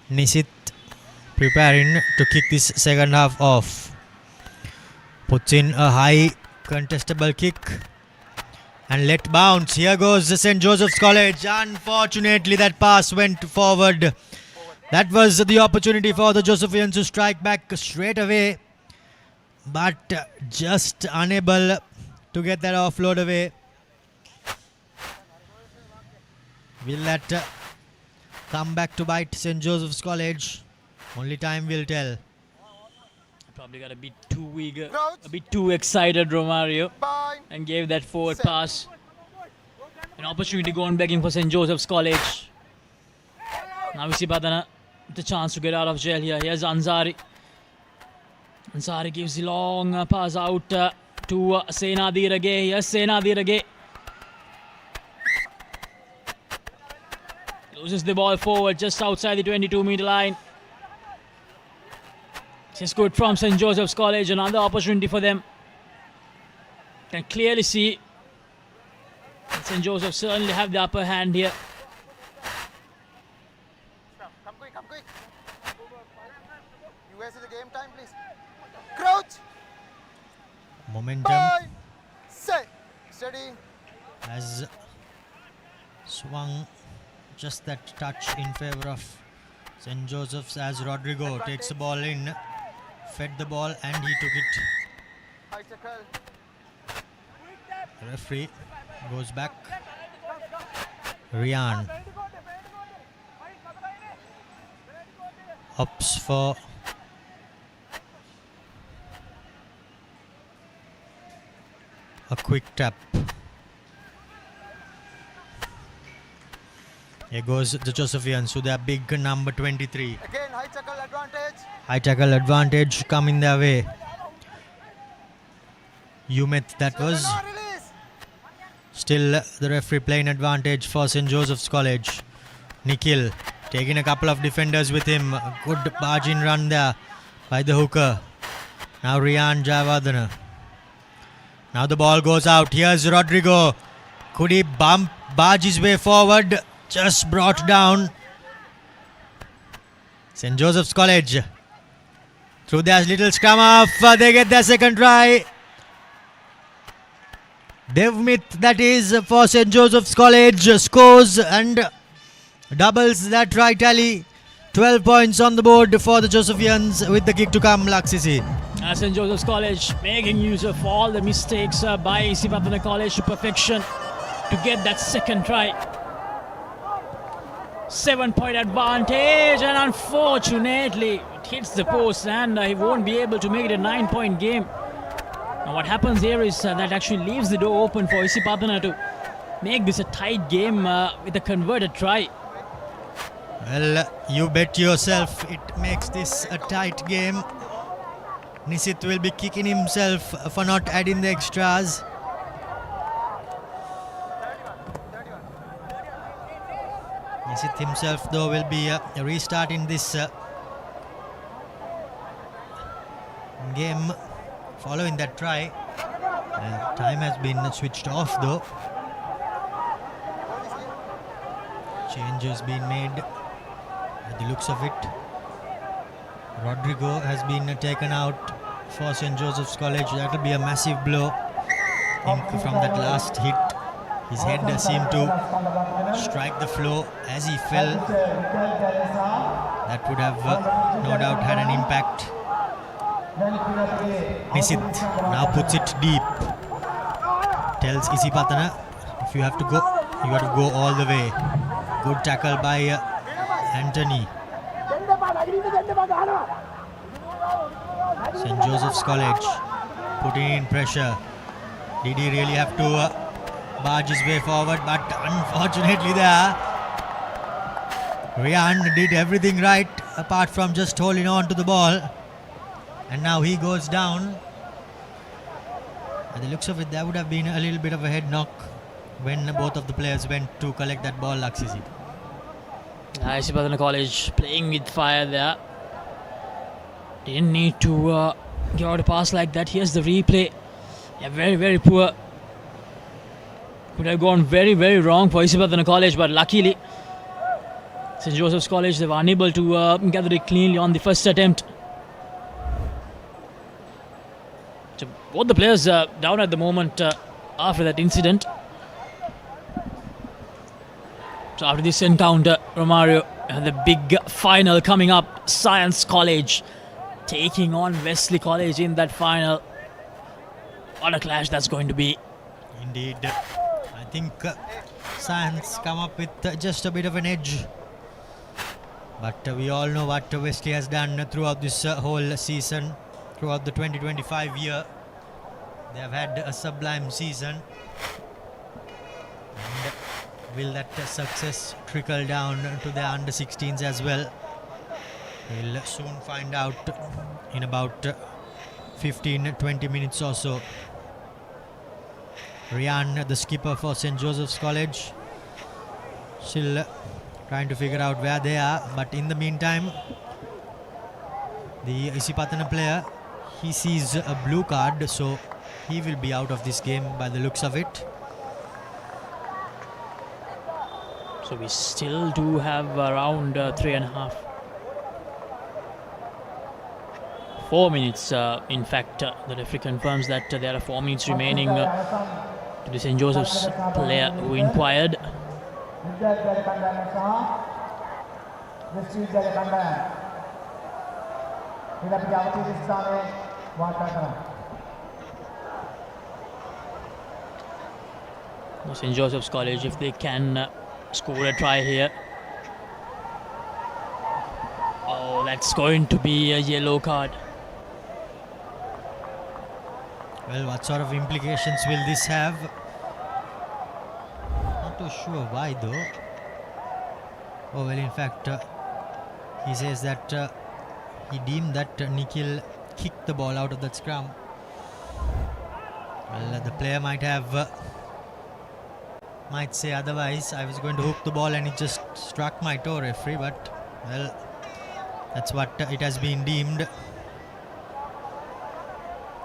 Nisit preparing to kick this second half off. Puts in a high contestable kick and let bounce. Here goes the St. Joseph's College. Unfortunately, that pass went forward. That was the opportunity for the Josephians to strike back straight away, but just unable to get that offload away. Will that come back to bite St. Joseph's College? Only time will tell. Probably got a bit too eager, a bit too excited, Romario, and gave that forward pass. An opportunity going begging for St. Joseph's College. Now Isipatana the chance to get out of jail here. Here's Ansari. Ansari gives the long pass out to Senanayake. Here's Senanayake. Loses the ball forward just outside the 22-meter line. This is good from St. Joseph's College. Another opportunity for them. Can clearly see St. Joseph certainly have the upper hand here. Come quick. You guys see the game time, please. Crouch. Momentum. Bye. Set. Steady. has swung just that touch in favour of St. Joseph's as Rodrigo takes the ball in, fed the ball and he took it. The referee goes back. Rian opts for a quick tap. Here goes the Josephians with their big number 23. Again, high tackle advantage. High tackle advantage coming their way. Umeth that was. Still the referee playing advantage for St. Joseph's College. Nikhil taking a couple of defenders with him. A good barging run there by the hooker. Now Rian Jayawardena. Now the ball goes out. Here's Rodrigo. Could he barge his way forward? Just brought down. St. Joseph's College. Through their little scrum off, they get their second try. Devmith, that is, for St. Joseph's College, scores and doubles that try tally. 12 points on the board for the Josephians with the kick to come, Laksisi. St. Joseph's College making use of all the mistakes by Isipatana College to perfection to get that second try. 7-point advantage, and unfortunately it hits the post and he won't be able to make it a 9-point game. Now what happens here is that actually leaves the door open for Isipatana to make this a tight game with a converted try. Well, you bet yourself it makes this a tight game. Nisit will be kicking himself for not adding the extras. Nisit himself though will be restarting this game following that try. Time has been switched off though. Changes been made by the looks of it. Rodrigo has been taken out for St. Joseph's College. That will be a massive blow. I think from that last hit, his head seemed to strike the floor as he fell. That would have no doubt had an impact. Nisit now puts it deep. Tells Isipatana, if you have to go, you have to go all the way. Good tackle by Anthony. St. Joseph's College putting in pressure. Did he really have to barge his way forward? But unfortunately there, Rian did everything right apart from just holding on to the ball. And now he goes down. By the looks of it, there would have been a little bit of a head knock when both of the players went to collect that ball, Laksisi. Isipatana College playing with fire there. Didn't need to give out a pass like that. Here's the replay. Yeah, very, very poor. Could have gone very, very wrong for Isipatana College, but luckily St. Joseph's College, they were unable to gather it cleanly on the first attempt. So both the players down at the moment after that incident. So after this encounter, Romario, and the big final coming up, Science College taking on Wesley College in that final. What a clash that's going to be. Indeed. I think Science come up with just a bit of an edge. But we all know what Wesley has done throughout this whole season, throughout the 2025 year. They have had a sublime season. And will that success trickle down to their under-16s as well? We'll soon find out in about 15-20 minutes or so. Rian, the skipper for St. Joseph's College, still trying to figure out where they are. But in the meantime, the Isipatana player, he sees a blue card, so he will be out of this game by the looks of it. So we still do have around 3.5. 4 minutes, in fact, the referee confirms that there are 4 minutes remaining to The St. Joseph's player who inquired. St. Joseph's College, if they can score a try here. Oh, that's going to be a yellow card. Well, what sort of implications will this have? Not too sure why though. Oh well, in fact, he says that he deemed that Nikhil kicked the ball out of that scrum. Well, the player might say otherwise. I was going to hook the ball and it just struck my toe, referee, but well, that's what it has been deemed.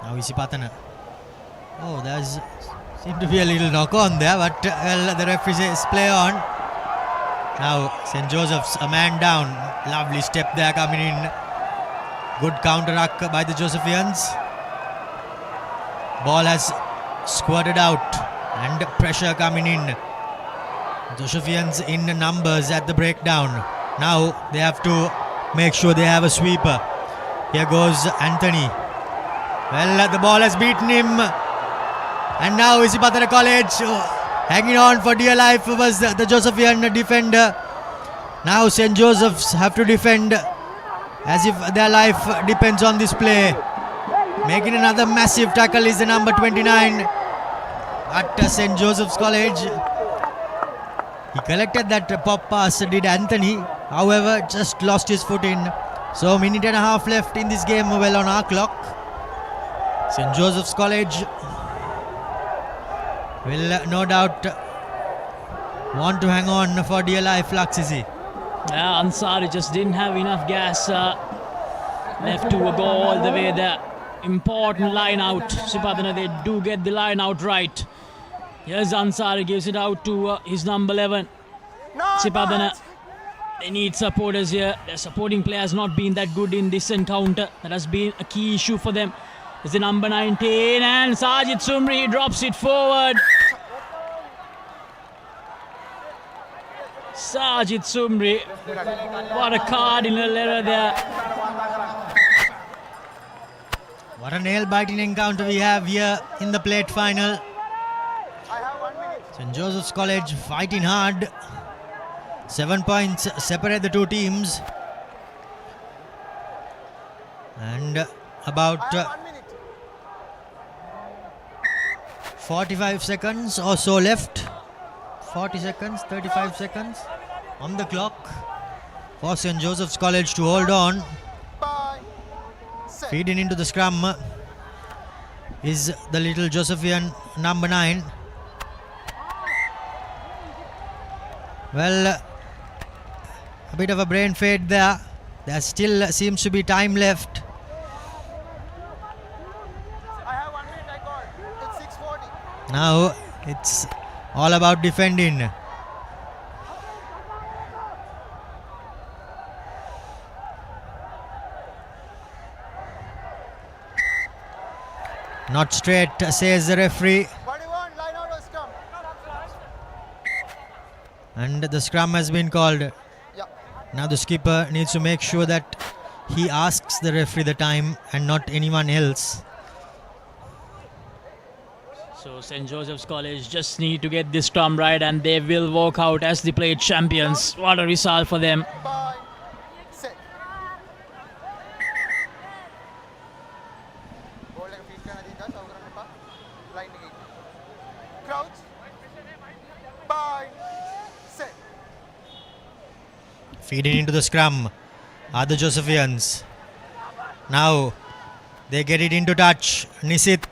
Now Isipatana. Oh, there's seemed to be a little knock on there, but well, the referee says play on. Now St. Joseph's a man down. Lovely step there coming in. Good counter-ruck by the Josephians. Ball has squirted out and pressure coming in. Josephians in numbers at the breakdown. Now they have to make sure they have a sweeper. Here goes Anthony. Well, the ball has beaten him. And now Isipatana College hanging on for dear life was the Josephian defender. Now St. Joseph's have to defend as if their life depends on this play. Making another massive tackle is the number 29 at St. Joseph's College. He collected that pop pass, did Anthony. However, just lost his footing. So, minute and a half left in this game, well on our clock. St. Joseph's College will no doubt want to hang on for dear life, Laksisi. Yeah, Ansari just didn't have enough gas left to go all the way there. Important line out. Isipatana, they do get the line out right. Here's Ansari, gives it out to his number 11. Isipatana, they need supporters here. Their supporting play has not been that good in this encounter. That has been a key issue for them. It's the number 19 and Sajid Sumri, he drops it forward. Sajid Sumri, what a cardinal error there. What a nail-biting encounter we have here in the plate final. St. Joseph's College fighting hard. 7 points separate the two teams. And about 45 seconds or so left. 40 seconds, 35 seconds on the clock for St. Joseph's College to hold on. Feeding into the scrum is the little Josephian number 9. Well, a bit of a brain fade there. There still seems to be time left. Now it's all about defending. Not straight, says the referee. And the scrum has been called. Now the skipper needs to make sure that he asks the referee the time and not anyone else. So St. Joseph's College just need to get this scrum right and they will walk out as the plate champions. What a result for them. Feeding into the scrum are the Josephians. Now they get it into touch. Nisit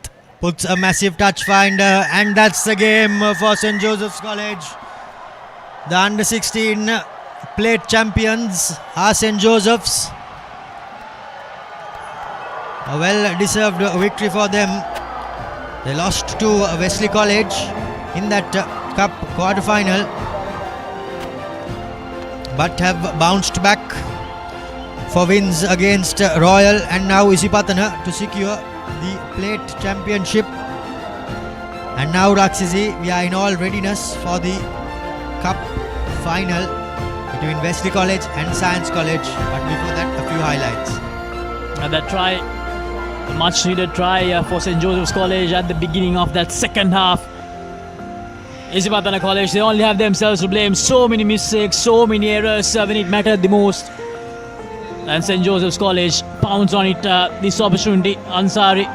puts a massive touch finder and that's the game for St. Joseph's College. The under 16 plate champions are St. Joseph's. A well deserved victory for them. They lost to Wesley College in that cup quarter final, but have bounced back for wins against Royal and now Isipatana to secure the plate championship. And now, Raksisi, we are in all readiness for the cup final between Wesley College and Science College. But before that, a few highlights. That try, the much needed try for St. Joseph's College at the beginning of that second half. Isipatana College, they only have themselves to blame. So many mistakes, so many errors when it mattered the most. And St. Joseph's College pounds on it, this opportunity. Ansari,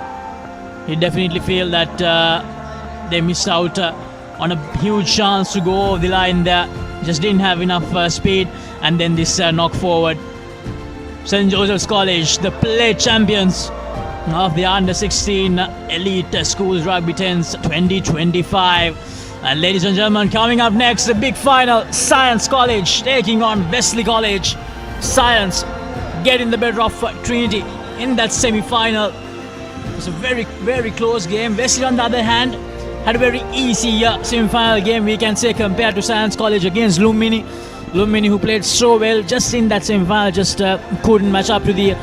he definitely feel that they missed out on a huge chance to go over the line there. Just didn't have enough speed, and then this knock forward. St. Joseph's College, the play champions of the Under-16 Elite Schools Rugby 10s 2025. And ladies and gentlemen, coming up next, the big final, Science College taking on Wesley College. Science getting the better of Trinity in that semi-final. It was a very, very close game. Wesley, on the other hand, had a very easy semi-final game, we can say, compared to Science College against Lumbini. Lumbini, who played so well just in that semi-final, just couldn't match up to the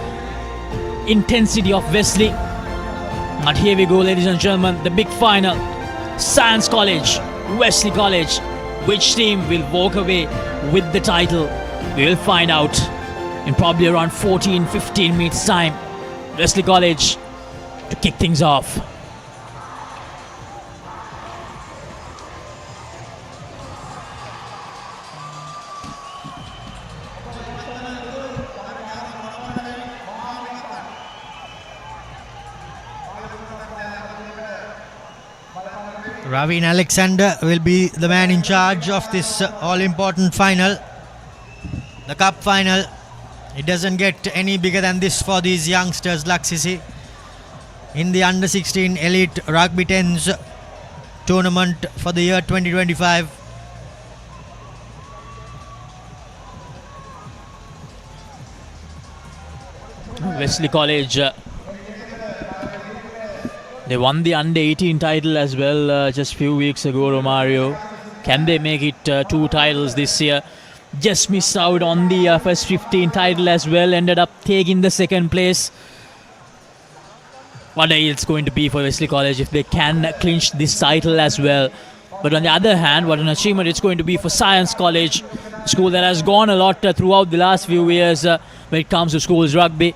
intensity of Wesley. But here we go, ladies and gentlemen, the big final. Science College, Wesley College. Which team will walk away with the title? We will find out in probably around 14-15 minutes time. Wesley College to kick things off. Ravin Alexander will be the man in charge of this all-important final. The cup final. It doesn't get any bigger than this for these youngsters, Laksisi. In the Under-16 Elite Rugby 10s tournament for the year 2025. Wesley College, they won the Under-18 title as well just a few weeks ago, Romario. Can they make it 2 titles this year? Just missed out on the first 15 title as well. Ended up taking the second place. What a year it's going to be for Wesley College if they can clinch this title as well. But on the other hand, what an achievement it's going to be for Science College, school that has gone a lot throughout the last few years when it comes to schools rugby.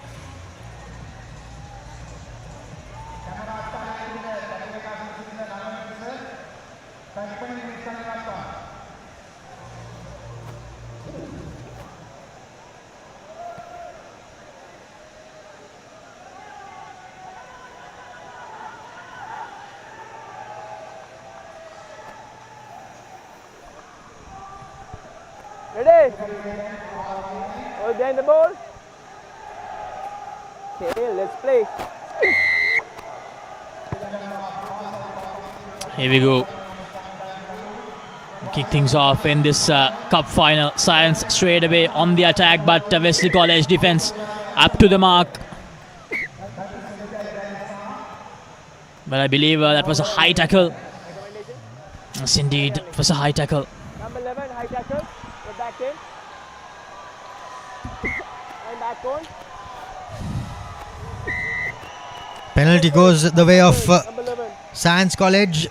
Ready? Hold behind the ball. Okay, let's play. Here we go. Kick things off in this cup final. Science straight away on the attack, but Wesley College defense up to the mark. But I believe that was a high tackle. Yes, indeed, it was a high tackle. Number 11, high tackle. Go back in. And back on. Penalty goes the way of Science College.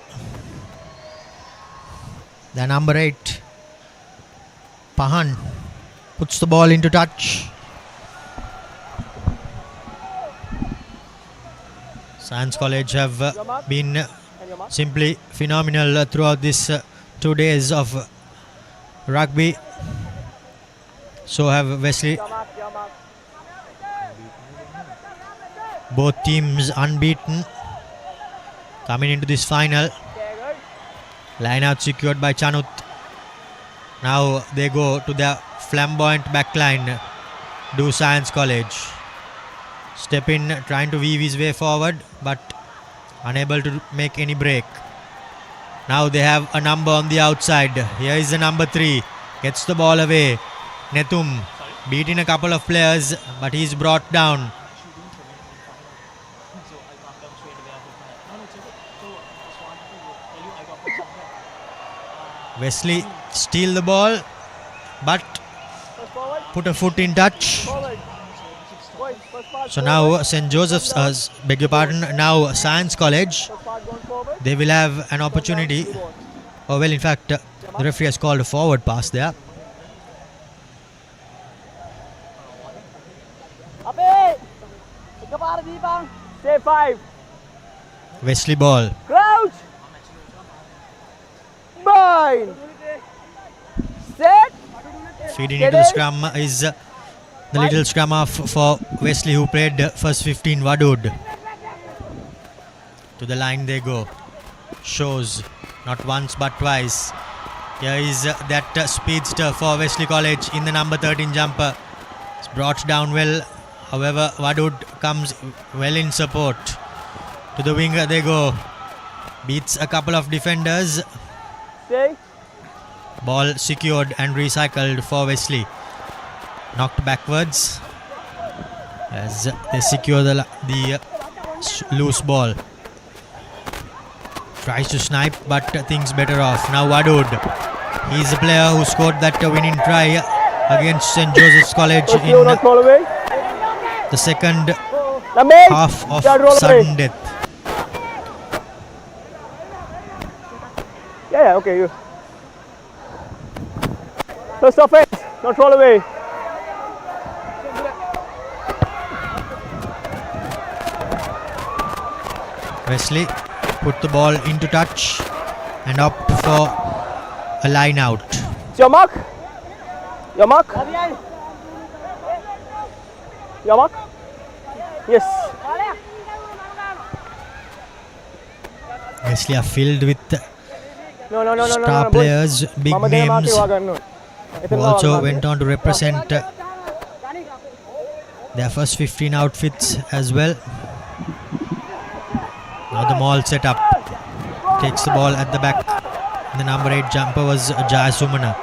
The number 8, Pahan, puts the ball into touch. Science College have been simply phenomenal throughout this 2 days of rugby. So have Wesley. Both teams unbeaten coming into this final. Line out secured by Chanut. Now they go to their flamboyant backline. Do Science College. Step in, trying to weave his way forward, but unable to make any break. Now they have a number on the outside. Here is the number 3. Gets the ball away. Netum beating a couple of players, but he's brought down. Wesley steal the ball, but put a foot in touch. So now St. Joseph's, beg your pardon, now Science College they will have an opportunity. Oh, well, in fact, the referee has called a forward pass there. Stay 5. Wesley ball. Crouch. Bind. Set. Feeding into the scrum is the little scrum half for Wesley, who played first 15 Wadud. To the line they go. Shows not once but twice. Here is that speedster for Wesley College in the number 13 jumper. It's brought down well. However, Wadud comes well in support. To the winger they go. Beats a couple of defenders. Stay. Ball secured and recycled for Wesley. Knocked backwards as they secure the loose ball. Tries to snipe, but things better off. Now Wadud. He's the player who scored that winning try against St. Joseph's College in the second half of sudden death. Yeah, okay. You. First offense, don't roll away. Wesley put the ball into touch and opt for a line out. It's your mark. Your mark. Your mark. Yes. Wesley are filled with No, star players, big names, who also went on to represent their first 15 outfits as well. Now the maul set up. Takes the ball at the back. The number 8 jumper was Jayasumana.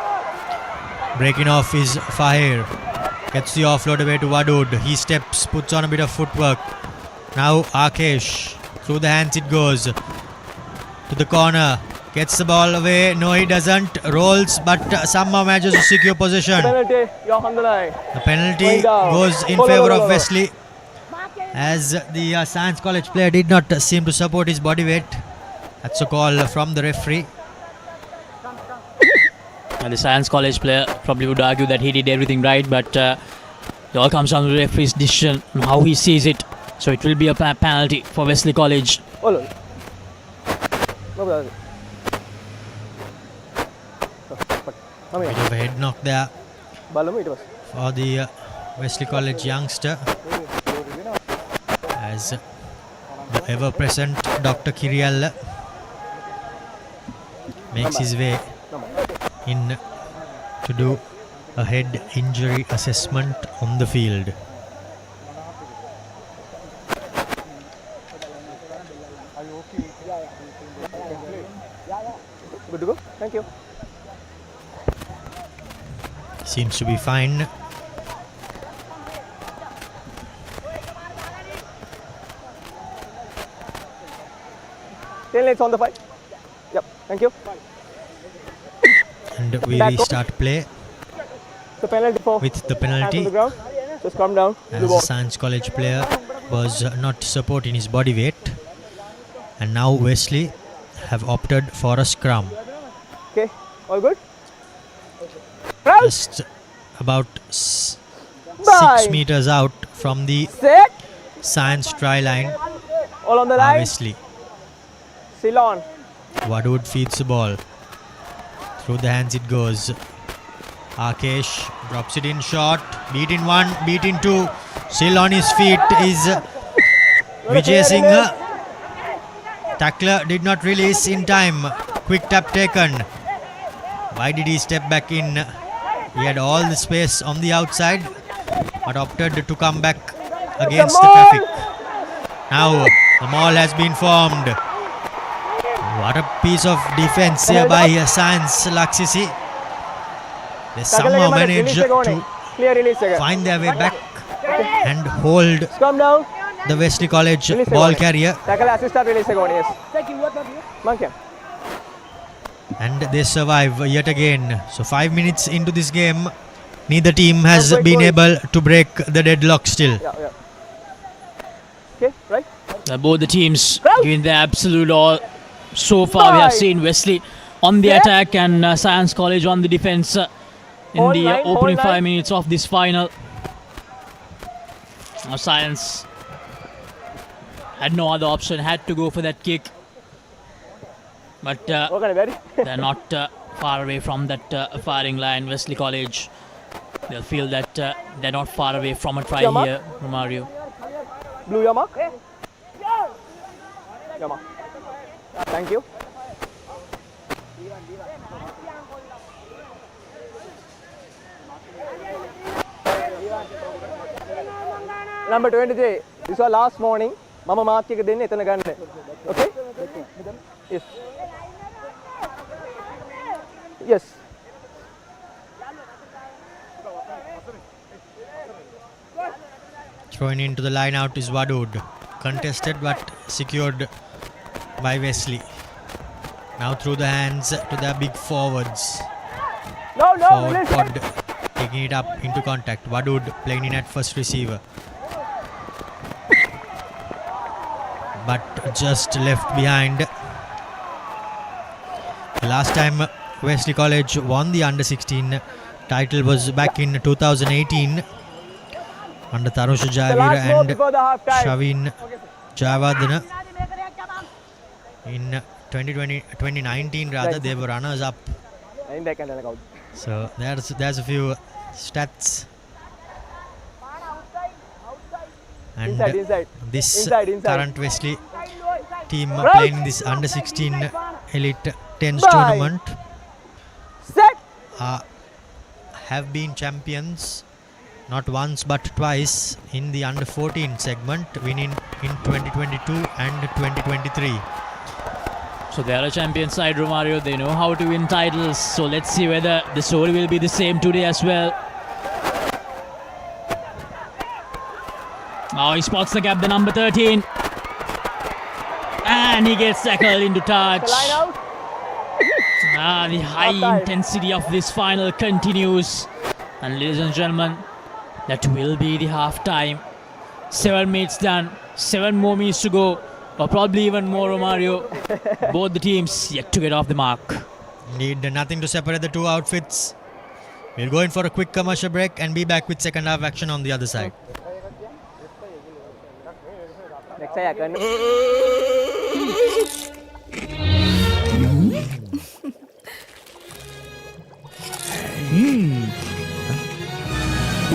Breaking off is Fahir. Gets the offload away to Wadud. He steps, puts on a bit of footwork. Now Akesh. Through the hands it goes. To the corner. Gets the ball away. No, he doesn't. Rolls, but somehow manages to secure possession. Penalty. You're on the line. The penalty goes in favour of Wesley, as the Science College player did not seem to support his body weight. That's a call from the referee. And the Science College player probably would argue that he did everything right, but it all comes down to the referee's decision and how he sees it. So it will be a penalty for Wesley College. No. Bit of a head knock there for the Wesley College youngster, as the ever-present Dr. Kirialla makes his way in to do a head injury assessment on the field. Good to go. Thank you. Seems to be fine. Let's on the fight. Yep. Thank you. And we restart play the penalty for with the penalty. The ground. Just come down. As the Science College player was not supporting his body weight, and now Wesley have opted for a scrum. Okay. All good. Just about 6 meters out from the Science try line. All on the line. Wesley. Ceylon. Wadud feeds the ball. Through the hands it goes. Akesh drops it in short. Beat in 1, beat in 2. Still on his feet is Vijay Singh. Tackler did not release in time. Quick tap taken. Why did he step back in? He had all the space on the outside, but opted to come back against the traffic. Now the maul has been formed. What a piece of defense here by Science Laksisi. They somehow managed to find their way back and hold the Wesley College ball carrier. And they survive yet again. So 5 minutes into this game, neither team has been able to break the deadlock still. Okay, right? Both the teams giving their absolute all So far, we have seen Wesley on the attack and Science College on the defense in the opening 5 minutes of this final. Now, Science had no other option, had to go for that kick. But they're not far away from that firing line. Wesley College, they'll feel that they're not far away from a try here, Romario. Blue your mark. Your mark. Thank you. Number 23. This was last morning. Mama mark එක දෙන්න එතන ගන්න. Okay? Yes. Yes. Throwing into the line out is Wadud. Contested but secured by Wesley. Now through the hands to their big forwards. Forward pod taking it up into contact. Wadud playing in at first receiver. But just left behind. The last time Wesley College won the under-16 title was back in 2018 under Tarusha Zahira and Shavin Javadana. In 2019 rather, they were runners up. So there's a few stats. And this current Wesley team playing this under-16 Elite 10s tournament have been champions not once but twice in the under-14 segment, winning in 2022 and 2023. So they are a champion side, Romario. They know how to win titles. So let's see whether the story will be the same today as well. Now he spots the gap, the number 13. And he gets tackled into touch. The high intensity of this final continues. And ladies and gentlemen, that will be the half time. 7 minutes done, 7 more minutes to go, or probably even more, Romario. Both the teams yet to get off the mark. Need nothing to separate the two outfits. We'll go in for a quick commercial break and be back with second half action on the other side.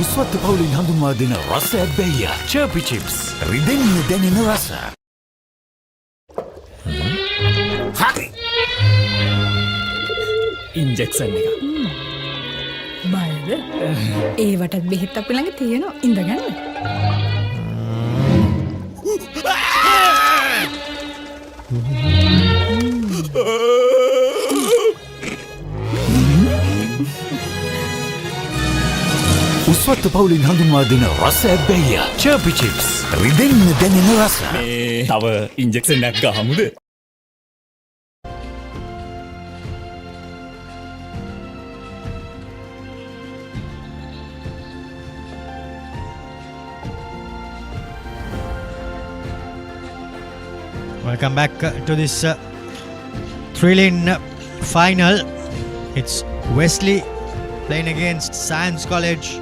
උස්වත්ත පවුලින් හඳුන්වා දෙන රසයක් බැයිය. Chirpy chips. රිදෙන්න දැනෙන රස. හරි. Injection එක. බයද? ඒවටත් බෙහෙත් අපි ළඟ තියෙනවා. ඉඳගන්න. උස්වත්ත පවුලින් හඳුන්වා දෙන රසයක් බැයිය. Chirpy chips. රිදෙන්න දැනෙන රස. තව ඉන්ජෙක්ෂන් එකක් ගහමුද? Welcome back to this thrilling final. It's Wesley playing against Science College.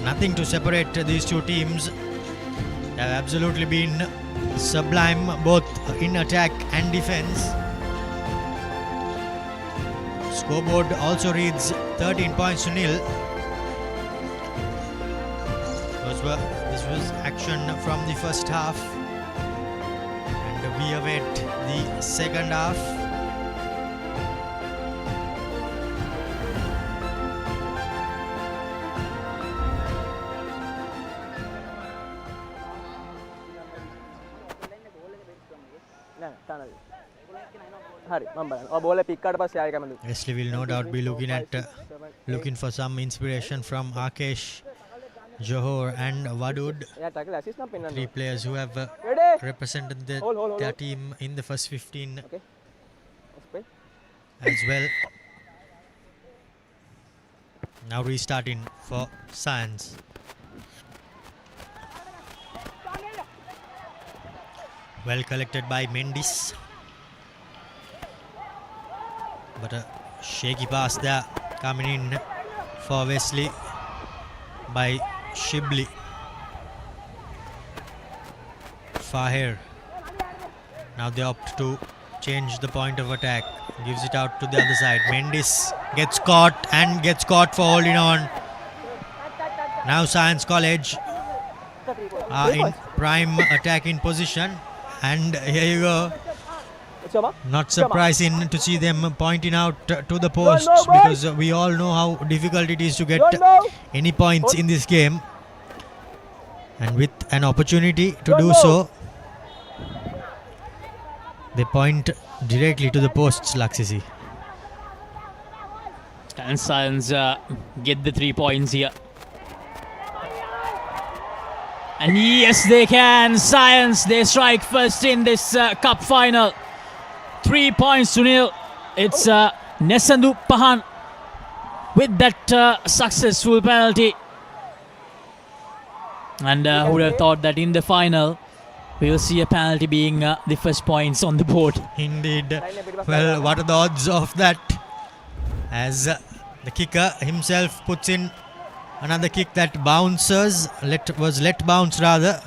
Nothing to separate these two teams. They have absolutely been sublime both in attack and defense. Scoreboard also reads 13 points to nil. This was action from the first half. We await the second half. Wesley will no doubt be looking for some inspiration from Akesh, Johor and Wadud, 3 players who have represented their team in the first 15 as well. Now restarting for Science. Well collected by Mendes. But a shaky pass there coming in for Wesley by Shibli. Fahir. Now they opt to change the point of attack. Gives it out to the other side. Mendis gets caught for holding on. Now Science College are in prime attacking position. And here you go. Not surprising to see them pointing out to the posts, because we all know how difficult it is to get any points in this game. And with an opportunity to do so, they point directly to the posts, Laksisi. And Science get the 3 points here. And yes, they can. Science, they strike first in this cup final. 3 points to nil. It's Nesandu Pahan with that successful penalty. And who would have thought that in the final we will see a penalty being the first points on the board. Indeed. Well, what are the odds of that? As the kicker himself puts in another kick that bounces, was let bounce rather.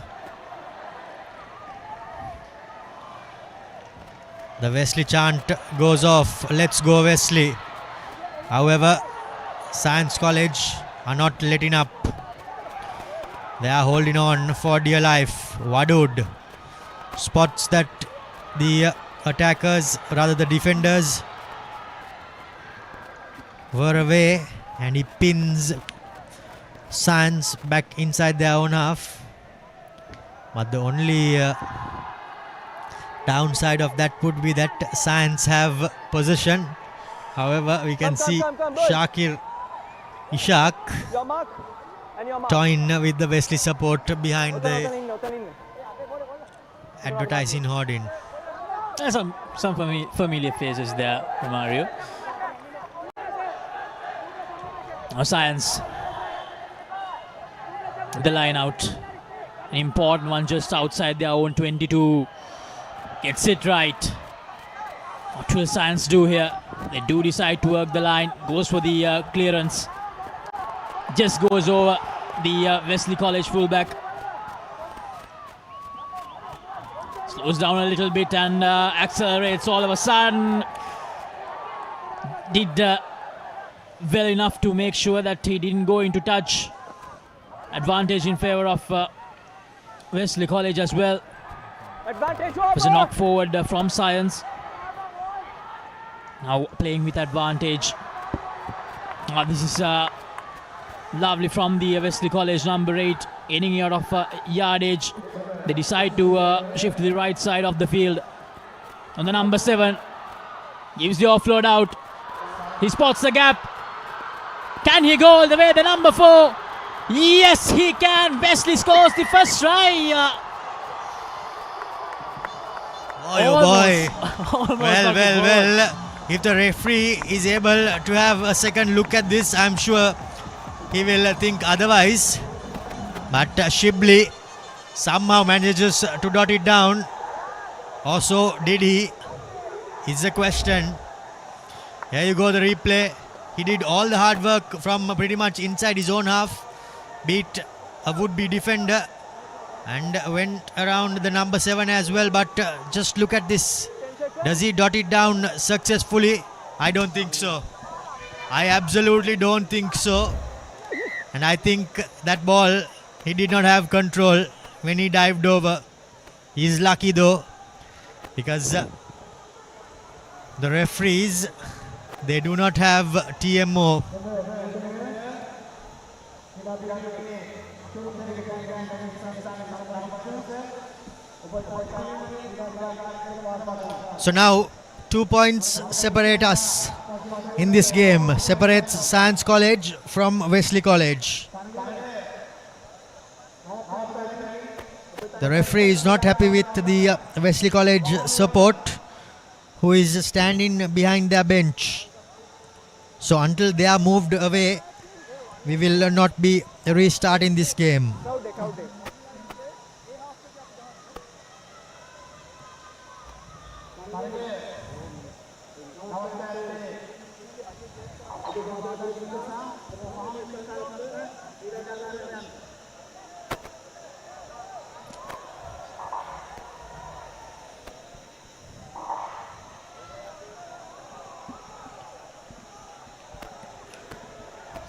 The Wesley chant goes off. Let's go Wesley. However, Science College are not letting up. They are holding on for dear life. Wadud spots that the attackers, rather the defenders, were away, and he pins Science back inside their own half. But the only downside of that would be that Science have possession. However, we can see Shakir Ishak toying with the Wesley support behind the advertising hoarding. There's some familiar faces there, Mario. Science, the line out, an important one just outside their own 22. Gets it right. What will Science do here? They do decide to work the line. Goes for the clearance. Just goes over the Wesley College fullback. Slows down a little bit and accelerates all of a sudden. Did well enough to make sure that he didn't go into touch. Advantage in favor of Wesley College as well. It was a knock forward from Science. Now playing with advantage. This is lovely from the Wesley College number 8, inning out of yardage. They decide to shift to the right side of the field. On the number 7, gives the offload out. He spots the gap. Can he go all the way? The number 4. Yes, he can. Wesley scores the first try. Oh boy. Well. If the referee is able to have a second look at this, I'm sure he will think otherwise. But Shibli somehow manages to dot it down. Also, did he? Is the question. Here you go, the replay. He did all the hard work from pretty much inside his own half. Beat a would-be defender and went around the number 7 as well. But just look at this. Does he dot it down successfully? I don't think so. I absolutely don't think so. And I think that ball, he did not have control when he dived over. He's lucky though, because the referees, they do not have TMO. So now 2 points separate us in this game. Separates Science College from Wesley College. The referee is not happy with the Wesley College support, who is standing behind their bench. So until they are moved away, we will not be restarting this game.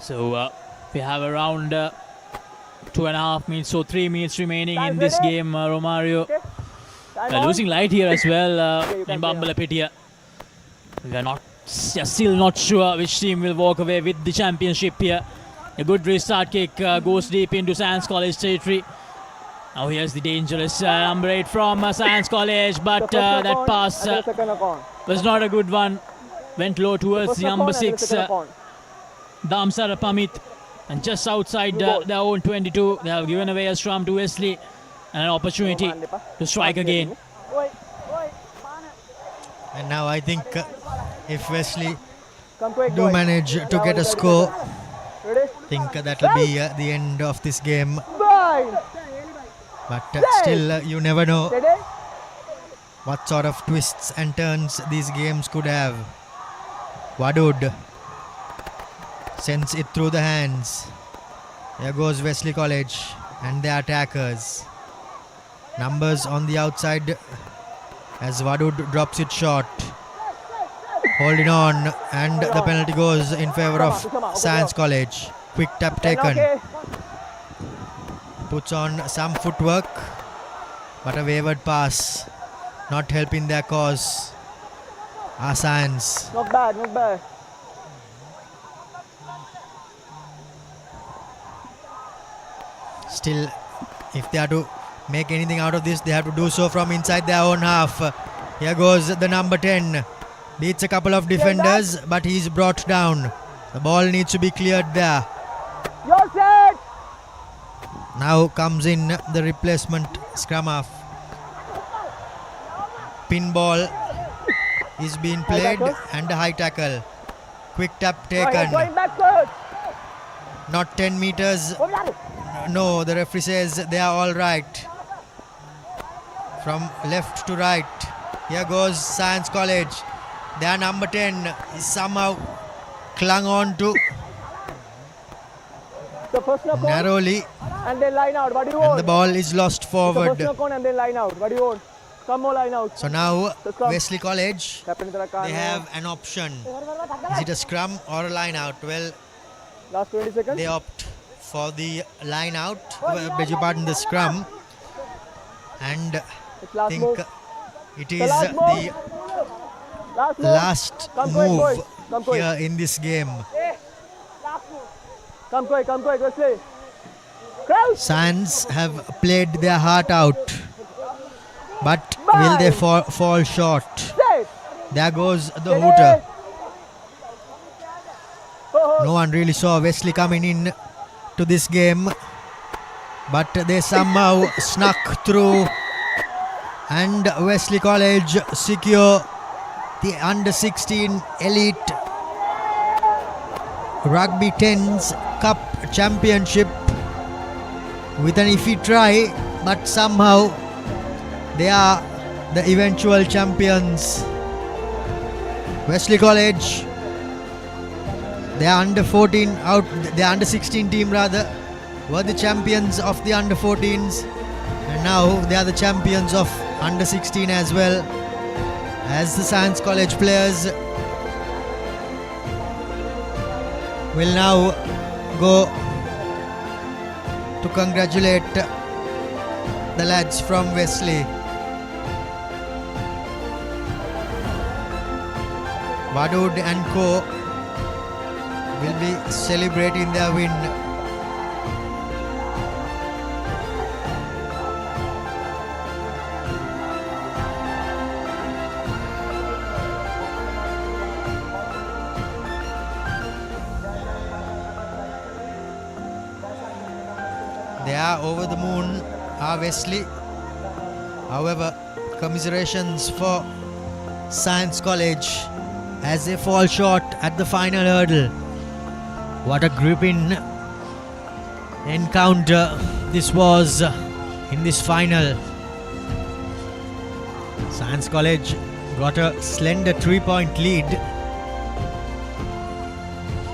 So we have around 2.5 minutes, so 3 minutes remaining in this game. Romario losing light here as well in Bambalapitiya. We are still not sure which team will walk away with the championship here. A good restart kick goes deep into Science College territory. Now here's the dangerous number 8 from Science College, but that pass was not a good one. Went low towards the number 6, Damsara Pamit, and just outside their own 22. They have given away a scrum to Wesley and an opportunity to strike again. And now I think if Wesley do manage to get a score, I think that will be the end of this game. But still, you never know what sort of twists and turns these games could have. Wadud sends it through the hands. There goes Wesley College and their attackers. Numbers on the outside as Wadud drops it short. Holding on, and the penalty goes in favor of Science College. Quick tap taken. Puts on some footwork, but a wayward pass not helping their cause. Science. Not bad, not bad. Still, if they are to make anything out of this, they have to do so from inside their own half. Here goes the number 10. Beats a couple of defenders, but he's brought down. The ball needs to be cleared there. You're set. Now comes in the replacement scrum half. Pinball is being played and a high tackle. Quick tap taken. Not 10 meters. No, the referee says they are all right. From left to right. Here goes Science College. Their number 10 is somehow clung on to narrowly. And then line out. What do you and want? the ball is lost forward. First knock on and then line out. What do you want? Come more line out. So now Wesley College, they have an option. Is it a scrum or a line out? Well, last 20 seconds. They opt for the line out, beg your pardon, the scrum. And I think it is the last move here in this game. Come quick, Wesley. Science have played their heart out, but will they fall short? There goes the hooter. No one really saw Wesley coming in to this game, but they somehow snuck through, and Wesley College secure the under 16 elite Rugby 10s Cup Championship with an iffy try, but somehow they are the eventual champions. Wesley College, they are under 14 out, the under 16 team rather, were the champions of the under 14s, and now they are the champions of under 16 as well, as the Science College players will now go to congratulate the lads from Wesley. Wadud and Co will be celebrating their win. They are over the moon, are Wesley. However, commiserations for Science College as they fall short at the final hurdle. What a gripping encounter this was in this final. Science College got a slender 3-point lead,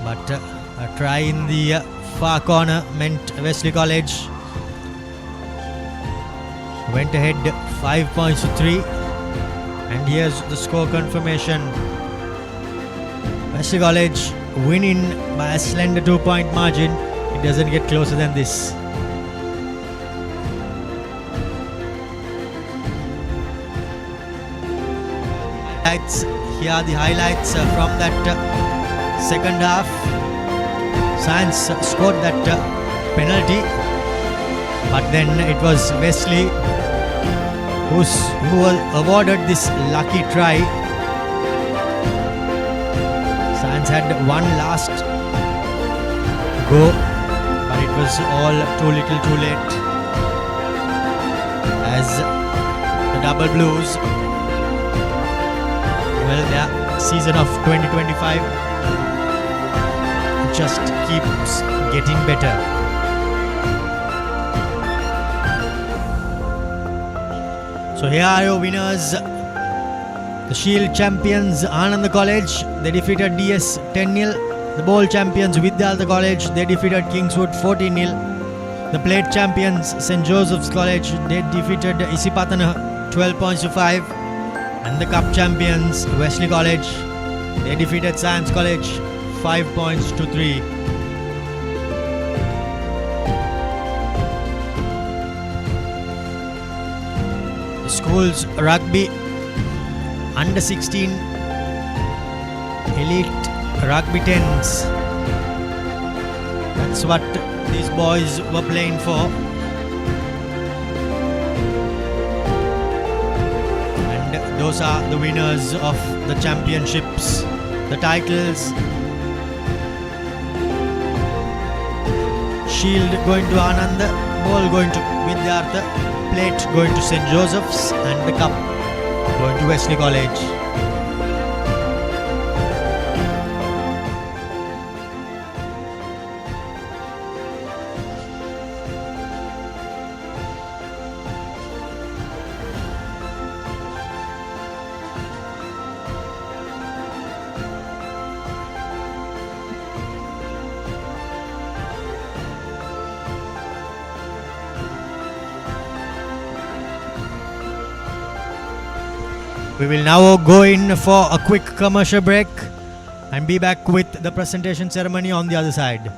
but a try in the far corner meant Wesley College went ahead 5 points to 3, and here's the score confirmation. Wesley College winning by a slender 2-point margin. It doesn't get closer than this. Here are the highlights from that second half. Science scored that penalty, but then it was Wesley who was awarded this lucky try. Science had one last go, but it was all too little too late, as the Double Blues, well, their season of 2025 just keeps getting better. So here are your winners. The Shield champions Ananda College, they defeated DS 10-0. The Bowl champions Vidyartha College, they defeated Kingswood 14-0. The Plate champions St. Joseph's College, they defeated Isipatana 12 points to 5. And the Cup champions Wesley College, they defeated Science College 5 points to 3. The school's rugby under 16 elite rugby 10s. That's what these boys were playing for. And those are the winners of the championships, the titles. Shield going to Ananda, Bowl going to Vidyartha, Plate going to St. Joseph's, and the Cup going to Wesley College. We will now go in for a quick commercial break and be back with the presentation ceremony on the other side.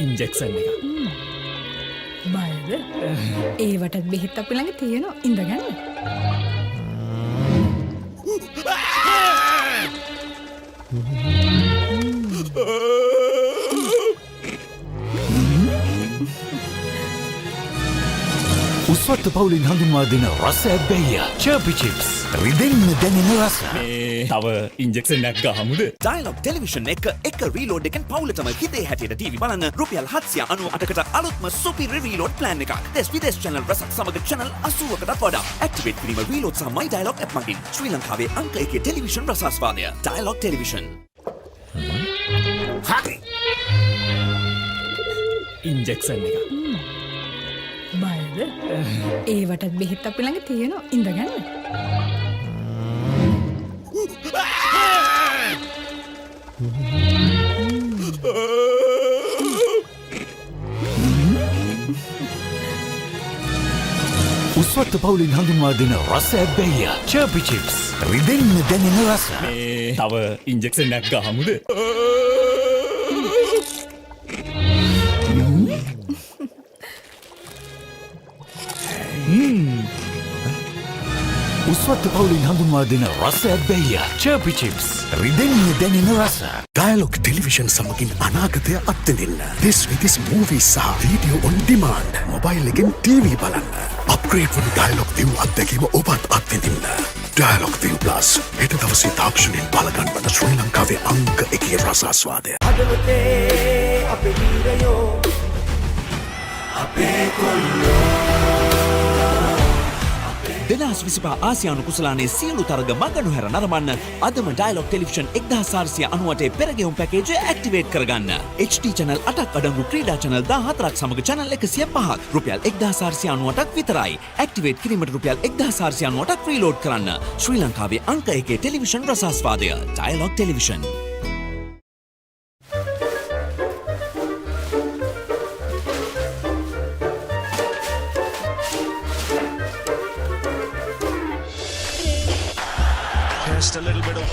Injection එක. බයද? ඒවටත් බෙහෙත් අපි ළඟ තියෙනවා. ඉඳගන්න. උස්වත්ත පවුලින් හඳුන්වා දෙන රස ඇබ්බැහිය Chirpy chips රිදෙන්න දැනෙන රස. තව ඉන්ජෙක්ෂන් එකක් ගහමුද? ඩයලොග් ටෙලිවිෂන් එක රීලෝඩ් එකෙන් පවුලටම හිතේ හැටියට ටීවී බලන්න රුපියල් 798කට අලුත්ම සුපිරි රීලෝඩ් ප්ලෑන් එකක්. දෙස් විදේශ channel රසක් සමග channel 80කටත් වඩා. ඇක්ටිවේට් කිරීම රීලෝඩ් සහ My Dialog app මගින් ශ්‍රී ලංකාවේ අංක 1 ටෙලිවිෂන් රසාස්වාදය. Dialog Television. හරි. ඉන්ජෙක්ෂන් එක. බයද? ඒවටත් බෙහෙත් අපි ළඟ තියෙනවා. ඉඳගන්න. උස්වත්ත පවුලින් හඳුන්වා දෙන රස ඇබ්බැහිය Chirpy chips රිදෙන්න දැනෙන රස. තව ඉන්ජෙක්ෂන් එකක් ගහමුද? උස්වත්ත පවුලින් හඳුන්වා දෙන රස ඇබ්බැහිය Chirpy chips රිදෙන්න දැනෙන රස. ඩයලොග් ටෙලිවිෂන් සමගින් අනාගතය අත්විඳින්න. This week's movies සහ video on demand. මොබයිල් එකෙන් TV බලන්න. අප්ග්‍රේඩ් වන ඩයලොග් view අත්දැකීම ඔබත් අත්විඳින්න. ඩයලොග් view plus හෙට දවසේ තාක්ෂණයෙන් බලගන්වන ශ්‍රී ලංකාවේ අංක 1 රසාස්වාදය. හදවතේ අපේ වීරයෝ අපේ කොල්ලෝ අපේ 2025 ආසියානු කුසලානේ සියලු තරග මගනුහැර නරඹන්න අදම ඩයලොග් ටෙලිවිෂන් 1498 පෙරගෙවුම් පැකේජය ඇක්ටිවේට් කරගන්න. HD channel 8ක් අඩංගු ක්‍රීඩා channel 14ක් සමග channel 105ක් රුපියල් 1498ක් විතරයි. ඇක්ටිවේට් කිරීමට රුපියල් 1498ක් ෆ්‍රීලෝඩ් කරන්න. ශ්‍රී ලංකාවේ අංක 1 ටෙලිවිෂන් රසාස්වාදය Dialog Television. Just a little bit of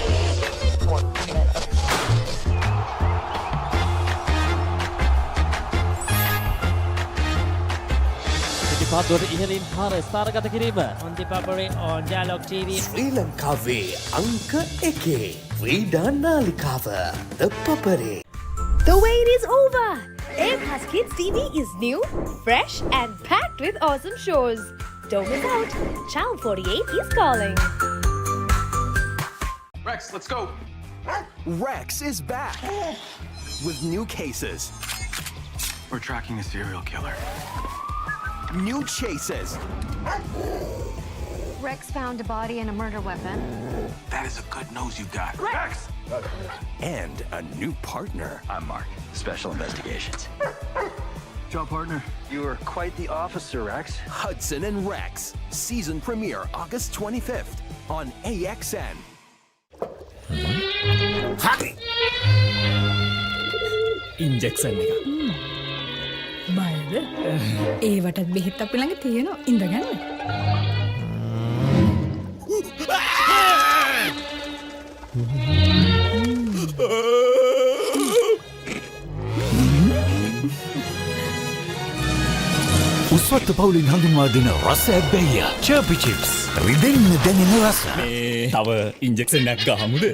පාදුවට ඉහළින් පාර ස්ථාරගත කිරීම on the Papare on Dialog TV. ශ්‍රී ලංකාවේ අංක 1 ක්‍රීඩා නාලිකාව The Papare. The wait is over! A+ Kids TV is new, fresh and packed with awesome shows. Don't miss out. Channel 48 is calling. Rex, let's go. Rex is back with new cases. We're tracking a serial killer. New chases. Rex found a body and a murder weapon. That is a good nose you got. Rex! And a new partner. I'm Mark, Special Investigations. Job partner. You are quite the officer, Rex. Hudson and Rex. Season premiere August 25th on AXN. Injection එක. බයද? ඒවටත් බෙහෙත් අපි ළඟ තියෙනවා. ඉඳගන්න. උස්වත්ත පවුලින් හඳුන්වා දෙන රස ඇබ්බැහිය Chirpy chips රිදෙන්න දැනෙන රස. තව ඉන්ජෙක්ෂන් එකක් ගහමුද?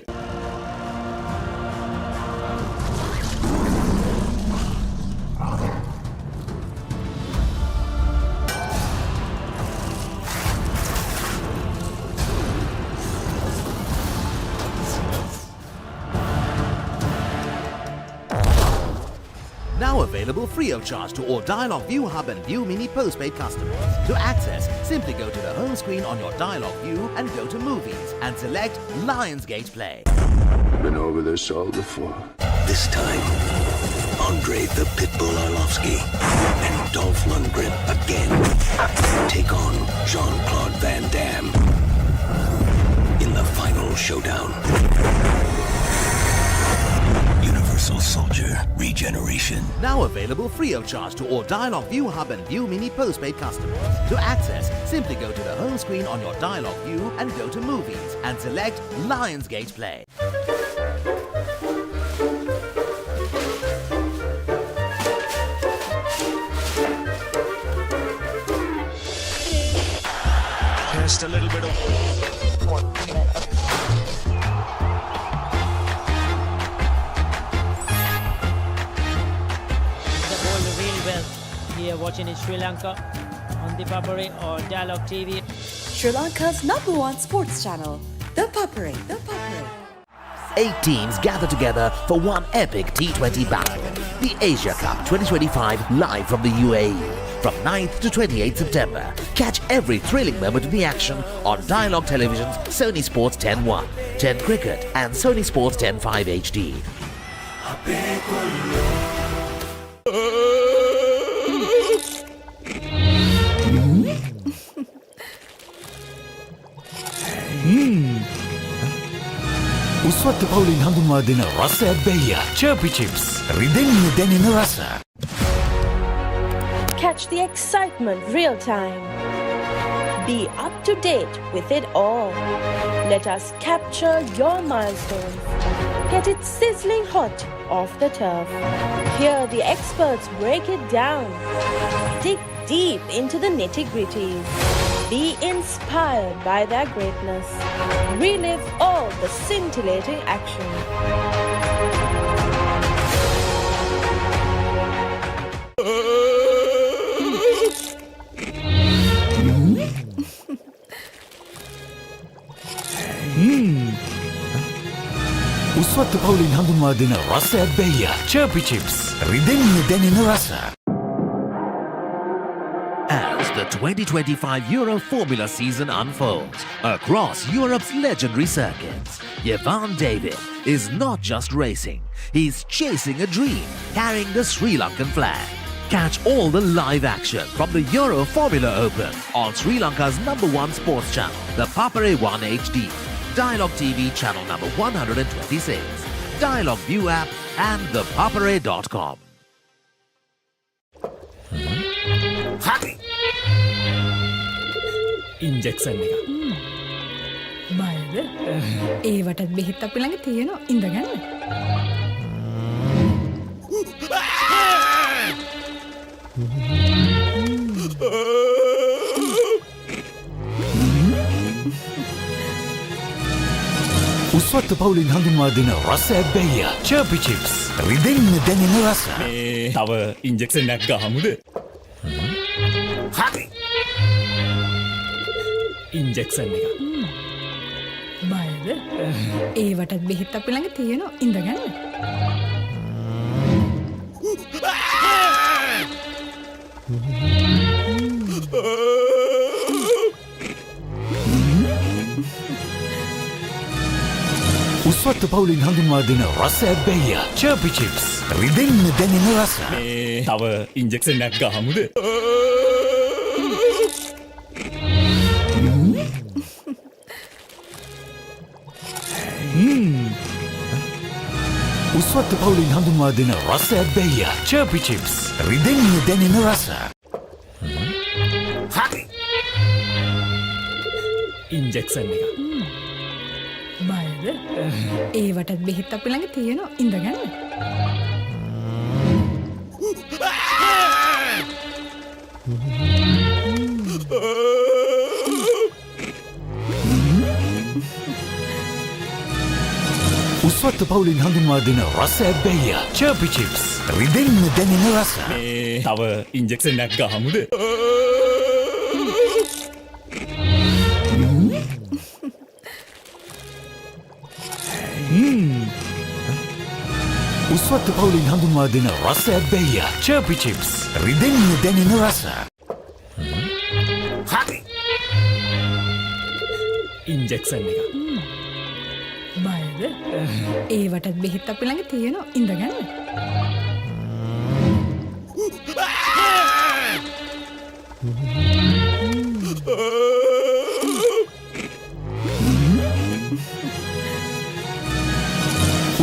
Now available free of charge to all Dialog View Hub and View Mini postpaid customers. To access, simply go to the home screen on your Dialog View and go to Movies and select Lionsgate Play. Been over this all before. This time, Andre the Pitbull Arlovsky and Dolph Lundgren again take on Jean-Claude Van Damme in the final showdown. Universal Soldier Regeneration. Now available free of charge to all Dialog View Hub and View Mini postpaid customers. To access, simply go to the home screen on your Dialog View and go to Movies and select Lionsgate Play. Just a little bit of Here watching in Sri Lanka on the Papare or Dialog TV. Sri Lanka's #1 sports channel, The Papare. The Papare. 8 teams gather together for one epic T20 battle. The Asia Cup 2025 live from the UAE. From 9th to 28th September. Catch every thrilling moment of the action on Dialog Television's Sony Sports 10.1, 10 Cricket and Sony Sports 10.5 HD. උස්වත්ත පවුලින් හඳුන්වා දෙන රස ඇබ්බැහිය Chirpy chips රිදෙන්න දැනෙන රස. Catch the excitement real time. Be up to date with it all. Let us capture your milestones. Get it sizzling hot off the turf. Hear the experts break it down. Dig deep into the nitty-gritties. Be inspired by their greatness. Relive all the scintillating action. උස්වත්ත පවුලින් හඳුන්වා දෙන රස ඇබ්බැහිය Chirpy chips රිදෙන්න දැනෙන රස. As the 2025 Euro Formula season unfolds across Europe's legendary circuits. Yvonne David is not just racing, he's chasing a dream, carrying the Sri Lankan flag. Catch all the live action from the Euro Formula Open on Sri Lanka's #1 sports channel, the Papare 1 HD, Dialogue TV channel number 126, Dialogue View app and thepapare.com. Injection එක. බයද? ඒවටත් බෙහෙත් අපි ළඟ තියෙනවා. ඉඳගන්න. උස්වත්ත පවුලින් හඳුන්වා දෙන රසයක් බැහැය. Chirpy chips. රිදෙන්න දැනෙන රස. මේ තව ඉන්ජෙක්ෂන් එකක් ගහමුද? හරි. ඉන්ජෙක්ෂන් එක. බයද? ඒවටත් බෙහෙත් අපි ළඟ තියෙනවා. ඉඳගන්න. උස්වත්ත පවුලින් හඳුන්වා දෙන රසයක් බැහැය. Chirpy chips. රිදෙන්න දැනෙන රස. මේ තව ඉන්ජෙක්ෂන් එකක් ගහමුද? උස්වත්ත පවුලින් හඳුන්වා දෙන රසයක් බැහැය. Chirpy chips. රිදෙන්න දැනෙන රස. හරි. ඉන්ජෙක්ෂන් එක. බයද? ඒවටත් බෙහෙත් අපි ළඟ තියෙනවා. ඉඳගන්න. උස්වත්ත පවුලින් හඳුන්වා දෙන රසයක් බැහැය. Chirpy chips. රිදෙන්න දැනෙන රස. මේ තව ඉන්ජෙක්ෂන් එකක් ගහමුද? උස්වත්ත පවුලින් හඳුන්වා දෙන රසයක් බැහැය. Chirpy chips. රිදෙන්න දැනෙන රස. හරි. ඉන්ජෙක්ෂන් එක. බයද? ඒවටත් බෙහෙත් අපි ළඟ තියෙනවා. ඉඳගන්න.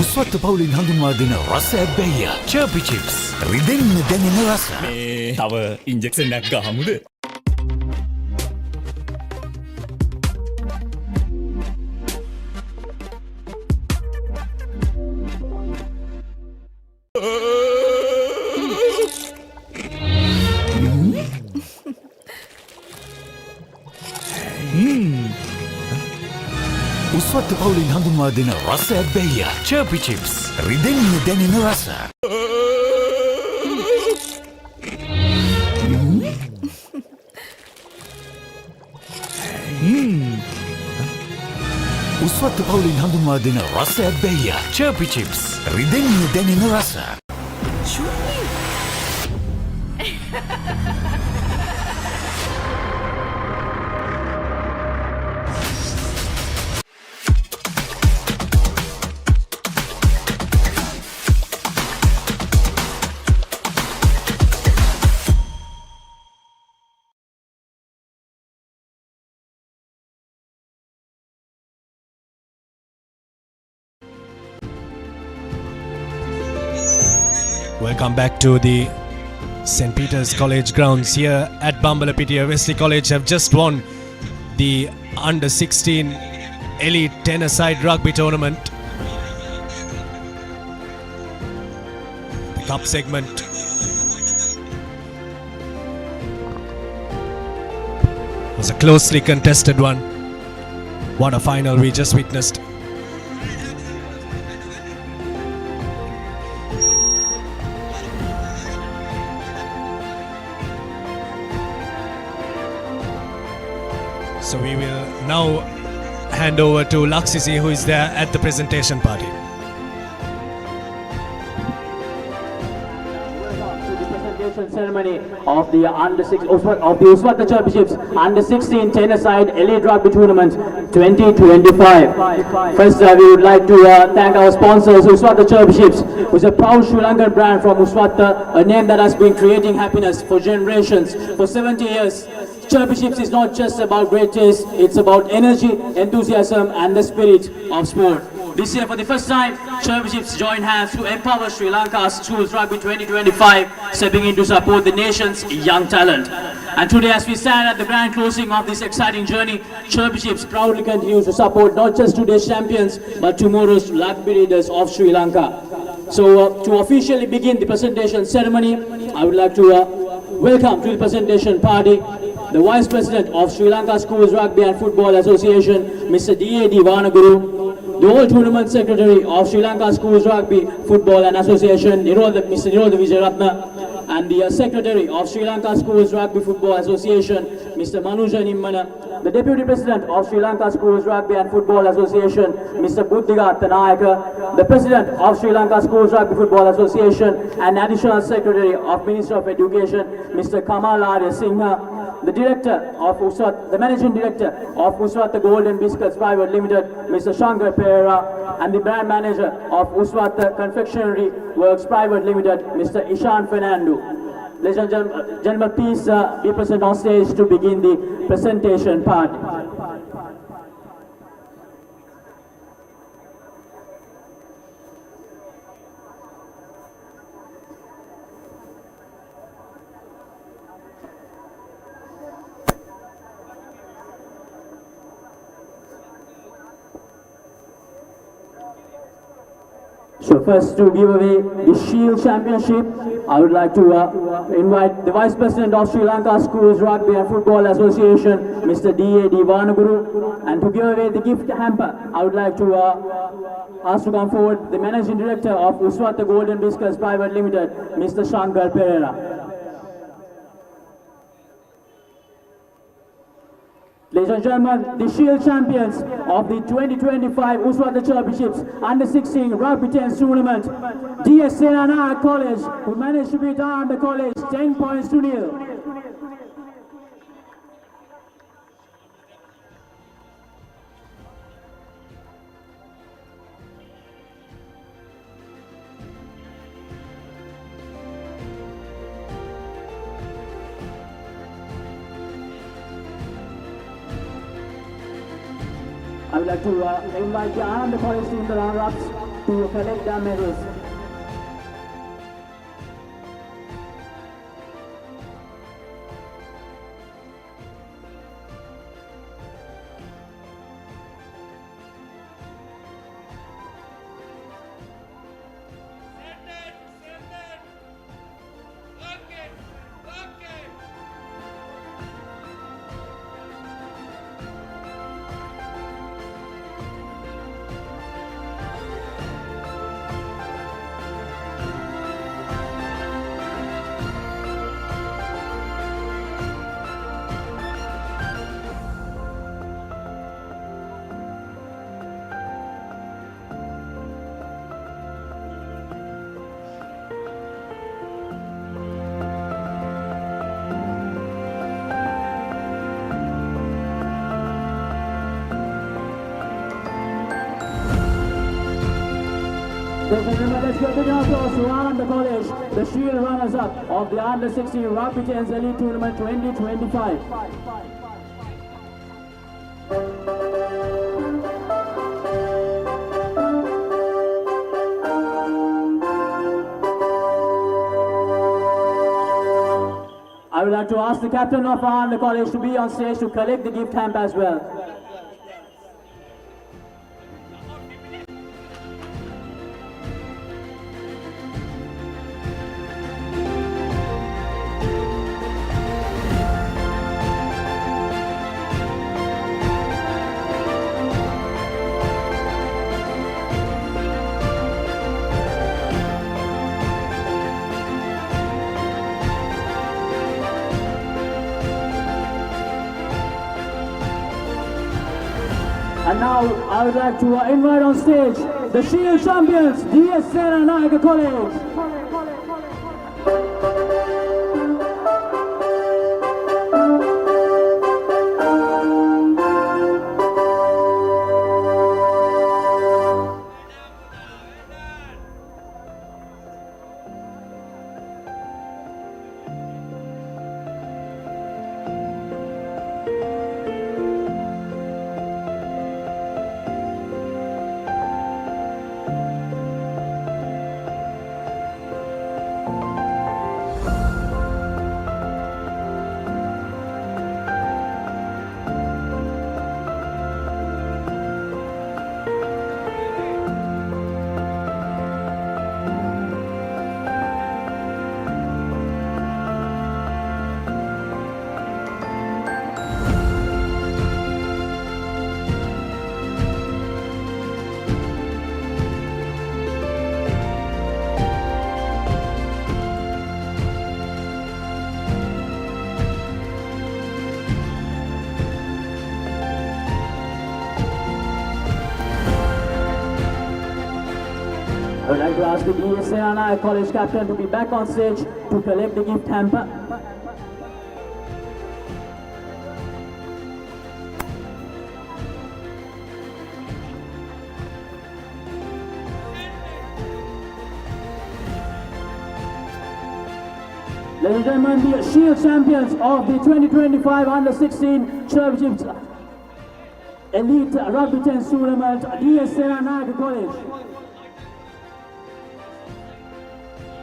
උස්වත්ත පවුලින් හඳුන්වා දෙන රසයක් බැහැය. Chirpy chips. රිදෙන්න දැනෙන රස. මේ තව ඉන්ජෙක්ෂන් එකක් ගහමුද? උස්වත්ත පවුලින් හඳුන්වා දෙන රසයක් බැහැය. Chirpy chips. රිදෙන්න දැනෙන රස. උස්වත්ත පවුලින් හඳුන්වා දෙන රසයක් බැහැය. Chirpy chips. රිදෙන්න දැනෙන රස. Welcome back to the St. Peter's College grounds here at Bambalapitiya. Wesley College have just won the under-16 Elite 10-a-side rugby tournament. The cup segment was a closely contested one. What a final we just witnessed. So we will now hand over to Laksisi, who is there at the presentation party. To the presentation ceremony of the Isipatana Championships Under-16 10-a-side Elite Rugby Tournament 2025. First, we would like to thank our sponsors, Isipatana Championships, who is a proud Sri Lankan brand from Isipatana, a name that has been creating happiness for generations. For 70 years, Championships is not just about great taste, it's about energy, enthusiasm and the spirit of sport. This year, for the first time, Championships join hands to empower Sri Lanka's Schools Rugby 2025, stepping in to support the nation's young talent. And today, as we stand at the grand closing of this exciting journey, Championships proudly continues to support not just today's champions, but tomorrow's rugby leaders of Sri Lanka. So, to officially begin the presentation ceremony, I would like to welcome to the presentation party the Vice President of Sri Lanka Schools Rugby and Football Association, Mr. D.A.D. Vanaguru, the All Tournament Secretary of Sri Lanka Schools Rugby, Football and Association, Mr. Vidyartha, and the Secretary of Sri Lanka Schools Rugby Football Association, Mr. Manuja Nimmana, the Deputy President of Sri Lanka Schools Rugby and Football Association, Mr. Vidyartha, the President of Sri Lanka Schools Rugby Football Association and Additional Secretary of Ministry of Education, Mr. Kamal Arya Singha, the Director of the Managing Director of Uswatha Golden Biscuits Private Limited, Mr. Shankar Pereira, and the Brand Manager of Uswatha Confectionery Works Private Limited, Mr. Ishan Fernando. Ladies and gentlemen, please be present on stage to begin the presentation part. So first, to give away the Shield Championship, I would like to invite the Vice President of Sri Lanka Schools Rugby and Football Association, Mr. D.A.D. Vanaguru, and to give away the gift hamper, I would like to ask to come forward the Managing Director of Uswatha Golden Biscuits Private Limited, Mr. Shankar Pereira. Ladies and gentlemen, the Shield champions of the 2025 Uswatha Championships Under-16 Rugby 10 tournament, DS Senanayake College, who managed to beat Ananda College 10 points to 0. I would like to invite the Ananda College team, the runner-ups, to collect their medals. Let's give a big applause to Ananda College, the Shield runners-up of the Under-16 Rugby 10s Elite Tournament 2025. I would like to ask the captain of Ananda College to be on stage to collect the gift hamper as well. And now I would like to invite on stage the Shield champions, DS Senanayake College. would like to ask the Senanayake College captain to be back on stage to collect the gift hamper. Ladies and gentlemen, the Shield champions of the 2025 Under-16 Championships Elite Rugby 10 Tournament, Senanayake College.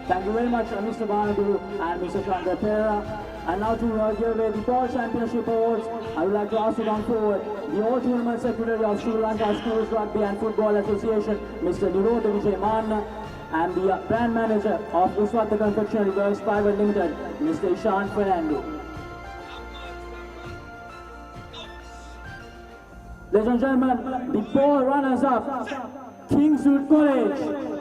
Thank you very much, Mr. Banaguru and Mr. Chandra Pera. And now to give away the Ball Championship Awards, I would like to ask you down forward the All-Tournament Secretary of Sri Lanka Schools Rugby and Football Association, Mr. Nirodha Vijaymanna, and the brand manager of Uswatha Confectionery Works Private Limited, Mr. Ishan Fernando. Ladies and gentlemen, the ball runners-up, Kingswood College.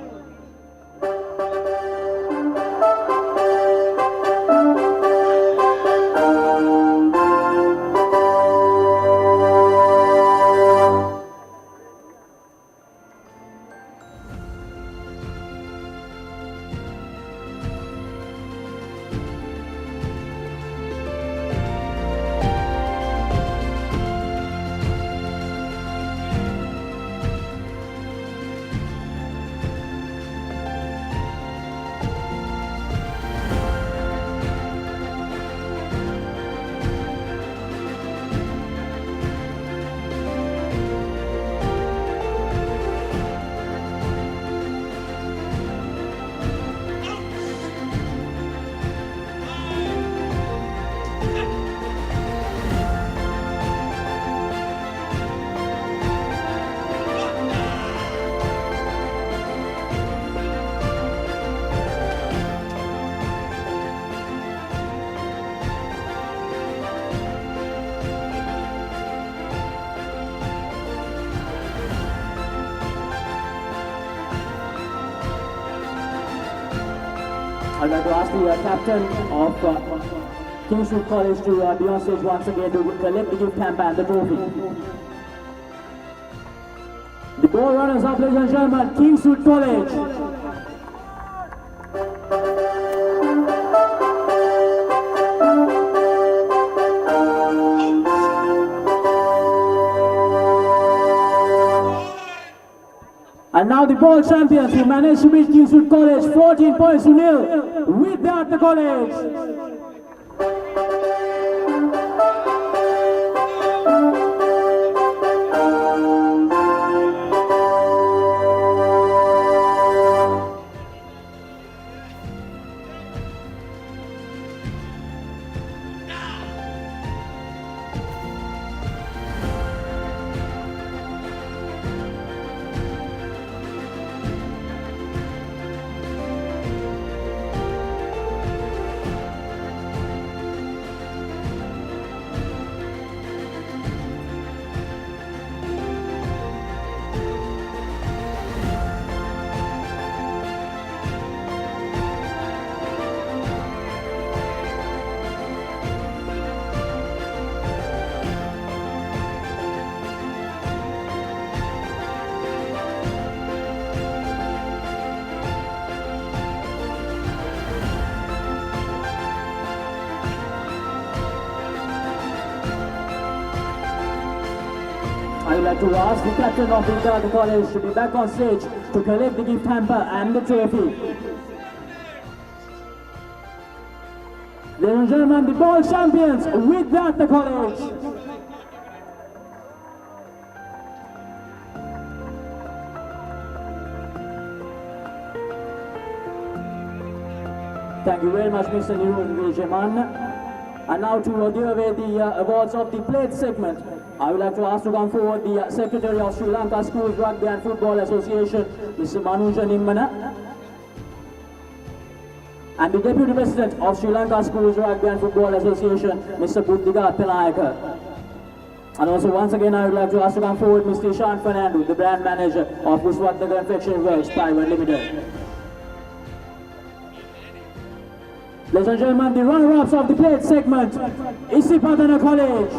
I'd like to ask the captain of Kingswood College to be on stage once again to collect the gift hamper and the trophy. The ball runners up, ladies and gentlemen, Kingswood College. And now the ball champions who managed to beat Kingswood College 14 points to nil Vidyartha College. I would like to ask the captain of Vidyartha College to be back on stage to collect the gift hamper and the trophy. Ladies and gentlemen, the ball champions Vidyartha College. Thank you very much, Mr. Nirodha Vijaymanna. And now to give away the awards of the plate segment, I would like to ask to come forward the Secretary of Sri Lanka Schools Rugby and Football Association, Mr. Manuja Nimmana, and the Deputy President of Sri Lanka Schools Rugby and Football Association, Mr. Vidyartha. And also once again I would like to ask to come forward Mr. Ishan Fernando, the brand manager of Uswatha Confectionery Works Private Limited. Ladies and gentlemen, the runner-ups of the plate segment, Isipatana College.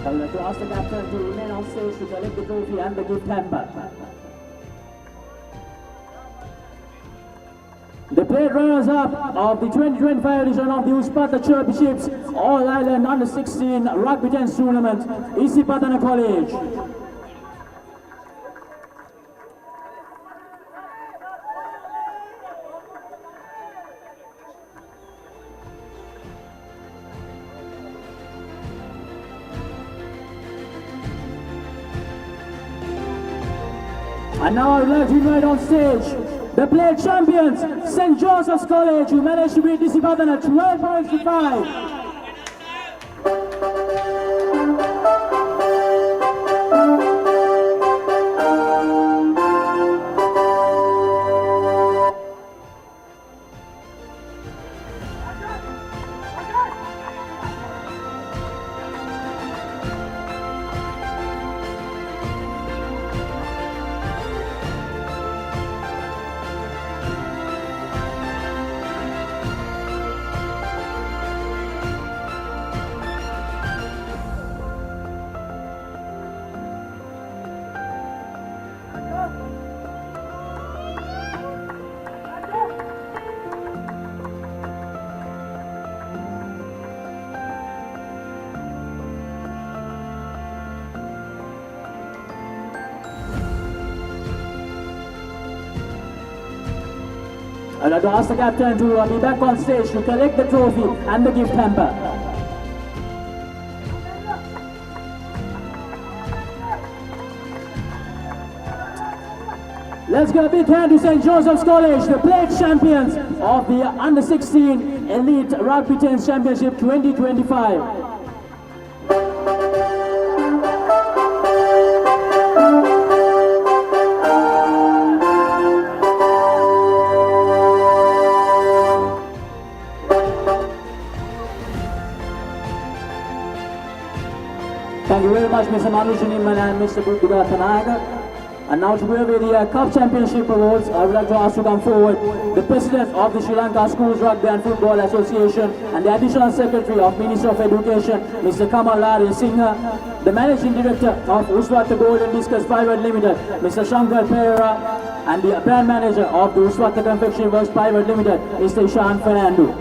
I would like to ask the captain to remain on stage to collect the trophy and the gift hamper. The plate runners-up of the 2025 edition of the Isipatana Chirpy Chips All-Island Under-16 Rugby 10 Tournament, Isipatana College. And now I would like to invite on stage the plate champions, St. Joseph's College, who managed to beat Isipatana 12 points to 5. I'd like to ask the captain to be back on stage to collect the trophy and the gift hamper. Let's give a big hand to St. Joseph's College, the plate champions of the Under-16 Elite Rugby 10 Championship 2025. Thank you very much, Mr. Manu Shiniman and Mr. Vidyartha. And now to give away the Cup Championship Awards, I would like to ask to come forward the President of the Sri Lanka Schools Rugby and Football Association and the Additional Secretary of Ministry of Education, Mr. Kamal Lari Singha, the Managing Director of Uswatha Golden Discus Private Limited, Mr. Shankar Pereira, and the Brand Manager of the Uswatha Confection Works Private Limited, Mr. Ishan Fernando.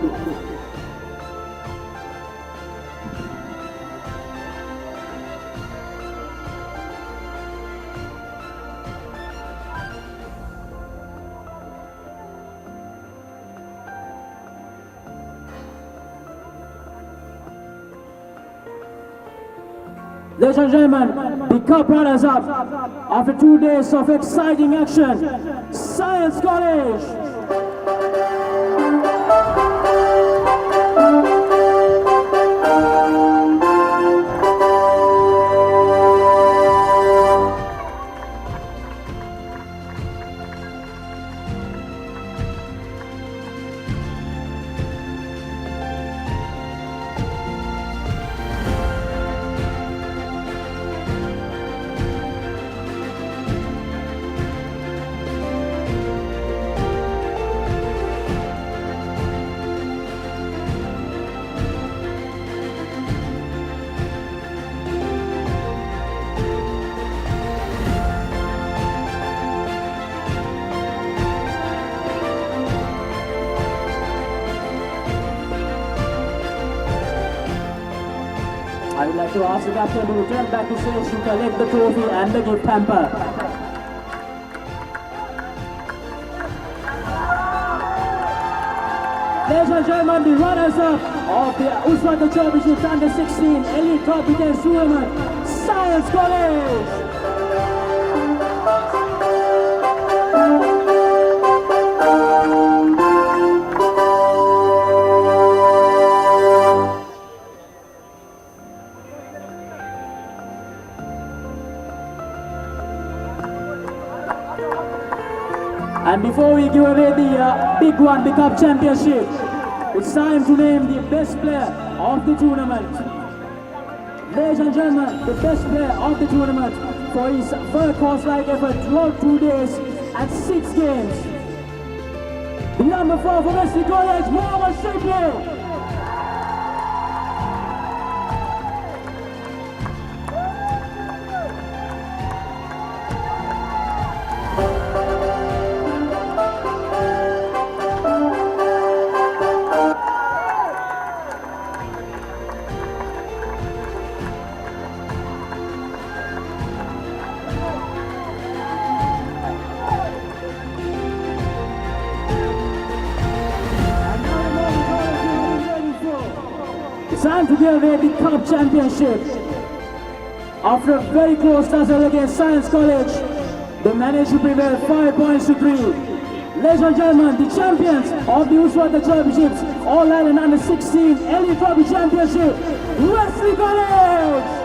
Ladies and gentlemen, the cup runners-up after 2 days of exciting action, Science College. I would like to ask the captain to return back to stage to collect the trophy and the gift hamper. Ladies and gentlemen, the runners-up of the Uswatha Championship Under-16 Elite Rugby 10 Tournament, Science College. And before we give away the big one, the Cup Championship, it's time to name the best player of the tournament. Ladies and gentlemen, the best player of the tournament for his workhorse-like effort throughout 2 days and 6 games. The number 4 for Wesley College, Chirpy. Santander Cup Championship. After a very close tussle against Science College, they managed to prevail 5 points to 3. Ladies and gentlemen, the champions of the Uswatha Championships, All Ireland Under 16 Elite Rugby Championship, Wesley College!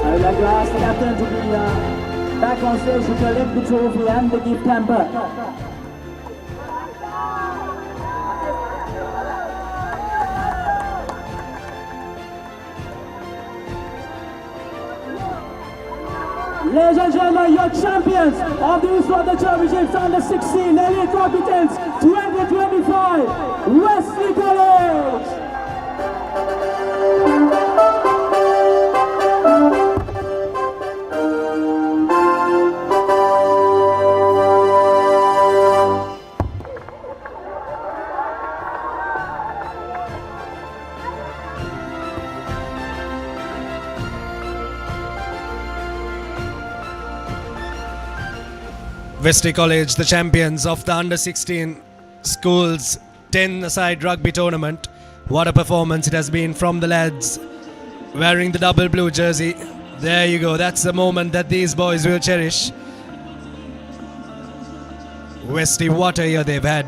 I would like to ask the captain to be back on stage to collect the trophy and the gift hamper. Ladies and gentlemen, your champions of the Uswatha Championships Under 16 Elite Rugby 2025, Wesley College! Wesley College, the champions of the Under-16 Schools 10-a-side rugby tournament. What a performance it has been from the lads wearing the double blue jersey. There you go, that's the moment that these boys will cherish. Wesley, what a year they've had.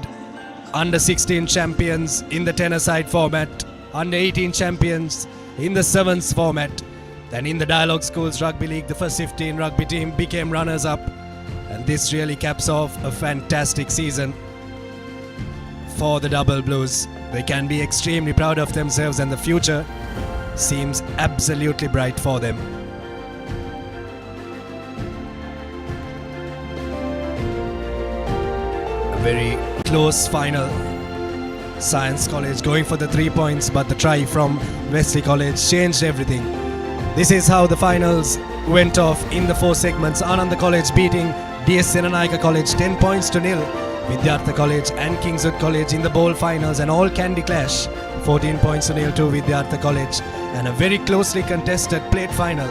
Under-16 champions in the 10-a-side format, Under-18 champions in the 7s format. Then in the Dialogue Schools Rugby League, the first 15 rugby team became runners-up. And this really caps off a fantastic season for the Double Blues. They can be extremely proud of themselves and the future seems absolutely bright for them. A very close final. Science College going for the 3 points, but the try from Wesley College changed everything. This is how the finals went off in the 4 segments. Ananda College beating DS Senanayake College 10 points to nil. Vidyartha College and Kingswood College in the bowl finals, and all candy clash 14 points to nil to Vidyartha College, and a very closely contested plate final.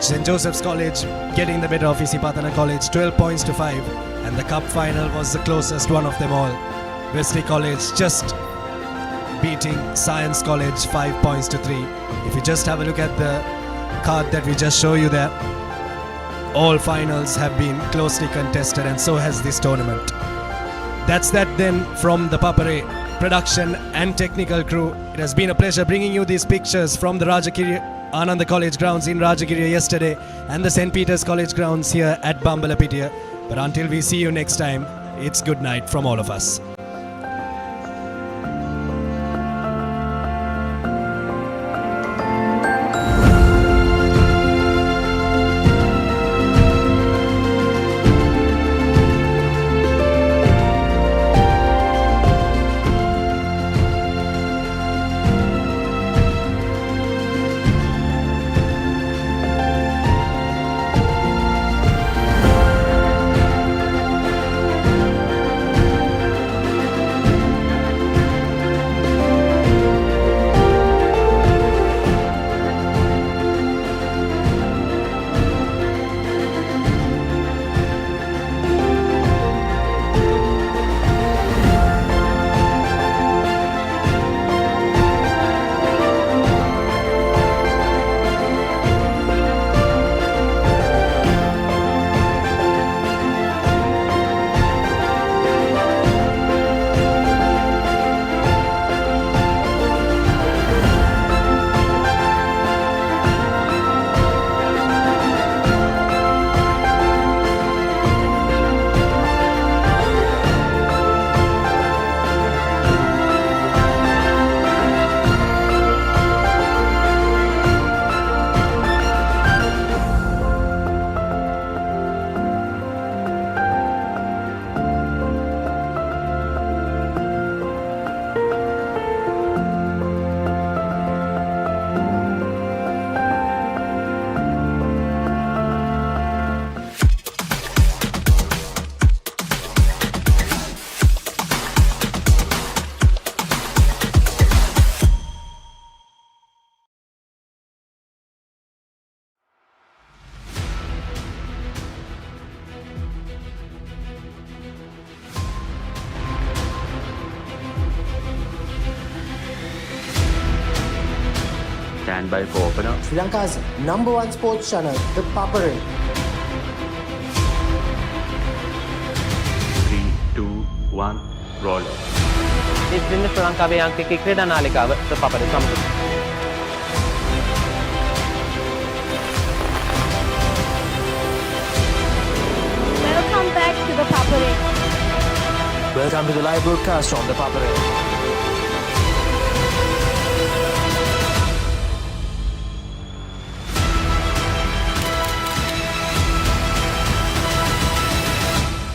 St. Joseph's College getting the better of Isipatana College 12 points to 5, and the cup final was the closest one of them all. Wesley College just beating Science College 5 points to 3. If you just have a look at the card that we just show you there, all finals have been closely contested, and so has this tournament. That's that then from the Papare production and technical crew. It has been a pleasure bringing you these pictures from the Ananda College grounds in Rajagiri yesterday and the St. Peter's College grounds here at Bambalapitiya. But until we see you next time, it's good night from all of us. Stand by for opener. Sri Lanka's #1 sports channel, the Papare. 3, 2, 1, roll. ඉතින් ශ්‍රී ලංකාවේ අංකික ක්‍රීඩා නාලිකාව Papare සමග. Welcome back to the Papare. Welcome to the live broadcast on the Papare.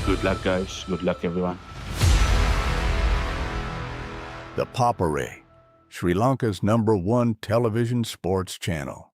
Good luck, guys. Good luck, everyone. The Papare, Sri Lanka's #1 television sports channel.